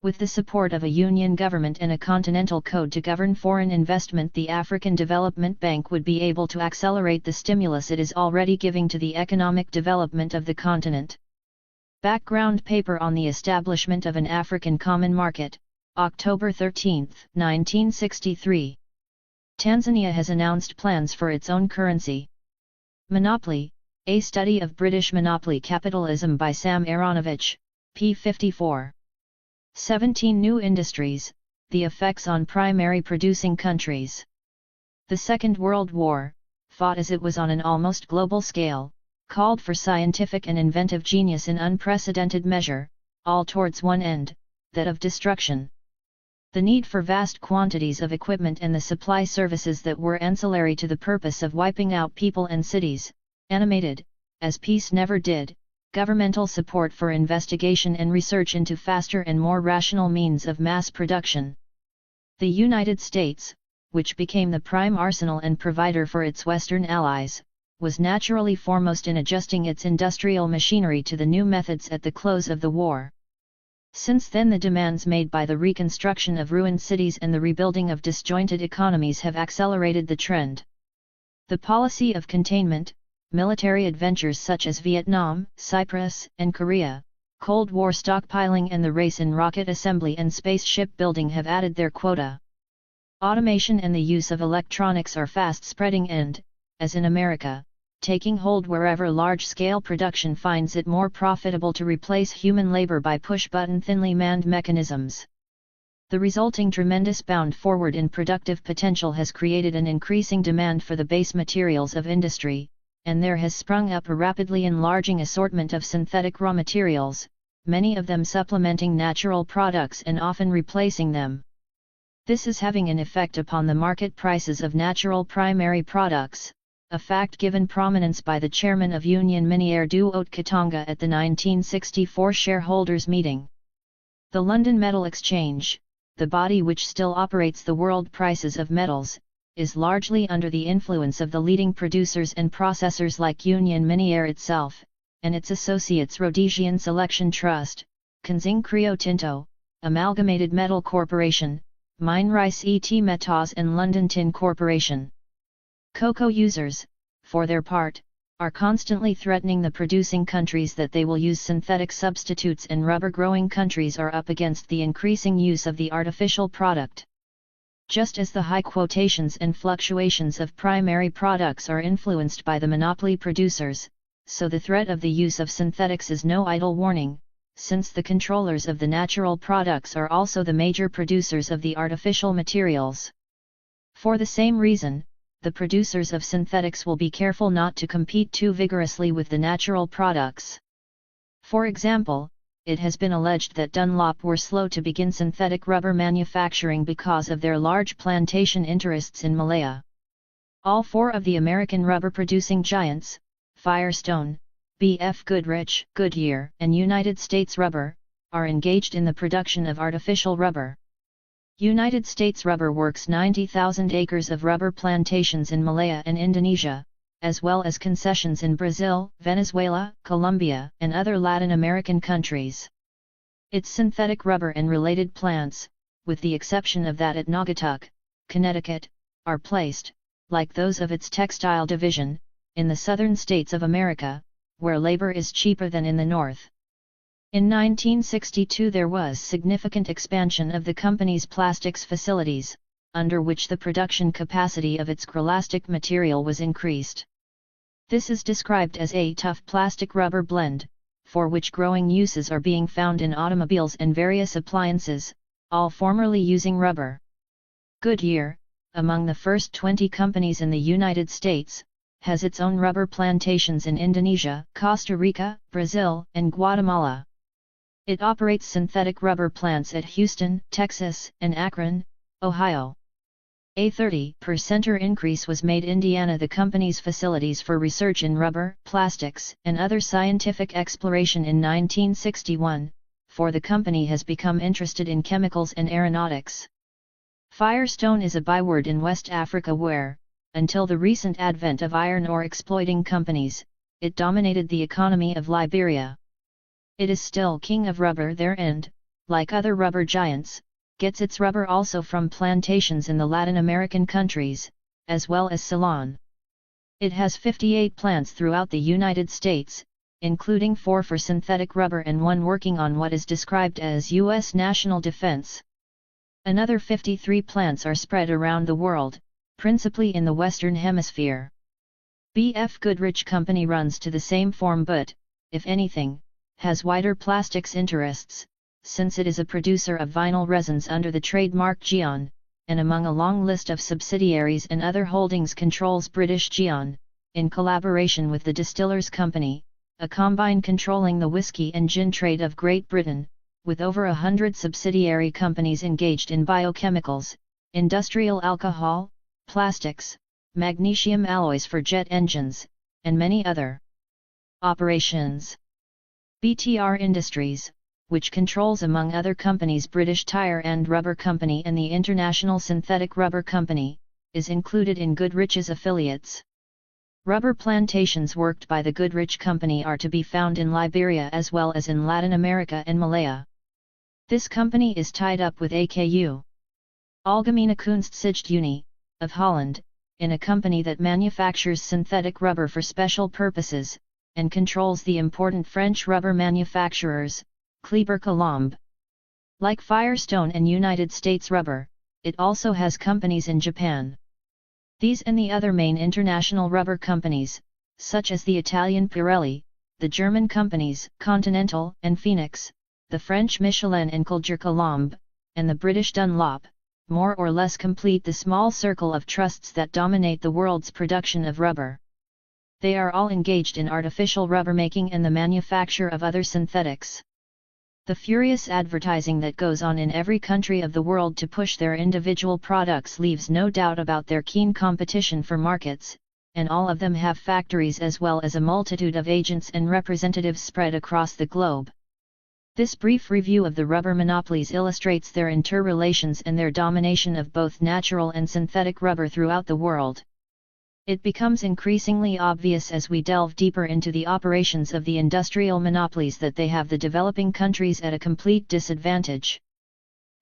With the support of a union government and a continental code to govern foreign investment, the African Development Bank would be able to accelerate the stimulus it is already giving to the economic development of the continent. Background paper on the establishment of an African Common Market, October 13, 1963. Tanzania has announced plans for its own currency. Monopoly, a study of British monopoly capitalism by Sam Aronovich, p. 54. 17 New industries, the effects on primary producing countries. The Second World War, fought as it was on an almost global scale, called for scientific and inventive genius in unprecedented measure, all towards one end, that of destruction. The need for vast quantities of equipment and the supply services that were ancillary to the purpose of wiping out people and cities, animated, as peace never did, governmental support for investigation and research into faster and more rational means of mass production. The United States, which became the prime arsenal and provider for its Western allies, was naturally foremost in adjusting its industrial machinery to the new methods at the close of the war. Since then, the demands made by the reconstruction of ruined cities and the rebuilding of disjointed economies have accelerated the trend. The policy of containment, military adventures such as Vietnam, Cyprus, and Korea, Cold War stockpiling and the race in rocket assembly and spaceship building have added their quota. Automation and the use of electronics are fast spreading and, as in America, taking hold wherever large-scale production finds it more profitable to replace human labor by push-button thinly manned mechanisms. The resulting tremendous bound forward in productive potential has created an increasing demand for the base materials of industry, and there has sprung up a rapidly enlarging assortment of synthetic raw materials, many of them supplementing natural products and often replacing them. This is having an effect upon the market prices of natural primary products, a fact given prominence by the chairman of Union Minière du Haut-Katanga at the 1964 shareholders' meeting. The London Metal Exchange, the body which still operates the world prices of metals, is largely under the influence of the leading producers and processors like Union Minière itself, and its associates Rhodesian Selection Trust, Kenzing Rio Tinto, Amalgamated Metal Corporation, Mine Rice et Métaux and London Tin Corporation. Cocoa users, for their part, are constantly threatening the producing countries that they will use synthetic substitutes, and rubber-growing countries are up against the increasing use of the artificial product. Just as the high quotations and fluctuations of primary products are influenced by the monopoly producers, so the threat of the use of synthetics is no idle warning, since the controllers of the natural products are also the major producers of the artificial materials. For the same reason, the producers of synthetics will be careful not to compete too vigorously with the natural products. For example, it has been alleged that Dunlop were slow to begin synthetic rubber manufacturing because of their large plantation interests in Malaya. All four of the American rubber-producing giants, Firestone, B.F. Goodrich, Goodyear, and United States Rubber, are engaged in the production of artificial rubber. United States Rubber works 90,000 acres of rubber plantations in Malaya and Indonesia, as well as concessions in Brazil, Venezuela, Colombia, and other Latin American countries. Its synthetic rubber and related plants, with the exception of that at Naugatuck, Connecticut, are placed, like those of its textile division, in the southern states of America, where labor is cheaper than in the north. In 1962 there was significant expansion of the company's plastics facilities, under which the production capacity of its acrylic material was increased. This is described as a tough plastic rubber blend, for which growing uses are being found in automobiles and various appliances, all formerly using rubber. Goodyear, among the first 20 companies in the United States, has its own rubber plantations in Indonesia, Costa Rica, Brazil, and Guatemala. It operates synthetic rubber plants at Houston, Texas, and Akron, Ohio. A 30% increase was made in Indiana, the company's facilities for research in rubber, plastics, and other scientific exploration in 1961, for the company has become interested in chemicals and aeronautics. Firestone is a byword in West Africa where, until the recent advent of iron ore exploiting companies, it dominated the economy of Liberia. It is still king of rubber there and, like other rubber giants, gets its rubber also from plantations in the Latin American countries, as well as Ceylon. It has 58 plants throughout the United States, including 4 for synthetic rubber and 1 working on what is described as U.S. national defense. Another 53 plants are spread around the world, principally in the Western Hemisphere. B.F. Goodrich Company runs to the same form but, if anything, has wider plastics interests, since it is a producer of vinyl resins under the trademark Geon, and among a long list of subsidiaries and other holdings controls British Geon, in collaboration with the Distillers Company, a combine controlling the whiskey and gin trade of Great Britain, with over 100 subsidiary companies engaged in biochemicals, industrial alcohol, plastics, magnesium alloys for jet engines, and many other operations. BTR Industries, which controls among other companies British Tire and Rubber Company and the International Synthetic Rubber Company, is included in Goodrich's affiliates. Rubber plantations worked by the Goodrich Company are to be found in Liberia as well as in Latin America and Malaya. This company is tied up with AKU Algemene Kunstzijde Unie, of Holland, in a company that manufactures synthetic rubber for special purposes, and controls the important French rubber manufacturers, Kleber Colombe. Like Firestone and United States Rubber, it also has companies in Japan. These and the other main international rubber companies, such as the Italian Pirelli, the German companies Continental and Phoenix, the French Michelin and Coulger Colombe, and the British Dunlop, more or less complete the small circle of trusts that dominate the world's production of rubber. They are all engaged in artificial rubber making and the manufacture of other synthetics. The furious advertising that goes on in every country of the world to push their individual products leaves no doubt about their keen competition for markets, and all of them have factories as well as a multitude of agents and representatives spread across the globe. This brief review of the rubber monopolies illustrates their interrelations and their domination of both natural and synthetic rubber throughout the world. It becomes increasingly obvious as we delve deeper into the operations of the industrial monopolies that they have the developing countries at a complete disadvantage.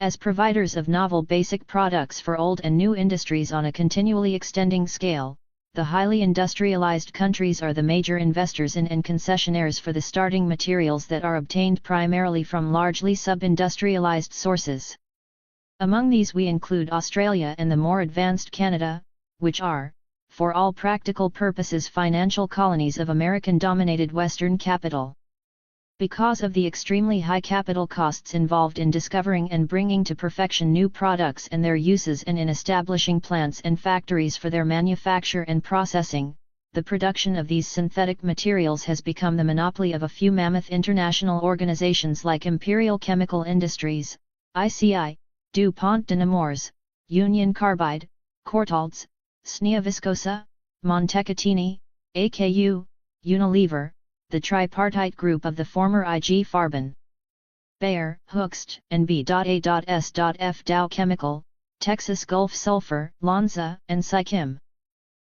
As providers of novel basic products for old and new industries on a continually extending scale, the highly industrialized countries are the major investors in and concessionaires for the starting materials that are obtained primarily from largely sub-industrialized sources. Among these we include Australia and the more advanced Canada, which are, for all practical purposes, financial colonies of American-dominated Western capital. Because of the extremely high capital costs involved in discovering and bringing to perfection new products and their uses and in establishing plants and factories for their manufacture and processing, the production of these synthetic materials has become the monopoly of a few mammoth international organizations like Imperial Chemical Industries, ICI, DuPont de Nemours, Union Carbide, Courtaulds, Snea Viscosa, Montecatini, AKU, Unilever, the tripartite group of the former IG Farben. Bayer, Hoechst, and B.A.S.F. Dow Chemical, Texas Gulf Sulfur, Lonza, and Sichem.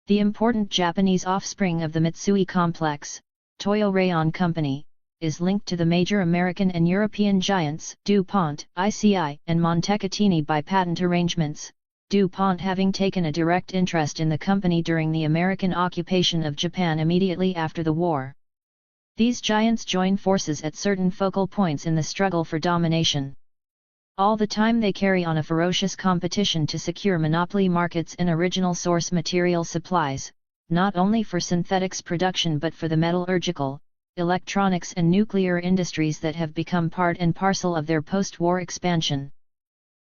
The important Japanese offspring of the Mitsui complex, Toyo Rayon Company, is linked to the major American and European giants, DuPont, ICI, and Montecatini by patent arrangements, DuPont having taken a direct interest in the company during the American occupation of Japan immediately after the war. These giants join forces at certain focal points in the struggle for domination. All the time they carry on a ferocious competition to secure monopoly markets and original source material supplies, not only for synthetics production but for the metallurgical, electronics and nuclear industries that have become part and parcel of their post-war expansion.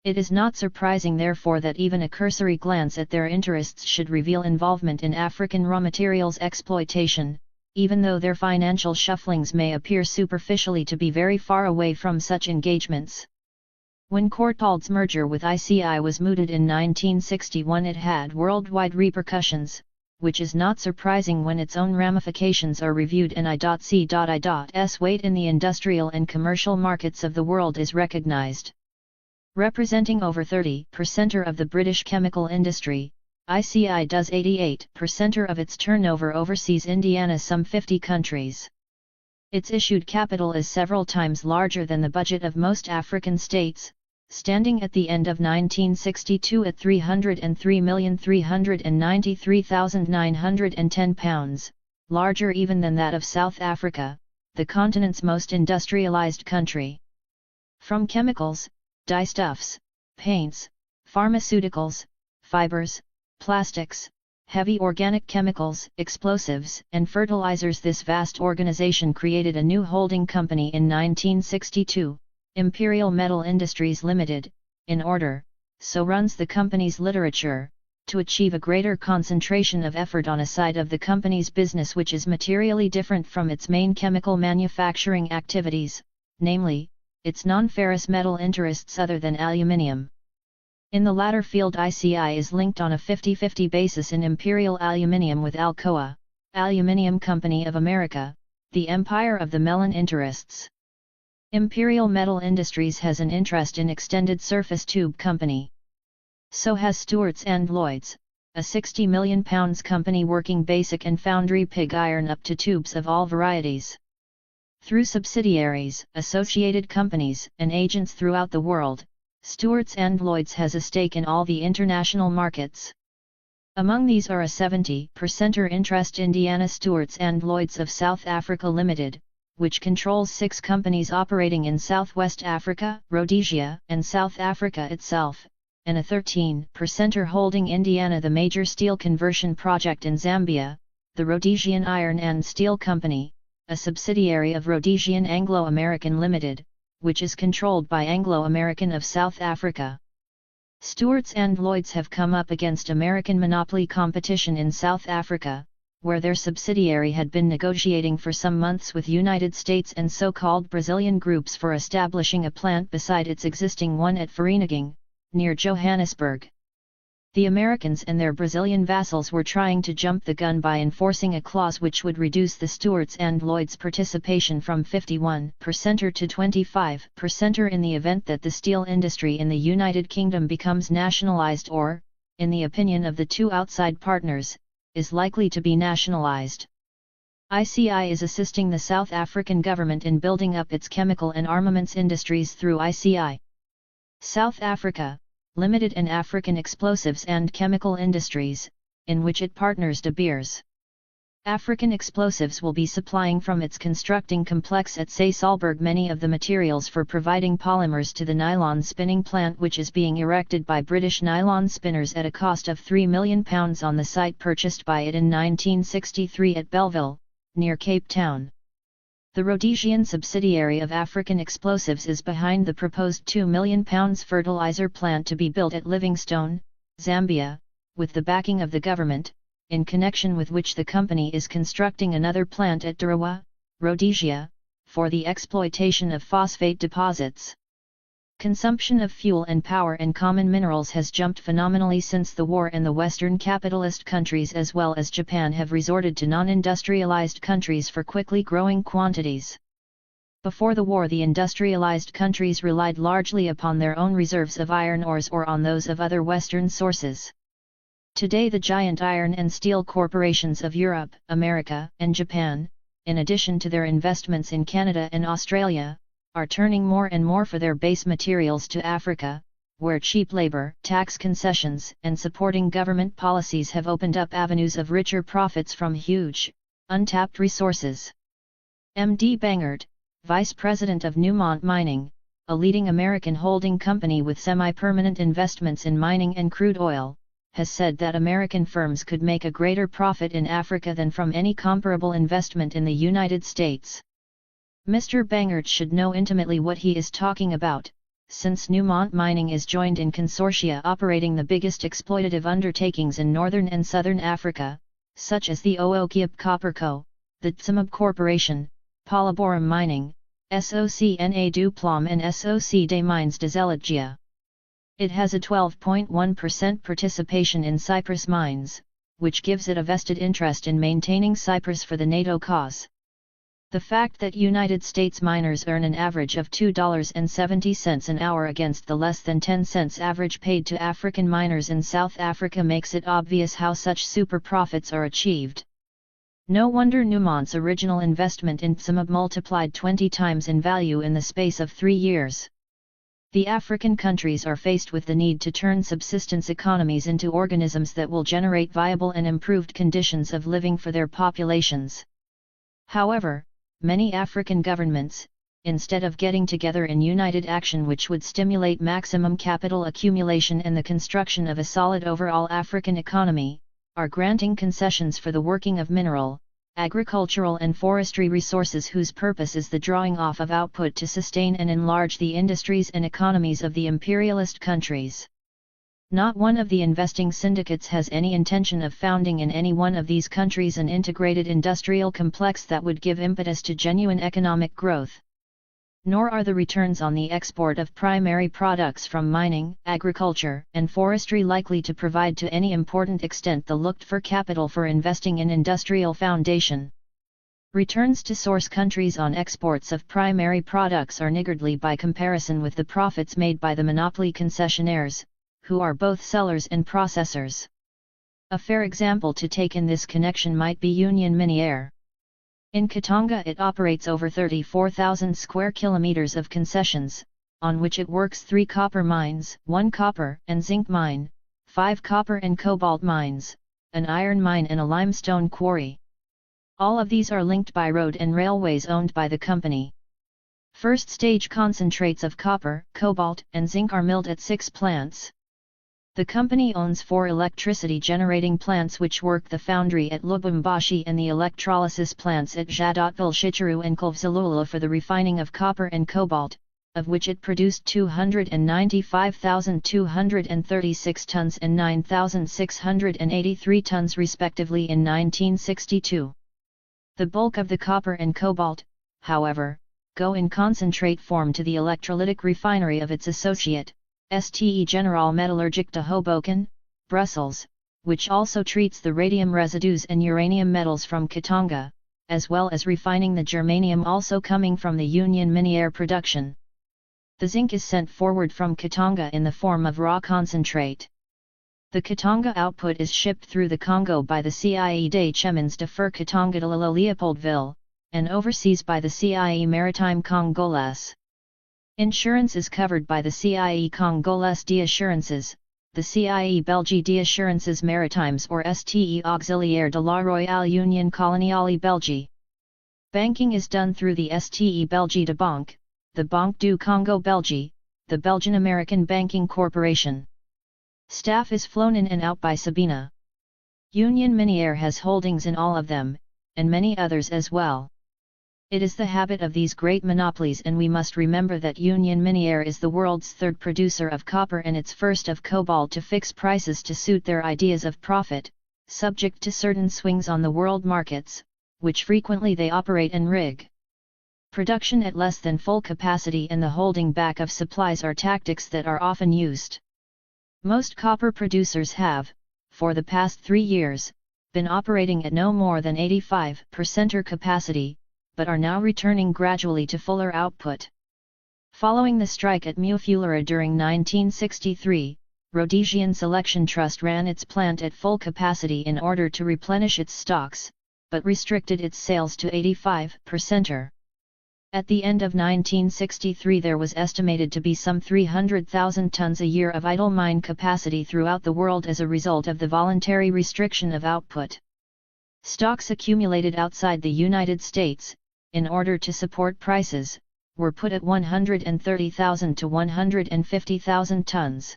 It is not surprising therefore that even a cursory glance at their interests should reveal involvement in African raw materials exploitation, even though their financial shufflings may appear superficially to be very far away from such engagements. When Courtaulds' merger with ICI was mooted in 1961, it had worldwide repercussions, which is not surprising when its own ramifications are reviewed and I.C.I.'s weight in the industrial and commercial markets of the world is recognized. Representing over 30% of the British chemical industry, ICI does 88% of its turnover overseas, Indiana some 50 countries. Its issued capital is several times larger than the budget of most African states, standing at the end of 1962 at £303,393,910, larger even than that of South Africa, the continent's most industrialized country. From chemicals, dyestuffs, paints, pharmaceuticals, fibers, plastics, heavy organic chemicals, explosives, and fertilizers, this vast organization created a new holding company in 1962, Imperial Metal Industries Limited, in order, so runs the company's literature, to achieve a greater concentration of effort on a side of the company's business which is materially different from its main chemical manufacturing activities, namely, its non-ferrous metal interests other than aluminium. In the latter field, ICI is linked on a 50-50 basis in Imperial Aluminium with Alcoa, Aluminium Company of America, the empire of the Mellon interests. Imperial Metal Industries has an interest in Extended Surface Tube Company. So has Stewart's and Lloyd's, a £60 million company working basic and foundry pig iron up to tubes of all varieties. Through subsidiaries, associated companies, and agents throughout the world, Stewart's and Lloyd's has a stake in all the international markets. Among these are a 70% interest Indiana Stewart's and Lloyd's of South Africa Limited, which controls 6 companies operating in Southwest Africa, Rhodesia, and South Africa itself, and a 13% holding Indiana the major steel conversion project in Zambia, the Rhodesian Iron and Steel Company, a subsidiary of Rhodesian Anglo-American Limited, which is controlled by Anglo-American of South Africa. Stewart's and Lloyd's have come up against American monopoly competition in South Africa, where their subsidiary had been negotiating for some months with United States and so-called Brazilian groups for establishing a plant beside its existing one at Vereeniging, near Johannesburg. The Americans and their Brazilian vassals were trying to jump the gun by enforcing a clause which would reduce the Stewart's and Lloyd's participation from 51% to 25% in the event that the steel industry in the United Kingdom becomes nationalized or, in the opinion of the two outside partners, is likely to be nationalized. ICI is assisting the South African government in building up its chemical and armaments industries through ICI South Africa Limited and African Explosives and Chemical Industries, in which it partners De Beers. African Explosives will be supplying from its constructing complex at Sasolburg many of the materials for providing polymers to the nylon spinning plant which is being erected by British nylon spinners at a cost of £3 million on the site purchased by it in 1963 at Belleville, near Cape Town. The Rhodesian subsidiary of African Explosives is behind the proposed £2 million fertilizer plant to be built at Livingstone, Zambia, with the backing of the government, in connection with which the company is constructing another plant at Durawa, Rhodesia, for the exploitation of phosphate deposits. Consumption of fuel and power and common minerals has jumped phenomenally since the war, and the Western capitalist countries as well as Japan have resorted to non-industrialized countries for quickly growing quantities. Before the war, the industrialized countries relied largely upon their own reserves of iron ores or on those of other Western sources. Today, the giant iron and steel corporations of Europe, America, and Japan, in addition to their investments in Canada and Australia, are turning more and more for their base materials to Africa, where cheap labor, tax concessions, and supporting government policies have opened up avenues of richer profits from huge, untapped resources. M.D. Bangert, Vice President of Newmont Mining, a leading American holding company with semi-permanent investments in mining and crude oil, has said that American firms could make a greater profit in Africa than from any comparable investment in the United States. Mr. Bangert should know intimately what he is talking about, since Newmont Mining is joined in consortia operating the biggest exploitative undertakings in northern and southern Africa, such as the Ookiep Copper Co., the Tsumeb Corporation, Palaborum Mining, SOCNA du Plom and SOC des Mines des Eletgia. It has a 12.1% participation in Cyprus mines, which gives it a vested interest in maintaining Cyprus for the NATO cause. The fact that United States miners earn an average of $2.70 an hour against the less than 10 cents average paid to African miners in South Africa makes it obvious how such super profits are achieved. No wonder Newmont's original investment in Tsumeb multiplied 20 times in value in the space of 3 years. The African countries are faced with the need to turn subsistence economies into organisms that will generate viable and improved conditions of living for their populations. However, many African governments, instead of getting together in united action which would stimulate maximum capital accumulation and the construction of a solid overall African economy, are granting concessions for the working of mineral, agricultural and forestry resources whose purpose is the drawing off of output to sustain and enlarge the industries and economies of the imperialist countries. Not one of the investing syndicates has any intention of founding in any one of these countries an integrated industrial complex that would give impetus to genuine economic growth. Nor are the returns on the export of primary products from mining, agriculture, and forestry likely to provide to any important extent the looked-for capital for investing in industrial foundation. Returns to source countries on exports of primary products are niggardly by comparison with the profits made by the monopoly concessionaires, who are both sellers and processors. A fair example to take in this connection might be Union Miniere. In Katanga it operates over 34,000 square kilometers of concessions, on which it works 3 copper mines, 1 copper and zinc mine, 5 copper and cobalt mines, an iron mine and a limestone quarry. All of these are linked by road and railways owned by the company. First stage concentrates of copper, cobalt and zinc are milled at 6 plants. The company owns 4 electricity generating plants which work the foundry at Lubumbashi and the electrolysis plants at Jadotville, Shichiru and Kolvzalula for the refining of copper and cobalt, of which it produced 295,236 tons and 9,683 tons respectively in 1962. The bulk of the copper and cobalt, however, go in concentrate form to the electrolytic refinery of its associate, STE General Metallurgique de Hoboken, Brussels, which also treats the radium residues and uranium metals from Katanga, as well as refining the germanium also coming from the Union Miniere production. The zinc is sent forward from Katanga in the form of raw concentrate. The Katanga output is shipped through the Congo by the CIE des Chemins de Fer Katanga de la Leopoldville, and overseas by the CIE Maritime Congolese. Insurance is covered by the CIE Congolese d'Assurances, the CIE Belgique d'Assurances Maritimes or STE Auxiliaire de la Royale Union Coloniale Belgique. Banking is done through the STE Belgique de Banque, the Banque du Congo Belgique, the Belgian-American Banking Corporation. Staff is flown in and out by Sabina. Union Miniere has holdings in all of them, and many others as well. It is the habit of these great monopolies, and we must remember that Union Miniere is the world's 3rd producer of copper and its 1st of cobalt to fix prices to suit their ideas of profit, subject to certain swings on the world markets, which frequently they operate and rig. Production at less than full capacity and the holding back of supplies are tactics that are often used. Most copper producers have, for the past 3 years, been operating at no more than 85% capacity, but are now returning gradually to fuller output. Following the strike at Mufulira during 1963, Rhodesian Selection Trust ran its plant at full capacity in order to replenish its stocks, but restricted its sales to 85%. At the end of 1963 there was estimated to be some 300,000 tons a year of idle mine capacity throughout the world as a result of the voluntary restriction of output. Stocks accumulated outside the United States, in order to support prices, were put at 130,000 to 150,000 tons.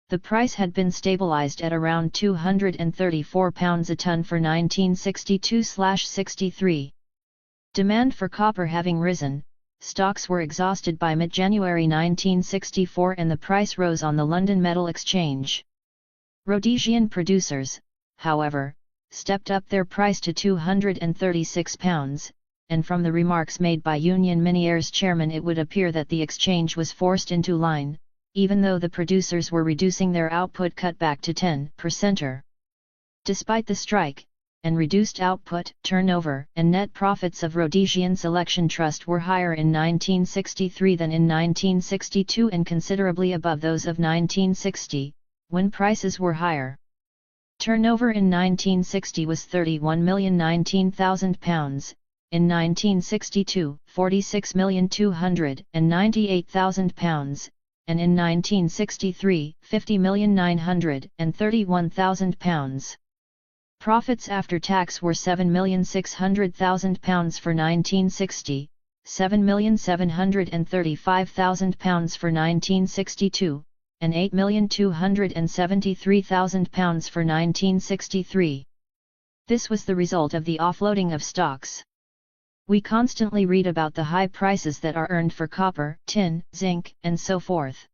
The price had been stabilized at around £234 a ton for 1962-63. Demand for copper having risen, stocks were exhausted by mid-January 1964 and the price rose on the London Metal Exchange. Rhodesian producers, however, stepped up their price to £236, and from the remarks made by Union Minière's chairman it would appear that the exchange was forced into line, even though the producers were reducing their output cut back to 10%. Despite the strike, and reduced output, turnover and net profits of Rhodesian Selection Trust were higher in 1963 than in 1962 and considerably above those of 1960, when prices were higher. Turnover in 1960 was £31,019,000, in 1962, £46,298,000, and in 1963, £50,931,000. Profits after tax were £7,600,000 for 1960, £7,735,000 for 1962, and £8,273,000 for 1963. This was the result of the offloading of stocks. We constantly read about the high prices that are earned for copper, tin, zinc, and so forth.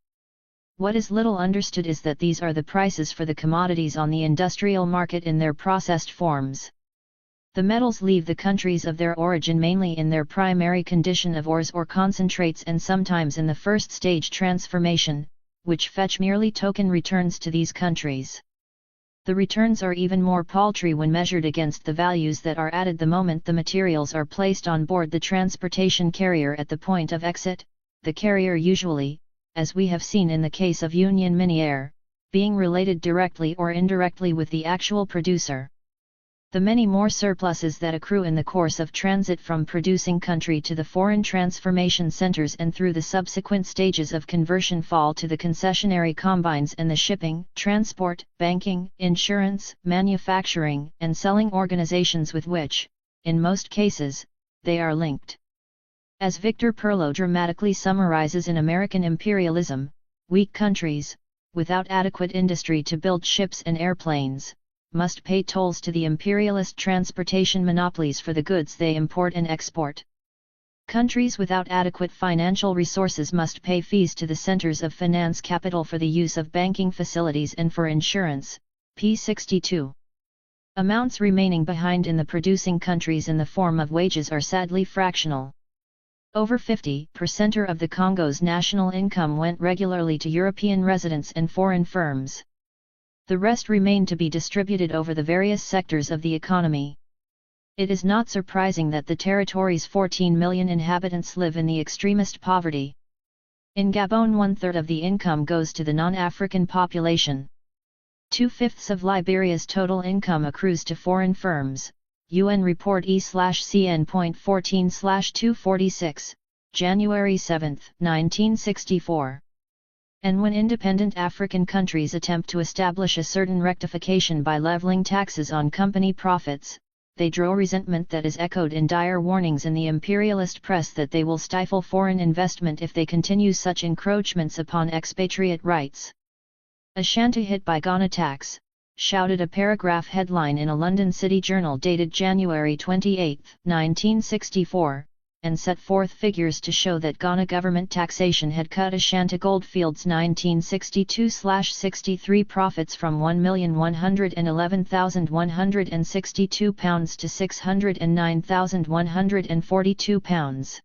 What is little understood is that these are the prices for the commodities on the industrial market in their processed forms. The metals leave the countries of their origin mainly in their primary condition of ores or concentrates and sometimes in the first stage transformation, which fetch merely token returns to these countries. The returns are even more paltry when measured against the values that are added the moment the materials are placed on board the transportation carrier at the point of exit, the carrier usually, as we have seen in the case of Union Minière, being related directly or indirectly with the actual producer. The many more surpluses that accrue in the course of transit from producing country to the foreign transformation centers and through the subsequent stages of conversion fall to the concessionary combines and the shipping, transport, banking, insurance, manufacturing, and selling organizations with which, in most cases, they are linked. As Victor Perlo dramatically summarizes in American Imperialism, weak countries, without adequate industry to build ships and airplanes, must pay tolls to the imperialist transportation monopolies for the goods they import and export. Countries without adequate financial resources must pay fees to the centers of finance capital for the use of banking facilities and for insurance, p. 62. Amounts remaining behind in the producing countries in the form of wages are sadly fractional. Over 50% of the Congo's national income went regularly to European residents and foreign firms. The rest remained to be distributed over the various sectors of the economy. It is not surprising that the territory's 14 million inhabitants live in the extremest poverty. In Gabon 1/3 of the income goes to the non-African population. 2/5 of Liberia's total income accrues to foreign firms. UN Report E/CN.14/246, January 7, 1964. And when independent African countries attempt to establish a certain rectification by leveling taxes on company profits, they draw resentment that is echoed in dire warnings in the imperialist press that they will stifle foreign investment if they continue such encroachments upon expatriate rights. Ashanti hit by Ghana tax, shouted a paragraph headline in a London City Journal dated January 28, 1964, and set forth figures to show that Ghana government taxation had cut Ashanti Goldfields' 1962-63 profits from £1,111,162 to £609,142.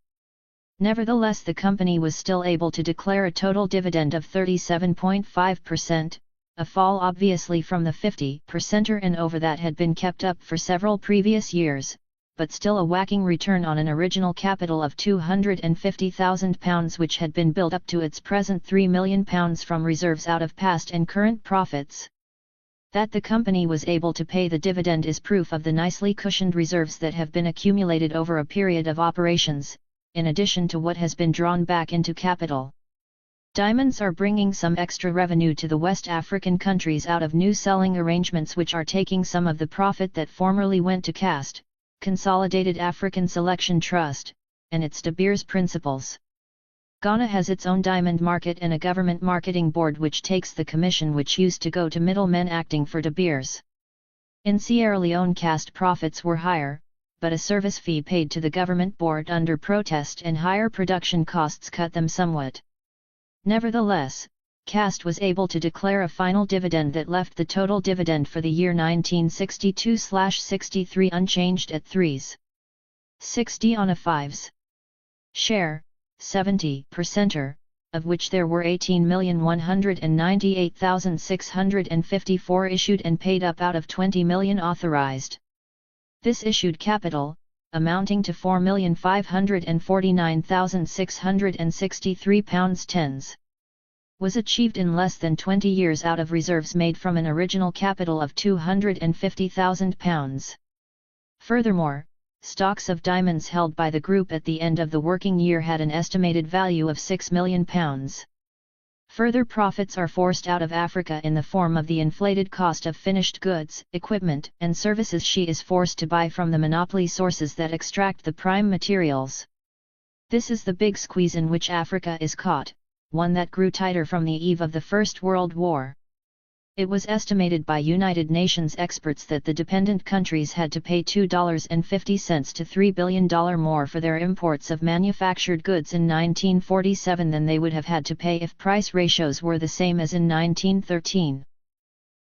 Nevertheless, the company was still able to declare a total dividend of 37.5%, a fall obviously from the 50% and over that had been kept up for several previous years, but still a whacking return on an original capital of £250,000 which had been built up to its present £3 million from reserves out of past and current profits. That the company was able to pay the dividend is proof of the nicely cushioned reserves that have been accumulated over a period of operations, in addition to what has been drawn back into capital. Diamonds are bringing some extra revenue to the West African countries out of new selling arrangements which are taking some of the profit that formerly went to CAST, Consolidated African Selection Trust, and its De Beers principles. Ghana has its own diamond market and a government marketing board which takes the commission which used to go to middlemen acting for De Beers. In Sierra Leone CAST profits were higher, but a service fee paid to the government board under protest and higher production costs cut them somewhat. Nevertheless, CAST was able to declare a final dividend that left the total dividend for the year 1962/63 unchanged at 3s.60 on a 5s. share, 70%, of which there were 18,198,654 issued and paid up out of 20 million authorized. This issued capital, amounting to £4,549,663 was achieved in less than 20 years out of reserves made from an original capital of £250,000. Furthermore, stocks of diamonds held by the group at the end of the working year had an estimated value of £6 million. Further profits are forced out of Africa in the form of the inflated cost of finished goods, equipment, and services she is forced to buy from the monopoly sources that extract the prime materials. This is the big squeeze in which Africa is caught, one that grew tighter from the eve of the First World War. It was estimated by United Nations experts that the dependent countries had to pay $2.50 to $3 billion more for their imports of manufactured goods in 1947 than they would have had to pay if price ratios were the same as in 1913.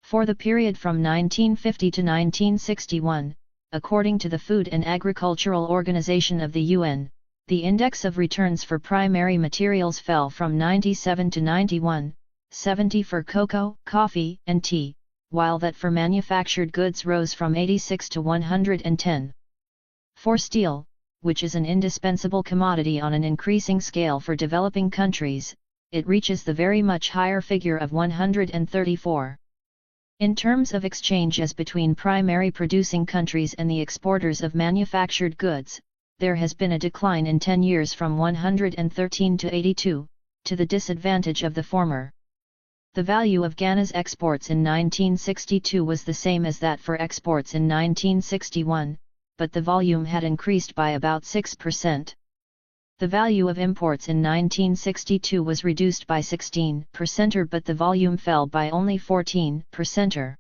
For the period from 1950 to 1961, according to the Food and Agricultural Organization of the UN, the index of returns for primary materials fell from 97 to 91, 70 for cocoa, coffee, and tea, while that for manufactured goods rose from 86 to 110. For steel, which is an indispensable commodity on an increasing scale for developing countries, it reaches the very much higher figure of 134. In terms of exchange as between primary producing countries and the exporters of manufactured goods, there has been a decline in 10 years from 113 to 82, to the disadvantage of the former. The value of Ghana's exports in 1962 was the same as that for exports in 1961, but the volume had increased by about 6%. The value of imports in 1962 was reduced by 16%, but the volume fell by only 14%.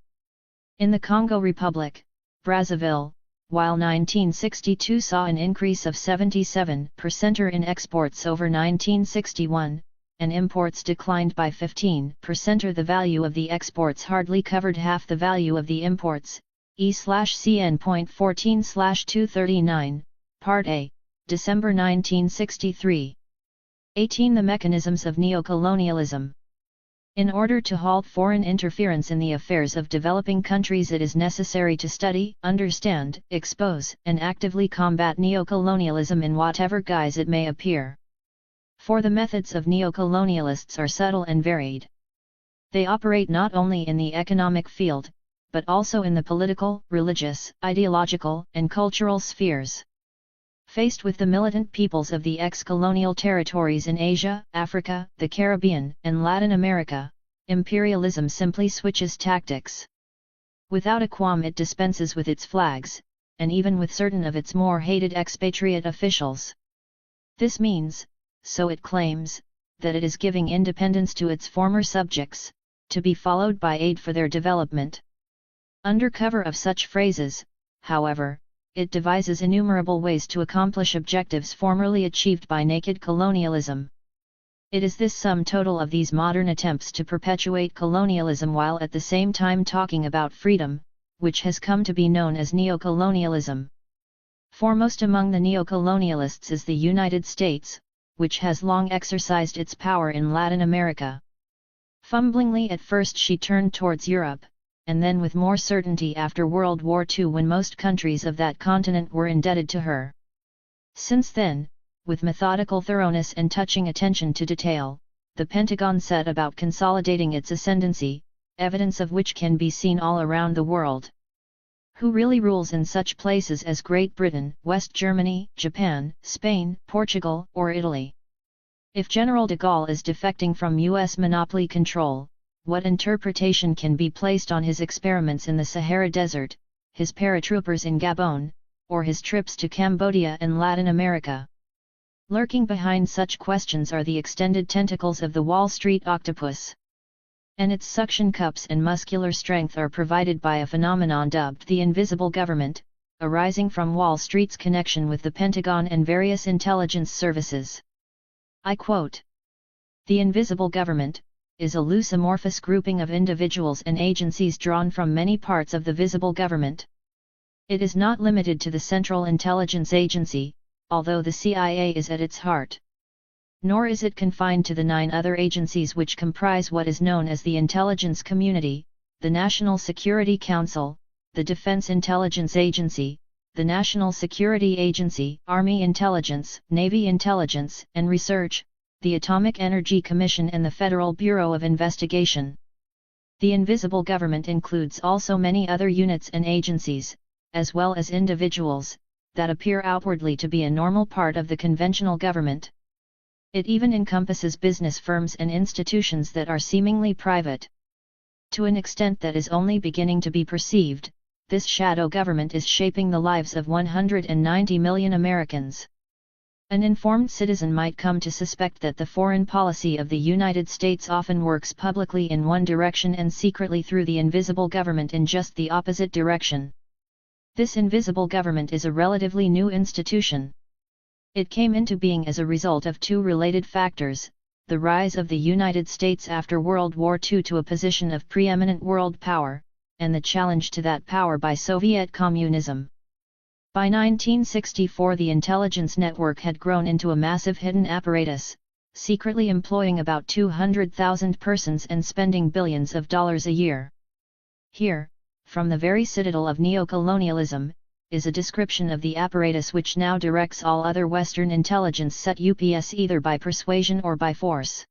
In the Congo Republic, Brazzaville, while 1962 saw an increase of 77% in exports over 1961, and imports declined by 15%, the value of the exports hardly covered half the value of the imports. E/CN.14/239, Part A, December 1963. 18. The mechanisms of neo-colonialism. In order to halt foreign interference in the affairs of developing countries, it is necessary to study, understand, expose, and actively combat neo-colonialism in whatever guise it may appear. For the methods of neo-colonialists are subtle and varied. They operate not only in the economic field, but also in the political, religious, ideological, and cultural spheres. Faced with the militant peoples of the ex-colonial territories in Asia, Africa, the Caribbean, and Latin America, imperialism simply switches tactics. Without a qualm it dispenses with its flags, and even with certain of its more hated expatriate officials. This means, so it claims, that it is giving independence to its former subjects, to be followed by aid for their development. Under cover of such phrases, however, it devises innumerable ways to accomplish objectives formerly achieved by naked colonialism. It is this sum total of these modern attempts to perpetuate colonialism while at the same time talking about freedom, which has come to be known as neo-colonialism. Foremost among the neo-colonialists is the United States, which has long exercised its power in Latin America. Fumblingly at first she turned towards Europe, and then with more certainty after World War II when most countries of that continent were indebted to her. Since then, with methodical thoroughness and touching attention to detail, the Pentagon set about consolidating its ascendancy, evidence of which can be seen all around the world. Who really rules in such places as Great Britain, West Germany, Japan, Spain, Portugal, or Italy? If General de Gaulle is defecting from U.S. monopoly control, what interpretation can be placed on his experiments in the Sahara Desert, his paratroopers in Gabon, or his trips to Cambodia and Latin America? Lurking behind such questions are the extended tentacles of the Wall Street octopus. And its suction cups and muscular strength are provided by a phenomenon dubbed the invisible government, arising from Wall Street's connection with the Pentagon and various intelligence services. I quote, "The invisible government is a loose amorphous grouping of individuals and agencies drawn from many parts of the visible government. It is not limited to the Central Intelligence Agency, although the CIA is at its heart. Nor is it confined to the 9 other agencies which comprise what is known as the intelligence community, the National Security Council, the Defense Intelligence Agency, the National Security Agency, Army Intelligence, Navy Intelligence and Research, the Atomic Energy Commission and the Federal Bureau of Investigation. The invisible government includes also many other units and agencies, as well as individuals, that appear outwardly to be a normal part of the conventional government. It even encompasses business firms and institutions that are seemingly private. To an extent that is only beginning to be perceived, this shadow government is shaping the lives of 190 million Americans. An informed citizen might come to suspect that the foreign policy of the United States often works publicly in one direction and secretly through the invisible government in just the opposite direction. This invisible government is a relatively new institution. It came into being as a result of 2 related factors: the rise of the United States after World War II to a position of preeminent world power, and the challenge to that power by Soviet communism. By 1964 the intelligence network had grown into a massive hidden apparatus, secretly employing about 200,000 persons and spending billions of dollars a year. Here, from the very citadel of neo-colonialism, is a description of the apparatus which now directs all other Western intelligence set ups either by persuasion or by force.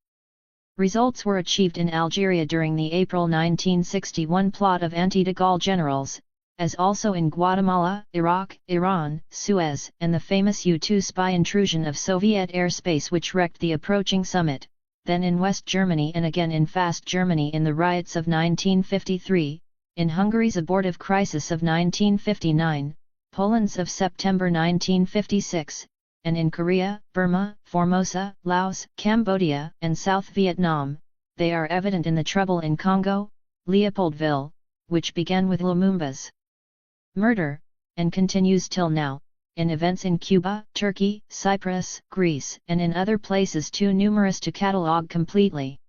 Results were achieved in Algeria during the April 1961 plot of anti-de Gaulle generals, as also in Guatemala, Iraq, Iran, Suez, and the famous U-2 spy intrusion of Soviet airspace which wrecked the approaching summit, then in West Germany and again in Fast Germany in the riots of 1953, in Hungary's abortive crisis of 1959, Poland's of September 1956, and in Korea, Burma, Formosa, Laos, Cambodia, and South Vietnam. They are evident in the trouble in Congo, Leopoldville, which began with Lumumba's murder, and continues till now, in events in Cuba, Turkey, Cyprus, Greece, and in other places too numerous to catalogue completely.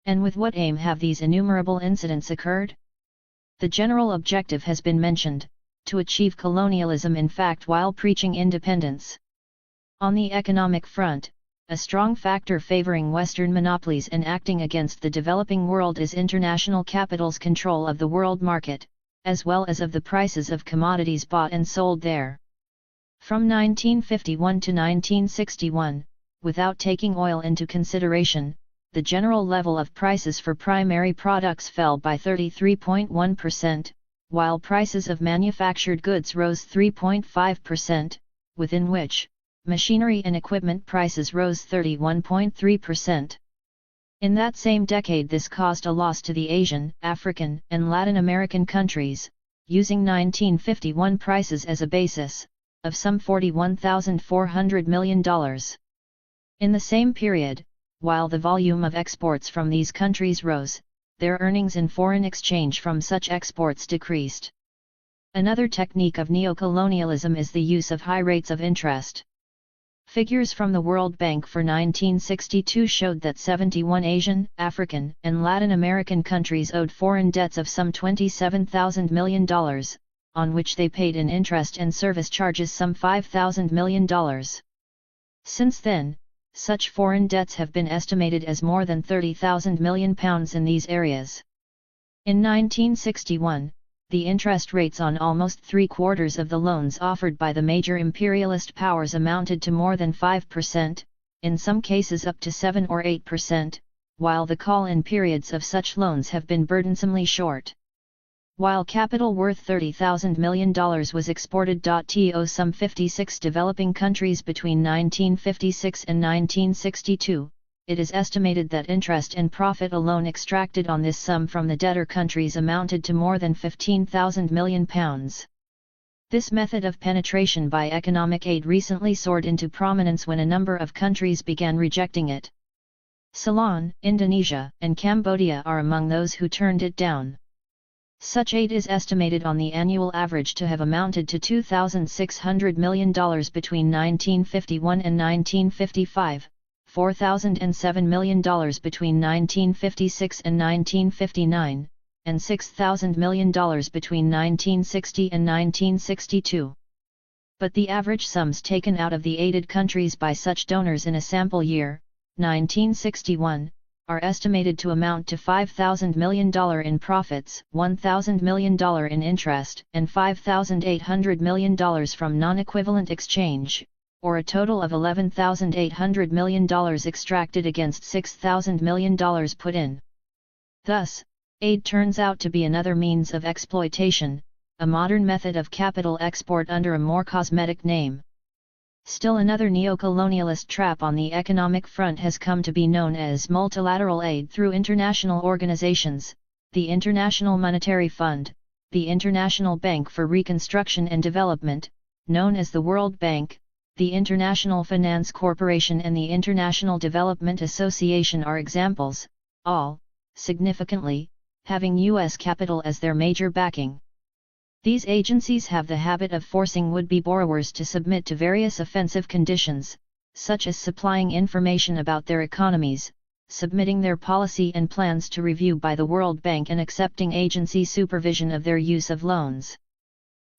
And with what aim have these innumerable incidents occurred? The general objective has been mentioned: to achieve colonialism in fact while preaching independence. On the economic front, a strong factor favoring Western monopolies and acting against the developing world is international capital's control of the world market, as well as of the prices of commodities bought and sold there. From 1951 to 1961, without taking oil into consideration, the general level of prices for primary products fell by 33.1%, while prices of manufactured goods rose 3.5%, within which, machinery and equipment prices rose 31.3%. In that same decade this caused a loss to the Asian, African, and Latin American countries, using 1951 prices as a basis, of some $41,400 million. In the same period, while the volume of exports from these countries rose, their earnings in foreign exchange from such exports decreased. Another technique of neo-colonialism is the use of high rates of interest. Figures from the World Bank for 1962 showed that 71 Asian, African, and Latin American countries owed foreign debts of some $27,000 million, on which they paid in interest and service charges some $5,000 million. Since then, such foreign debts have been estimated as more than £30,000 million in these areas. In 1961, the interest rates on almost 3/4 of the loans offered by the major imperialist powers amounted to more than 5%, in some cases up to 7 or 8%, while the call-in periods of such loans have been burdensomely short. While capital worth $30,000 million was exported to some 56 developing countries between 1956 and 1962, it is estimated that interest and profit alone extracted on this sum from the debtor countries amounted to more than £15,000 million. This method of penetration by economic aid recently soared into prominence when a number of countries began rejecting it. Ceylon, Indonesia, and Cambodia are among those who turned it down. Such aid is estimated on the annual average to have amounted to $2,600 million between 1951 and 1955, $4,007 million between 1956 and 1959, and $6,000 million between 1960 and 1962. But the average sums taken out of the aided countries by such donors in a sample year, 1961, are estimated to amount to $5,000 million in profits, $1,000 million in interest, and $5,800 million from non-equivalent exchange, or a total of $11,800 million extracted against $6,000 million put in. Thus, aid turns out to be another means of exploitation, a modern method of capital export under a more cosmetic name. Still another neo-colonialist trap on the economic front has come to be known as multilateral aid through international organizations, the International Monetary Fund, the International Bank for Reconstruction and Development, known as the World Bank, the International Finance Corporation and the International Development Association are examples, all, significantly, having U.S. capital as their major backing. These agencies have the habit of forcing would-be borrowers to submit to various offensive conditions, such as supplying information about their economies, submitting their policy and plans to review by the World Bank and accepting agency supervision of their use of loans.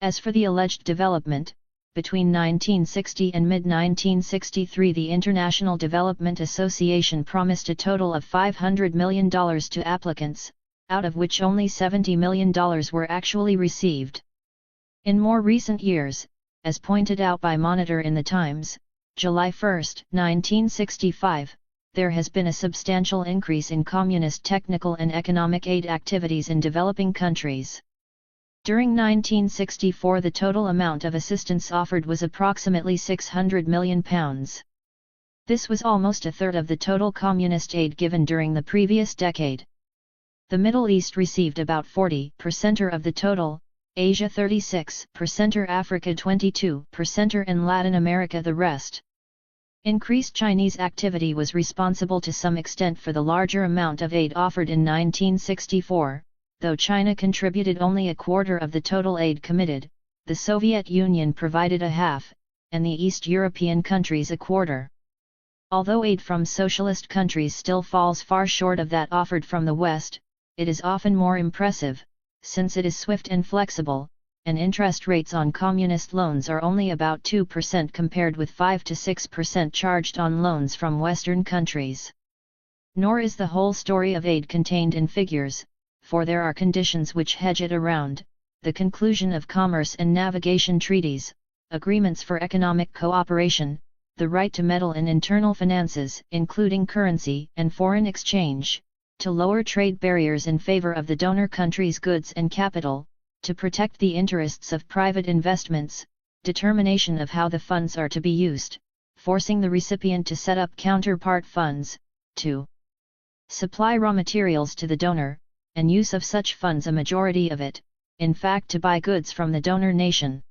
As for the alleged development, between 1960 and mid-1963 the International Development Association promised a total of $500 million to applicants, out of which only $70 million were actually received. In more recent years, as pointed out by Monitor in the Times, July 1, 1965, there has been a substantial increase in communist technical and economic aid activities in developing countries. During 1964 the total amount of assistance offered was approximately £600 million. This was almost a third of the total communist aid given during the previous decade. The Middle East received about 40% of the total, Asia 36%, Africa 22%, and Latin America the rest. Increased Chinese activity was responsible to some extent for the larger amount of aid offered in 1964, though China contributed only a quarter of the total aid committed, the Soviet Union provided a half, and the East European countries a quarter. Although aid from socialist countries still falls far short of that offered from the West, it is often more impressive, since it is swift and flexible, and interest rates on communist loans are only about 2% compared with 5 to 6% charged on loans from Western countries. Nor is the whole story of aid contained in figures, for there are conditions which hedge it around: the conclusion of commerce and navigation treaties, agreements for economic cooperation, the right to meddle in internal finances, including currency and foreign exchange, to lower trade barriers in favor of the donor country's goods and capital, to protect the interests of private investments, determination of how the funds are to be used, forcing the recipient to set up counterpart funds, to supply raw materials to the donor, and use of such funds, a majority of it, in fact, to buy goods from the donor nation.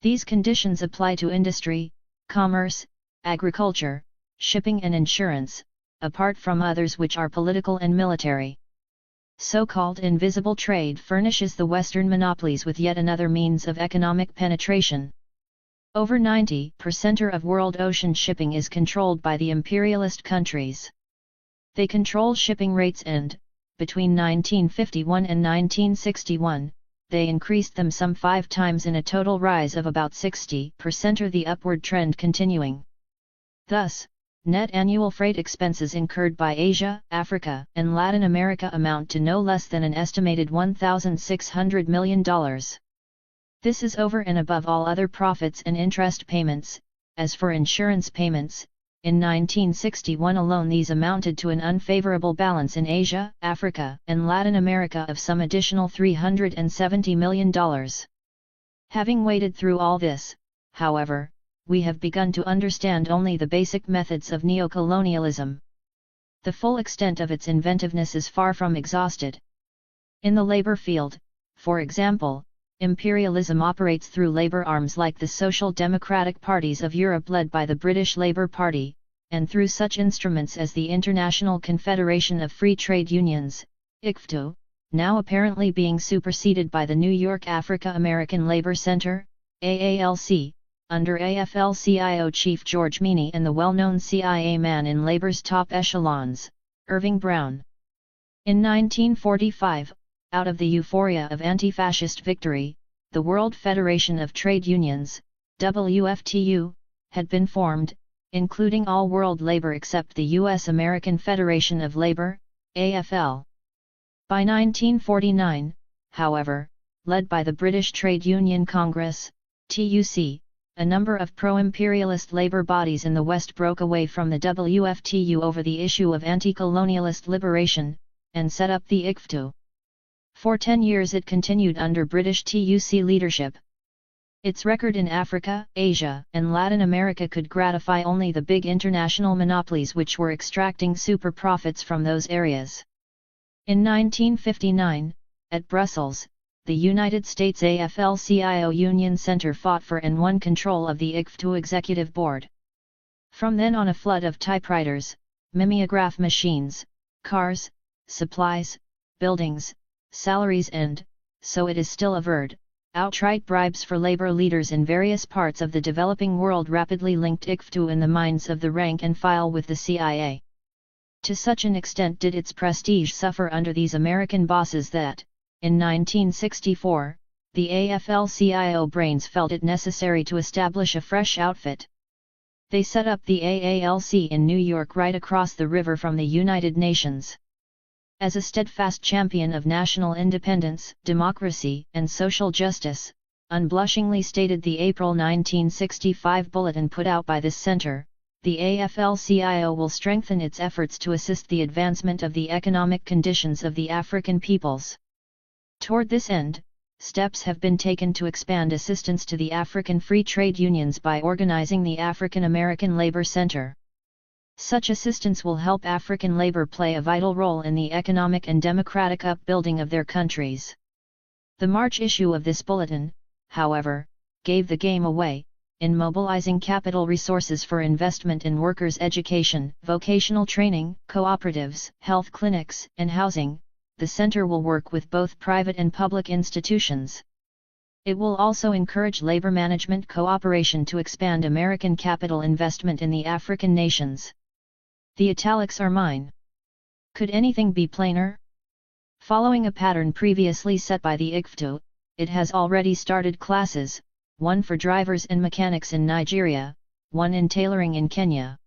These conditions apply to industry, commerce, agriculture, shipping and insurance, apart from others which are political and military. So-called invisible trade furnishes the Western monopolies with yet another means of economic penetration. Over 90% of world ocean shipping is controlled by the imperialist countries. They control shipping rates and, between 1951 and 1961, they increased them some 5 times in a total rise of about 60%, or the upward trend continuing. Thus, net annual freight expenses incurred by Asia, Africa, and Latin America amount to no less than an estimated $1,600 million. This is over and above all other profits and interest payments. As for insurance payments, in 1961 alone these amounted to an unfavorable balance in Asia, Africa, and Latin America of some additional $370 million. Having waded through all this, however, we have begun to understand only the basic methods of neo-colonialism. The full extent of its inventiveness is far from exhausted. In the labor field, for example, imperialism operates through labor arms like the Social Democratic parties of Europe led by the British Labour Party, and through such instruments as the International Confederation of Free Trade Unions, ICFTU, now apparently being superseded by the New York Africa American Labor Center, AALC, under AFL-CIO chief George Meany and the well-known CIA man in labor's top echelons, Irving Brown. In 1945, out of the euphoria of anti-fascist victory, the World Federation of Trade Unions, WFTU, had been formed, including all world labor except the U.S. American Federation of Labor, AFL. By 1949, however, led by the British Trade Union Congress, TUC, a number of pro-imperialist labor bodies in the West broke away from the WFTU over the issue of anti-colonialist liberation, and set up the ICFTU. For 10 years it continued under British TUC leadership. Its record in Africa, Asia, and Latin America could gratify only the big international monopolies which were extracting super profits from those areas. In 1959, at Brussels, the United States AFL-CIO Union Center fought for and won control of the ICFTU Executive Board. From then on a flood of typewriters, mimeograph machines, cars, supplies, buildings, salaries and, so it is still averred, outright bribes for labor leaders in various parts of the developing world rapidly linked ICFTU in the minds of the rank and file with the CIA. To such an extent did its prestige suffer under these American bosses that, in 1964, the AFL-CIO brains felt it necessary to establish a fresh outfit. They set up the AALC in New York right across the river from the United Nations. As a steadfast champion of national independence, democracy, and social justice, unblushingly stated the April 1965 bulletin put out by this center, the AFL-CIO will strengthen its efforts to assist the advancement of the economic conditions of the African peoples. Toward this end, steps have been taken to expand assistance to the African free trade unions by organizing the African American Labor Center. Such assistance will help African labor play a vital role in the economic and democratic upbuilding of their countries. The March issue of this bulletin, however, gave the game away. In mobilizing capital resources for investment in workers' education, vocational training, cooperatives, health clinics, and housing, the center will work with both private and public institutions. It will also encourage labor management cooperation to expand American capital investment in the African nations. The italics are mine. Could anything be plainer? Following a pattern previously set by the ICFTU, it has already started classes, one for drivers and mechanics in Nigeria, one in tailoring in Kenya.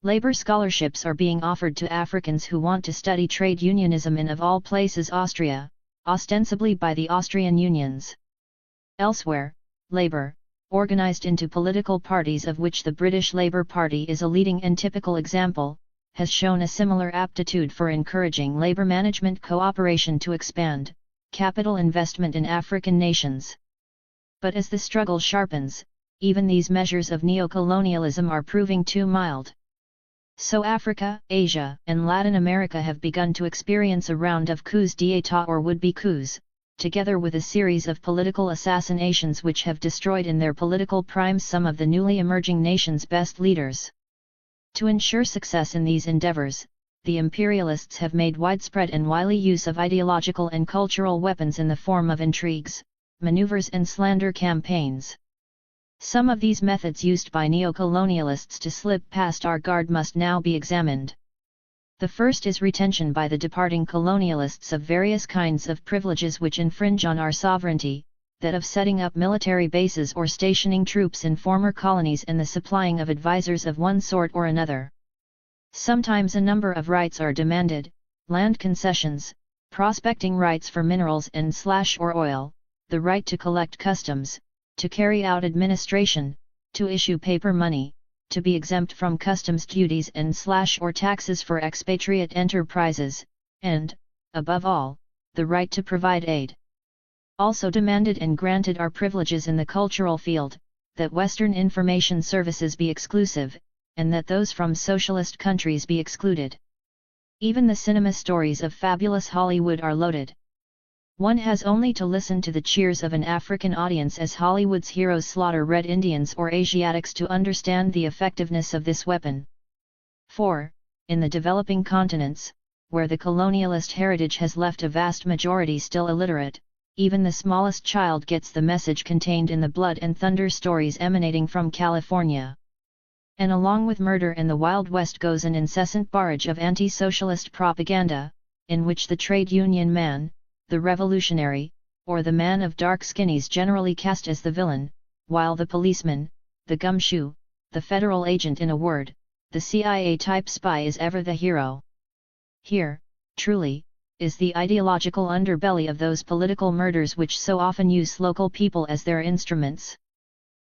Labor scholarships are being offered to Africans who want to study trade unionism in, of all places, Austria, ostensibly by the Austrian unions. Elsewhere, labor, organized into political parties of which the British Labour Party is a leading and typical example, has shown a similar aptitude for encouraging labor management cooperation to expand capital investment in African nations. But as the struggle sharpens, even these measures of neo-colonialism are proving too mild. So Africa, Asia, and Latin America have begun to experience a round of coups d'état or would-be coups, together with a series of political assassinations which have destroyed in their political prime some of the newly emerging nation's best leaders. To ensure success in these endeavors, the imperialists have made widespread and wily use of ideological and cultural weapons in the form of intrigues, maneuvers and slander campaigns. Some of these methods used by neo-colonialists to slip past our guard must now be examined. The first is retention by the departing colonialists of various kinds of privileges which infringe on our sovereignty, that of setting up military bases or stationing troops in former colonies and the supplying of advisors of one sort or another. Sometimes a number of rights are demanded: land concessions, prospecting rights for minerals and/or oil, the right to collect customs, to carry out administration, to issue paper money, to be exempt from customs duties and/or taxes for expatriate enterprises, and, above all, the right to provide aid. Also demanded and granted are privileges in the cultural field, that Western information services be exclusive, and that those from socialist countries be excluded. Even the cinema stories of fabulous Hollywood are loaded. One has only to listen to the cheers of an African audience as Hollywood's heroes slaughter Red Indians or Asiatics to understand the effectiveness of this weapon. 4. In the developing continents, where the colonialist heritage has left a vast majority still illiterate, even the smallest child gets the message contained in the blood and thunder stories emanating from California. And along with murder and the Wild West goes an incessant barrage of anti-socialist propaganda, in which the trade union man, the revolutionary, or the man of dark skin is generally cast as the villain, while the policeman, the gumshoe, the federal agent, in a word, the CIA-type spy, is ever the hero. Here, truly, is the ideological underbelly of those political murders which so often use local people as their instruments.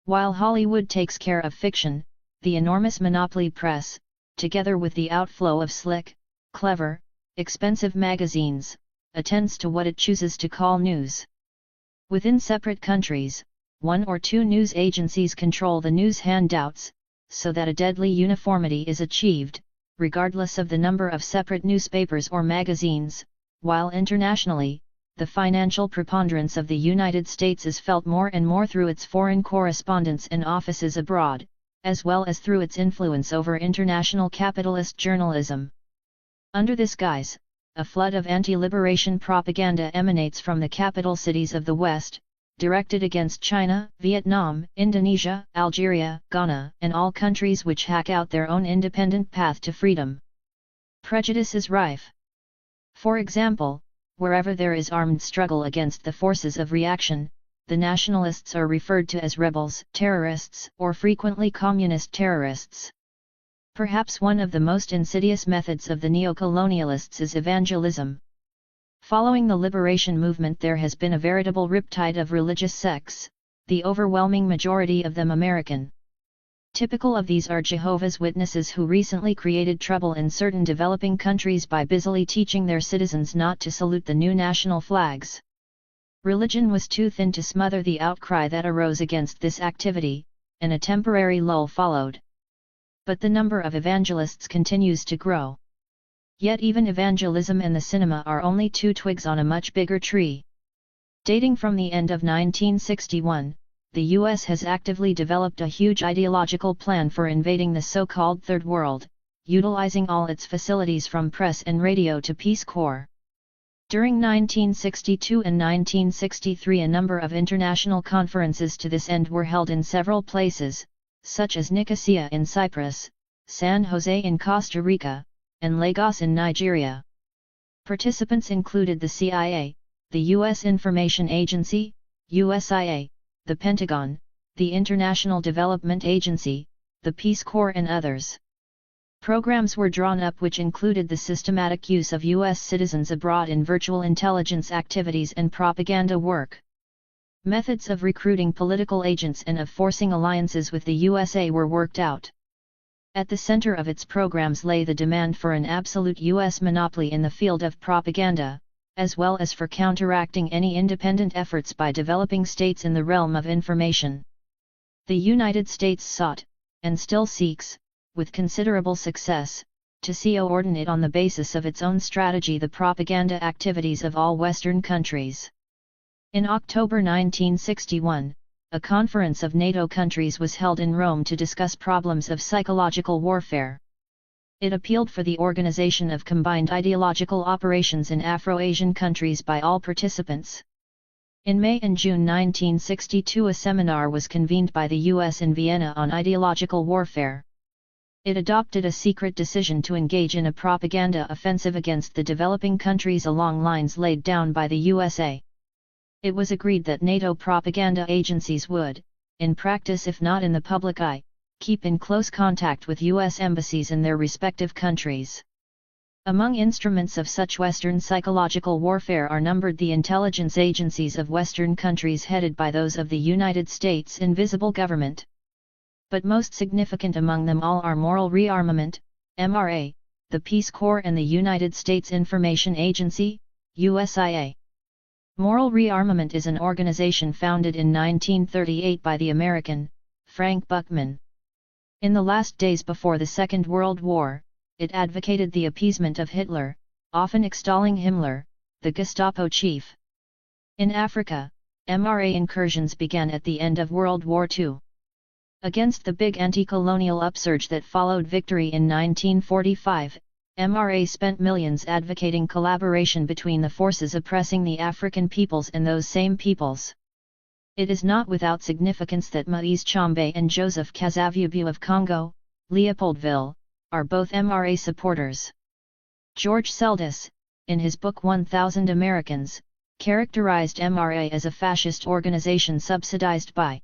While Hollywood takes care of fiction, the enormous monopoly press, together with the outflow of slick, clever, expensive magazines, attends to what it chooses to call news. Within separate countries, one or two news agencies control the news handouts, so that a deadly uniformity is achieved, regardless of the number of separate newspapers or magazines, while internationally, the financial preponderance of the United States is felt more and more through its foreign correspondents and offices abroad, as well as through its influence over international capitalist journalism. Under this guise, a flood of anti-liberation propaganda emanates from the capital cities of the West, directed against China, Vietnam, Indonesia, Algeria, Ghana, and all countries which hack out their own independent path to freedom. Prejudice is rife. For example, wherever there is armed struggle against the forces of reaction, the nationalists are referred to as rebels, terrorists, or frequently communist terrorists. Perhaps one of the most insidious methods of the neo-colonialists is evangelism. Following the liberation movement, there has been a veritable riptide of religious sects, the overwhelming majority of them American. Typical of these are Jehovah's Witnesses, who recently created trouble in certain developing countries by busily teaching their citizens not to salute the new national flags. Religion was too thin to smother the outcry that arose against this activity, and a temporary lull followed. But the number of evangelists continues to grow. Yet even evangelism and the cinema are only two twigs on a much bigger tree. Dating from the end of 1961, the U.S. has actively developed a huge ideological plan for invading the so-called Third World, utilizing all its facilities from press and radio to Peace Corps. During 1962 and 1963, a number of international conferences to this end were held in several places, such as Nicosia in Cyprus, San Jose in Costa Rica, and Lagos in Nigeria. Participants included the CIA, the U.S. Information Agency, USIA, the Pentagon, the International Development Agency, the Peace Corps, and others. Programs were drawn up which included the systematic use of U.S. citizens abroad in virtual intelligence activities and propaganda work. Methods of recruiting political agents and of forcing alliances with the USA were worked out. At the center of its programs lay the demand for an absolute U.S. monopoly in the field of propaganda, as well as for counteracting any independent efforts by developing states in the realm of information. The United States sought, and still seeks, with considerable success, to coordinate on the basis of its own strategy the propaganda activities of all Western countries. In October 1961, a conference of NATO countries was held in Rome to discuss problems of psychological warfare. It appealed for the organization of combined ideological operations in Afro-Asian countries by all participants. In May and June 1962, a seminar was convened by the U.S. in Vienna on ideological warfare. It adopted a secret decision to engage in a propaganda offensive against the developing countries along lines laid down by the USA. It was agreed that NATO propaganda agencies would, in practice if not in the public eye, keep in close contact with U.S. embassies in their respective countries. Among instruments of such Western psychological warfare are numbered the intelligence agencies of Western countries headed by those of the United States Invisible Government. But most significant among them all are Moral Rearmament, MRA, the Peace Corps and the United States Information Agency, USIA. Moral Rearmament is an organization founded in 1938 by the American, Frank Buchman. In the last days before the Second World War, it advocated the appeasement of Hitler, often extolling Himmler, the Gestapo chief. In Africa, MRA incursions began at the end of World War II. Against the big anti-colonial upsurge that followed victory in 1945, MRA spent millions advocating collaboration between the forces oppressing the African peoples and those same peoples. It is not without significance that Moise Tshombe and Joseph Kasavubu of Congo, Leopoldville, are both MRA supporters. George Seldes, in his book 1000 Americans, characterized MRA as a fascist organization subsidized by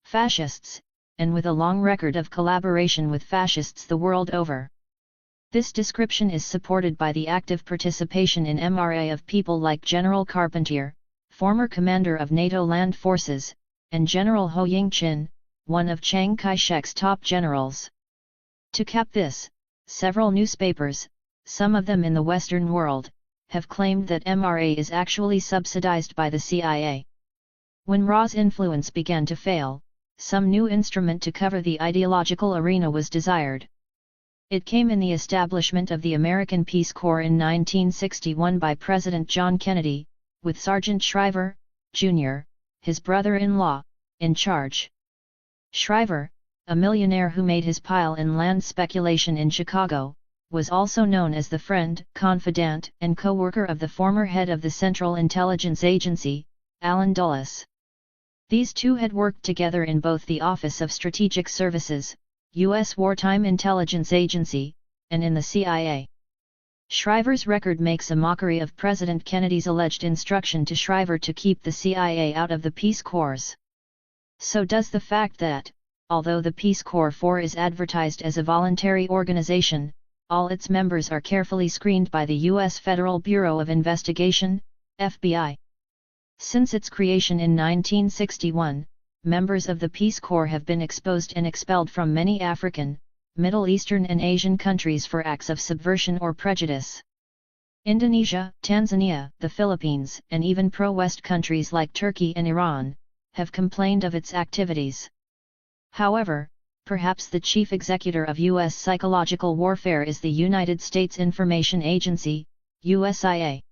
fascists, and with a long record of collaboration with fascists the world over. This description is supported by the active participation in MRA of people like General Carpentier, former commander of NATO land forces, and General Ho Ying-chin, one of Chiang Kai-shek's top generals. To cap this, several newspapers, some of them in the Western world, have claimed that MRA is actually subsidized by the CIA. When RA's influence began to fail, some new instrument to cover the ideological arena was desired. It came in the establishment of the American Peace Corps in 1961 by President John Kennedy, with Sergeant Shriver, Jr., his brother-in-law, in charge. Shriver, a millionaire who made his pile in land speculation in Chicago, was also known as the friend, confidant, and co-worker of the former head of the Central Intelligence Agency, Allen Dulles. These two had worked together in both the Office of Strategic Services, U.S. Wartime Intelligence Agency, and in the CIA. Shriver's record makes a mockery of President Kennedy's alleged instruction to Shriver to keep the CIA out of the Peace Corps. So does the fact that, although the Peace Corps 4 is advertised as a voluntary organization, all its members are carefully screened by the U.S. Federal Bureau of Investigation, FBI. Since its creation in 1961, members of the Peace Corps have been exposed and expelled from many African, Middle Eastern and Asian countries for acts of subversion or prejudice. Indonesia, Tanzania, the Philippines, and even pro-West countries like Turkey and Iran, have complained of its activities. However, perhaps the chief executor of U.S. psychological warfare is the United States Information Agency, USIA.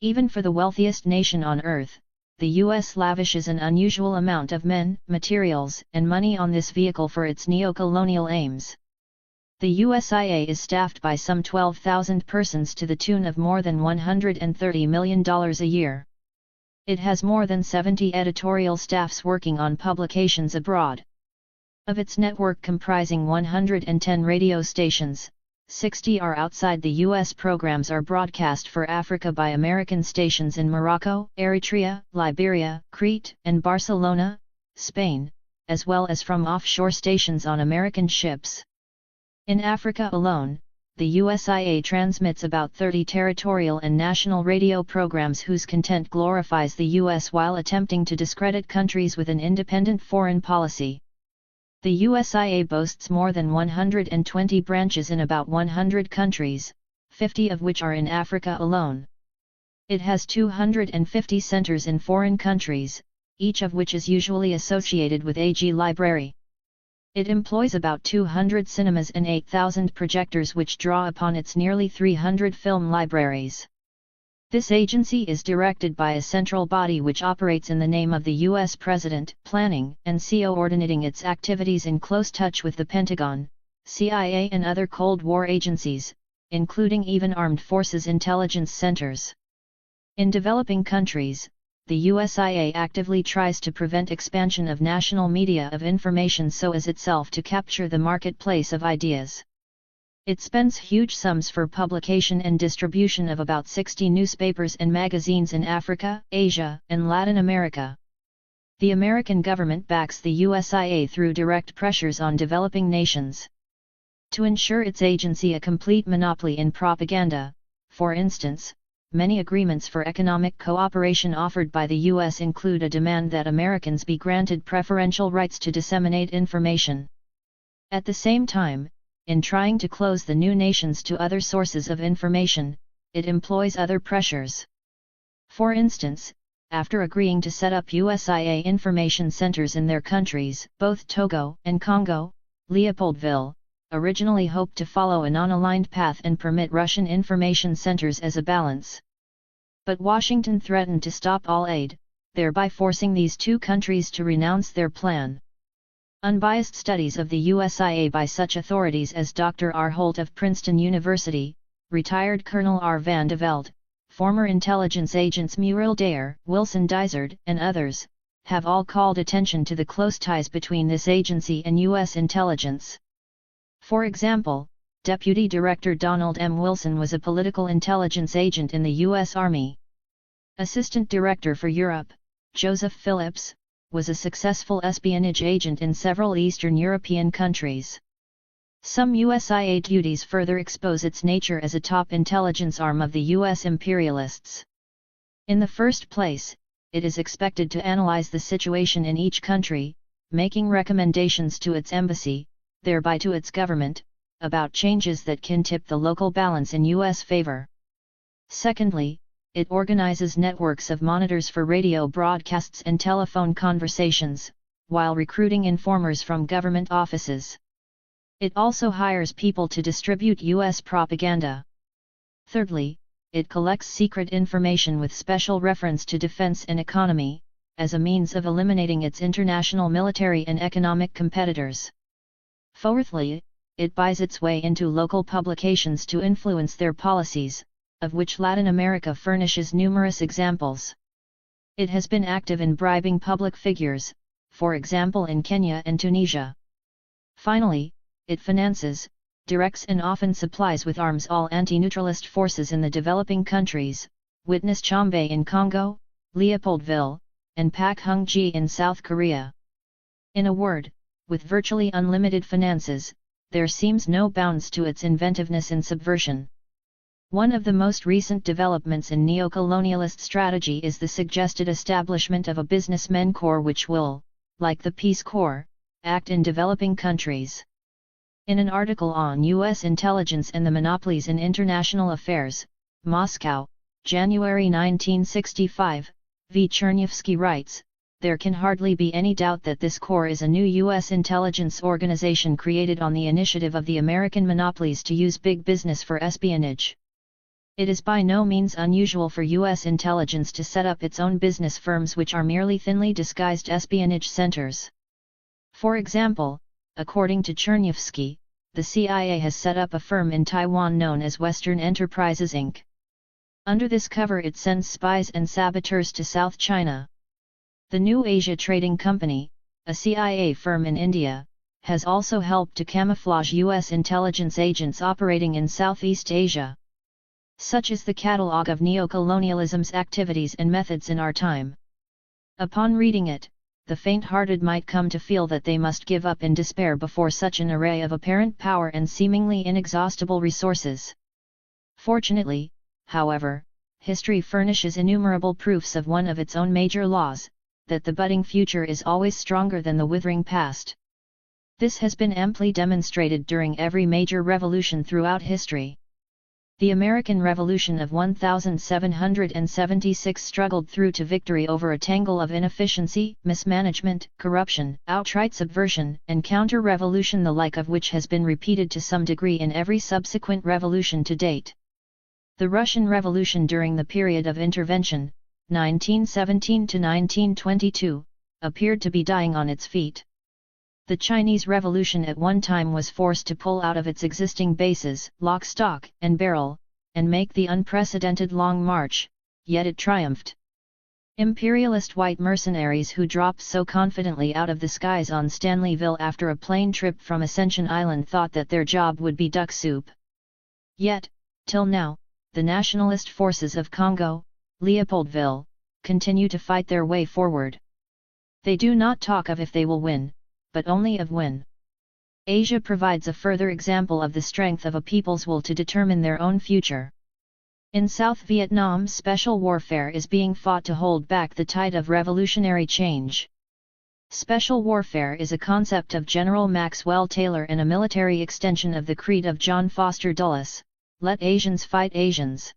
Even for the wealthiest nation on earth, the U.S. lavishes an unusual amount of men, materials, and money on this vehicle for its neo-colonial aims. The USIA is staffed by some 12,000 persons to the tune of more than $130 million a year. It has more than 70 editorial staffs working on publications abroad. Of its network comprising 110 radio stations, 60 are outside the U.S. Programs are broadcast for Africa by American stations in Morocco, Eritrea, Liberia, Crete, and Barcelona, Spain, as well as from offshore stations on American ships. In Africa alone, the USIA transmits about 30 territorial and national radio programs whose content glorifies the U.S. while attempting to discredit countries with an independent foreign policy. The USIA boasts more than 120 branches in about 100 countries, 50 of which are in Africa alone. It has 250 centers in foreign countries, each of which is usually associated with AG Library. It employs about 200 cinemas and 8,000 projectors which draw upon its nearly 300 film libraries. This agency is directed by a central body which operates in the name of the U.S. President, planning and coordinating its activities in close touch with the Pentagon, CIA and other Cold War agencies, including even armed forces intelligence centers. In developing countries, the USIA actively tries to prevent expansion of national media of information so as itself to capture the marketplace of ideas. It spends huge sums for publication and distribution of about 60 newspapers and magazines in Africa, Asia, and Latin America. The American government backs the USIA through direct pressures on developing nations. To ensure its agency a complete monopoly in propaganda, for instance, many agreements for economic cooperation offered by the U.S. include a demand that Americans be granted preferential rights to disseminate information. At the same time, in trying to close the new nations to other sources of information, it employs other pressures. For instance, after agreeing to set up USIA information centers in their countries, both Togo and Congo, Leopoldville originally hoped to follow a non-aligned path and permit Russian information centers as a balance. But Washington threatened to stop all aid, thereby forcing these two countries to renounce their plan. Unbiased studies of the USIA by such authorities as Dr. R. Holt of Princeton University, retired Colonel R. Van de Velde, former intelligence agents Muriel Dare, Wilson Dysart, and others, have all called attention to the close ties between this agency and U.S. intelligence. For example, Deputy Director Donald M. Wilson was a political intelligence agent in the U.S. Army. Assistant Director for Europe, Joseph Phillips, was a successful espionage agent in several Eastern European countries. Some USIA duties further expose its nature as a top intelligence arm of the U.S. imperialists. In the first place, it is expected to analyze the situation in each country, making recommendations to its embassy, thereby to its government, about changes that can tip the local balance in U.S. favor. Secondly, it organizes networks of monitors for radio broadcasts and telephone conversations, while recruiting informers from government offices. It also hires people to distribute U.S. propaganda. Thirdly, it collects secret information with special reference to defense and economy, as a means of eliminating its international military and economic competitors. Fourthly, it buys its way into local publications to influence their policies, of which Latin America furnishes numerous examples. It has been active in bribing public figures, for example in Kenya and Tunisia. Finally, it finances, directs and often supplies with arms all anti-neutralist forces in the developing countries, witness Chombe in Congo, Leopoldville, and Pak Hung-ji in South Korea. In a word, with virtually unlimited finances, there seems no bounds to its inventiveness in subversion. One of the most recent developments in neo-colonialist strategy is the suggested establishment of a businessmen corps which will, like the Peace Corps, act in developing countries. In an article on U.S. intelligence and the monopolies in international affairs, Moscow, January 1965, V. Chernyavsky writes, "There can hardly be any doubt that this corps is a new U.S. intelligence organization created on the initiative of the American monopolies to use big business for espionage. It is by no means unusual for U.S. intelligence to set up its own business firms which are merely thinly disguised espionage centers. For example, according to Chernyavsky, the CIA has set up a firm in Taiwan known as Western Enterprises Inc. Under this cover it sends spies and saboteurs to South China. The New Asia Trading Company, a CIA firm in India, has also helped to camouflage U.S. intelligence agents operating in Southeast Asia. Such is the catalogue of neo-colonialism's activities and methods in our time. Upon reading it, the faint-hearted might come to feel that they must give up in despair before such an array of apparent power and seemingly inexhaustible resources. Fortunately, however, history furnishes innumerable proofs of one of its own major laws, that the budding future is always stronger than the withering past. This has been amply demonstrated during every major revolution throughout history. The American Revolution of 1776 struggled through to victory over a tangle of inefficiency, mismanagement, corruption, outright subversion, and counter-revolution, the like of which has been repeated to some degree in every subsequent revolution to date. The Russian Revolution during the period of intervention, 1917 to 1922, appeared to be dying on its feet. The Chinese Revolution at one time was forced to pull out of its existing bases, lock, stock, and barrel, and make the unprecedented long march, yet it triumphed. Imperialist white mercenaries who dropped so confidently out of the skies on Stanleyville after a plane trip from Ascension Island thought that their job would be duck soup. Yet, till now, the nationalist forces of Congo, Leopoldville, continue to fight their way forward. They do not talk of if they will win, but only of when. Asia provides a further example of the strength of a people's will to determine their own future. In South Vietnam, special warfare is being fought to hold back the tide of revolutionary change. Special warfare is a concept of General Maxwell Taylor and a military extension of the creed of John Foster Dulles, "Let Asians fight Asians."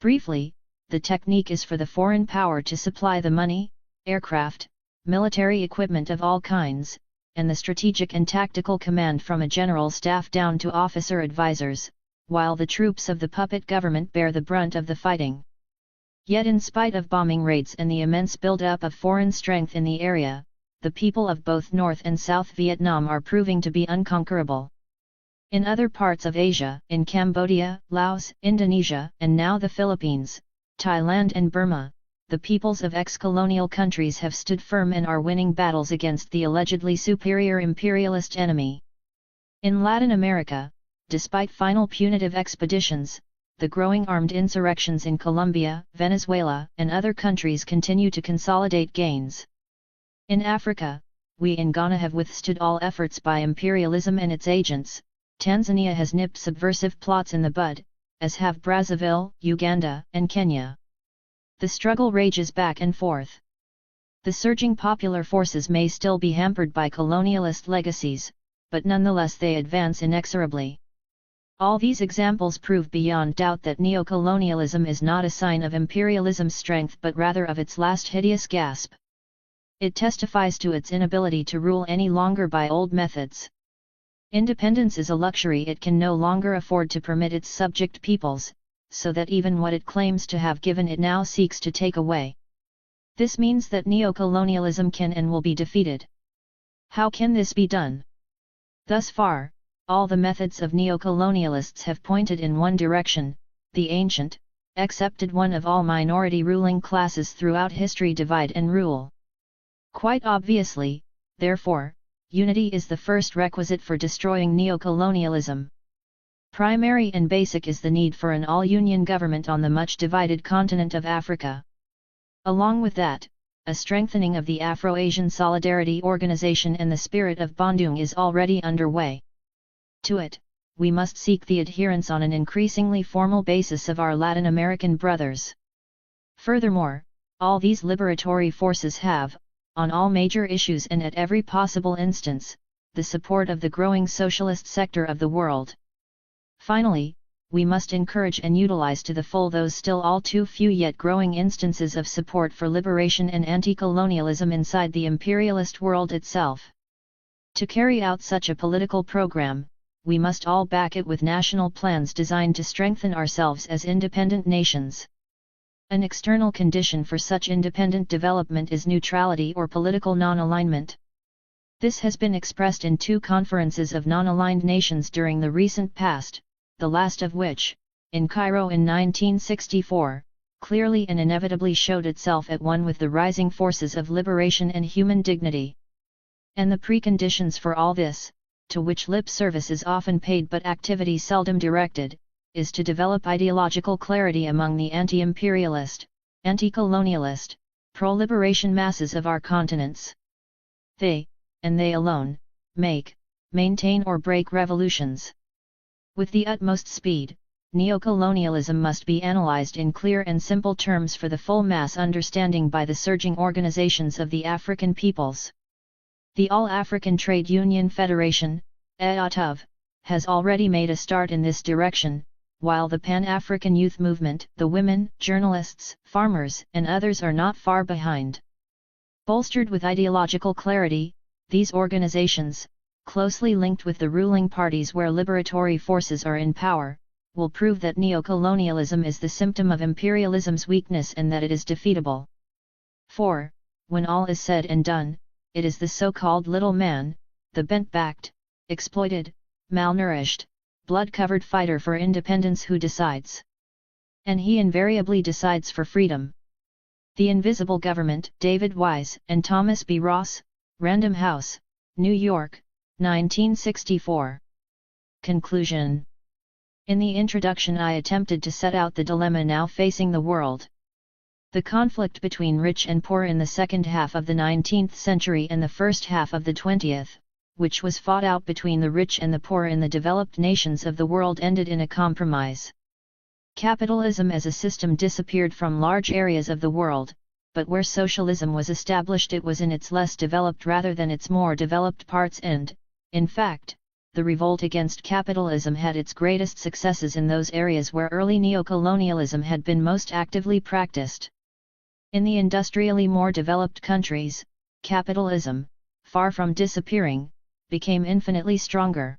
Briefly, the technique is for the foreign power to supply the money, aircraft, military equipment of all kinds, and the strategic and tactical command from a general staff down to officer advisors, while the troops of the puppet government bear the brunt of the fighting. Yet in spite of bombing raids and the immense build-up of foreign strength in the area, the people of both North and South Vietnam are proving to be unconquerable. In other parts of Asia, in Cambodia, Laos, Indonesia, and now the Philippines, Thailand and Burma, the peoples of ex-colonial countries have stood firm and are winning battles against the allegedly superior imperialist enemy. In Latin America, despite final punitive expeditions, the growing armed insurrections in Colombia, Venezuela, and other countries continue to consolidate gains. In Africa, we in Ghana have withstood all efforts by imperialism and its agents. Tanzania has nipped subversive plots in the bud, as have Brazzaville, Uganda, and Kenya. The struggle rages back and forth. The surging popular forces may still be hampered by colonialist legacies, but nonetheless they advance inexorably. All these examples prove beyond doubt that neo-colonialism is not a sign of imperialism's strength but rather of its last hideous gasp. It testifies to its inability to rule any longer by old methods. Independence is a luxury it can no longer afford to permit its subject peoples, so that even what it claims to have given it now seeks to take away. This means that neo-colonialism can and will be defeated. How can this be done? Thus far, all the methods of neo-colonialists have pointed in one direction: the ancient, accepted one of all minority ruling classes throughout history: divide and rule. Quite obviously, therefore, unity is the first requisite for destroying neo-colonialism. Primary and basic is the need for an all-union government on the much divided continent of Africa. Along with that, a strengthening of the Afro-Asian Solidarity Organization and the spirit of Bandung is already underway. To it, we must seek the adherence on an increasingly formal basis of our Latin American brothers. Furthermore, all these liberatory forces have, on all major issues and at every possible instance, the support of the growing socialist sector of the world. Finally, we must encourage and utilize to the full those still all too few yet growing instances of support for liberation and anti-colonialism inside the imperialist world itself. To carry out such a political program, we must all back it with national plans designed to strengthen ourselves as independent nations. An external condition for such independent development is neutrality or political non-alignment. This has been expressed in 2 conferences of non-aligned nations during the recent past, the last of which, in Cairo in 1964, clearly and inevitably showed itself at one with the rising forces of liberation and human dignity. And the preconditions for all this, to which lip service is often paid but activity seldom directed, is to develop ideological clarity among the anti-imperialist, anti-colonialist, pro-liberation masses of our continents. They, and they alone, make, maintain or break revolutions. With the utmost speed, neo-colonialism must be analyzed in clear and simple terms for the full mass understanding by the surging organizations of the African peoples. The All-African Trade Union Federation, AATUV, has already made a start in this direction, while the Pan-African Youth Movement, the women, journalists, farmers, and others are not far behind. Bolstered with ideological clarity, these organizations, closely linked with the ruling parties where liberatory forces are in power, will prove that neo-colonialism is the symptom of imperialism's weakness and that it is defeatable. For, when all is said and done, it is the so-called little man, the bent-backed, exploited, malnourished, blood-covered fighter for independence who decides. And he invariably decides for freedom. The Invisible Government, David Wise and Thomas B. Ross, Random House, New York, 1964. Conclusion. In the introduction I attempted to set out the dilemma now facing the world. The conflict between rich and poor in the second half of the 19th century and the first half of the 20th, which was fought out between the rich and the poor in the developed nations of the world, ended in a compromise. Capitalism as a system disappeared from large areas of the world, but where socialism was established it was in its less developed rather than its more developed parts, and, in fact, the revolt against capitalism had its greatest successes in those areas where early neo-colonialism had been most actively practiced. In the industrially more developed countries, capitalism, far from disappearing, became infinitely stronger.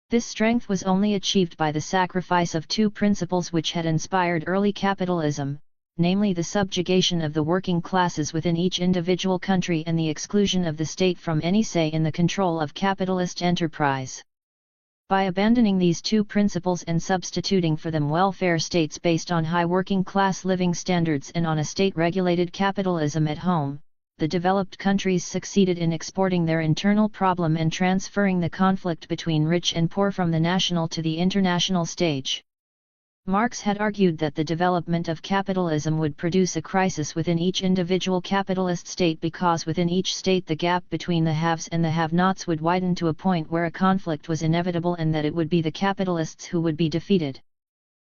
This strength was only achieved by the sacrifice of two principles which had inspired early capitalism, namely the subjugation of the working classes within each individual country and the exclusion of the state from any say in the control of capitalist enterprise. By abandoning these two principles and substituting for them welfare states based on high working class living standards and on a state-regulated capitalism at home, the developed countries succeeded in exporting their internal problem and transferring the conflict between rich and poor from the national to the international stage. Marx had argued that the development of capitalism would produce a crisis within each individual capitalist state because within each state the gap between the haves and the have-nots would widen to a point where a conflict was inevitable and that it would be the capitalists who would be defeated.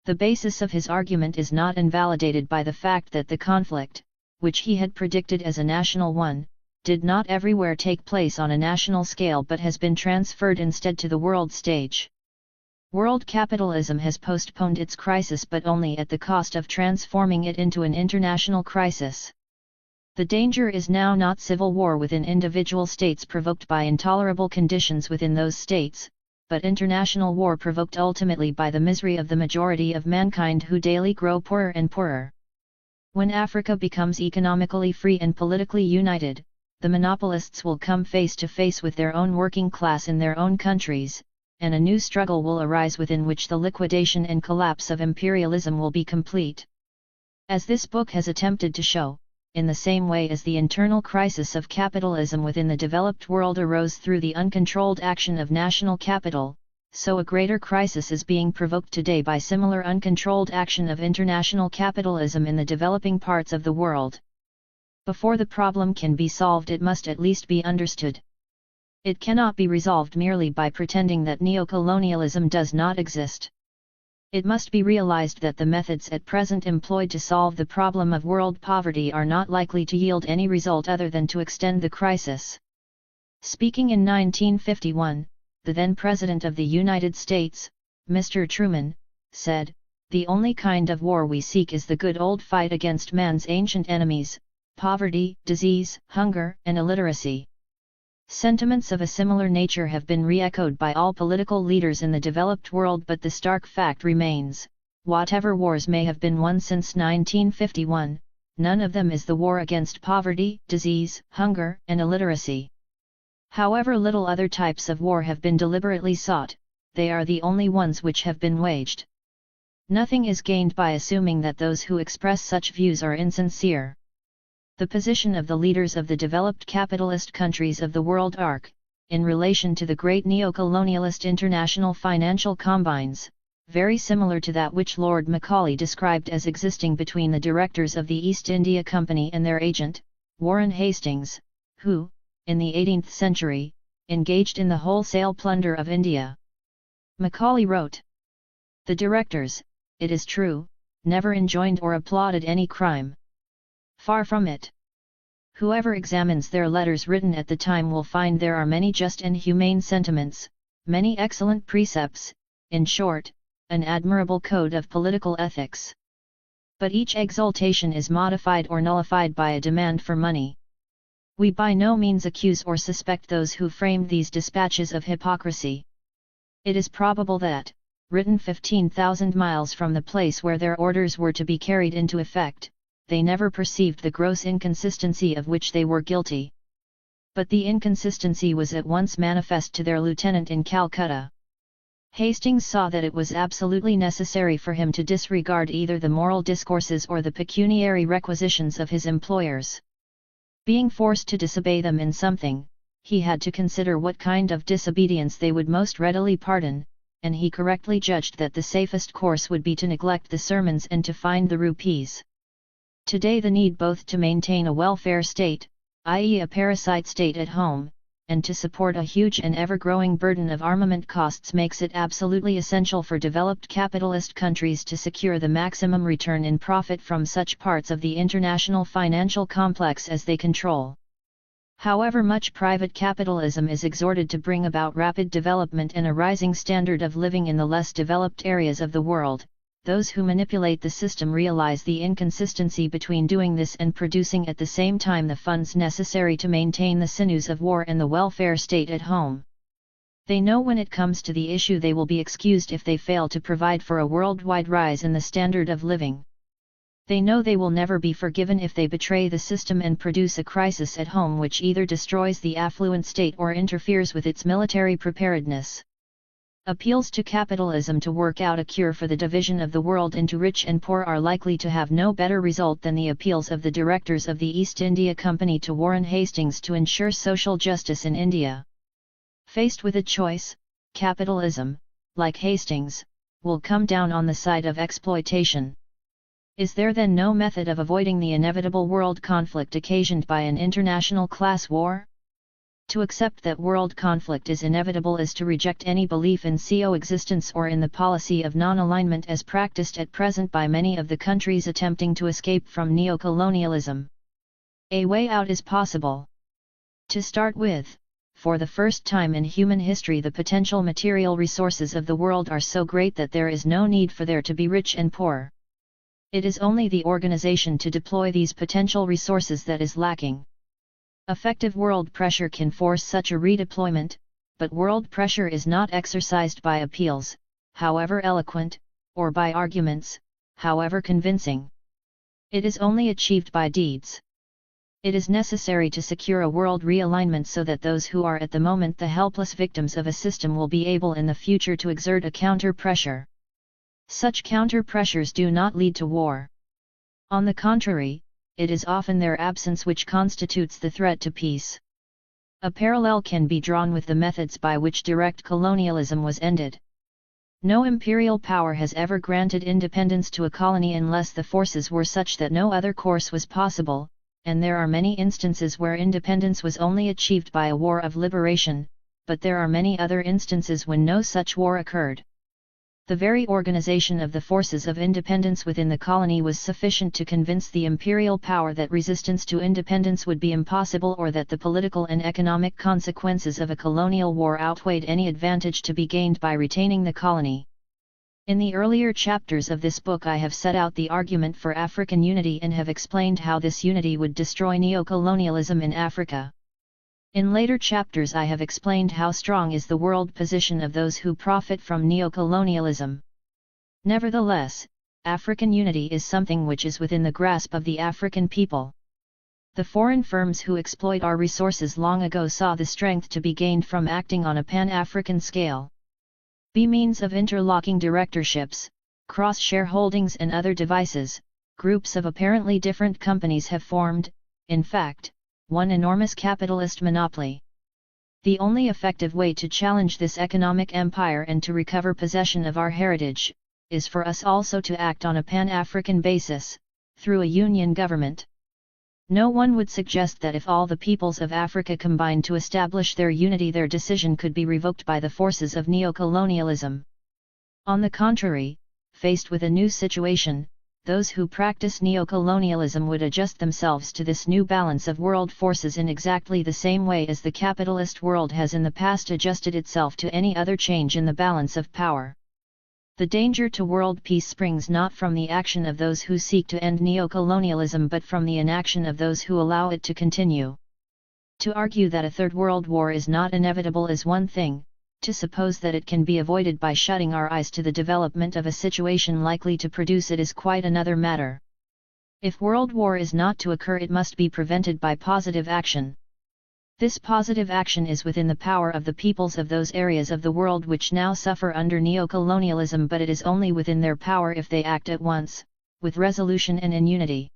The basis of his argument is not invalidated by the fact that the conflict, which he had predicted as a national one, did not everywhere take place on a national scale but has been transferred instead to the world stage. World capitalism has postponed its crisis but only at the cost of transforming it into an international crisis. The danger is now not civil war within individual states provoked by intolerable conditions within those states, but international war provoked ultimately by the misery of the majority of mankind who daily grow poorer and poorer. When Africa becomes economically free and politically united, the monopolists will come face to face with their own working class in their own countries, and a new struggle will arise within which the liquidation and collapse of imperialism will be complete. As this book has attempted to show, in the same way as the internal crisis of capitalism within the developed world arose through the uncontrolled action of national capital, so a greater crisis is being provoked today by similar uncontrolled action of international capitalism in the developing parts of the world. Before the problem can be solved, it must at least be understood. It cannot be resolved merely by pretending that neo-colonialism does not exist. It must be realized that the methods at present employed to solve the problem of world poverty are not likely to yield any result other than to extend the crisis. Speaking in 1951, the then President of the United States, Mr. Truman, said, "The only kind of war we seek is the good old fight against man's ancient enemies, poverty, disease, hunger, and illiteracy." Sentiments of a similar nature have been re-echoed by all political leaders in the developed world, but the stark fact remains, whatever wars may have been won since 1951, none of them is the war against poverty, disease, hunger, and illiteracy. However little other types of war have been deliberately sought, they are the only ones which have been waged. Nothing is gained by assuming that those who express such views are insincere. The position of the leaders of the developed capitalist countries of the world arc, in relation to the great neo-colonialist international financial combines, very similar to that which Lord Macaulay described as existing between the directors of the East India Company and their agent, Warren Hastings, who, in the 18th century, engaged in the wholesale plunder of India. Macaulay wrote, "The directors, it is true, never enjoined or applauded any crime. Far from it. Whoever examines their letters written at the time will find there are many just and humane sentiments, many excellent precepts, in short, an admirable code of political ethics. But each exaltation is modified or nullified by a demand for money. We by no means accuse or suspect those who framed these dispatches of hypocrisy. It is probable that, written 15,000 miles from the place where their orders were to be carried into effect, they never perceived the gross inconsistency of which they were guilty. But the inconsistency was at once manifest to their lieutenant in Calcutta. Hastings saw that it was absolutely necessary for him to disregard either the moral discourses or the pecuniary requisitions of his employers. Being forced to disobey them in something, he had to consider what kind of disobedience they would most readily pardon, and he correctly judged that the safest course would be to neglect the sermons and to find the rupees. Today the need both to maintain a welfare state, i.e. a parasite state at home, and to support a huge and ever-growing burden of armament costs makes it absolutely essential for developed capitalist countries to secure the maximum return in profit from such parts of the international financial complex as they control. However much private capitalism is exhorted to bring about rapid development and a rising standard of living in the less developed areas of the world, those who manipulate the system realize the inconsistency between doing this and producing at the same time the funds necessary to maintain the sinews of war and the welfare state at home. They know when it comes to the issue they will be excused if they fail to provide for a worldwide rise in the standard of living. They know they will never be forgiven if they betray the system and produce a crisis at home which either destroys the affluent state or interferes with its military preparedness. Appeals to capitalism to work out a cure for the division of the world into rich and poor are likely to have no better result than the appeals of the directors of the East India Company to Warren Hastings to ensure social justice in India. Faced with a choice, capitalism, like Hastings, will come down on the side of exploitation. Is there then no method of avoiding the inevitable world conflict occasioned by an international class war? To accept that world conflict is inevitable is to reject any belief in coexistence or in the policy of non-alignment as practiced at present by many of the countries attempting to escape from neo-colonialism. A way out is possible. To start with, for the first time in human history the potential material resources of the world are so great that there is no need for there to be rich and poor. It is only the organization to deploy these potential resources that is lacking. Effective world pressure can force such a redeployment, but world pressure is not exercised by appeals, however eloquent, or by arguments, however convincing. It is only achieved by deeds. It is necessary to secure a world realignment so that those who are at the moment the helpless victims of a system will be able in the future to exert a counter-pressure. Such counter-pressures do not lead to war. On the contrary, it is often their absence which constitutes the threat to peace. A parallel can be drawn with the methods by which direct colonialism was ended. No imperial power has ever granted independence to a colony unless the forces were such that no other course was possible, and there are many instances where independence was only achieved by a war of liberation, but there are many other instances when no such war occurred. The very organization of the forces of independence within the colony was sufficient to convince the imperial power that resistance to independence would be impossible or that the political and economic consequences of a colonial war outweighed any advantage to be gained by retaining the colony. In the earlier chapters of this book I have set out the argument for African unity and have explained how this unity would destroy neo-colonialism in Africa. In later chapters I have explained how strong is the world position of those who profit from neo-colonialism. Nevertheless, African unity is something which is within the grasp of the African people. The foreign firms who exploit our resources long ago saw the strength to be gained from acting on a pan-African scale. By means of interlocking directorships, cross-shareholdings and other devices, groups of apparently different companies have formed, in fact, one enormous capitalist monopoly. The only effective way to challenge this economic empire and to recover possession of our heritage, is for us also to act on a pan-African basis, through a union government. No one would suggest that if all the peoples of Africa combined to establish their unity their decision could be revoked by the forces of neo-colonialism. On the contrary, faced with a new situation, those who practice neo-colonialism would adjust themselves to this new balance of world forces in exactly the same way as the capitalist world has in the past adjusted itself to any other change in the balance of power. The danger to world peace springs not from the action of those who seek to end neo-colonialism but from the inaction of those who allow it to continue. To argue that a third world war is not inevitable is one thing, to suppose that it can be avoided by shutting our eyes to the development of a situation likely to produce it is quite another matter. If world war is not to occur it must be prevented by positive action. This positive action is within the power of the peoples of those areas of the world which now suffer under neo-colonialism but it is only within their power if they act at once, with resolution and in unity.